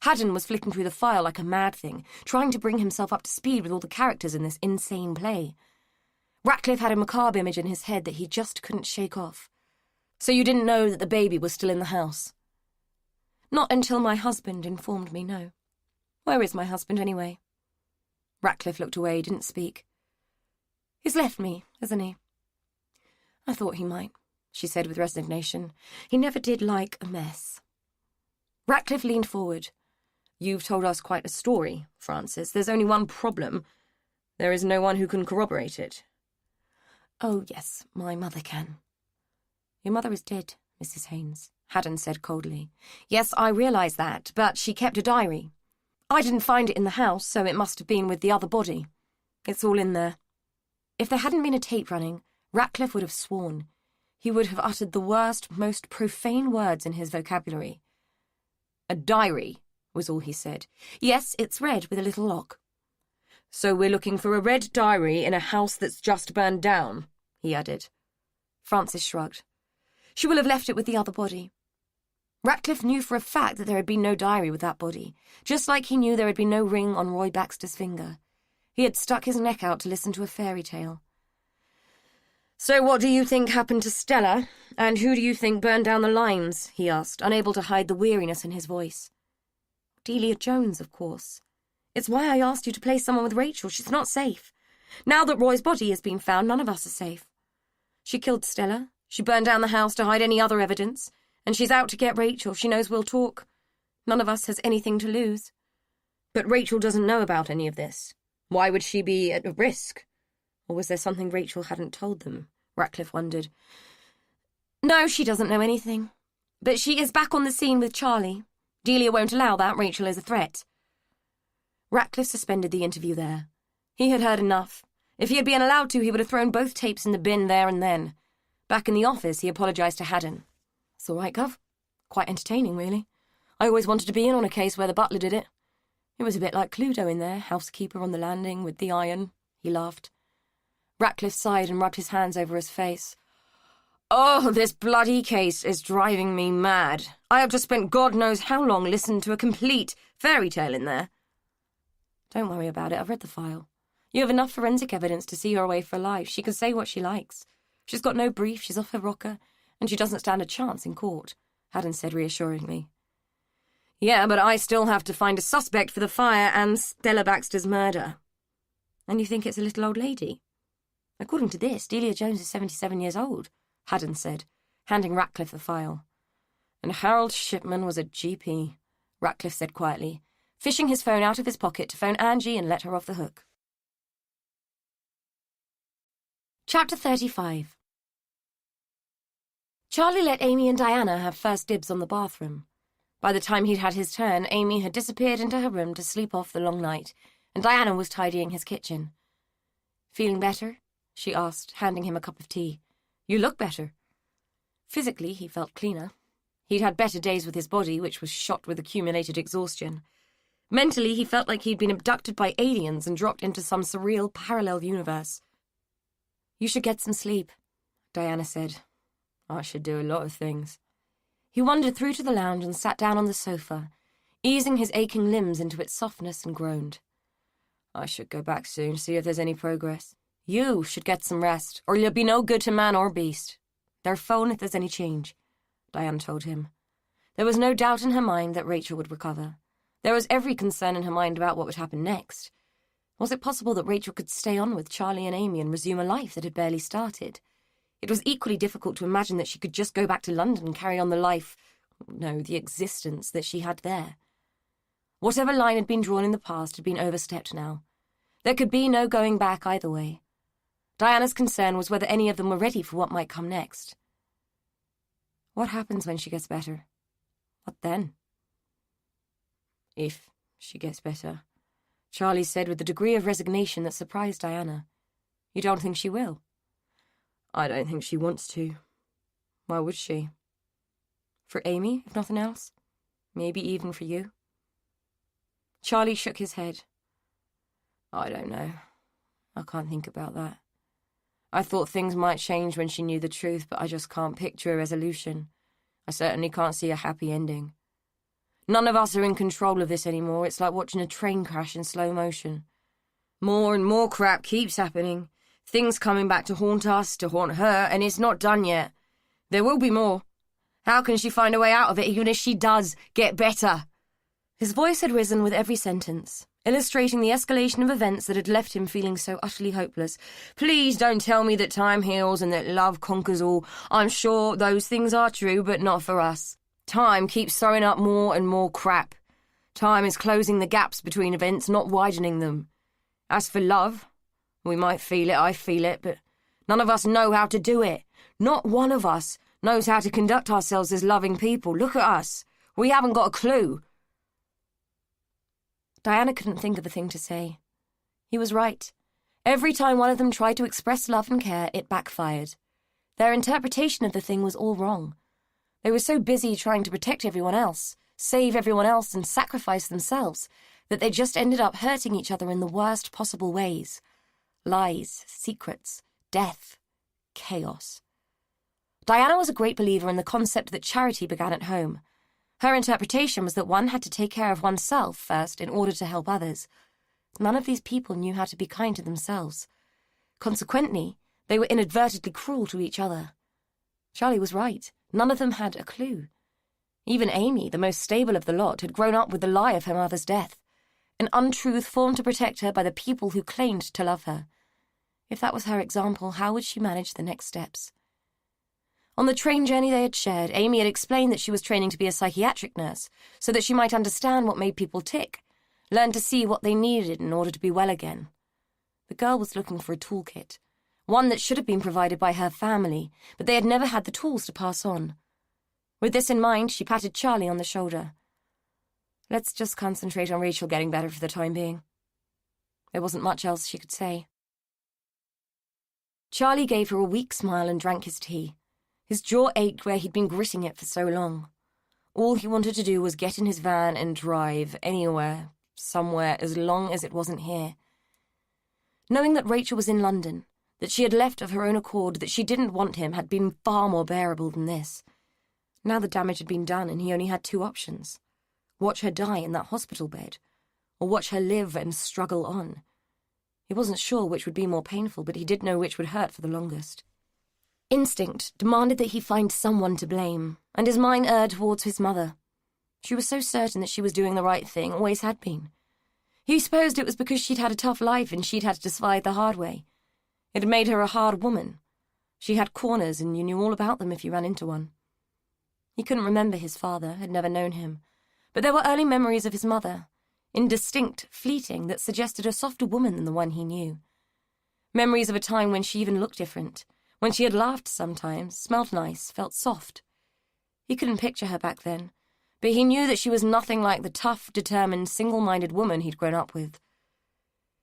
Haddon was flicking through the file like a mad thing, trying to bring himself up to speed with all the characters in this insane play. Ratcliffe had a macabre image in his head that he just couldn't shake off. So you didn't know that the baby was still in the house? Not until my husband informed me, no. Where is my husband, anyway? Ratcliffe looked away, didn't speak. He's left me, hasn't he? I thought he might, she said with resignation. He never did like a mess. Ratcliffe leaned forward. You've told us quite a story, Francis. There's only one problem. There is no one who can corroborate it. Oh, yes, my mother can. Your mother is dead, Mrs. Haynes, Haddon said coldly. Yes, I realise that, but she kept a diary. I didn't find it in the house, so it must have been with the other body. It's all in there. If there hadn't been a tape running, Ratcliffe would have sworn. He would have uttered the worst, most profane words in his vocabulary. A diary, was all he said. Yes, it's red with a little lock. So we're looking for a red diary in a house that's just burned down, he added. Francis shrugged. She will have left it with the other body. Ratcliffe knew for a fact that there had been no diary with that body, just like he knew there had been no ring on Roy Baxter's finger. He had stuck his neck out to listen to a fairy tale. "So what do you think happened to Stella? And who do you think burned down the lines?" he asked, unable to hide the weariness in his voice. "Delia Jones, of course. It's why I asked you to place someone with Rachel. She's not safe. Now that Roy's body has been found, none of us are safe. She killed Stella. She burned down the house to hide any other evidence. And she's out to get Rachel. She knows we'll talk. None of us has anything to lose." "But Rachel doesn't know about any of this. Why would she be at risk?" Or was there something Rachel hadn't told them? Ratcliffe wondered. "No, she doesn't know anything. But she is back on the scene with Charlie. Delia won't allow that. Rachel is a threat." Ratcliffe suspended the interview there. He had heard enough. If he had been allowed to, he would have thrown both tapes in the bin there and then. Back in the office, he apologised to Haddon. "It's all right, Gov. Quite entertaining, really. I always wanted to be in on a case where the butler did it. It was a bit like Cluedo in there, housekeeper on the landing with the iron." He laughed. Ratcliffe sighed and rubbed his hands over his face. "Oh, this bloody case is driving me mad. I have just spent God knows how long listening to a complete fairy tale in there." "Don't worry about it. I've read the file. You have enough forensic evidence to see her away for life. She can say what she likes. She's got no brief, she's off her rocker, and she doesn't stand a chance in court," Haddon said reassuringly. "Yeah, but I still have to find a suspect for the fire and Stella Baxter's murder." "And you think it's a little old lady?" "According to this, Delia Jones is 77 years old," Haddon said, handing Ratcliffe the file. "And Harold Shipman was a GP," Ratcliffe said quietly, fishing his phone out of his pocket to phone Angie and let her off the hook. Chapter 35. Charlie let Amy and Diana have first dibs on the bathroom. By the time he'd had his turn, Amy had disappeared into her room to sleep off the long night, and Diana was tidying his kitchen. "Feeling better?" she asked, handing him a cup of tea. "You look better." Physically, he felt cleaner. He'd had better days with his body, which was shot with accumulated exhaustion. Mentally, he felt like he'd been abducted by aliens and dropped into some surreal parallel universe. "You should get some sleep," Diana said. "I should do a lot of things." He wandered through to the lounge and sat down on the sofa, easing his aching limbs into its softness, and groaned. "I should go back soon, see if there's any progress." "You should get some rest, or you'll be no good to man or beast. They'll phone if there's any change," Diana told him. There was no doubt in her mind that Rachel would recover. There was every concern in her mind about what would happen next. Was it possible that Rachel could stay on with Charlie and Amy and resume a life that had barely started? It was equally difficult to imagine that she could just go back to London and carry on the existence that she had there. Whatever line had been drawn in the past had been overstepped now. There could be no going back either way. Diana's concern was whether any of them were ready for what might come next. What happens when she gets better? What then? If she gets better, Charlie said with a degree of resignation that surprised Diana. "You don't think she will?" "I don't think she wants to. Why would she?" "For Amy, if nothing else? Maybe even for you?" Charlie shook his head. "I don't know. I can't think about that. I thought things might change when she knew the truth, but I just can't picture a resolution. I certainly can't see a happy ending. None of us are in control of this anymore. It's like watching a train crash in slow motion. More and more crap keeps happening. Things coming back to haunt us, to haunt her, and it's not done yet. There will be more. How can she find a way out of it even if she does get better?" His voice had risen with every sentence, illustrating the escalation of events that had left him feeling so utterly hopeless. "Please don't tell me that time heals and that love conquers all. I'm sure those things are true, but not for us. Time keeps throwing up more and more crap. Time is closing the gaps between events, not widening them. As for love, we might feel it, I feel it, but none of us know how to do it. Not one of us knows how to conduct ourselves as loving people. Look at us. We haven't got a clue." Diana couldn't think of a thing to say. He was right. Every time one of them tried to express love and care, it backfired. Their interpretation of the thing was all wrong. They were so busy trying to protect everyone else, save everyone else, and sacrifice themselves, that they just ended up hurting each other in the worst possible ways. Lies, secrets, death, chaos. Diana was a great believer in the concept that charity began at home. Her interpretation was that one had to take care of oneself first in order to help others. None of these people knew how to be kind to themselves. Consequently, They were inadvertently cruel to each other. Charlie was right. None of them had a clue. Even Amy, the most stable of the lot, had grown up with the lie of her mother's death, an untruth formed to protect her by the people who claimed to love her. If that was her example, how would she manage the next steps? On the train journey they had shared, Amy had explained that she was training to be a psychiatric nurse so that she might understand what made people tick, learn to see what they needed in order to be well again. The girl was looking for a toolkit, one that should have been provided by her family, but they had never had the tools to pass on. With this in mind, she patted Charlie on the shoulder. Let's just concentrate on Rachel getting better for the time being. There wasn't much else she could say. Charlie gave her a weak smile and drank his tea. His jaw ached where he'd been gritting it for so long. All he wanted to do was get in his van and drive anywhere, somewhere, as long as it wasn't here. Knowing that Rachel was in London, that she had left of her own accord, that she didn't want him, had been far more bearable than this. Now the damage had been done and he only had two options. Watch her die in that hospital bed, or watch her live and struggle on. He wasn't sure which would be more painful, but he did know which would hurt for the longest. Instinct demanded that he find someone to blame, and his mind erred towards his mother. She was so certain that she was doing the right thing, always had been. He supposed it was because she'd had a tough life and she'd had to survive the hard way. It had made her a hard woman. She had corners, and you knew all about them if you ran into one. He couldn't remember his father, had never known him, but there were early memories of his mother, indistinct, fleeting, that suggested a softer woman than the one he knew. Memories of a time when she even looked different, when she had laughed sometimes, smelled nice, felt soft. He couldn't picture her back then, but he knew that she was nothing like the tough, determined, single-minded woman he'd grown up with.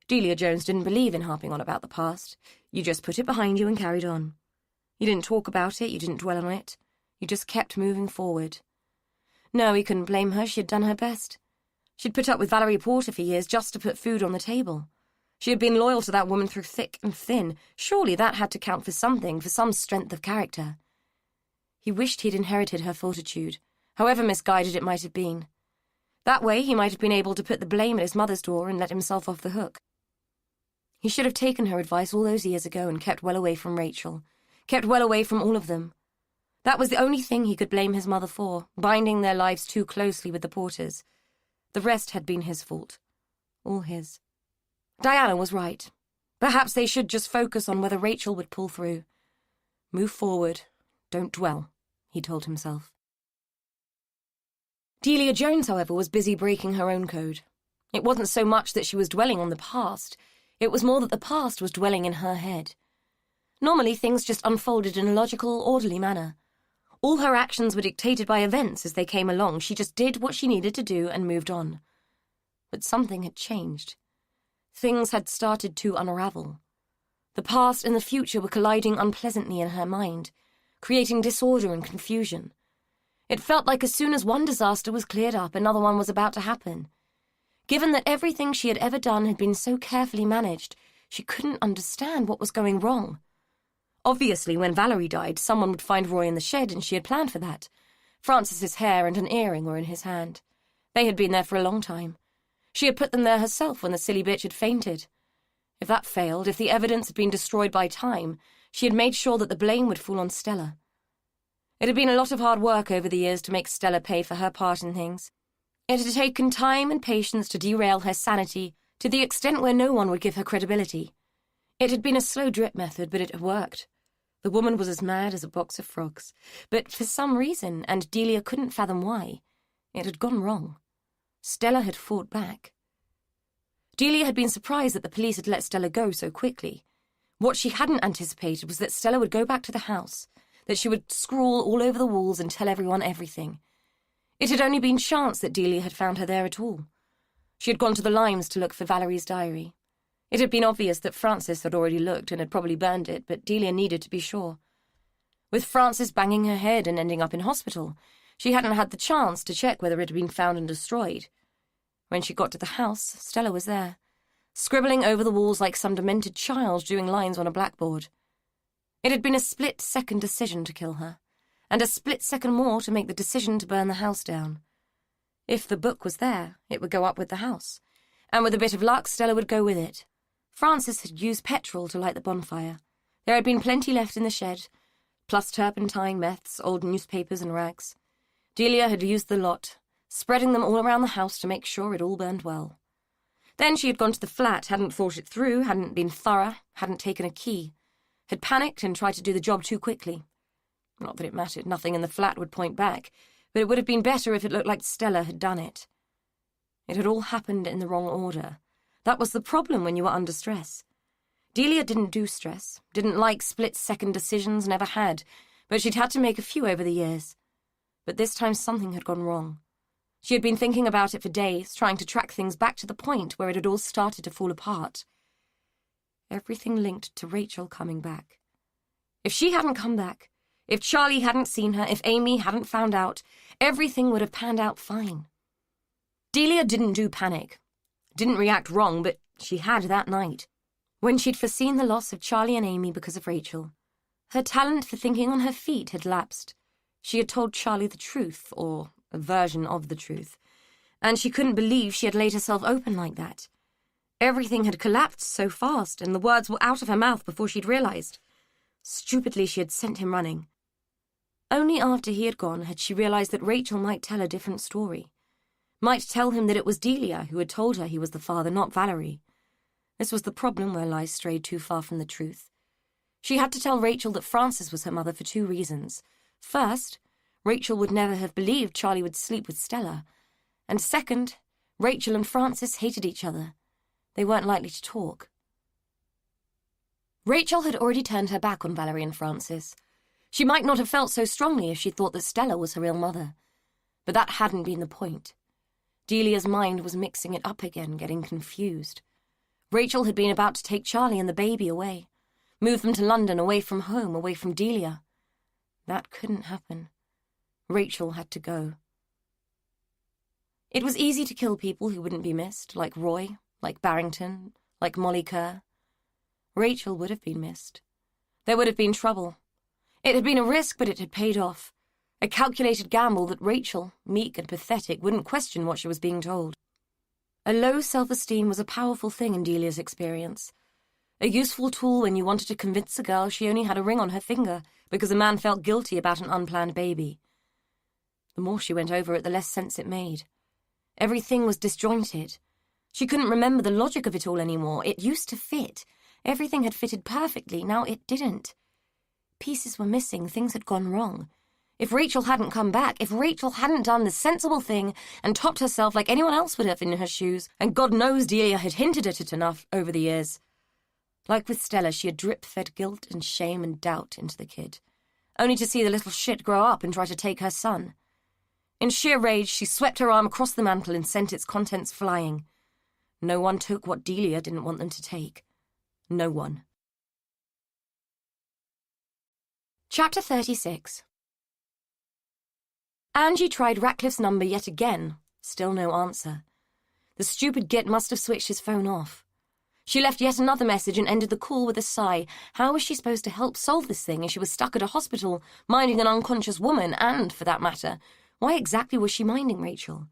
Delia Jones didn't believe in harping on about the past. You just put it behind you and carried on. You didn't talk about it, you didn't dwell on it. You just kept moving forward. No, he couldn't blame her. She had done her best. She'd put up with Valerie Porter for years just to put food on the table. She had been loyal to that woman through thick and thin. Surely that had to count for something, for some strength of character. He wished he'd inherited her fortitude, however misguided it might have been. That way he might have been able to put the blame at his mother's door and let himself off the hook. He should have taken her advice all those years ago and kept well away from Rachel, kept well away from all of them. That was the only thing he could blame his mother for, binding their lives too closely with the Porters. The rest had been his fault. All his. Diana was right. Perhaps they should just focus on whether Rachel would pull through. Move forward. Don't dwell, he told himself. Delia Jones, however, was busy breaking her own code. It wasn't so much that she was dwelling on the past. It was more that the past was dwelling in her head. Normally, things just unfolded in a logical, orderly manner. All her actions were dictated by events as they came along. She just did what she needed to do and moved on. But something had changed. Things had started to unravel. The past and the future were colliding unpleasantly in her mind, creating disorder and confusion. It felt like as soon as one disaster was cleared up, another one was about to happen. Given that everything she had ever done had been so carefully managed, she couldn't understand what was going wrong. Obviously, when Valerie died, someone would find Roy in the shed, and she had planned for that. Francis's hair and an earring were in his hand. They had been there for a long time. She had put them there herself when the silly bitch had fainted. If that failed, if the evidence had been destroyed by time, she had made sure that the blame would fall on Stella. It had been a lot of hard work over the years to make Stella pay for her part in things. It had taken time and patience to derail her sanity to the extent where no one would give her credibility. It had been a slow drip method, but it had worked. The woman was as mad as a box of frogs, but for some reason, and Delia couldn't fathom why, it had gone wrong. Stella had fought back. Delia had been surprised that the police had let Stella go so quickly. What she hadn't anticipated was that Stella would go back to the house, that she would scrawl all over the walls and tell everyone everything. It had only been chance that Delia had found her there at all. She had gone to the Limes to look for Valerie's diary. It had been obvious that Frances had already looked and had probably burned it, but Delia needed to be sure. With Frances banging her head and ending up in hospital, she hadn't had the chance to check whether it had been found and destroyed. When she got to the house, Stella was there, scribbling over the walls like some demented child doing lines on a blackboard. It had been a split-second decision to kill her, and a split second more to make the decision to burn the house down. If the book was there, it would go up with the house, and with a bit of luck, Stella would go with it. Frances had used petrol to light the bonfire. There had been plenty left in the shed, plus turpentine, meths, old newspapers and rags. Delia had used the lot, spreading them all around the house to make sure it all burned well. Then she had gone to the flat, hadn't thought it through, hadn't been thorough, hadn't taken a key, had panicked and tried to do the job too quickly. Not that it mattered, nothing in the flat would point back, but it would have been better if it looked like Stella had done it. It had all happened in the wrong order. That was the problem when you were under stress. Delia didn't do stress, didn't like split-second decisions, never had, but she'd had to make a few over the years. But this time something had gone wrong. She had been thinking about it for days, trying to track things back to the point where it had all started to fall apart. Everything linked to Rachel coming back. If she hadn't come back, if Charlie hadn't seen her, if Amy hadn't found out, everything would have panned out fine. Delia didn't do panic, didn't react wrong, but she had that night. When she'd foreseen the loss of Charlie and Amy because of Rachel, her talent for thinking on her feet had lapsed. She had told Charlie the truth, or a version of the truth, and she couldn't believe she had laid herself open like that. Everything had collapsed so fast, and the words were out of her mouth before she'd realized. Stupidly, she had sent him running. Only after he had gone had she realized that Rachel might tell a different story. Might tell him that it was Delia who had told her he was the father, not Valerie. This was the problem where lies strayed too far from the truth. She had to tell Rachel that Frances was her mother for 2 reasons. First, Rachel would never have believed Charlie would sleep with Stella. And second, Rachel and Frances hated each other. They weren't likely to talk. Rachel had already turned her back on Valerie and Frances. She might not have felt so strongly if she thought that Stella was her real mother. But that hadn't been the point. Delia's mind was mixing it up again, getting confused. Rachel had been about to take Charlie and the baby away, move them to London, away from home, away from Delia. That couldn't happen. Rachel had to go. It was easy to kill people who wouldn't be missed, like Roy, like Barrington, like Molly Kerr. Rachel would have been missed. There would have been trouble. It had been a risk, but it had paid off. A calculated gamble that Rachel, meek and pathetic, wouldn't question what she was being told. A low self-esteem was a powerful thing in Delia's experience. A useful tool when you wanted to convince a girl she only had a ring on her finger because a man felt guilty about an unplanned baby. The more she went over it, the less sense it made. Everything was disjointed. She couldn't remember the logic of it all anymore. It used to fit. Everything had fitted perfectly. Now it didn't. Pieces were missing. Things had gone wrong. If Rachel hadn't come back, if Rachel hadn't done the sensible thing and topped herself like anyone else would have in her shoes, and God knows Delia had hinted at it enough over the years. Like with Stella, she had drip-fed guilt and shame and doubt into the kid, only to see the little shit grow up and try to take her son. In sheer rage, she swept her arm across the mantel and sent its contents flying. No one took what Delia didn't want them to take. No one. Chapter 36. Angie tried Ratcliffe's number yet again. Still no answer. The stupid git must have switched his phone off. She left yet another message and ended the call with a sigh. How was she supposed to help solve this thing if she was stuck at a hospital, minding an unconscious woman, and, for that matter, why exactly was she minding Rachel?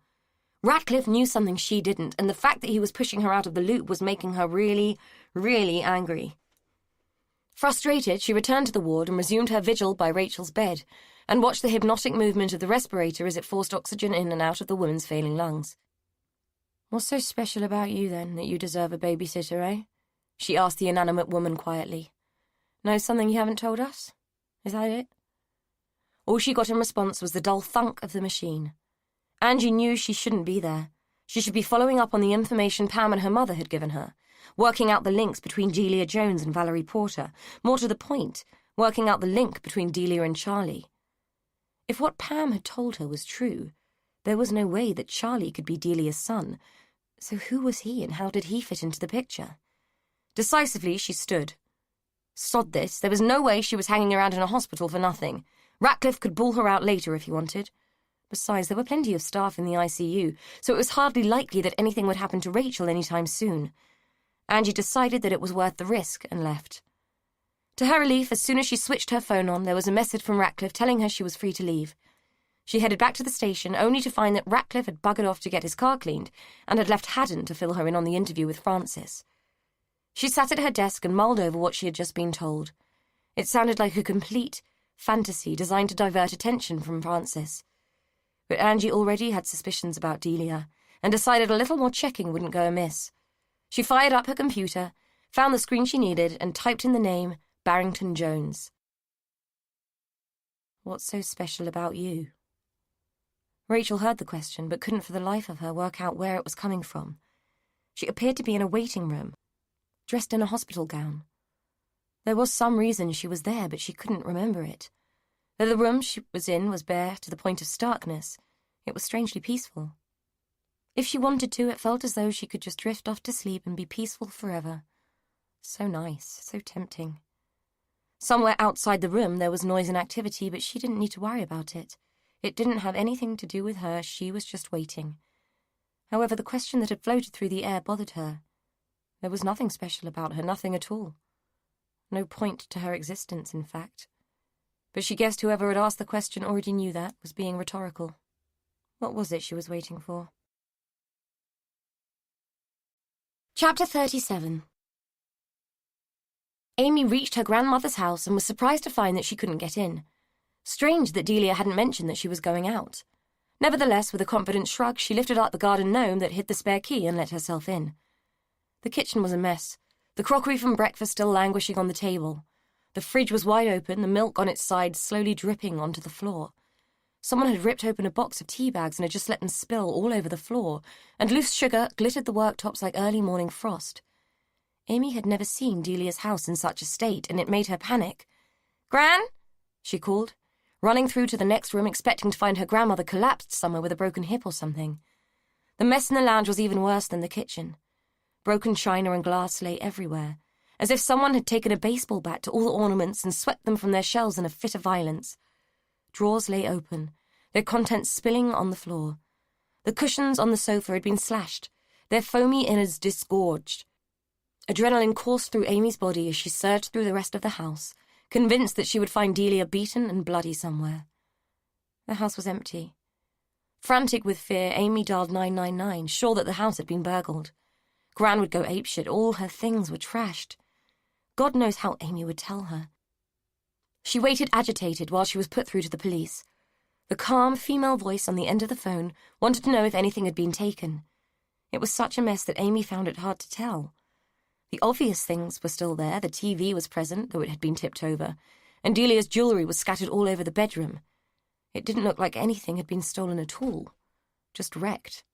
Ratcliffe knew something she didn't, and the fact that he was pushing her out of the loop was making her really, really angry. Frustrated, she returned to the ward and resumed her vigil by Rachel's bed, and watched the hypnotic movement of the respirator as it forced oxygen in and out of the woman's failing lungs. "What's so special about you, then, that you deserve a babysitter, eh?" she asked the inanimate woman quietly. "Know something you haven't told us? Is that it?" All she got in response was the dull thunk of the machine. Angie knew she shouldn't be there. She should be following up on the information Pam and her mother had given her, working out the links between Delia Jones and Valerie Porter. More to the point, working out the link between Delia and Charlie. If what Pam had told her was true, there was no way that Charlie could be Delia's son. So who was he, and how did he fit into the picture? Decisively, she stood. Sod this, there was no way she was hanging around in a hospital for nothing. Ratcliffe could bawl her out later if he wanted. Besides, there were plenty of staff in the ICU, so it was hardly likely that anything would happen to Rachel any time soon. Angie decided that it was worth the risk and left. To her relief, as soon as she switched her phone on, there was a message from Ratcliffe telling her she was free to leave. She headed back to the station, only to find that Ratcliffe had buggered off to get his car cleaned and had left Haddon to fill her in on the interview with Frances. She sat at her desk and mulled over what she had just been told. It sounded like a complete fantasy designed to divert attention from Francis. But Angie already had suspicions about Delia and decided a little more checking wouldn't go amiss. She fired up her computer, found the screen she needed, and typed in the name Barrington Jones. What's so special about you? Rachel heard the question, but couldn't for the life of her work out where it was coming from. She appeared to be in a waiting room, dressed in a hospital gown. There was some reason she was there, but she couldn't remember it. Though the room she was in was bare to the point of starkness, it was strangely peaceful. If she wanted to, it felt as though she could just drift off to sleep and be peaceful forever. So nice, so tempting. Somewhere outside the room there was noise and activity, but she didn't need to worry about it. It didn't have anything to do with her, she was just waiting. However, the question that had floated through the air bothered her. There was nothing special about her, nothing at all. No point to her existence, in fact. But she guessed whoever had asked the question already knew that, was being rhetorical. What was it she was waiting for? Chapter 37. Amy reached her grandmother's house and was surprised to find that she couldn't get in. Strange that Delia hadn't mentioned that she was going out. Nevertheless, with a confident shrug, she lifted up the garden gnome that hid the spare key and let herself in. The kitchen was a mess, the crockery from breakfast still languishing on the table. The fridge was wide open, the milk on its side slowly dripping onto the floor. Someone had ripped open a box of tea bags and had just let them spill all over the floor, and loose sugar glittered the worktops like early morning frost. Amy had never seen Delia's house in such a state, and it made her panic. "Gran?" she called, running through to the next room expecting to find her grandmother collapsed somewhere with a broken hip or something. The mess in the lounge was even worse than the kitchen. Broken china and glass lay everywhere, as if someone had taken a baseball bat to all the ornaments and swept them from their shelves in a fit of violence. Drawers lay open, their contents spilling on the floor. The cushions on the sofa had been slashed, their foamy innards disgorged. Adrenaline coursed through Amy's body as she surged through the rest of the house, convinced that she would find Delia beaten and bloody somewhere. The house was empty. Frantic with fear, Amy dialed 999, sure that the house had been burgled. Gran would go apeshit, all her things were trashed. God knows how Amy would tell her. She waited agitated while she was put through to the police. The calm female voice on the end of the phone wanted to know if anything had been taken. It was such a mess that Amy found it hard to tell. The obvious things were still there, the TV was present, though it had been tipped over, and Delia's jewellery was scattered all over the bedroom. It didn't look like anything had been stolen at all, just wrecked.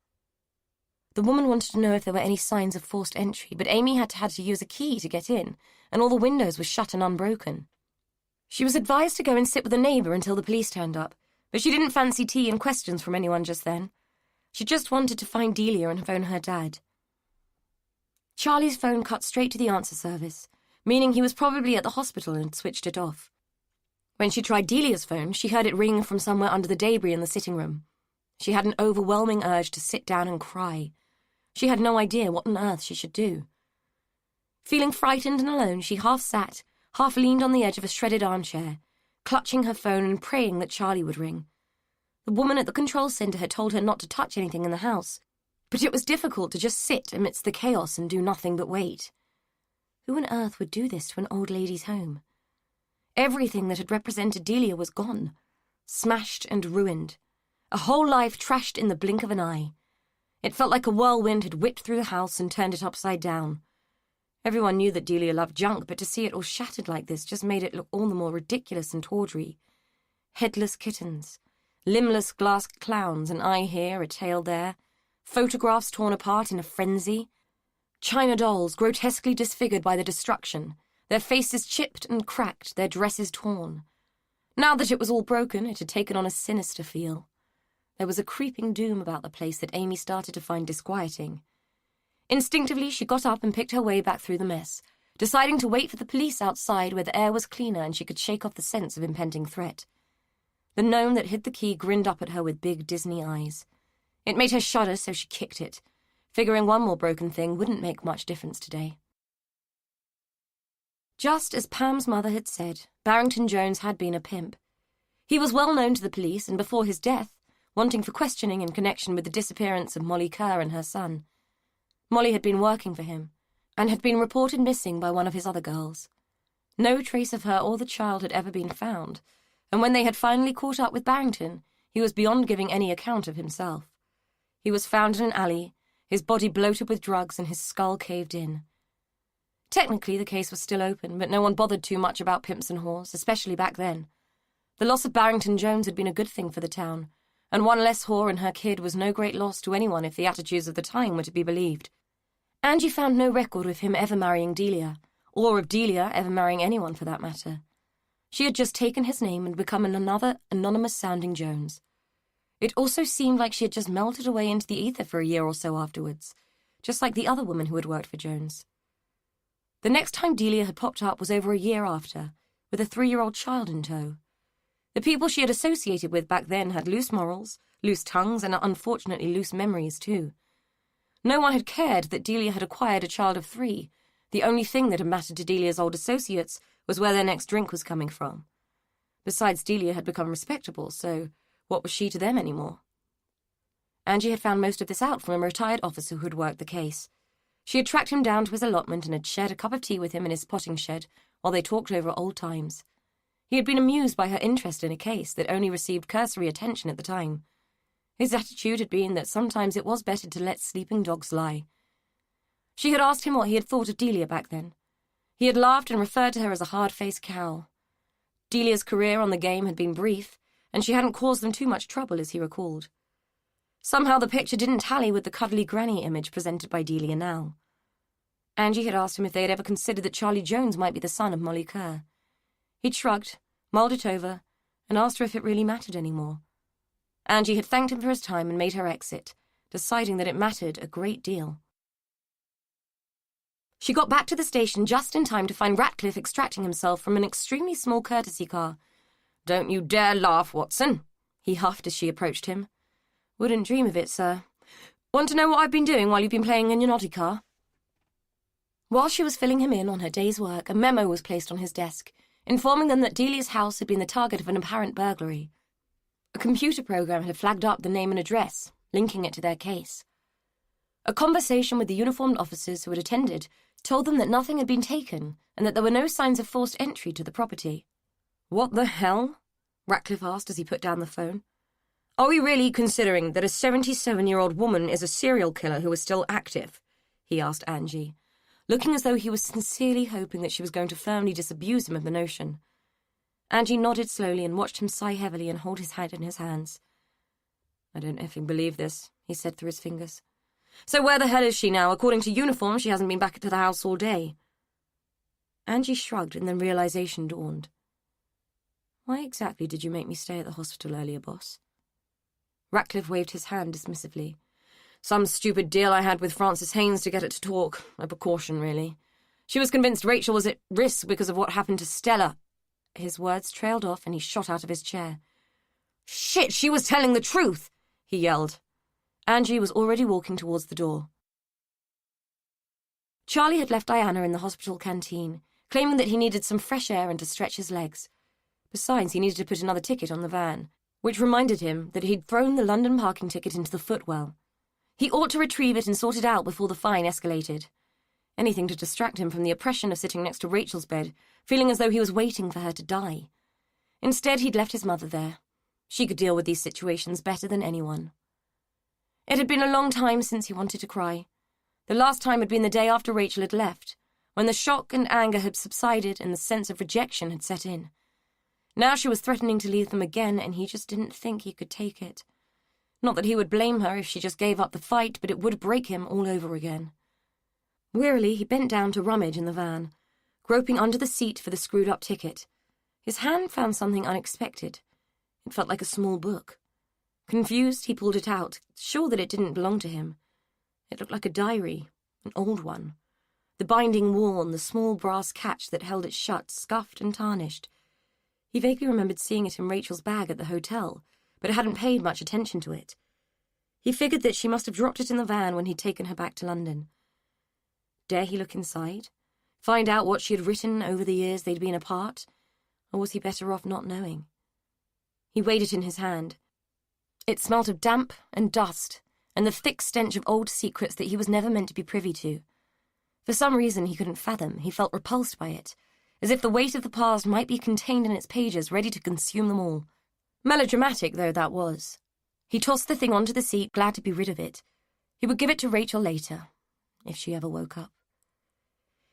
The woman wanted to know if there were any signs of forced entry, but Amy had to use a key to get in, and all the windows were shut and unbroken. She was advised to go and sit with a neighbour until the police turned up, but she didn't fancy tea and questions from anyone just then. She just wanted to find Delia and phone her dad. Charlie's phone cut straight to the answer service, meaning he was probably at the hospital and switched it off. When she tried Delia's phone, she heard it ring from somewhere under the debris in the sitting room. She had an overwhelming urge to sit down and cry. She had no idea what on earth she should do. Feeling frightened and alone, she half sat, half leaned on the edge of a shredded armchair, clutching her phone and praying that Charlie would ring. The woman at the control centre had told her not to touch anything in the house, but it was difficult to just sit amidst the chaos and do nothing but wait. Who on earth would do this to an old lady's home? Everything that had represented Delia was gone, smashed and ruined. A whole life trashed in the blink of an eye. It felt like a whirlwind had whipped through the house and turned it upside down. Everyone knew that Delia loved junk, but to see it all shattered like this just made it look all the more ridiculous and tawdry. Headless kittens, limbless glass clowns, an eye here, a tail there, photographs torn apart in a frenzy, china dolls grotesquely disfigured by the destruction, their faces chipped and cracked, their dresses torn. Now that it was all broken, it had taken on a sinister feel. There was a creeping doom about the place that Amy started to find disquieting. Instinctively, she got up and picked her way back through the mess, deciding to wait for the police outside where the air was cleaner and she could shake off the sense of impending threat. The gnome that hid the key grinned up at her with big Disney eyes. It made her shudder, so she kicked it, figuring one more broken thing wouldn't make much difference today. Just as Pam's mother had said, Barrington Jones had been a pimp. He was well known to the police, and before his death, wanting for questioning in connection with the disappearance of Molly Kerr and her son. Molly had been working for him, and had been reported missing by one of his other girls. No trace of her or the child had ever been found, and when they had finally caught up with Barrington, he was beyond giving any account of himself. He was found in an alley, his body bloated with drugs and his skull caved in. Technically, the case was still open, but no one bothered too much about pimps and whores, especially back then. The loss of Barrington Jones had been a good thing for the town, and one less whore and her kid was no great loss to anyone if the attitudes of the time were to be believed. Angie found no record of him ever marrying Delia, or of Delia ever marrying anyone for that matter. She had just taken his name and become another anonymous-sounding Jones. It also seemed like she had just melted away into the ether for a year or so afterwards, just like the other woman who had worked for Jones. The next time Delia had popped up was over a year after, with a 3-year-old child in tow. The people she had associated with back then had loose morals, loose tongues, and unfortunately loose memories too. No one had cared that Delia had acquired a child of 3. The only thing that had mattered to Delia's old associates was where their next drink was coming from. Besides, Delia had become respectable, so what was she to them anymore? Angie had found most of this out from a retired officer who had worked the case. She had tracked him down to his allotment and had shared a cup of tea with him in his potting shed while they talked over old times. He had been amused by her interest in a case that only received cursory attention at the time. His attitude had been that sometimes it was better to let sleeping dogs lie. She had asked him what he had thought of Delia back then. He had laughed and referred to her as a hard-faced cow. Delia's career on the game had been brief, and she hadn't caused them too much trouble, as he recalled. Somehow the picture didn't tally with the cuddly granny image presented by Delia now. Angie had asked him if they had ever considered that Charlie Jones might be the son of Molly Kerr. He'd shrugged, mulled it over, and asked her if it really mattered anymore. Angie had thanked him for his time and made her exit, deciding that it mattered a great deal. She got back to the station just in time to find Ratcliffe extracting himself from an extremely small courtesy car. "Don't you dare laugh, Watson," he huffed as she approached him. "Wouldn't dream of it, sir. Want to know what I've been doing while you've been playing in your naughty car?" While she was filling him in on her day's work, a memo was placed on his desk, informing them that Delia's house had been the target of an apparent burglary. A computer program had flagged up the name and address, linking it to their case. A conversation with the uniformed officers who had attended told them that nothing had been taken and that there were no signs of forced entry to the property. "What the hell?" Ratcliffe asked as he put down the phone. "Are we really considering that a 77-year-old woman is a serial killer who is still active?" he asked Angie, looking as though he was sincerely hoping that she was going to firmly disabuse him of the notion. Angie nodded slowly and watched him sigh heavily and hold his head in his hands. "I don't effing believe this," he said through his fingers. "So where the hell is she now? According to uniform, she hasn't been back to the house all day." Angie shrugged, and then realization dawned. "Why exactly did you make me stay at the hospital earlier, boss?" Ratcliffe waved his hand dismissively. "Some stupid deal I had with Frances Haynes to get her to talk. A precaution, really. She was convinced Rachel was at risk because of what happened to Stella." His words trailed off and he shot out of his chair. "Shit, she was telling the truth!" he yelled. Angie was already walking towards the door. Charlie had left Diana in the hospital canteen, claiming that he needed some fresh air and to stretch his legs. Besides, he needed to put another ticket on the van, which reminded him that he'd thrown the London parking ticket into the footwell. He ought to retrieve it and sort it out before the fine escalated. Anything to distract him from the oppression of sitting next to Rachel's bed, feeling as though he was waiting for her to die. Instead, he'd left his mother there. She could deal with these situations better than anyone. It had been a long time since he wanted to cry. The last time had been the day after Rachel had left, when the shock and anger had subsided and the sense of rejection had set in. Now she was threatening to leave them again, and he just didn't think he could take it. Not that he would blame her if she just gave up the fight, but it would break him all over again. Wearily, he bent down to rummage in the van, groping under the seat for the screwed-up ticket. His hand found something unexpected. It felt like a small book. Confused, he pulled it out, sure that it didn't belong to him. It looked like a diary, an old one. The binding worn, the small brass catch that held it shut, scuffed and tarnished. He vaguely remembered seeing it in Rachel's bag at the hotel, but hadn't paid much attention to it. He figured that she must have dropped it in the van when he'd taken her back to London. Dare he look inside? Find out what she had written over the years they'd been apart? Or was he better off not knowing? He weighed it in his hand. It smelt of damp and dust, and the thick stench of old secrets that he was never meant to be privy to. For some reason he couldn't fathom, he felt repulsed by it. as if the weight of the past might be contained in its pages, ready to consume them all. Melodramatic though that was. He tossed the thing onto the seat, glad to be rid of it. He would give it to Rachel later, if she ever woke up.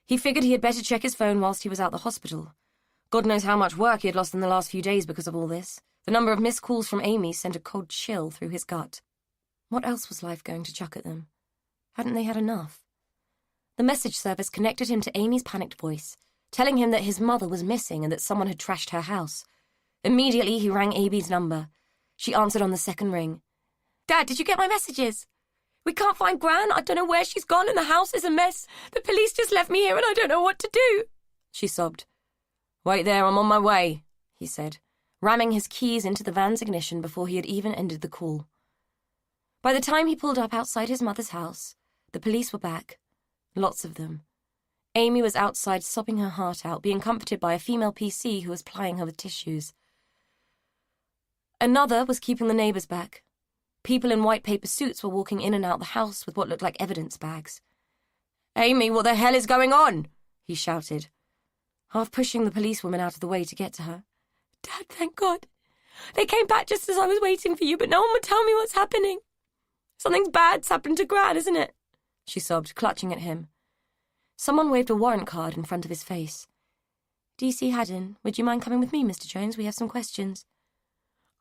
He figured he had better check his phone whilst he was out the hospital. God knows how much work he had lost in the last few days because of all this. The number of missed calls from Amy sent a cold chill through his gut. What else was life going to chuck at them? Hadn't they had enough? The message service connected him to Amy's panicked voice, telling him that his mother was missing and that someone had trashed her house. Immediately, he rang Amy's number. She answered on the second ring. "Dad, did you get my messages? We can't find Gran. I don't know where she's gone and the house is a mess. The police just left me here and I don't know what to do," she sobbed. "Wait there, I'm on my way," he said, ramming his keys into the van's ignition before he had even ended the call. By the time he pulled up outside his mother's house, the police were back. Lots of them. Amy was outside sobbing her heart out, being comforted by a female PC who was plying her with tissues. Another was keeping the neighbours back. People in white paper suits were walking in and out the house with what looked like evidence bags. "Amy, what the hell is going on?" he shouted, half pushing the policewoman out of the way to get to her. "Dad, thank God. They came back just as I was waiting for you, but no one would tell me what's happening. Something bad's happened to Gran, isn't it?" she sobbed, clutching at him. Someone waved a warrant card in front of his face. "DC Haddon, would you mind coming with me, Mr. Jones? We have some questions."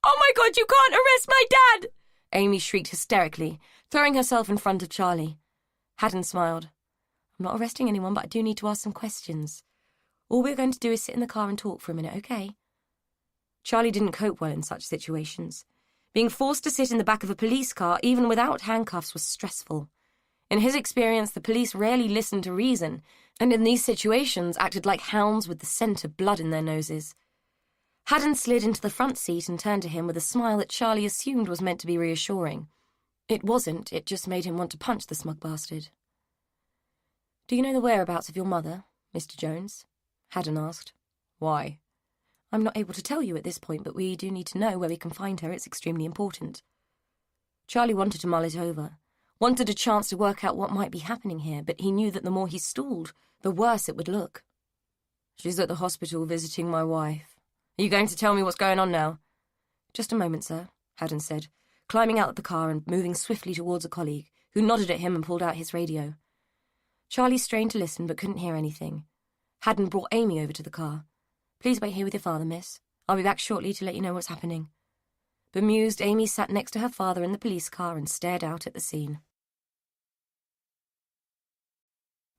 "Oh my God, you can't arrest my dad!" Amy shrieked hysterically, throwing herself in front of Charlie. Haddon smiled. "I'm not arresting anyone, but I do need to ask some questions. All we're going to do is sit in the car and talk for a minute, okay?" Charlie didn't cope well in such situations. Being forced to sit in the back of a police car, even without handcuffs, was stressful. In his experience, the police rarely listened to reason, and in these situations acted like hounds with the scent of blood in their noses. Haddon slid into the front seat and turned to him with a smile that Charlie assumed was meant to be reassuring. It wasn't, it just made him want to punch the smug bastard. "Do you know the whereabouts of your mother, Mr. Jones?" Haddon asked. "Why?" "I'm not able to tell you at this point, but we do need to know where we can find her. It's extremely important." Charlie wanted to mull it over, wanted a chance to work out what might be happening here, but he knew that the more he stalled, the worse it would look. "She's at the hospital visiting my wife. Are you going to tell me what's going on now?" "Just a moment, sir," Haddon said, climbing out of the car and moving swiftly towards a colleague, who nodded at him and pulled out his radio. Charlie strained to listen but couldn't hear anything. Haddon brought Amy over to the car. "Please wait here with your father, miss. I'll be back shortly to let you know what's happening." Bemused, Amy sat next to her father in the police car and stared out at the scene.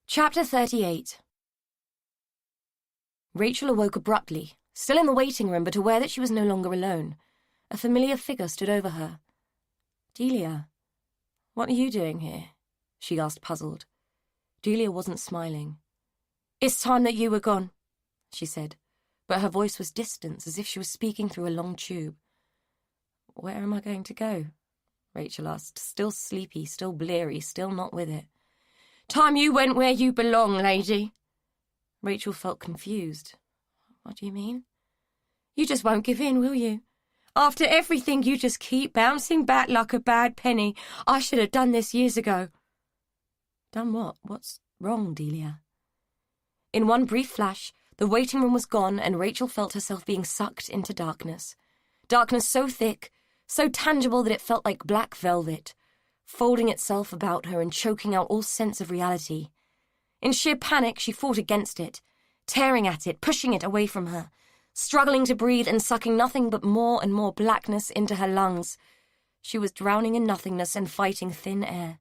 Chapter 38. Rachel awoke abruptly, still in the waiting room but aware that she was no longer alone. A familiar figure stood over her. "Delia, what are you doing here?" she asked, puzzled. Delia wasn't smiling. "It's time that you were gone," she said, but her voice was distant, as if she was speaking through a long tube. "Where am I going to go?" Rachel asked, still sleepy, still bleary, still not with it. "Time you went where you belong, lady." Rachel felt confused. "What do you mean?" "You just won't give in, will you? After everything, you just keep bouncing back like a bad penny. I should have done this years ago." "Done what? What's wrong, Delia?" In one brief flash, the waiting room was gone and Rachel felt herself being sucked into darkness. Darkness so thick, so tangible that it felt like black velvet, folding itself about her and choking out all sense of reality. In sheer panic, she fought against it, tearing at it, pushing it away from her, struggling to breathe and sucking nothing but more and more blackness into her lungs. She was drowning in nothingness and fighting thin air.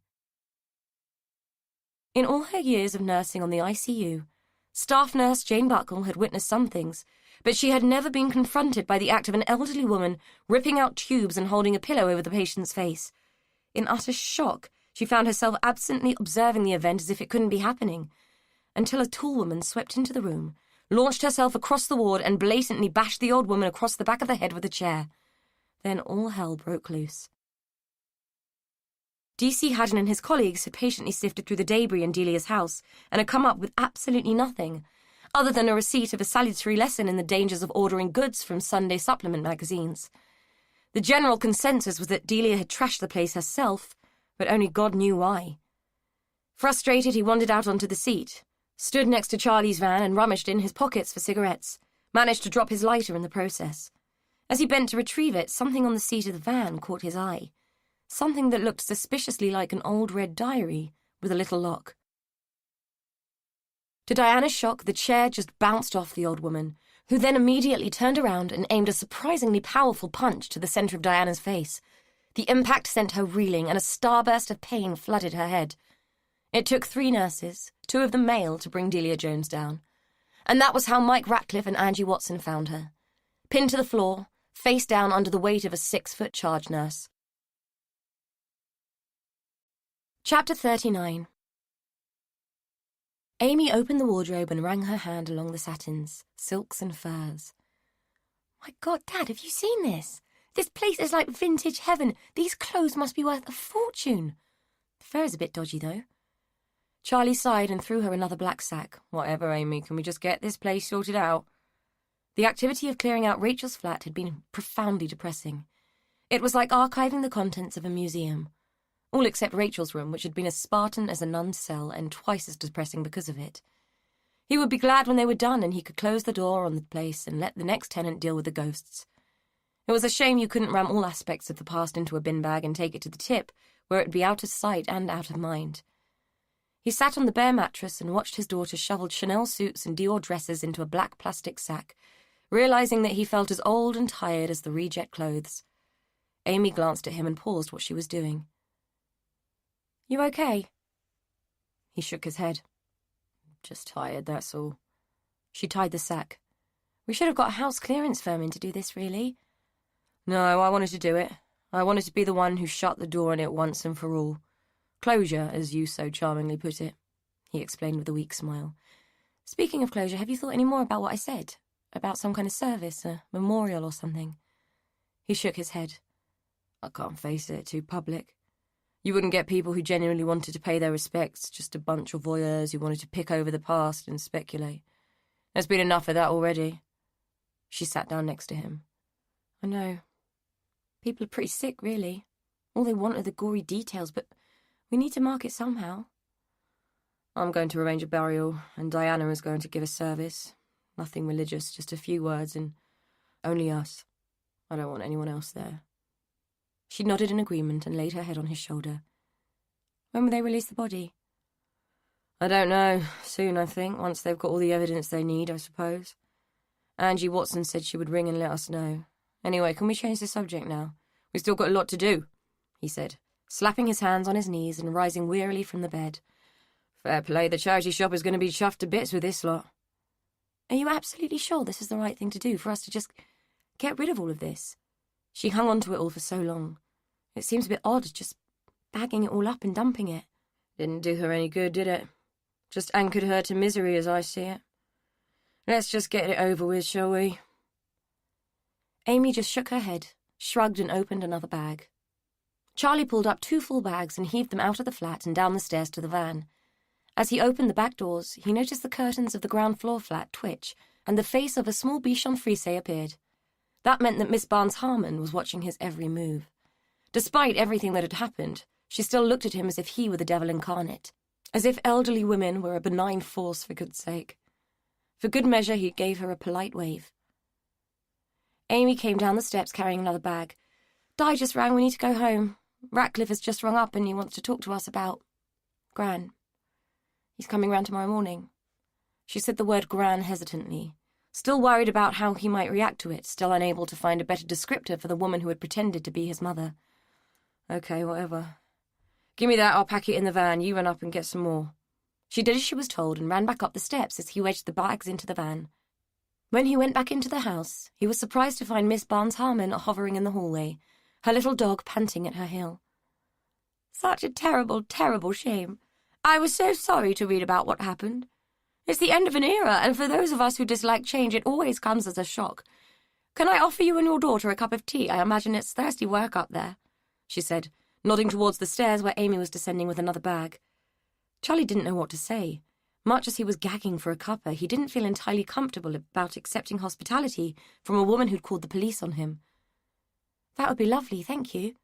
In all her years of nursing on the ICU, staff nurse Jane Buckle had witnessed some things, but she had never been confronted by the act of an elderly woman ripping out tubes and holding a pillow over the patient's face. In utter shock, she found herself absently observing the event as if it couldn't be happening, until a tall woman swept into the room, launched herself across the ward and blatantly bashed the old woman across the back of the head with a chair. Then all hell broke loose. DC Haddon and his colleagues had patiently sifted through the debris in Delia's house and had come up with absolutely nothing, other than a receipt of a salutary lesson in the dangers of ordering goods from Sunday supplement magazines. The general consensus was that Delia had trashed the place herself, but only God knew why. Frustrated, he wandered out onto the seat, stood next to Charlie's van and rummaged in his pockets for cigarettes, managed to drop his lighter in the process. As he bent to retrieve it, something on the seat of the van caught his eye. Something that looked suspiciously like an old red diary with a little lock. To Diana's shock, the chair just bounced off the old woman, who then immediately turned around and aimed a surprisingly powerful punch to the centre of Diana's face. The impact sent her reeling, and a starburst of pain flooded her head. It took 3 nurses, 2 of them male, to bring Delia Jones down. And that was how Mike Ratcliffe and Angie Watson found her, pinned to the floor, face down under the weight of a 6-foot charge nurse. Chapter 39. Amy opened the wardrobe and ran her hand along the satins, silks and furs. My God, Dad, have you seen this? This place is like vintage heaven. These clothes must be worth a fortune. The fur is a bit dodgy, though. Charlie sighed and threw her another black sack. Whatever, Amy, can we just get this place sorted out? The activity of clearing out Rachel's flat had been profoundly depressing. It was like archiving the contents of a museum. All except Rachel's room, which had been as Spartan as a nun's cell and twice as depressing because of it. He would be glad when they were done and he could close the door on the place and let the next tenant deal with the ghosts. It was a shame you couldn't ram all aspects of the past into a bin bag and take it to the tip, where it would be out of sight and out of mind. He sat on the bare mattress and watched his daughter shovel Chanel suits and Dior dresses into a black plastic sack, realizing that he felt as old and tired as the reject clothes. Amy glanced at him and paused what she was doing. You okay? He shook his head. Just tired, that's all. She tied the sack. We should have got a house clearance firm in to do this, really. No, I wanted to do it. I wanted to be the one who shut the door on it once and for all. Closure, as you so charmingly put it, he explained with a weak smile. Speaking of closure, have you thought any more about what I said? About some kind of service, a memorial or something? He shook his head. I can't face it, too public. You wouldn't get people who genuinely wanted to pay their respects, just a bunch of voyeurs who wanted to pick over the past and speculate. There's been enough of that already. She sat down next to him. I know. People are pretty sick, really. All they want are the gory details, but we need to mark it somehow. I'm going to arrange a burial, and Diana is going to give a service. Nothing religious, just a few words, and only us. I don't want anyone else there. She nodded in agreement and laid her head on his shoulder. When will they release the body? I don't know. Soon, I think, once they've got all the evidence they need, I suppose. Angie Watson said she would ring and let us know. Anyway, can we change the subject now? We've still got a lot to do, he said, slapping his hands on his knees and rising wearily from the bed. Fair play, the charity shop is going to be chuffed to bits with this lot. Are you absolutely sure this is the right thing to do, for us to just get rid of all of this? She hung on to it all for so long. It seems a bit odd, just bagging it all up and dumping it. Didn't do her any good, did it? Just anchored her to misery as I see it. Let's just get it over with, shall we? Amy just shook her head, shrugged and opened another bag. Charlie pulled up 2 full bags and heaved them out of the flat and down the stairs to the van. As he opened the back doors, he noticed the curtains of the ground floor flat twitch, and the face of a small bichon frise appeared. That meant that Miss Barnes-Harmon was watching his every move. Despite everything that had happened, she still looked at him as if he were the devil incarnate, as if elderly women were a benign force for good sake. For good measure, he gave her a polite wave. Amy came down the steps carrying another bag. Di just rang, we need to go home. Ratcliffe has just rung up and he wants to talk to us about Gran. He's coming round tomorrow morning. She said the word Gran hesitantly, still worried about how he might react to it, still unable to find a better descriptor for the woman who had pretended to be his mother. Okay, whatever. Give me that, I'll pack it in the van. You run up and get some more. She did as she was told and ran back up the steps as he wedged the bags into the van. When he went back into the house, he was surprised to find Miss Barnes-Harmon hovering in the hallway, her little dog panting at her heel. Such a terrible, terrible shame. I was so sorry to read about what happened. It's the end of an era, and for those of us who dislike change, it always comes as a shock. Can I offer you and your daughter a cup of tea? I imagine it's thirsty work up there, she said, nodding towards the stairs where Amy was descending with another bag. Charlie didn't know what to say. Much as he was gagging for a cuppa, he didn't feel entirely comfortable about accepting hospitality from a woman who'd called the police on him. That would be lovely, thank you,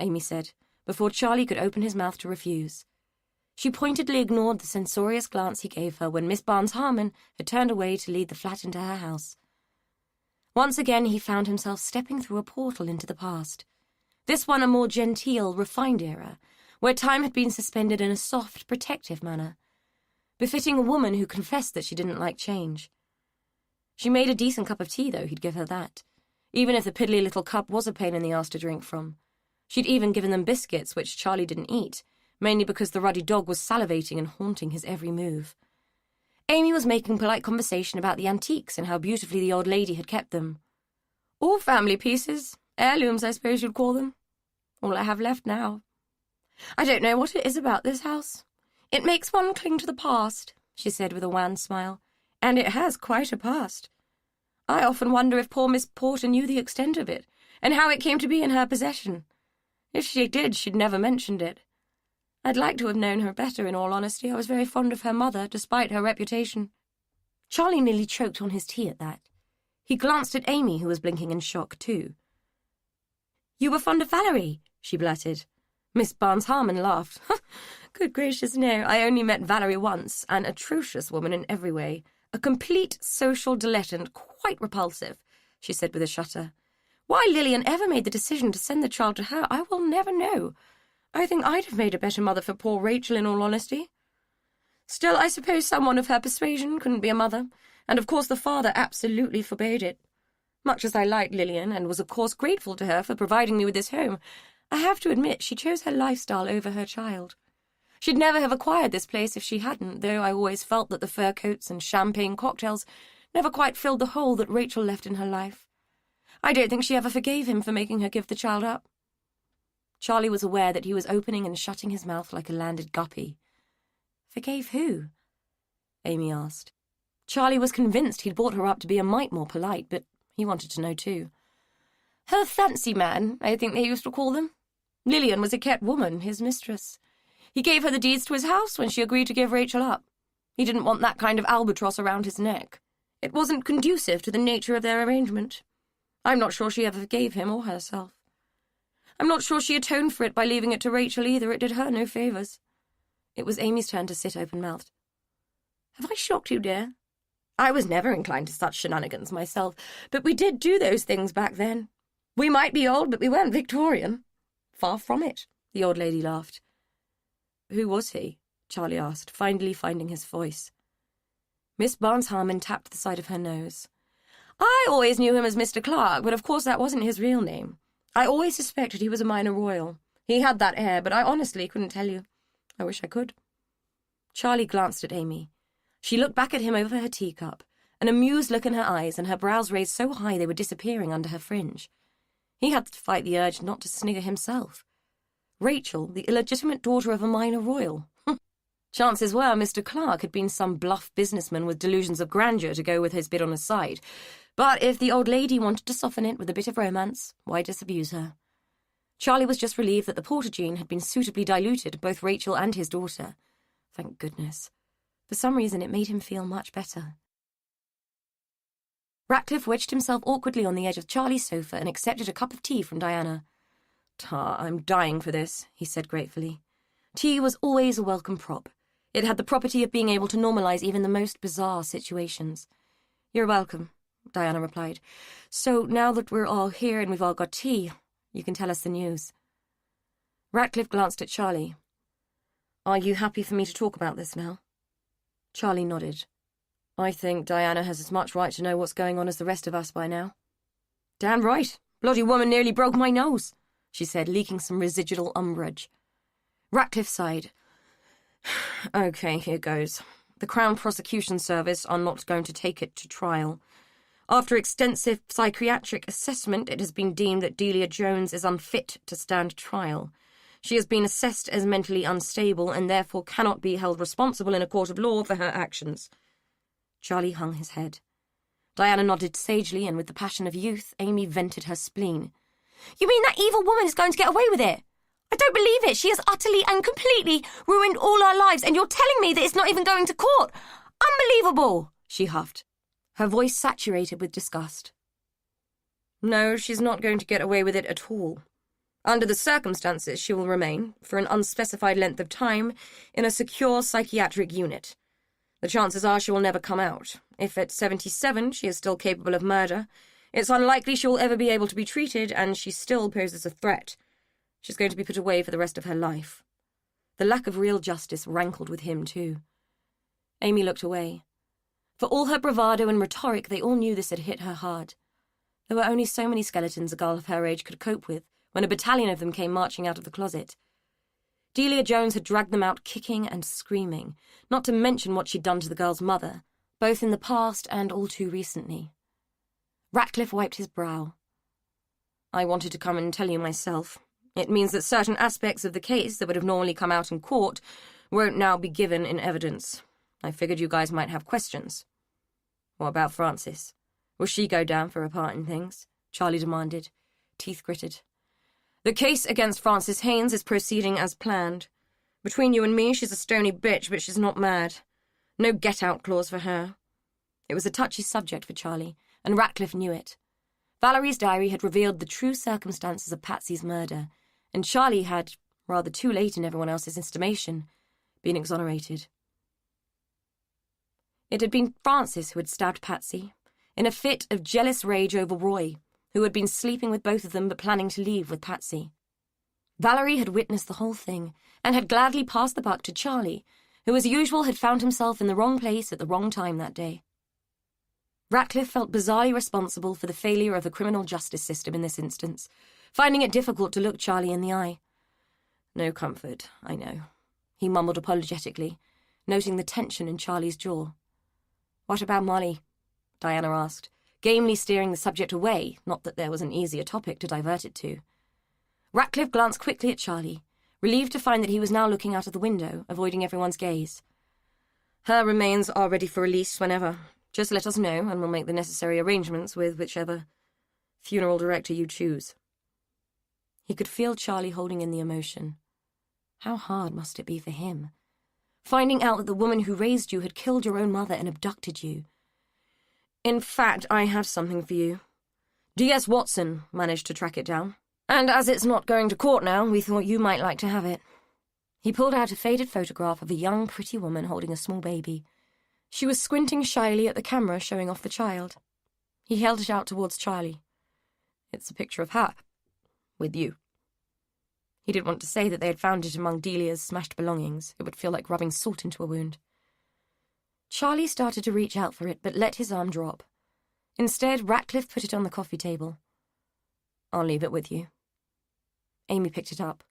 Amy said, before Charlie could open his mouth to refuse. She pointedly ignored the censorious glance he gave her when Miss Barnes-Harmon had turned away to lead the flat into her house. Once again he found himself stepping through a portal into the past. This one a more genteel, refined era, where time had been suspended in a soft, protective manner, befitting a woman who confessed that she didn't like change. She made a decent cup of tea, though, he'd give her that, even if the piddly little cup was a pain in the arse to drink from. She'd even given them biscuits, which Charlie didn't eat, mainly because the ruddy dog was salivating and haunting his every move. Amy was making polite conversation about the antiques and how beautifully the old lady had kept them. All family pieces, heirlooms, I suppose you'd call them. All I have left now. I don't know what it is about this house. It makes one cling to the past, she said with a wan smile, and it has quite a past. I often wonder if poor Miss Porter knew the extent of it, and how it came to be in her possession. If she did, she'd never mentioned it. I'd like to have known her better, in all honesty. I was very fond of her mother, despite her reputation. Charlie nearly choked on his tea at that. He glanced at Amy, who was blinking in shock, too. You were fond of Valerie, she blurted. Miss Barnes-Harmon laughed. Good gracious, no. I only met Valerie once, an atrocious woman in every way. A complete social dilettante, quite repulsive, she said with a shudder. Why Lillian ever made the decision to send the child to her, I will never know. I think I'd have made a better mother for poor Rachel, in all honesty. Still, I suppose someone of her persuasion couldn't be a mother, and of course the father absolutely forbade it. Much as I liked Lillian, and was of course grateful to her for providing me with this home, I have to admit she chose her lifestyle over her child. She'd never have acquired this place if she hadn't, though I always felt that the fur coats and champagne cocktails never quite filled the hole that Rachel left in her life. I don't think she ever forgave him for making her give the child up. Charlie was aware that he was opening and shutting his mouth like a landed guppy. Forgave who? Amy asked. Charlie was convinced he'd brought her up to be a mite more polite, but he wanted to know too. Her fancy man, I think they used to call them. Lillian was a kept woman, his mistress. He gave her the deeds to his house when she agreed to give Rachel up. He didn't want that kind of albatross around his neck. It wasn't conducive to the nature of their arrangement. I'm not sure she ever forgave him or herself. I'm not sure she atoned for it by leaving it to Rachel either. It did her no favours. It was Amy's turn to sit open-mouthed. Have I shocked you, dear? I was never inclined to such shenanigans myself, but we did do those things back then. We might be old, but we weren't Victorian. Far from it, the old lady laughed. Who was he? Charlie asked, finally finding his voice. Miss Barnes-Harmon tapped the side of her nose. I always knew him as Mr. Clark, but of course that wasn't his real name. I always suspected he was a minor royal. He had that air, but I honestly couldn't tell you. I wish I could. Charlie glanced at Amy. She looked back at him over her teacup, an amused look in her eyes, and her brows raised so high they were disappearing under her fringe. He had to fight the urge not to snigger himself. Rachel, the illegitimate daughter of a minor royal. Chances were Mr. Clark had been some bluff businessman with delusions of grandeur to go with his bid on his side. But if the old lady wanted to soften it with a bit of romance, why disabuse her? Charlie was just relieved that the Porter gene had been suitably diluted, both Rachel and his daughter. Thank goodness. For some reason it made him feel much better. Ratcliffe wedged himself awkwardly on the edge of Charlie's sofa and accepted a cup of tea from Diana. I'm dying for this, he said gratefully. Tea was always a welcome prop. It had the property of being able to normalise even the most bizarre situations. You're welcome, Diana replied. So now that we're all here and we've all got tea, you can tell us the news. Ratcliffe glanced at Charlie. Are you happy for me to talk about this now? Charlie nodded. I think Diana has as much right to know what's going on as the rest of us by now. Damn right. Bloody woman nearly broke my nose, she said, leaking some residual umbrage. Ratcliffe sighed. Okay, here goes. The Crown Prosecution Service are not going to take it to trial. After extensive psychiatric assessment, it has been deemed that Delia Jones is unfit to stand trial. She has been assessed as mentally unstable and therefore cannot be held responsible in a court of law for her actions. Charlie hung his head. Diana nodded sagely, and with the passion of youth, Amy vented her spleen. You mean that evil woman is going to get away with it? I don't believe it. She has utterly and completely ruined all our lives, and you're telling me that it's not even going to court. Unbelievable, she huffed, her voice saturated with disgust. No, she's not going to get away with it at all. Under the circumstances, she will remain, for an unspecified length of time, in a secure psychiatric unit. The chances are she will never come out. If at 77 she is still capable of murder, it's unlikely she will ever be able to be treated, and she still poses a threat. She's going to be put away for the rest of her life. The lack of real justice rankled with him, too. Amy looked away. For all her bravado and rhetoric, they all knew this had hit her hard. There were only so many skeletons a girl of her age could cope with when a battalion of them came marching out of the closet. Delia Jones had dragged them out kicking and screaming, not to mention what she'd done to the girl's mother, both in the past and all too recently. Ratcliffe wiped his brow. I wanted to come and tell you myself. It means that certain aspects of the case that would have normally come out in court won't now be given in evidence. I figured you guys might have questions. What about Frances? Will she go down for her part in things? Charlie demanded, teeth gritted. The case against Frances Haynes is proceeding as planned. Between you and me, she's a stony bitch, but she's not mad. No get-out clause for her. It was a touchy subject for Charlie, and Ratcliffe knew it. Valerie's diary had revealed the true circumstances of Patsy's murder, and Charlie had, rather too late in everyone else's estimation, been exonerated. It had been Frances who had stabbed Patsy, in a fit of jealous rage over Roy, who had been sleeping with both of them but planning to leave with Patsy. Valerie had witnessed the whole thing, and had gladly passed the buck to Charlie, who as usual had found himself in the wrong place at the wrong time that day. Ratcliffe felt bizarrely responsible for the failure of the criminal justice system in this instance, finding it difficult to look Charlie in the eye. No comfort, I know, he mumbled apologetically, noting the tension in Charlie's jaw. What about Molly? Diana asked, gamely steering the subject away, not that there was an easier topic to divert it to. Ratcliffe glanced quickly at Charlie, relieved to find that he was now looking out of the window, avoiding everyone's gaze. Her remains are ready for release whenever. Just let us know, and we'll make the necessary arrangements with whichever funeral director you choose. He could feel Charlie holding in the emotion. How hard must it be for him? Finding out that the woman who raised you had killed your own mother and abducted you. In fact, I have something for you. D.S. Watson managed to track it down. And as it's not going to court now, we thought you might like to have it. He pulled out a faded photograph of a young, pretty woman holding a small baby. She was squinting shyly at the camera, showing off the child. He held it out towards Charlie. It's a picture of her. With you. He didn't want to say that they had found it among Delia's smashed belongings. It would feel like rubbing salt into a wound. Charlie started to reach out for it, but let his arm drop. Instead, Ratcliffe put it on the coffee table. I'll leave it with you. Amy picked it up.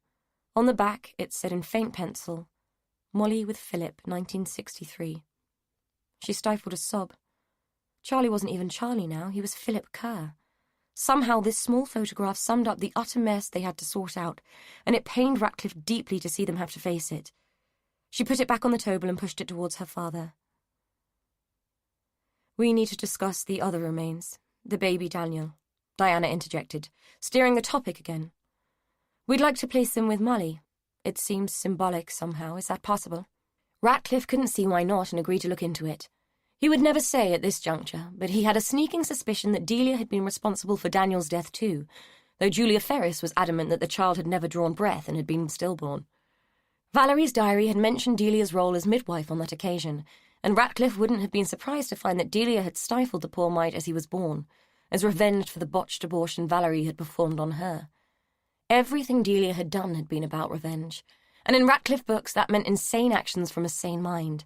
On the back, it said in faint pencil, Molly with Philip, 1963. She stifled a sob. Charlie wasn't even Charlie now, he was Philip Kerr. Somehow this small photograph summed up the utter mess they had to sort out, and it pained Ratcliffe deeply to see them have to face it. She put it back on the table and pushed it towards her father. We need to discuss the other remains, the baby Daniel, Diana interjected, steering the topic again. We'd like to place them with Molly. It seems symbolic somehow. Is that possible? Ratcliffe couldn't see why not and agreed to look into it. He would never say at this juncture, but he had a sneaking suspicion that Delia had been responsible for Daniel's death too, though Julia Ferris was adamant that the child had never drawn breath and had been stillborn. Valerie's diary had mentioned Delia's role as midwife on that occasion, and Ratcliffe wouldn't have been surprised to find that Delia had stifled the poor mite as he was born, as revenge for the botched abortion Valerie had performed on her. Everything Delia had done had been about revenge, and in Ratcliffe books that meant insane actions from a sane mind.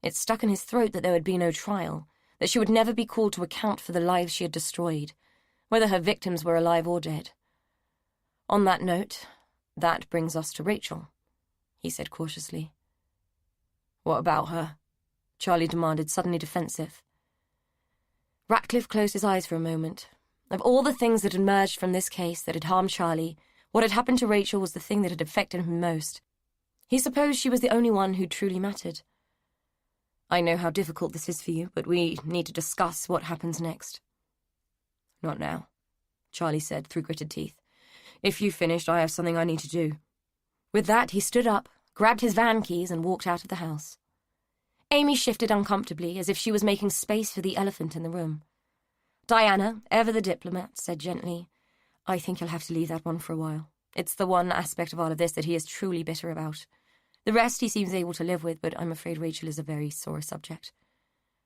It stuck in his throat that there would be no trial, that she would never be called to account for the lives she had destroyed, whether her victims were alive or dead. On that note, that brings us to Rachel, he said cautiously. What about her? Charlie demanded, suddenly defensive. Ratcliffe closed his eyes for a moment. Of all the things that had emerged from this case that had harmed Charlie, what had happened to Rachel was the thing that had affected him most. He supposed she was the only one who truly mattered. I know how difficult this is for you, but we need to discuss what happens next. Not now, Charlie said through gritted teeth. If you've finished, I have something I need to do. With that, he stood up, grabbed his van keys, and walked out of the house. Amy shifted uncomfortably, as if she was making space for the elephant in the room. Diana, ever the diplomat, said gently, I think you'll have to leave that one for a while. It's the one aspect of all of this that he is truly bitter about. The rest he seems able to live with, but I'm afraid Rachel is a very sore subject.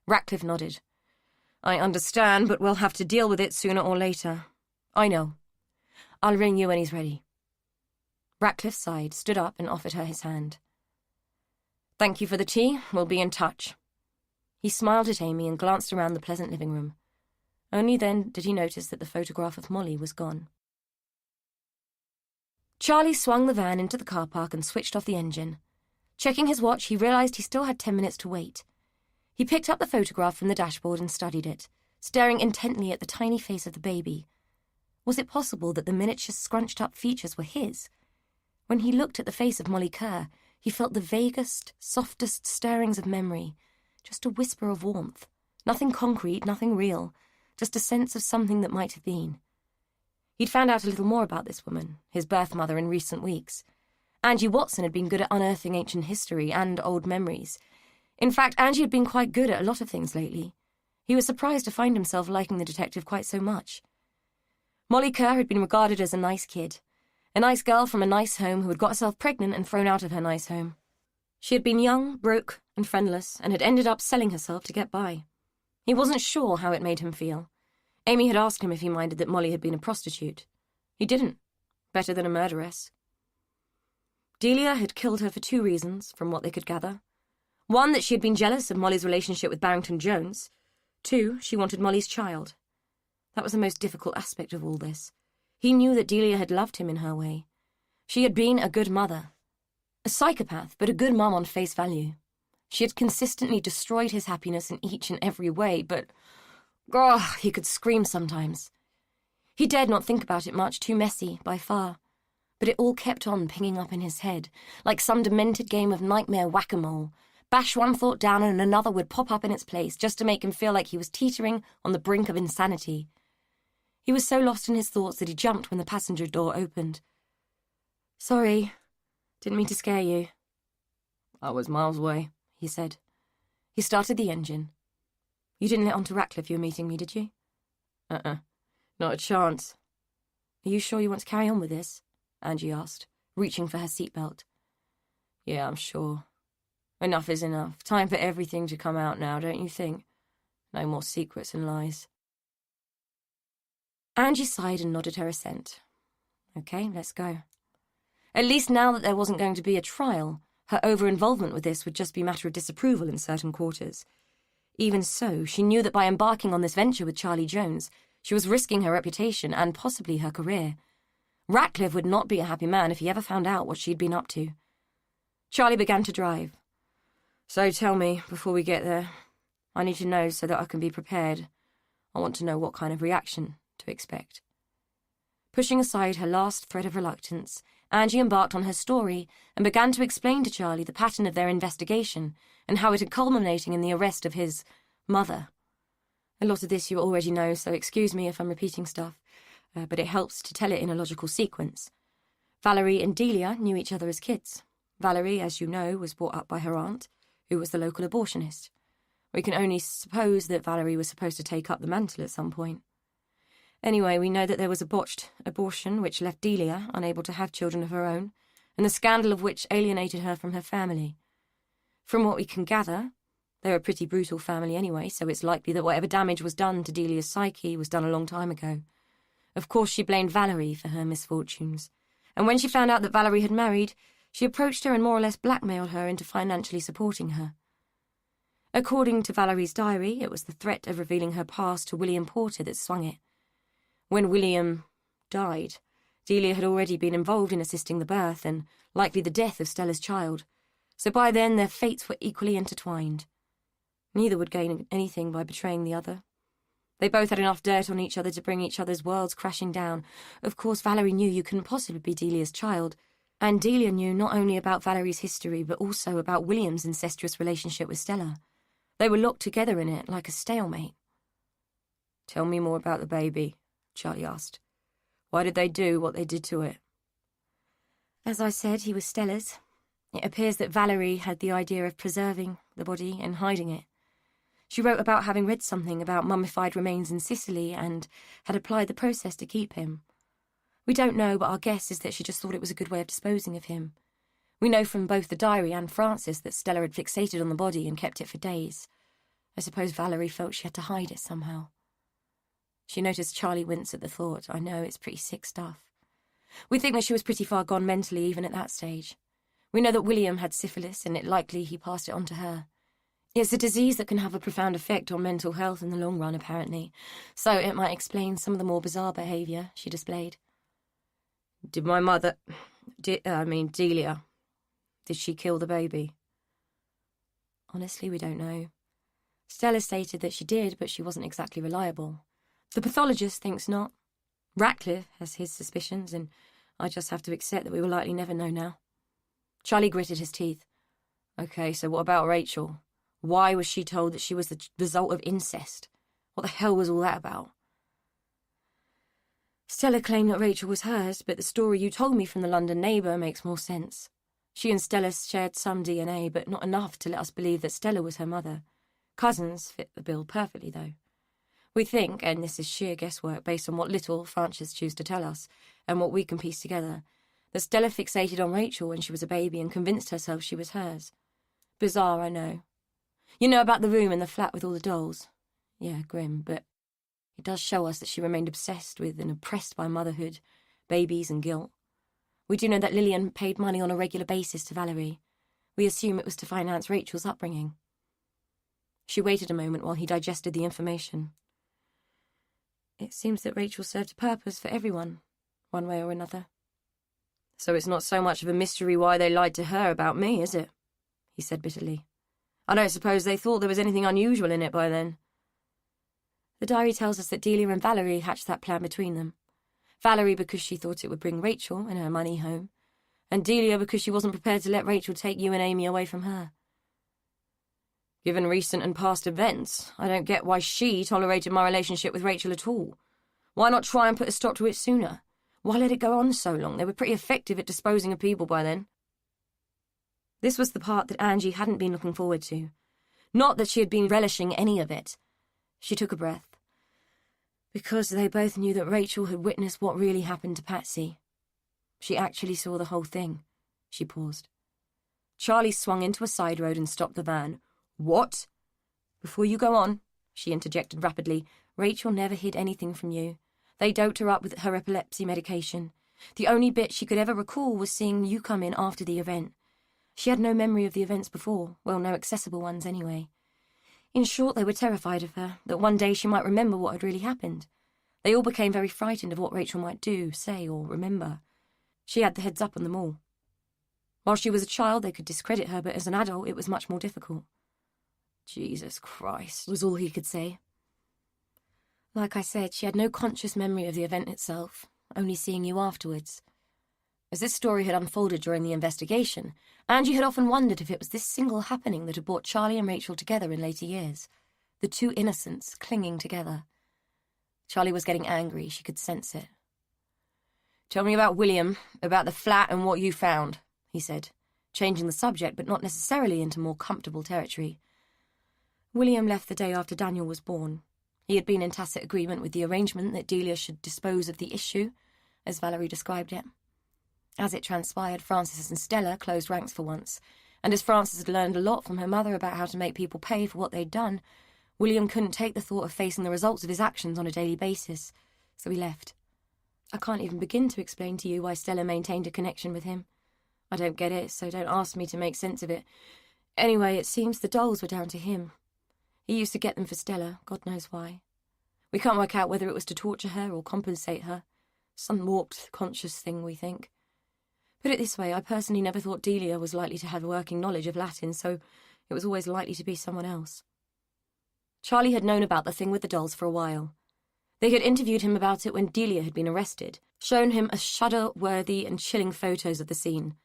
Ratcliffe nodded. I understand, but we'll have to deal with it sooner or later. I know. I'll ring you when he's ready. Ratcliffe sighed, stood up, and offered her his hand. Thank you for the tea. We'll be in touch. He smiled at Amy and glanced around the pleasant living room. Only then did he notice that the photograph of Molly was gone. Charlie swung the van into the car park and switched off the engine. Checking his watch, he realised he still had 10 minutes to wait. He picked up the photograph from the dashboard and studied it, staring intently at the tiny face of the baby. Was it possible that the miniature scrunched-up features were his? When he looked at the face of Molly Kerr, he felt the vaguest, softest stirrings of memory, just a whisper of warmth. Nothing concrete, nothing real, just a sense of something that might have been. He'd found out a little more about this woman, his birth mother, in recent weeks. Angie Watson had been good at unearthing ancient history and old memories. In fact, Angie had been quite good at a lot of things lately. He was surprised to find himself liking the detective quite so much. Molly Kerr had been regarded as a nice kid, a nice girl from a nice home who had got herself pregnant and thrown out of her nice home. She had been young, broke, and friendless, and had ended up selling herself to get by. He wasn't sure how it made him feel. Amy had asked him if he minded that Molly had been a prostitute. He didn't. Better than a murderess. Delia had killed her for 2 reasons, from what they could gather. 1, that she had been jealous of Molly's relationship with Barrington Jones. 2, she wanted Molly's child. That was the most difficult aspect of all this. He knew that Delia had loved him in her way. She had been a good mother. A psychopath, but a good mum on face value. She had consistently destroyed his happiness in each and every way, but... he could scream sometimes. He dared not think about it much, too messy, by far. But it all kept on pinging up in his head, like some demented game of nightmare whack-a-mole. Bash one thought down and another would pop up in its place, just to make him feel like he was teetering on the brink of insanity. He was so lost in his thoughts that he jumped when the passenger door opened. Sorry, didn't mean to scare you. I was miles away, he said. He started the engine. You didn't let on to Ratcliffe you were meeting me, did you? Not a chance. Are you sure you want to carry on with this? Angie asked, reaching for her seatbelt. Yeah, I'm sure. Enough is enough. Time for everything to come out now, don't you think? No more secrets and lies. Angie sighed and nodded her assent. Okay, let's go. At least now that there wasn't going to be a trial, her over-involvement with this would just be matter of disapproval in certain quarters. Even so, she knew that by embarking on this venture with Charlie Jones, she was risking her reputation and possibly her career. Ratcliffe would not be a happy man if he ever found out what she'd been up to. Charlie began to drive. So tell me, before we get there, I need to know so that I can be prepared. I want to know what kind of reaction to expect. Pushing aside her last thread of reluctance, Angie embarked on her story and began to explain to Charlie the pattern of their investigation and how it had culminating in the arrest of his mother. A lot of this you already know, so excuse me if I'm repeating stuff, but it helps to tell it in a logical sequence. Valerie and Delia knew each other as kids. Valerie, as you know, was brought up by her aunt, who was the local abortionist. We can only suppose that Valerie was supposed to take up the mantle at some point. Anyway, we know that there was a botched abortion which left Delia unable to have children of her own, and the scandal of which alienated her from her family. From what we can gather, they're a pretty brutal family anyway, so it's likely that whatever damage was done to Delia's psyche was done a long time ago. Of course, she blamed Valerie for her misfortunes, and when she found out that Valerie had married, she approached her and more or less blackmailed her into financially supporting her. According to Valerie's diary, it was the threat of revealing her past to William Porter that swung it. When William died, Delia had already been involved in assisting the birth and likely the death of Stella's child, so by then their fates were equally intertwined. Neither would gain anything by betraying the other. They both had enough dirt on each other to bring each other's worlds crashing down. Of course, Valerie knew you couldn't possibly be Delia's child, and Delia knew not only about Valerie's history but also about William's incestuous relationship with Stella. They were locked together in it like a stalemate. Tell me more about the baby, Charlie asked. Why did they do what they did to it? As I said, he was Stella's. It appears that Valerie had the idea of preserving the body and hiding it. She wrote about having read something about mummified remains in Sicily and had applied the process to keep him. We don't know, but our guess is that she just thought it was a good way of disposing of him. We know from both the diary and Francis that Stella had fixated on the body and kept it for days. I suppose Valerie felt she had to hide it somehow. She noticed Charlie wince at the thought. I know, it's pretty sick stuff. We think that she was pretty far gone mentally even at that stage. We know that William had syphilis, and it's likely he passed it on to her. It's a disease that can have a profound effect on mental health in the long run, apparently, so it might explain some of the more bizarre behaviour she displayed. Did my mother... Delia... Did she kill the baby? Honestly, we don't know. Stella stated that she did, but she wasn't exactly reliable. The pathologist thinks not. Ratcliffe has his suspicions, and I just have to accept that we will likely never know now. Charlie gritted his teeth. Okay, so what about Rachel? Why was she told that she was the result of incest? What the hell was all that about? Stella claimed that Rachel was hers, but the story you told me from the London neighbour makes more sense. She and Stella shared some DNA, but not enough to let us believe that Stella was her mother. Cousins fit the bill perfectly, though. We think, and this is sheer guesswork based on what little Francis chose to tell us, and what we can piece together, that Stella fixated on Rachel when she was a baby and convinced herself she was hers. Bizarre, I know. You know about the room in the flat with all the dolls? Yeah, grim, but it does show us that she remained obsessed with and oppressed by motherhood, babies and guilt. We do know that Lillian paid money on a regular basis to Valerie. We assume it was to finance Rachel's upbringing. She waited a moment while he digested the information. It seems that Rachel served a purpose for everyone, one way or another. So it's not so much of a mystery why they lied to her about me, is it? He said bitterly. I don't suppose they thought there was anything unusual in it by then. The diary tells us that Delia and Valerie hatched that plan between them. Valerie because she thought it would bring Rachel and her money home, and Delia because she wasn't prepared to let Rachel take you and Amy away from her. Given recent and past events, I don't get why she tolerated my relationship with Rachel at all. Why not try and put a stop to it sooner? Why let it go on so long? They were pretty effective at disposing of people by then. This was the part that Angie hadn't been looking forward to. Not that she had been relishing any of it. She took a breath. Because they both knew that Rachel had witnessed what really happened to Patsy. She actually saw the whole thing. She paused. Charlie swung into a side road and stopped the van. What? Before you go on, she interjected rapidly, Rachel never hid anything from you. They doped her up with her epilepsy medication. The only bit she could ever recall was seeing you come in after the event. She had no memory of the events before, well, no accessible ones anyway. In short, they were terrified of her, that one day she might remember what had really happened. They all became very frightened of what Rachel might do, say, or remember. She had the heads up on them all. While she was a child, they could discredit her, but as an adult, it was much more difficult. Jesus Christ, was all he could say. Like I said, she had no conscious memory of the event itself, only seeing you afterwards. As this story had unfolded during the investigation, Angie had often wondered if it was this single happening that had brought Charlie and Rachel together in later years, the two innocents clinging together. Charlie was getting angry, she could sense it. Tell me about William, about the flat and what you found, he said, changing the subject but not necessarily into more comfortable territory. William left the day after Daniel was born. He had been in tacit agreement with the arrangement that Delia should dispose of the issue, as Valerie described it. As it transpired, Francis and Stella closed ranks for once, and as Francis had learned a lot from her mother about how to make people pay for what they'd done, William couldn't take the thought of facing the results of his actions on a daily basis, so he left. I can't even begin to explain to you why Stella maintained a connection with him. I don't get it, so don't ask me to make sense of it. Anyway, it seems the dolls were down to him. He used to get them for Stella, God knows why. We can't work out whether it was to torture her or compensate her. Some warped, conscious thing, we think. Put it this way, I personally never thought Delia was likely to have a working knowledge of Latin, so it was always likely to be someone else. Charlie had known about the thing with the dolls for a while. They had interviewed him about it when Delia had been arrested, shown him a shudder-worthy and chilling photos of the scene.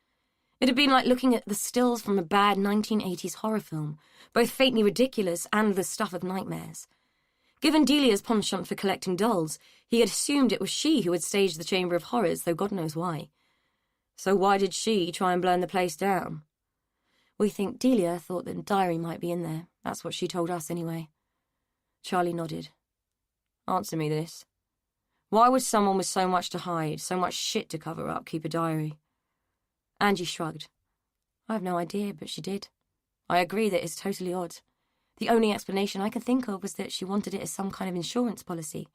It had been like looking at the stills from a bad 1980s horror film, both faintly ridiculous and the stuff of nightmares. Given Delia's penchant for collecting dolls, he had assumed it was she who had staged the Chamber of Horrors, though God knows why. So why did she try and burn the place down? We think Delia thought the diary might be in there. That's what she told us anyway. Charlie nodded. Answer me this. Why would someone with so much to hide, so much shit to cover up, keep a diary? Angie shrugged. I have no idea, but she did. I agree that it's totally odd. The only explanation I could think of was that she wanted it as some kind of insurance policy,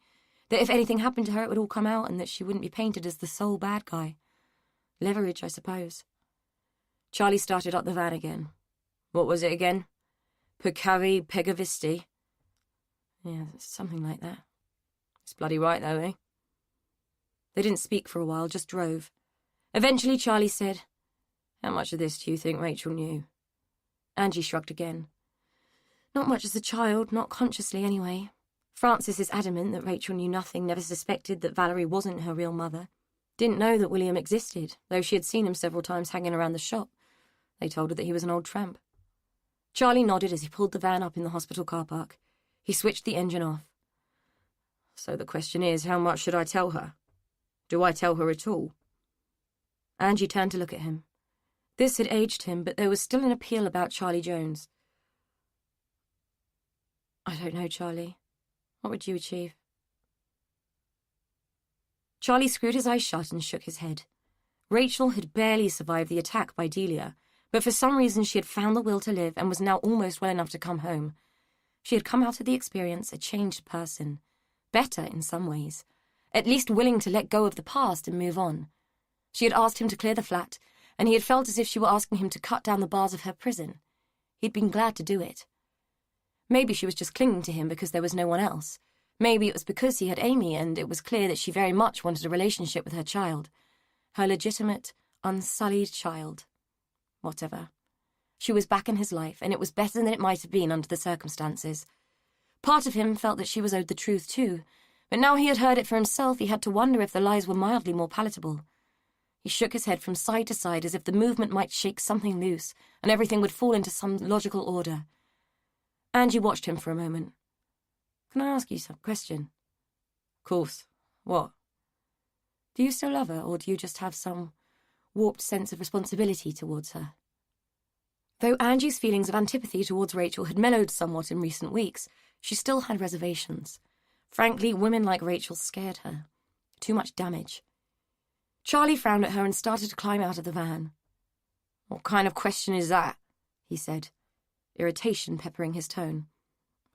that if anything happened to her it would all come out and that she wouldn't be painted as the sole bad guy. Leverage, I suppose. Charlie started up the van again. What was it again? Pecari Pegavisti? Yeah, something like that. It's bloody right, though, eh? They didn't speak for a while, just drove. Eventually Charlie said, How much of this do you think Rachel knew? Angie shrugged again. Not much as a child, not consciously anyway. Frances is adamant that Rachel knew nothing, never suspected that Valerie wasn't her real mother. Didn't know that William existed, though she had seen him several times hanging around the shop. They told her that he was an old tramp. Charlie nodded as he pulled the van up in the hospital car park. He switched the engine off. So the question is, how much should I tell her? Do I tell her at all? Angie turned to look at him. This had aged him, but there was still an appeal about Charlie Jones. I don't know, Charlie. What would you achieve? Charlie screwed his eyes shut and shook his head. Rachel had barely survived the attack by Delia, but for some reason she had found the will to live and was now almost well enough to come home. She had come out of the experience a changed person, better in some ways, at least willing to let go of the past and move on. She had asked him to clear the flat, and he had felt as if she were asking him to cut down the bars of her prison. He'd been glad to do it. Maybe she was just clinging to him because there was no one else. Maybe it was because he had Amy, and it was clear that she very much wanted a relationship with her child. Her legitimate, unsullied child. Whatever. She was back in his life, and it was better than it might have been under the circumstances. Part of him felt that she was owed the truth too, but now he had heard it for himself, he had to wonder if the lies were mildly more palatable. He shook his head from side to side as if the movement might shake something loose, and everything would fall into some logical order. Angie watched him for a moment. Can I ask you some question? Of course. What? Do you still love her, or do you just have some warped sense of responsibility towards her? Though Angie's feelings of antipathy towards Rachel had mellowed somewhat in recent weeks, she still had reservations. Frankly, women like Rachel scared her. Too much damage. Charlie frowned at her and started to climb out of the van. What kind of question is that? He said, irritation peppering his tone.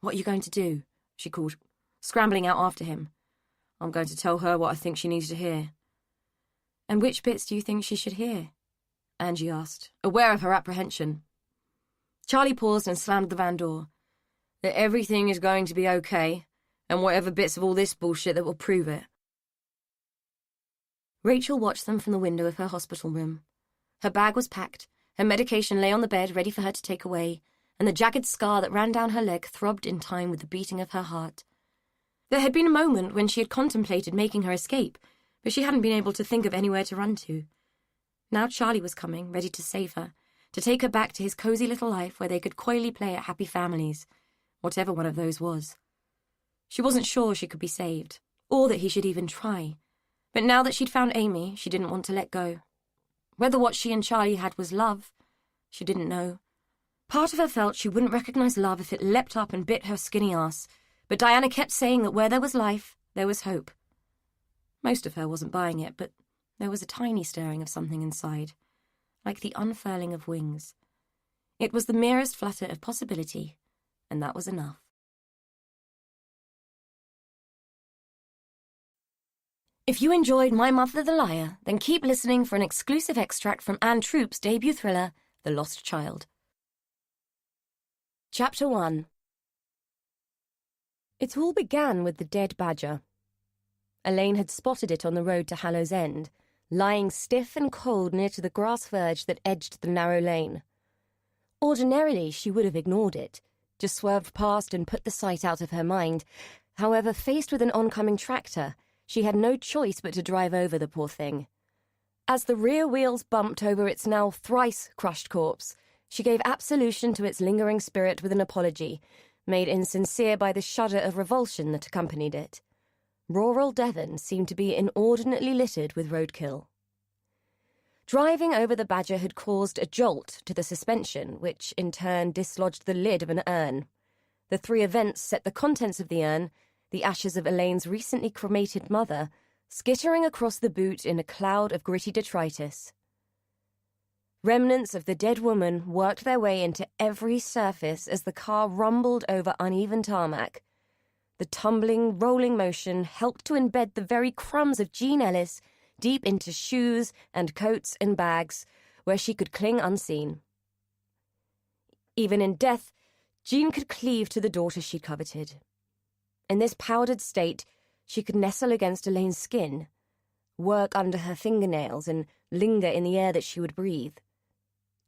What are you going to do? She called, scrambling out after him. I'm going to tell her what I think she needs to hear. And which bits do you think she should hear? Angie asked, aware of her apprehension. Charlie paused and slammed the van door. That everything is going to be okay, and whatever bits of all this bullshit that will prove it. Rachel watched them from the window of her hospital room. Her bag was packed, her medication lay on the bed ready for her to take away, and the jagged scar that ran down her leg throbbed in time with the beating of her heart. There had been a moment when she had contemplated making her escape, but she hadn't been able to think of anywhere to run to. Now Charlie was coming, ready to save her, to take her back to his cosy little life where they could coyly play at happy families, whatever one of those was. She wasn't sure she could be saved, or that he should even try. But now that she'd found Amy, she didn't want to let go. Whether what she and Charlie had was love, she didn't know. Part of her felt she wouldn't recognize love if it leapt up and bit her skinny ass, but Diana kept saying that where there was life, there was hope. Most of her wasn't buying it, but there was a tiny stirring of something inside, like the unfurling of wings. It was the merest flutter of possibility, and that was enough. If you enjoyed My Mother the Liar, then keep listening for an exclusive extract from Anne Troop's debut thriller, The Lost Child. Chapter 1. It all began with the dead badger. Elaine had spotted it on the road to Hallow's End, lying stiff and cold near to the grass verge that edged the narrow lane. Ordinarily, she would have ignored it, just swerved past and put the sight out of her mind. However, faced with an oncoming tractor, she had no choice but to drive over the poor thing. As the rear wheels bumped over its now thrice-crushed corpse, she gave absolution to its lingering spirit with an apology, made insincere by the shudder of revulsion that accompanied it. Rural Devon seemed to be inordinately littered with roadkill. Driving over the badger had caused a jolt to the suspension, which in turn dislodged the lid of an urn. The three events set the contents of the urn, the ashes of Elaine's recently cremated mother, skittering across the boot in a cloud of gritty detritus. Remnants of the dead woman worked their way into every surface as the car rumbled over uneven tarmac. The tumbling, rolling motion helped to embed the very crumbs of Jean Ellis deep into shoes and coats and bags, where she could cling unseen. Even in death, Jean could cleave to the daughter she coveted. In this powdered state, she could nestle against Elaine's skin, work under her fingernails, and linger in the air that she would breathe.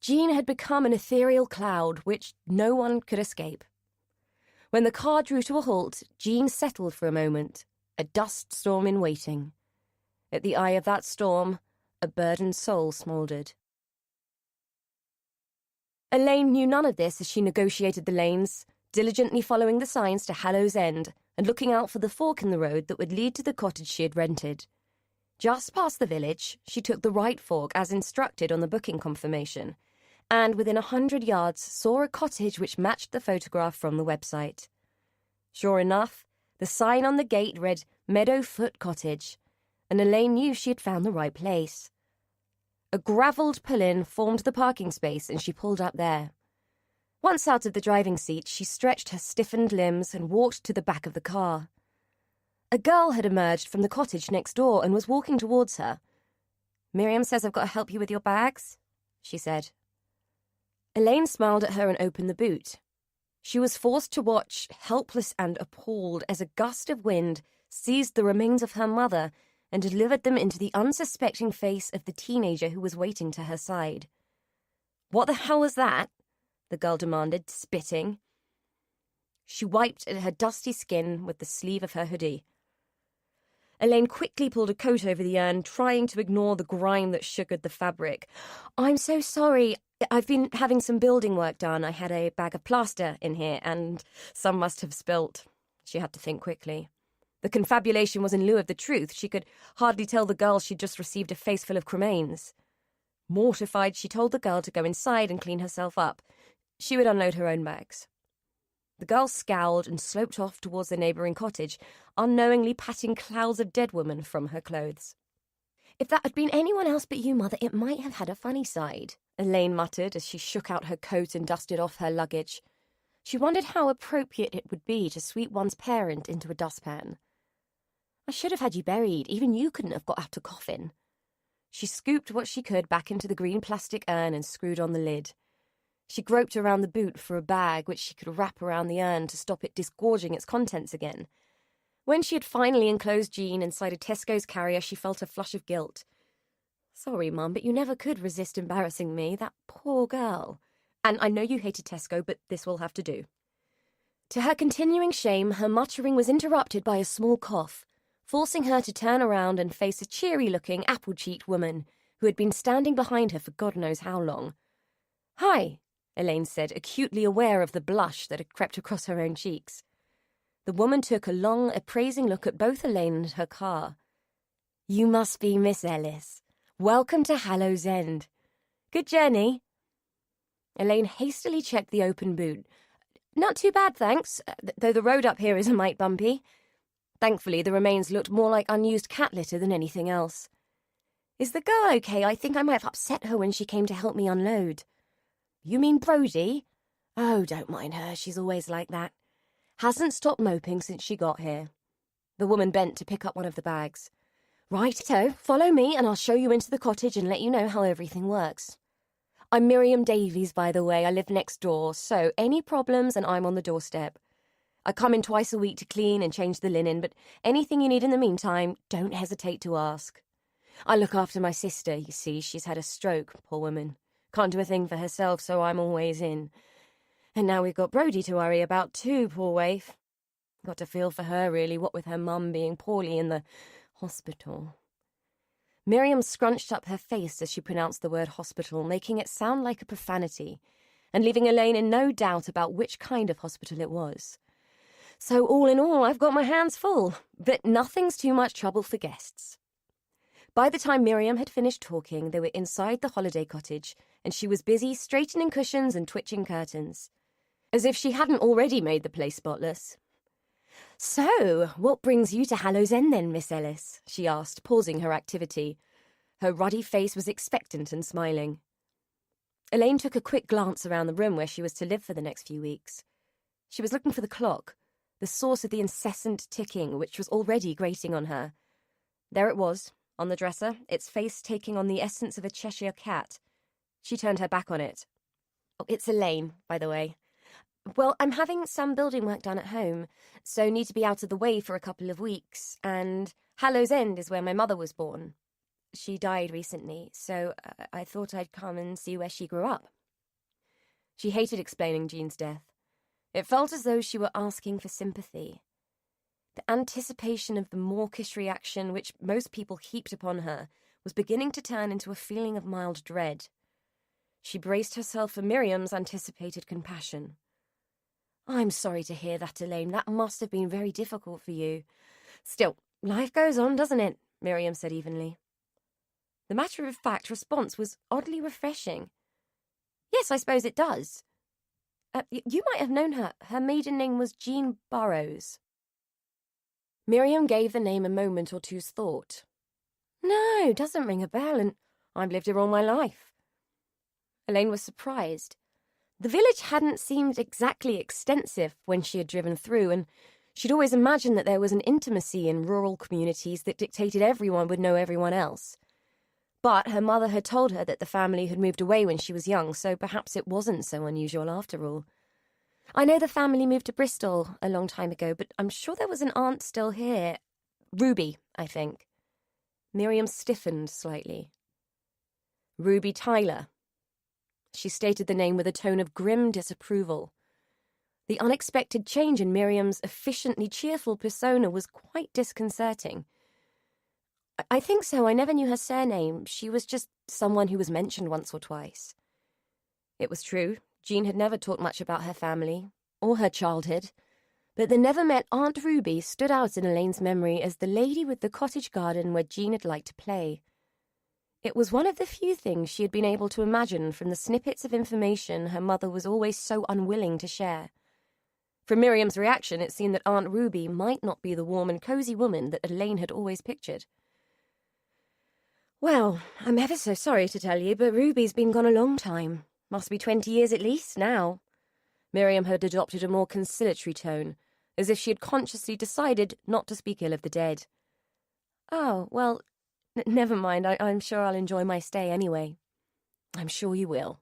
Jean had become an ethereal cloud which no one could escape. When the car drew to a halt, Jean settled for a moment, a dust storm in waiting. At the eye of that storm, a burdened soul smouldered. Elaine knew none of this as she negotiated the lanes, diligently following the signs to Hallow's End and looking out for the fork in the road that would lead to the cottage she had rented. Just past the village, she took the right fork as instructed on the booking confirmation, and within 100 yards saw a cottage which matched the photograph from the website. Sure enough, the sign on the gate read Meadowfoot Cottage, and Elaine knew she had found the right place. A gravelled pull-in formed the parking space, and she pulled up there. Once out of the driving seat, she stretched her stiffened limbs and walked to the back of the car. A girl had emerged from the cottage next door and was walking towards her. "Miriam says I've got to help you with your bags," she said. Elaine smiled at her and opened the boot. She was forced to watch, helpless and appalled, as a gust of wind seized the remains of her mother and delivered them into the unsuspecting face of the teenager who was waiting to her side. "What the hell was that?" the girl demanded, spitting. She wiped at her dusty skin with the sleeve of her hoodie. Elaine quickly pulled a coat over the urn, trying to ignore the grime that sugared the fabric. "I'm so sorry. I've been having some building work done. I had a bag of plaster in here, and some must have spilt." She had to think quickly. The confabulation was in lieu of the truth. She could hardly tell the girl she'd just received a face full of cremains. Mortified, she told the girl to go inside and clean herself up. She would unload her own bags. The girl scowled and sloped off towards the neighbouring cottage, unknowingly patting clouds of dead women from her clothes. "If that had been anyone else but you, Mother, it might have had a funny side," Elaine muttered as she shook out her coat and dusted off her luggage. She wondered how appropriate it would be to sweep one's parent into a dustpan. "I should have had you buried. Even you couldn't have got out a coffin." She scooped what she could back into the green plastic urn and screwed on the lid. She groped around the boot for a bag which she could wrap around the urn to stop it disgorging its contents again. When she had finally enclosed Jean inside a Tesco's carrier, she felt a flush of guilt. "Sorry, Mum, but you never could resist embarrassing me, that poor girl. And I know you hated Tesco, but this will have to do." To her continuing shame, her muttering was interrupted by a small cough, forcing her to turn around and face a cheery-looking, apple-cheeked woman who had been standing behind her for God knows how long. "Hi," Elaine said, acutely aware of the blush that had crept across her own cheeks. The woman took a long, appraising look at both Elaine and her car. "You must be Miss Ellis. Welcome to Hallow's End. Good journey." Elaine hastily checked the open boot. "Not too bad, thanks, though the road up here is a mite bumpy." Thankfully, the remains looked more like unused cat litter than anything else. "Is the girl okay? I think I might have upset her when she came to help me unload." "You mean Brodie?" "Oh, don't mind her. She's always like that. Hasn't stopped moping since she got here." The woman bent to pick up one of the bags. "Righto, follow me and I'll show you into the cottage and let you know how everything works. I'm Miriam Davies, by the way. I live next door, so any problems and I'm on the doorstep. I come in twice a week to clean and change the linen, but anything you need in the meantime, don't hesitate to ask. I look after my sister, you see. She's had a stroke, poor woman. Can't do a thing for herself, so I'm always in. And now we've got Brodie to worry about too, poor waif. Got to feel for her, really, what with her mum being poorly in the hospital." Miriam scrunched up her face as she pronounced the word hospital, making it sound like a profanity, and leaving Elaine in no doubt about which kind of hospital it was. "So all in all, I've got my hands full, but nothing's too much trouble for guests." By the time Miriam had finished talking, they were inside the holiday cottage, and she was busy straightening cushions and twitching curtains, as if she hadn't already made the place spotless. "So, what brings you to Hallows End then, Miss Ellis?" she asked, pausing her activity. Her ruddy face was expectant and smiling. Elaine took a quick glance around the room where she was to live for the next few weeks. She was looking for the clock, the source of the incessant ticking which was already grating on her. There it was, on the dresser, its face taking on the essence of a Cheshire cat. She turned her back on it. "Oh, it's Elaine, by the way. Well, I'm having some building work done at home, so need to be out of the way for a couple of weeks, and Hallows End is where my mother was born. She died recently, so I thought I'd come and see where she grew up." She hated explaining Jean's death. It felt as though she were asking for sympathy. The anticipation of the mawkish reaction which most people heaped upon her was beginning to turn into a feeling of mild dread. She braced herself for Miriam's anticipated compassion. "I'm sorry to hear that, Elaine. That must have been very difficult for you. Still, life goes on, doesn't it?" Miriam said evenly. The matter-of-fact response was oddly refreshing. "Yes, I suppose it does. You might have known her. Her maiden name was Jean Burrows." Miriam gave the name a moment or two's thought. "No, doesn't ring a bell, and I've lived here all my life." Elaine was surprised. The village hadn't seemed exactly extensive when she had driven through, and she'd always imagined that there was an intimacy in rural communities that dictated everyone would know everyone else. But her mother had told her that the family had moved away when she was young, so perhaps it wasn't so unusual after all. "I know the family moved to Bristol a long time ago, but I'm sure there was an aunt still here. Ruby, I think." Miriam stiffened slightly. "Ruby Tyler." She stated the name with a tone of grim disapproval. The unexpected change in Miriam's efficiently cheerful persona was quite disconcerting. "I think so. I never knew her surname. She was just someone who was mentioned once or twice." It was true. Jean had never talked much about her family, or her childhood, but the never-met Aunt Ruby stood out in Elaine's memory as the lady with the cottage garden where Jean had liked to play. It was one of the few things she had been able to imagine from the snippets of information her mother was always so unwilling to share. From Miriam's reaction, it seemed that Aunt Ruby might not be the warm and cosy woman that Elaine had always pictured. "Well, I'm ever so sorry to tell you, but Ruby's been gone a long time. Must be 20 years at least now." Miriam had adopted a more conciliatory tone, as if she had consciously decided not to speak ill of the dead. "Oh, well, never mind. I'm sure I'll enjoy my stay anyway." "I'm sure you will,"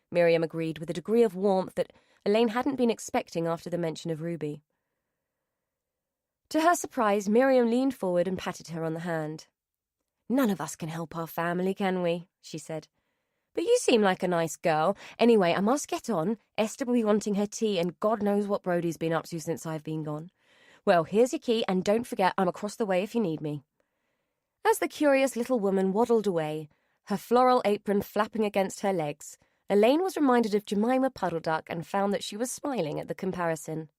Miriam agreed with a degree of warmth that Elaine hadn't been expecting after the mention of Ruby. To her surprise, Miriam leaned forward and patted her on the hand. "None of us can help our family, can we?" she said. "But you seem like a nice girl. Anyway, I must get on. Esther will be wanting her tea, and God knows what Brodie's been up to since I've been gone. Well, here's your key, and don't forget I'm across the way if you need me." As the curious little woman waddled away, her floral apron flapping against her legs, Elaine was reminded of Jemima Puddle Duck and found that she was smiling at the comparison.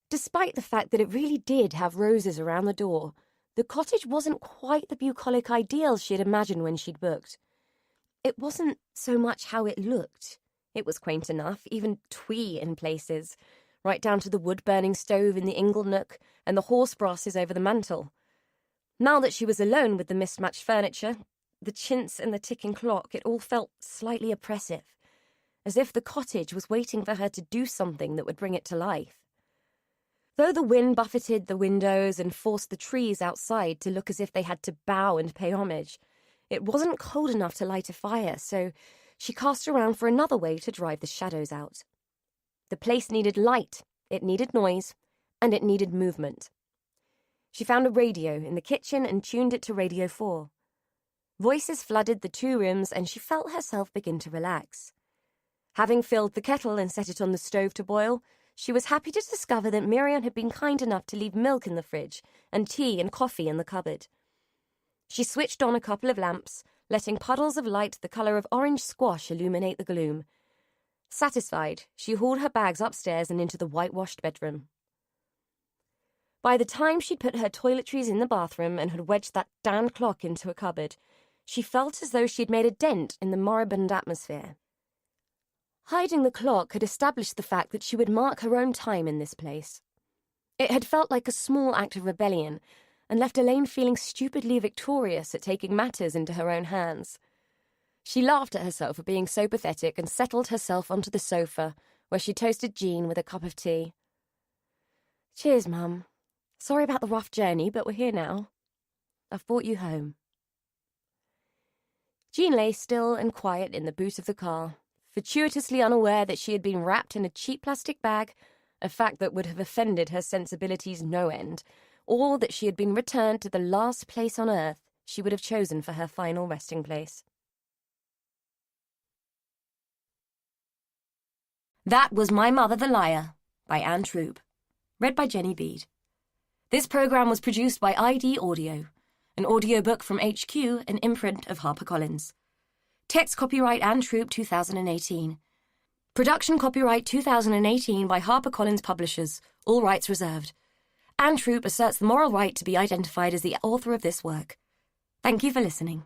Despite the fact that it really did have roses around the door, the cottage wasn't quite the bucolic ideal she had imagined when she'd booked. It wasn't so much how it looked. It was quaint enough, even twee in places, right down to the wood-burning stove in the ingle nook and the horse brasses over the mantel. Now that she was alone with the mismatched furniture, the chintz and the ticking clock, it all felt slightly oppressive, as if the cottage was waiting for her to do something that would bring it to life. Though the wind buffeted the windows and forced the trees outside to look as if they had to bow and pay homage, it wasn't cold enough to light a fire, so she cast around for another way to drive the shadows out. The place needed light, it needed noise, and it needed movement. She found a radio in the kitchen and tuned it to Radio 4. Voices flooded the 2 rooms, and she felt herself begin to relax. Having filled the kettle and set it on the stove to boil, she was happy to discover that Miriam had been kind enough to leave milk in the fridge and tea and coffee in the cupboard. She switched on a couple of lamps, letting puddles of light the colour of orange squash illuminate the gloom. Satisfied, she hauled her bags upstairs and into the whitewashed bedroom. By the time she'd put her toiletries in the bathroom and had wedged that damned clock into a cupboard, she felt as though she'd made a dent in the moribund atmosphere. Hiding the clock had established the fact that she would mark her own time in this place. It had felt like a small act of rebellion, and left Elaine feeling stupidly victorious at taking matters into her own hands. She laughed at herself for being so pathetic and settled herself onto the sofa, where she toasted Jean with a cup of tea. "Cheers, Mum. Sorry about the rough journey, but we're here now. I've brought you home." Jean lay still and quiet in the boot of the car, fortuitously unaware that she had been wrapped in a cheap plastic bag, a fact that would have offended her sensibilities no end, or that she had been returned to the last place on earth she would have chosen for her final resting place. That was My Mother the Liar by Anne Troop, read by Jenny Bede. This programme was produced by ID Audio, an audiobook from HQ, an imprint of HarperCollins. Text copyright Anne Troop 2018. Production copyright 2018 by HarperCollins Publishers, all rights reserved. Anne Troop asserts the moral right to be identified as the author of this work. Thank you for listening.